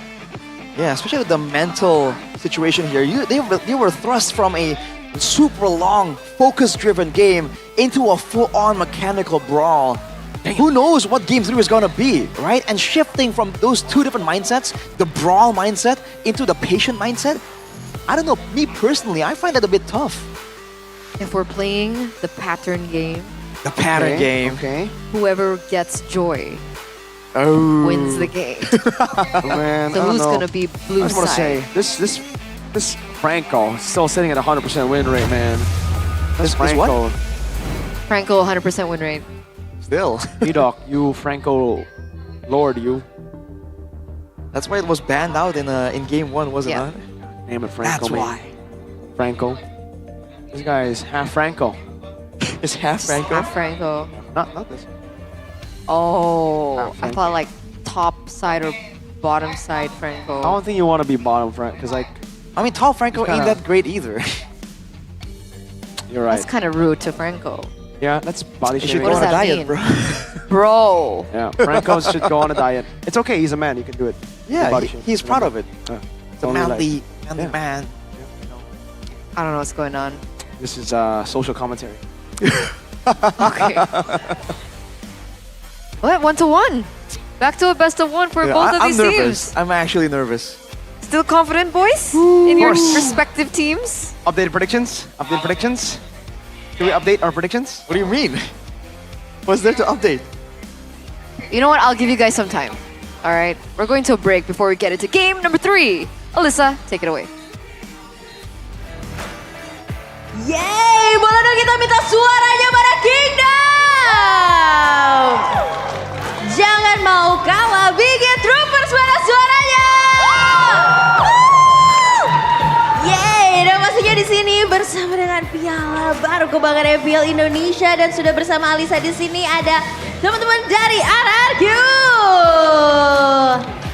Yeah, especially with the mental situation here. They were thrust from a super long, focus-driven game into a full-on mechanical brawl. Who knows what Game 3 is going to be, right? And shifting from those two different mindsets, the brawl mindset into the patient mindset, I don't know, me personally, I find that a bit tough. If we're playing the pattern game, The pattern game. Okay. whoever gets joy wins the game. Man, So I don't who's know. gonna be blue I just want to side? say, this Franco is still sitting at 100% win rate, man. This This what? Franco. Franco, 100% win rate. Still. Edok, you Franco Lord, you. That's why it was banned out in Game 1, was it Yeah. not? Name it Franco, That's man. why. Franco. This guy is half Franco. It's half Franco? Half Franco. Not this. Oh, Half I Franco. thought like top side or bottom side Franco. I don't think you want to be bottom Franco, because I mean, Tall Franco It's ain't kinda- that great either. you're right. That's kind of rude to Franco. Yeah, that's body You should shaming. go What on does a that diet, mean? bro. Bro. Yeah, Franco should go on a diet. It's okay, he's a man, you can do it. Yeah, Body he- shame. he's proud of it. Yeah. It's a Only like- manly Yeah. man. I don't know what's going on. This is social commentary. Okay. What? 1-1. Back to a best of one for Yeah, both of I'm these nervous. teams. I'm actually nervous. Still confident, boys? In your respective teams? Updated predictions? Can we update our predictions? What do you mean? What's there to update? You know what? I'll give you guys some time. All right, we're going to a break before we get into game number 3. Alyssa, take it away. Yeay, boleh dong kita minta suaranya para Kingdom. Jangan mau kalah, Big Troopers, mana suaranya? Yeay, dan pastinya di sini bersama dengan piala baru kebanggaan MPL Indonesia dan sudah bersama Alisa di sini ada teman-teman dari RRQ.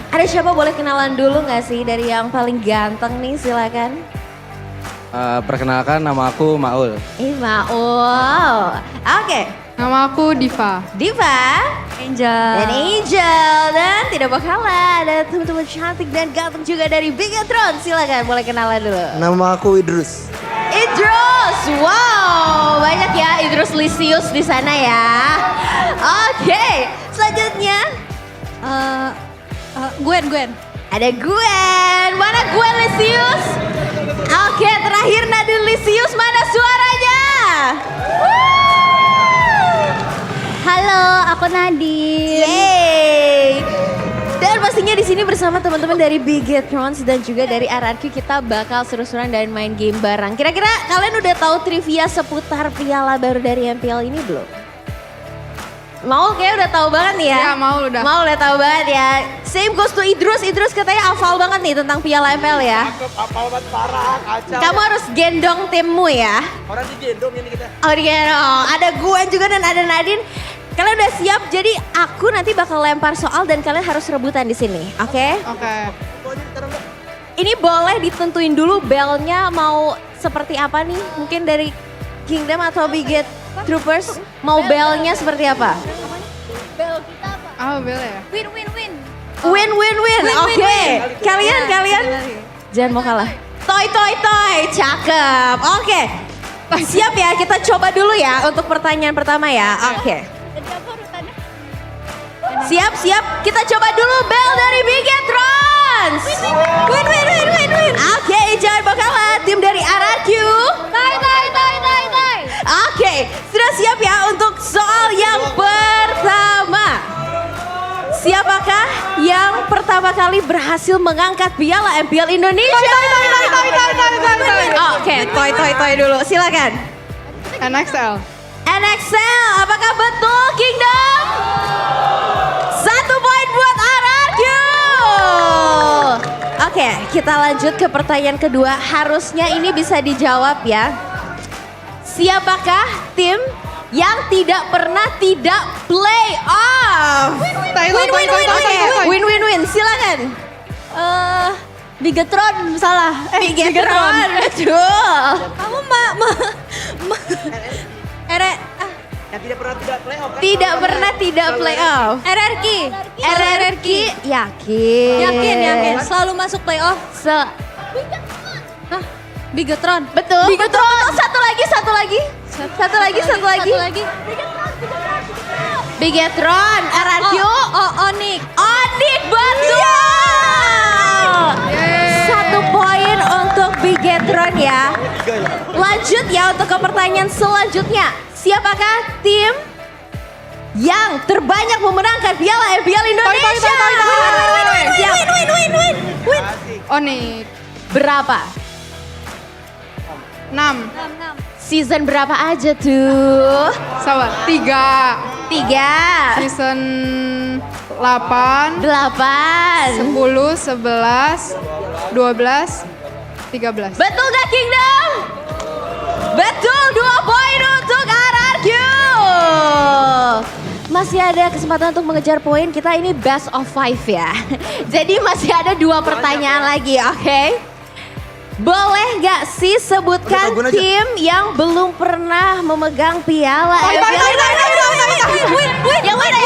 Ada siapa, boleh kenalan dulu nggak sih dari yang paling ganteng nih, silakan. Perkenalkan, nama aku Maul. Maul. Oke. Nama aku Diva. Angel. Dan Angel. Dan tidak bakal kalah ada teman-teman cantik dan ganteng juga dari Bigatron. Silakan, boleh kenalan dulu. Nama aku Idrus. Idrus, wow, banyak ya Idrus Lisius di sana ya. Oke, selanjutnya Gwen. Ada Gwen, mana Gwen Lisius? Oke, terakhir Nadine Lisius, mana suaranya? Halo, aku Nadine. Yeay. Dan pastinya di sini bersama teman-teman dari Bigatrons dan juga dari RRQ kita bakal seru-seruan dan main game bareng. Kira-kira kalian udah tahu trivia seputar piala baru dari MPL ini belum? Mau kayak udah tahu banget nih ya? Ya, Mau udah tahu banget ya. Same goes to Idrus. Idrus katanya hafal banget nih tentang piala MPL ya. Hafal banget parah, kacau. Kamu harus gendong timmu ya. Orang digendong ini kita. Oh digendong. Ada Gwen juga dan ada Nadine. Kalian udah siap? Jadi aku nanti bakal lempar soal dan kalian harus rebutan di sini. Oke? Oke. Ini boleh ditentuin dulu belnya mau seperti apa nih? Mungkin dari Kingdom atau Biget Troopers mau belnya seperti apa? Bel kita apa? Bel ya? Win. Win. Oke. Kalian jangan mau kalah. Toy. Cakep. Oke. Siap ya, kita coba dulu ya untuk pertanyaan pertama ya. Oke. Siap. Kita coba dulu bel dari Bigatrons. Win. Oke, jangan bakalan tim dari RRQ. Tai. Oke, sudah siap ya untuk soal yang pertama. Siapakah yang pertama kali berhasil mengangkat piala MPL Indonesia? Oke, Toy dulu, silakan. NXL. Apakah betul Kingdom? 1 poin buat RRQ. Oke, kita lanjut ke pertanyaan kedua. Harusnya ini bisa dijawab ya. Siapakah tim yang tidak pernah tidak play off? Win. Silakan. Bigatron salah. Bigatron. Betul. Kamu Yang tidak pernah tidak play off kan? Tidak pernah tidak play off. RRQ yakin. Selalu masuk playoff. Bigatron. Betul. Satu lagi. Bigatron, RRQ. Onik. Betul. 1 poin untuk Bigatron ya. Lanjut ya untuk ke pertanyaan selanjutnya. Siapakah tim yang terbanyak memenangkan piala MPL Indonesia? Win. Onik. Berapa? 6. Season berapa aja tuh? Sabar. 3. Season 8. 10, 11, 12, 13. Betul gak Kingdom? Betul, 2 poin untuk RRQ. Masih ada kesempatan untuk mengejar poin. Kita ini best of 5 ya. Jadi masih ada 2 pertanyaan lagi, oke? Boleh gak sih sebutkan tim yang belum pernah memegang piala MPL? Yang mana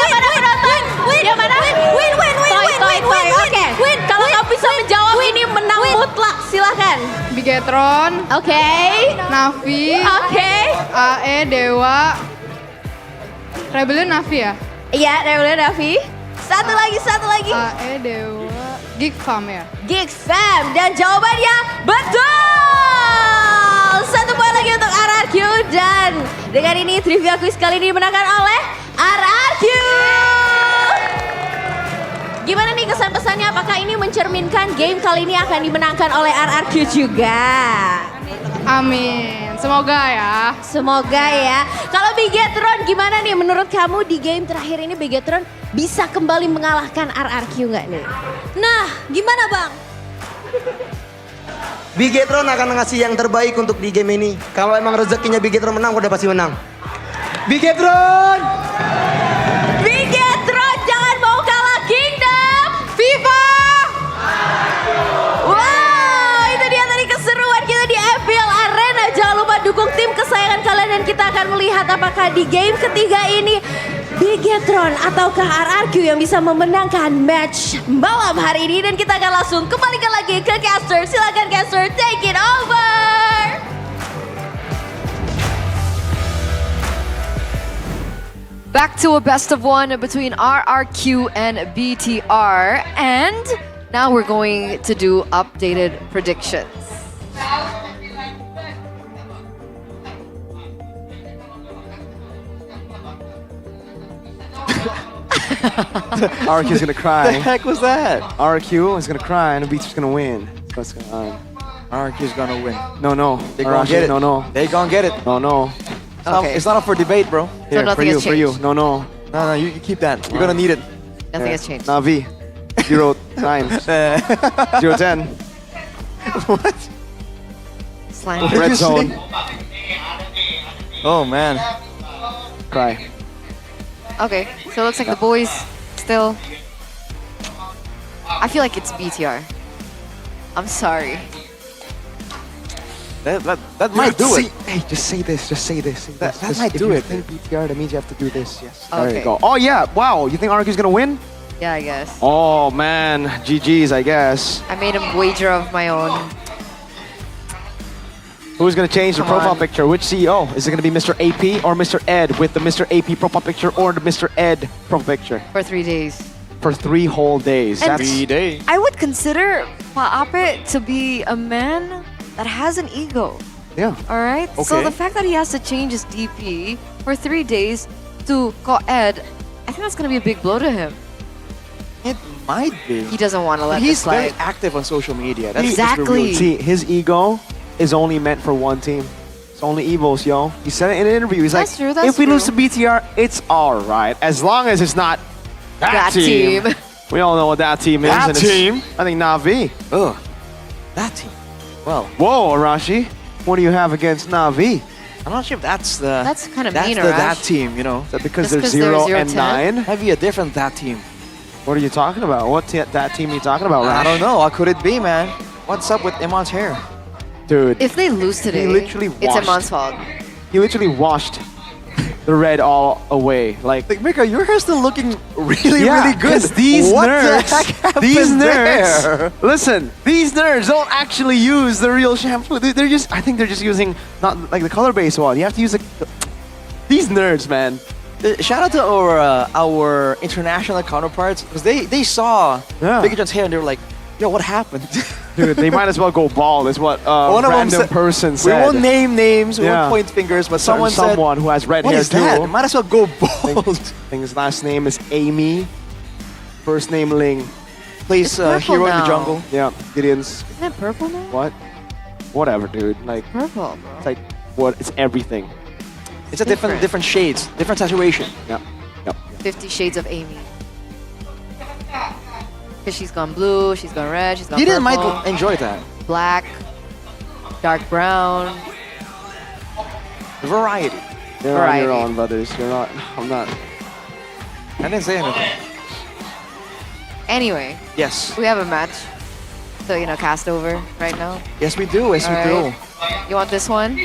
penonton? Yang mana? Win. Oke. Kalau kamu bisa menjawab ini menang mutlak, silahkan. Bigatron. Oke. Navi. Oke. AE Dewa. Rebellion Navi ya? Iya, Rebellion Navi. Satu lagi. AE Dewa. Geek Fam ya. Geek Fam. Dan jawabannya betul. 1 poin lagi untuk RRQ. Dan dengan ini trivia quiz kali ini dimenangkan oleh RRQ. Gimana nih kesan-pesannya? Apakah ini mencerminkan game kali ini akan dimenangkan oleh RRQ juga? Amin. Semoga ya. Semoga ya. Kalau Bigetron gimana nih menurut kamu di game terakhir ini Bigetron bisa kembali mengalahkan RRQ nggak nih? Nah, gimana Bang? Bigetron akan ngasih yang terbaik untuk di game ini. Kalau emang rezekinya Bigetron menang, udah pasti menang. Bigetron! Bigetron jangan mau kalah Kingdom! FIFA! Wow, itu dia tadi keseruan kita di MPL Arena. Jangan lupa dukung tim kesayangan kalian dan kita akan melihat apakah di game ketiga ini Bigetron ataukah RRQ yang bisa memenangkan match malam hari ini. Dan kita akan langsung kembalikan lagi ke caster. Silakan caster, take it over. Back to a best of one between RRQ and BTR. And now we're going to do updated predictions. RRQ is gonna cry. The heck was that? RRQ is gonna cry and the Beats is gonna win. What's going on? RRQ is gonna win. No, no. They gonna get it. No, no. They gonna get it. No, no. Okay. It's not up for debate, bro. Here, for you, for you. No, no. No, you keep that. You're gonna need it. Nothing has changed. Navi. 09. 010. What? Slime. What did Red you zone. say? Oh man. Cry. Okay, so it looks like the boys still... I feel like it's BTR. I'm sorry. That might do it. Hey, just say this. Just say this. Say That this. might if do you it. think BTR, that means you have to do this. Yes. There Okay. you go. Oh yeah. Wow. You think RRQ is gonna win? Yeah, I guess. Oh man. GG's, I guess. I made a wager of my own. Who's gonna change the Come profile on. picture? Which CEO? Is it gonna be Mr. AP or Mr. Ed with the Mr. AP profile picture or the Mr. Ed profile picture? For 3 days. For 3 whole days. And- That's 3 days. I would consider Paape to be a man that has an ego. yeah. Alright? So Okay. the fact that he has to change his DP for 3 days to Ko-Ed, I think that's gonna be a big blow to him. It might be. He doesn't want to let He's this slide. very active on social media. That's Exactly. See, his ego is only meant for one team. It's only Evos, yo. He said it in an interview. He's That's like, true, that's if we lose to true. BTR, it's all right. As long as it's not that, That team. We all know what that team is. That and it's- team? I think Navi. Ugh. That team. Well, Whoa, Arashi. What do you have against Navi? I'm not sure if that's the. That's kind of that's mean, the Arash. that team, you know. Is that because Just they're 'cause 0 they're and 0-10? 9? Maybe a different that team. What are you talking about? What that team are you talking about, Rash? I don't know. What could it be, man? What's up with Iman's hair? Dude, If they lose today, literally it's washed. Iman's fault. he literally washed the red all away. Like, Mika, your hair's still looking really, yeah, really good. 'cause these what nerds, the heck happened these nerds, there? listen, these nerds don't actually use the real shampoo. They're just, I think they're just using not like the color-based one. You have to use these nerds, man. Shout out to our international counterparts because they saw Yeah. Big John's hair and they were like, "Yo, what happened?" Dude, they might as well go bald. Is what One of them random said- person We said. won't name names, we Yeah. won't point fingers, but someone Someone said, who has red "What hair is too. that? Might as well go bald." I think his last name is Amy. First name Ling. Plays purple Hero in the now. Jungle. Yeah, Gideon's. Isn't it purple now? What? Whatever, dude. Like, Purple, bro. it's like what? It's everything. It's a different shades, different saturation. Yep. Yep. 50 Shades of Amy. Because she's gone blue, she's gone red, she's gone Gideon purple, might enjoy that. black, dark brown. Variety. You're on your Variety. own, brothers. You're not. I'm not. I didn't say anything. Anyway, Yes. we have a match. So, you know, cast over right now. Yes, we do. Yes, we do. Alright. You want this one?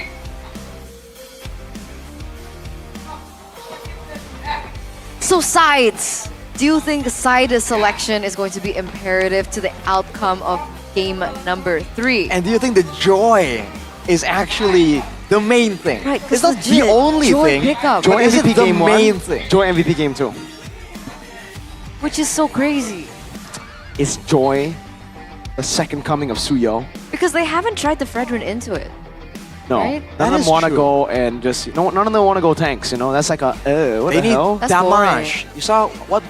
So sides. Do you think side selection is going to be imperative to the outcome of game number 3? And do you think the joy is actually the main thing? Right, 'cause it's not the legit, only joy thing. pickup. Joy But is it MVP the game main 1. thing? Joy MVP game 2. Which is so crazy. Is Joy the second coming of Suyo. Because they haven't tried the Fredrin into it. No, Right? none That of is them want to true. go and just none of them want to go tanks. You know, that's like a what They the need hell? That's damage. You saw what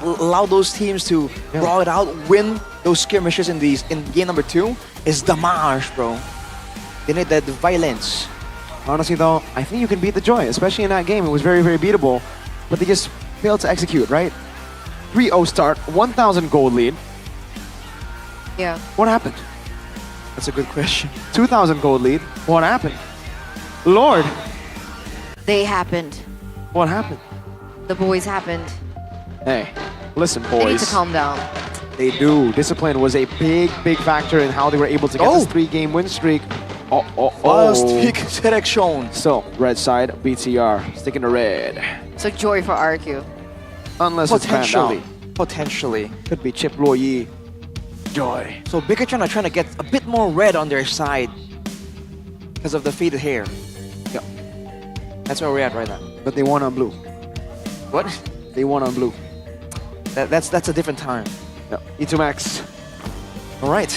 allowed those teams to draw it out, win those skirmishes in game number 2 is damage, bro. They need that violence. Honestly, though, I think you can beat the Joy, especially in that game. It was very, very beatable, but they just failed to execute. Right? 3-0 start, 1,000 gold lead. Yeah. What happened? That's a good question. 2,000 gold lead. What happened? Lord, They happened. what happened? The boys happened. Hey, listen, They need to boys. calm down. They do. Discipline was a big, big factor in how they were able to get this 3-game win streak. Fast pick selection. So, red side, BTR, sticking to red. So joy for RQ. Unless it's panned Potentially. out. Potentially. Could be Chip Luoyi. Joy. So Bigatron are trying to get a bit more red on their side because of the faded hair. Yeah. That's where we're at right now. But they won on blue. What? They won on blue. That's a different time. Yeah. E2 Max. All right.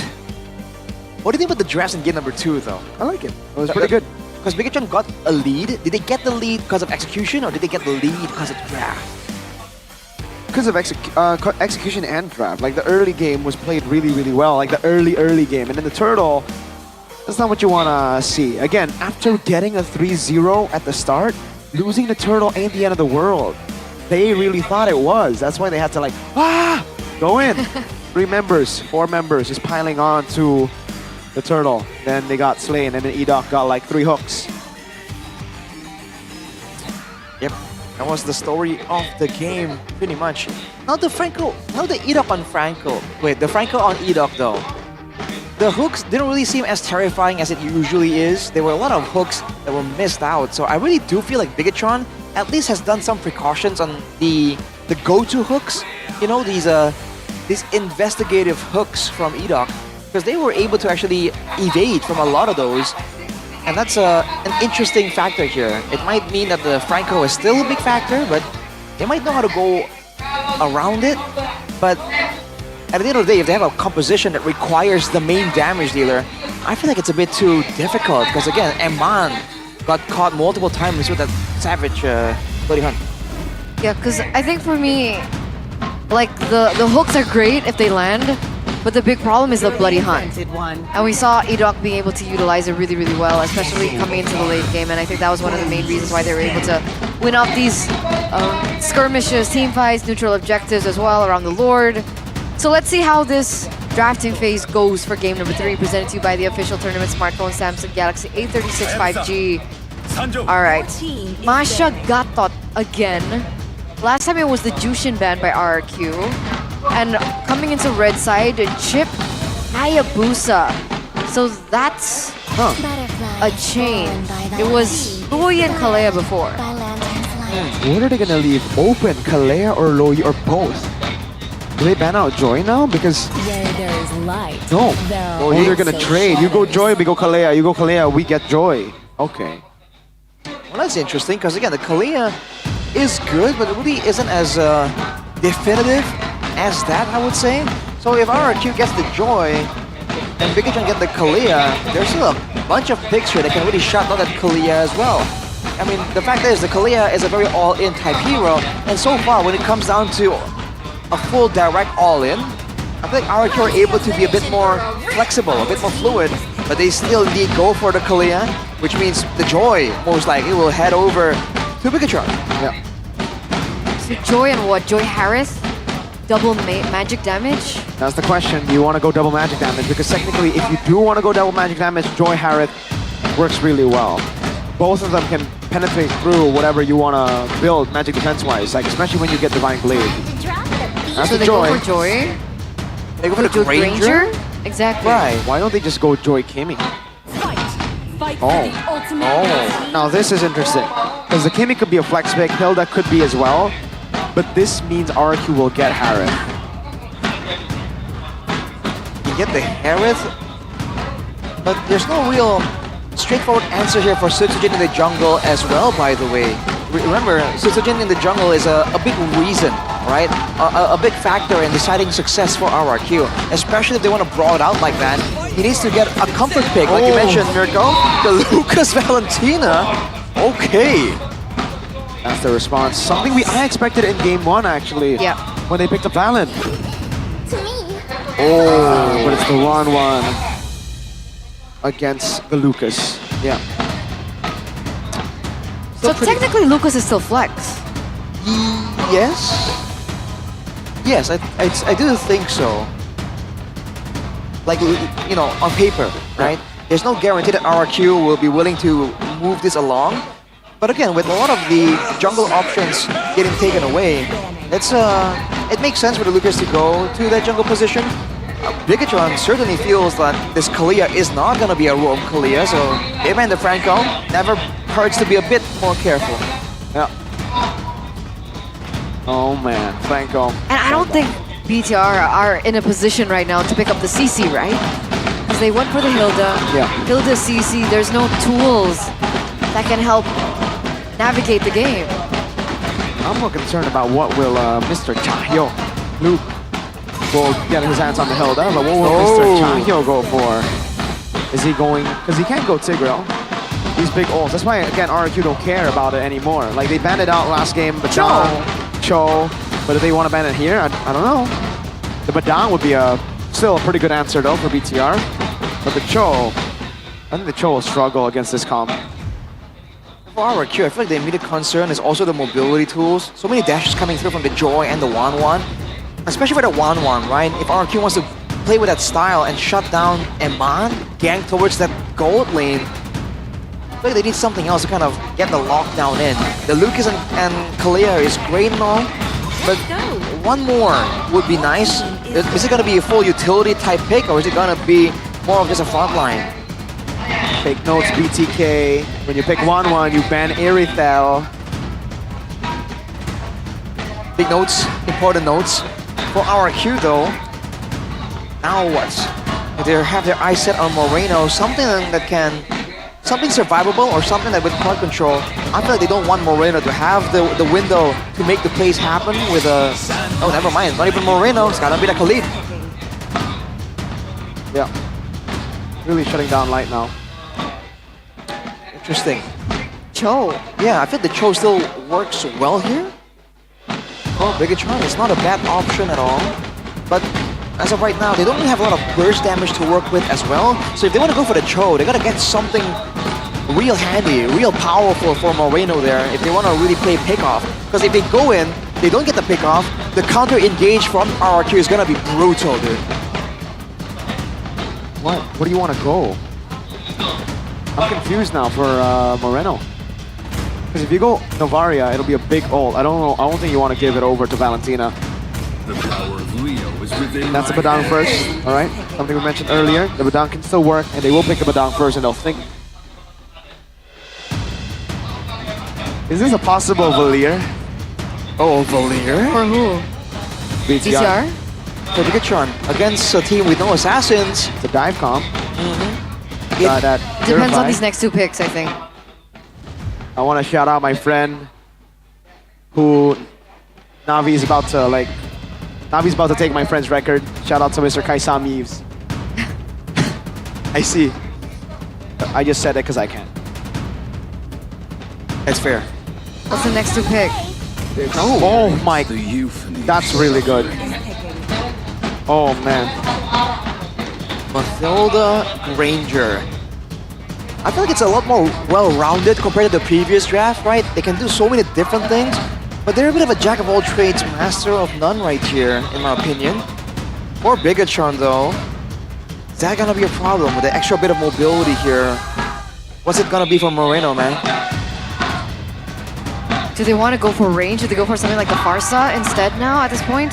What do you think about the drafts in game number 2, though? I like it. It was pretty good. Because Bigatron got a lead. Did they get the lead because of execution, or did they get the lead because of draft? Because of execution and draft. Like, the early game was played really, really well. Like, the early game. And then the Turtle, that's not what you want to see. Again, after getting a 3-0 at the start, losing the Turtle ain't the end of the world. They really thought it was. That's why they had to, like, go in. 4 members just piling on to the Turtle. Then they got slain, and then Edoc got, like, 3 hooks. Yep. That was the story of the game, pretty much. Now the Edoc on Franco. Wait, the Franco on Edoc, though. The hooks didn't really seem as terrifying as it usually is. There were a lot of hooks that were missed out. So I really do feel like Bigatron at least has done some precautions on the go-to hooks. You know, these investigative hooks from Edoc. Because they were able to actually evade from a lot of those. And that's an interesting factor here. It might mean that the Franco is still a big factor, but they might know how to go around it. But at the end of the day, if they have a composition that requires the main damage dealer, I feel like it's a bit too difficult. Because again, Eman got caught multiple times with that savage Bloody Hunt. Yeah, because I think for me, like the hooks are great if they land, but the big problem is the Bloody Hunt. And we saw Edoc being able to utilize it really, really well, especially coming into the late game. And I think that was one of the main reasons why they were able to win off these skirmishes, team fights, neutral objectives as well around the Lord. So let's see how this drafting phase goes for game number 3, presented to you by the official tournament smartphone Samsung Galaxy A36 5G. Alright, Masha Gatot again. Last time it was the Jushin banned by RRQ. And coming into red side, Chip Hayabusa. So that's a change. It was Loyi and Kalea before. What are they gonna leave open? Kalea or Loyi or both? Do they ban out Joy now? Because there is light. no. There Oh, they're gonna trade. You go Joy, we go Kalea. You go Kalea, we get Joy. Okay. Well, that's interesting, because again, the Kalea is good, but it really isn't as definitive as that, I would say. So if RRQ gets the Joy and Bigatron get the Kalea, there's still a bunch of picks here that can really shut down that Kalea as well. I mean, the fact is, the Kalea is a very all-in type hero, and so far, when it comes down to a full direct all-in, I think RRQ are able to be a bit more flexible, a bit more fluid, but they still need go for the Kalea, which means the Joy most likely will head over to Bigatron. Yeah. So Joy and what? Joy Harris? Double magic damage? That's the question. Do you want to go double magic damage? Because technically, if you do want to go double magic damage, Joy Harith works really well. Both of them can penetrate through whatever you want to build magic defense-wise, like especially when you get Divine Blade. That's So the they Joy. go for Joy? They go for the Joy Granger? Exactly. Right. Why don't they just go Joy Kimmy? Oh. Now this is interesting. Because the Kimmy could be a flex pick, Hilda could be as well. But this means RQ will get Harith. You get the Harith, but there's no real straightforward answer here for Sutsujin in the jungle as well, by the way. Remember, Sutsujin in the jungle is a big reason right? A big factor in deciding success for RRQ, especially if they want to brawl it out like that. He needs to get a comfort pick, like you mentioned, Mirko. The Lucas Valentina. Okay. That's the response. Something I expected in game 1 actually. Yeah. When they picked up Valen. Oh, but it's the 1-1 against the Lucas. Yeah. So technically Lucas is still flex. Yes. Yes, I do think so. Like, you know, on paper, right? There's no guarantee that RRQ will be willing to move this along. But again, with a lot of the jungle options getting taken away, it makes sense for the Lucas to go to that jungle position. Bigatron certainly feels that this Kalia is not going to be a roam Kalia, so him and the Franco never hurts to be a bit more careful. Yeah. Oh man, Franco. And I don't think BTR are in a position right now to pick up the CC, right? Because they went for the Hilda. Yeah. Hilda CC, there's no tools that can help navigate the game. I'm more concerned about what will Mr. Chahyo, Luke, will get his hands on the Hilda, but what will Mr. Chahyo go for? Is he going, because he can't go Tigreal. These big ults. That's why, again, RRQ don't care about it anymore. Like, they banned it out last game, but Cho. But if they want to ban it here, I don't know. The Badang would be still a pretty good answer, though, for BTR. But the Cho, I think the Cho will struggle against this comp. For RRQ, I feel like the immediate concern is also the mobility tools. So many dashes coming through from the Joy and the Wanwan. Especially for the Wanwan, right? If RRQ wants to play with that style and shut down Eman, gang towards that gold lane, I feel like they need something else to kind of get the lockdown in. The Lucas and Kalia is great and all, but one more would be nice. Is it going to be a full utility type pick, or is it going to be more of just a front line? Take notes, BTK. When you pick 1-1, you ban Irithel. Big notes, important notes. For RRQ though, now what? If they have their eyes set on Moreno, something survivable or something that with card control, I feel like they don't want Moreno to have the window to make the plays happen with a... Oh, never mind, not even Moreno, it's gotta be the Khalid. Yeah. Really shutting down Light now. Interesting. Cho. Yeah, I think the Cho still works well here. Oh, Bigatron is not a bad option at all. But as of right now, they don't really have a lot of burst damage to work with as well. So if they want to go for the Cho, they gotta get something real handy, real powerful for Moreno there if they want to really play pick-off. Because if they go in, they don't get the pick-off, the counter-engage from RRQ is gonna be brutal, dude. What? Where do you want to go? I'm confused now for Moreno. Because if you go Novaria, it'll be a big ult. I don't know. I don't think you want to give it over to Valentina. The power of Leo is within. That's the Badang first. All right. Something we mentioned earlier. The Badang can still work, and they will pick the Badang first, and they'll think. Is this a possible Valier? Oh, Valier? For who? BTR. For Bigatron against a team with no assassins. It's a dive comp. Depends on these next two picks, I think. I want to shout out my friend who Navi's about to take my friend's record. Shout out to Mr. Kaisam Eves. I see. I just said it because I can. That's fair. What's the next two pick? Oh my, that's really good. Oh man. Mathilda Granger. I feel like it's a lot more well-rounded compared to the previous draft, right? They can do so many different things, but they're a bit of a jack-of-all-trades, master of none right here, in my opinion. For Bigatron, though, is that gonna be a problem with the extra bit of mobility here? What's it gonna be for Moreno, man? Do they want to go for range? Do they go for something like the Farsa instead now at this point?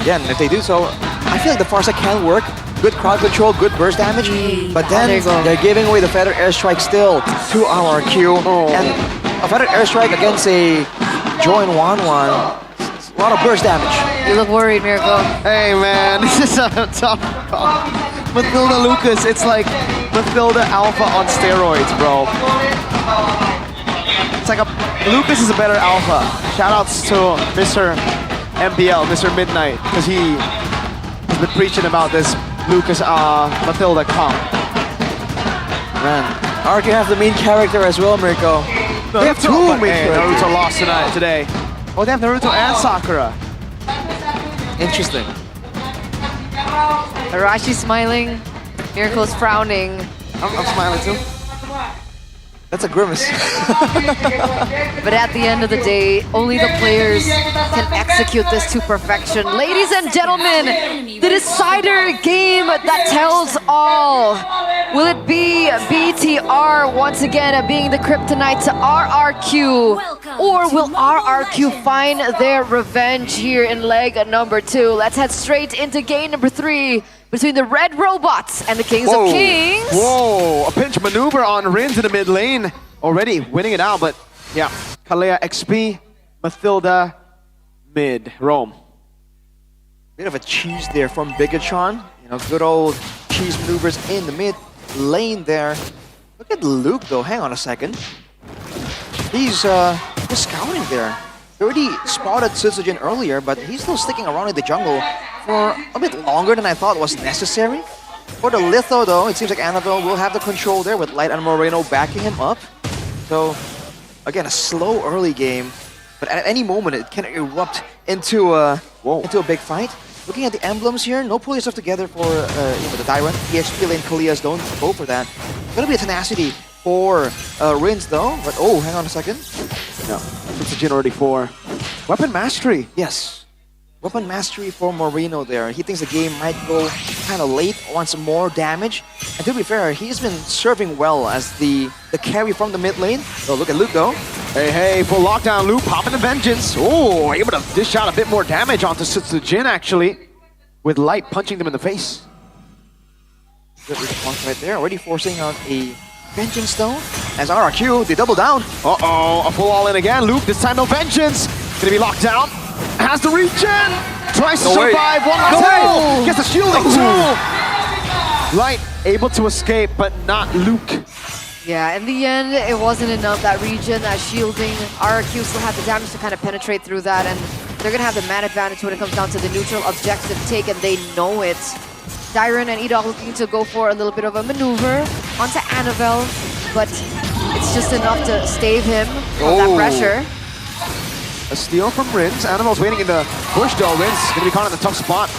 Yeah, and if they do so, I feel like the Farsa can work. Good crowd control, good burst damage, but then they're giving away the Feather Airstrike still to RRQ. And a Feather Airstrike against a Join 1-1, a lot of burst damage. You look worried, Miracle. Hey man, this is a tough call. Mathilda Lucas, it's like Mathilda Alpha on steroids, bro. It's like Lucas is a better alpha. Shoutouts to Mr. MPL, Mr. Midnight, because he has been preaching about this Lucas Matilda comp. Man, RQ have the main character as well, Mirko. They have two main characters. Naruto lost today. Oh, they have Naruto and Sakura. Interesting. Arashi smiling, Mirko's frowning. I'm smiling too. That's a grimace. But at the end of the day, only the players can execute this to perfection. Ladies and gentlemen, the decider game that tells all. Will it be BTR once again being the kryptonite to RRQ? Or will RRQ find their revenge here in leg number 2? Let's head straight into game number 3 between the Red Robots and the Kings of Kings. Whoa, a pinch maneuver on Rins in the mid lane. Already winning it out, but yeah. Kalea XP, Mathilda, mid, Rome. Bit of a cheese there from Bigatron. You know, good old cheese maneuvers in the mid lane there. Look at Luke though, hang on a second. He's scouting there. He already spotted Suzujin earlier, but he's still sticking around in the jungle for a bit longer than I thought was necessary. For the Litho though, it seems like Annabelle will have the control there with Light and Moreno backing him up. So, again, a slow early game, but at any moment it can erupt into a big fight. Looking at the emblems here, no pulling stuff together for the Tyrant. EXP lane Kalias don't go for that. Gonna be a tenacity for Rins though, but oh, hang on a second. No, Suzujin already 4. Weapon mastery. Yes. Weapon mastery for Moreno there. He thinks the game might go kind of late, wants more damage. And to be fair, he's been serving well as the carry from the mid lane. Oh, look at Luke though. Hey, full lockdown, Luke popping the vengeance. Oh, able to dish out a bit more damage onto Suzujin actually, with Light punching them in the face. Good response right there, already forcing out a vengeance though. As RRQ, they double down. Uh-oh, a full all-in again. Luke, this time no vengeance. Gonna be locked down. Has the regen. Tries to survive. One last hit. Gets the shielding tool. Light able to escape, but not Luke. Yeah, in the end, it wasn't enough. That regen, that shielding. RRQ still had the damage to kind of penetrate through that, and they're gonna have the man advantage when it comes down to the neutral objective take, and they know it. Dyron and Edok looking to go for a little bit of a maneuver onto Annabelle, but it's just enough to stave him from that pressure. A steal from Rins. Annabelle's waiting in the bush though. Rins gonna be caught in the tough spot.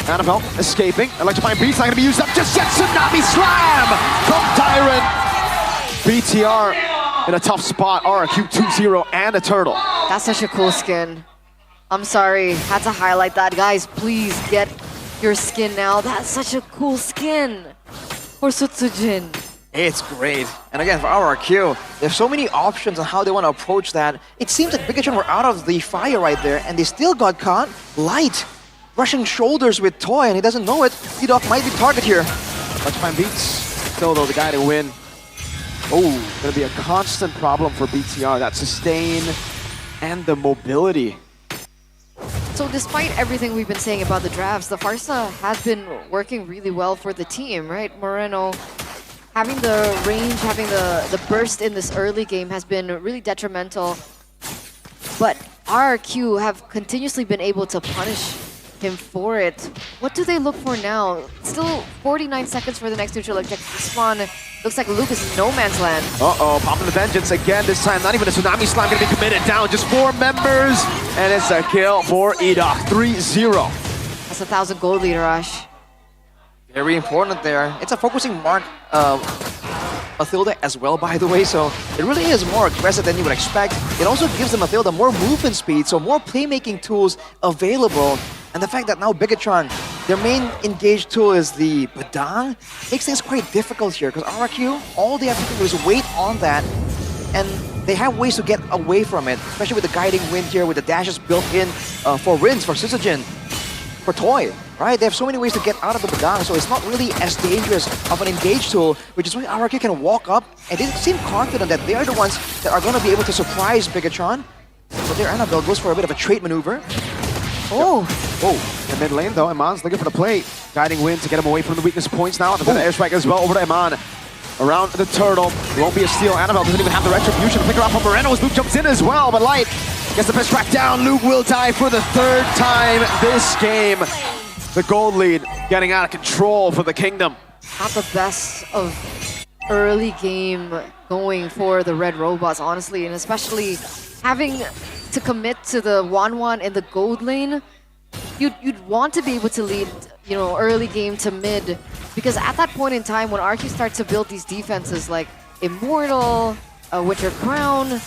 Annabelle escaping. Electrifying beat's not gonna be used up just yet. Tsunami slam from Dyron. BTR in a tough spot. RRQ 2-0 and a turtle. That's such a cool skin. I'm sorry, had to highlight that. Guys, please get your skin now. That's such a cool skin for Suzujin. It's great. And again, for RRQ, there's so many options on how they want to approach that. It seems like Bigatron were out of the fire right there, and they still got caught. Light brushing shoulders with Toy, and he doesn't know it. Edok might be target here. Electrifying beats. Still though, the guy to win. Oh, gonna be a constant problem for BTR. That sustain and the mobility. So despite everything we've been saying about the drafts, the Farsa has been working really well for the team, right? Moreno having the range, having the burst in this early game has been really detrimental. But RRQ have continuously been able to punish him for it. What do they look for now? Still 49 seconds for the next neutral objective to spawn. Looks like Luke is in no man's land. Uh-oh, popping the vengeance again. This time, not even a tsunami slam gonna be committed down. Just 4 members, and it's a kill for Edok. 3-0. That's 1,000 gold leader, Rush. Very important there. It's a focusing mark Mathilda as well, by the way, so it really is more aggressive than you would expect. It also gives the Mathilda more movement speed, so more playmaking tools available. And the fact that now Bigatron, their main engaged tool is the Badang, makes things quite difficult here, because RRQ, all they have to do is wait on that, and they have ways to get away from it, especially with the guiding wind here, with the dashes built in for Rins, for Suzujin, for Toy, right? They have so many ways to get out of the Badang, so it's not really as dangerous of an engage tool, which is why RRQ can walk up, and they seem confident that they are the ones that are going to be able to surprise Bigatron. So there, Annabelle goes for a bit of a trade maneuver. Oh, in mid lane though, Iman's looking for the play. Guiding wind to get him away from the weakness points now. And then the airstrike as well over to Iman. Around the turtle, it won't be a steal. Annabelle doesn't even have the retribution to pick her up from Moreno as Luke jumps in as well, but Light Gets the fist track down. Luke will die for the third time this game. The gold lead getting out of control for the Kingdom. Not the best of early game going for the Red Robots, honestly, and especially having to commit to the 1-1 in the gold lane. You'd want to be able to lead, you know, early game to mid, because at that point in time when RQ starts to build these defenses like Immortal, Witcher Crown,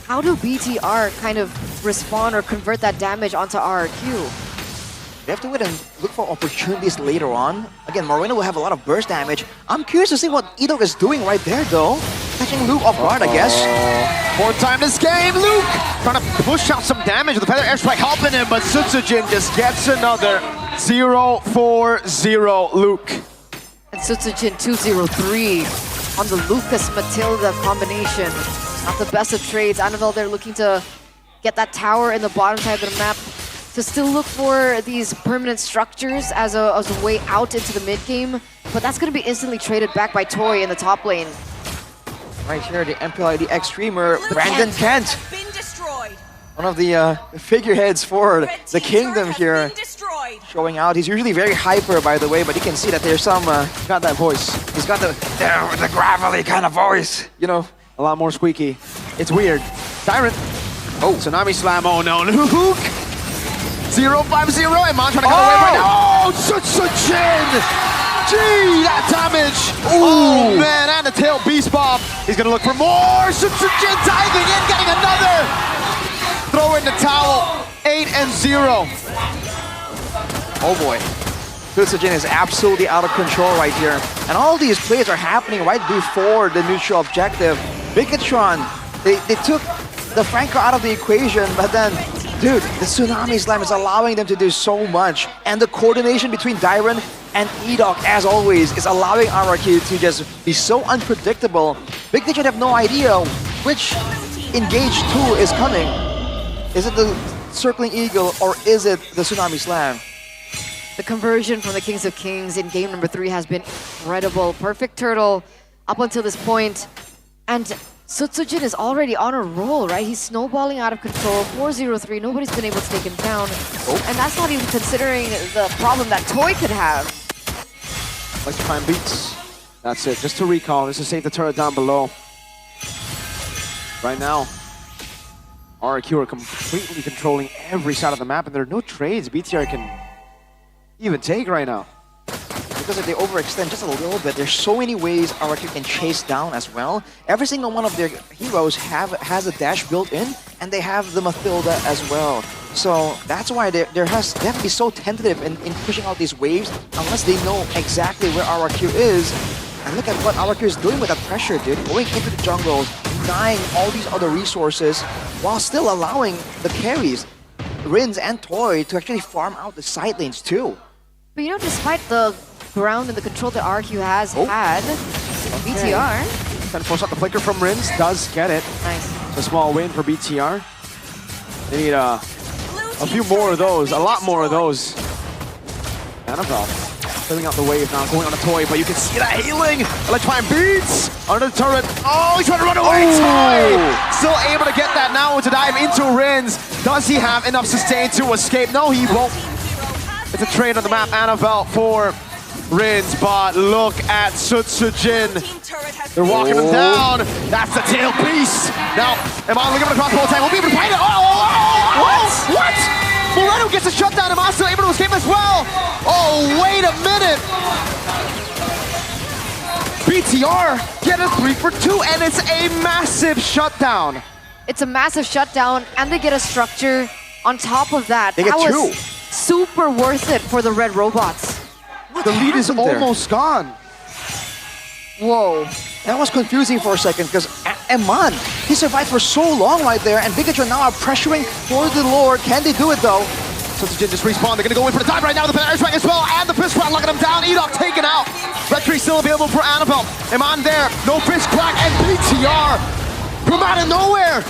how do BTR kind of respond or convert that damage onto RRQ? They have to wait and look for opportunities later on. Again, Moreno will have a lot of burst damage. I'm curious to see what Edok is doing right there, though. Catching Luke off guard, I guess. Fourth time this game, Luke trying to push out some damage with the feather airstrike helping him, but Sutsujin just gets another 0-4-0 Luke. And Sutsujin 203 on the Lucas-Matilda combination. Not the best of trades. Annabelle, they're looking to get that tower in the bottom side of the map to still look for these permanent structures as a way out into the mid game, but that's going to be instantly traded back by Toy in the top lane. Right here, the MPL ID X streamer, Brandon Kent. One of the figureheads for the Kingdom here. Showing out. He's usually very hyper, by the way, but you can see that there's some... got that voice. He's got the gravelly kind of voice, you know. A lot more squeaky. It's weird. Tyrant. Oh, Tsunami Slam. Oh no, Luke. 0-5-0, and Mon trying to get away right now. Oh, Sutsujin! Gee, that damage! Oh man, and the tail beast bomb. He's gonna look for more. Sutsujin diving in, getting another. Throw in the towel. 8-0. Oh boy. Sutsujin is absolutely out of control right here. And all these plays are happening right before the neutral objective. Bigatron, they took the Franco out of the equation, but then dude, the Tsunami Slam is allowing them to do so much. And the coordination between Dairon and Edok, as always, is allowing RRQ to just be so unpredictable. Big Digit have no idea which engage tool is coming. Is it the Circling Eagle or is it the Tsunami Slam? The conversion from the Kings of Kings in game number 3 has been incredible. Perfect turtle up until this point. And Sutsujin is already on a roll, right? He's snowballing out of control, 4-0-3, nobody's been able to take him down. And that's not even considering the problem that Toy could have. Let's try and beats. That's it, just to recall, just to save the turret down below. Right now, RRQ are completely controlling every side of the map, and there are no trades BTR can even take right now. Because if they overextend just a little bit, there's so many ways RRQ can chase down as well. Every single one of their heroes has a dash built in, and they have the Mathilda as well. So that's why they have to be so tentative in pushing out these waves unless they know exactly where RRQ is. And look at what RRQ is doing with that pressure, dude. Going into the jungles, denying all these other resources, while still allowing the carries, Rins and Toy, to actually farm out the side lanes too. But you know, despite the ground and the control that RQ has had, BTR... Trying to force out the flicker from Rins, does get it. Nice. It's a small win for BTR. They need a few more of those, a lot more of those. Annabelle filling out the wave now, going on a Toy, but you can see that healing! Electrifying beats! Under the turret. Oh, he's trying to run away! Toy! Still able to get that now to dive into Rins. Does he have enough sustain to escape? No, he won't. It's a trade on the map, Annabelle for Rins, but look at Sutsujin. They're walking him down. That's the tail piece. Now, Iman looking at the crossbow attack. We'll be able to fight it. What? Moreno gets a shutdown. Iman still able to escape as well. Oh, wait a minute. BTR get a 3-for-2, and it's a massive shutdown. It's a massive shutdown, and they get a structure on top of that. They get that two. was super worth it for the Red Robots. The lead is almost gone. Whoa. That was confusing for a second because Eman, he survived for so long right there, and Bigatron now are pressuring for the Lord. Can they do it though? Sutsujin just respawned. They're going to go in for the dive right now. The air strike as well, and the fist crack locking him down. Edok taken out. Red Tree still available for Annabelle. Eman there. No fist crack, and BTR from out of nowhere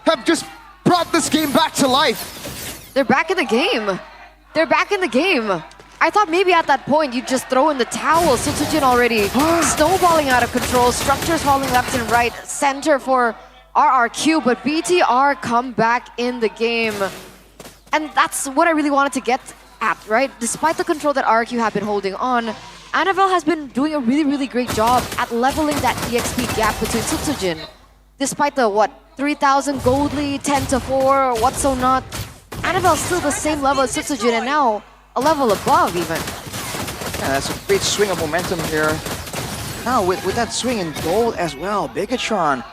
have just brought this game back to life. They're back in the game. They're back in the game. I thought maybe at that point you'd just throw in the towel. Sutsujin already snowballing out of control. Structures falling left and right. Center for RRQ, but BTR come back in the game. And that's what I really wanted to get at, right? Despite the control that RRQ have been holding on, Annabelle has been doing a really, really great job at leveling that EXP gap between Sutsujin. Despite the, 3,000 gold lead, 10-4, what's so not, Annabelle's still the same level as Sutsujin and now a level above even. Yeah, that's a great swing of momentum here. Now with that swing in gold as well, Bigatron,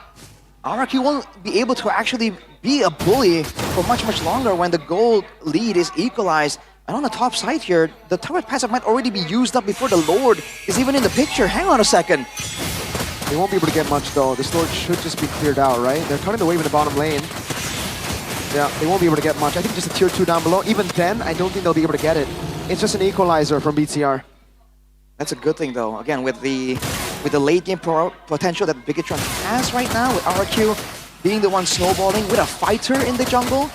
RRQ won't be able to actually be a bully for much, much longer when the gold lead is equalized. And on the top side here, the turret passive might already be used up before the Lord is even in the picture. Hang on a second. They won't be able to get much though. This Lord should just be cleared out, right? They're turning the wave in the bottom lane. Yeah, they won't be able to get much. I think just a tier 2 down below. Even then, I don't think they'll be able to get it. It's just an equalizer from BTR. That's a good thing though. Again, with the late game potential that Bigatron has right now, with RRQ being the one snowballing with a fighter in the jungle.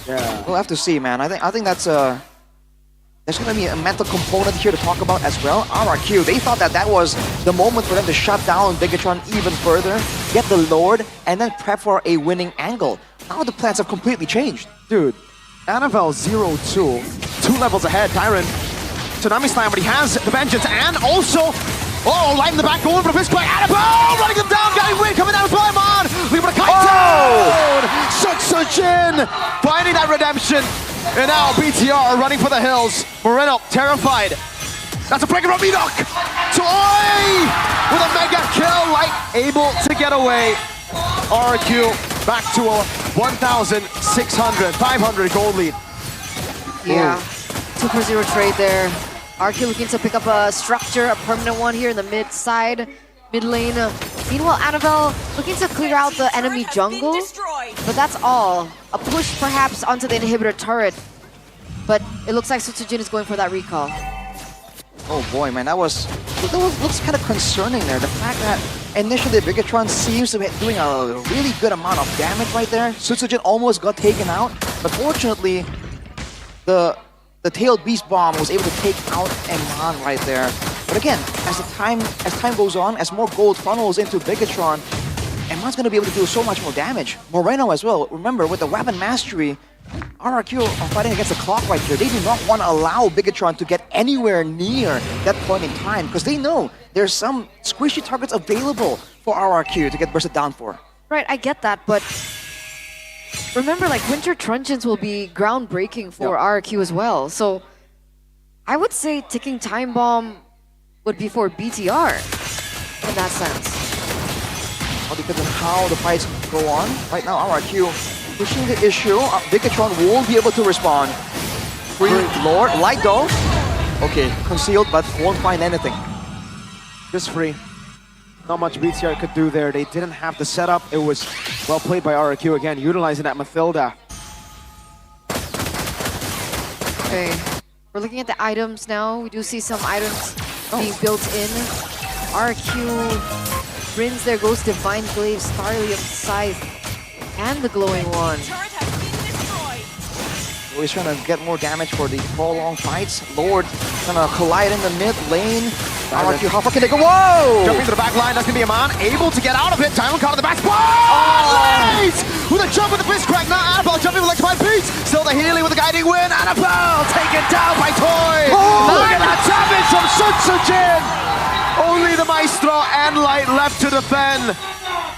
Yeah. We'll have to see, man. I think that's there's gonna be a mental component here to talk about as well. RRQ, they thought that was the moment for them to shut down Bigatron even further, get the Lord, and then prep for a winning angle. Now the plans have completely changed. Dude, Annabelle 0-2, 2 levels ahead, Tyrant. Tsunami Slam, but he has the Vengeance, and also, light in the back, going for the fist play. Annabelle running them down, getting win, coming down, Paimon! Leaving a kite down! Sutsujin finding that redemption. And now BTR running for the hills. Moreno terrified. That's a breaker from Enoch. Toy with a mega kill. Light able to get away. RQ back to a 500 gold lead. Yeah, 2-0 trade there. RQ looking to pick up a structure, a permanent one here in the mid lane. Meanwhile, Annabelle looking to clear out the enemy jungle, but that's all. A push perhaps onto the inhibitor turret, but it looks like Sutsujin is going for that recall. Oh boy, man, that looks kind of concerning there. The fact that initially Bigatron seems to be doing a really good amount of damage right there. Sutsujin almost got taken out, but fortunately, the tailed beast bomb was able to take out Eman right there. But again, as time goes on, as more gold funnels into Bigatron, Eman's gonna be able to do so much more damage. Moreno as well. Remember, with the weapon mastery, RRQ are fighting against the clock right here. They do not want to allow Bigatron to get anywhere near that point in time because they know there's some squishy targets available for RRQ to get bursted down for. Right, I get that, but remember, like, Winter Truncheons will be groundbreaking for RRQ as well. So I would say ticking time bomb would be for BTR in that sense. All depends on how the fights go on. Right now, RRQ pushing the issue. Bigatron won't be able to respond. Free Lord, light though. Okay, concealed, but won't find anything. Just free. Not much BTR could do there. They didn't have the setup. It was well played by RRQ again, utilizing that Mathilda. Okay, we're looking at the items now. We do see some items being built in. RRQ brings their Ghost Divine Glaive, Starlium Scythe, and the Glowing One. He's trying to get more damage for the prolonged fights. Lord gonna collide in the mid lane. RRQ, how far can they go? Whoa! Jumping to the back line, that's gonna be Eman. Able to get out of it. Diamond caught in the back. Whoa! With a jump with the fist crack. Now Annabelle jumping with like 5 feet. Still the healing with the guiding win. Annabelle taken down by Toy. Look at that damage from Sutsujin. Only the Maestro and Light left to defend.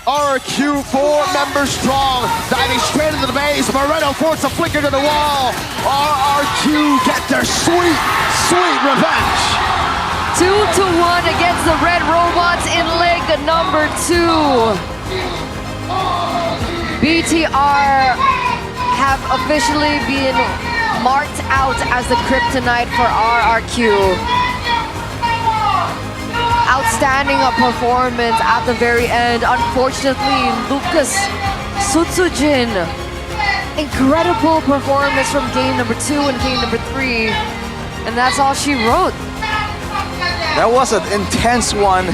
RRQ 4 members strong, diving straight into the base. Moreno forced a flicker to the wall. RRQ get their sweet, sweet revenge. 2-1 against the Red Robots in leg number 2. BTR have officially been marked out as the kryptonite for RRQ. Outstanding performance at the very end. Unfortunately, Lucas Sutsujin. Incredible performance from game number 2 and game number 3. And that's all she wrote. That was an intense one.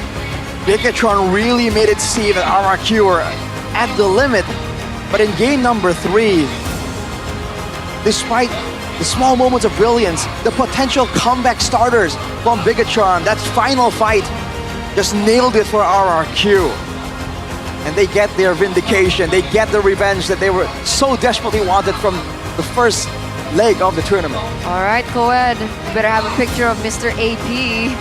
Bigatron really made it seem that RRQ were at the limit. But in game number 3, despite the small moments of brilliance, the potential comeback starters from Bigatron, that final fight just nailed it for RRQ. and they get their vindication. They get the revenge that they were so desperately wanted from the first leg of the tournament. All right, Coed, you better have a picture of Mr. AP.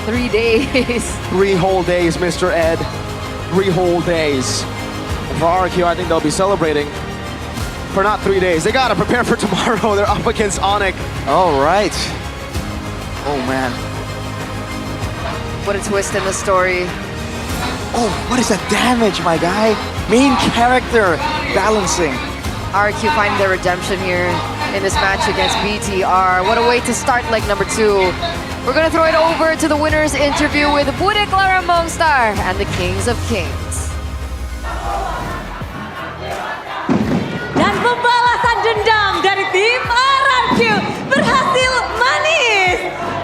3 days. 3 whole days, Mr. Ed. 3 whole days. And for RQ, I think they'll be celebrating for not 3 days. They gotta prepare for tomorrow. They're up against Onyx. All right. Oh man. What a twist in the story. Oh, what is that damage, my guy? Main character balancing. RQ finding their redemption here in this match against BTR. What a way to start leg number 2. We're gonna throw it over to the winners interview with Budik Larambong Star and the Kings of Kings. Dan pembalasan dendam dari tim RRQ berhasil manis.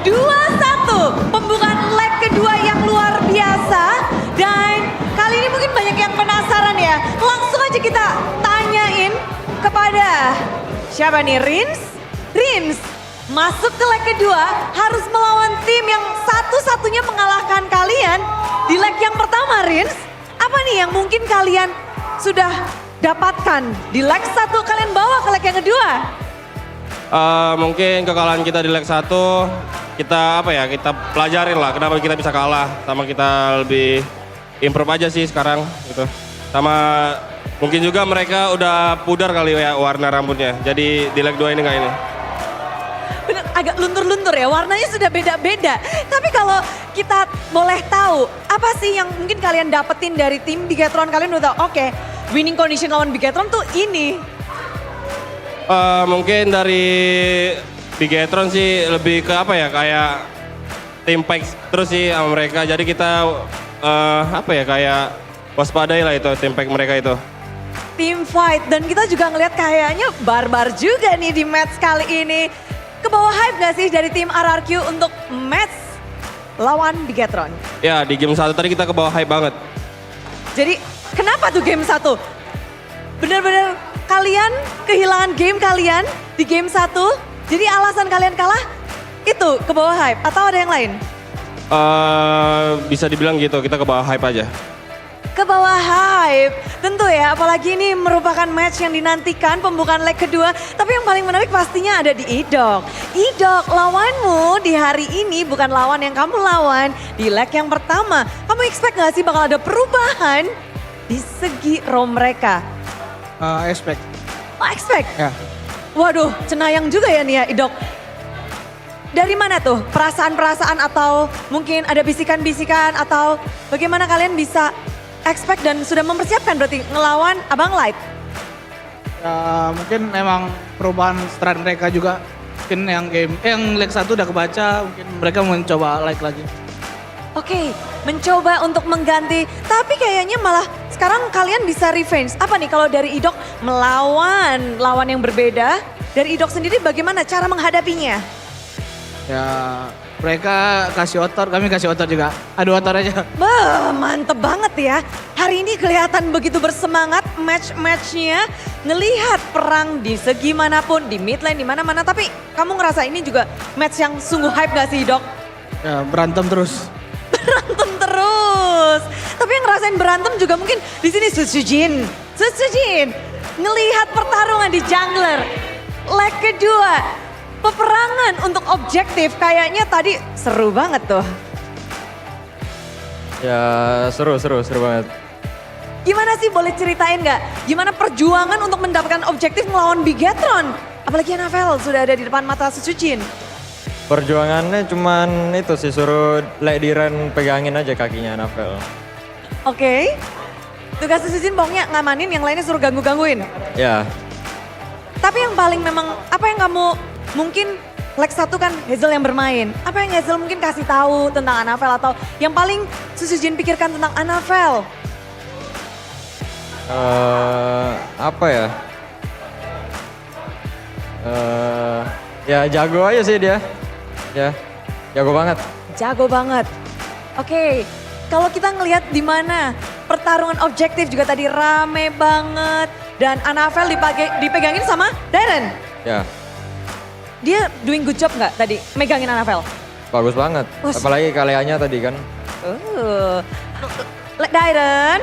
2-1 pembukaan leg kedua yang luar biasa. Dan kali ini mungkin banyak yang penasaran ya. Langsung aja kita tanyain kepada siapa nih, Rins? Rins, masuk ke leg kedua harus melawan tim yang satu-satunya mengalahkan kalian di leg yang pertama, Rins. Apa nih yang mungkin kalian sudah dapatkan di leg 1 kalian bawa ke leg yang kedua? Mungkin kekalahan kita di leg 1 kita kita pelajarin lah kenapa kita bisa kalah, sama kita lebih improve aja sih sekarang gitu. Sama mungkin juga mereka udah pudar kali ya warna rambutnya. Jadi di leg 2 ini nggak ini. Bener, agak luntur-luntur ya, warnanya sudah beda-beda. Tapi kalau kita boleh tahu, apa sih yang mungkin kalian dapetin dari tim Bigetron? Kalian udah tahu, oke, winning condition lawan Bigetron tuh ini. Mungkin dari Bigetron sih lebih ke kayak tim fight terus sih sama mereka. Jadi kita kayak waspadai lah itu tim fight mereka itu. Team fight, dan kita juga ngelihat kayaknya barbar juga nih di match kali ini. Ke bawah hype gak sih dari tim RRQ untuk match lawan Bigetron? Ya di game 1 tadi kita ke bawah hype banget. Jadi kenapa tuh game 1? Bener-bener kalian kehilangan game kalian di game 1, jadi alasan kalian kalah itu ke bawah hype atau ada yang lain? Bisa dibilang gitu, kita ke bawah hype aja. Ke bawah hype, tentu ya, apalagi ini merupakan match yang dinantikan pembukaan leg kedua. Tapi yang paling menarik pastinya ada di Idok. Idok, lawanmu di hari ini bukan lawan yang kamu lawan di leg yang pertama. Kamu expect gak sih bakal ada perubahan di segi ROM mereka? Expect. Oh, expect? Ya. Waduh, cenayang juga ya nih ya Idok. Dari mana tuh perasaan-perasaan atau mungkin ada bisikan-bisikan atau bagaimana kalian bisa expect dan sudah mempersiapkan berarti ngelawan Abang Light? Ya, mungkin memang perubahan strat mereka juga. Mungkin yang leg 1 udah kebaca, mungkin mereka mau mencoba like lagi. Oke, mencoba untuk mengganti, tapi kayaknya malah sekarang kalian bisa revenge. Apa nih kalau dari Idok melawan lawan yang berbeda, dari Idok sendiri bagaimana cara menghadapinya? Ya, mereka kasih otor, kami kasih otor juga. Adu otor aja. Bah, mantep banget ya. Hari ini kelihatan begitu bersemangat match-matchnya. Ngelihat perang di segi manapun, di mid lane, di mana-mana. Tapi kamu ngerasa ini juga match yang sungguh hype gak sih, Dok? Ya, berantem terus. Berantem terus. Tapi yang ngerasain berantem juga mungkin di sini Susujin. Ngelihat pertarungan di jungler. Leg kedua. Peperangan untuk objektif kayaknya tadi seru banget tuh. Ya seru banget. Gimana sih, boleh ceritain nggak? Gimana perjuangan untuk mendapatkan objektif melawan Bigetron? Apalagi NFL sudah ada di depan mata Susujin. Perjuangannya cuman itu sih, suruh Diren pegangin aja kakinya Navel. Oke. Tugas Susujin pokoknya ngamanin, yang lainnya suruh gangguin. Ya. Tapi yang paling memang apa yang kamu mungkin leg 1 kan Hazel yang bermain. Apa yang Hazel mungkin kasih tahu tentang Anavel atau yang paling Susujin pikirkan tentang Anavel? Apa ya? Ya jago aja sih dia. Ya, jago banget. Jago banget. Oke, kalau kita ngelihat di mana pertarungan objektif juga tadi rame banget dan Anavel dipegangin sama Darren. Ya. Dia doing good job nggak tadi megangin Anavel? Bagus banget. Apalagi kaliannya tadi kan. Dairen.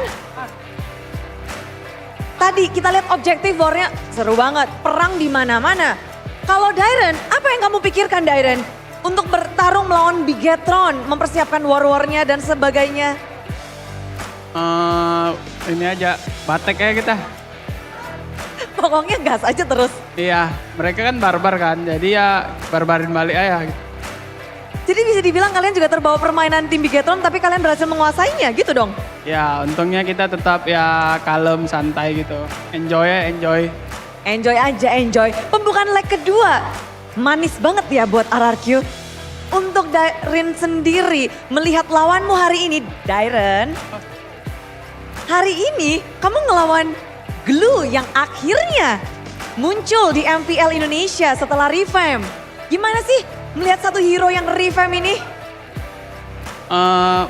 Tadi kita lihat objektif war-nya seru banget, perang di mana-mana. Kalau Dairen, apa yang kamu pikirkan Dairen? Untuk bertarung melawan Bigetron, mempersiapkan war-warnya dan sebagainya. Ini aja, batek aja kita. Pokoknya gas aja terus. Iya, mereka kan barbar kan, jadi ya barbarin balik aja. Jadi bisa dibilang kalian juga terbawa permainan tim Bigetron tapi kalian berhasil menguasainya gitu dong? Ya, untungnya kita tetap ya kalem, santai gitu. Enjoy ya, enjoy. Enjoy aja, enjoy. Pembukaan leg kedua, manis banget ya buat RRQ. Untuk Dairen sendiri, melihat lawanmu hari ini, Dairen. Hari ini kamu ngelawan Glue yang akhirnya muncul di MPL Indonesia setelah revamp. Gimana sih melihat satu hero yang revamp ini?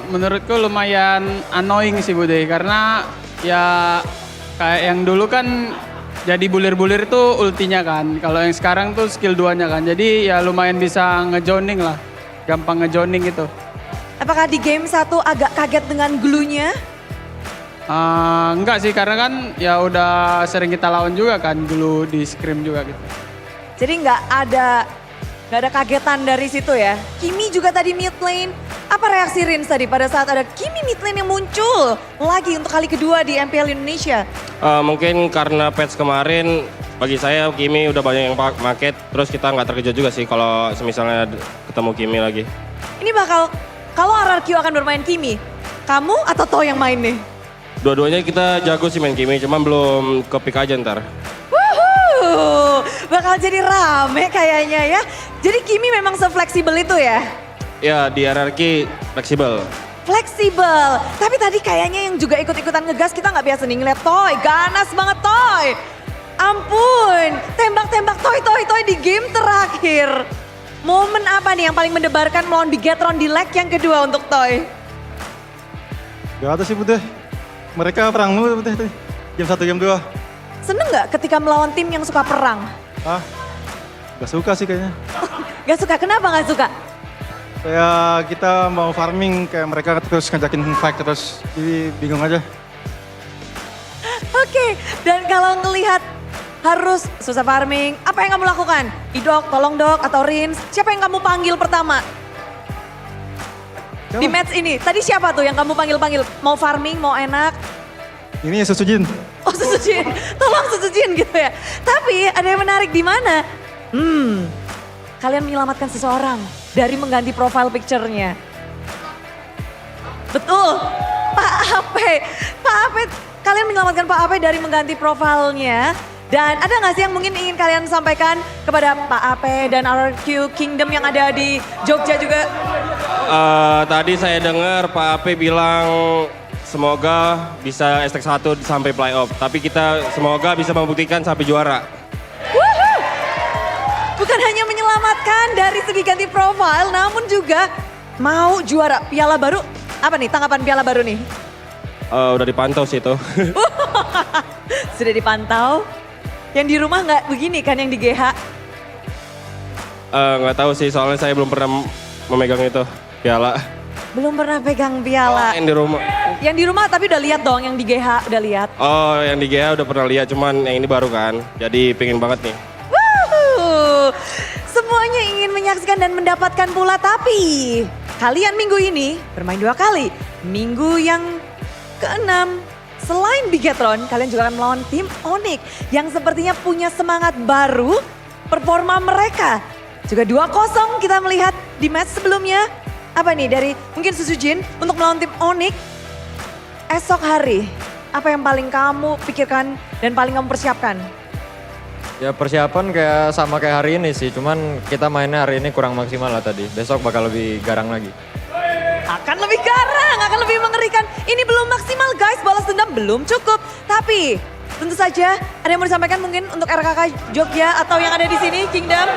Menurutku lumayan annoying sih Bude, karena ya kayak yang dulu kan jadi bulir-bulir tuh ultinya kan. Kalau yang sekarang tuh skill 2-nya kan. Jadi ya lumayan bisa ngejoning lah. Gampang ngejoning gitu. Apakah di game 1 agak kaget dengan glue-nya? Enggak sih, karena kan ya udah sering kita lawan juga kan dulu di scrim juga gitu. Jadi nggak ada kagetan dari situ ya. Kimi juga tadi mid lane. Apa reaksi Rins tadi pada saat ada Kimi mid lane yang muncul lagi untuk kali kedua di MPL Indonesia? Mungkin karena patch kemarin bagi saya Kimi udah banyak yang market, terus kita nggak terkejut juga sih kalau misalnya ketemu Kimi lagi. Ini bakal, kalau RRQ akan bermain Kimi, kamu atau Toh yang main nih? Dua-duanya kita jago sih main Kimi, cuman belum ke pick aja ntar. Wuhuu, bakal jadi rame kayaknya ya. Jadi Kimi memang se-fleksibel itu ya? Ya di RRQ fleksibel. Fleksibel, tapi tadi kayaknya yang juga ikut-ikutan ngegas kita nggak biasa nih ngeliat Toy, ganas banget Toy. Ampun, tembak-tembak Toy di game terakhir. Momen apa nih yang paling mendebarkan melawan Bigetron di leg yang kedua untuk Toy? Gak ada sih Bude, mereka perang mulu Bude, game 1, game 2. Seneng nggak ketika melawan tim yang suka perang? Gak suka sih kayaknya. Gak suka, kenapa gak suka? Kayak kita mau farming, kayak mereka terus ngajakin fight terus, jadi bingung aja. Oke, dan kalau ngelihat harus susah farming, apa yang kamu lakukan? Idok, tolong dok, atau Rins, siapa yang kamu panggil pertama? Siapa? Di match ini, tadi siapa tuh yang kamu panggil-panggil? Mau farming, mau enak? Ini Susujin. Oh Susujin, tolong Susujin gitu ya. Tapi ada yang menarik di mana? Kalian menyelamatkan seseorang dari mengganti profile picture-nya. Betul, Pak Ape, kalian menyelamatkan Pak Ape dari mengganti profilnya. Dan ada nggak sih yang mungkin ingin kalian sampaikan kepada Pak Ape dan RRQ Kingdom yang ada di Jogja juga? Tadi saya dengar Pak Ape bilang semoga bisa STX 1 sampai playoff. Tapi kita semoga bisa membuktikan sampai juara. Bukan hanya menyelamatkan dari segi ganti profil, namun juga mau juara piala baru. Apa nih tanggapan piala baru nih? Udah dipantau sih itu. Sudah dipantau? Yang di rumah nggak begini kan yang di GH? Nggak tahu sih, soalnya saya belum pernah memegang itu piala. Belum pernah pegang piala. Yang di rumah. Yang di rumah tapi udah lihat dong, yang di GH udah lihat. Oh, yang di GH udah pernah lihat, cuman yang ini baru kan. Jadi pengen banget nih. Semuanya ingin menyaksikan dan mendapatkan pula, tapi kalian minggu ini bermain 2 kali. Minggu yang ke-6, selain Bigetron, kalian juga akan melawan tim Onyx yang sepertinya punya semangat baru. Performa mereka juga 2-0 kita melihat di match sebelumnya. Apa nih dari mungkin Susujin untuk melawan tim Onyx esok hari? Apa yang paling kamu pikirkan dan paling kamu persiapkan? Ya persiapan sama kayak hari ini sih, cuman kita mainnya hari ini kurang maksimal lah tadi. Besok bakal lebih garang lagi. Akan lebih garang, akan lebih mengerikan. Ini belum maksimal guys, balas dendam belum cukup. Tapi tentu saja ada yang mau disampaikan mungkin untuk RKK Jogja atau yang ada di sini, Kingdom?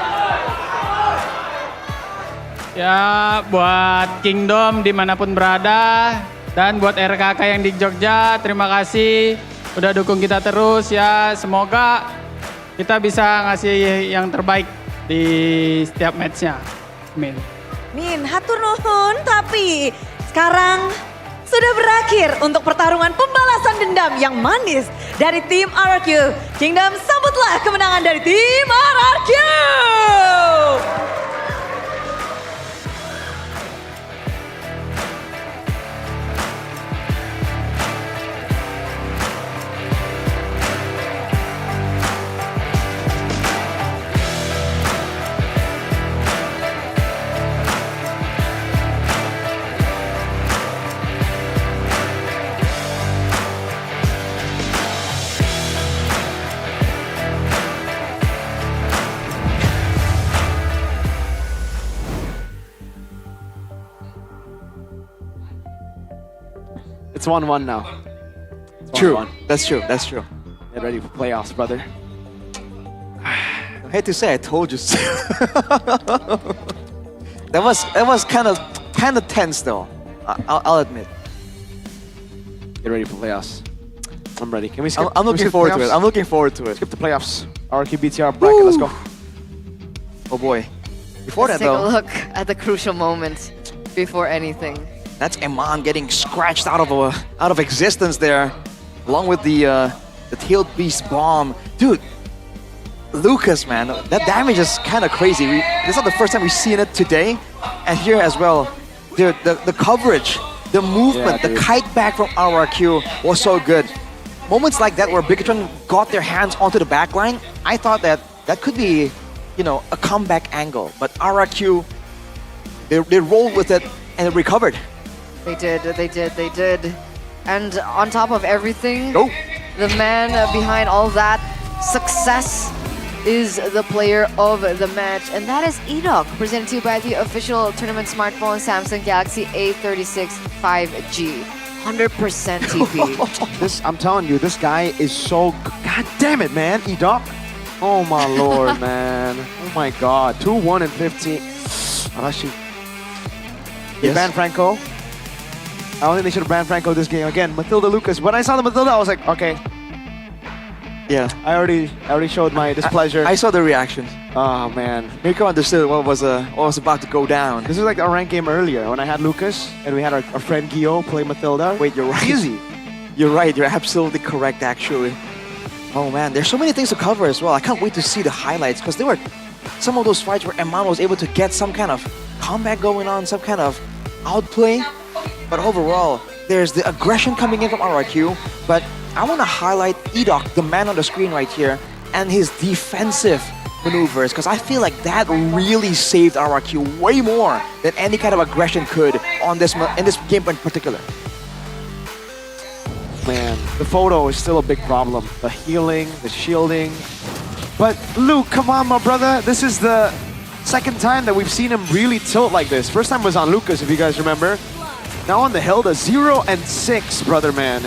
Ya buat Kingdom dimanapun berada, dan buat RKK yang di Jogja, terima kasih udah dukung kita terus ya. Semoga kita bisa ngasih yang terbaik di setiap matchnya. Amin. Min, hatur nuhun, tapi sekarang sudah berakhir untuk pertarungan pembalasan dendam yang manis dari tim RRQ. Kingdom, sambutlah kemenangan dari tim RRQ. It's 1-1 now. It's True. 1-1. That's true. That's true. Get ready for playoffs, brother. I hate to say, I told you. So. that was kind of tense though. I'll admit. Get ready for playoffs. I'm ready. Can we skip? I'm looking forward to it. I'm looking forward to it. Skip the playoffs. RRQ BTR bracket. Let's go. Oh boy. Before Let's that take though, a look at the crucial moment before anything. that's Eman getting scratched out of existence there, along with the tailed beast bomb. Dude, Lucas, man, that damage is kind of crazy. This is not the first time we've seen it today, and here as well. Dude, the coverage, the movement, the kite back from RRQ was so good. Moments like that where Bigatron got their hands onto the backline, I thought that could be, you know, a comeback angle. But RRQ, they rolled with it and it recovered. They did. And on top of everything, Go. the man behind all that success is the player of the match, and that is Edok, presented to you by the official tournament smartphone Samsung Galaxy A36 5G. 100% TP. This, I'm telling you, this guy is so. God damn it, man. Edok. Oh my lord, man. Oh my god. 2-1 and 15. Arashi. They banned Franco. I don't think they should have banned Franco this game. Again, Matilda Lucas. When I saw the Matilda, I was like, okay. Yeah. I already showed my displeasure. I saw the reaction. Oh man. Miko understood what was about to go down. This is like our rank game earlier when I had Lucas and we had our friend Gio play Matilda. Wait, you're right. Easy. You're right. You're absolutely correct, actually. Oh man, there's so many things to cover as well. I can't wait to see the highlights because there were some of those fights where Eman was able to get some kind of comeback going on, some kind of outplay. But overall, there's the aggression coming in from RRQ. But I want to highlight Edok, the man on the screen right here, and his defensive maneuvers, because I feel like that really saved RRQ way more than any kind of aggression could in this game in particular. Man, the photo is still a big problem. The healing, the shielding. But Luke, come on, my brother. This is the second time that we've seen him really tilt like this. First time was on Lucas, if you guys remember. Now on the Hilda, 0 and 6, brother man.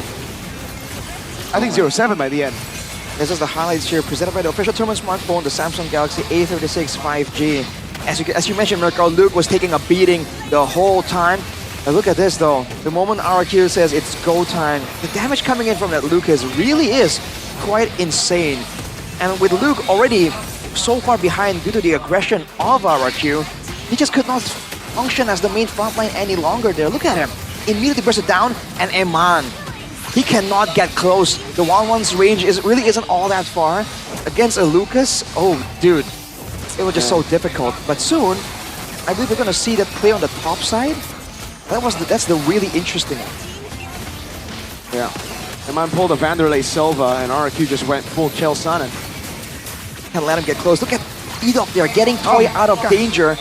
I think 0-7 by the end. This is the highlights here, presented by the official tournament smartphone, the Samsung Galaxy A36 5G. As you mentioned, Mirko, Luke was taking a beating the whole time. Now look at this though. The moment RRQ says it's go time, the damage coming in from that Lucas really is quite insane. And with Luke already so far behind due to the aggression of RRQ, he just could not function as the main frontline any longer there. Look at him. Immediately burst it down, and Eman, he cannot get close. The 1-1's range really isn't all that far. Against a Lucas, oh dude, it was just so difficult. But soon, I believe we're gonna see that play on the top side. That's the really interesting one. Yeah. Eman pulled a Vanderlei Silva and RRQ just went full Chael Sonnen. Can't let him get close. Look at Edok there, getting Toy out of danger.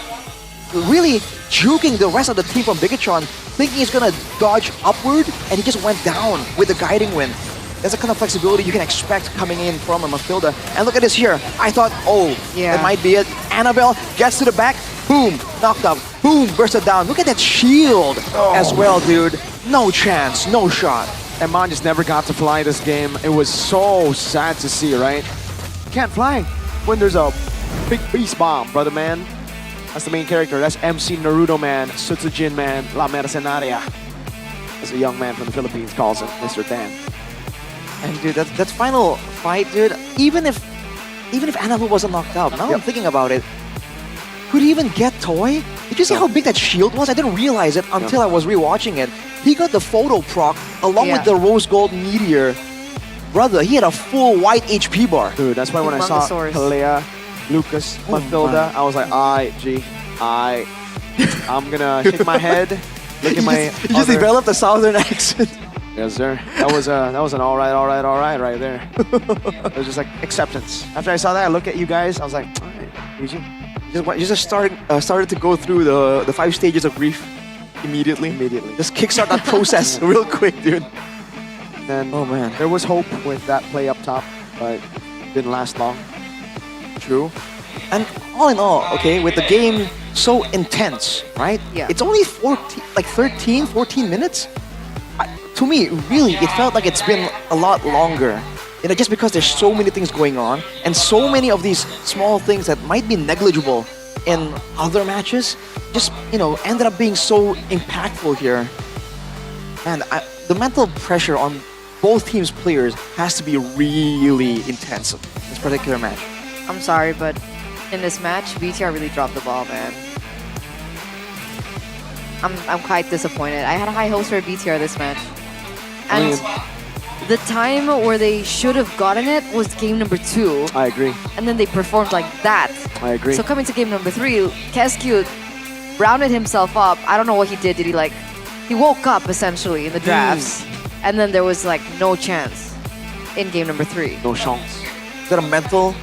Really juking the rest of the team from Bigatron, thinking he's gonna dodge upward, and he just went down with the guiding wind. That's the kind of flexibility you can expect coming in from a Matilda. And look at this here. I thought, oh, that might be it. Annabelle gets to the back, boom, knocked up, boom, bursted down. Look at that shield as well, dude. No chance, no shot. Eman just never got to fly this game. It was so sad to see, right? Can't fly when there's a big beast bomb, brother man. That's the main character. That's MC Naruto man, Sutsujin man, La Mercenaria. As a young man from the Philippines calls him, Mr. Dan. And dude, that final fight, dude, even if Annabelle wasn't knocked out, now I'm thinking about it, could he even get Toy? Did you see how big that shield was? I didn't realize it until I was rewatching it. he got the photo proc along with Yeah. the rose gold meteor. Brother, he had a full white HP bar. Dude, that's why when I saw Humongosaurus. Kalea, Lucas, Oh, Mathilda, I was like, I'm gonna shake my head, look at my You just other- developed a southern accent. Yes, sir. That was an all right right there. It was just like acceptance. After I saw that, I look at you guys. I was like, all right, Eugene. You just started to go through the 5 stages of grief immediately. Immediately. Just kickstart that process real quick, dude. Then Oh man, there was hope with that play up top, but didn't last long. true. And all in all, okay, with the game so intense, right? Yeah. It's only 13, 14 minutes. To me, really, it felt like it's been a lot longer. You know, just because there's so many things going on and so many of these small things that might be negligible in other matches, just, you know, ended up being so impactful here. And the mental pressure on both teams' players has to be really intense in this particular match. I'm sorry, but in this match, BTR really dropped the ball, man. I'm quite disappointed. I had high hopes for BTR this match. And the time where they should have gotten it was game number 2. I agree. And then they performed like that. I agree. So coming to game number 3, Kescue rounded himself up. I don't know what he did. He woke up essentially in the drafts. And then there was like no chance in game number 3. No chance. Is that a mental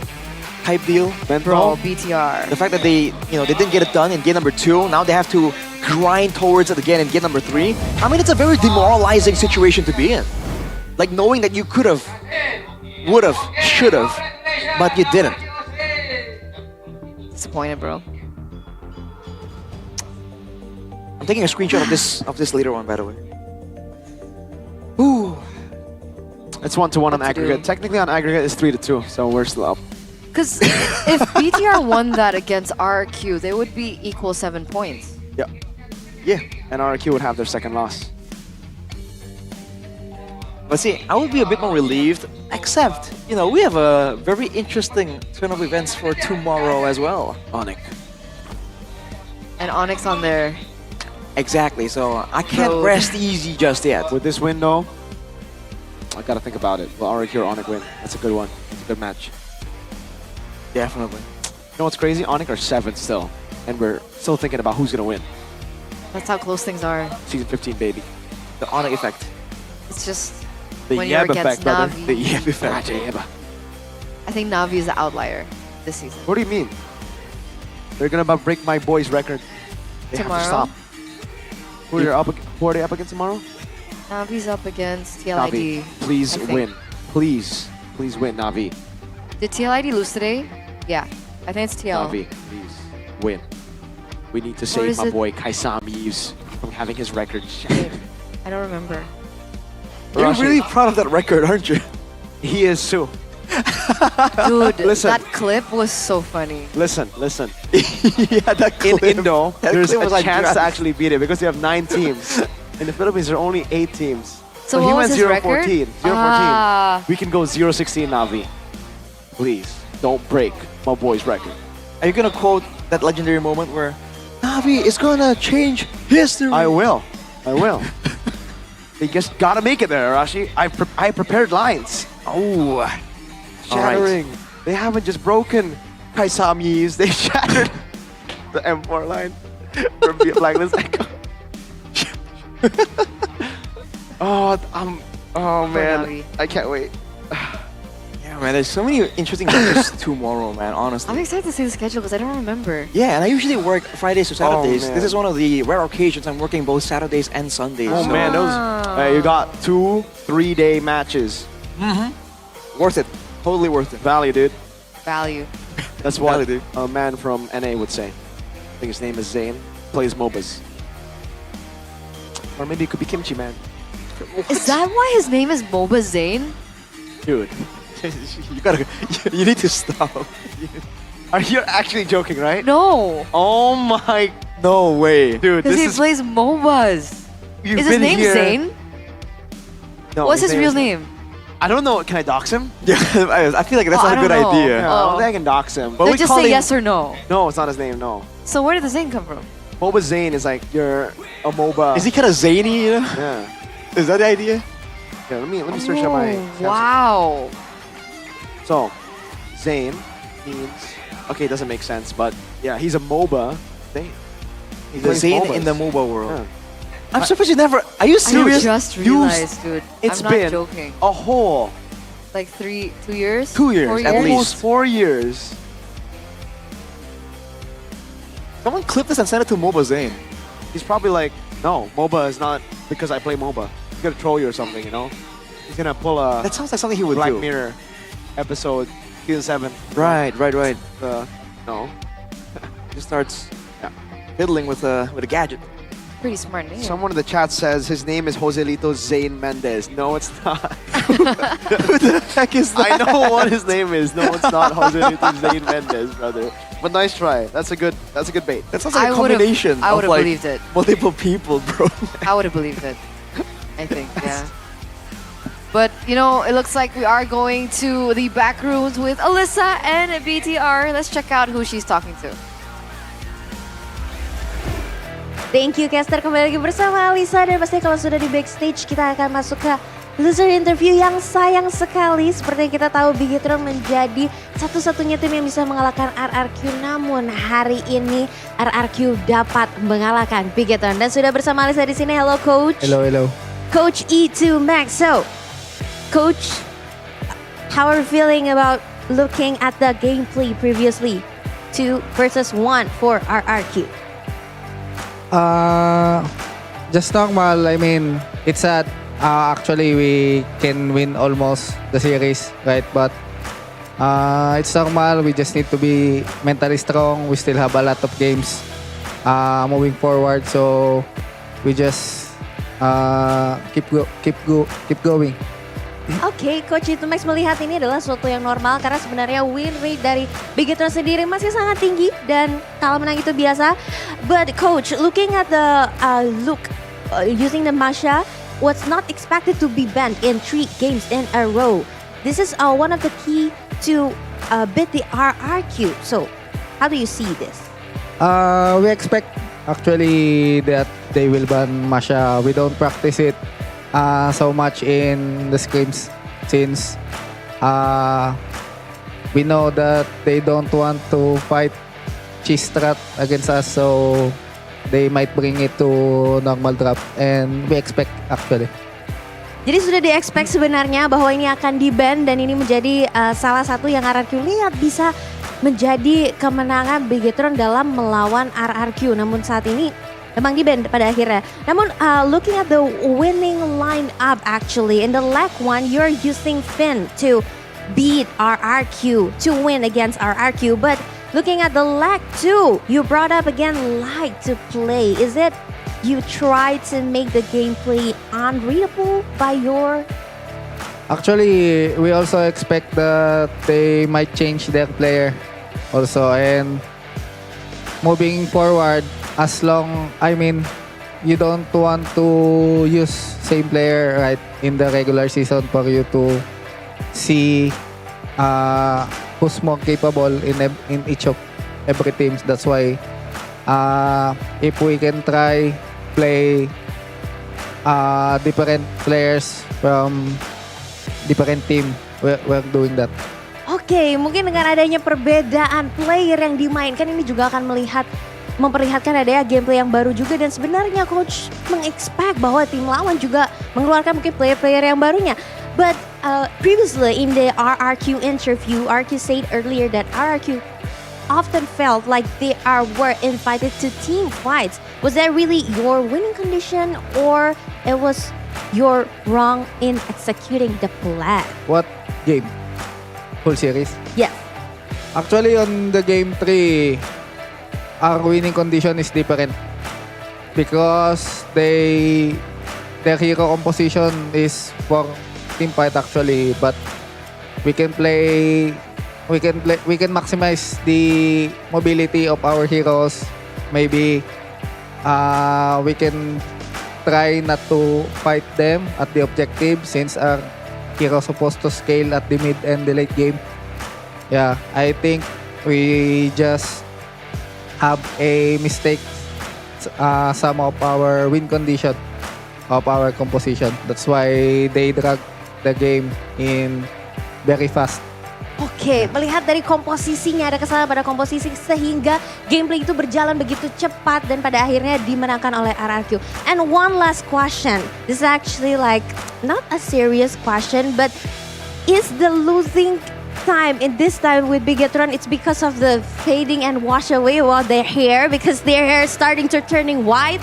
type deal? Bro, BTR. The fact that they didn't get it done in game number 2, now they have to grind towards it again in game number 3. I mean, it's a very demoralizing situation to be in. Like knowing that you could have, would have, should have, but you didn't. Disappointed, bro. I'm taking a screenshot of this later on, by the way. Ooh. It's 1-1 on What to aggregate. do? Technically on aggregate it's 3-2, so we're still up. Because if BTR won that against RQ, they would be equal 7 points. Yeah. Yeah. And RQ would have their second loss. But see, I would be a bit more relieved, except, you know, we have a very interesting turn of events for tomorrow as well. Onyx. And Onyx on there. Exactly, so I can't Road. rest easy just yet. With this win though, I gotta think about it. Will RQ or Onyx win? That's a good one. It's a good match. Definitely. You know what's crazy? Onyx are 7th still. And we're still thinking about who's gonna win. That's how close things are. Season 15, baby. The Onyx effect. It's just The when you're Yeb against effect, brother. Navi. The Yeb effect. I think Navi is the outlier this season. What do you mean? They're gonna about break my boys' record. They Tomorrow? have to stop. Who are they up against tomorrow? Navi's up against Navi. TLID. Please I think. win. Please win, Navi. Did TLID lose today? Yeah. I think it's TL. Navi, please win. We need to Or save is my it- boy Kaisam Yves from having his record shattered. I don't remember. You're Rashi, really proud of that record, aren't you? He is too. Dude, Listen. that clip was so funny. Listen. Yeah, that In clip. Indo, That there's clip a was like chance to drag. actually beat it because you have 9 teams. In the Philippines, there are only 8 teams. So he what went was his 0-14. record? 0-14. Ah. We can go 0-16, Navi. Please, don't break my boy's record. Are you gonna quote that legendary moment where Navi is gonna change history? I will. They just gotta make it there, Arashi. I prepared lines. Oh. Shattering. They haven't just broken Kaisam Yves, they shattered the M4 line from the Blacklist Echo. Oh man, Navi. I can't wait. Yeah, man, there's so many interesting matches tomorrow, man, honestly. I'm excited to see the schedule because I don't remember. Yeah, and I usually work Fridays to Saturdays. man. This is one of the rare occasions I'm working both Saturdays and Sundays. Oh so- man, those. You got 2 3-day matches. Worth it. Totally worth it. Value, dude. Value. That's what Value, dude. a man from NA would say. I think his name is Zane. Plays MOBAs. Or maybe it could be Kimchi Man. Is that why his name is Boba Zane? Dude. You need to stop. Are you actually joking, right? No. Oh my. No way. Dude, Because this he is. plays MOBAs. You've Is his been name here- Zane? No, What's his real is- name? I don't know. Can I dox him? Yeah, I feel like that's Oh, I not a good don't know. idea. Yeah, I don't think I can dox him. But Then we just call say him- yes or no. No, it's not his name, no. So where did the Zane come from? MOBA Zane is like you're a MOBA. Is he kind of zany, you know? Yeah. Is that the idea? Yeah, let me search up my. Wow. So, Zane means okay, it doesn't make sense, but yeah, he's a MOBA. Zane. He The plays Zane MOBAs. in the MOBA world. Yeah. I'm surprised you never. Are you serious? I just You- realized, dude. It's I'm not been joking. a whole Like 2 years? 2 years 4 at years? least. almost 4 years. Someone clip this and send it to MOBA Zane. He's probably like, no, MOBA is not because I play MOBA. He's gonna troll you or something, you know? He's gonna pull a That sounds like something he would Black do. Mirror episode, season 7. Right. No. Just starts fiddling with a gadget. Pretty smart name. Someone in the chat says his name is Joselito Zane Mendez. No, it's not. Who the heck is that? I know what his name is. No, it's not Joselito Zane Mendez, brother. But nice try. That's a good bait. That sounds like a combination I of would've like believed it. multiple people, bro. I would have believed it. I think, yeah. But, you know, it looks like we are going to the back rooms with Alyssa and BTR. Let's check out who she's talking to. Thank you, Caster. Kembali lagi bersama Alisa. Dan pastinya kalau sudah di backstage, kita akan masuk ke loser interview yang sayang sekali. Seperti yang kita tahu, Bigetron menjadi satu-satunya tim yang bisa mengalahkan RRQ. Namun hari ini RRQ dapat mengalahkan Bigetron. Dan sudah bersama Alisa di sini. Hello, Coach. Hello. Coach E2 Max. So, Coach, how are you feeling about looking at the gameplay previously? 2 versus 1 for RRQ. Just normal. I mean, it's sad. Actually, we can win almost the series, right? But it's normal. We just need to be mentally strong. We still have a lot of games moving forward. So we just keep going. Oke, Coach itu Max melihat ini adalah suatu yang normal karena sebenarnya win rate dari Bigetron sendiri masih sangat tinggi dan kalah menang itu biasa. But Coach, looking at the using the Masha, was not expected to be banned in 3 games in a row. This is one of the key to beat the RRQ. So, how do you see this? We expect actually that they will ban Masha. We don't practice it so much in the scrims since we know that they don't want to fight cheese strat against us, so they might bring it to normal drop, and we expect actually. Jadi sudah di-expect sebenarnya bahwa ini akan di-ban dan ini menjadi salah satu yang RRQ lihat bisa menjadi kemenangan Bigetron dalam melawan RRQ. Namun saat ini memang di-ban pada akhirnya. Namun looking at the winning lineup actually, in the leg 1 you're using Finn to beat RRQ, to win against RRQ. But looking at the leg 2, you brought up again Light to play. Is it you try to make the gameplay unreadable by your... Actually, we also expect that they might change their player also, and moving forward, as long, I mean, you don't want to use same player right in the regular season for you to see who's more capable in each of every teams. That's why if we can try play different players from different team, we're doing that. Oke, mungkin dengan adanya perbedaan player yang dimainkan ini juga akan memperlihatkan adanya gameplay yang baru juga, dan sebenarnya coach mengexpect bahwa tim lawan juga mengeluarkan mungkin player-player yang barunya. But previously in the RRQ interview, RRQ said earlier that RRQ often felt like they were invited to team fights. Was that really your winning condition, or it was you're wrong in executing the plan? What game? Full series? Yeah. Actually, on the game 3, our winning condition is different because their hero composition is for team fight actually, but we can maximize the mobility of our heroes. Maybe we can try not to fight them at the objective since our heroes supposed to scale at the mid and the late game. Yeah, I think we just have a mistake some of our win condition of our composition. That's why they drag the game in very fast. Oke, melihat dari komposisinya, ada kesalahan pada komposisi sehingga gameplay itu berjalan begitu cepat dan pada akhirnya dimenangkan oleh RRQ. And one last question, this is actually like not a serious question, but is the losing time in this time with Bigetron, it's because of the fading and wash away while their hair, because their hair is starting to turning white?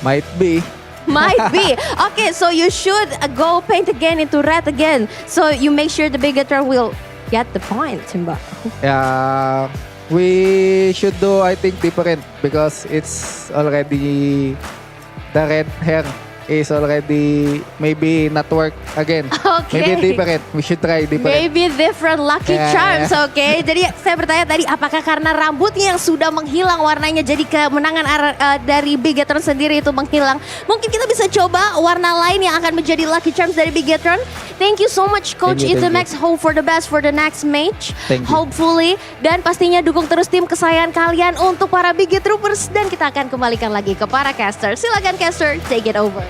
Might be. Might be. Okay, so you should go paint again into red again. So you make sure the Bigetron will get the point, Simba. Yeah, we should do, I think, different because it's already the red hair is already maybe not work again. Okay. Maybe different. We should try different. Maybe different lucky charms, oke. Jadi saya bertanya tadi apakah karena rambutnya yang sudah menghilang warnanya jadi kemenangan dari Bigetron sendiri itu menghilang. Mungkin kita bisa coba warna lain yang akan menjadi lucky charms dari Bigetron. Thank you so much Coach Itamax. Hope for the best for the next match. Hopefully. Dan pastinya dukung terus tim kesayangan kalian untuk para Bigetroopers. Dan kita akan kembalikan lagi ke para caster. Silakan caster, take it over.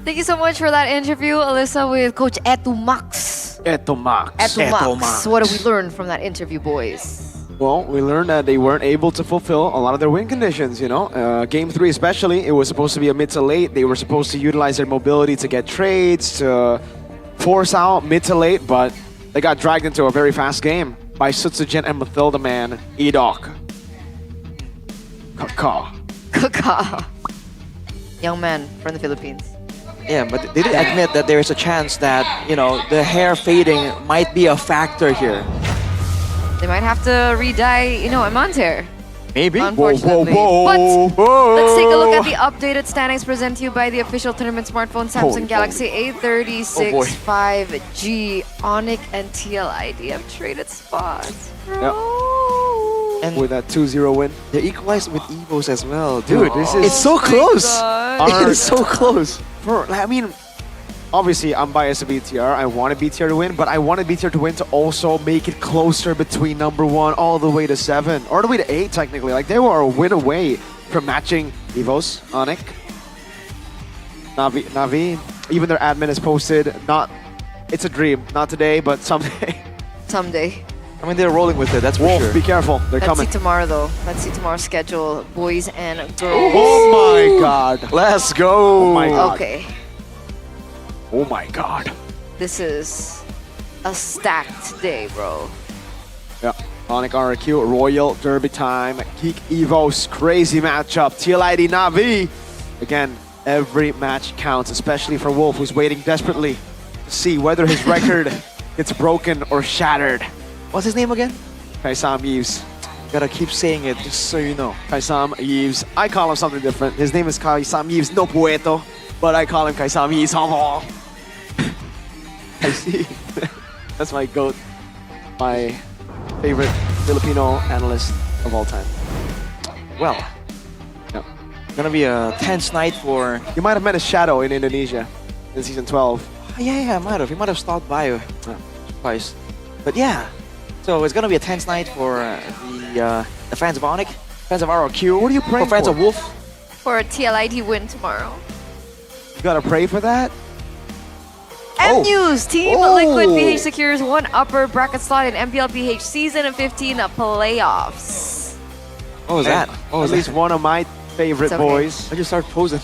Thank you so much for that interview, Alyssa, with Coach Etomax. Etomax. What did we learn from that interview, boys? Well, we learned that they weren't able to fulfill a lot of their win conditions, you know. Game 3 especially, it was supposed to be a mid to late. They were supposed to utilize their mobility to get trades, to force out mid to late, but they got dragged into a very fast game by Sutsujin and Mathilda Man, Edok. Kaka. Young man from the Philippines. Yeah, but they did admit that there is a chance that, you know, the hair fading might be a factor here. They might have to re-dye, you know, Amon's hair. Maybe. Unfortunately. But let's take a look at the updated standings presented to you by the official tournament smartphone Samsung Galaxy A36 5G. Onyx and TLID have traded spots. And with that 2-0 win. They equalized with Evos as well. Dude, this is... It's so close. It's so close. I mean, obviously I'm biased to BTR. I want BTR to win, but I wanted BTR to win to also make it closer between number 1 all the way to 7. Or the way to 8, technically. Like, they were a win away from matching Evos, Onyx, Navi. Even their admin has posted, it's a dream. Not today, but someday. Someday. I mean, they're rolling with it, that's for sure. Be careful, they're coming. Let's see tomorrow, though. Let's see tomorrow's schedule, boys and girls. Oh my god. Let's go. Oh my god. Okay. Oh my god. This is a stacked day, bro. Yeah. Onyx RQ, Royal Derby time, Geek Evos, crazy matchup, TLID Navi. Again, every match counts, especially for Wolf, who's waiting desperately to see whether his record gets broken or shattered. What's his name again? Kaisam Yves. Gotta keep saying it just so you know. Kaisam Yves. I call him something different. His name is Kaisam Yves No Pueto, but I call him Kaisam Yves. I see. That's my GOAT. My favorite Filipino analyst of all time. Well, gonna be a tense night for... You might have met his shadow in Indonesia in season 12. Yeah, I might have. He might have stopped by twice. But yeah. So it's gonna be a tense night for the fans of Onyx, fans of RRQ. What are you praying for? Fans of Wolf. For a TLID win tomorrow. You gotta pray for that? M-News! Team Liquid PH secures 1 upper bracket slot in MPL PH Season 15 playoffs. What was that? At least one of my favorite boys. I just started posing.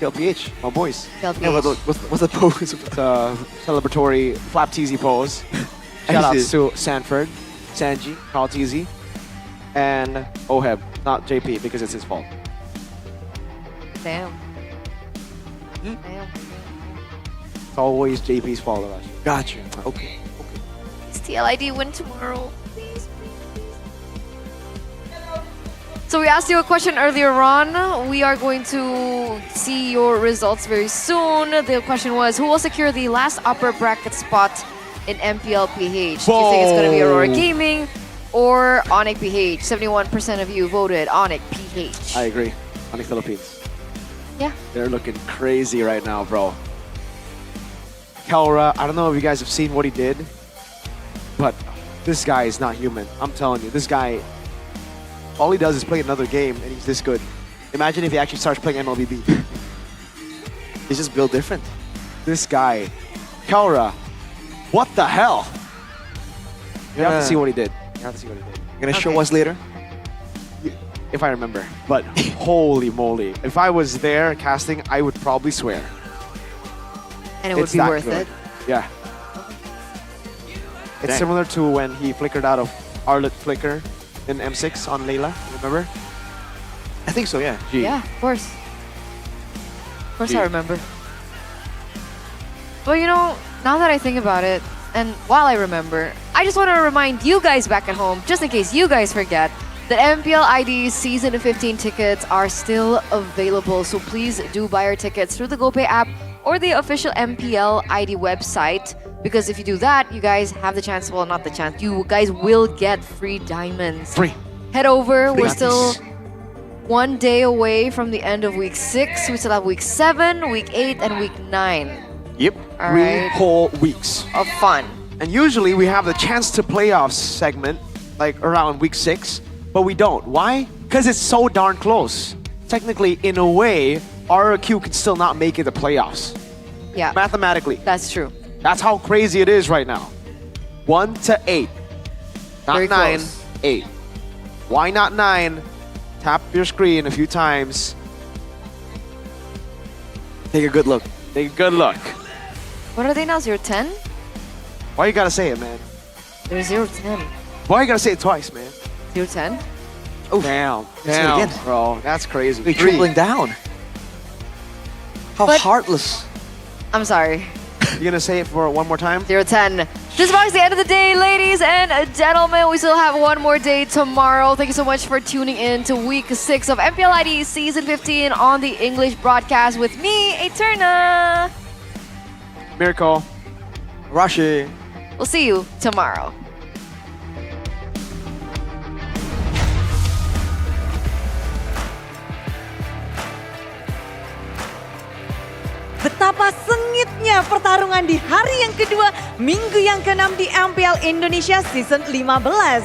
KLPH, my boys. KLPH. Yeah, what's the pose? It's a celebratory flap teasy pose. Shout out to Sanford, Sanji, Carl Teasy, and Oheb, not JP because it's his fault. Damn. Damn. It's always JP's fault, Arash. Gotcha. Okay. It's TLID win tomorrow. Please. So we asked you a question earlier on. We are going to see your results very soon. The question was, who will secure the last upper bracket spot in MPL PH? Do you think it's going to be Aurora Gaming or Onyx PH? 71% of you voted Onyx PH. I agree. Onyx Philippines. Yeah. They're looking crazy right now, bro. Kelra, I don't know if you guys have seen what he did, but this guy is not human. I'm telling you, this guy, all he does is play another game and he's this good. Imagine if he actually starts playing MLBB. He's just built different. This guy, Kelra, what the hell? You have to see what he did. You have to see what he did. You're gonna show us later? If I remember. But holy moly. If I was there casting, I would probably swear. And it would It's be that worth good. it. Yeah. It's Dang. similar to when he flickered out of Arlet Flicker in M6 on Layla. Remember? I think so, yeah. Yeah, of course. Of course, I remember. Well, you know, now that I think about it, and while I remember, I just want to remind you guys back at home, just in case you guys forget, that MPL ID Season 15 tickets are still available. So please do buy your tickets through the GoPay app or the official MPL ID website. Because if you do that, you guys have the chance, well, not the chance, you guys will get free diamonds. Free. Head over. We're Gratis. still 1 day away from the end of week 6. We still have week 7, week 8, and week 9 Yep. All 3 right. whole weeks. of fun. And usually we have the chance to playoffs segment like around week 6, but we don't. Why? Because it's so darn close. Technically, in a way, RRQ could still not make it the playoffs. Yeah. Mathematically. That's true. That's how crazy it is right now. 1 to 8. Not Very 9, close. 8. Why not 9? Tap your screen a few times. Take a good look. Take a good look. What are they now? 0-10? Why you gotta say it, man? They're 0-10. Why you gotta say it twice, man? 0-10? Oh, damn. Say it Damn, again. bro. That's crazy. We're tripling down. How But- heartless. I'm sorry. You gonna say it for one more time? 0-10. This marks the end of the day, ladies and gentlemen. We still have one more day tomorrow. Thank you so much for tuning in to week 6 of MPL ID Season 15 on the English broadcast with me, Eterna. Miracle. Rashi. We'll see you tomorrow. Betapa sengitnya pertarungan di hari yang kedua, minggu yang ke-6 di MPL Indonesia Season 15.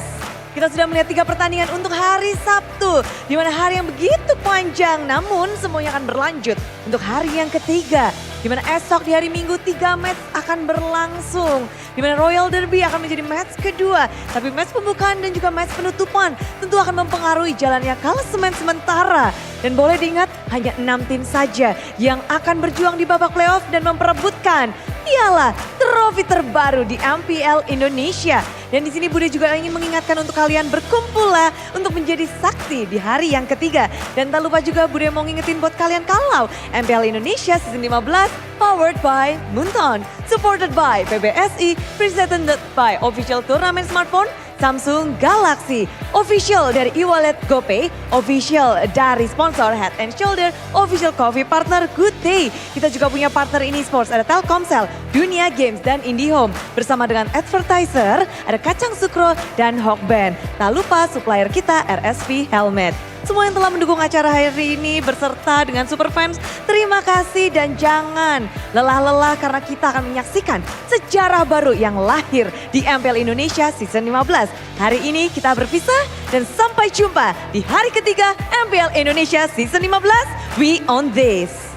Kita sudah melihat 3 pertandingan untuk hari Sabtu, di mana hari yang begitu panjang, namun semuanya akan berlanjut untuk hari yang ketiga. Di mana esok di hari Minggu 3 match akan berlangsung. Di mana Royal Derby akan menjadi match kedua. Tapi match pembukaan dan juga match penutupan tentu akan mempengaruhi jalannya klasemen sementara. Dan boleh diingat hanya 6 tim saja yang akan berjuang di babak playoff dan memperebutkan piala trofi terbaru di MPL Indonesia. Dan di sini Bude juga ingin mengingatkan untuk kalian berkumpullah untuk menjadi saksi di hari yang ketiga. Dan tak lupa juga Bude mau ngingetin buat kalian kalau MPL Indonesia Season 15 powered by Munton, supported by PBSI, presented by official turnamen smartphone Samsung Galaxy, official dari e-wallet GoPay, official dari sponsor Head and Shoulder, official coffee partner Good Day. Kita juga punya partner ini sports, ada Telkomsel, Dunia Games dan IndiHome. Bersama dengan advertiser, ada Kacang Sukro dan Hawkband. Tak lupa supplier kita RSV Helmet. Semua yang telah mendukung acara hari ini berserta dengan Superfans, terima kasih dan jangan lelah-lelah karena kita akan menyaksikan sejarah baru yang lahir di MPL Indonesia Season 15. Hari ini kita berpisah dan sampai jumpa di hari ketiga MPL Indonesia Season 15. We on this.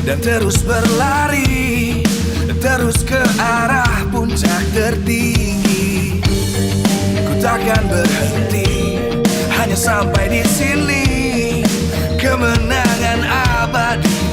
dan terus berlari, terus ke arah puncak tertinggi. Ku takkan berhenti, hanya sampai di sini. Kemenangan abadi